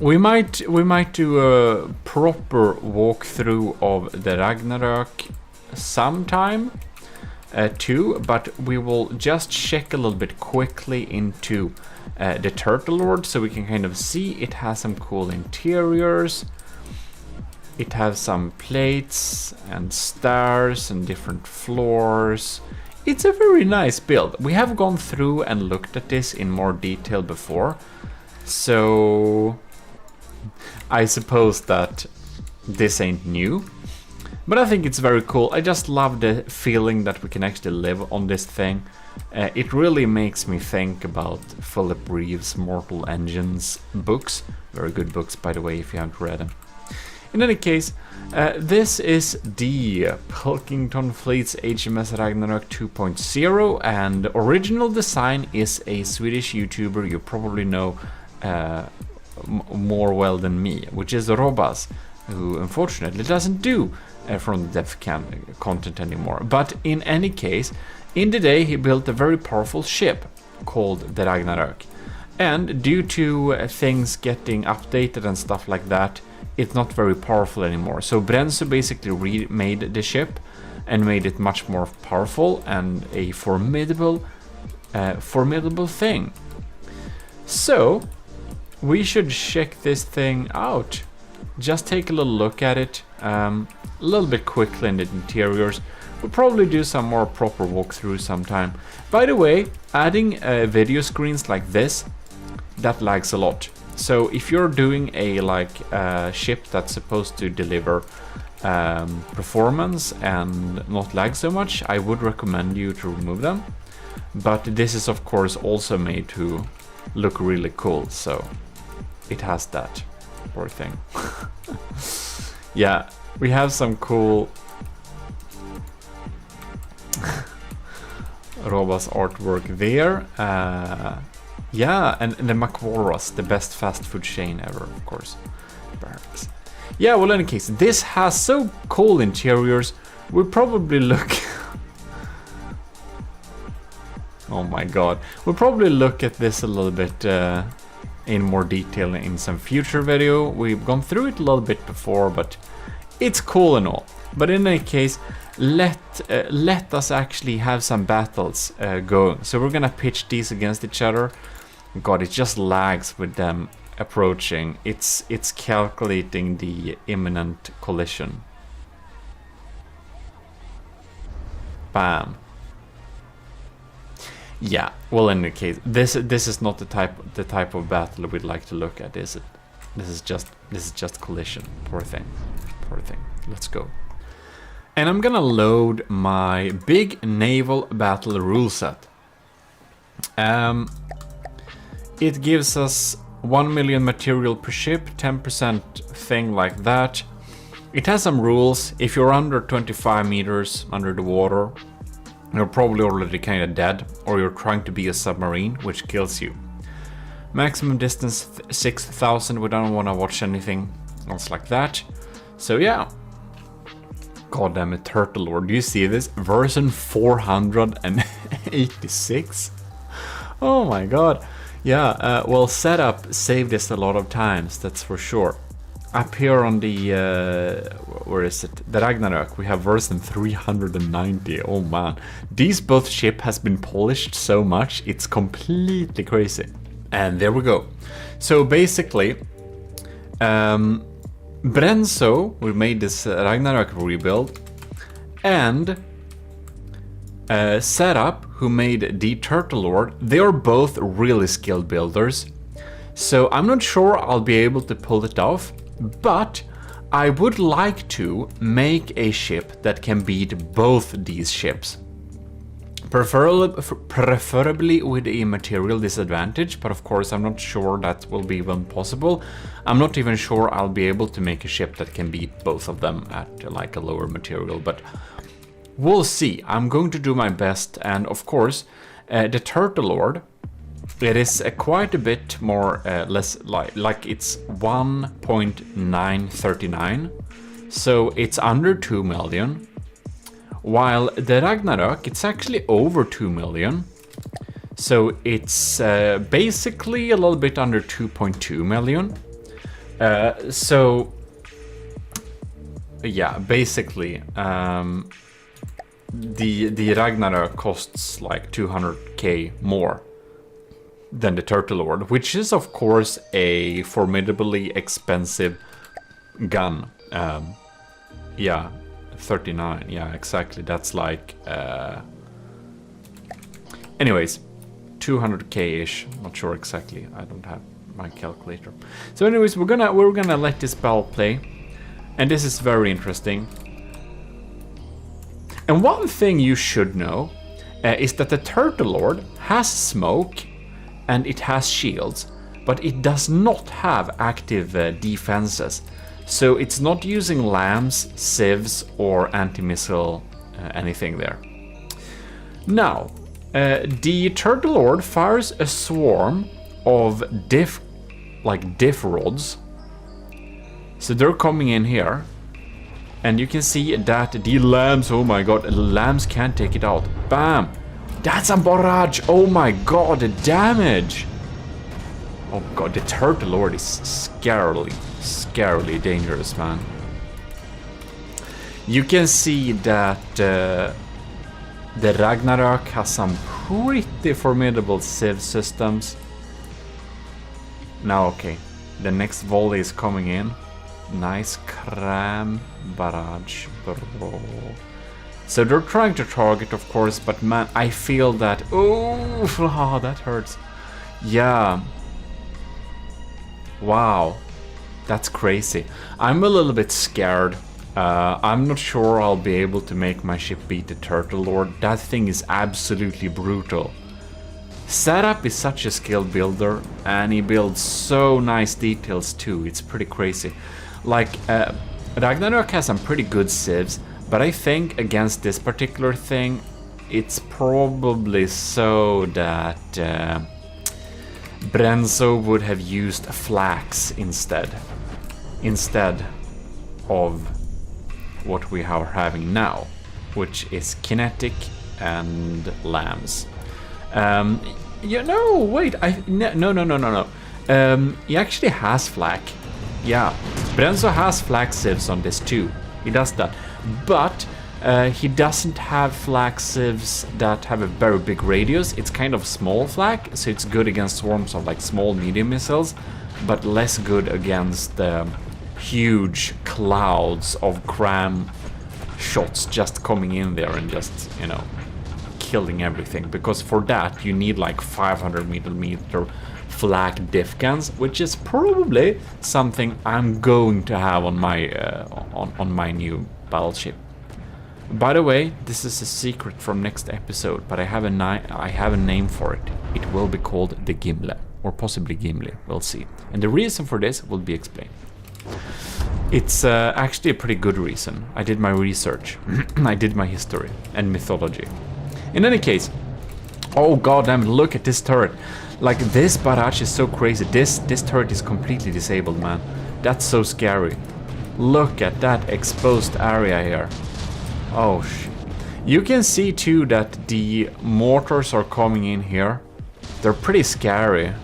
we might do a proper walkthrough of the Ragnarok sometime too, but we will just check a little bit quickly into the Turtle Lord so we can kind of see it has some cool interiors. It has some plates and stairs and different floors. It's a very nice build. We have gone through and looked at this in more detail before, so I suppose that this ain't new. But I think it's very cool. I just love the feeling that we can actually live on this thing. It really makes me think about Philip Reeves' Mortal Engines books. Very good books, by the way, if you haven't read them. In any case, this is the Pilkington Fleet's HMS Ragnarok 2.0, and the original design is a Swedish YouTuber you probably know more well than me, which is Robas, who unfortunately doesn't do from the depth content anymore. But in any case, in the day he built a very powerful ship called the Ragnarok, and due to things getting updated and stuff like that, it's not very powerful anymore. So Brenzo basically remade the ship and made it much more powerful and a formidable thing. So we should check this thing out. Just take a little look at it, a little bit quickly in the interiors. We'll probably do some more proper walkthrough sometime. By the way, adding video screens like this, that lags a lot. So if you're doing a ship that's supposed to deliver performance and not lag so much, I would recommend you to remove them. But this is of course also made to look really cool, so it has that. Poor thing. Yeah, we have some cool Robas artwork there. Yeah, and the Macwaras, the best fast food chain ever, of course. Barracks. Yeah, well, in any case, this has so cool interiors. We'll probably look... Oh my god. We'll probably look at this a little bit in more detail in some future video. We've gone through it a little bit before, but it's cool and all. But in any case, let us actually have some battles going. So we're gonna pitch these against each other. God, it just lags with them approaching. It's calculating the imminent collision. Bam. Yeah, well, in any case, this is not the type of battle we'd like to look at, is it? This is just collision. Poor thing. Poor thing. Let's go. And I'm gonna load my big naval battle rule set. It gives us 1 million material per ship, 10% thing like that. It has some rules. If you're under 25 meters under the water, you're probably already kind of dead, or you're trying to be a submarine, which kills you. Maximum distance 6,000. We don't want to watch anything else like that. So yeah. God damn it, Turtle Lord. Do you see this? Version 486? Oh my god. Yeah, well, setup saved us a lot of times, that's for sure. Up here on the, where is it? The Ragnarok, we have version 390. Oh man. These both ship has been polished so much, it's completely crazy. And there we go. So basically, Brenzo, we made this Ragnarok rebuild, and Setup, who made the Turtle Lord, they are both really skilled builders. So I'm not sure I'll be able to pull it off, but I would like to make a ship that can beat both these ships. Preferably with a material disadvantage, but of course I'm not sure that will be even possible. I'm not even sure I'll be able to make a ship that can beat both of them at like a lower material, but we'll see. I'm going to do my best, and of course the Turtle Lord, it is quite a bit more less like it's 1.939, so it's under 2 million. While the Ragnarok, it's actually over 2 million. So it's basically a little bit under 2.2 million. So yeah, basically the Ragnarök costs like 200k more than the Turtle Lord, which is of course a formidably expensive gun. Yeah, 39, yeah, exactly. That's like anyways, 200k-ish, not sure exactly, I don't have my calculator. So anyways, we're gonna let this spell play, and this is very interesting. And one thing you should know is that the Turtle Lord has smoke and it has shields, but it does not have active defenses. So it's not using lambs, sieves, or anti-missile anything there. Now, the Turtle Lord fires a swarm of diff rods. So they're coming in here. And you can see that the lambs, oh my god, the lambs can't take it out. Bam! That's a barrage! Oh my god, the damage! Oh god, the Turtle Lord is scarily dangerous, man. You can see that the Ragnarök has some pretty formidable civ systems. Now, okay, the next volley is coming in. Nice cram barrage, bro. So they're trying to target, of course, but man, I feel that. Oh, that hurts. Yeah. Wow, that's crazy. I'm a little bit scared. I'm not sure I'll be able to make my ship beat the Turtle Lord. That thing is absolutely brutal. Setup is such a skill builder, and he builds so nice details too. It's pretty crazy. Like, Ragnarök has some pretty good civs, but I think against this particular thing, it's probably so that Brenzo would have used flax instead of what we are having now, which is kinetic and lambs. Yeah, no, wait, no. He actually has flak. Yeah, Brenzo has flak civs on this too. He does that, but he doesn't have flak civs that have a very big radius. It's kind of small flak, so it's good against swarms of like small medium missiles, but less good against huge clouds of cram shots just coming in there and just, you know, killing everything. Because for that you need like 500 millimeter flak diff guns, which is probably something I'm going to have on my on my new battleship. By the way, this is a secret from next episode, but I have a name for it. It will be called the Gimle, or possibly Gimli. We'll see. And the reason for this will be explained. It's actually a pretty good reason. I did my research. I did my history and mythology. In any case, oh goddamn! Look at this turret. Like, this barrage is so crazy. This turret is completely disabled, man. That's so scary. Look at that exposed area here. Oh shit. You can see too that the mortars are coming in here. They're pretty scary.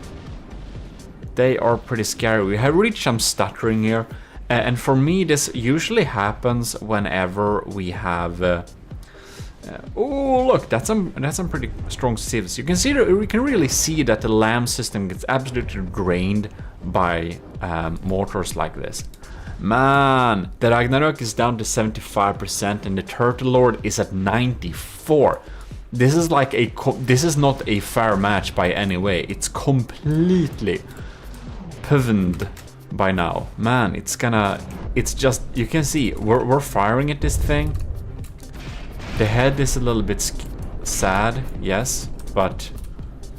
They are pretty scary. We have reached some stuttering here. And for me, this usually happens whenever we have... oh, look, that's some pretty strong civs. You can see that we can really see that the lamb system gets absolutely drained by mortars like this. Man, the Ragnarök is down to 75% and the Turtle Lord is at 94. This is like this is not a fair match by any way. It's completely pivened by now. Man, it's just, you can see we're firing at this thing. The head is a little bit sad, yes, but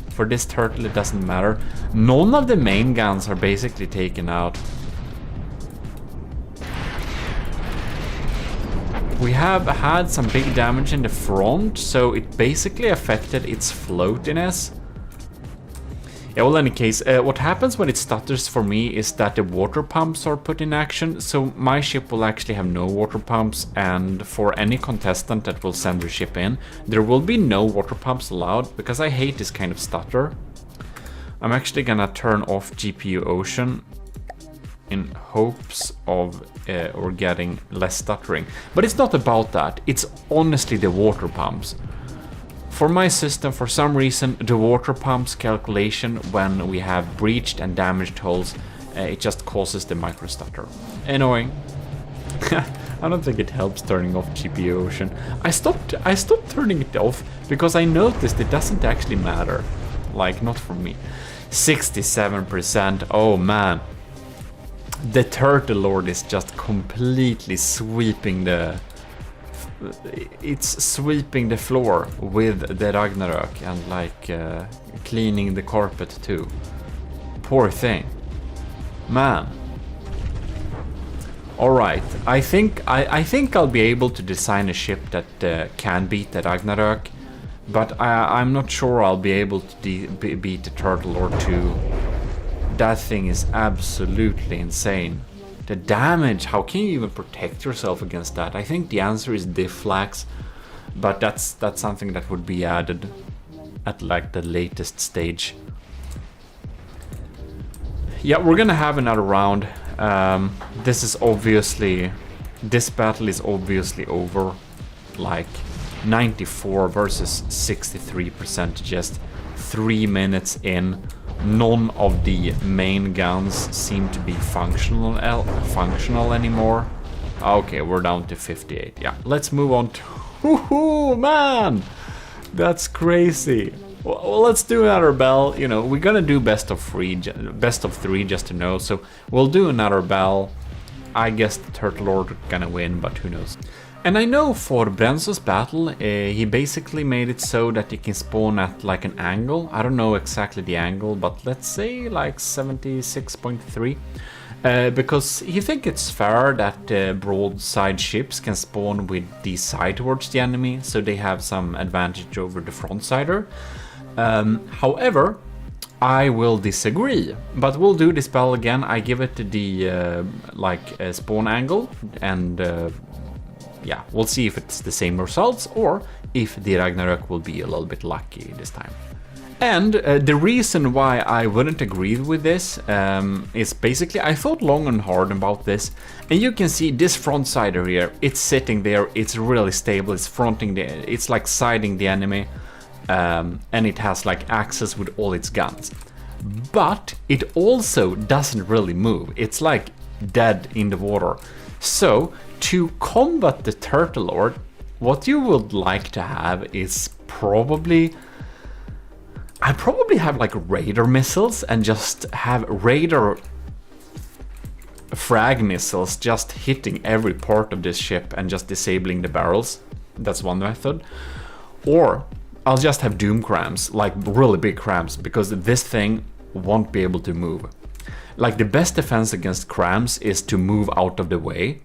for this turtle it doesn't matter. None of the main guns are basically taken out. We have had some big damage in the front, so it basically affected its floatiness. Yeah, well, in any case, what happens when it stutters for me is that the water pumps are put in action, so my ship will actually have no water pumps, and for any contestant that will send their ship in, there will be no water pumps allowed, because I hate this kind of stutter. I'm actually gonna turn off GPU Ocean in hopes of or getting less stuttering. But it's not about that, it's honestly the water pumps. For my system, for some reason, the water pumps calculation when we have breached and damaged hulls, it just causes the micro stutter. Annoying. I don't think it helps turning off GPU Ocean. I stopped turning it off because I noticed it doesn't actually matter. Like, not for me. 67%, oh man. The Turtle Lord is just completely sweeping the... It's sweeping the floor with the Ragnarok and like cleaning the carpet too. Poor thing. Man. Alright, I think I'll be able to design a ship that can beat the Ragnarok, but I'm not sure I'll be able to beat the Turtle Lord too. That thing is absolutely insane. The damage, how can you even protect yourself against that? I think the answer is diff flags, but that's something that would be added at like the latest stage. Yeah, we're gonna have another round. This battle is obviously over. Like 94 versus 63%, just 3 minutes in. None of the main guns seem to be functional anymore. Okay, we're down to 58. Yeah, let's move on to... Woohoo, man! That's crazy. Well, let's do another bell. You know, we're gonna do best of three just to know. So we'll do another bell. I guess the Turtle Lord gonna win, but who knows. And I know for Brenzo's battle, he basically made it so that you can spawn at like an angle. I don't know exactly the angle, but let's say like 76.3. Because he thinks it's fair that broadside ships can spawn with the side towards the enemy, so they have some advantage over the frontsider. However, I will disagree, but we'll do this battle again. I give it the spawn angle, and yeah, we'll see if it's the same results or if the Ragnarok will be a little bit lucky this time. And the reason why I wouldn't agree with this is basically I thought long and hard about this, and you can see this frontsider here, it's sitting there, it's really stable, it's like siding the enemy, and it has like access with all its guns. But it also doesn't really move, it's like dead in the water. So to combat the Turtle Lord, what you would like to have is probably... I probably have like radar missiles and just have radar frag missiles just hitting every part of this ship and just disabling the barrels. That's one method. Or I'll just have doom crams, like really big crams, because this thing won't be able to move. Like the best defense against crams is to move out of the way.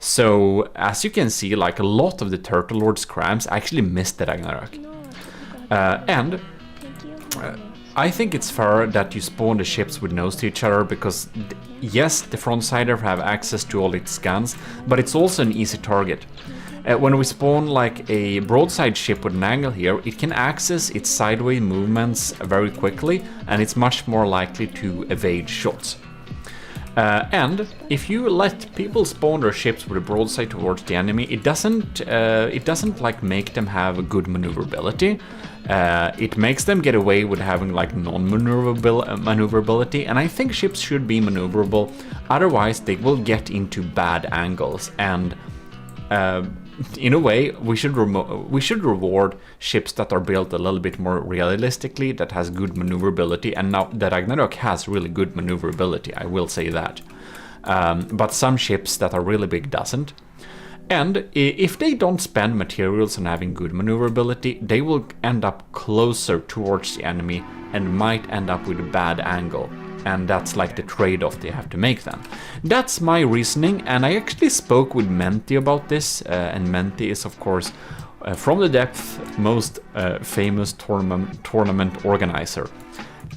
So as you can see, like a lot of the Turtle Lord's crams actually missed the Ragnarok. I think it's fair that you spawn the ships with nose to each other, because yes, the frontsider have access to all its guns, but it's also an easy target. When we spawn like a broadside ship with an angle here, it can access its sideways movements very quickly, and it's much more likely to evade shots. And if you let people spawn their ships with a broadside towards the enemy, it doesn't like make them have a good maneuverability. It makes them get away with having like non-maneuverability, and I think ships should be maneuverable. Otherwise, they will get into bad angles, and in a way, we should reward ships that are built a little bit more realistically, that has good maneuverability, and now the Ragnarok has really good maneuverability, I will say that. But some ships that are really big doesn't. And if they don't spend materials on having good maneuverability, they will end up closer towards the enemy and might end up with a bad angle. And that's like the trade-off they have to make then. That's my reasoning, and I actually spoke with Menti about this, and Menti is of course From the Depth most famous tournament organizer.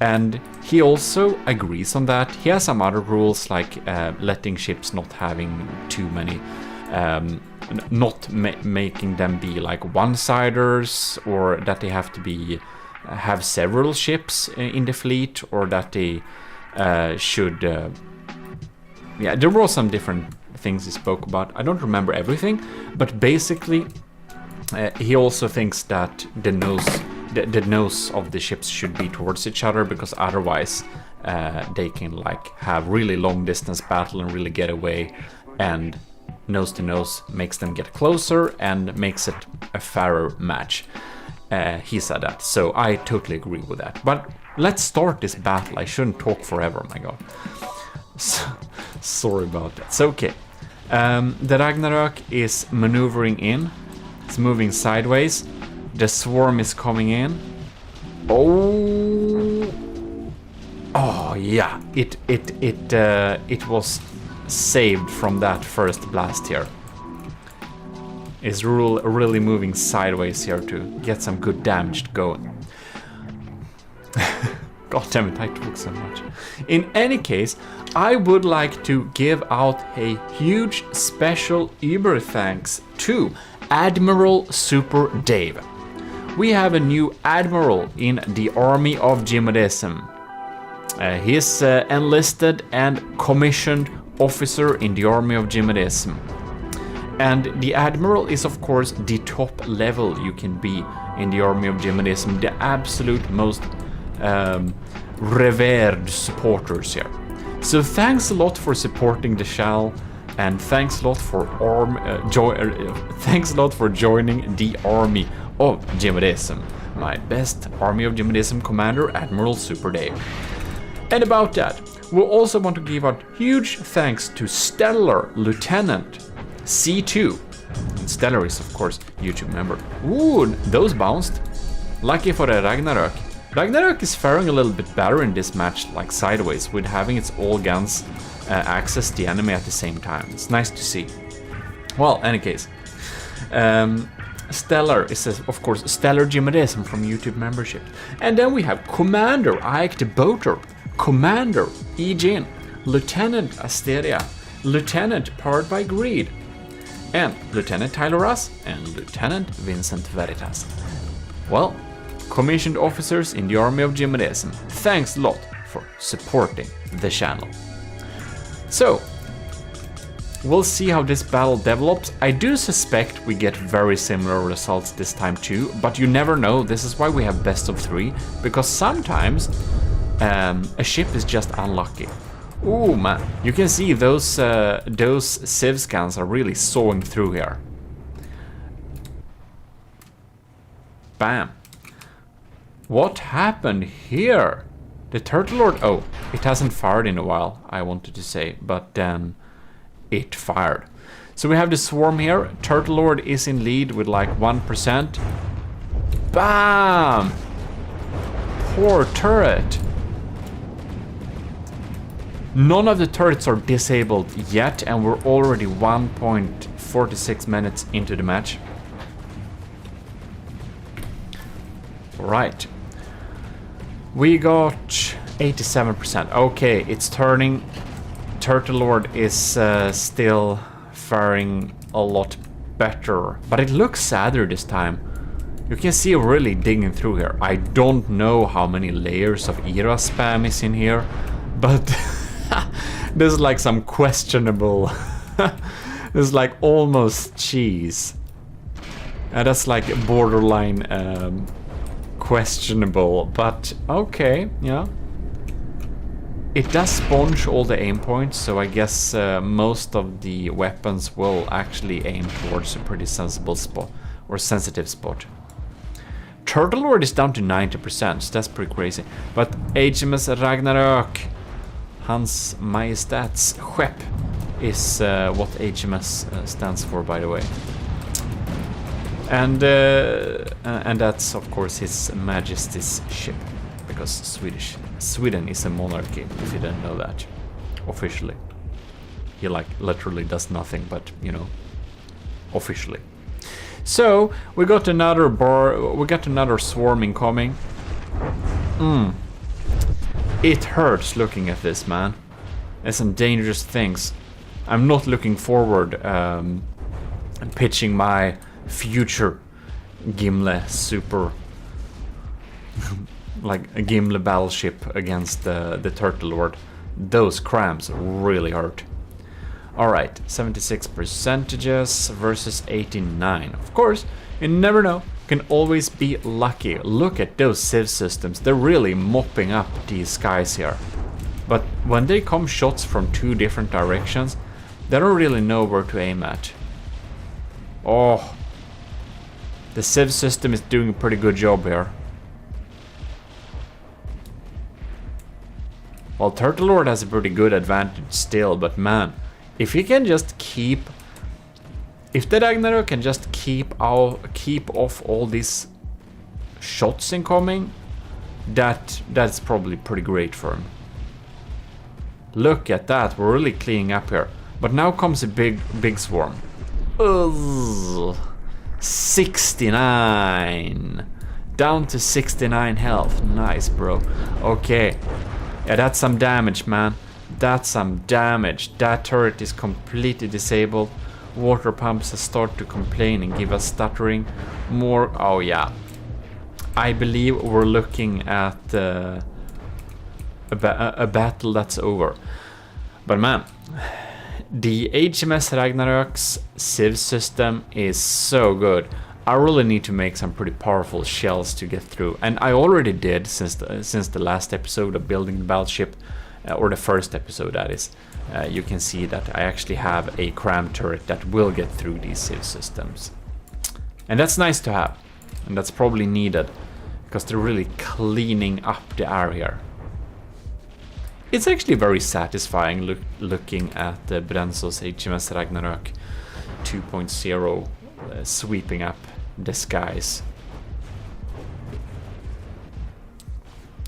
And he also agrees on that. He has some other rules, like letting ships not having too many, making them be like one-siders, or that they have to be have several ships in the fleet, or that they should. Yeah, there were some different things he spoke about. I don't remember everything, but basically, he also thinks that the nose of the ships should be towards each other, because otherwise they can like have really long distance battle and really get away, and nose to nose makes them get closer and makes it a fairer match. He said that, so I totally agree with that. But let's start this battle. I shouldn't talk forever, my god. Sorry about that. So okay, the Ragnarok is maneuvering in. It's moving sideways. The swarm is coming in. Oh yeah, it was saved from that first blast here. It's really moving sideways here to get some good damage going. God damn it, I talk so much. In any case, I would like to give out a huge special Uber thanks to Admiral Super Dave. We have a new admiral in the army of GMODism. He's enlisted and commissioned officer in the army of GMODism. And the admiral is of course the top level you can be in the army of GMODism, the absolute most revered supporters here. So thanks a lot for supporting the channel, and thanks a lot for joining the army of GMODism. My best army of GMODism commander, Admiral Super Dave. And about that, we also want to give out huge thanks to Stellar Lieutenant C2. And Stellar is of course YouTube member. Ooh, those bounced. Lucky for the Ragnarok. Ragnarok is faring a little bit better in this match, like sideways, with having its all guns access the enemy at the same time. It's nice to see. Well, any case, Stellar is of course Stellar GMODism from YouTube membership. And then we have Commander Ike the Boater, Commander Ejin, Lieutenant Asteria, Lieutenant Powered by Greed, and Lieutenant Tyler Russ and Lieutenant Vincent Veritas. Well, commissioned officers in the army of GMODism, thanks a lot for supporting the channel. So, we'll see how this battle develops. I do suspect we get very similar results this time too, but you never know. This is why we have best of 3, because sometimes a ship is just unlucky. Ooh man, you can see those Civ scans are really sawing through here. Bam. What happened here? The Turtle Lord, oh, it hasn't fired in a while, I wanted to say, but then it fired. So we have the swarm here. Turtle Lord is in lead with like 1%. Bam! Poor turret. None of the turrets are disabled yet, and we're already 1.46 minutes into the match. Right. We got 87%. Okay, it's turning. Turtle Lord is still faring a lot better, but it looks sadder this time. You can see really digging through here. I don't know how many layers of era spam is in here, but there's like some questionable. There's like almost cheese, and that's like borderline questionable, but okay, yeah. It does sponge all the aim points, so I guess most of the weapons will actually aim towards a pretty sensible spot, or sensitive spot. Turtle Lord is down to 90%, so that's pretty crazy. But HMS Ragnarök, Hans Majestäts skepp, is what HMS stands for, by the way. And that's of course His Majesty's ship, because Sweden is a monarchy, if you didn't know that, officially. He like literally does nothing, but you know, officially. So we got another swarm incoming. It hurts looking at this, man. There's some dangerous things. I'm not looking forward pitching my future Gimli super like a Gimli battleship against the Turtle Lord. Those cramps really hurt. Alright, 76% versus 89. Of course, you never know. Can always be lucky. Look at those civ systems. They're really mopping up these guys here. But when they come shots from two different directions, they don't really know where to aim at. Oh, the civ system is doing a pretty good job here. Well, Turtle Lord has a pretty good advantage still, but man, if he can just keep... If the Ragnarok can just keep off all these shots incoming, that's probably pretty great for him. Look at that, we're really cleaning up here. But now comes a big swarm. Ugh. 69. Down to 69 health. Nice, bro. Okay. Yeah, that's some damage, man. That's some damage. That turret is completely disabled. Water pumps start to complain and give us stuttering. More. Oh, yeah. I believe we're looking at a battle that's over. But man, the HMS Ragnarok's civ system is so good. I really need to make some pretty powerful shells to get through, and I already did since the last episode of building the battleship, or the first episode that is. You can see that I actually have a cram turret that will get through these civ systems, and that's nice to have, and that's probably needed because they're really cleaning up the area. It's actually very satisfying looking at the Brenzo's HMS Ragnarok 2.0 sweeping up the skies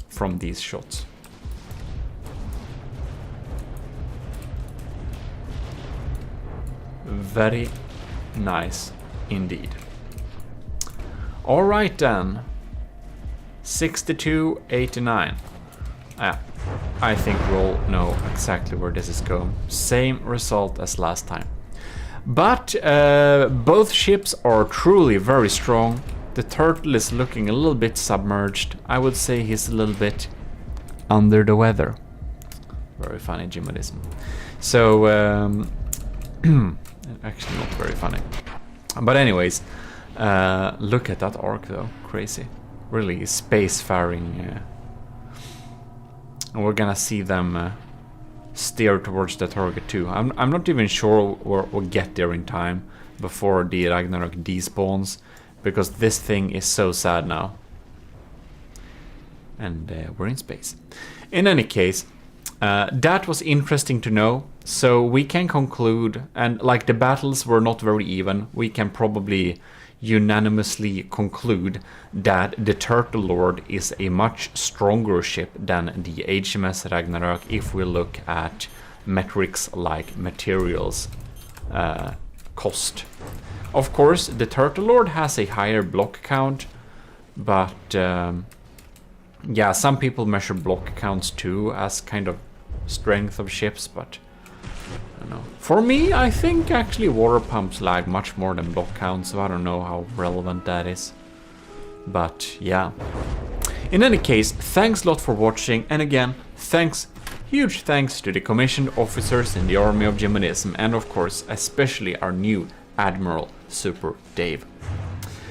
from these shots. Very nice indeed. Alright then. 62-89. I think we'll know exactly where this is going. Same result as last time. But both ships are truly very strong. The turtle is looking a little bit submerged. I would say he's a little bit under the weather. Very funny GMODism. So, actually not very funny. But anyways, look at that arc though. Crazy. Really spacefaring. And we're gonna see them steer towards the target too. I'm not even sure we'll get there in time before the Ragnarok despawns, because this thing is so sad now. And we're in space. In any case, that was interesting to know. So we can conclude, and like the battles were not very even, we can probably unanimously conclude that the Turtle Lord is a much stronger ship than the HMS Ragnarok if we look at metrics like materials cost. Of course, the Turtle Lord has a higher block count, but yeah, some people measure block counts too as kind of strength of ships, but I don't know. For me, I think actually water pumps lag much more than block counts, so I don't know how relevant that is. But yeah. In any case, thanks a lot for watching, and again, huge thanks to the commissioned officers in the army of GMODism, and of course, especially our new Admiral, Super Dave.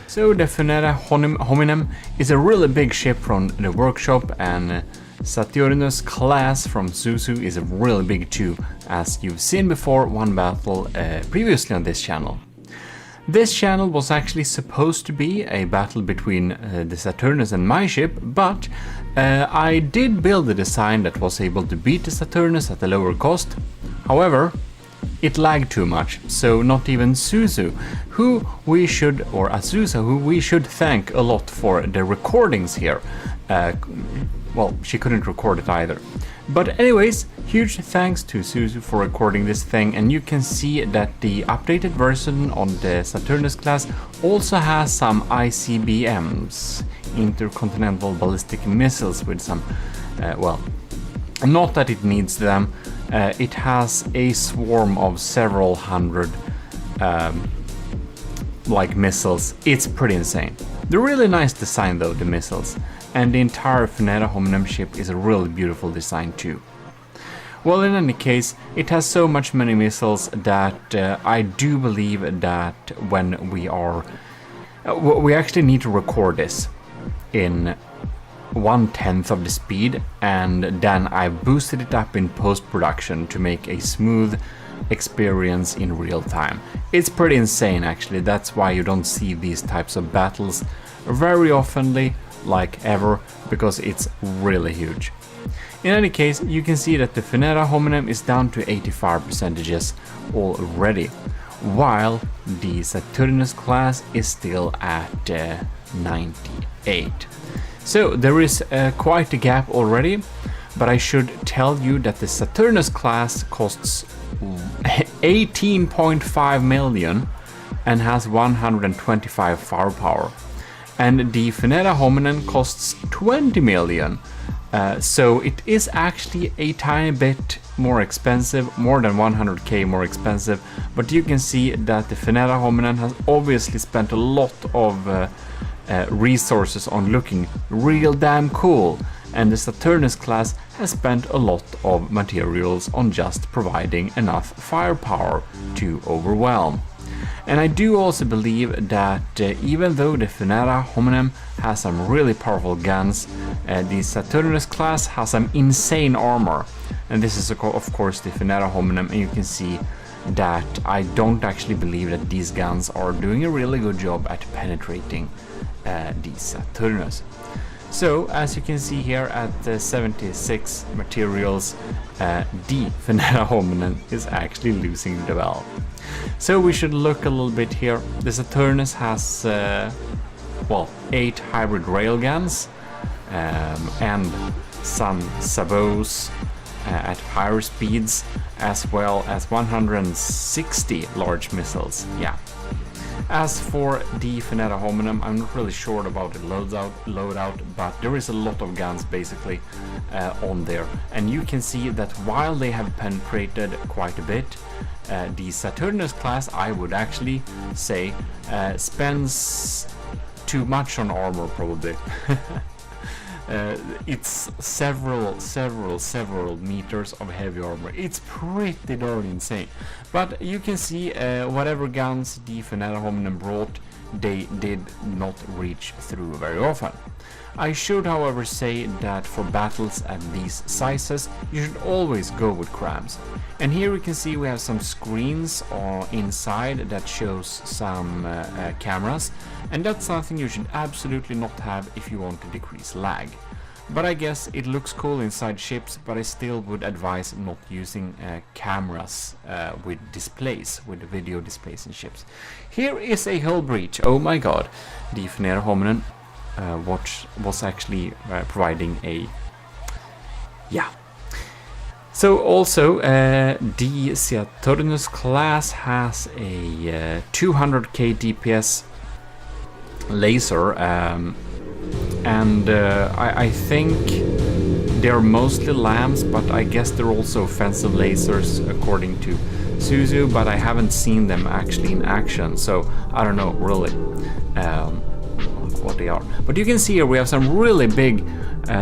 So the Funera Hominem is a really big ship from the workshop, and Saturnus class from Suzu is really big too, as you've seen before one battle previously on this channel. This channel was actually supposed to be a battle between the Saturnus and my ship, but I did build a design that was able to beat the Saturnus at a lower cost. However, it lagged too much, so not even Suzu, who we should thank a lot for the recordings here. Well, she couldn't record it either. But anyways, huge thanks to Suzu for recording this thing, and you can see that the updated version on the Saturnus class also has some ICBMs, intercontinental ballistic missiles, with some, well, not that it needs them, it has a swarm of several hundred like missiles. It's pretty insane. They're really nice design though, the missiles, and the entire Finetta hominem ship is a really beautiful design too. Well, in any case, it has so many missiles that I do believe that when we are... we actually need to record this in 1/10 of the speed, and then I boosted it up in post-production to make a smooth experience in real time. It's pretty insane actually, that's why you don't see these types of battles very oftenly, like ever, because it's really huge. In any case, you can see that the Finetta hominem is down to 85% already, while the Saturnus class is still at 98. So there is quite a gap already, but I should tell you that the Saturnus class costs 18.5 million and has 125 firepower, and the Finetta hominem costs 20 million. So it is actually a tiny bit more expensive, more than 100k more expensive, but you can see that the Finetta hominem has obviously spent a lot of resources on looking real damn cool, and the Saturnus class has spent a lot of materials on just providing enough firepower to overwhelm. And I do also believe that even though the Finetta hominem has some really powerful guns, the Saturnus class has some insane armor. And this is of course the Finetta hominem, and you can see that I don't actually believe that these guns are doing a really good job at penetrating the Saturnus. So as you can see here at 76 materials, the Finetta hominem is actually losing the battle. So we should look a little bit here. The Saturnus has well, 8 hybrid railguns and some sabots at higher speeds, as well as 160 large missiles. Yeah. As for the Finetta hominem, I'm not really sure about the loadout, but there is a lot of guns basically on there, and you can see that while they have penetrated quite a bit, the Saturnus class, I would actually say, spends too much on armor probably. It's several meters of heavy armor. It's pretty darn insane. But you can see whatever guns the Finetta hominem brought, they did not reach through very often. I should however say that for battles at these sizes, you should always go with crabs. And here we can see we have some screens inside that shows some cameras, and that's something you should absolutely not have if you want to decrease lag. But I guess it looks cool inside ships, but I still would advise not using cameras with displays, with video displays in ships. Here is a hull breach. Oh my god. The Finetta hominem was actually providing a... yeah. So also the Saturnus class has a 200k DPS laser, and I think they're mostly lambs, but I guess they're also offensive lasers according to Suzu, but I haven't seen them actually in action, so I don't know really what they are. But you can see here we have some really big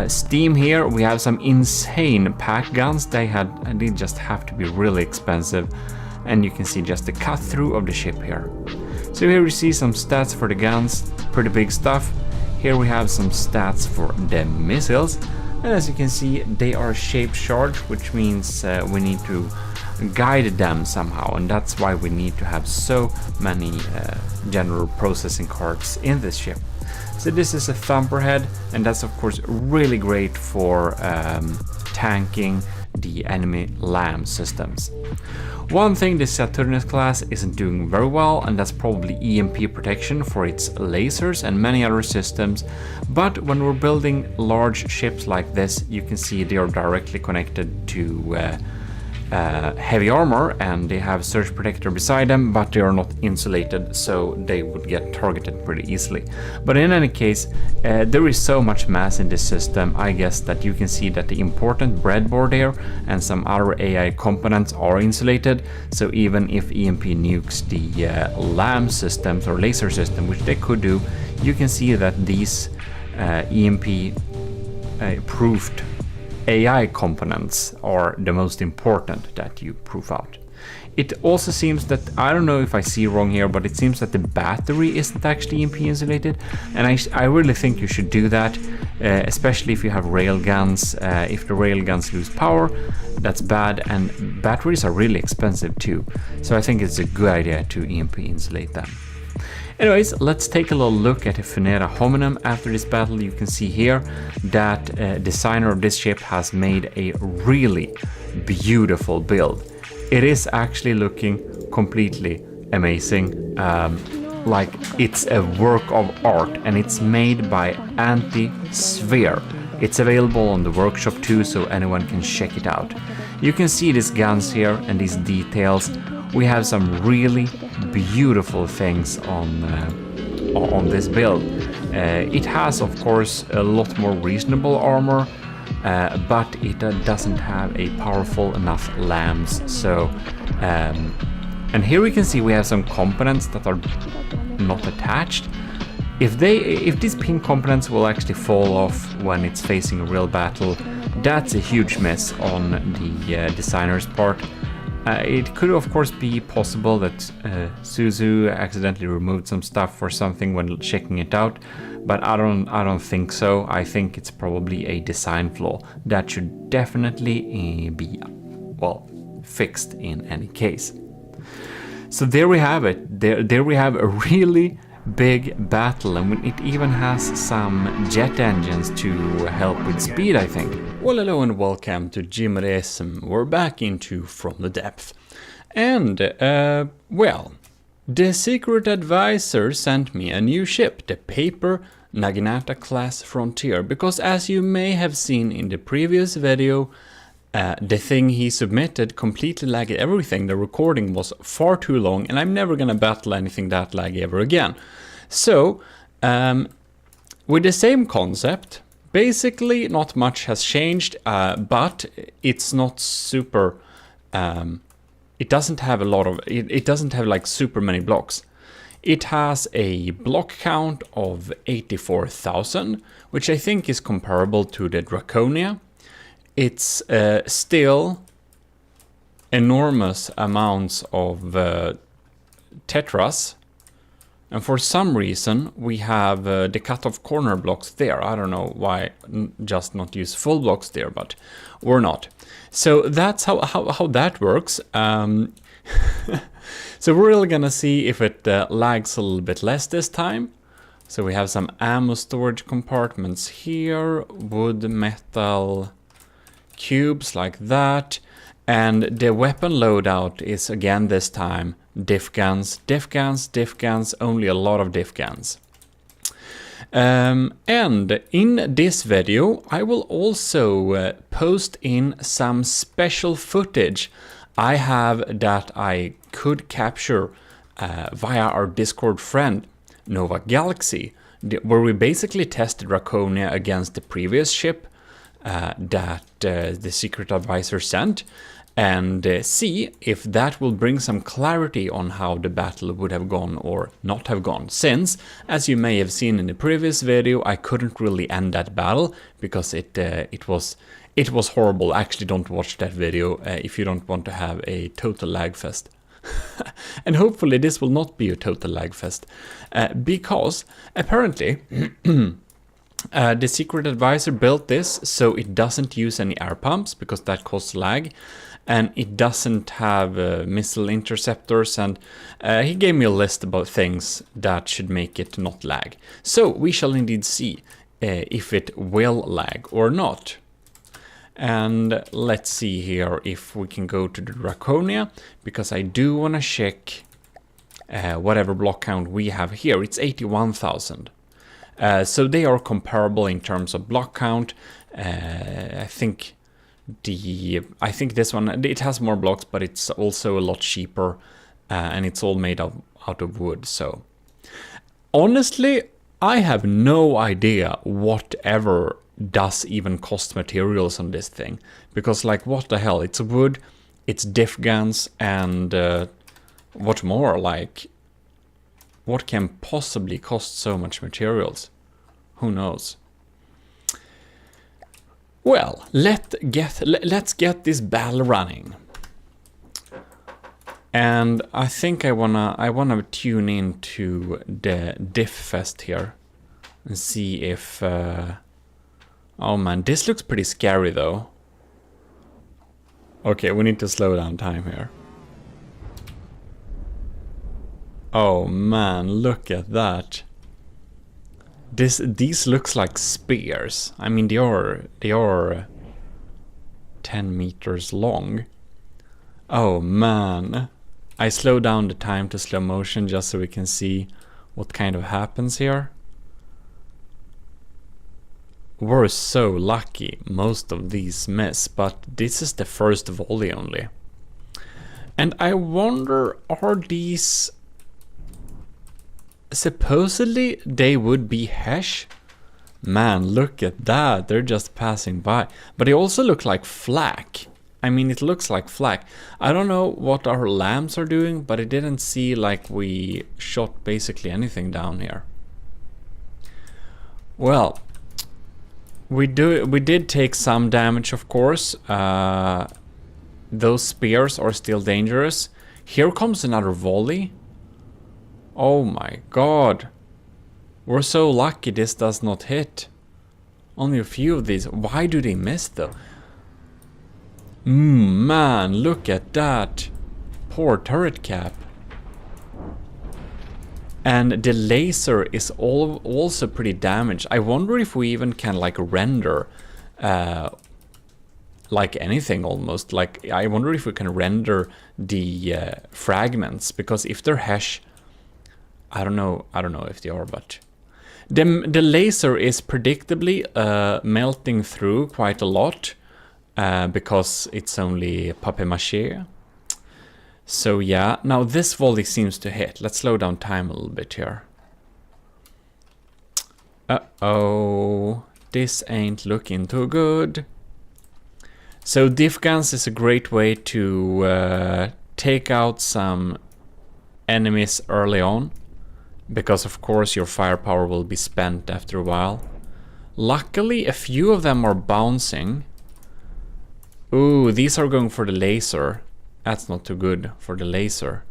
steam here. We have some insane pack guns. They just have to be really expensive, and you can see just the cut through of the ship here. So here we see some stats for the guns, pretty big stuff. Here we have some stats for the missiles, and as you can see they are shape charged, which means we need to guide them somehow, and that's why we need to have so many general processing cards in this ship. So this is a thumper head, and that's of course really great for tanking the enemy LAM systems. One thing the Tournamnets class isn't doing very well, and that's probably EMP protection for its lasers and many other systems, but when we're building large ships like this, you can see they are directly connected to heavy armor, and they have surge protector beside them, but they are not insulated, so they would get targeted pretty easily. But in any case, there is so much mass in this system, I guess, that you can see that the important breadboard here and some other AI components are insulated, so even if EMP nukes the LAM systems or laser system, which they could do, you can see that these EMP proofed AI components are the most important that you proof out. It also seems that, I don't know if I see wrong here, but it seems that the battery isn't actually EMP insulated, and I really think you should do that, especially if you have railguns. If the railguns lose power, that's bad, and batteries are really expensive too, so I think it's a good idea to EMP insulate them. Anyways, let's take a little look at a Funera hominem after this battle. You can see here that designer of this ship has made a really beautiful build. It is actually looking completely amazing, like it's a work of art, and it's made by Anti-Sphere. It's available on the workshop too, so anyone can check it out. You can see these guns here and these details. We have some really beautiful things on this build. It has, of course, a lot more reasonable armor, but it doesn't have a powerful enough LAMs. So, and here we can see we have some components that are not attached. If these pin components will actually fall off when it's facing a real battle, that's a huge miss on the designer's part. It could of course be possible that Suzu accidentally removed some stuff or something when checking it out, but I don't think so. I think it's probably a design flaw that should definitely be, well, fixed in any case. So there we have it. There we have a really big battle, and it even has some jet engines to help with speed, I think. Well, hello and welcome to GMODIST. We're back into From the Depth. And, well, the secret advisor sent me a new ship, the Paper Naginata class Frontier, because as you may have seen in the previous video, the thing he submitted completely lagged everything. The recording was far too long, and I'm never gonna battle anything that laggy ever again. So, with the same concept, basically not much has changed, but it's not super, it doesn't have a lot of, it doesn't have like super many blocks. It has a block count of 84,000, which I think is comparable to the Draconia. It's still enormous amounts of tetras, and for some reason we have the cut-off corner blocks there. I don't know why just not use full blocks there, but we're not. So that's how that works. So we're really gonna see if it lags a little bit less this time. So we have some ammo storage compartments here, wood, metal, cubes like that, and the weapon loadout is again this time diff guns, only a lot of diff guns. And in this video I will also post in some special footage I have that I could capture via our Discord friend Nova Galaxy, where we basically tested Draconia against the previous ship that the secret advisor sent, and see if that will bring some clarity on how the battle would have gone or not have gone, since, as you may have seen in the previous video, I couldn't really end that battle because it was horrible. Actually, don't watch that video if you don't want to have a total lag fest. And hopefully this will not be a total lag fest, because apparently the secret advisor built this so it doesn't use any air pumps because that causes lag, and it doesn't have missile interceptors, and he gave me a list about things that should make it not lag. So we shall indeed see if it will lag or not. And let's see here if we can go to the Draconia, because I do want to check whatever block count we have here. It's 81,000. So they are comparable in terms of block count. I think this one, it has more blocks, but it's also a lot cheaper, and it's all made out of wood. So honestly, I have no idea whatever does even cost materials on this thing, because like what the hell, it's wood, it's diff guns, and what more, like what can possibly cost so much materials? Who knows? Well, let's get this battle running. And I think I wanna tune into the Diff Fest here and see if oh man, this looks pretty scary though. Okay, we need to slow down time here. Oh man, look at that. These looks like spears. I mean, they are 10 meters long. Oh man. I slow down the time to slow motion just so we can see what kind of happens here. We're so lucky most of these miss, but this is the first volley only. And I wonder, are these... Supposedly they would be Hesh? Man, look at that, they're just passing by. But they also look like flak. I mean, it looks like flak. I don't know what our lambs are doing, but it didn't see like we shot basically anything down here. Well, we did take some damage, of course. Those spears are still dangerous. Here comes another volley. Oh my god. We're so lucky this does not hit. Only a few of these. Why do they miss though? Man, look at that. Poor turret cap. And the laser is also pretty damaged. I wonder if we even can like render like anything almost. Like I wonder if we can render the fragments, because if they're Hesh, I don't know if they are, but the laser is predictably melting through quite a lot because it's only papier-mâché. So yeah, now this volley seems to hit. Let's slow down time a little bit here. Uh-oh, this ain't looking too good. So diff guns is a great way to take out some enemies early on, because of course your firepower will be spent after a while. Luckily, a few of them are bouncing. Ooh, these are going for the laser. That's not too good for the laser.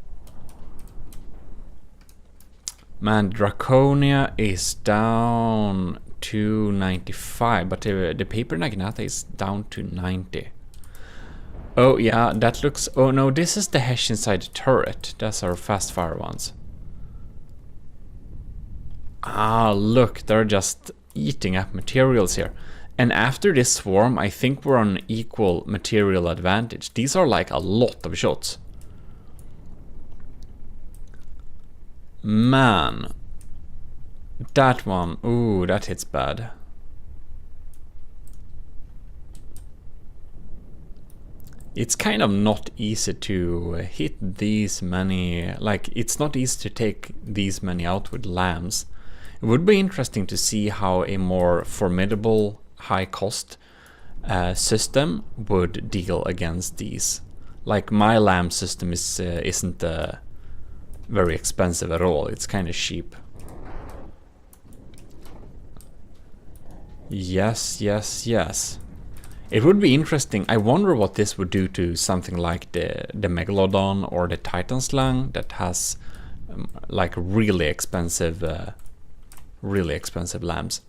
Man, Draconia is down to 95, but the Paper Naginata is down to 90. Oh yeah, that looks... Oh no, this is the Hesh inside the turret. That's our fast fire ones. Ah, look, they're just eating up materials here. And after this swarm, I think we're on equal material advantage. These are like a lot of shots. Man. That one, ooh, that hits bad. It's kind of not easy to hit these many, like it's not easy to take these many out with lambs. It would be interesting to see how a more formidable high cost system would deal against these. Like my lamb system isn't very expensive at all. It's kind of cheap. Yes, yes, yes. It would be interesting. I wonder what this would do to something like the Megalodon or the Titan Slang that has like really expensive lambs.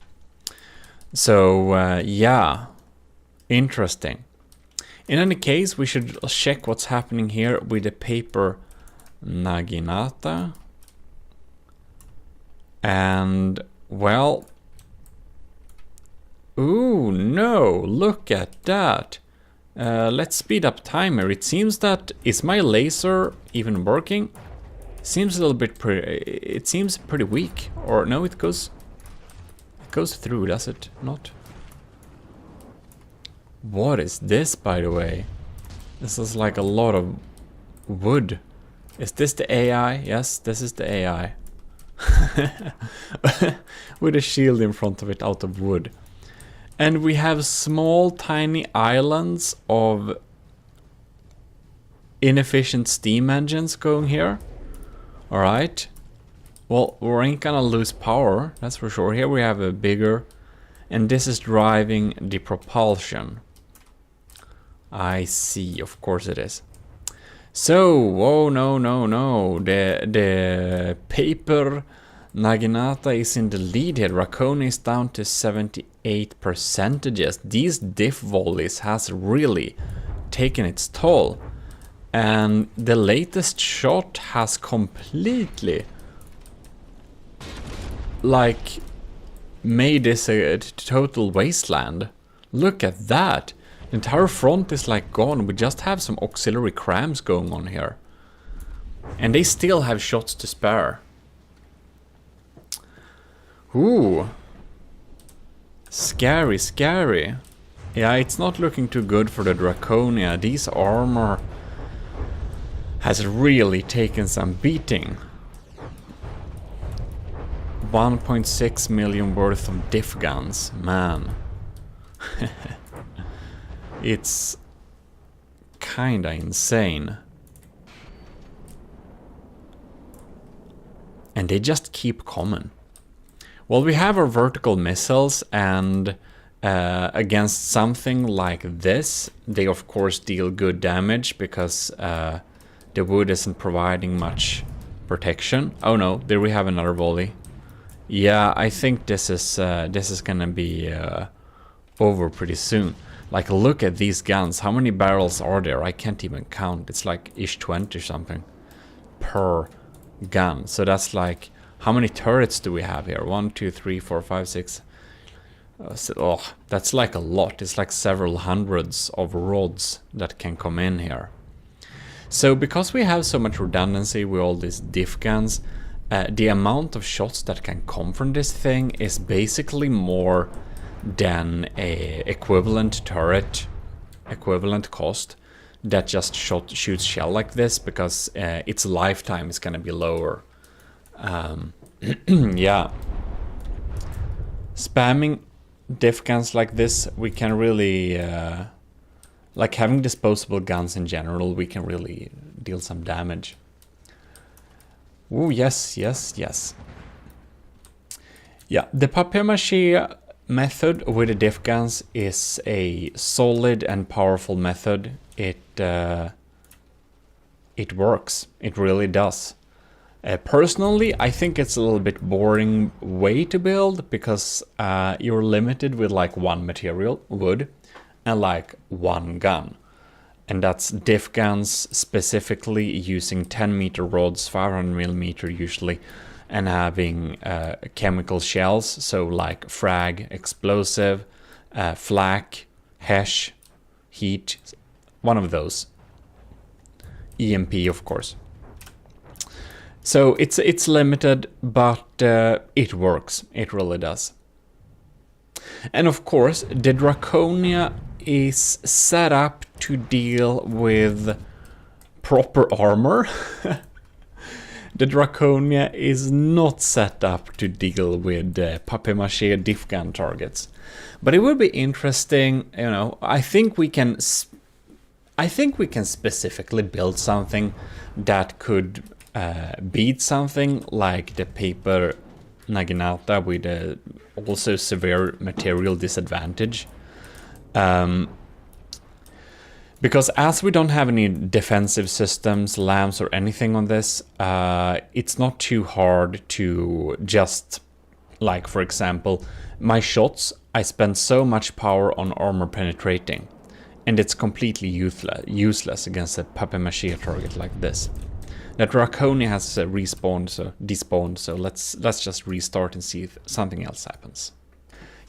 So yeah, interesting. In any case, we should check what's happening here with the Paper Naginata. And well, Ooh, no, look at that. Let's speed up timer. It seems that, is my laser even working? Seems a little bit it seems pretty weak. Or no, it goes through, does it not? What is this, by the way? This is like a lot of wood. Is this the AI? Yes, this is the AI. With a shield in front of it out of wood. And we have small tiny islands of inefficient steam engines going here. Alright. Well, we ain't gonna lose power, that's for sure. Here we have a bigger, and this is driving the propulsion. I see, of course it is. So, oh no, the paper Naginata is in the lead here. Draconia is down to 78%. These diff volleys has really taken its toll. And the latest shot has completely like made this a total wasteland. Look at that. The entire front is like gone. We just have some auxiliary crams going on here. And they still have shots to spare. Ooh. Scary, scary. Yeah, it's not looking too good for the Draconia. These armor has really taken some beating. 1.6 million worth of diff guns, man. It's kinda insane. And they just keep coming. Well, we have our vertical missiles, and against something like this, they of course deal good damage because the wood isn't providing much protection. Oh no, there we have another volley. Yeah, I think this is gonna be over pretty soon. Like, look at these guns. How many barrels are there? I can't even count. It's like ish 20 or something per gun. So that's like, how many turrets do we have here? 1, 2, 3, 4, 5, 6. That's like a lot. It's like several hundreds of rods that can come in here. So because we have so much redundancy with all these diff guns, the amount of shots that can come from this thing is basically more than a equivalent turret, equivalent cost that just shoots shell like this, because its lifetime is gonna be lower. Yeah. Spamming diff guns like this, we can really, like having disposable guns in general, we can really deal some damage. Oh yes, yes, yes. Yeah, the papier-mâché method with the diff guns is a solid and powerful method. It works. It really does. Personally, I think it's a little bit boring way to build, because you're limited with like one material, wood, and like one gun. And that's diff guns, specifically using 10-meter rods, 500mm usually, and having chemical shells, so like frag, explosive, flak, HESH, heat, one of those. EMP, of course. So it's limited, but it works. It really does. And of course, the Draconia is set up to deal with proper armor. The Draconia is not set up to deal with papier-mâché diff gun targets. But it would be interesting, you know, I think we can specifically build something that could beat something like the paper Naginata with a also severe material disadvantage. Because as we don't have any defensive systems, lamps or anything on this, it's not too hard to just, like for example, my shots, I spend so much power on armor penetrating, and it's completely useless against a papier-mâché target like this. That Draconia has despawned, so let's just restart and see if something else happens.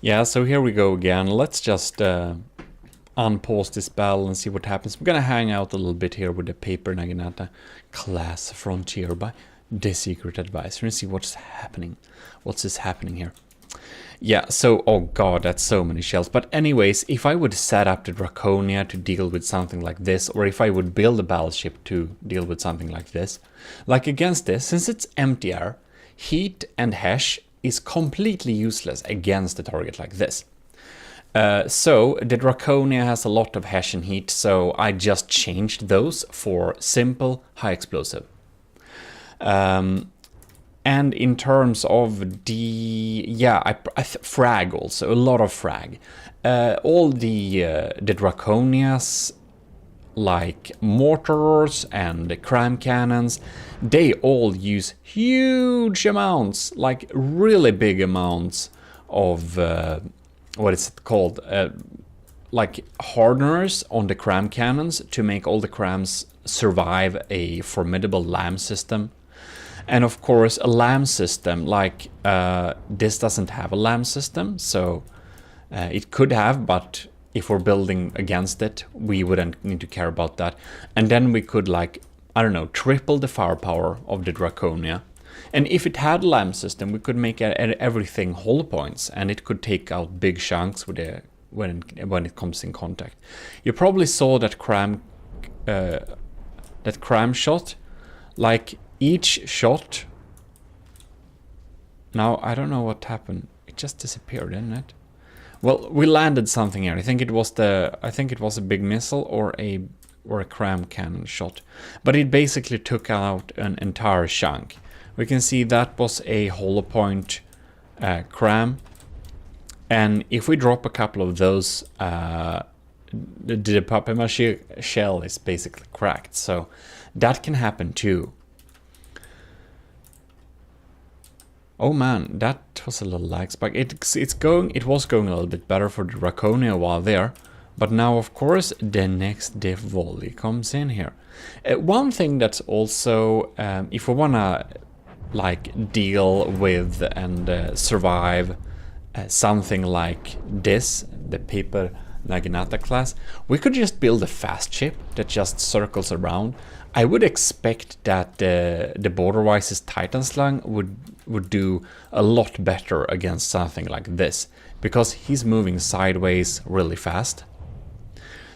Yeah, so here we go again. Let's just unpause this battle and see what happens. We're gonna hang out a little bit here with the Paper Naginata class Frontier by the Secret Advisor and see what's happening. What's this happening here? Yeah, so, oh god, that's so many shells. But anyways, if I would set up the Draconia to deal with something like this, or if I would build a battleship to deal with something like this, like against this, since it's empty air, heat and hash is completely useless against a target like this. So the Draconia has a lot of hash and heat, so I just changed those for simple, high explosive. And in terms of the, yeah, frag also, a lot of frag. All the Draconias, like mortars and cram cannons, they all use huge amounts, like really big amounts of, what is it called? Like hardeners on the cram cannons to make all the crams survive a formidable LAM system. And of course, a LAM system, like this doesn't have a LAM system, so it could have, but if we're building against it, we wouldn't need to care about that. And then we could, like, I don't know, triple the firepower of the Draconia. And if it had a LAM system, we could make everything hull points, and it could take out big chunks with when it comes in contact. You probably saw that cram shot, like. Each shot. Now I don't know what happened. It just disappeared, didn't it? Well, we landed something here. I think it was a big missile or a cram cannon shot. But it basically took out an entire chunk. We can see that was a hollow point cram. And if we drop a couple of those, the papier-mâché shell is basically cracked. So that can happen too. Oh man, that was a little lag spike. It was going a little bit better for the Draconia while there, but now of course the next diff volley comes in here. One thing that's also, if we wanna like deal with and survive something like this, the Paper Naginata class, we could just build a fast ship that just circles around. I would expect that the Borderwise's Titan Slug would do a lot better against something like this, because he's moving sideways really fast.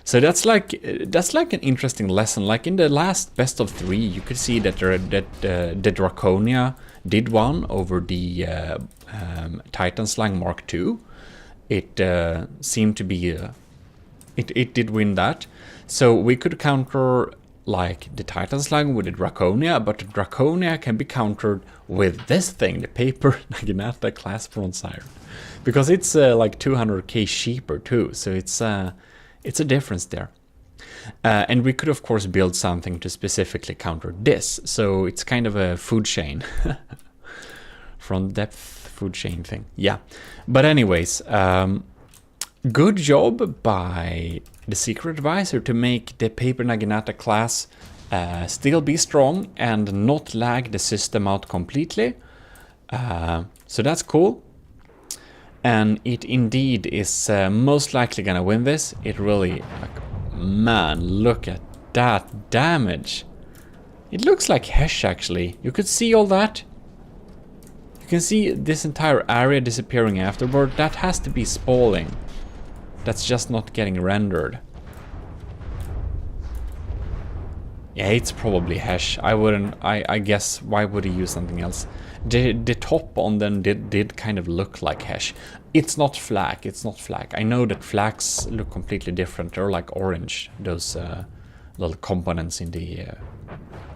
So that's like an interesting lesson. Like in the last best of 3, you could see that the Draconia did one over the Titan Slug Mark II. It seemed to be it did win that. So we could counter like the Titan Slug with the Draconia, but the Draconia can be countered with this thing, the Paper Naginata class Bronze Siren, because it's like 200k cheaper too, so it's a difference there. And we could of course build something to specifically counter this, so it's kind of a food chain. Front depth food chain thing, yeah. But anyways, good job by the Secret Advisor to make the Paper Naginata class still be strong and not lag the system out completely. So that's cool. And it indeed is most likely gonna win this. It really, like, man, look at that damage. It looks like Hesh actually. You could see all that. You can see this entire area disappearing afterward. That has to be spalling. That's just not getting rendered. Yeah, it's probably Hesh. I guess, why would he use something else? The top on them did kind of look like Hesh. It's not flak, it's not flak. I know that flaks look completely different. They're like orange, those little components in the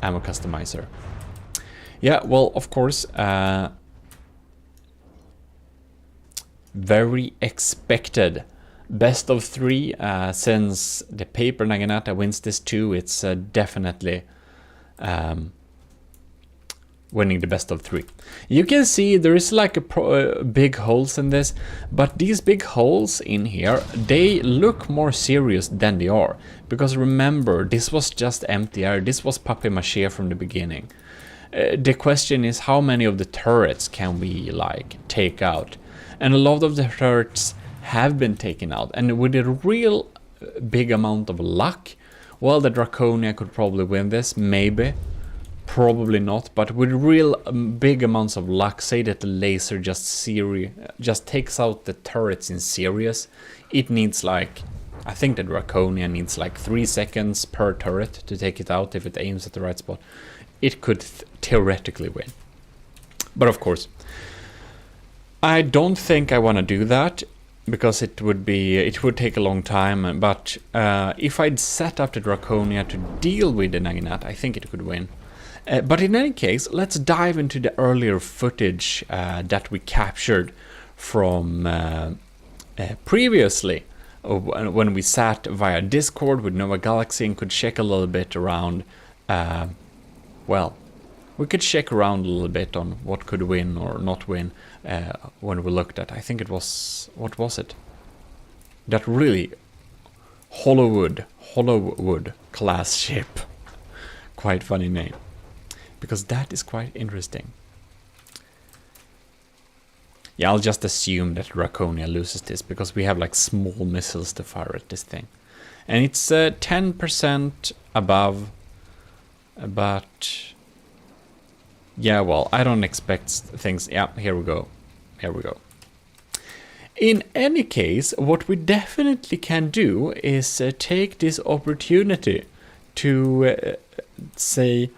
ammo customizer. Yeah, well, of course, very expected. Best of 3, since the Paper Naginata wins this too, it's definitely winning the best of 3. You can see there is like big holes in this, but these big holes in here, they look more serious than they are. Because remember, this was just empty air, this was papier-mâché from the beginning. The question is, how many of the turrets can we like take out? And a lot of the turrets have been taken out. And with a real big amount of luck, well, the Draconia could probably win this, maybe. Probably not, but with real big amounts of luck, say that the laser just takes out the turrets in series, it needs like, I think the Draconia needs like 3 seconds per turret to take it out if it aims at the right spot. It could theoretically win. But of course, I don't think I want to do that, because it would take a long time, but if I'd set up the Draconia to deal with the Naginata, I think it could win. But in any case, let's dive into the earlier footage that we captured from previously, when we sat via Discord with Nova Galaxy and could check a little bit around, well, we could check around a little bit on what could win or not win when we looked at, I think it was, what was it? That really Hollowwood class ship. Quite funny name. Because that is quite interesting. Yeah, I'll just assume that Draconia loses this, because we have like small missiles to fire at this thing. And it's 10% above, but yeah, well, I don't expect things. Yeah, here we go. In any case, what we definitely can do is take this opportunity to say,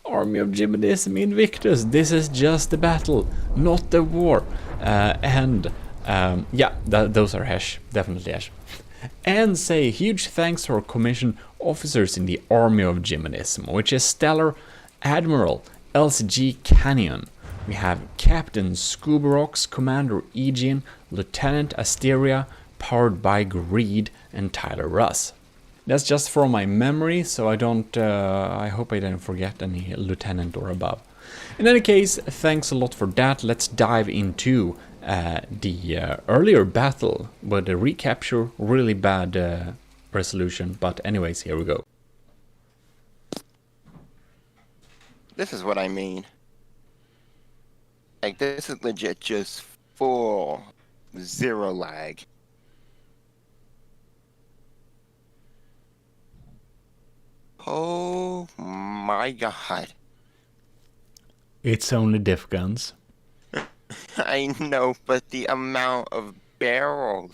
Army of GMODIST Invictus, this is just a battle, not the war. Yeah, those are hash, definitely hash. And say huge thanks to our commissioned officers in the Army of GMODIST, which is Stellar Admiral LCG Canyon. We have Captain Scubarox, Commander Aegean, Lieutenant Asteria, powered by Greed, and Tyler Russ. That's just from my memory, so I don't. I hope I didn't forget any lieutenant or above. In any case, thanks a lot for that. Let's dive into the earlier battle with the recapture. Really bad resolution, but anyways, here we go. This is what I mean. Like, this is legit just full zero lag. Oh my god. It's only diff guns. I know, but the amount of barrels.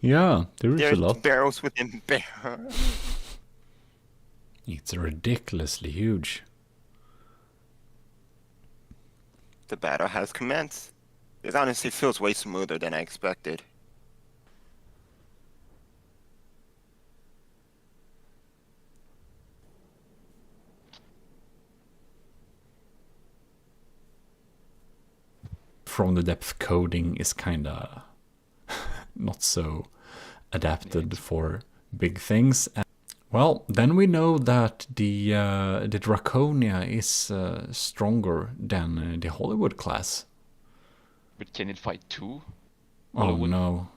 Yeah, there's a lot. Barrels within barrels. It's ridiculously huge. The battle has commenced. This honestly feels way smoother than I expected. From the depth coding is kinda not so adapted for big things. Well, then we know that the Draconia is stronger than the Hollywood class. But can it fight 2? Oh Hollywood? no.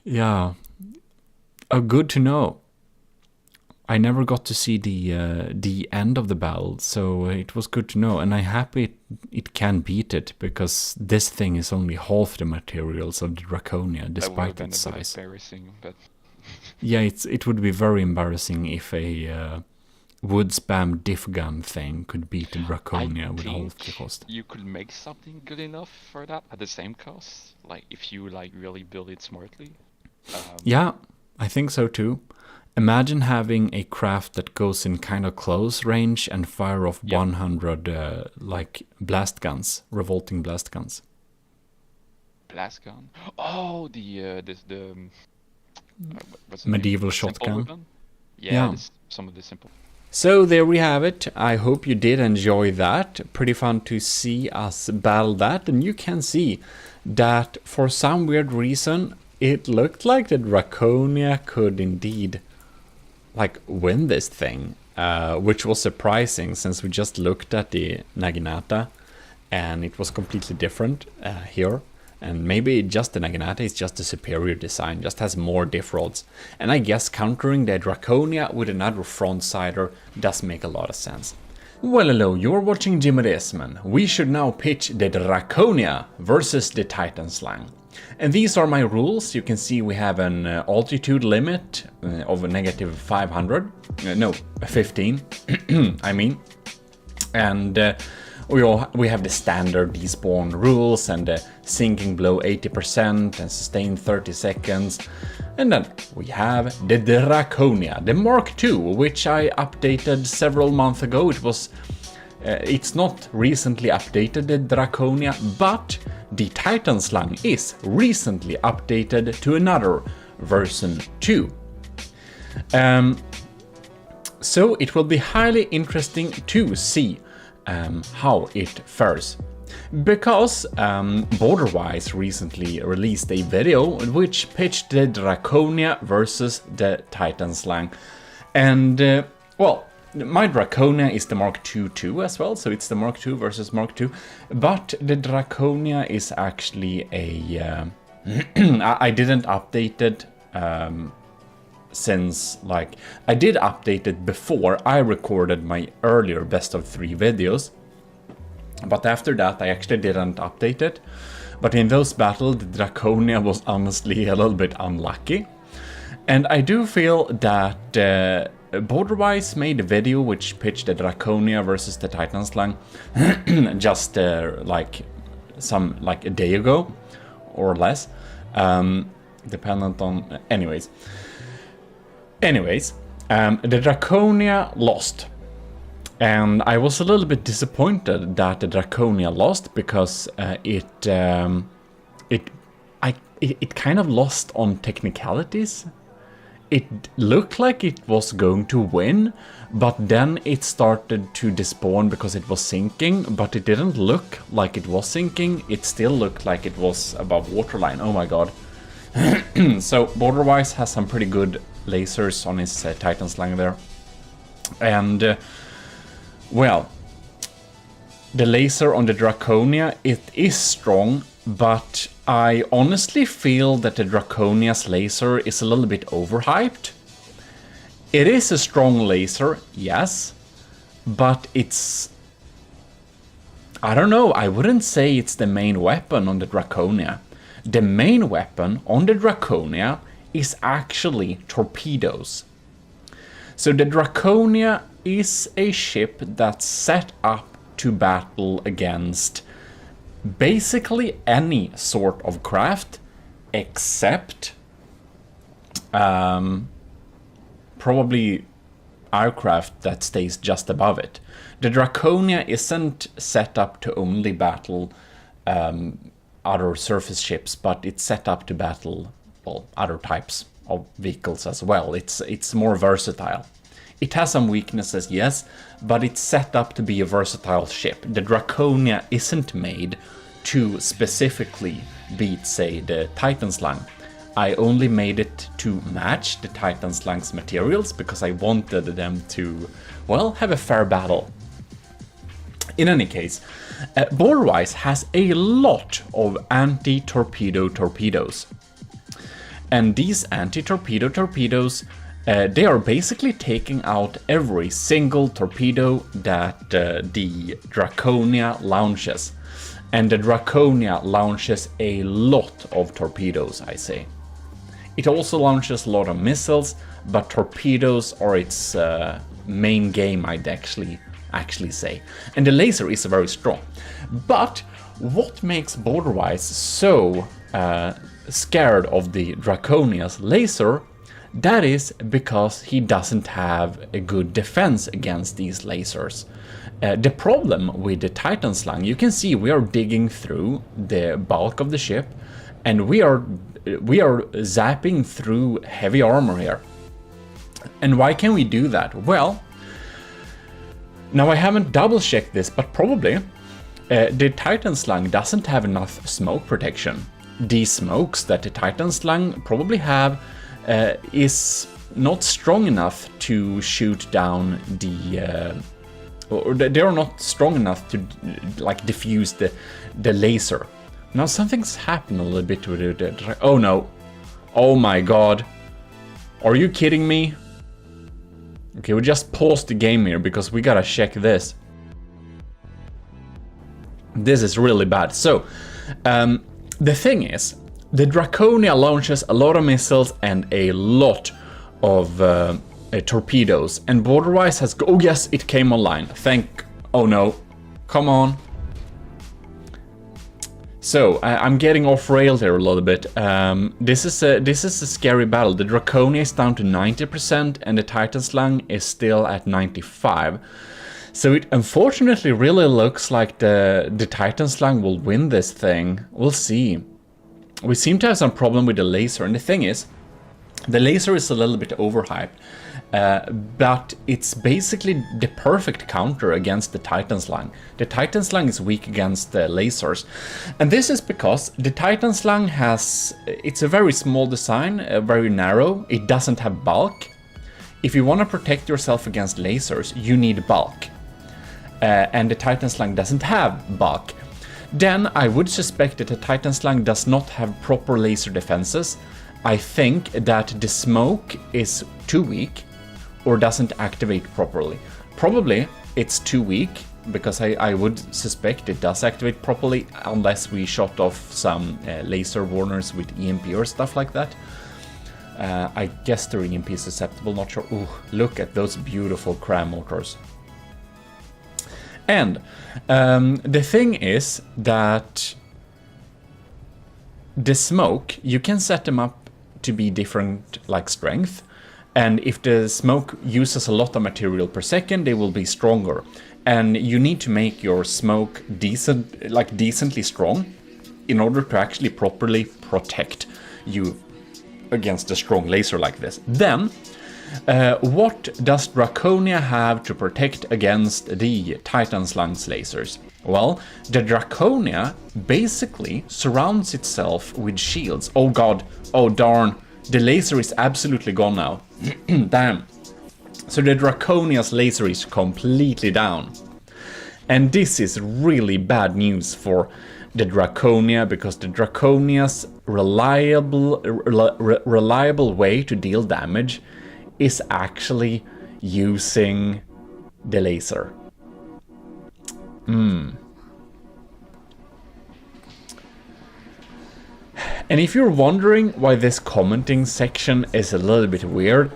Yeah. Good to know. I never got to see the end of the battle, so it was good to know, and I'm happy it can beat it, because this thing is only half the materials of the Draconia, despite its size. Embarrassing, but Yeah, it would be very embarrassing if a wood spam diff gun thing could beat the Draconia with half the cost. You could make something good enough for that at the same cost, like if you like really build it smartly. Yeah, I think so too. Imagine having a craft that goes in kind of close range and fire off 100 like blast guns, revolting blast guns. Blast gun. Oh, what's the Medieval name? Simple shotgun. weapon? Yeah, Yeah. some of the simple. So there we have it. I hope you did enjoy that. Pretty fun to see us battle that, and you can see that for some weird reason it looked like the Draconia could indeed like win this thing, which was surprising since we just looked at the Naginata and it was completely different here. And maybe just the Naginata is just a superior design, just has more diff rods. And I guess countering the Draconia with another front sider does make a lot of sense. Well, hello, you're watching GMODIST. We should now pitch the Draconia versus the Titan Slang. And these are my rules. You can see we have an altitude limit of a negative 500. No, 15, I mean. And we have the standard despawn rules and sinking below 80% and sustain 30 seconds. And then we have the Draconia, the Mark II, which I updated several months ago. It's not recently updated, the Draconia, but the Titan Slang is recently updated to another version 2. So it will be highly interesting to see how it fares. Because Borderwise recently released a video which pitched the Draconia versus the Titan Slang. And, well, my Draconia is the Mark II too as well, so it's the Mark II versus Mark II. But the Draconia is actually a... I didn't update it since, like... I did update it before I recorded my earlier best of 3 videos. But after that, I actually didn't update it. But in those battles, the Draconia was honestly a little bit unlucky. And I do feel that Borderwise made a video which pitched the Draconia versus the Titan Slang just like a day ago or less, dependent on. Anyways, the Draconia lost. And I was a little bit disappointed that the Draconia lost because it kind of lost on technicalities. It looked like it was going to win, but then it started to despawn because it was sinking, but it didn't look like it was sinking. It still looked like it was above waterline. Oh my god. So Borderwise has some pretty good lasers on his Titan Slang there. And well, the laser on the Draconia, it is strong, but I honestly feel that the Draconia's laser is a little bit overhyped. It is a strong laser, yes, but it's... I don't know, I wouldn't say it's the main weapon on the Draconia. The main weapon on the Draconia is actually torpedoes. So the Draconia is a ship that's set up to battle against basically any sort of craft except probably aircraft that stays just above it. The Draconia isn't set up to only battle other surface ships, but it's set up to battle, well, other types of vehicles as well. It's more versatile. It has some weaknesses, yes, but it's set up to be a versatile ship. The Draconia isn't made to specifically beat, say, the Titan Slang. I only made it to match the Titan Slang's materials because I wanted them to, well, have a fair battle. In any case, Borderwise has a lot of anti-torpedo torpedoes. And these anti-torpedo torpedoes, they are basically taking out every single torpedo that the Draconia launches. And the Draconia launches a lot of torpedoes, I say. It also launches a lot of missiles, but torpedoes are its main game, I'd actually say. And the laser is very strong. But what makes Borderwise so scared of the Draconia's laser? That is because he doesn't have a good defense against these lasers. The problem with the Titan Slang, you can see we are digging through the bulk of the ship, and we are zapping through heavy armor here. And why can we do that? Well, now I haven't double checked this, but probably the Titan Slang doesn't have enough smoke protection. The smokes that the Titan Slang probably have is not strong enough to shoot down the or they are not strong enough to like diffuse the laser. Now something's happened a little bit with it. Oh no. Oh my god. Are you kidding me? Okay, we just paused the game here because we gotta check this. This is really bad. So, the thing is, the Draconia launches a lot of missiles and a lot of torpedoes. And Borderwise has... Oh yes, it came online. Oh no. Come on. So, I'm getting off rail there a little bit. This is a scary battle. The Draconia is down to 90% and the Titan Slang is still at 95%. So it unfortunately really looks like the Titan Slang will win this thing. We'll see. We seem to have some problem with the laser, and the thing is, the laser is a little bit overhyped, but it's basically the perfect counter against the Titan Slang. The Titan Slang is weak against the lasers, and this is because the Titan Slang it's a very small design, very narrow, it doesn't have bulk. If you want to protect yourself against lasers, you need bulk. And the Titan Slang doesn't have bulk. Then I would suspect that the Titan Slang does not have proper laser defenses. I think that the smoke is too weak or doesn't activate properly. Probably it's too weak, because I would suspect it does activate properly unless we shot off some laser warners with EMP or stuff like that. I guess the EMP is susceptible, not sure. Ooh, look at those beautiful cram motors. And the thing is that the smoke, you can set them up to be different like strength, and if the smoke uses a lot of material per second, they will be stronger. And you need to make your smoke decently strong in order to actually properly protect you against a strong laser like this. Then what does Draconia have to protect against the Titan Slang's lasers? Well, the Draconia basically surrounds itself with shields. Oh god, oh darn, the laser is absolutely gone now. Damn. So the Draconia's laser is completely down. And this is really bad news for the Draconia, because the Draconia's reliable way to deal damage is actually using the laser. And if you're wondering why this commenting section is a little bit weird,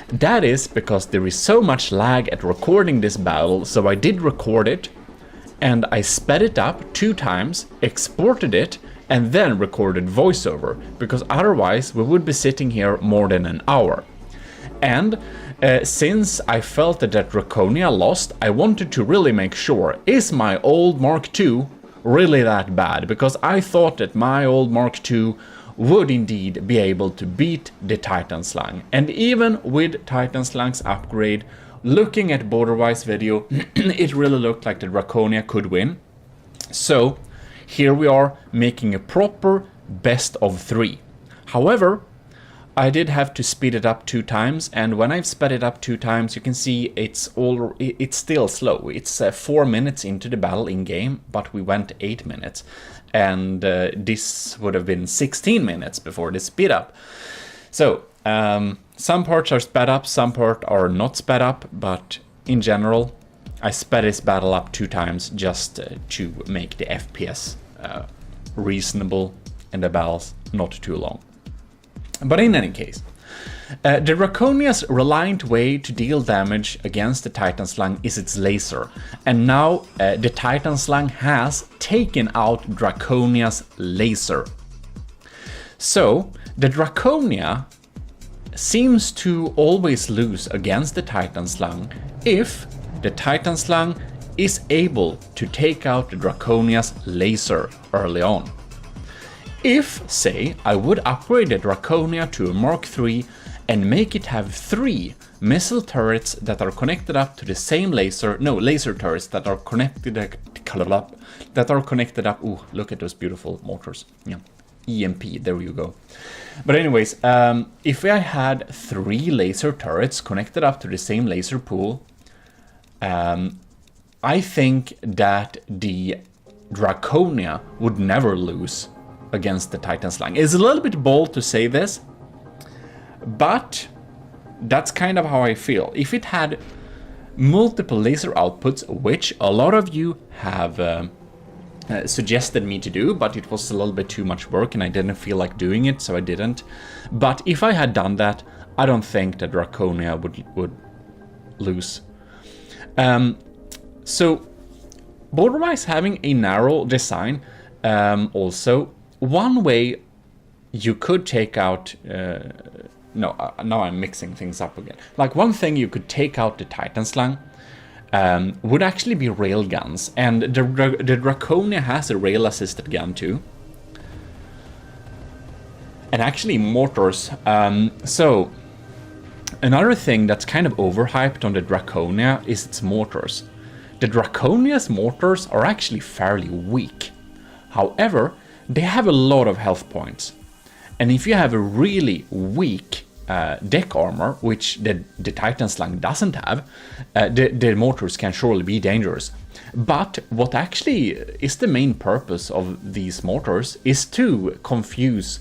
that is because there is so much lag at recording this battle, so I did record it, and I sped it up 2 times, exported it, and then recorded voiceover, because otherwise we would be sitting here more than an hour. And since I felt that Draconia lost, I wanted to really make sure, is my old Mark II really that bad? Because I thought that my old Mark II would indeed be able to beat the Titan Slang. And even with Titan Slang's upgrade, looking at Borderwise video, it really looked like the Draconia could win. So here we are making a proper best of 3. However, I did have to speed it up 2 times, and when I've sped it up 2 times, you can see it's still slow. It's 4 minutes into the battle in game, but we went 8 minutes, and this would have been 16 minutes before the speed up. So some parts are sped up, some parts are not sped up, but in general, I sped this battle up 2 times just to make the FPS reasonable and the battles not too long. But in any case, the Draconia's reliant way to deal damage against the Titan Slang is its laser, and now the Titan Slang has taken out Draconia's laser. So the Draconia seems to always lose against the Titan Slang if the Titan Slang is able to take out the Draconia's laser early on. If, say, I would upgrade the Draconia to a Mark III and make it have 3 missile turrets that are connected up to the same laser, laser turrets that are connected up, ooh, look at those beautiful motors, yeah, EMP, there you go. But anyways, if I had 3 laser turrets connected up to the same laser pool, I think that the Draconia would never lose against the Titan Slang. It's a little bit bold to say this, but that's kind of how I feel. If it had multiple laser outputs, which a lot of you have suggested me to do, but it was a little bit too much work and I didn't feel like doing it, so I didn't. But if I had done that, I don't think that Draconia would lose. So border-wise, having a narrow design, also one way you could take out now I'm mixing things up again. Like, one thing you could take out the Titan Slang would actually be railguns, and the Draconia has a rail-assisted gun too. And actually mortars. So another thing that's kind of overhyped on the Draconia is its mortars. The Draconia's mortars are actually fairly weak. However, they have a lot of health points. And if you have a really weak deck armor, which the Titan Slang doesn't have, the mortars can surely be dangerous. But what actually is the main purpose of these mortars is to confuse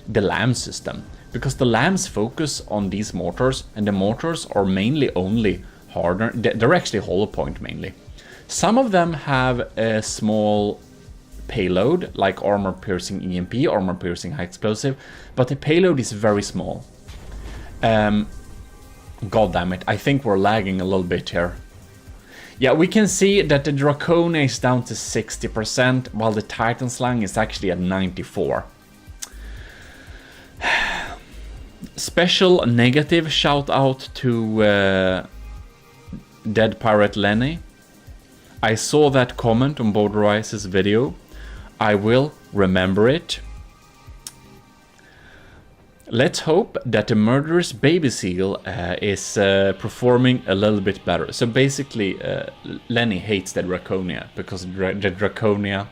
the LAM system. Because the LAMs focus on these mortars, and the mortars are mainly only harder. They're actually hollow point mainly. Some of them have a small payload, like armor piercing EMP, armor piercing high explosive, but the payload is very small. God damn it, I think we're lagging a little bit here. Yeah, we can see that the Draconia is down to 60%, while the Titan Slang is actually at 94%. Special negative shout out to Dead Pirate Lenny. I saw that comment on Borderize's video. I will remember it. Let's hope that the murderous baby seal is performing a little bit better. So basically, Lenny hates the Draconia because the Draconia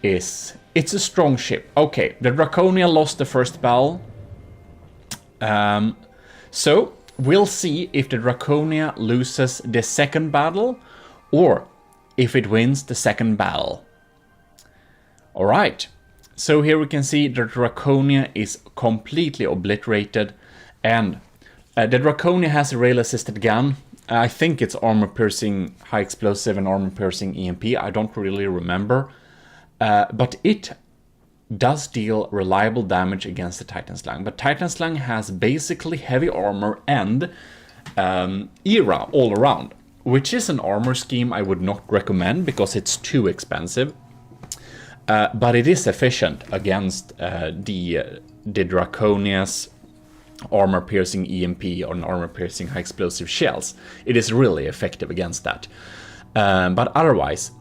it's a strong ship. Okay, the Draconia lost the first battle. So we'll see if the Draconia loses the second battle or if it wins the second battle. Alright, so here we can see the Draconia is completely obliterated, and the Draconia has a rail-assisted gun. I think it's armor-piercing high explosive and armor-piercing EMP, I don't really remember. But it does deal reliable damage against the Titan Slang. But Titan Slang has basically heavy armor and era all around, which is an armor scheme I would not recommend because it's too expensive. But it is efficient against the Draconia's armor-piercing EMP or armor-piercing high-explosive shells. It is really effective against that. But otherwise,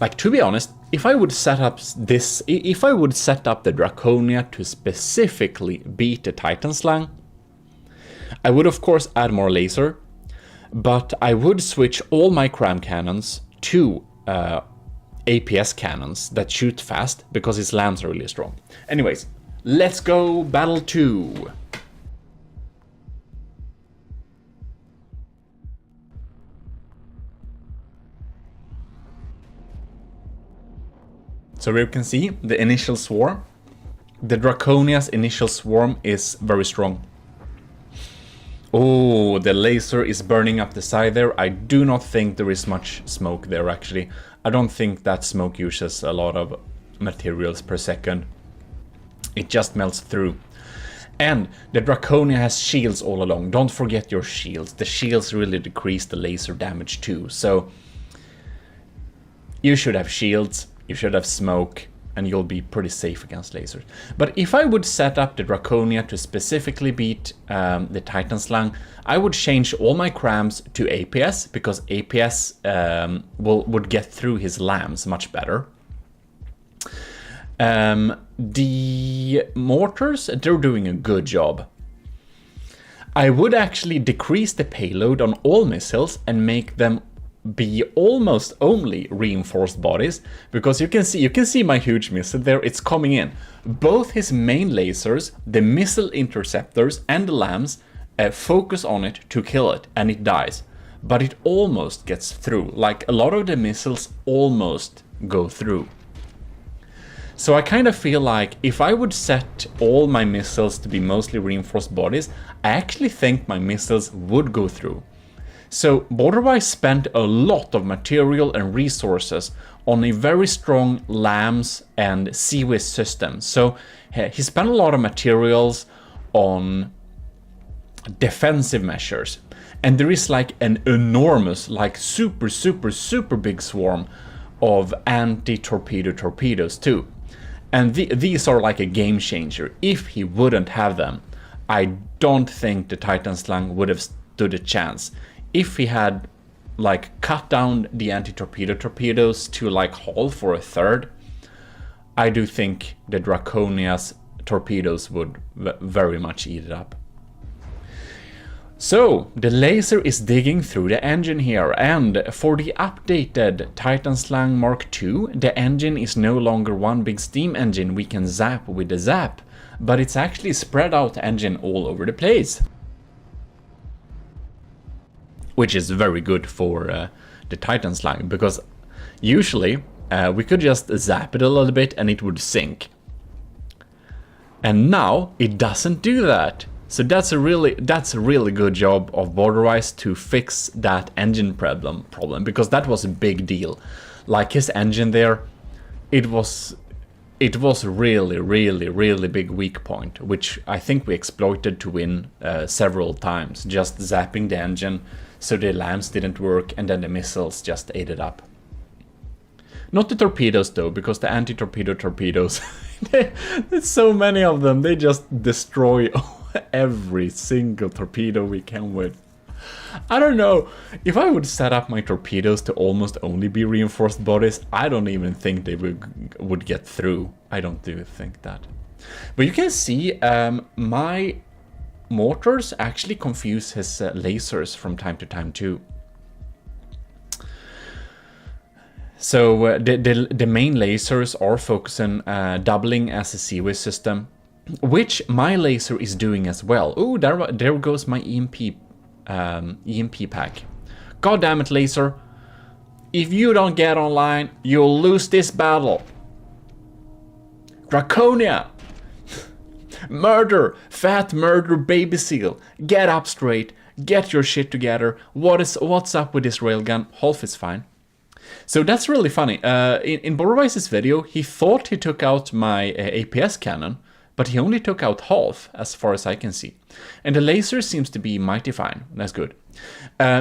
like, to be honest, if I would set up the Draconia to specifically beat the Titan Slang, I would of course add more laser, but I would switch all my cram cannons to APS cannons that shoot fast because his lambs are really strong. Anyways, let's go battle 2. So we can see the initial swarm. The Draconia's initial swarm is very strong. Oh, the laser is burning up the side there. I do not think there is much smoke there actually. I don't think that smoke uses a lot of materials per second. It just melts through. And the Draconia has shields all along. Don't forget your shields. The shields really decrease the laser damage too. So you should have shields. You should have smoke, and you'll be pretty safe against lasers. But if I would set up the Draconia to specifically beat the Titan Slang, I would change all my crams to APS, because APS would get through his lambs much better. The mortars, they're doing a good job. I would actually decrease the payload on all missiles and make them be almost only reinforced bodies, because you can see my huge missile there. It's coming in. Both his main lasers, the missile interceptors, and the lambs focus on it to kill it, and it dies. But it almost gets through. Like, a lot of the missiles almost go through. So I kind of feel like if I would set all my missiles to be mostly reinforced bodies, I actually think my missiles would go through. So Borderwise spent a lot of material and resources on a very strong LAMS and CWIS system. So he spent a lot of materials on defensive measures. And there is like an enormous, like super big swarm of anti-torpedo torpedoes too. And these are like a game changer. If he wouldn't have them, I don't think the Titan slang would have stood a chance. If he had like cut down the anti-torpedo torpedoes to like half for a third, I do think the Draconia's torpedoes would very much eat it up. So, the laser is digging through the engine here, and for the updated Titan Slang Mark II, the engine is no longer one big steam engine we can zap with the zap, but it's actually spread out engine all over the place. Which is very good for the Titan Slang, because usually we could just zap it a little bit and it would sink. And now it doesn't do that. So that's a really good job of Borderwise to fix that engine problem, because that was a big deal. Like his engine there, it was really big weak point, which I think we exploited to win several times, just zapping the engine so the LAMs didn't work and then the missiles just ate it up. Not the torpedoes though, because the anti-torpedo torpedoes, there's so many of them, they just destroy every single torpedo we can with. I don't know, if I would set up my torpedoes to almost only be reinforced bodies, I don't even think they would get through. I don't think that. But you can see my mortars actually confuse his lasers from time to time too. So the main lasers are focusing, doubling as a CWIS system, which my laser is doing as well. Oh, there goes my EMP pack. God damn it, laser! If you don't get online, you'll lose this battle. Draconia! Murder! Fat murder baby seal! Get up straight! Get your shit together! What's up with this railgun? Half is fine. So that's really funny. In Borderwise's video, he thought he took out my APS cannon, but he only took out half, as far as I can see. And the laser seems to be mighty fine. That's good.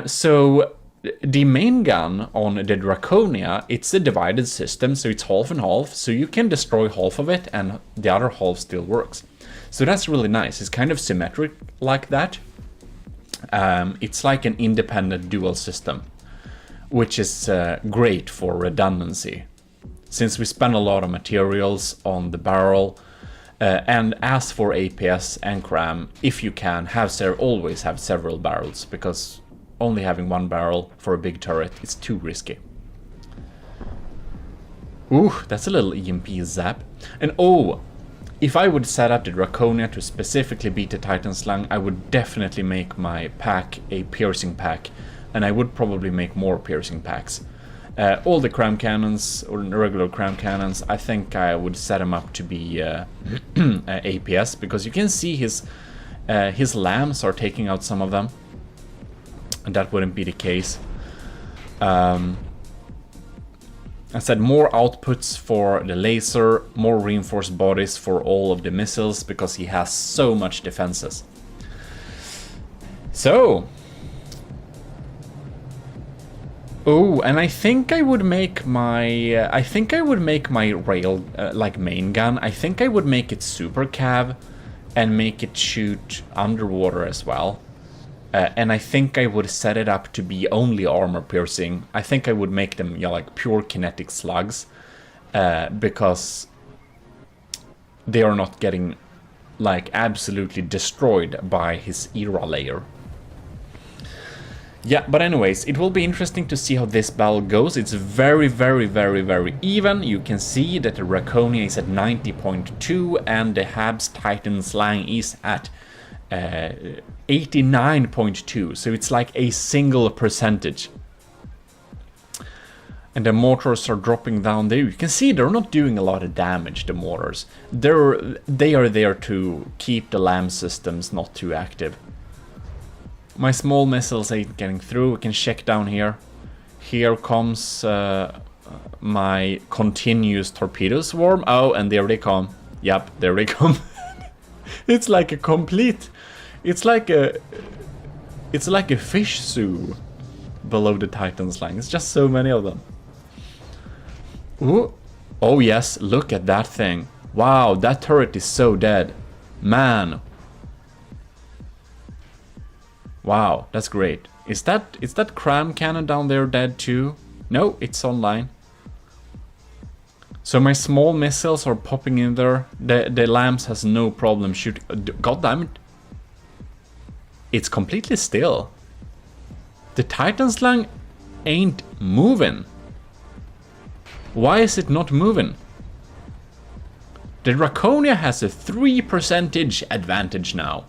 So the main gun on the Draconia, it's a divided system, so it's half and half. So you can destroy half of it, and the other half still works. So that's really nice. It's kind of symmetric like that. It's like an independent dual system, which is great for redundancy. Since we spend a lot of materials on the barrel, and as for APS and CRAM, if you can, always have several barrels, because only having one barrel for a big turret is too risky. Ooh, that's a little EMP zap. And oh, if I would set up the Draconia to specifically beat the Titan Slang, I would definitely make my pack a piercing pack, and I would probably make more piercing packs. All the cram cannons, or regular cram cannons, I think I would set them up to be APS, because you can see his LAMs are taking out some of them, and that wouldn't be the case. I said more outputs for the laser, more reinforced bodies for all of the missiles, because he has so much defenses. So... oh, and I think I would make my rail like main gun. I think I would make it super cav and make it shoot underwater as well. And I think I would set it up to be only armor piercing. I think I would make them like pure kinetic slugs, because they are not getting like absolutely destroyed by his era layer. Yeah, but anyways, it will be interesting to see how this battle goes. It's very even. You can see that the Draconia is at 90.2 and the Habs Titan Slang is at 89.2. So it's like a single percentage. And the mortars are dropping down there. You can see they're not doing a lot of damage, the mortars. They are there to keep the LAM systems not too active. My small missiles ain't getting through. We can check down here. Here comes my continuous torpedo swarm. Oh, and there they come. Yep, there they come. It's like a complete... It's like a fish zoo below the Titan slang. It's just so many of them. Ooh. Oh yes, look at that thing. Wow, that turret is so dead. Man. Wow, that's great. Is that cram cannon down there dead too? No, it's online. So my small missiles are popping in there. The lambs has no problem shooting. God damn it. It's completely still. The Titan slang ain't moving. Why is it not moving? The Draconia has a 3% advantage now.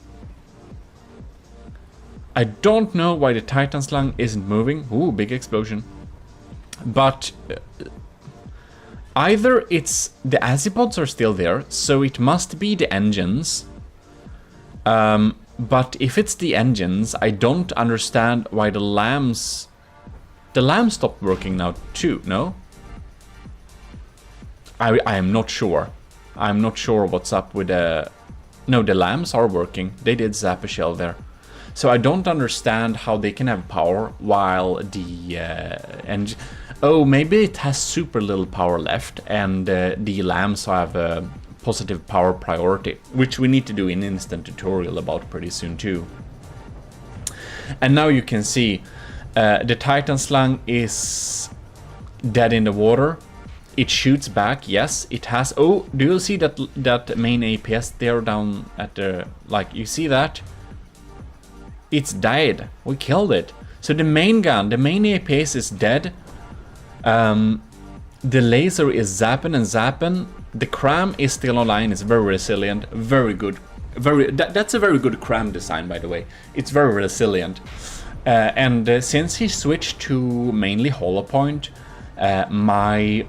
I don't know why the Titan slang isn't moving. Ooh, big explosion. But either it's the Azipods are still there, so it must be the engines. But if it's the engines, I don't understand why the lambs... The lambs stopped working now too, no? I am not sure. I'm not sure what's up with the... No, the lambs are working. They did zap a shell there. So I don't understand how they can have power while the engine... Oh, maybe it has super little power left and the lambs have a positive power priority, which we need to do an instant tutorial about pretty soon too. And now you can see the Titan slang is dead in the water. It shoots back, yes, it has... Oh, do you see that main APS there down at the... Like, you see that? It's died. We killed it. So the main gun, the main APS is dead. The laser is zapping and zapping. The cram is still online. It's very resilient. Very good. That's a very good cram design, by the way. It's very resilient. And since he switched to mainly hollow point, my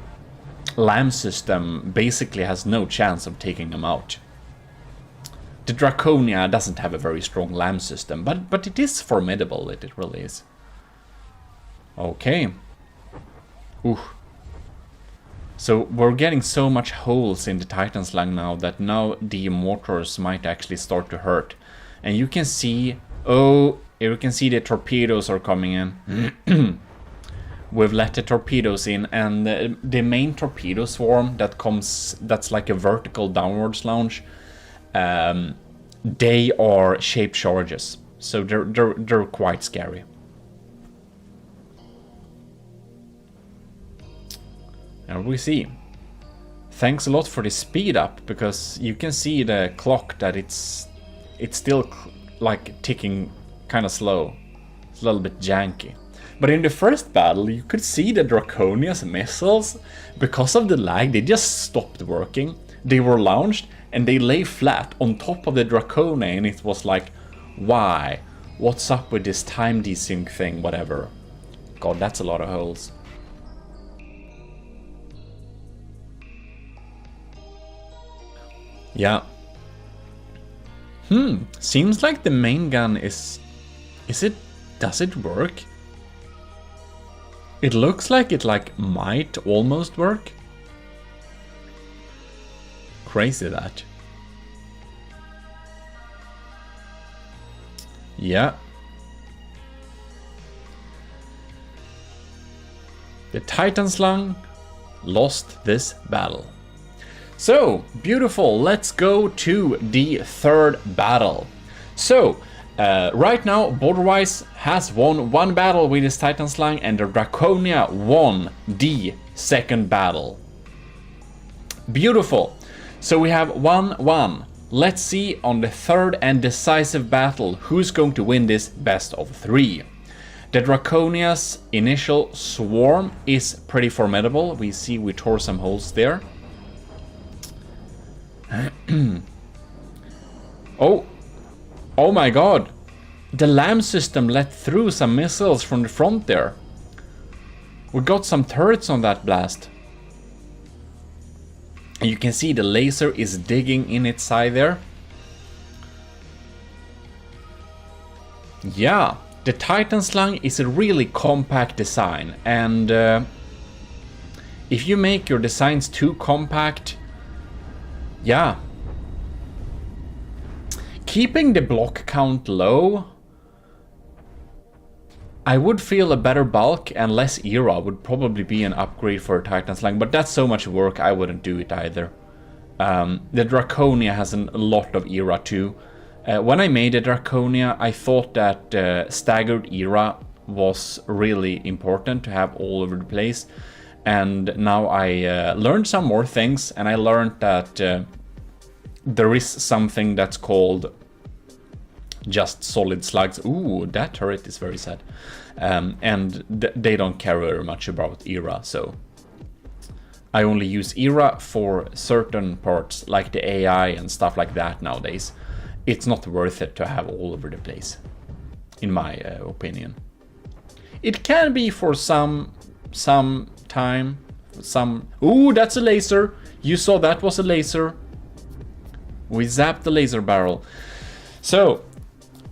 LAM system basically has no chance of taking him out. The Draconia doesn't have a very strong LAM system, but it is formidable, it really is. Okay. Ooh. So we're getting so much holes in the Titan slang now that now the mortars might actually start to hurt. And you can see, oh, you can see the torpedoes are coming in. We've let the torpedoes in, and the main torpedo swarm that comes, that's like a vertical downwards launch, they are shaped charges, so they're quite scary. And we see. Thanks a lot for the speed up, because you can see the clock that it's still like ticking kind of slow. It's a little bit janky. But in the first battle, you could see the Draconia's missiles, because of the lag, they just stopped working. They were launched, and they lay flat on top of the Draconia, and it was like, why? What's up with this time desync thing, whatever. God, that's a lot of holes. Yeah. Seems like the main gun is it, does it work? It looks like it might almost work. Crazy that. Yeah. The Titan slang lost this battle. So, beautiful, let's go to the third battle. So, right now, Borderwise has won one battle with his Titan slang, and the Draconia won the second battle. Beautiful. So we have 1-1. Let's see on the third and decisive battle who's going to win this best of 3. The Draconia's initial swarm is pretty formidable. We see we tore some holes there. Oh my god. The LAM system let through some missiles from the front there. We got some turrets on that blast. You can see the laser is digging in its side there. Yeah, the Titan slang is a really compact design, and if you make your designs too compact, yeah. Keeping the block count low, I would feel a better bulk and less era would probably be an upgrade for a Titan Slang, but that's so much work, I wouldn't do it either. The Draconia has a lot of era too. When I made the Draconia, I thought that staggered era was really important to have all over the place. And now I learned some more things, and I learned that there is something that's called just solid slugs. Ooh, that turret is very sad. And they don't care very much about era, so I only use era for certain parts, like the AI and stuff like that nowadays. It's not worth it to have all over the place, in my opinion. It can be for some time, some... Ooh, that's a laser! You saw that was a laser. We zapped the laser barrel. So,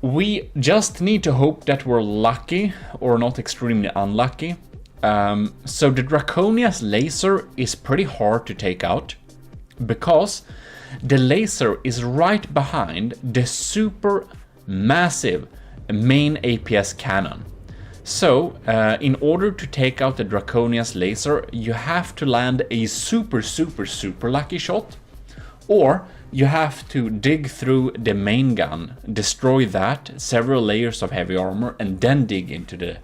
we just need to hope that we're lucky, or not extremely unlucky. So the Draconia's laser is pretty hard to take out, because the laser is right behind the super massive main APS cannon. So, in order to take out the Draconia's laser, you have to land a super lucky shot, or you have to dig through the main gun, destroy that, several layers of heavy armor, and then dig into the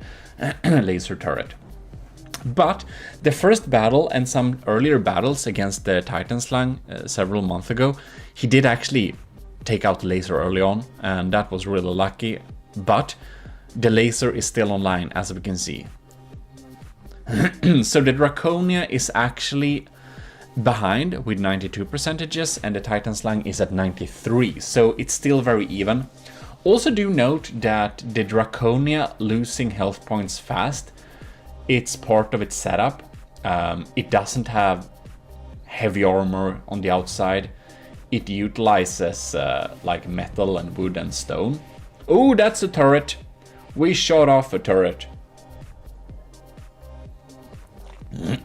laser turret. But the first battle and some earlier battles against the Titan Slang several months ago, he did actually take out the laser early on, and that was really lucky. But the laser is still online, as we can see. So the Draconia is actually behind with 92%, and the Titan Slang is at 93, so it's still very even. Also do note that the Draconia losing health points fast, it's part of its setup. It doesn't have heavy armor on the outside. It utilizes like metal and wood and stone. Oh, that's a turret! We shot off a turret.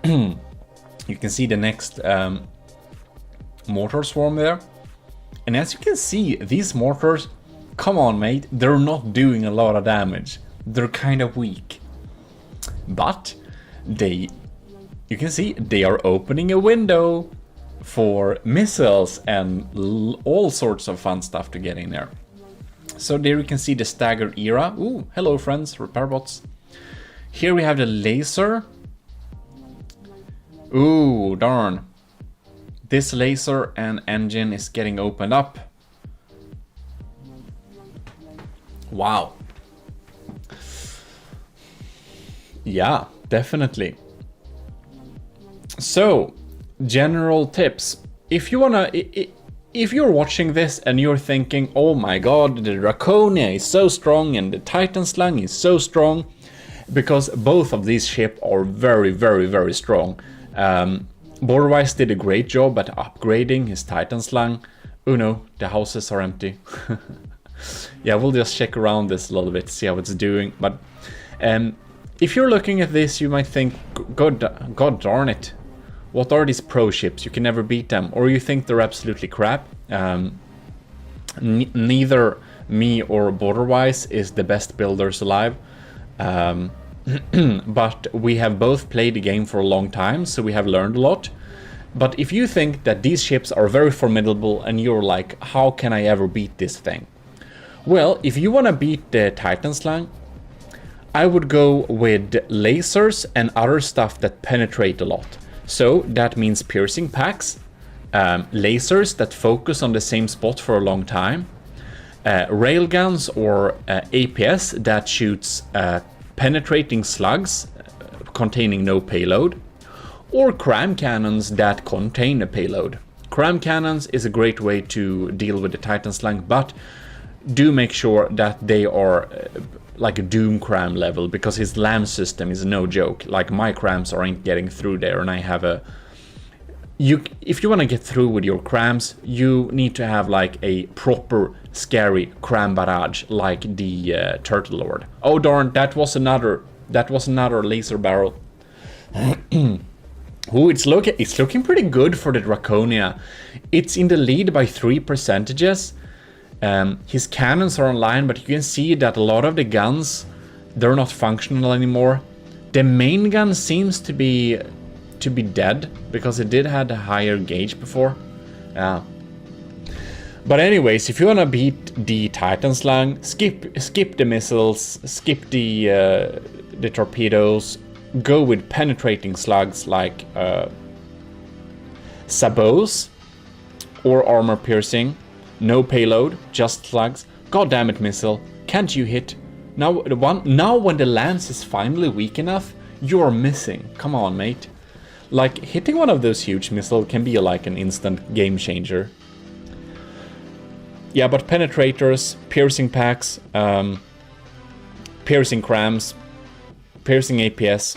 You can see the next mortar swarm there. And as you can see, these mortars, come on mate, they're not doing a lot of damage. They're kind of weak. But you can see, they are opening a window for missiles and all sorts of fun stuff to get in there. So there you can see the staggered era. Ooh, hello friends, repair bots. Here we have the laser. Ooh, darn. This laser and engine is getting opened up. Wow. Yeah, definitely. So, general tips. If you're watching this and you're thinking, oh my god, the Draconia is so strong and the Titan Slang is so strong, because both of these ships are very strong. Borderwise did a great job at upgrading his Titan Slang. Oh no, the houses are empty. Yeah, we'll just check around this a little bit, see how it's doing. But if you're looking at this, you might think, God darn it, what are these pro ships? You can never beat them. Or you think they're absolutely crap. Neither me or Borderwise is the best builders alive. But we have both played the game for a long time, so we have learned a lot. But if you think that these ships are very formidable and you're like, how can I ever beat this thing? Well, if you want to beat the Titan Slang, I would go with lasers and other stuff that penetrate a lot. So that means piercing packs, lasers that focus on the same spot for a long time, railguns or APS that shoots penetrating slugs containing no payload, or cram cannons that contain a payload. Cram cannons is a great way to deal with the Titan Slang, but do make sure that they are like a Doom cram level, because his LAM system is no joke. Like, my crams aren't getting through there, and I have a... If you want to get through with your crams, you need to have like a proper scary cram barrage like the Turtle Lord. Oh darn, that was another laser barrel. Ooh, it's looking pretty good for the Draconia. It's in the lead by 3%. His cannons are online, but you can see that a lot of the guns, they're not functional anymore. The main gun seems to be dead because it did have a higher gauge before. But anyways, if you wanna beat the Titan Slang, skip the missiles, skip the torpedoes. Go with penetrating slugs like sabots or armor piercing. No payload, just slugs. God damn it, missile! Can't you hit? Now when the lance is finally weak enough, you're missing. Come on, mate. Like hitting one of those huge missiles can be like an instant game changer. Yeah, but penetrators, piercing packs, piercing crams, piercing APS,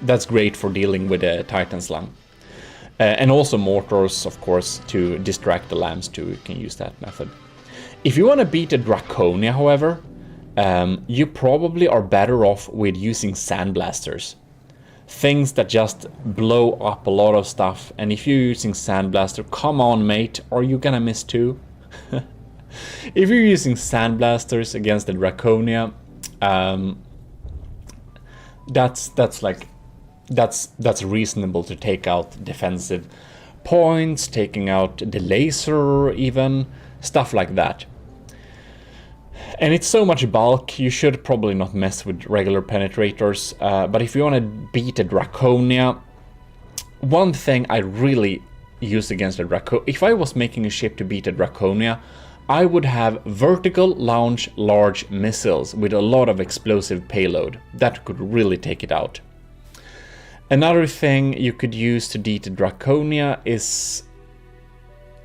that's great for dealing with a Titan Slang. And also mortars, of course, to distract the lambs too, you can use that method. If you want to beat a Draconia, however, you probably are better off with using sandblasters. Things that just blow up a lot of stuff, and if you're using sandblaster, come on mate, are you gonna miss too? If you're using sandblasters against the Draconia, that's reasonable to take out defensive points, taking out the laser, even stuff like that. And it's so much bulk, you should probably not mess with regular penetrators. But if you want to beat a Draconia, one thing I really use against a Draconia, if I was making a ship to beat a Draconia, I would have vertical launch large missiles with a lot of explosive payload. That could really take it out. Another thing you could use to beat a Draconia is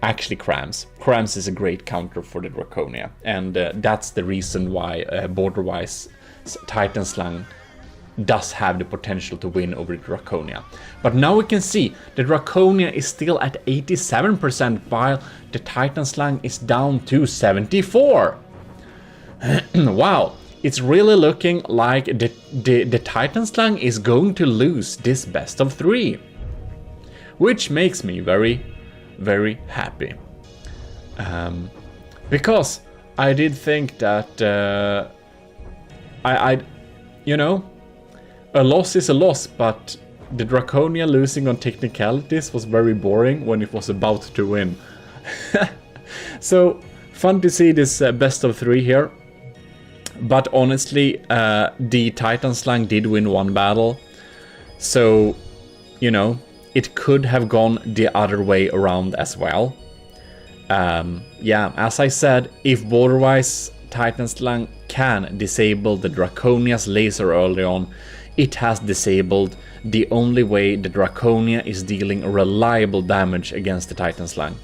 actually crams. Crams is a great counter for the Draconia, and that's the reason why border-wise Titan Slang does have the potential to win over the Draconia. But now we can see the Draconia is still at 87% while the Titan Slang is down to 74%. Wow, it's really looking like the Titan Slang is going to lose this best of 3, which makes me very, very happy. Because I did think that you know, a loss is a loss, but the Draconia losing on technicalities was very boring when it was about to win. So fun to see this best of 3 here. But honestly, the Titan Slang did win one battle. So, you know, it could have gone the other way around as well. Yeah, as I said, if border-wise Titan Slang can disable the Draconia's laser early on, it has disabled the only way the Draconia is dealing reliable damage against the Titan Slang.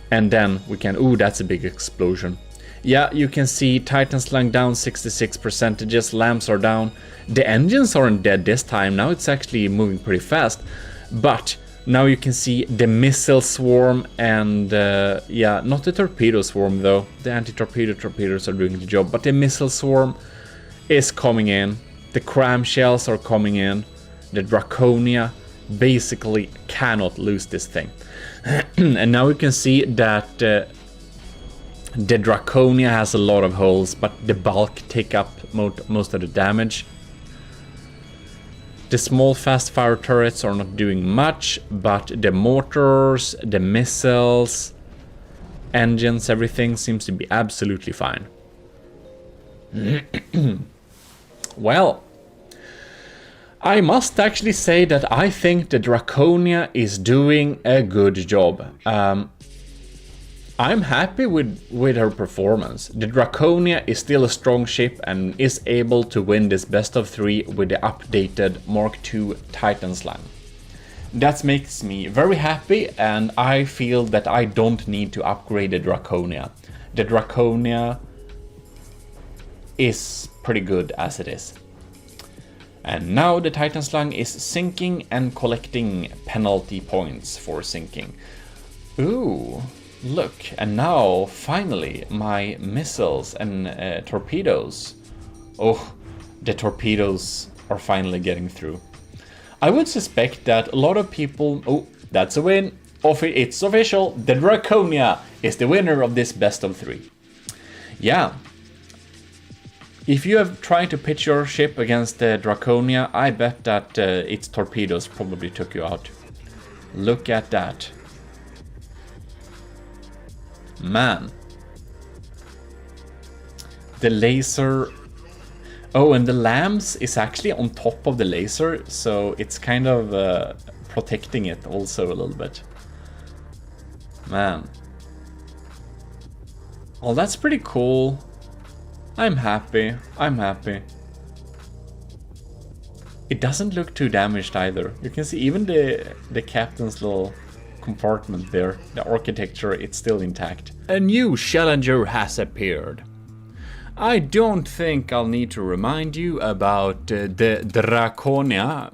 And then we can... ooh, that's a big explosion. Yeah, you can see Titan Slang down 66%, lamps are down. The engines aren't dead this time, now it's actually moving pretty fast. But now you can see the missile swarm and... yeah, not the torpedo swarm though. The anti-torpedo torpedoes are doing the job, but the missile swarm is coming in. The cram shells are coming in. The Draconia basically cannot lose this thing. And now we can see that the Draconia has a lot of holes, but the bulk take up most of the damage. The small fast fire turrets are not doing much, but the mortars, the missiles, engines, everything seems to be absolutely fine. Well, I must actually say that I think the Draconia is doing a good job. I'm happy with her performance. The Draconia is still a strong ship and is able to win this best of 3 with the updated Mark II Titan Slang. That makes me very happy, and I feel that I don't need to upgrade the Draconia. The Draconia is pretty good as it is. And now the Titan Slang is sinking and collecting penalty points for sinking. Ooh, look, and now finally my missiles and torpedoes. Oh, the torpedoes are finally getting through. I would suspect that a lot of people... Oh, that's a win. It's official. The Draconia is the winner of this best of 3. Yeah. If you have tried to pitch your ship against the Draconia, I bet that its torpedoes probably took you out. Look at that. Man. The laser... Oh, and the lambs is actually on top of the laser, so it's kind of protecting it also a little bit. Man. Oh, that's pretty cool. I'm happy. I'm happy. It doesn't look too damaged either. You can see even the captain's little compartment there. The architecture, it's still intact. A new challenger has appeared. I don't think I'll need to remind you about the Draconia.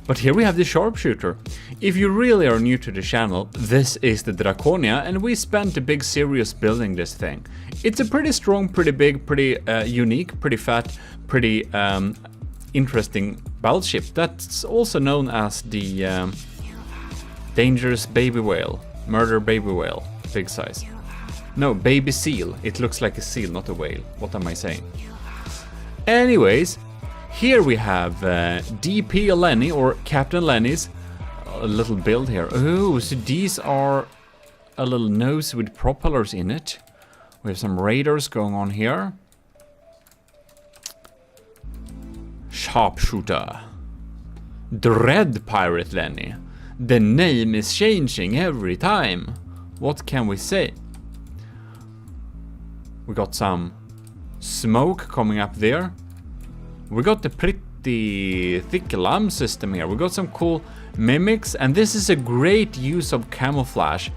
But here we have the sharpshooter. If you really are new to the channel, this is the Draconia, and we spent a big series building this thing. It's a pretty strong, pretty big, pretty unique, pretty fat, pretty interesting battleship. That's also known as the dangerous baby whale, murder baby whale, big size. No, baby seal. It looks like a seal, not a whale. What am I saying? Anyways, here we have DP Lenny, or Captain Lenny's a little build here. Oh, so these are a little nose with propellers in it. We have some radars going on here. Sharpshooter. Dread Pirate Lenny. The name is changing every time. What can we say? We got some smoke coming up there. We got the pretty thick alarm system here. We got some cool mimics, and this is a great use of camouflage.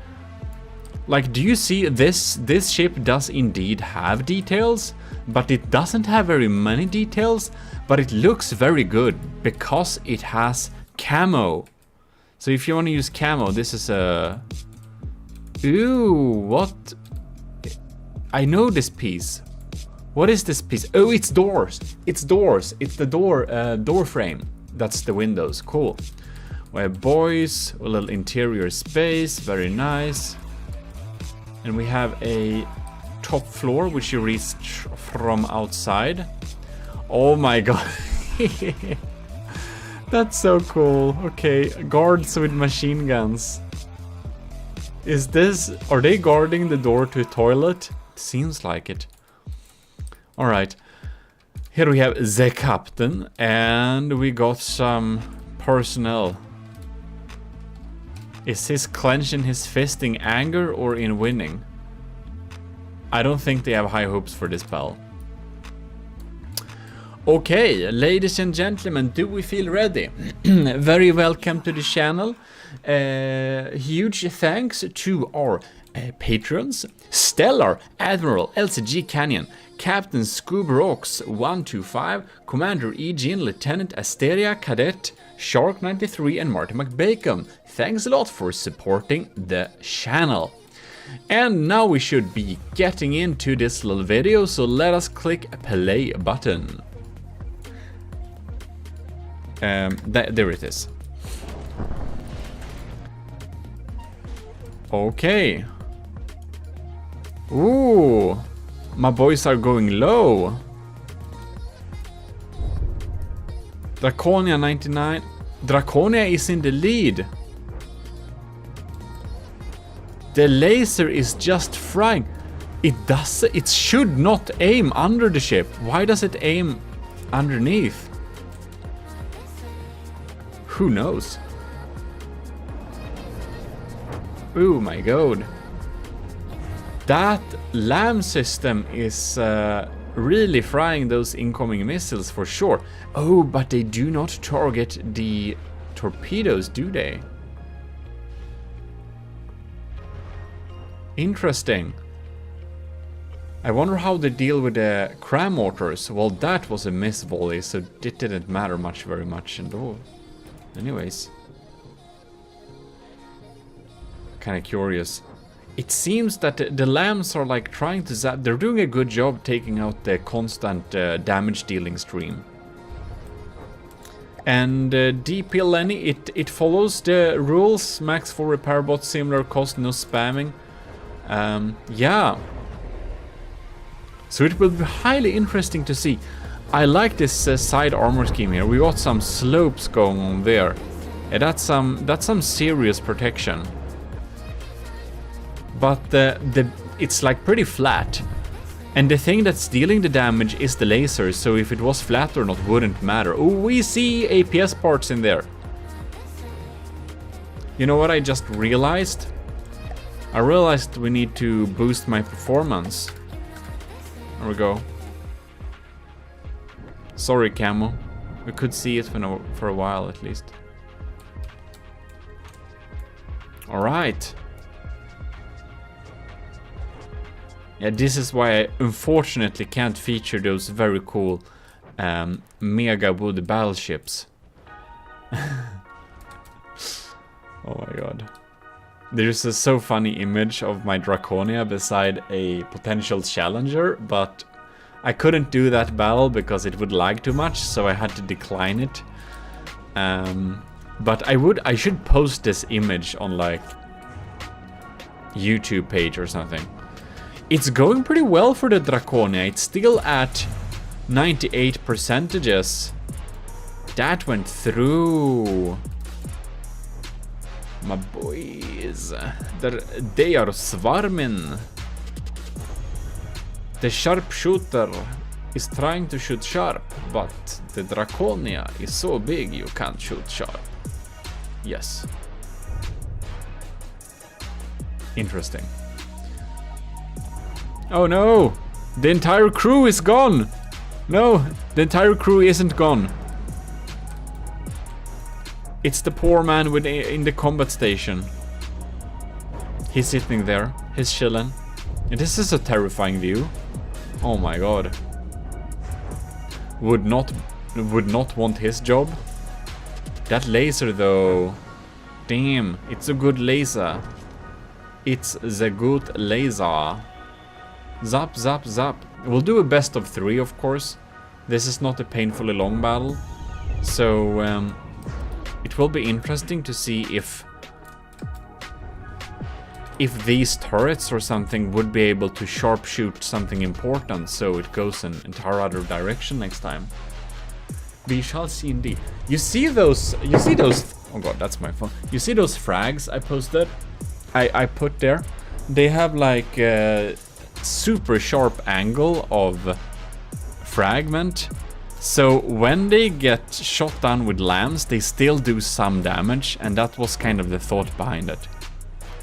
Like, do you see this? This ship does indeed have details, but it doesn't have very many details, but it looks very good because it has camo. So if you want to use camo, this is a... Ooh, what? I know this piece. What is this piece? Oh, it's doors. It's doors. It's the door frame. That's the windows. Cool. We have boys, a little interior space. Very nice. And we have a top floor, which you reach from outside. Oh my god. That's so cool. Okay, guards with machine guns. Is this... Are they guarding the door to a toilet? Seems like it. Alright. Here we have the captain, and we got some personnel. Is he clenching his fist in anger or in winning? I don't think they have high hopes for this battle. Okay, ladies and gentlemen, do we feel ready? Very welcome to the channel. Huge thanks to our patrons: Stellar, Admiral, LCG Canyon, Captain Scooberox 125, Commander Eugene, Lieutenant Asteria, Cadet, Shark 93, and Marty McBacon. Thanks a lot for supporting the channel. And now we should be getting into this little video, so let us click a play button. There it is. Okay. Ooh, my boys are going low. Draconia 99. Draconia is in the lead. The laser is just frying. It should not aim under the ship. Why does it aim underneath? Who knows? Oh my god. That LAM system is really frying those incoming missiles for sure. Oh, but they do not target the torpedoes, do they? Interesting. I wonder how they deal with the cram mortars. Well, that was a miss volley, so it didn't matter very much and all. Anyways. Kind of curious. It seems that the lambs are like trying to zap. They're doing a good job taking out the constant damage dealing stream. And DP Lenny, it follows the rules. Max for repair bot, similar cost, no spamming. Yeah. So it will be highly interesting to see. I like this side armor scheme here. We got some slopes going on there. Yeah, that's some serious protection. But it's like pretty flat. And the thing that's dealing the damage is the laser, so if it was flat or not wouldn't matter. Oh, we see APS parts in there. You know what I just realized? I realized we need to boost my performance. There we go. Sorry, Camo. We could see it for a while at least. Alright. Yeah, this is why I unfortunately can't feature those very cool mega wood battleships. Oh my god. There's a so funny image of my Draconia beside a potential challenger, but I couldn't do that battle because it would lag too much, so I had to decline it. But I should post this image on like YouTube page or something. It's going pretty well for the Draconia. It's still at 98%. That went through. My boys. They are swarming. The sharpshooter is trying to shoot sharp, but the Draconia is so big you can't shoot sharp. Yes. Interesting. Oh no! The entire crew is gone! No, the entire crew isn't gone. It's the poor man in the combat station. He's sitting there, he's chilling. And this is a terrifying view. Oh my god. Would not want his job. That laser though. Damn, it's a good laser. It's the good laser. Zap, zap, zap. We'll do a best of 3, of course. This is not a painfully long battle. So, it will be interesting to see if these turrets or something would be able to sharpshoot something important, so it goes in entire other direction next time. We shall see indeed. You see those, oh god, that's my phone. You see those frags I posted? I put there? They have like a super sharp angle of fragment. So when they get shot down with lambs, they still do some damage, and that was kind of the thought behind it.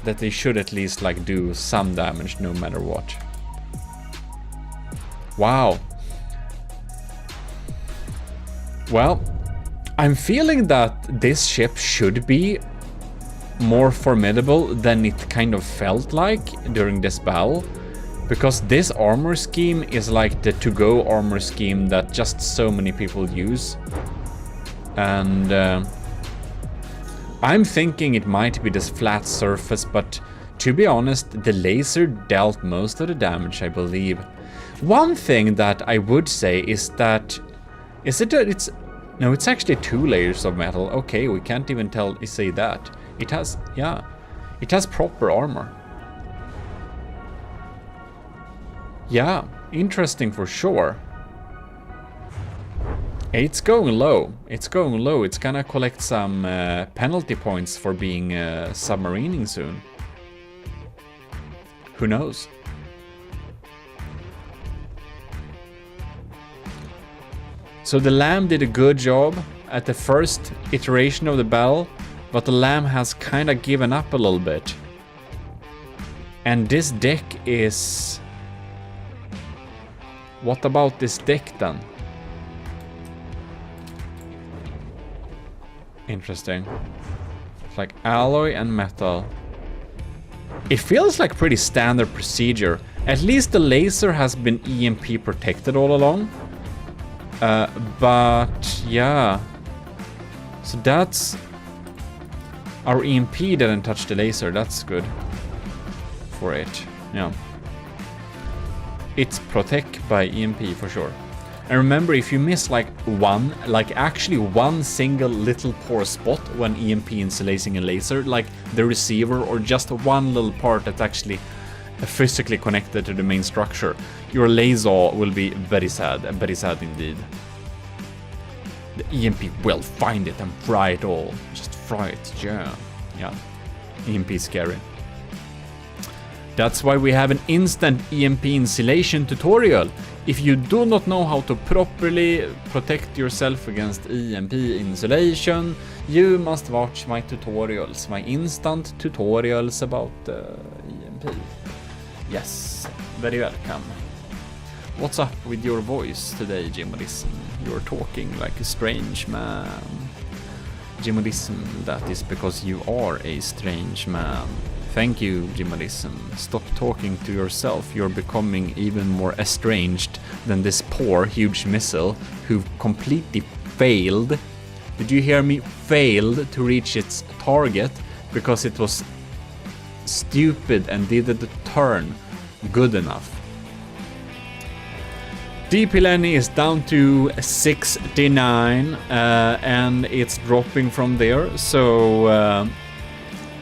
That they should at least like do some damage no matter what. Wow. Well, I'm feeling that this ship should be more formidable than it kind of felt like during this battle. Because this armor scheme is like the to-go armor scheme that just so many people use. And I'm thinking it might be this flat surface, but to be honest, the laser dealt most of the damage, I believe. One thing that I would say is that... No, it's actually 2 layers of metal. Okay, we can't even say that. It has, yeah, it has proper armor. Yeah, interesting for sure. It's going low. It's going low. It's gonna collect some penalty points for being submarining soon. Who knows? So the Lamb did a good job at the first iteration of the battle, but the Lamb has kind of given up a little bit. And this deck is... What about this deck then? Interesting. It's like alloy and metal. It feels like pretty standard procedure. At least the laser has been EMP protected all along. But yeah. So that's... Our EMP didn't touch the laser. That's good. For it. Yeah. It's protect by EMP for sure. And remember, if you miss like actually one single little poor spot when EMP insulating a laser, like the receiver or just one little part that's actually physically connected to the main structure, your laser will be very sad indeed. The EMP will find it and fry it all. Just fry it, yeah. EMP is scary. That's why we have an instant EMP insulation tutorial. If you do not know how to properly protect yourself against EMP insulation, you must watch my tutorials, my instant tutorials about EMP. Yes, very welcome. What's up with your voice today, GMODIST? You're talking like a strange man. GMODIST, that is because you are a strange man. Thank you, GMODIST. Stop talking to yourself. You're becoming even more estranged than this poor, huge missile who completely failed. Did you hear me? Failed to reach its target because it was stupid and didn't turn good enough. DP Lenny is down to 69 and it's dropping from there, so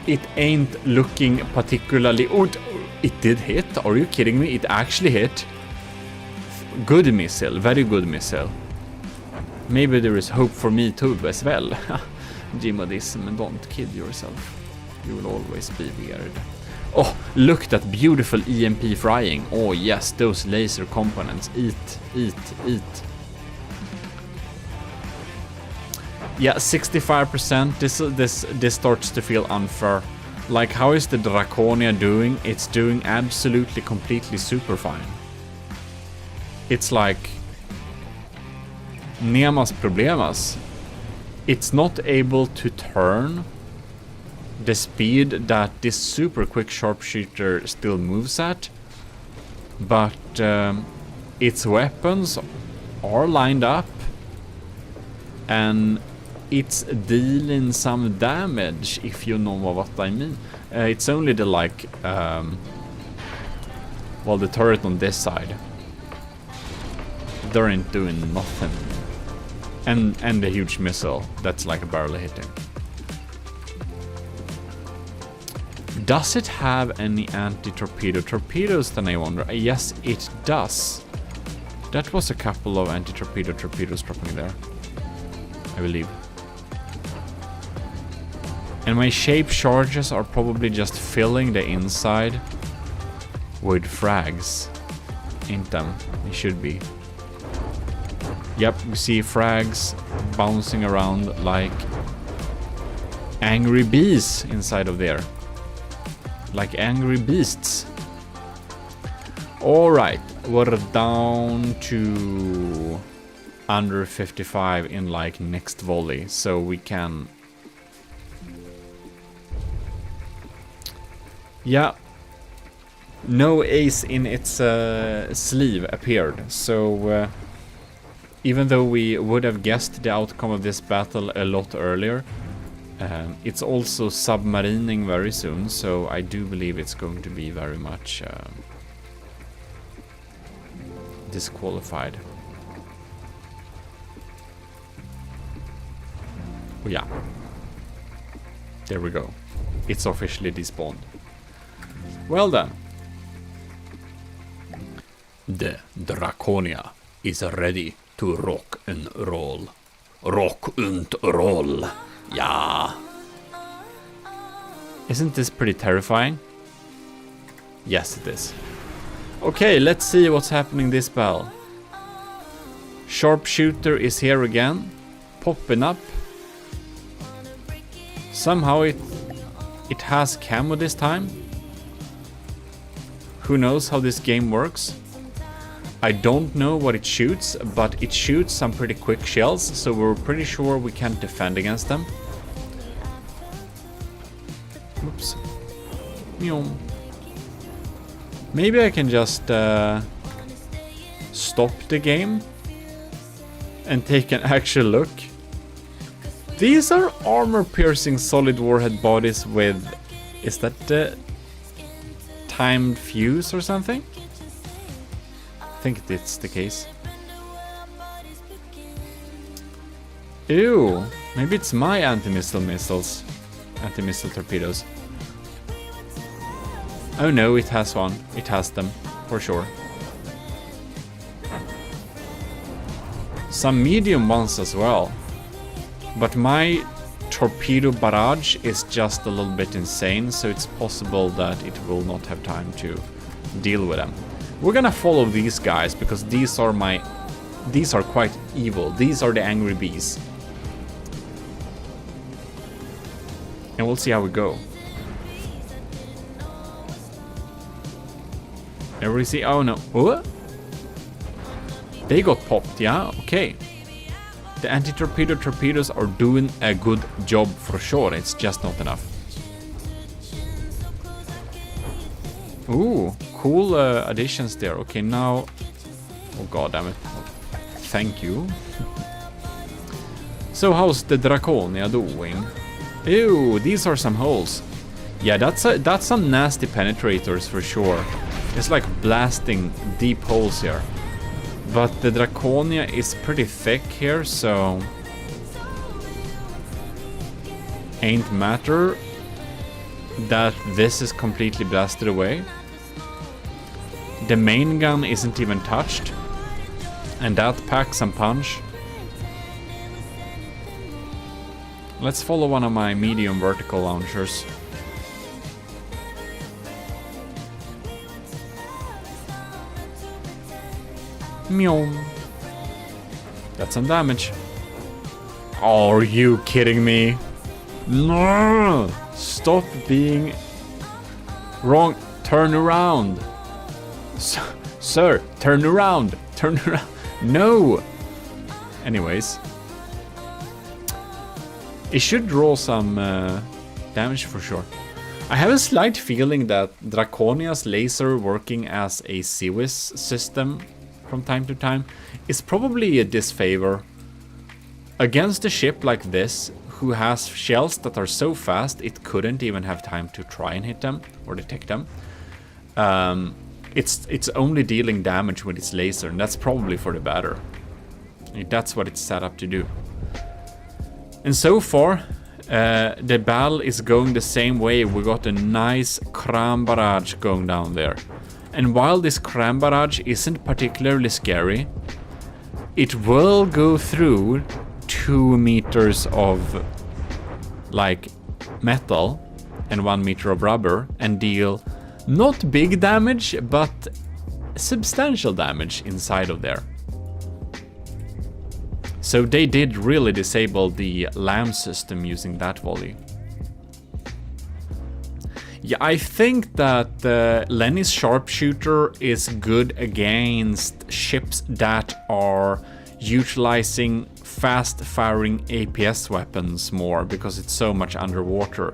it ain't looking particularly... Oh, it did hit. Are you kidding me? It actually hit. Good missile. Very good missile. Maybe there is hope for me too as well. GMODIST, don't kid yourself. You will always be weird. Oh, look at that beautiful EMP frying. Oh yes, those laser components. Eat, eat, eat. Yeah, 65%. This starts to feel unfair. Like, how is the Draconia doing? It's doing absolutely, completely super fine. It's like Nemas Problemas. It's not able to turn the speed that this super quick sharpshooter still moves at, but its weapons are lined up and it's dealing some damage, if you know what I mean. It's only the well, the turret on this side. They ain't doing nothing. And the huge missile that's like barely hitting. Does it have any anti-torpedo torpedoes then, I wonder? Yes, it does. That was a couple of anti-torpedo torpedoes dropping there, I believe. And my shape charges are probably just filling the inside with frags. Ain't them? They should be. Yep, we see frags bouncing around like angry bees inside of there. Like angry beasts. Alright, we're down to under 55 in like next volley, so we can... Yeah, no ace in its sleeve appeared, so even though we would have guessed the outcome of this battle a lot earlier, it's also submarining very soon, so I do believe it's going to be very much disqualified. Oh yeah. There we go. It's officially despawned. Well then. The Draconia is ready to rock and roll. Rock and roll. Yeah. Isn't this pretty terrifying? Yes, it is. Okay, let's see what's happening this battle. Sharpshooter is here again, popping up. Somehow it has camo this time. Who knows how this game works? I don't know what it shoots, but it shoots some pretty quick shells, so we're pretty sure we can't defend against them. Oops. Maybe I can just stop the game and take an actual look. These are armor-piercing solid warhead bodies with... Is that the timed fuse or something? I think it's the case. Ew, maybe it's my anti-missile missiles. Anti-missile torpedoes. Oh no, it has one. It has them, for sure. Some medium ones as well. But my torpedo barrage is just a little bit insane, so it's possible that it will not have time to deal with them. We're gonna follow these guys because these are quite evil. These are the angry bees. And we'll see how we go. Everybody see? Oh no. What? They got popped, yeah? Okay. The anti-torpedo torpedoes are doing a good job for sure. It's just not enough. Ooh, cool additions there. Okay, now... Oh god damn it. Thank you. So how's the Draconia doing? Ew, these are some holes. Yeah, that's some nasty penetrators for sure. It's like blasting deep holes here. But the Draconia is pretty thick here, so... Ain't matter that this is completely blasted away. The main gun isn't even touched. And that packs some punch. Let's follow one of my medium vertical launchers. Meow. That's some damage. Are you kidding me? No! Stop being wrong. Turn around. Sir, turn around. Turn around. No! Anyways. It should draw some damage for sure. I have a slight feeling that Draconia's laser working as a CWIS system from time to time is probably a disfavor. Against a ship like this, who has shells that are so fast it couldn't even have time to try and hit them or detect them. It's only dealing damage with its laser, and that's probably for the better. That's what it's set up to do. And so far, the battle is going the same way. We got a nice cram barrage going down there. And while this cram barrage isn't particularly scary, it will go through 2 meters of like metal and 1 meter of rubber and deal not big damage, but substantial damage inside of there. So they did really disable the LAM system using that volley. Yeah, I think that Lenny's sharpshooter is good against ships that are utilizing fast-firing APS weapons more because it's so much underwater.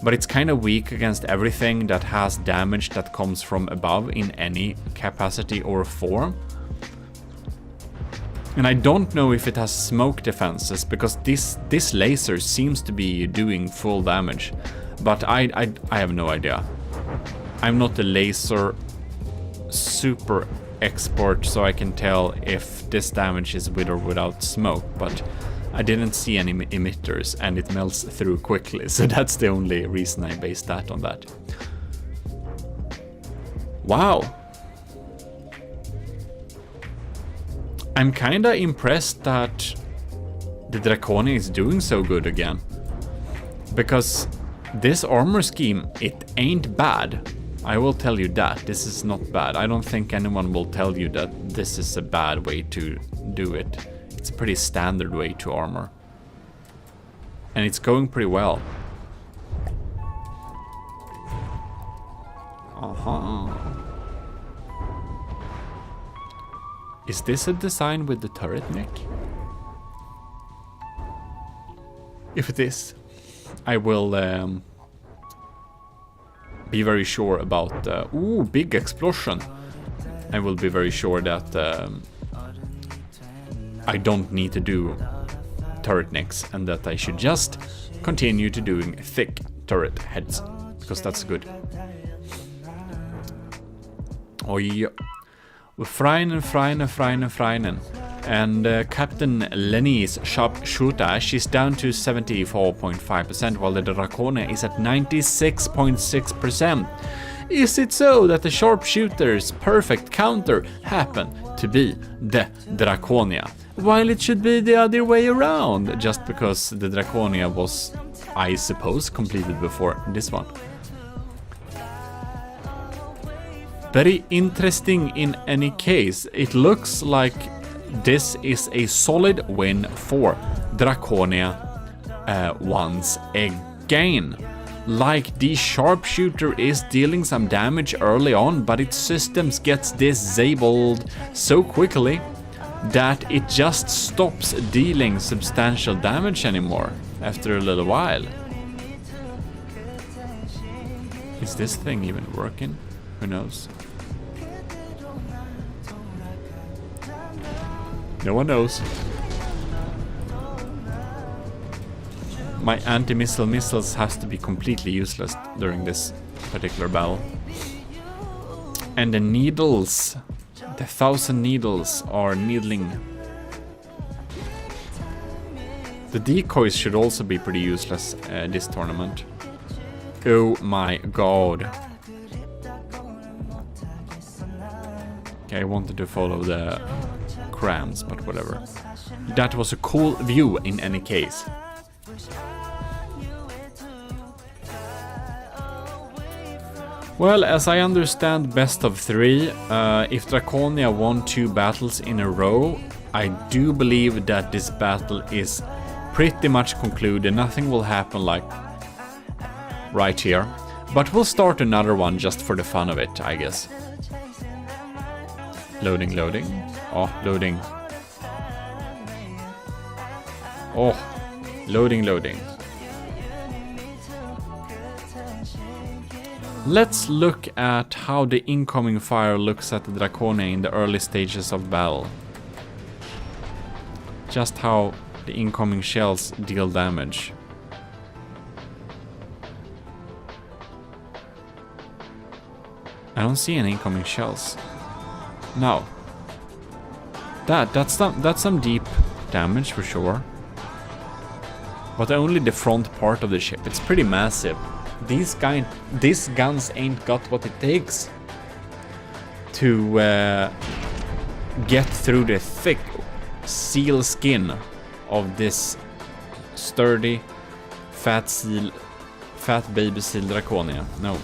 But it's kind of weak against everything that has damage that comes from above in any capacity or form. And I don't know if it has smoke defenses, because this laser seems to be doing full damage. But I have no idea. I'm not a laser super expert, so I can tell if this damage is with or without smoke. But I didn't see any emitters, and it melts through quickly. So that's the only reason I based that on that. Wow. I'm kinda impressed that the Draconia is doing so good again. Because this armor scheme, it ain't bad. I will tell you that. This is not bad. I don't think anyone will tell you that this is a bad way to do it. It's a pretty standard way to armor. And it's going pretty well. Is this a design with the turret neck? If it is, I will be very sure about... ooh, big explosion! I will be very sure that I don't need to do turret necks, and that I should just continue to doing thick turret heads, because that's good. Oh yeah. We're frying. And Captain Lenny's sharpshooter, she's down to 74.5%, while the Draconia is at 96.6%. Is it so that the sharpshooter's perfect counter happened to be the Draconia, while it should be the other way around, just because the Draconia was, I suppose, completed before this one? Very interesting in any case. It looks like this is a solid win for Draconia once again. Like, the sharpshooter is dealing some damage early on, but its systems gets disabled so quickly that it just stops dealing substantial damage anymore after a little while. Is this thing even working? Who knows? No one knows. My anti-missile missiles has to be completely useless during this particular battle. And the needles, the 1,000 needles are needling. The decoys should also be pretty useless this tournament. Oh my god. Okay, I wanted to follow the crams, but whatever. That was a cool view in any case. Well, as I understand best of 3, if Draconia won 2 battles in a row, I do believe that this battle is pretty much concluded. Nothing will happen like right here. But we'll start another one just for the fun of it, I guess. Loading, loading. Oh, loading. Oh, loading, loading. Let's look at how the incoming fire looks at the Draconia in the early stages of battle. Just how the incoming shells deal damage. I don't see any incoming shells. No. That's some deep damage for sure. But only the front part of the ship. It's pretty massive. These guns ain't got what it takes to get through the thick seal skin of this sturdy fat baby seal Draconia. No.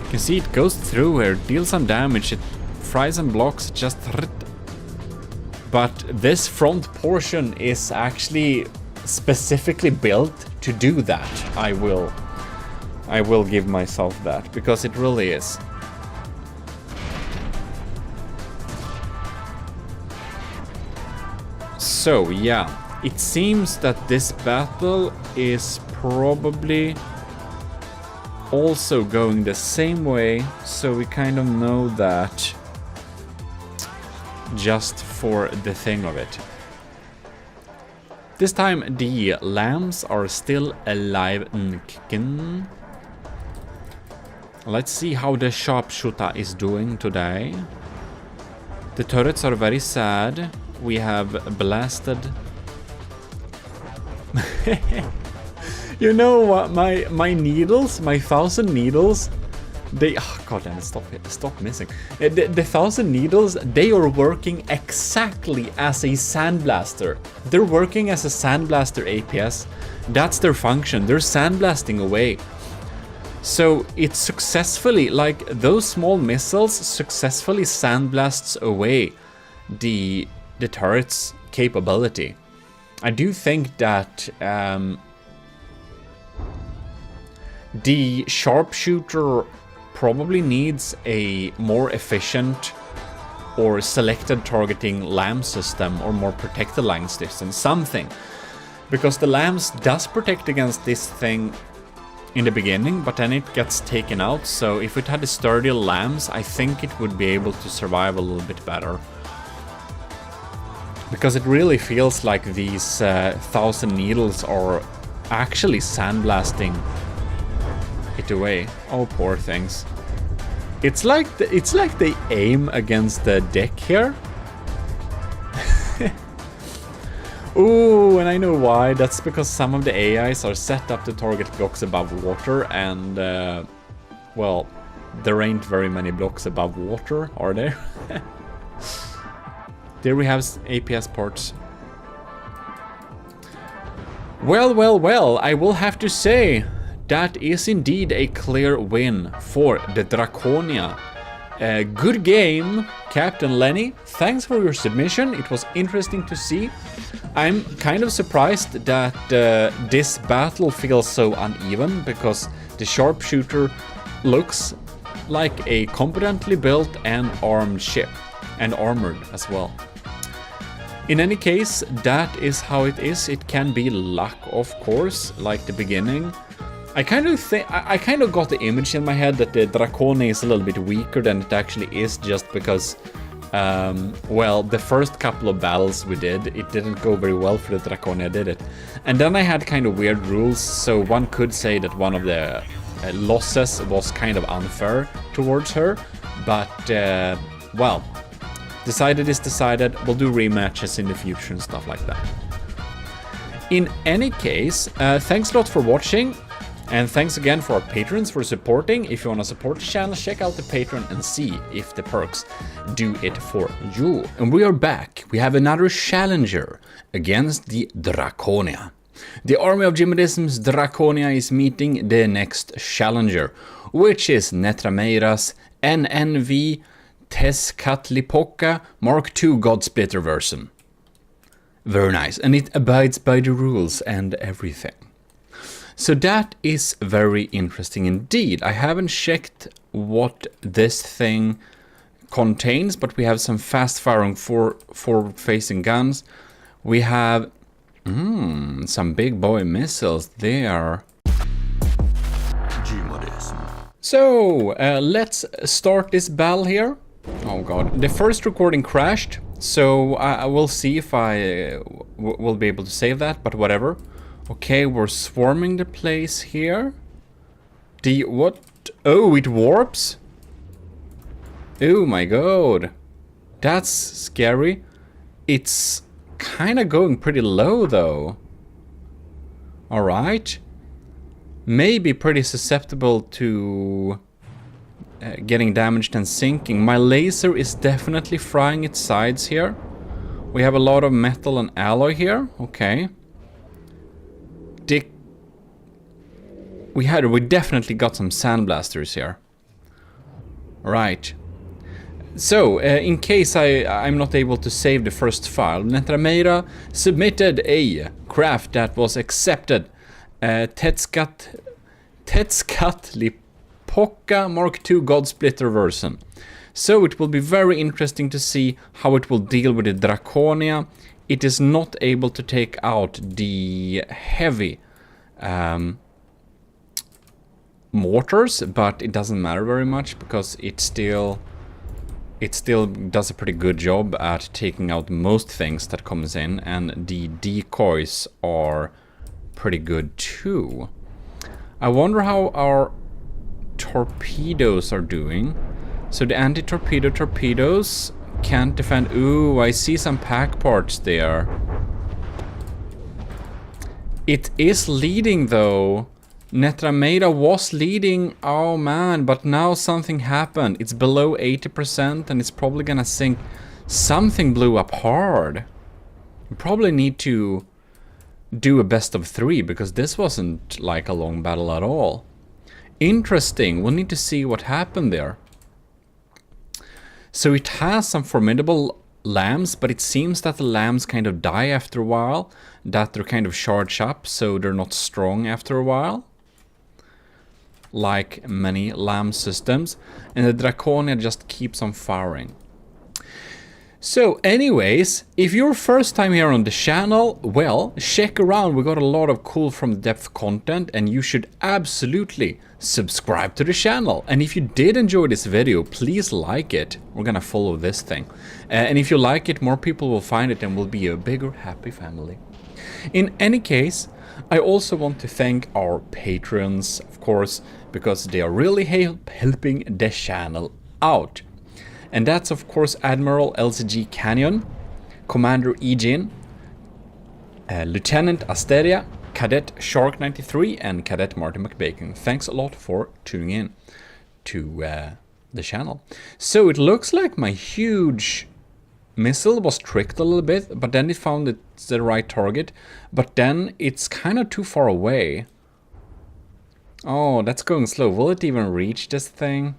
You can see it goes through here, deals some damage, it fries and blocks, just. But this front portion is actually specifically built to do that. I will give myself that, because it really is. So yeah, it seems that this battle is probably also going the same way, so we kind of know that just for the thing of it. This time the lambs are still alive and kicking. Let's see how the sharpshooter is doing today. The turrets are very sad. We have blasted. You know what? My needles, my 1,000 needles, they, oh god damn it, stop missing. The 1,000 needles, they are working exactly as a sandblaster. They're working as a sandblaster APS. That's their function. They're sandblasting away. So it successfully, like those small missiles, successfully sandblasts away the turret's capability. I do think that the sharpshooter probably needs a more efficient or selected targeting LAM system, or more protected line system, something. Because the LAMs does protect against this thing in the beginning, but then it gets taken out. So if it had a sturdy LAMs, I think it would be able to survive a little bit better. Because it really feels like these 1,000 needles are actually sandblasting it away. Oh, poor things. It's like they aim against the deck here. Ooh, and I know why. That's because some of the AIs are set up to target blocks above water, and well, there ain't very many blocks above water, are there? There we have APS ports. Well, well, well, I will have to say that is indeed a clear win for the Draconia. Good game, Captain Lenny. Thanks for your submission. It was interesting to see. I'm kind of surprised that this battle feels so uneven, because the sharpshooter looks like a competently built and armed ship, and armored as well. In any case, that is how it is. It can be luck, of course, like the beginning. I kind of got the image in my head that the Draconia is a little bit weaker than it actually is, just because, well, the first couple of battles we did, it didn't go very well for the Draconia, did it? And then I had kind of weird rules, so one could say that one of the losses was kind of unfair towards her, but, well, decided is decided. We'll do rematches in the future and stuff like that. In any case, thanks a lot for watching. And thanks again for our patrons for supporting. If you want to support the channel, check out the Patreon and see if the perks do it for you. And we are back. We have another challenger against the Draconia. The army of GMODISM's Draconia is meeting the next challenger, which is Netrameira's NNV Tezcatlipoca Mark II Godsplitter version. Very nice, and it abides by the rules and everything. So that is very interesting indeed. I haven't checked what this thing contains, but we have some fast-firing forward-facing guns. We have some big boy missiles there. GMODIST. So let's start this battle here. Oh god, the first recording crashed, so I will see if I will be able to save that, but whatever. Okay, we're swarming the place here. What? Oh, it warps? Oh my god. That's scary. It's kind of going pretty low though. Alright. Maybe pretty susceptible to getting damaged and sinking. My laser is definitely frying its sides here. We have a lot of metal and alloy here. Okay. We definitely got some sandblasters here. Right. So, in case I'm not able to save the first file, Netrameira submitted a craft that was accepted. Tezcatlipoca Mark II Godsplitter version. So it will be very interesting to see how it will deal with the Draconia. It is not able to take out the heavy mortars, but it doesn't matter very much because it still does a pretty good job at taking out most things that comes in, and the decoys are pretty good too. I wonder how our torpedoes are doing. So the anti-torpedo torpedoes can't defend. Ooh, I see some pack parts there. It is leading though. Netrameira was leading. Oh man, but now something happened. It's below 80% and it's probably gonna sink. Something blew up hard. We probably need to do a best of 3 because this wasn't like a long battle at all. Interesting. We'll need to see what happened there. So it has some formidable lambs, but it seems that the lambs kind of die after a while, that they're kind of charged up, so they're not strong after a while, like many lamb systems, and the Draconia just keeps on firing. So anyways, if you're first time here on the channel, well, check around. We got a lot of cool from depth content, and you should absolutely subscribe to the channel. And if you did enjoy this video, please like it. We're gonna follow this thing. And if you like it, more people will find it and we'll be a bigger, happy family. In any case, I also want to thank our patrons, of course, because they are really helping the channel out. And that's of course Admiral LCG Canyon, Commander Ejin, Lieutenant Asteria, Cadet Shark 93 and Cadet Martin McBacon. Thanks a lot for tuning in to the channel. So it looks like my huge missile was tricked a little bit, but then it found it's the right target, but then it's kind of too far away. Oh, that's going slow. Will it even reach this thing?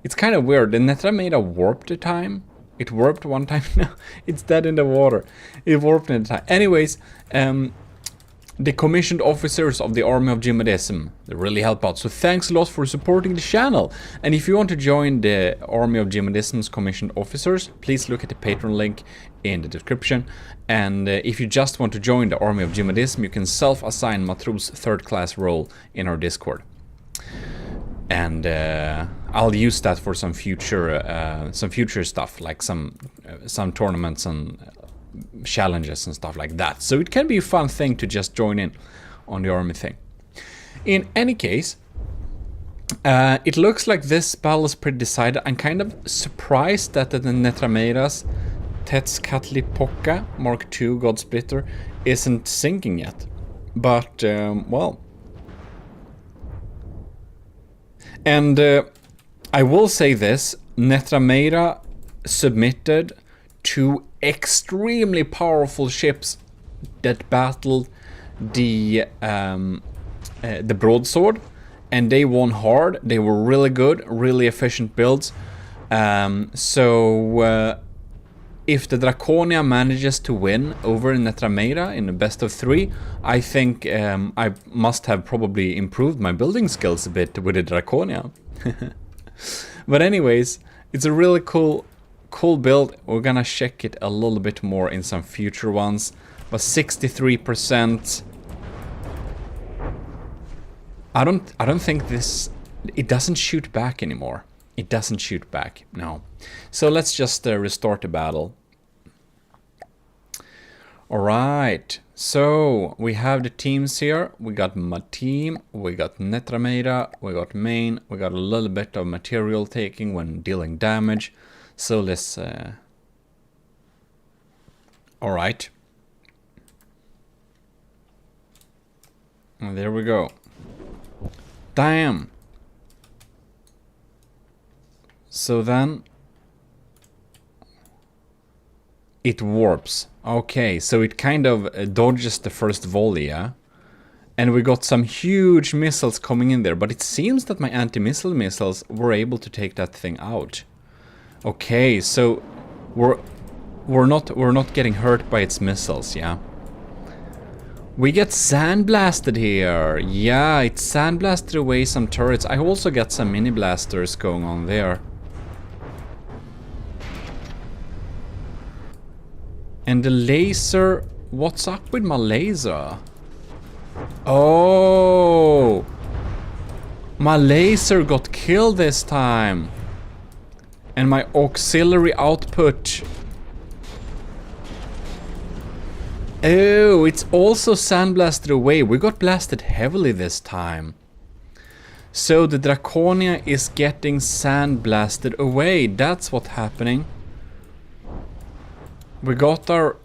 It's kind of weird. The Netrameda warped the time. It warped one time. No, it's dead in the water. It warped in the time. Anyways, the commissioned officers of the Army of GMODIST, they really help out. So thanks a lot for supporting the channel. And if you want to join the Army of GMODIST's commissioned officers, please look at the Patreon link in the description. And if you just want to join the Army of GMODIST, you can self-assign Matros 3rd class role in our Discord. And I'll use that for some future stuff, like some tournaments and challenges and stuff like that. So it can be a fun thing to just join in on the army thing. In any case, it looks like this battle is pretty decided. I'm kind of surprised that the Netrameras Tezcatlipoca Mark II God Splitter isn't sinking yet. But, well. And I will say this, Netramera submitted 2 extremely powerful ships that battled the broadsword, and they won hard. They were really good, really efficient builds. So if the Draconia manages to win over Netramera in the best of 3, I think I must have probably improved my building skills a bit with the Draconia. But anyways, it's a really cool build. We're gonna check it a little bit more in some future ones. But 63%. I don't think this. It doesn't shoot back anymore. It doesn't shoot back. No. So let's just restart the battle. All right. So we have the teams here. We got my team. We got Netramera. We got main. We got a little bit of material taking when dealing damage. So let's... Alright. There we go. Damn! So then... It warps. Okay, so it kind of dodges the first volley, yeah? And we got some huge missiles coming in there, but it seems that my anti-missile missiles were able to take that thing out. Okay, so we're not getting hurt by its missiles, yeah. We get sandblasted here. Yeah, it sandblasted away some turrets. I also got some mini blasters going on there. And the laser, what's up with my laser? Oh, my laser got killed this time. And my auxiliary output. Oh, it's also sandblasted away. We got blasted heavily this time. So the Draconia is getting sandblasted away. That's what's happening. We got our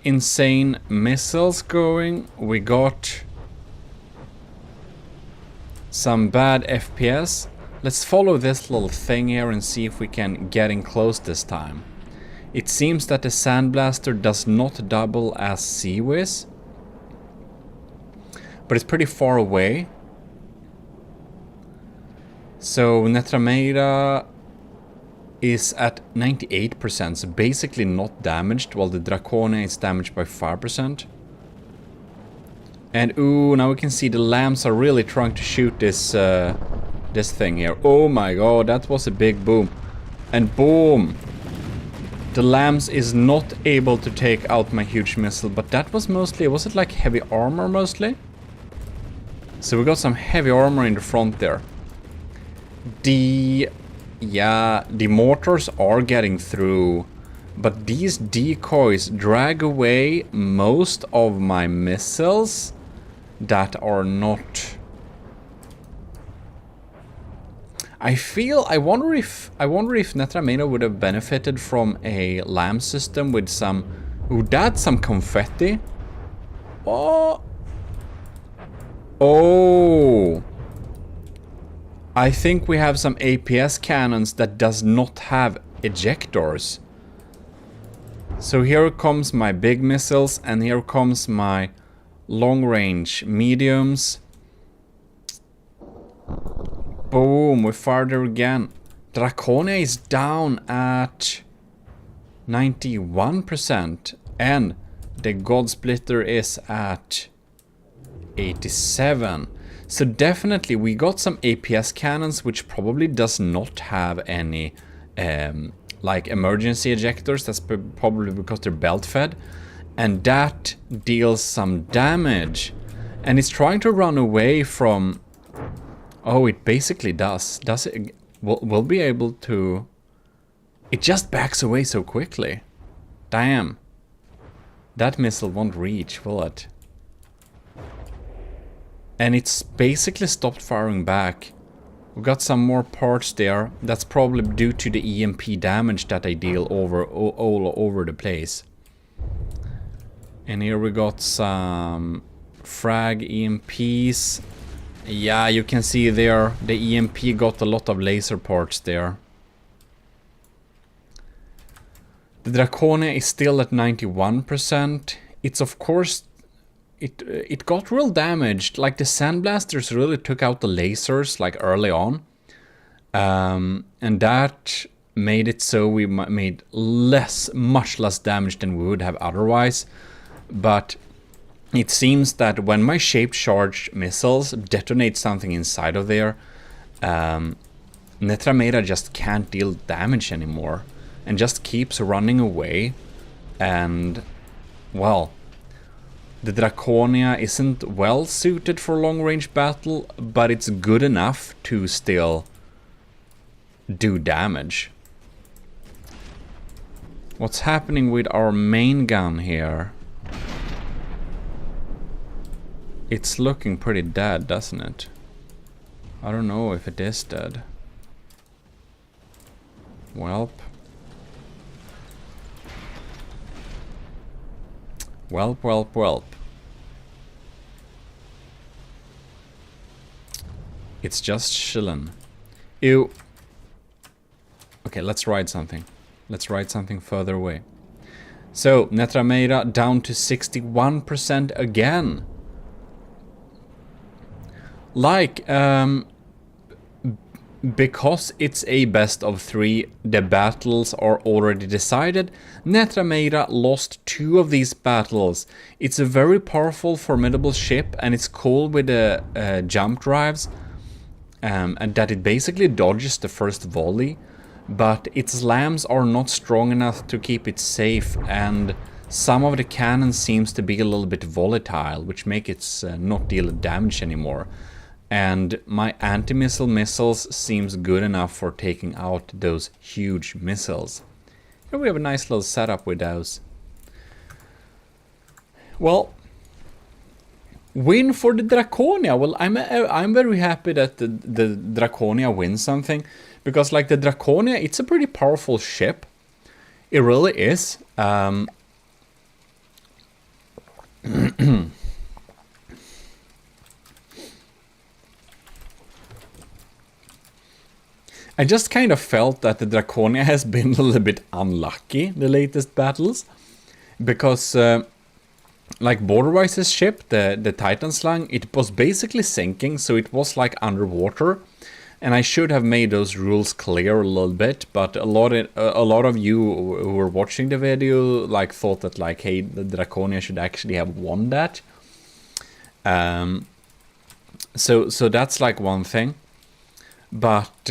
insane missiles going. We got some bad FPS. Let's follow this little thing here and see if we can get in close this time. It seems that the Sandblaster does not double as Seawiz, but it's pretty far away. So Netramera is at 98%, so basically not damaged, while the Draconia is damaged by 5%. And ooh, now we can see the lambs are really trying to shoot this this thing here. Oh my god, that was a big boom. And boom! The lambs is not able to take out my huge missile, but that was mostly, was it like heavy armor mostly? So we got some heavy armor in the front there. Yeah, the mortars are getting through, but these decoys drag away most of my missiles. that are not... I wonder if Netramena would have benefited from a lamp system with some... Ooh, that's some confetti. Oh! Oh! I think we have some APS cannons that does not have ejectors. So here comes my big missiles, and here comes my long-range mediums. Boom, we fired her again. Draconia is down at 91%, and the God Splitter is at 87. So definitely we got some APS cannons, which probably does not have any like emergency ejectors. That's probably because they're belt fed, and that deals some damage. And it's trying to run away from... Oh, it basically does. Does it? We'll be able to... It just backs away so quickly. Damn. That missile won't reach, will it? And it's basically stopped firing back. We got some more parts there. That's probably due to the EMP damage that I deal all over the place. And here we got some frag EMPs. Yeah, you can see there the EMP got a lot of laser parts there. The Draconia is still at 91%. It's of course... It got real damaged. Like the sandblasters really took out the lasers like early on. And that made it so we made much less damage than we would have otherwise. But it seems that when my shaped charge missiles detonate something inside of there, Netramera just can't deal damage anymore and just keeps running away. And well, the Draconia isn't well suited for long-range battle, but it's good enough to still do damage. What's happening with our main gun here? It's looking pretty dead, doesn't it? I don't know if it is dead. Welp. Welp, welp, welp. It's just chillin'. Ew. Okay, let's ride something. Let's ride something further away. So, Netramera down to 61% again. Like, because it's a best of 3, the battles are already decided. Netramera lost 2 of these battles. It's a very powerful, formidable ship, and it's cool with the jump drives, and that it basically dodges the first volley, but its lambs are not strong enough to keep it safe, and some of the cannons seems to be a little bit volatile, which make it not deal damage anymore. And my anti-missile missiles seems good enough for taking out those huge missiles. Here we have a nice little setup with those. Well, win for the Draconia. Well, I'm very happy that the Draconia wins something, because like the Draconia, it's a pretty powerful ship. It really is. I just kind of felt that the Draconia has been a little bit unlucky the latest battles, because like Borderwise's ship, the Titan Slung, it was basically sinking, so it was like underwater, and I should have made those rules clear a little bit, but a lot of you who were watching the video like thought that like, hey, the Draconia should actually have won that. So that's like one thing, but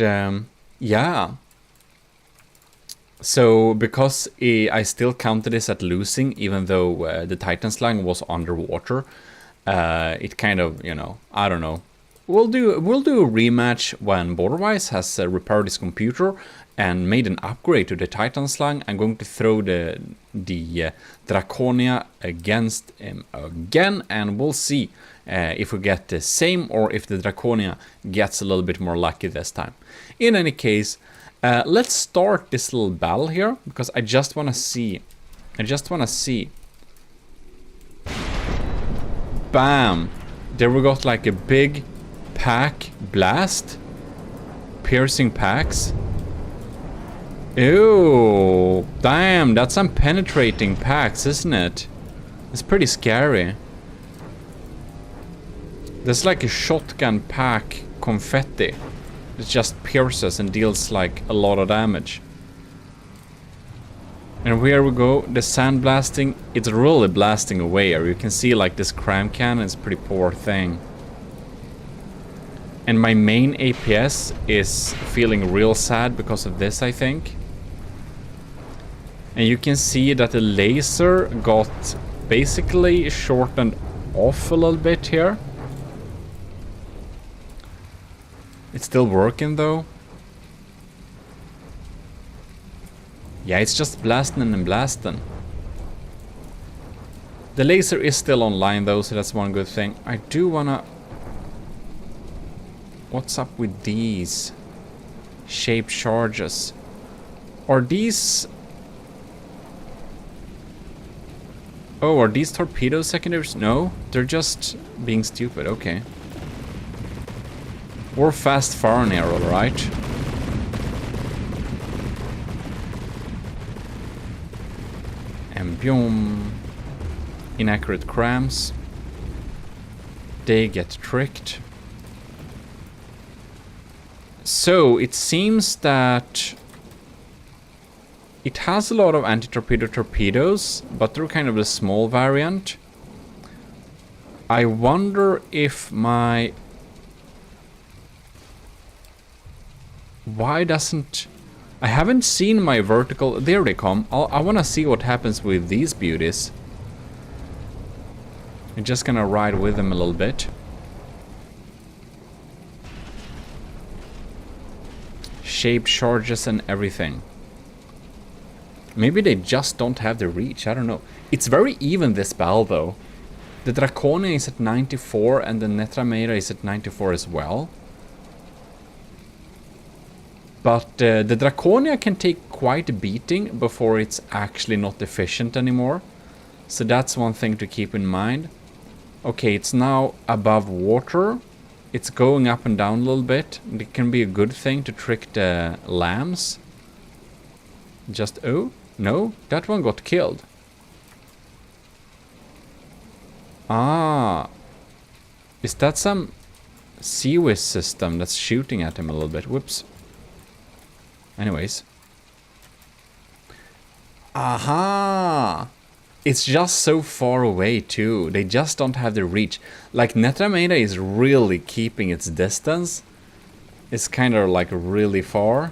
yeah. So because I still counted this at losing, even though the Titan Slung was underwater, it kind of, you know, I don't know. We'll do a rematch when Borderwise has repaired his computer and made an upgrade to the Titan Slung. I'm going to throw the Draconia against him again, and we'll see. if we get the same or if the Draconia gets a little bit more lucky this time. In any case, let's start this little battle here, because I just want to see. Bam! There we got like a big pack blast. Piercing packs. Ew! Damn, that's some penetrating packs, isn't it? It's pretty scary. There's like a shotgun pack confetti. It just pierces and deals like a lot of damage. And here we go, the sand blasting, it's really blasting away, or you can see like this cram cannon is a pretty poor thing. And my main APS is feeling real sad because of this, I think. And you can see that the laser got basically shortened off a little bit here. It's still working though. Yeah, it's just blasting and blasting. The laser is still online though, so that's one good thing. I do wanna... What's up with these shaped charges? Are these... Oh, are these torpedo secondaries? No, they're just being stupid, okay. We're fast firing here, alright. And boom. Inaccurate crams. They get tricked. So, it seems that it has a lot of anti-torpedo torpedoes, but they're kind of the small variant. I wonder if my... Why doesn't... I haven't seen my vertical... There they come. I want to see what happens with these beauties. I'm just gonna ride with them a little bit. Shape charges and everything. Maybe they just don't have the reach, I don't know. It's very even, this battle though. The Draconia is at 94 and the Netramera is at 94 as well. But the Draconia can take quite a beating before it's actually not efficient anymore. So that's one thing to keep in mind. Okay, it's now above water. It's going up and down a little bit. It can be a good thing to trick the lambs. Just, oh, no, that one got killed. Ah, is that some Seawiz system that's shooting at him a little bit? Whoops. Anyways. Aha! It's just so far away too. They just don't have the reach. Like Netrameda is really keeping its distance. It's kind of like really far.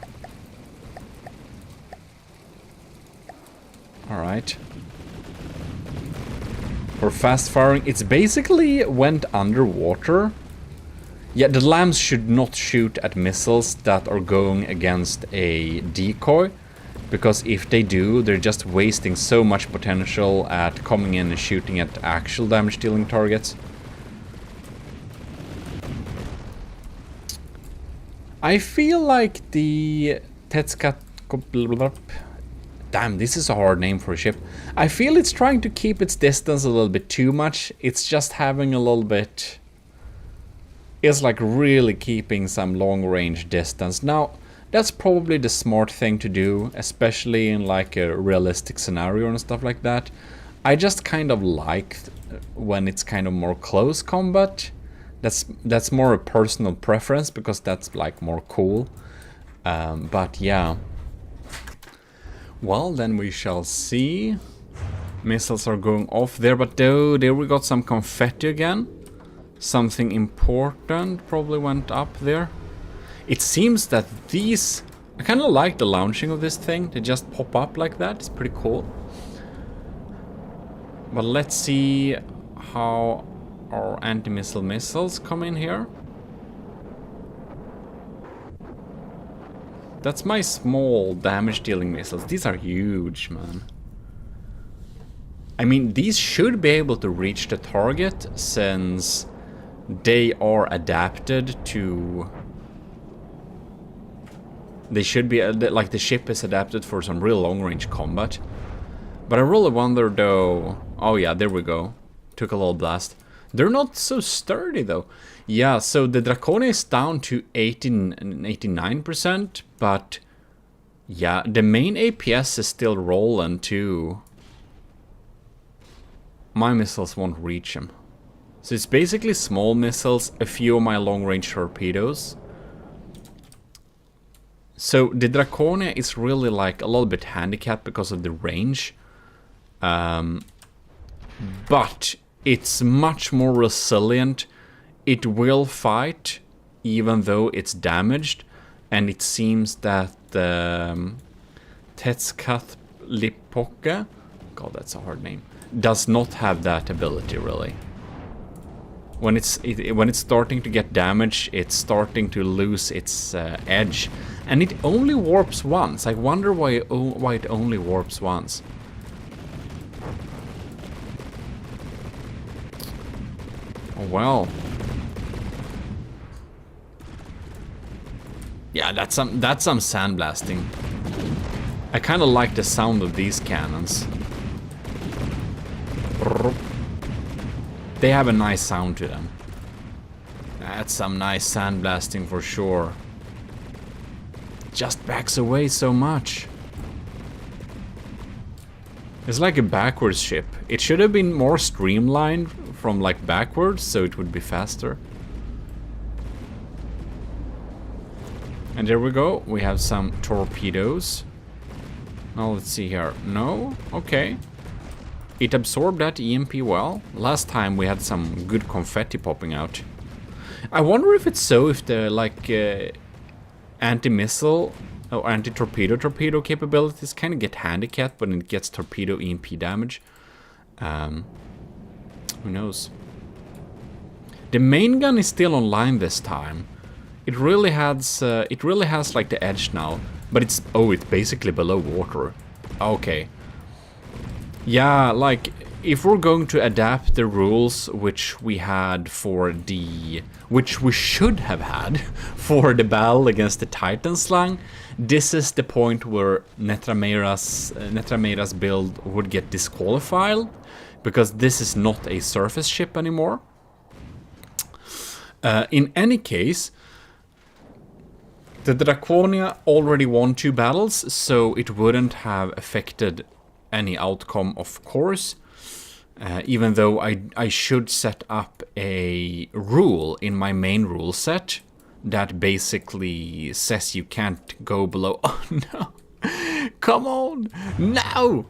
Alright. For fast firing, it's basically went underwater. Yeah, the lambs should not shoot at missiles that are going against a decoy. Because if they do, they're just wasting so much potential at coming in and shooting at actual damage-dealing targets. I feel like the Tetskat... Damn, this is a hard name for a ship. I feel it's trying to keep its distance a little bit too much. It's just having a little bit... It's like really keeping some long-range distance. Now, that's probably the smart thing to do, especially in like a realistic scenario and stuff like that. I just kind of like when it's kind of more close combat. That's more a personal preference because that's like more cool. But yeah. Well, then we shall see. Missiles are going off there, but there we got some confetti again. Something important probably went up there. It seems that these... I kind of like the launching of this thing. They just pop up like that. It's pretty cool. But let's see how our anti-missile missiles come in here. That's my small damage-dealing missiles. These are huge, man. I mean, these should be able to reach the target since they are adapted to... They should be, like the ship is adapted for some real long-range combat. But I really wonder though... Oh yeah, there we go. Took a little blast. They're not so sturdy though. Yeah, so the Draconia is down to 89%, but... Yeah, the main APS is still rolling too. My missiles won't reach him. So it's basically small missiles, a few of my long-range torpedoes. So the Draconia is really like a little bit handicapped because of the range. But it's much more resilient. It will fight even though it's damaged. And it seems that ECCLESIARCHY, God, that's a hard name, does not have that ability really. When it's starting to get damaged, it's starting to lose its edge, and it only warps once. I wonder why it only warps once. Oh well. Yeah, that's some sandblasting. I kind of like the sound of these cannons. They have a nice sound to them. That's some nice sandblasting for sure. Just backs away so much. It's like a backwards ship. It should have been more streamlined from like backwards, so it would be faster. And there we go. We have some torpedoes. Now let's see here. No? Okay. It absorbed that EMP well. Last time we had some good confetti popping out. I wonder if it's so if the like anti-missile or anti-torpedo capabilities kind of get handicapped when it gets torpedo EMP damage. Who knows? The main gun is still online this time. It really has like the edge now, but it's basically below water. Okay. Yeah, like if we're going to adapt the rules which we had for which we should have had for the battle against the Titan slang, this is the point where Netramera's build would get disqualified, because this is not a surface ship anymore. In any case, the Draconia already won 2 battles, so it wouldn't have affected any outcome, of course. Even though I should set up a rule in my main rule set that basically says you can't go below... Oh no! Come on! No!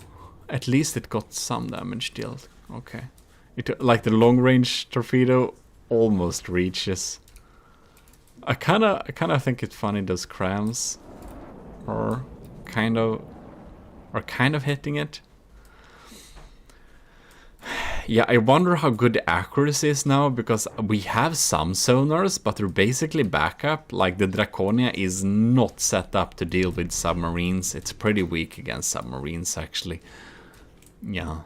At least it got some damage dealt. Okay. Like the long-range torpedo almost reaches. I kinda think it's funny those crams are kind of hitting it. Yeah, I wonder how good the accuracy is now, because we have some sonars, but they're basically backup. Like the Draconia is not set up to deal with submarines. It's pretty weak against submarines, actually. Yeah.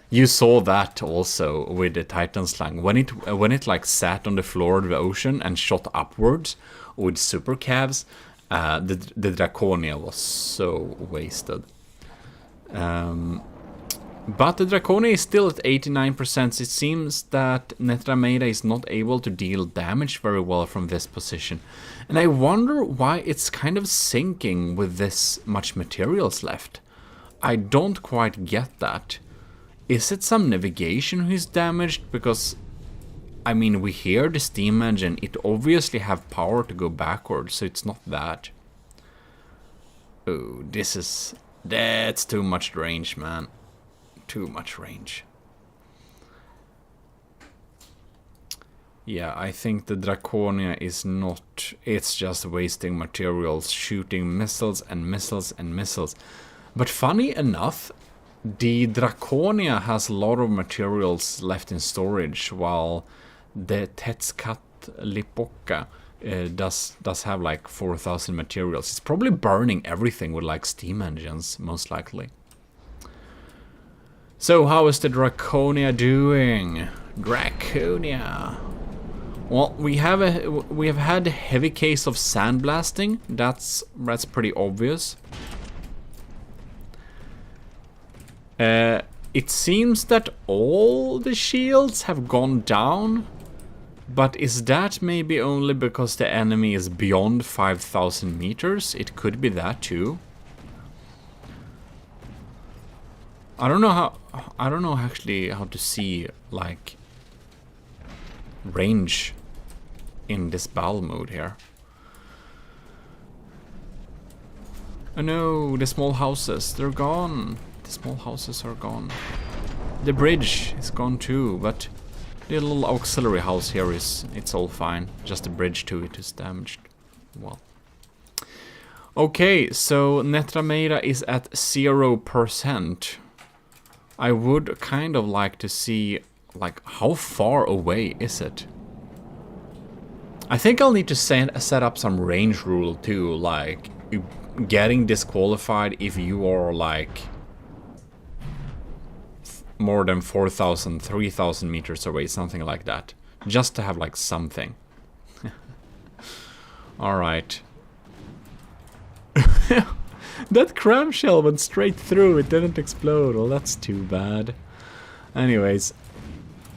You saw that also with the Titan slang. When it like sat on the floor of the ocean and shot upwards with super cavs, the Draconia was so wasted. But the Draconia is still at 89%. It seems that Netramera is not able to deal damage very well from this position. And I wonder why it's kind of sinking with this much materials left. I don't quite get that. Is it some navigation who's damaged? Because, I mean, we hear the steam engine. It obviously have power to go backwards, so it's not that. Oh, that's too much range, man. Too much range. Yeah, I think the Draconia is not... It's just wasting materials, shooting missiles and missiles and missiles. But funny enough, the Draconia has a lot of materials left in storage, while the ECCLESIARCHY does have like 4,000 materials. It's probably burning everything with like steam engines, most likely. So how is the Draconia doing? Draconia. Well, we have had a heavy case of sandblasting. That's pretty obvious. It seems that all the shields have gone down, but is that maybe only because the enemy is beyond 5,000 meters? It could be that too. I don't know actually how to see like range in this battle mode here. Oh no, the small houses, they're gone. The small houses are gone. The bridge is gone too, but the little auxiliary house here it's all fine. Just the bridge to it is damaged. Well. Okay, so Netramera is at 0%. I would kind of like to see, like, how far away is it? I think I'll need to set up some range rule too, like getting disqualified if you are like more than 4,000, 3,000 meters away, something like that. Just to have like something. Alright. That clamshell went straight through, it didn't explode. Well, that's too bad. Anyways,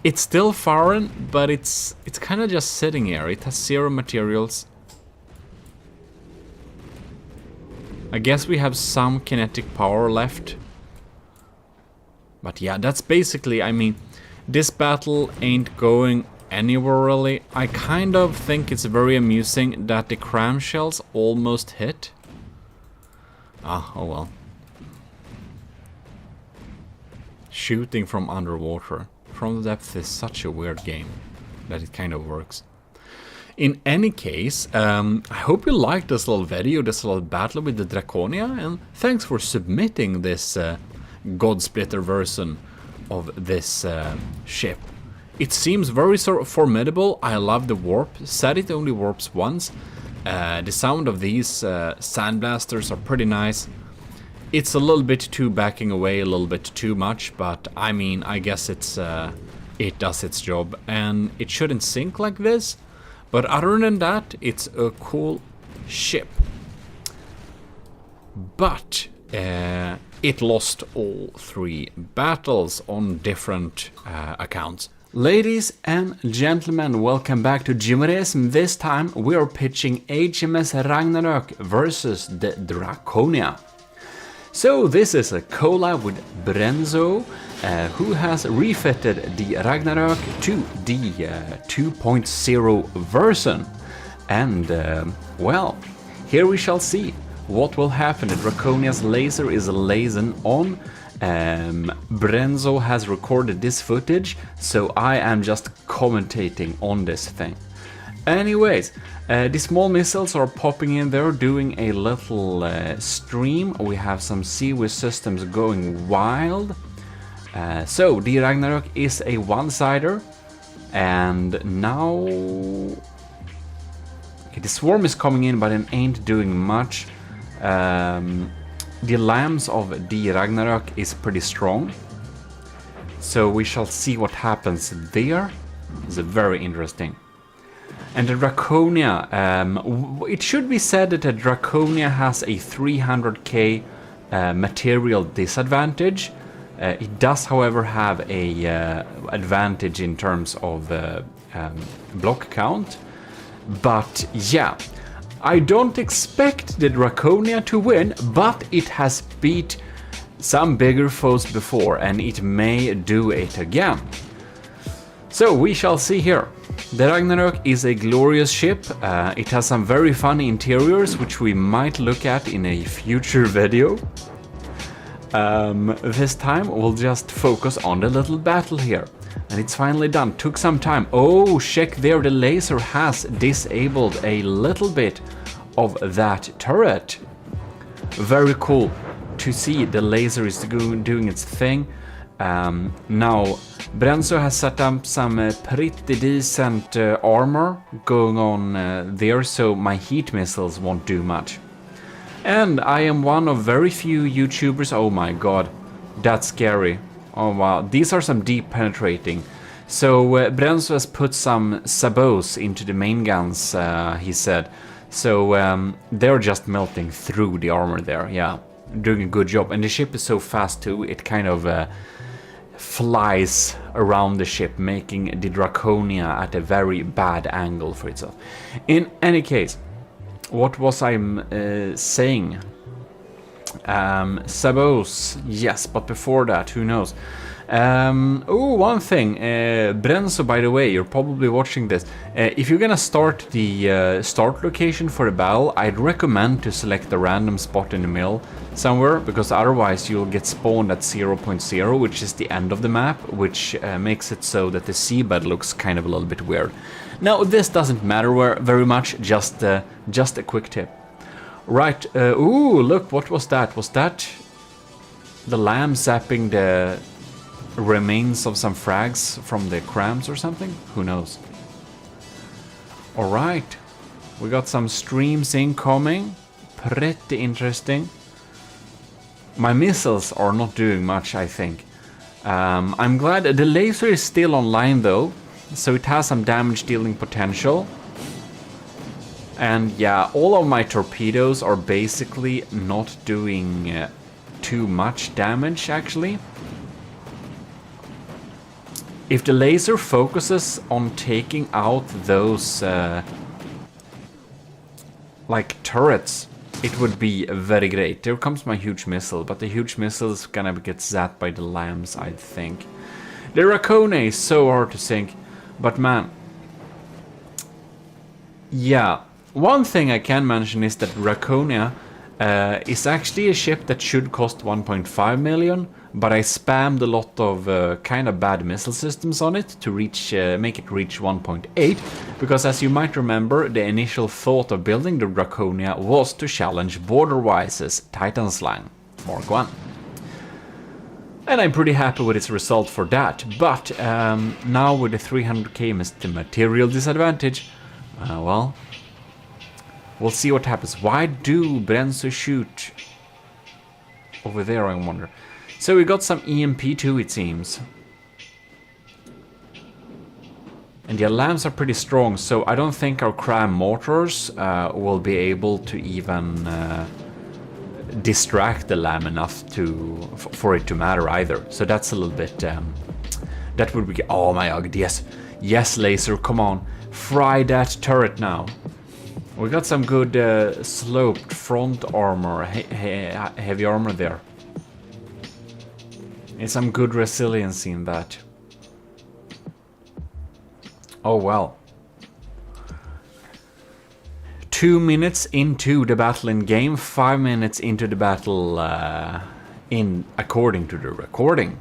it's still foreign, but it's kind of just sitting here. It has 0 materials. I guess we have some kinetic power left. But yeah, that's basically, I mean, this battle ain't going anywhere really. I kind of think it's very amusing that the clamshells almost hit. Ah, oh well. Shooting from underwater from the depth is such a weird game that it kind of works. In any case, I hope you liked this little video, this little battle with the Draconia, and thanks for submitting this God-splitter version of this ship. It seems very sort of formidable. I love the warp. Sad it only warps once. The sound of these sandblasters are pretty nice. It's a little bit too backing away, a little bit too much, but I mean, I guess it does its job, and it shouldn't sink like this. But other than that, it's a cool ship. But it lost all 3 battles on different accounts. Ladies and gentlemen, welcome back to GMODIST. This time we are pitching HMS Ragnarök versus the Draconia. So this is a collab with Brenzo, who has refitted the Ragnarök to the 2.0 version. And well, here we shall see what will happen. The Draconia's laser is lasing on. Brenzo has recorded this footage, so I am just commentating on this thing. Anyways, the small missiles are popping in there, doing a little stream. We have some seaweed systems going wild. So the Ragnarök is a one-sider, and now okay, the swarm is coming in, but it ain't doing much. The lambs of the Ragnarök is pretty strong, so we shall see what happens there. It's very interesting. And the Draconia, it should be said that the Draconia has a 300k material disadvantage. It does, however, have a advantage in terms of block count. But yeah, I don't expect the Draconia to win, but it has beat some bigger foes before, and it may do it again. So we shall see here. The Ragnarök is a glorious ship. It has some very funny interiors, which we might look at in a future video. This time we'll just focus on the little battle here. And it's finally done. Took some time. Oh, check there, the laser has disabled a little bit of that turret. Very cool to see the laser is doing its thing. Now, Brenzo has set up some pretty decent armor going on there, so my heat missiles won't do much. And I am one of very few YouTubers. Oh my god, that's scary. Oh wow, these are some deep penetrating. So Brenzo has put some sabots into the main guns, he said. So they're just melting through the armor there, yeah. Doing a good job. And the ship is so fast too, it kind of flies around the ship, making the Draconia at a very bad angle for itself. In any case, what was I saying? Sabots, yes, but before that, who knows? One thing, Brenzo, by the way, you're probably watching this. If you're gonna start the start location for the battle, I'd recommend to select a random spot in the middle somewhere, because otherwise you'll get spawned at 0.0, which is the end of the map, which makes it so that the seabed looks kind of a little bit weird. Now, this doesn't matter very much, just a quick tip. Right, look, what was that? Was that the lamb zapping the remains of some frags from the crams or something? Who knows? Alright, we got some streams incoming. Pretty interesting. My missiles are not doing much, I think. I'm glad the laser is still online though, so it has some damage dealing potential. And yeah, all of my torpedoes are basically not doing too much damage actually. If the laser focuses on taking out those like turrets, it would be very great. There comes my huge missile, but the huge missile is gonna get zapped by the lambs, I think. The Racone is so hard to sink, but man, yeah. One thing I can mention is that Draconia is actually a ship that should cost 1.5 million, but I spammed a lot of kind of bad missile systems on it to make it reach 1.8, because as you might remember, the initial thought of building the Draconia was to challenge Borderwise's Titan Slang Mark 1. And I'm pretty happy with its result for that, but now with the 300k as the material disadvantage, well, we'll see what happens. Why do Brenzo shoot over there, I wonder? So we got some EMP too, it seems. And the alarms are pretty strong, so I don't think our cram mortars will be able to even distract the lamb enough for it to matter either. So that's a little bit... that would be... Oh my god, yes. Yes, laser, come on. Fry that turret now. We got some good sloped front armor, heavy armor there. And some good resiliency in that. Oh well. 2 minutes into the battle in game, 5 minutes into the battle according to the recording.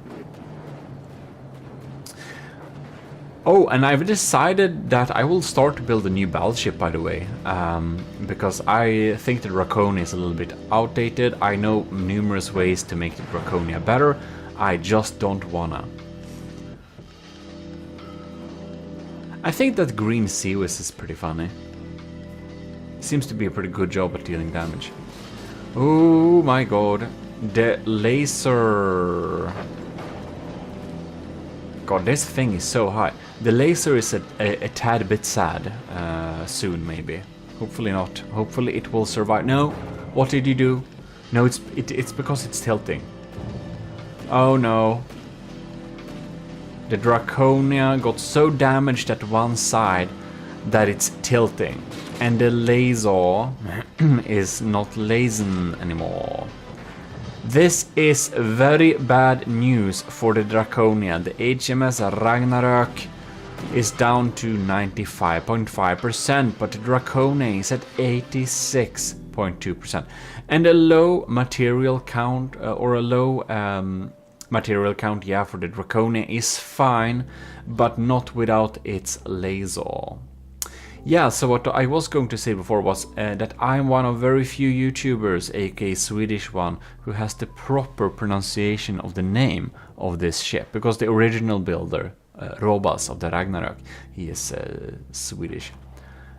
Oh, and I've decided that I will start to build a new battleship, by the way, because I think the Draconia is a little bit outdated. I know numerous ways to make the Draconia better. I just don't wanna. I think that green Seawis is pretty funny. Seems to be a pretty good job at dealing damage. Oh my god. The laser... God, this thing is so high. The laser is a tad bit sad soon, maybe. Hopefully not. Hopefully it will survive. No, what did you do? No, it's because it's tilting. Oh no. The Draconia got so damaged at one side that it's tilting. And the laser is not lasing anymore. This is very bad news for the Draconia. The HMS Ragnarök is down to 95.5%, but the Draconia is at 86.2%. And a low material count, material count, yeah, for the Draconia is fine, but not without its laser. Yeah, so what I was going to say before was that I'm one of very few YouTubers, aka Swedish one, who has the proper pronunciation of the name of this ship, because the original builder, Robas of the Ragnarök, he is Swedish,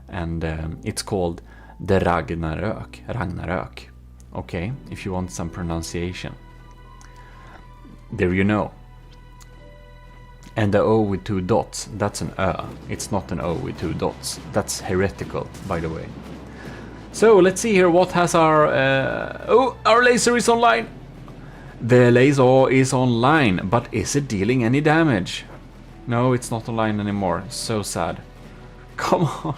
and it's called the Ragnarök. Okay, if you want some pronunciation, there you know. And the O with 2 dots, that's an It's not an O with 2 dots. That's heretical, by the way. So let's see here, what has our... our laser is online! The laser is online, but is it dealing any damage? No, it's not online anymore. So sad. Come on!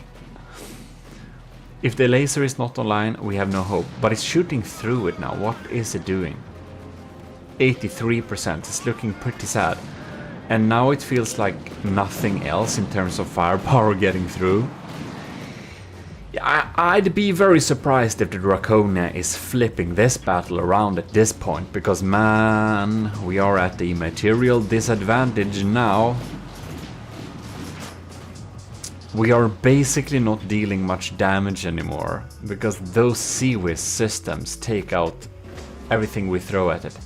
If the laser is not online, we have no hope. But it's shooting through it now. What is it doing? 83%. It's looking pretty sad. And now it feels like nothing else in terms of firepower getting through. I'd be very surprised if the Draconia is flipping this battle around at this point, because man, we are at the material disadvantage now. We are basically not dealing much damage anymore, because those CWIS systems take out everything we throw at it.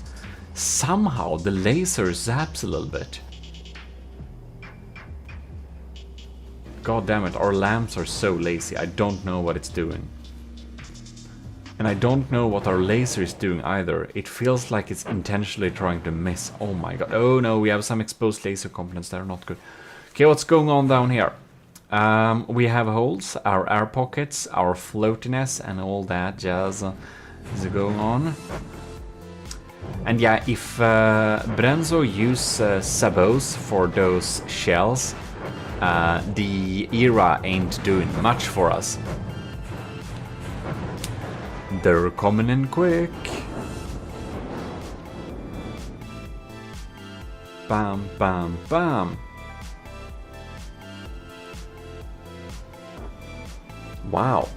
Somehow the laser zaps a little bit. God damn it, our lamps are so lazy, I don't know what it's doing. And I don't know what our laser is doing either. It feels like it's intentionally trying to miss. Oh my god. Oh no, we have some exposed laser components that are not good. Okay, what's going on down here? We have holes, our air pockets, our floatiness, and all that jazz is going on. And yeah, if Brenzo use sabots for those shells, the era ain't doing much for us. They're coming in quick. Bam, bam, bam. Wow.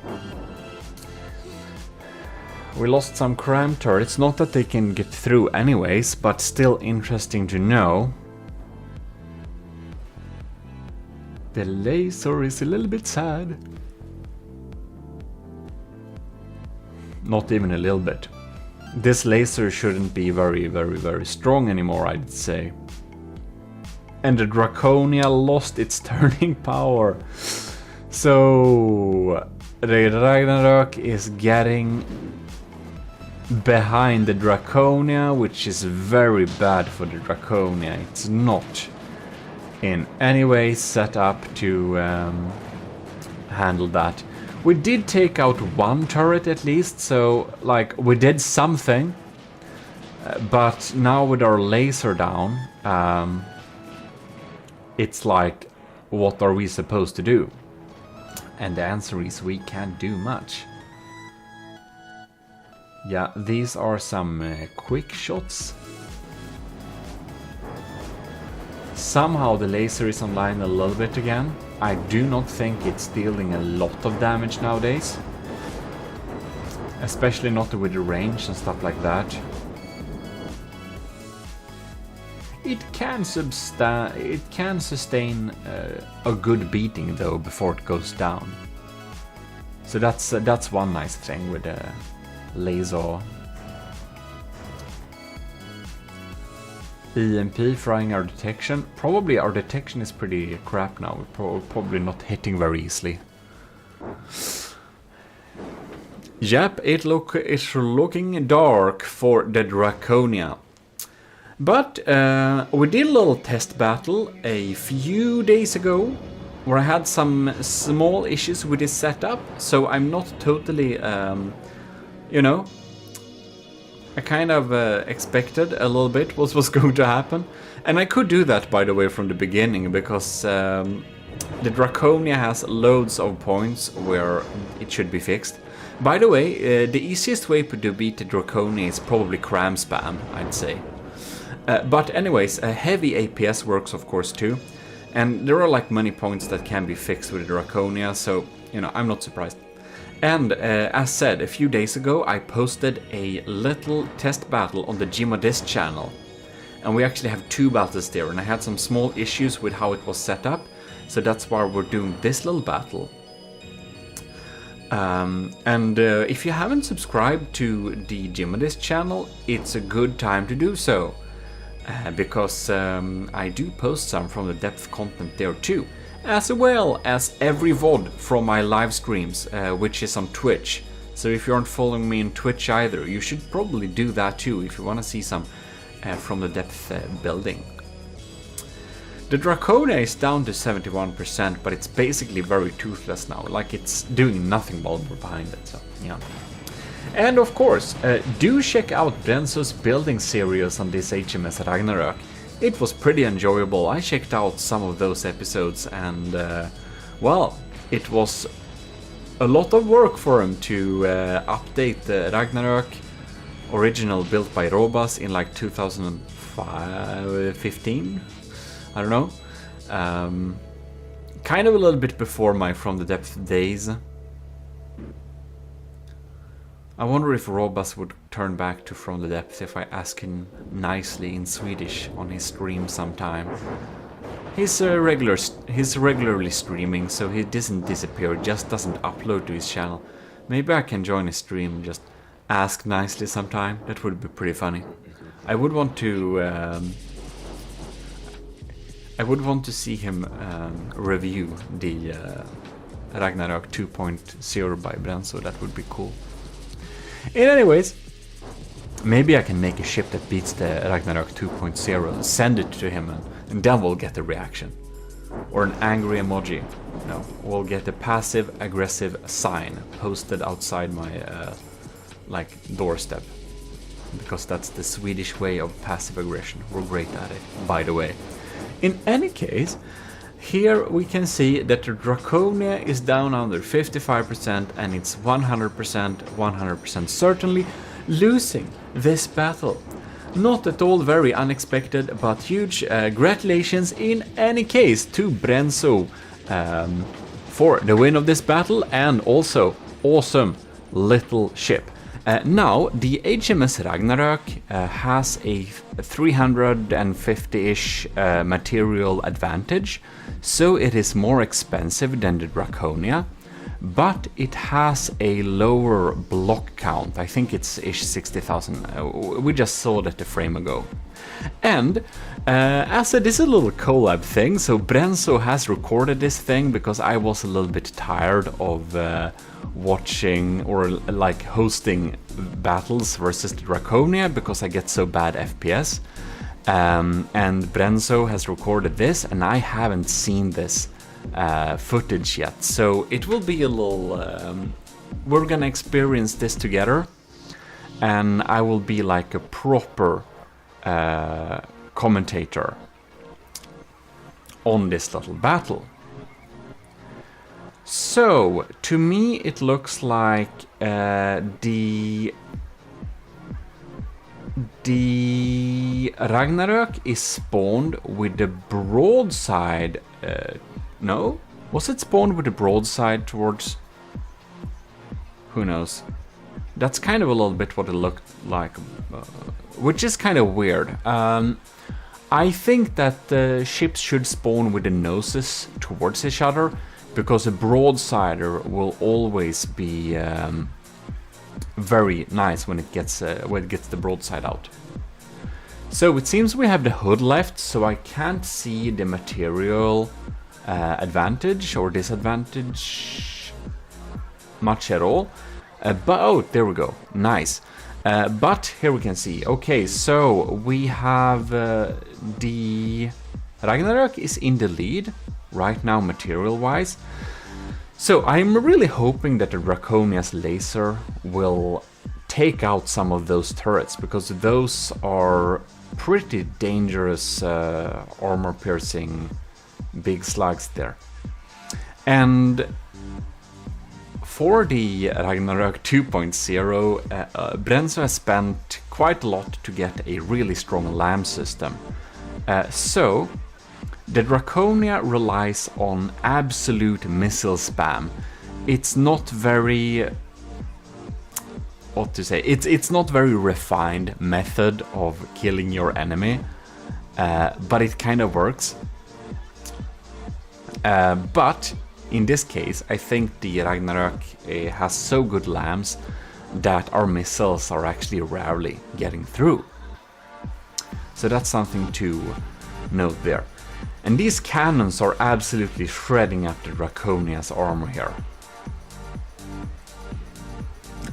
We lost some cram turrets. Not that they can get through anyways, but still interesting to know. The laser is a little bit sad. Not even a little bit. This laser shouldn't be very strong anymore, I'd say. And the Draconia lost its turning power. So the Ragnarok is getting behind the Draconia, which is very bad for the Draconia. It's not in any way set up to handle that. We did take out one turret at least, so like we did something. But now with our laser down, it's like, what are we supposed to do? And the answer is we can't do much. Yeah, these are some quick shots. Somehow the laser is online a little bit again. I do not think it's dealing a lot of damage nowadays. Especially not with the range and stuff like that. It can sustain a good beating though before it goes down. So that's one nice thing with the laser. EMP frying our detection. Probably our detection is pretty crap now. We're probably not hitting very easily. Yep, it's looking dark for the Draconia. But we did a little test battle a few days ago where I had some small issues with this setup, so I'm not totally, you know, I kind of expected a little bit what was going to happen. And I could do that, by the way, from the beginning, because the Draconia has loads of points where it should be fixed. By the way, the easiest way to beat the Draconia is probably cram spam, I'd say. But anyways, heavy APS works of course too. And there are like many points that can be fixed with the Draconia, so, you know, I'm not surprised. And as said, a few days ago I posted a little test battle on the GMODIST channel. And we actually have 2 battles there, and I had some small issues with how it was set up. So that's why we're doing this little battle. If you haven't subscribed to the GMODIST channel, it's a good time to do so. Because I do post some from the depth content there too. As well as every VOD from my live streams, which is on Twitch. So if you aren't following me on Twitch either, you should probably do that too if you want to see some from the depth building. The Draconia is down to 71%, but it's basically very toothless now, like it's doing nothing while we're behind it, so yeah. And of course, do check out Brenzo's building series on this HMS Ragnarök. It was pretty enjoyable. I checked out some of those episodes and, well, it was a lot of work for him to update the Ragnarök original built by Robas in like 2015. I don't know. Kind of a little bit before my From the Depth days. I wonder if Robas would turn back to From the Depth if I ask him nicely in Swedish on his stream sometime. He's regularly streaming, so he doesn't disappear, just doesn't upload to his channel. Maybe I can join his stream and just ask nicely sometime. That would be pretty funny. I would want to see him review the Ragnarök 2.0 by Brenzo. That would be cool. Anyways, maybe I can make a ship that beats the Ragnarök 2.0, send it to him, and then we'll get a reaction. Or an angry emoji. No, we'll get a passive-aggressive sign posted outside my doorstep. Because that's the Swedish way of passive aggression. We're great at it, by the way. In any case, here we can see that the Draconia is down under 55% and it's 100% certainly losing this battle. Not at all very unexpected, but huge congratulations in any case to Brenzo for the win of this battle and also awesome little ship. Now, the HMS Ragnarök has a 350-ish material advantage, so it is more expensive than the Draconia, but it has a lower block count. I think it's ish 60,000. We just saw that a frame ago. And as it is a little collab thing, so Brenzo has recorded this thing because I was a little bit tired of watching or like hosting battles versus the Draconia because I get so bad FPS. And Brenzo has recorded this and I haven't seen this footage yet, so it will be a little we're gonna experience this together and I will be like a proper commentator on this little battle. So to me it looks like the Ragnarök is spawned with the broadside. No? Was it spawned with the broadside towards... Who knows? That's kind of a little bit what it looked like, which is kind of weird. I think that the ships should spawn with the noses towards each other, because a broadsider will always be very nice when it gets the broadside out. So it seems we have the hood left, so I can't see the material advantage or disadvantage much at all. But oh, there we go, nice. But here we can see, okay, so we have the Ragnarök is in the lead right now material wise. So I'm really hoping that the Draconia's laser will take out some of those turrets, because those are pretty dangerous armor piercing big slugs there. And for the Ragnarök 2.0, Brenzo has spent quite a lot to get a really strong LAM system. So the Draconia relies on absolute missile spam. It's not very... what to say? It's not very refined method of killing your enemy, but it kind of works. But in this case, I think the Ragnarök has so good LAMs that our missiles are actually rarely getting through. So that's something to note there. And these cannons are absolutely shredding up the Draconia's armor here.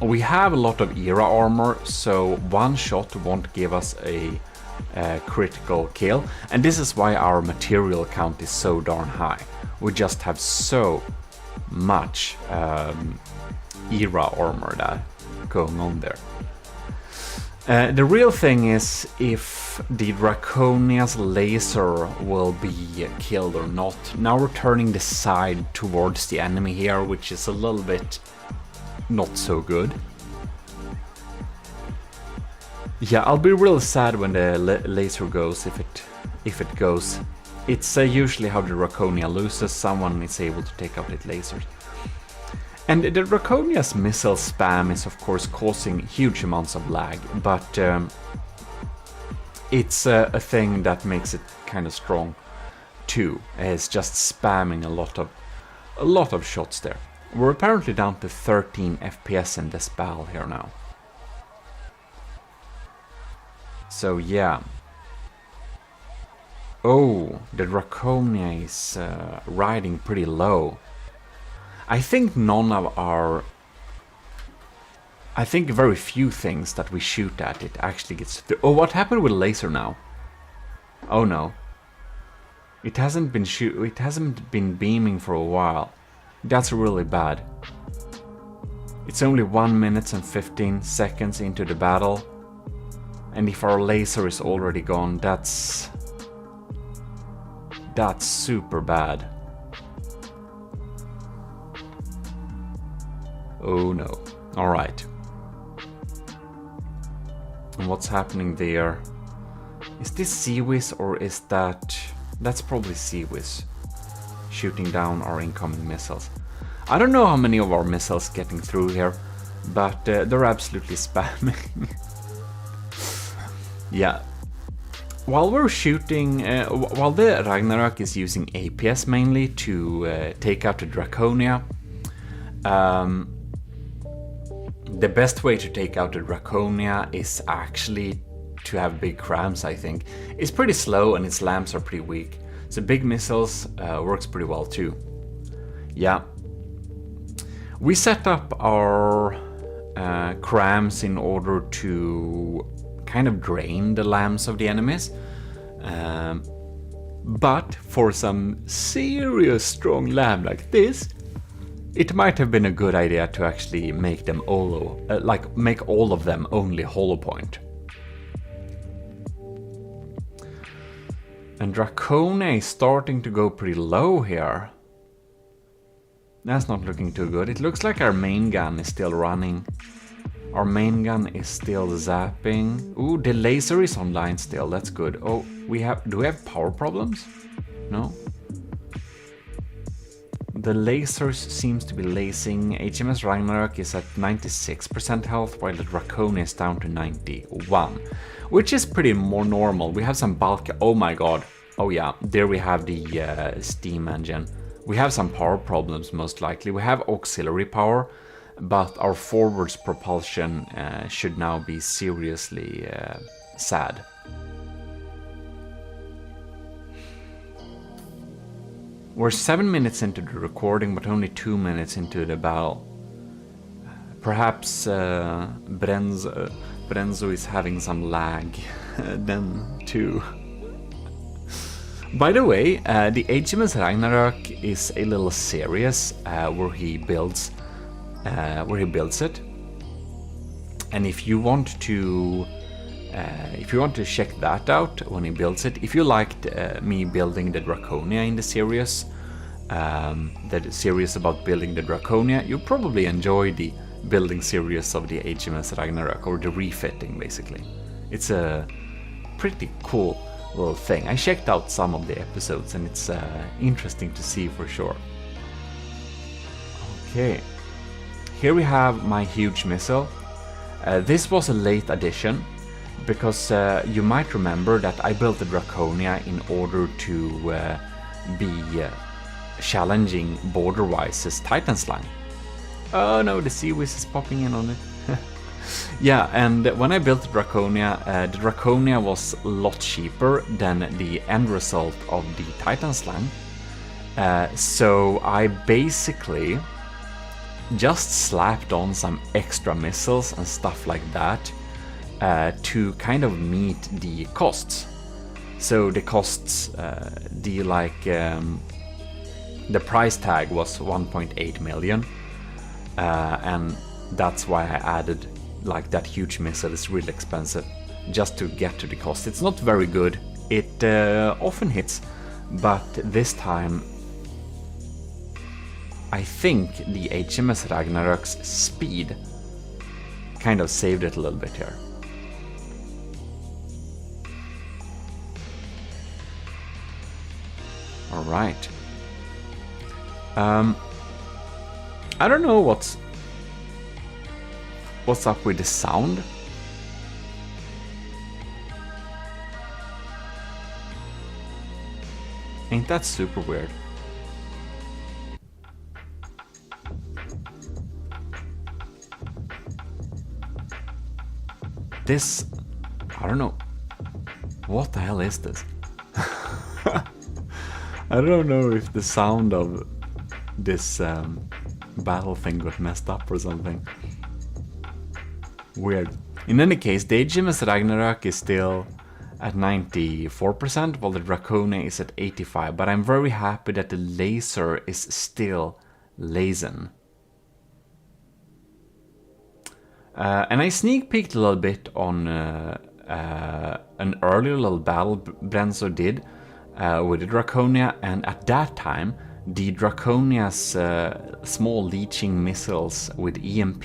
We have a lot of era armor, so one shot won't give us a critical kill, and this is why our material count is so darn high. We just have so much era armor that going on there. The real thing is if the Draconia's laser will be killed or not. Now we're turning the side towards the enemy here, which is a little bit not so good. Yeah, I'll be real sad when the laser goes, if it goes. It's usually how the Draconia loses, someone is able to take out its lasers. And the Draconia's missile spam is of course causing huge amounts of lag, but it's a thing that makes it kind of strong too. It's just spamming a lot of shots there. We're apparently down to 13 FPS in this battle here now. So yeah. Oh, the Draconia is riding pretty low. I think I think very few things that we shoot at it actually gets through. Oh, what happened with laser now? Oh no. It hasn't been beaming for a while. That's really bad. It's only 1 minute and 15 seconds into the battle. And if our laser is already gone, that's super bad. Oh no. Alright. And what's happening there? Is this Seawiz or is that... That's probably Seawiz shooting down our incoming missiles. I don't know how many of our missiles getting through here, but they're absolutely spamming. Yeah. While we're shooting, while the Ragnarok is using APS mainly to take out the Draconia, the best way to take out the Draconia is actually to have big crams, I think. It's pretty slow and its lamps are pretty weak, so big missiles works pretty well too. Yeah. We set up our crams in order to kind of drain the lamps of the enemies, but for some serious strong lamp like this, it might have been a good idea to actually make them all, make all of them only hollow point. And Draconia is starting to go pretty low here. That's not looking too good. It looks like our main gun is still running. Our main gun is still zapping. Ooh, the laser is online still. That's good. Oh, do we have power problems? No. The lasers seems to be lasing. HMS Ragnarok is at 96% health, while the Draconia is down to 91, which is pretty more normal. We have some bulk. Oh my god. Oh yeah, there we have the steam engine. We have some power problems most likely. We have auxiliary power, but our forwards propulsion should now be seriously sad. We're 7 minutes into the recording, but only 2 minutes into the battle. Perhaps Brenzo is having some lag then too. By the way, the HMS Ragnarok is a little series where he builds it. And if you want to check that out when he builds it, if you liked me building the Draconia in the series about building the Draconia, you'll probably enjoy the building series of the HMS Ragnarok, or the refitting basically. It's a pretty cool little thing. I checked out some of the episodes and it's interesting to see for sure. Okay, here we have my huge missile. This was a late addition, because you might remember that I built the Draconia in order to be challenging border-wise as Titan Slang. Oh no, the Seawiz is popping in on it. Yeah, and when I built the Draconia was a lot cheaper than the end result of the Titan Slang. So I basically just slapped on some extra missiles and stuff like that. to kind of meet the costs. So the costs, the price tag was 1.8 million, and that's why I added like that huge missile. Is really expensive just to get to the cost. It's not very good. It often hits, but this time I think the HMS Ragnarok's speed kind of saved it a little bit here. All right. I don't know what's up with the sound. Ain't that super weird? This, I don't know. What the hell is this? I don't know if the sound of this battle thing got messed up or something. Weird. In any case, the HMS Ragnarok is still at 94%, while the Draconia is at 85%, but I'm very happy that the laser is still lasern. And I sneak peeked a little bit on an earlier little battle Brenzo did with the Draconia, and at that time the Draconia's small leeching missiles with EMP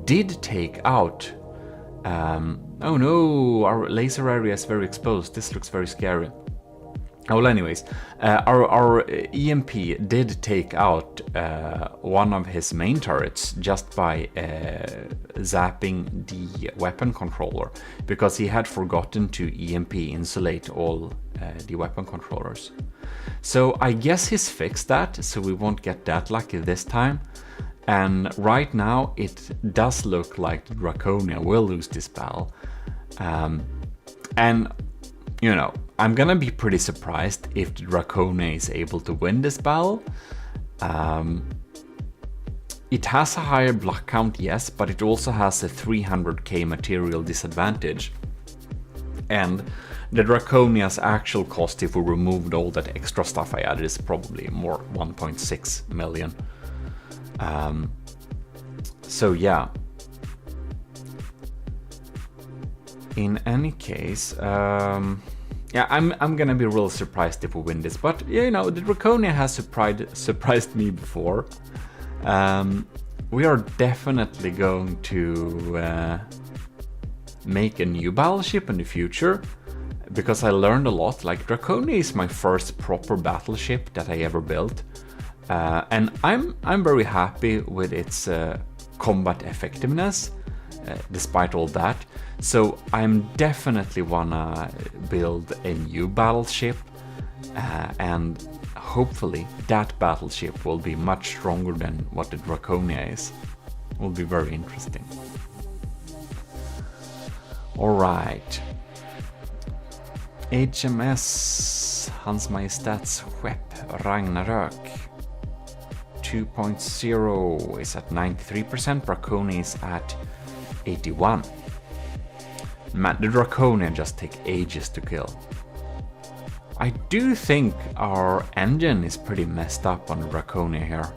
did take out... oh no, our laser area is very exposed. This looks very scary. Well, anyways, our EMP did take out one of his main turrets just by zapping the weapon controller, because he had forgotten to EMP insulate all the weapon controllers. So I guess he's fixed that, so we won't get that lucky this time. And right now it does look like the Draconia will lose this battle. And, you know, I'm gonna be pretty surprised if the Draconia is able to win this battle. It has a higher block count, yes, but it also has a 300k material disadvantage. And the Draconia's actual cost, if we removed all that extra stuff I added, is probably more 1.6 million. So yeah. In any case, yeah, I'm gonna be real surprised if we win this, but you know, the Draconia has surprised me before. We are definitely going to make a new battleship in the future, because I learned a lot. Like, Draconia is my first proper battleship that I ever built, and I'm very happy with its combat effectiveness, despite all that. So I'm definitely wanna build a new battleship, and hopefully that battleship will be much stronger than what the Draconia is. Will be very interesting. Alright. HMS Hans Majestäts Skepp Ragnarök 2.0 is at 93%, Draconia is at 81%. Man, the Draconia just take ages to kill. I do think our engine is pretty messed up on the Draconia here.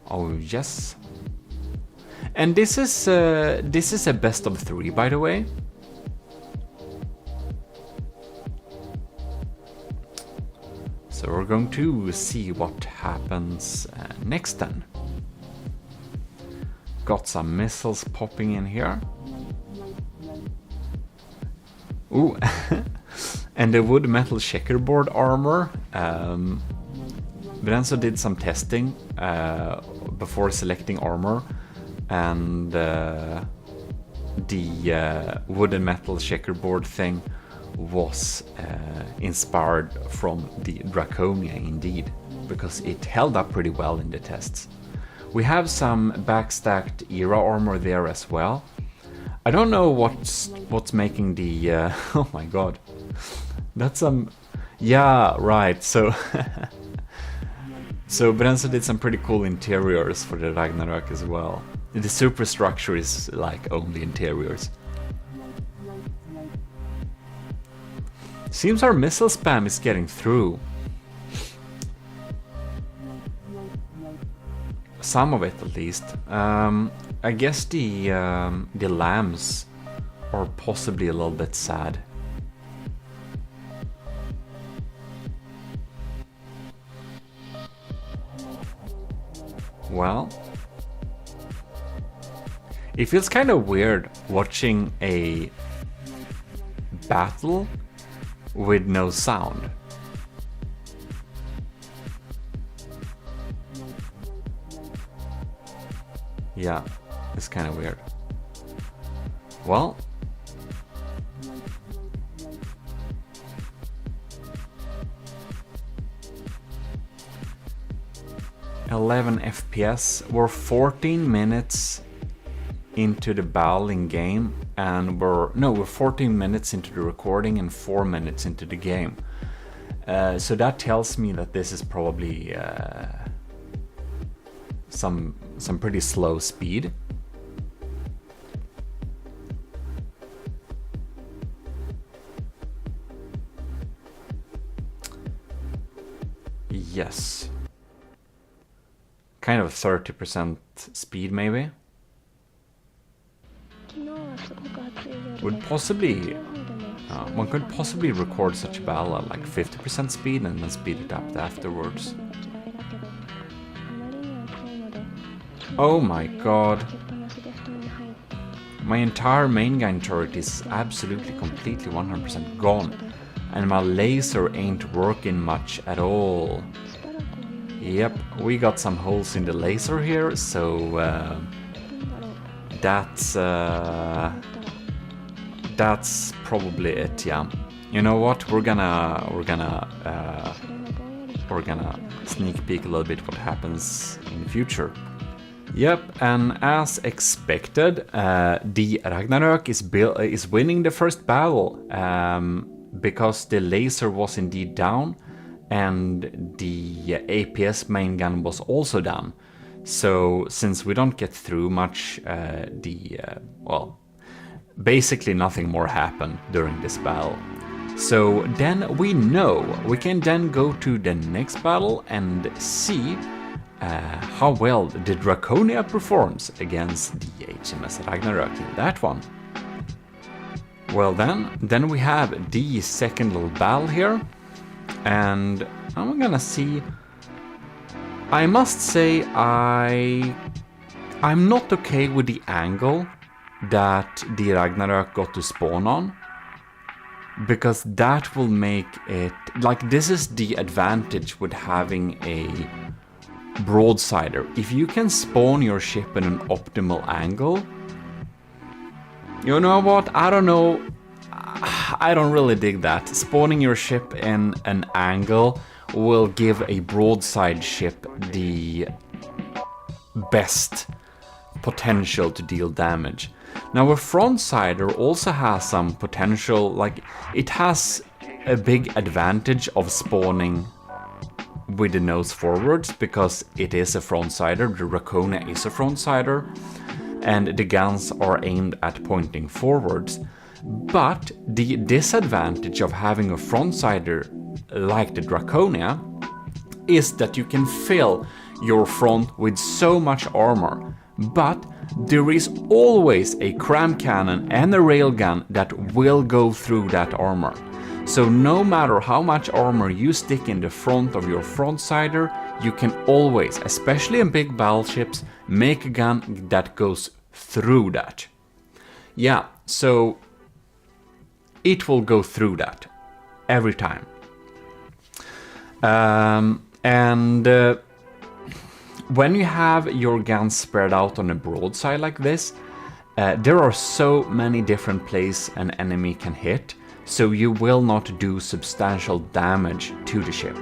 Oh yes. And this is a best of 3, by the way. So we're going to see what happens next then. Got some missiles popping in here. Ooh, and the wood metal checkerboard armor. Brenzo did some testing before selecting armor, and the wood and metal checkerboard thing was inspired from the Draconia indeed, because it held up pretty well in the tests. We have some backstacked era armor there as well. I don't know what's making the oh my god, that's some, yeah, right, so So Brenzo did some pretty cool interiors for the Ragnarök as well. The superstructure is like only interiors. Seems our missile spam is getting through. Some of it at least. I guess the lambs are possibly a little bit sad. Well, it feels kind of weird watching a battle with no sound. Yeah, it's kind of weird. Well, (11 FPS). We're 14 minutes into the battle in game, and we're 14 minutes into the recording and 4 minutes into the game. So that tells me that this is probably some pretty slow speed. Yes. Kind of 30% speed maybe. Would possibly one could possibly record such a battle at like 50% speed and then speed it up afterwards. Oh my god. My entire main gun turret is absolutely completely 100% gone. And my laser ain't working much at all. Yep, we got some holes in the laser here, so that's probably it, yeah. You know what? We're gonna sneak peek a little bit what happens in the future. Yep, and as expected, the Ragnarök is winning the first battle because the laser was indeed down and the APS main gun was also down. So since we don't get through much, well, basically nothing more happened during this battle. So then we know we can then go to the next battle and see how well the Draconia performs against the HMS Ragnarök in that one. Well then we have the second little battle here, and I'm gonna see. I must say I'm not okay with the angle that the Ragnarök got to spawn on, because that will make it like, this is the advantage with having a broadsider. If you can spawn your ship in an optimal angle, you know what, I don't know, I don't really dig that. Spawning your ship in an angle will give a broadside ship the best potential to deal damage. Now a frontsider also has some potential, like it has a big advantage of spawning with the nose forwards because it is a frontsider. The Draconia is a frontsider and the guns are aimed at pointing forwards. But the disadvantage of having a frontsider like the Draconia is that you can fill your front with so much armor, but there is always a cram cannon and a railgun that will go through that armor. So no matter how much armor you stick in the front of your frontsider, you can always, especially in big battleships, make a gun that goes through that. Yeah, so it will go through that every time. When you have your guns spread out on a broadside like this, there are so many different places an enemy can hit, so you will not do substantial damage to the ship.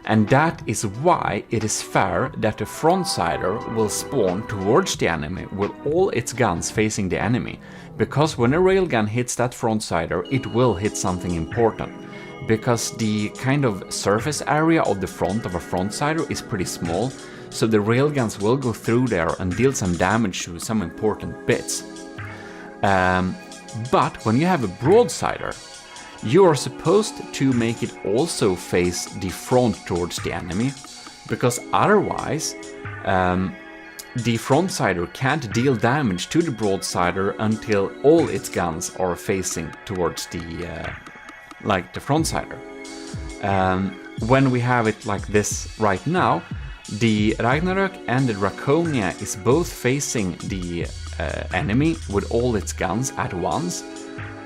And that is why it is fair that the frontsider will spawn towards the enemy with all its guns facing the enemy, because when a railgun hits that frontsider, it will hit something important. because the kind of surface area of the front of a front-sider is pretty small, so the railguns will go through there and deal some damage to some important bits. But when you have a broadsider, you are supposed to make it also face the front towards the enemy, because otherwise the frontsider can't deal damage to the broadsider until all its guns are facing towards the frontsider. When we have it like this right now, the Ragnarök and the Draconia is both facing the enemy with all its guns at once,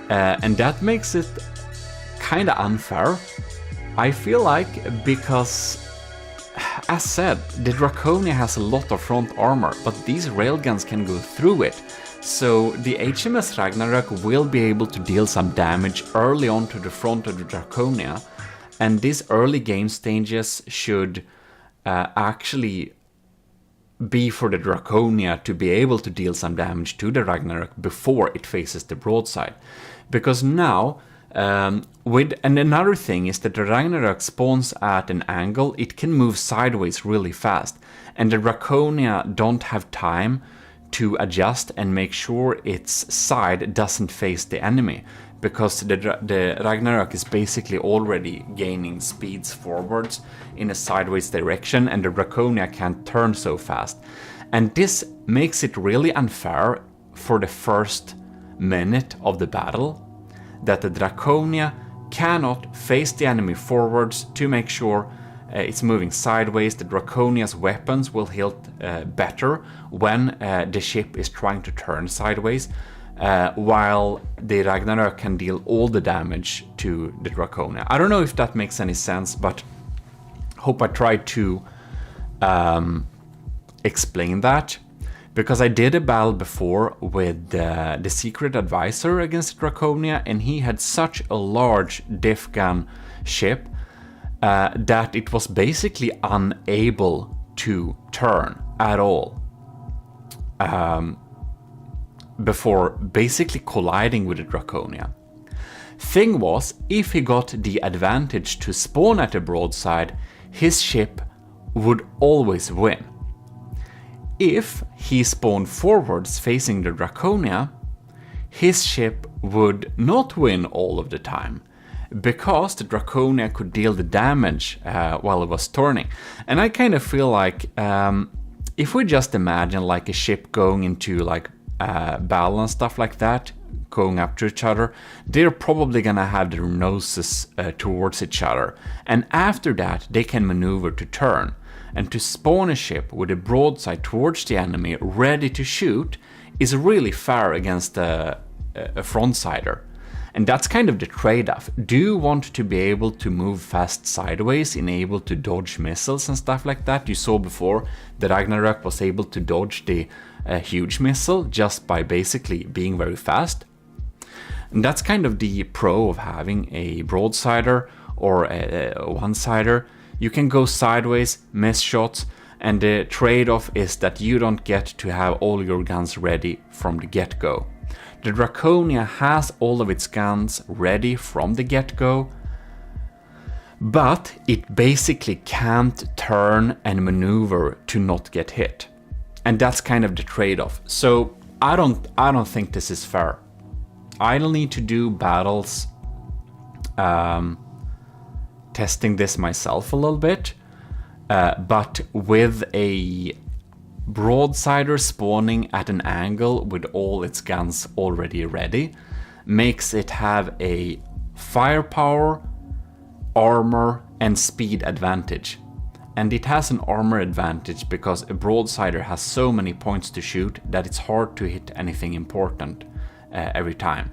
and that makes it kinda unfair, I feel like, because as said, the Draconia has a lot of front armor, but these railguns can go through it, so the HMS Ragnarök will be able to deal some damage early on to the front of the Draconia, and these early game stages should actually be for the Draconia to be able to deal some damage to the Ragnarök before it faces the broadside. Because now, and another thing is that the Ragnarök spawns at an angle, it can move sideways really fast, and the Draconia don't have time to adjust and make sure its side doesn't face the enemy, because the Ragnarök is basically already gaining speeds forwards in a sideways direction, and the Draconia can't turn so fast. And this makes it really unfair for the first minute of the battle, that the Draconia cannot face the enemy forwards to make sure it's moving sideways. The Draconia's weapons will hit better when the ship is trying to turn sideways, while the Ragnarök can deal all the damage to the Draconia. I don't know if that makes any sense, but hope I tried to explain that. Because I did a battle before with the Secret Advisor against Draconia, and he had such a large diff gun ship that it was basically unable to turn at all before basically colliding with the Draconia. Thing was, if he got the advantage to spawn at the broadside, his ship would always win. If he spawned forwards facing the Draconia, his ship would not win all of the time, because the Draconia could deal the damage while it was turning. And I kind of feel like if we just imagine like a ship going into like battle and stuff like that, going up to each other, they're probably gonna have their noses towards each other, and after that they can maneuver to turn. And to spawn a ship with a broadside towards the enemy ready to shoot is really fair against a frontsider. And that's kind of the trade-off. Do you want to be able to move fast sideways and able to dodge missiles and stuff like that? You saw before that Ragnarök was able to dodge the huge missile just by basically being very fast. And that's kind of the pro of having a broadsider or a one-sider. You can go sideways, miss shots, and the trade-off is that you don't get to have all your guns ready from the get-go. The Draconia has all of its guns ready from the get-go, but it basically can't turn and maneuver to not get hit. And that's kind of the trade-off. So I don't think this is fair. I'll need to do battles testing this myself a little bit, but with a broadsider spawning at an angle with all its guns already ready makes it have a firepower, armor, and speed advantage. And it has an armor advantage because a broadsider has so many points to shoot that it's hard to hit anything important every time.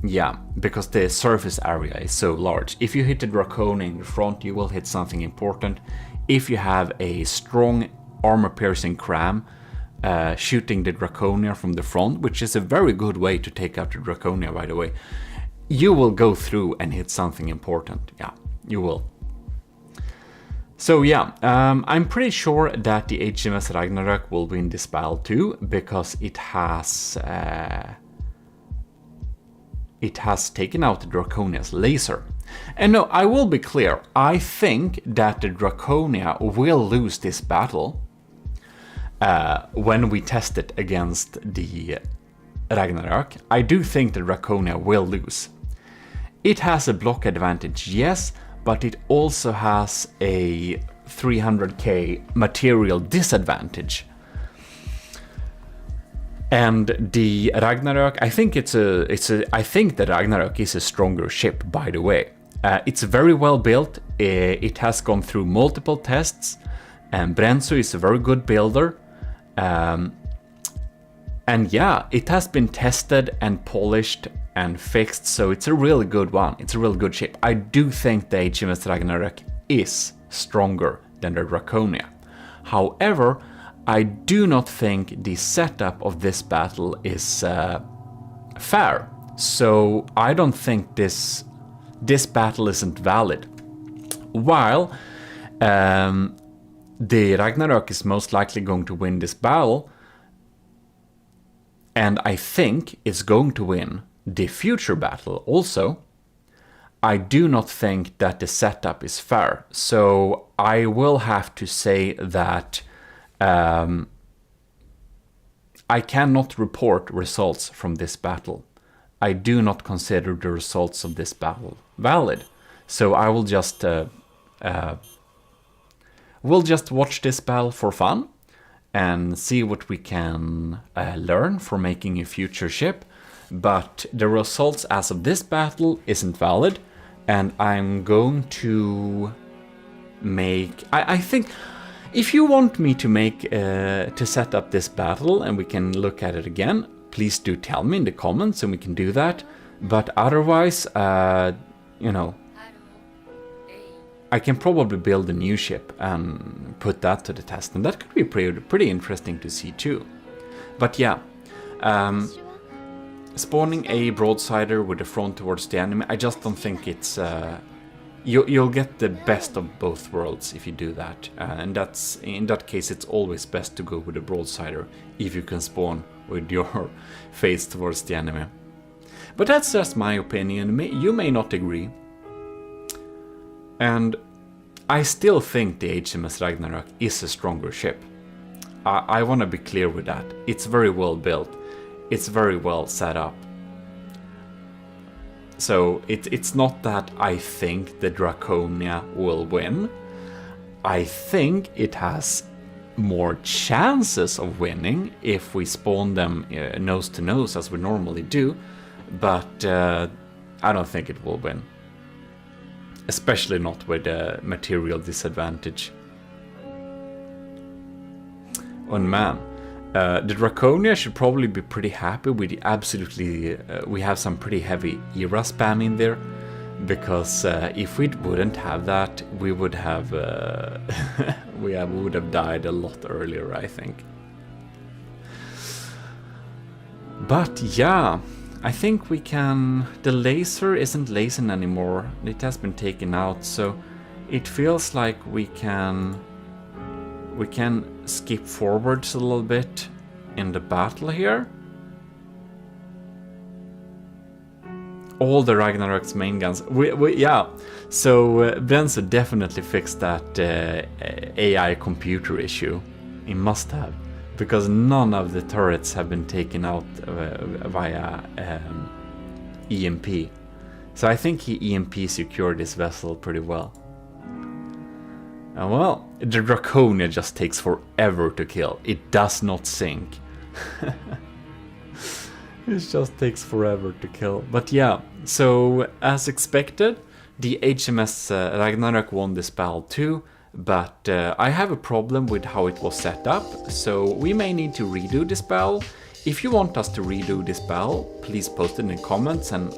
Yeah, because the surface area is so large. If you hit the Draconia in the front, you will hit something important. If you have a strong armor-piercing cram shooting the Draconia from the front, which is a very good way to take out the Draconia, by the way, you will go through and hit something important. Yeah, you will. So yeah, I'm pretty sure that the HMS Ragnarök will win this battle too, because it has it has taken out the Draconia's laser. And no, I will be clear, I think that the Draconia will lose this battle when we test it against the Ragnarok. I do think the Draconia will lose. It has a block advantage, yes, but it also has a 300k material disadvantage. And the Ragnarok, I think I think the Ragnarok is a stronger ship, by the way. It's very well built. It has gone through multiple tests, and Brenzo is a very good builder. And yeah, it has been tested and polished and fixed, so it's a really good one. It's a really good ship. I do think the HMS Ragnarok is stronger than the Draconia. However, I do not think the setup of this battle is fair. So I don't think this battle isn't valid. While the Ragnarok is most likely going to win this battle, and I think is going to win the future battle also, I do not think that the setup is fair. So I will have to say that I cannot report results from this battle. I do not consider the results of this battle valid. So I will just we'll just watch this battle for fun and see what we can learn for making a future ship. But the results as of this battle isn't valid, and I'm going to make... I think if you want me to make to set up this battle and we can look at it again, please do tell me in the comments and we can do that. But otherwise, you know, I can probably build a new ship and put that to the test, and that could be pretty interesting to see too. But yeah, spawning a broadsider with the front towards the enemy, I just don't think it's... You'll get the best of both worlds if you do that, and in that case it's always best to go with a broadsider if you can spawn with your face towards the enemy. But that's just my opinion. You may not agree. And I still think the HMS Ragnarok is a stronger ship. I want to be clear with that. It's very well built. It's very well set up. So it's not that I think the Draconia will win. I think it has more chances of winning if we spawn them nose to nose as we normally do. But I don't think it will win. Especially not with a material disadvantage. And man, the Draconia should probably be pretty happy with the absolutely... we have some pretty heavy era spam in there. Because if we wouldn't have that, we would have... we would have died a lot earlier, I think. But yeah... I think we can... The laser isn't lasering anymore. It has been taken out, so it feels like we can skip forwards a little bit in the battle here. All the Ragnarok's main guns. Yeah, so Brenzo definitely fixed that AI computer issue. He must have. Because none of the turrets have been taken out via EMP. So I think he EMP secured this vessel pretty well. And well, the Draconia just takes forever to kill. It does not sink. It just takes forever to kill. But yeah, so as expected, the HMS Ragnarok won this battle too. But I have a problem with how it was set up, so we may need to redo this battle. If you want us to redo this battle, please post it in the comments, and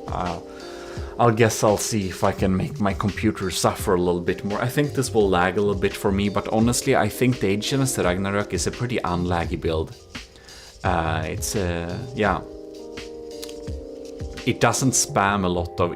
I'll guess I'll see if I can make my computer suffer a little bit more. I think this will lag a little bit for me, but honestly I think the HMS Ragnarok is a pretty unlaggy build. Yeah. It doesn't spam a lot of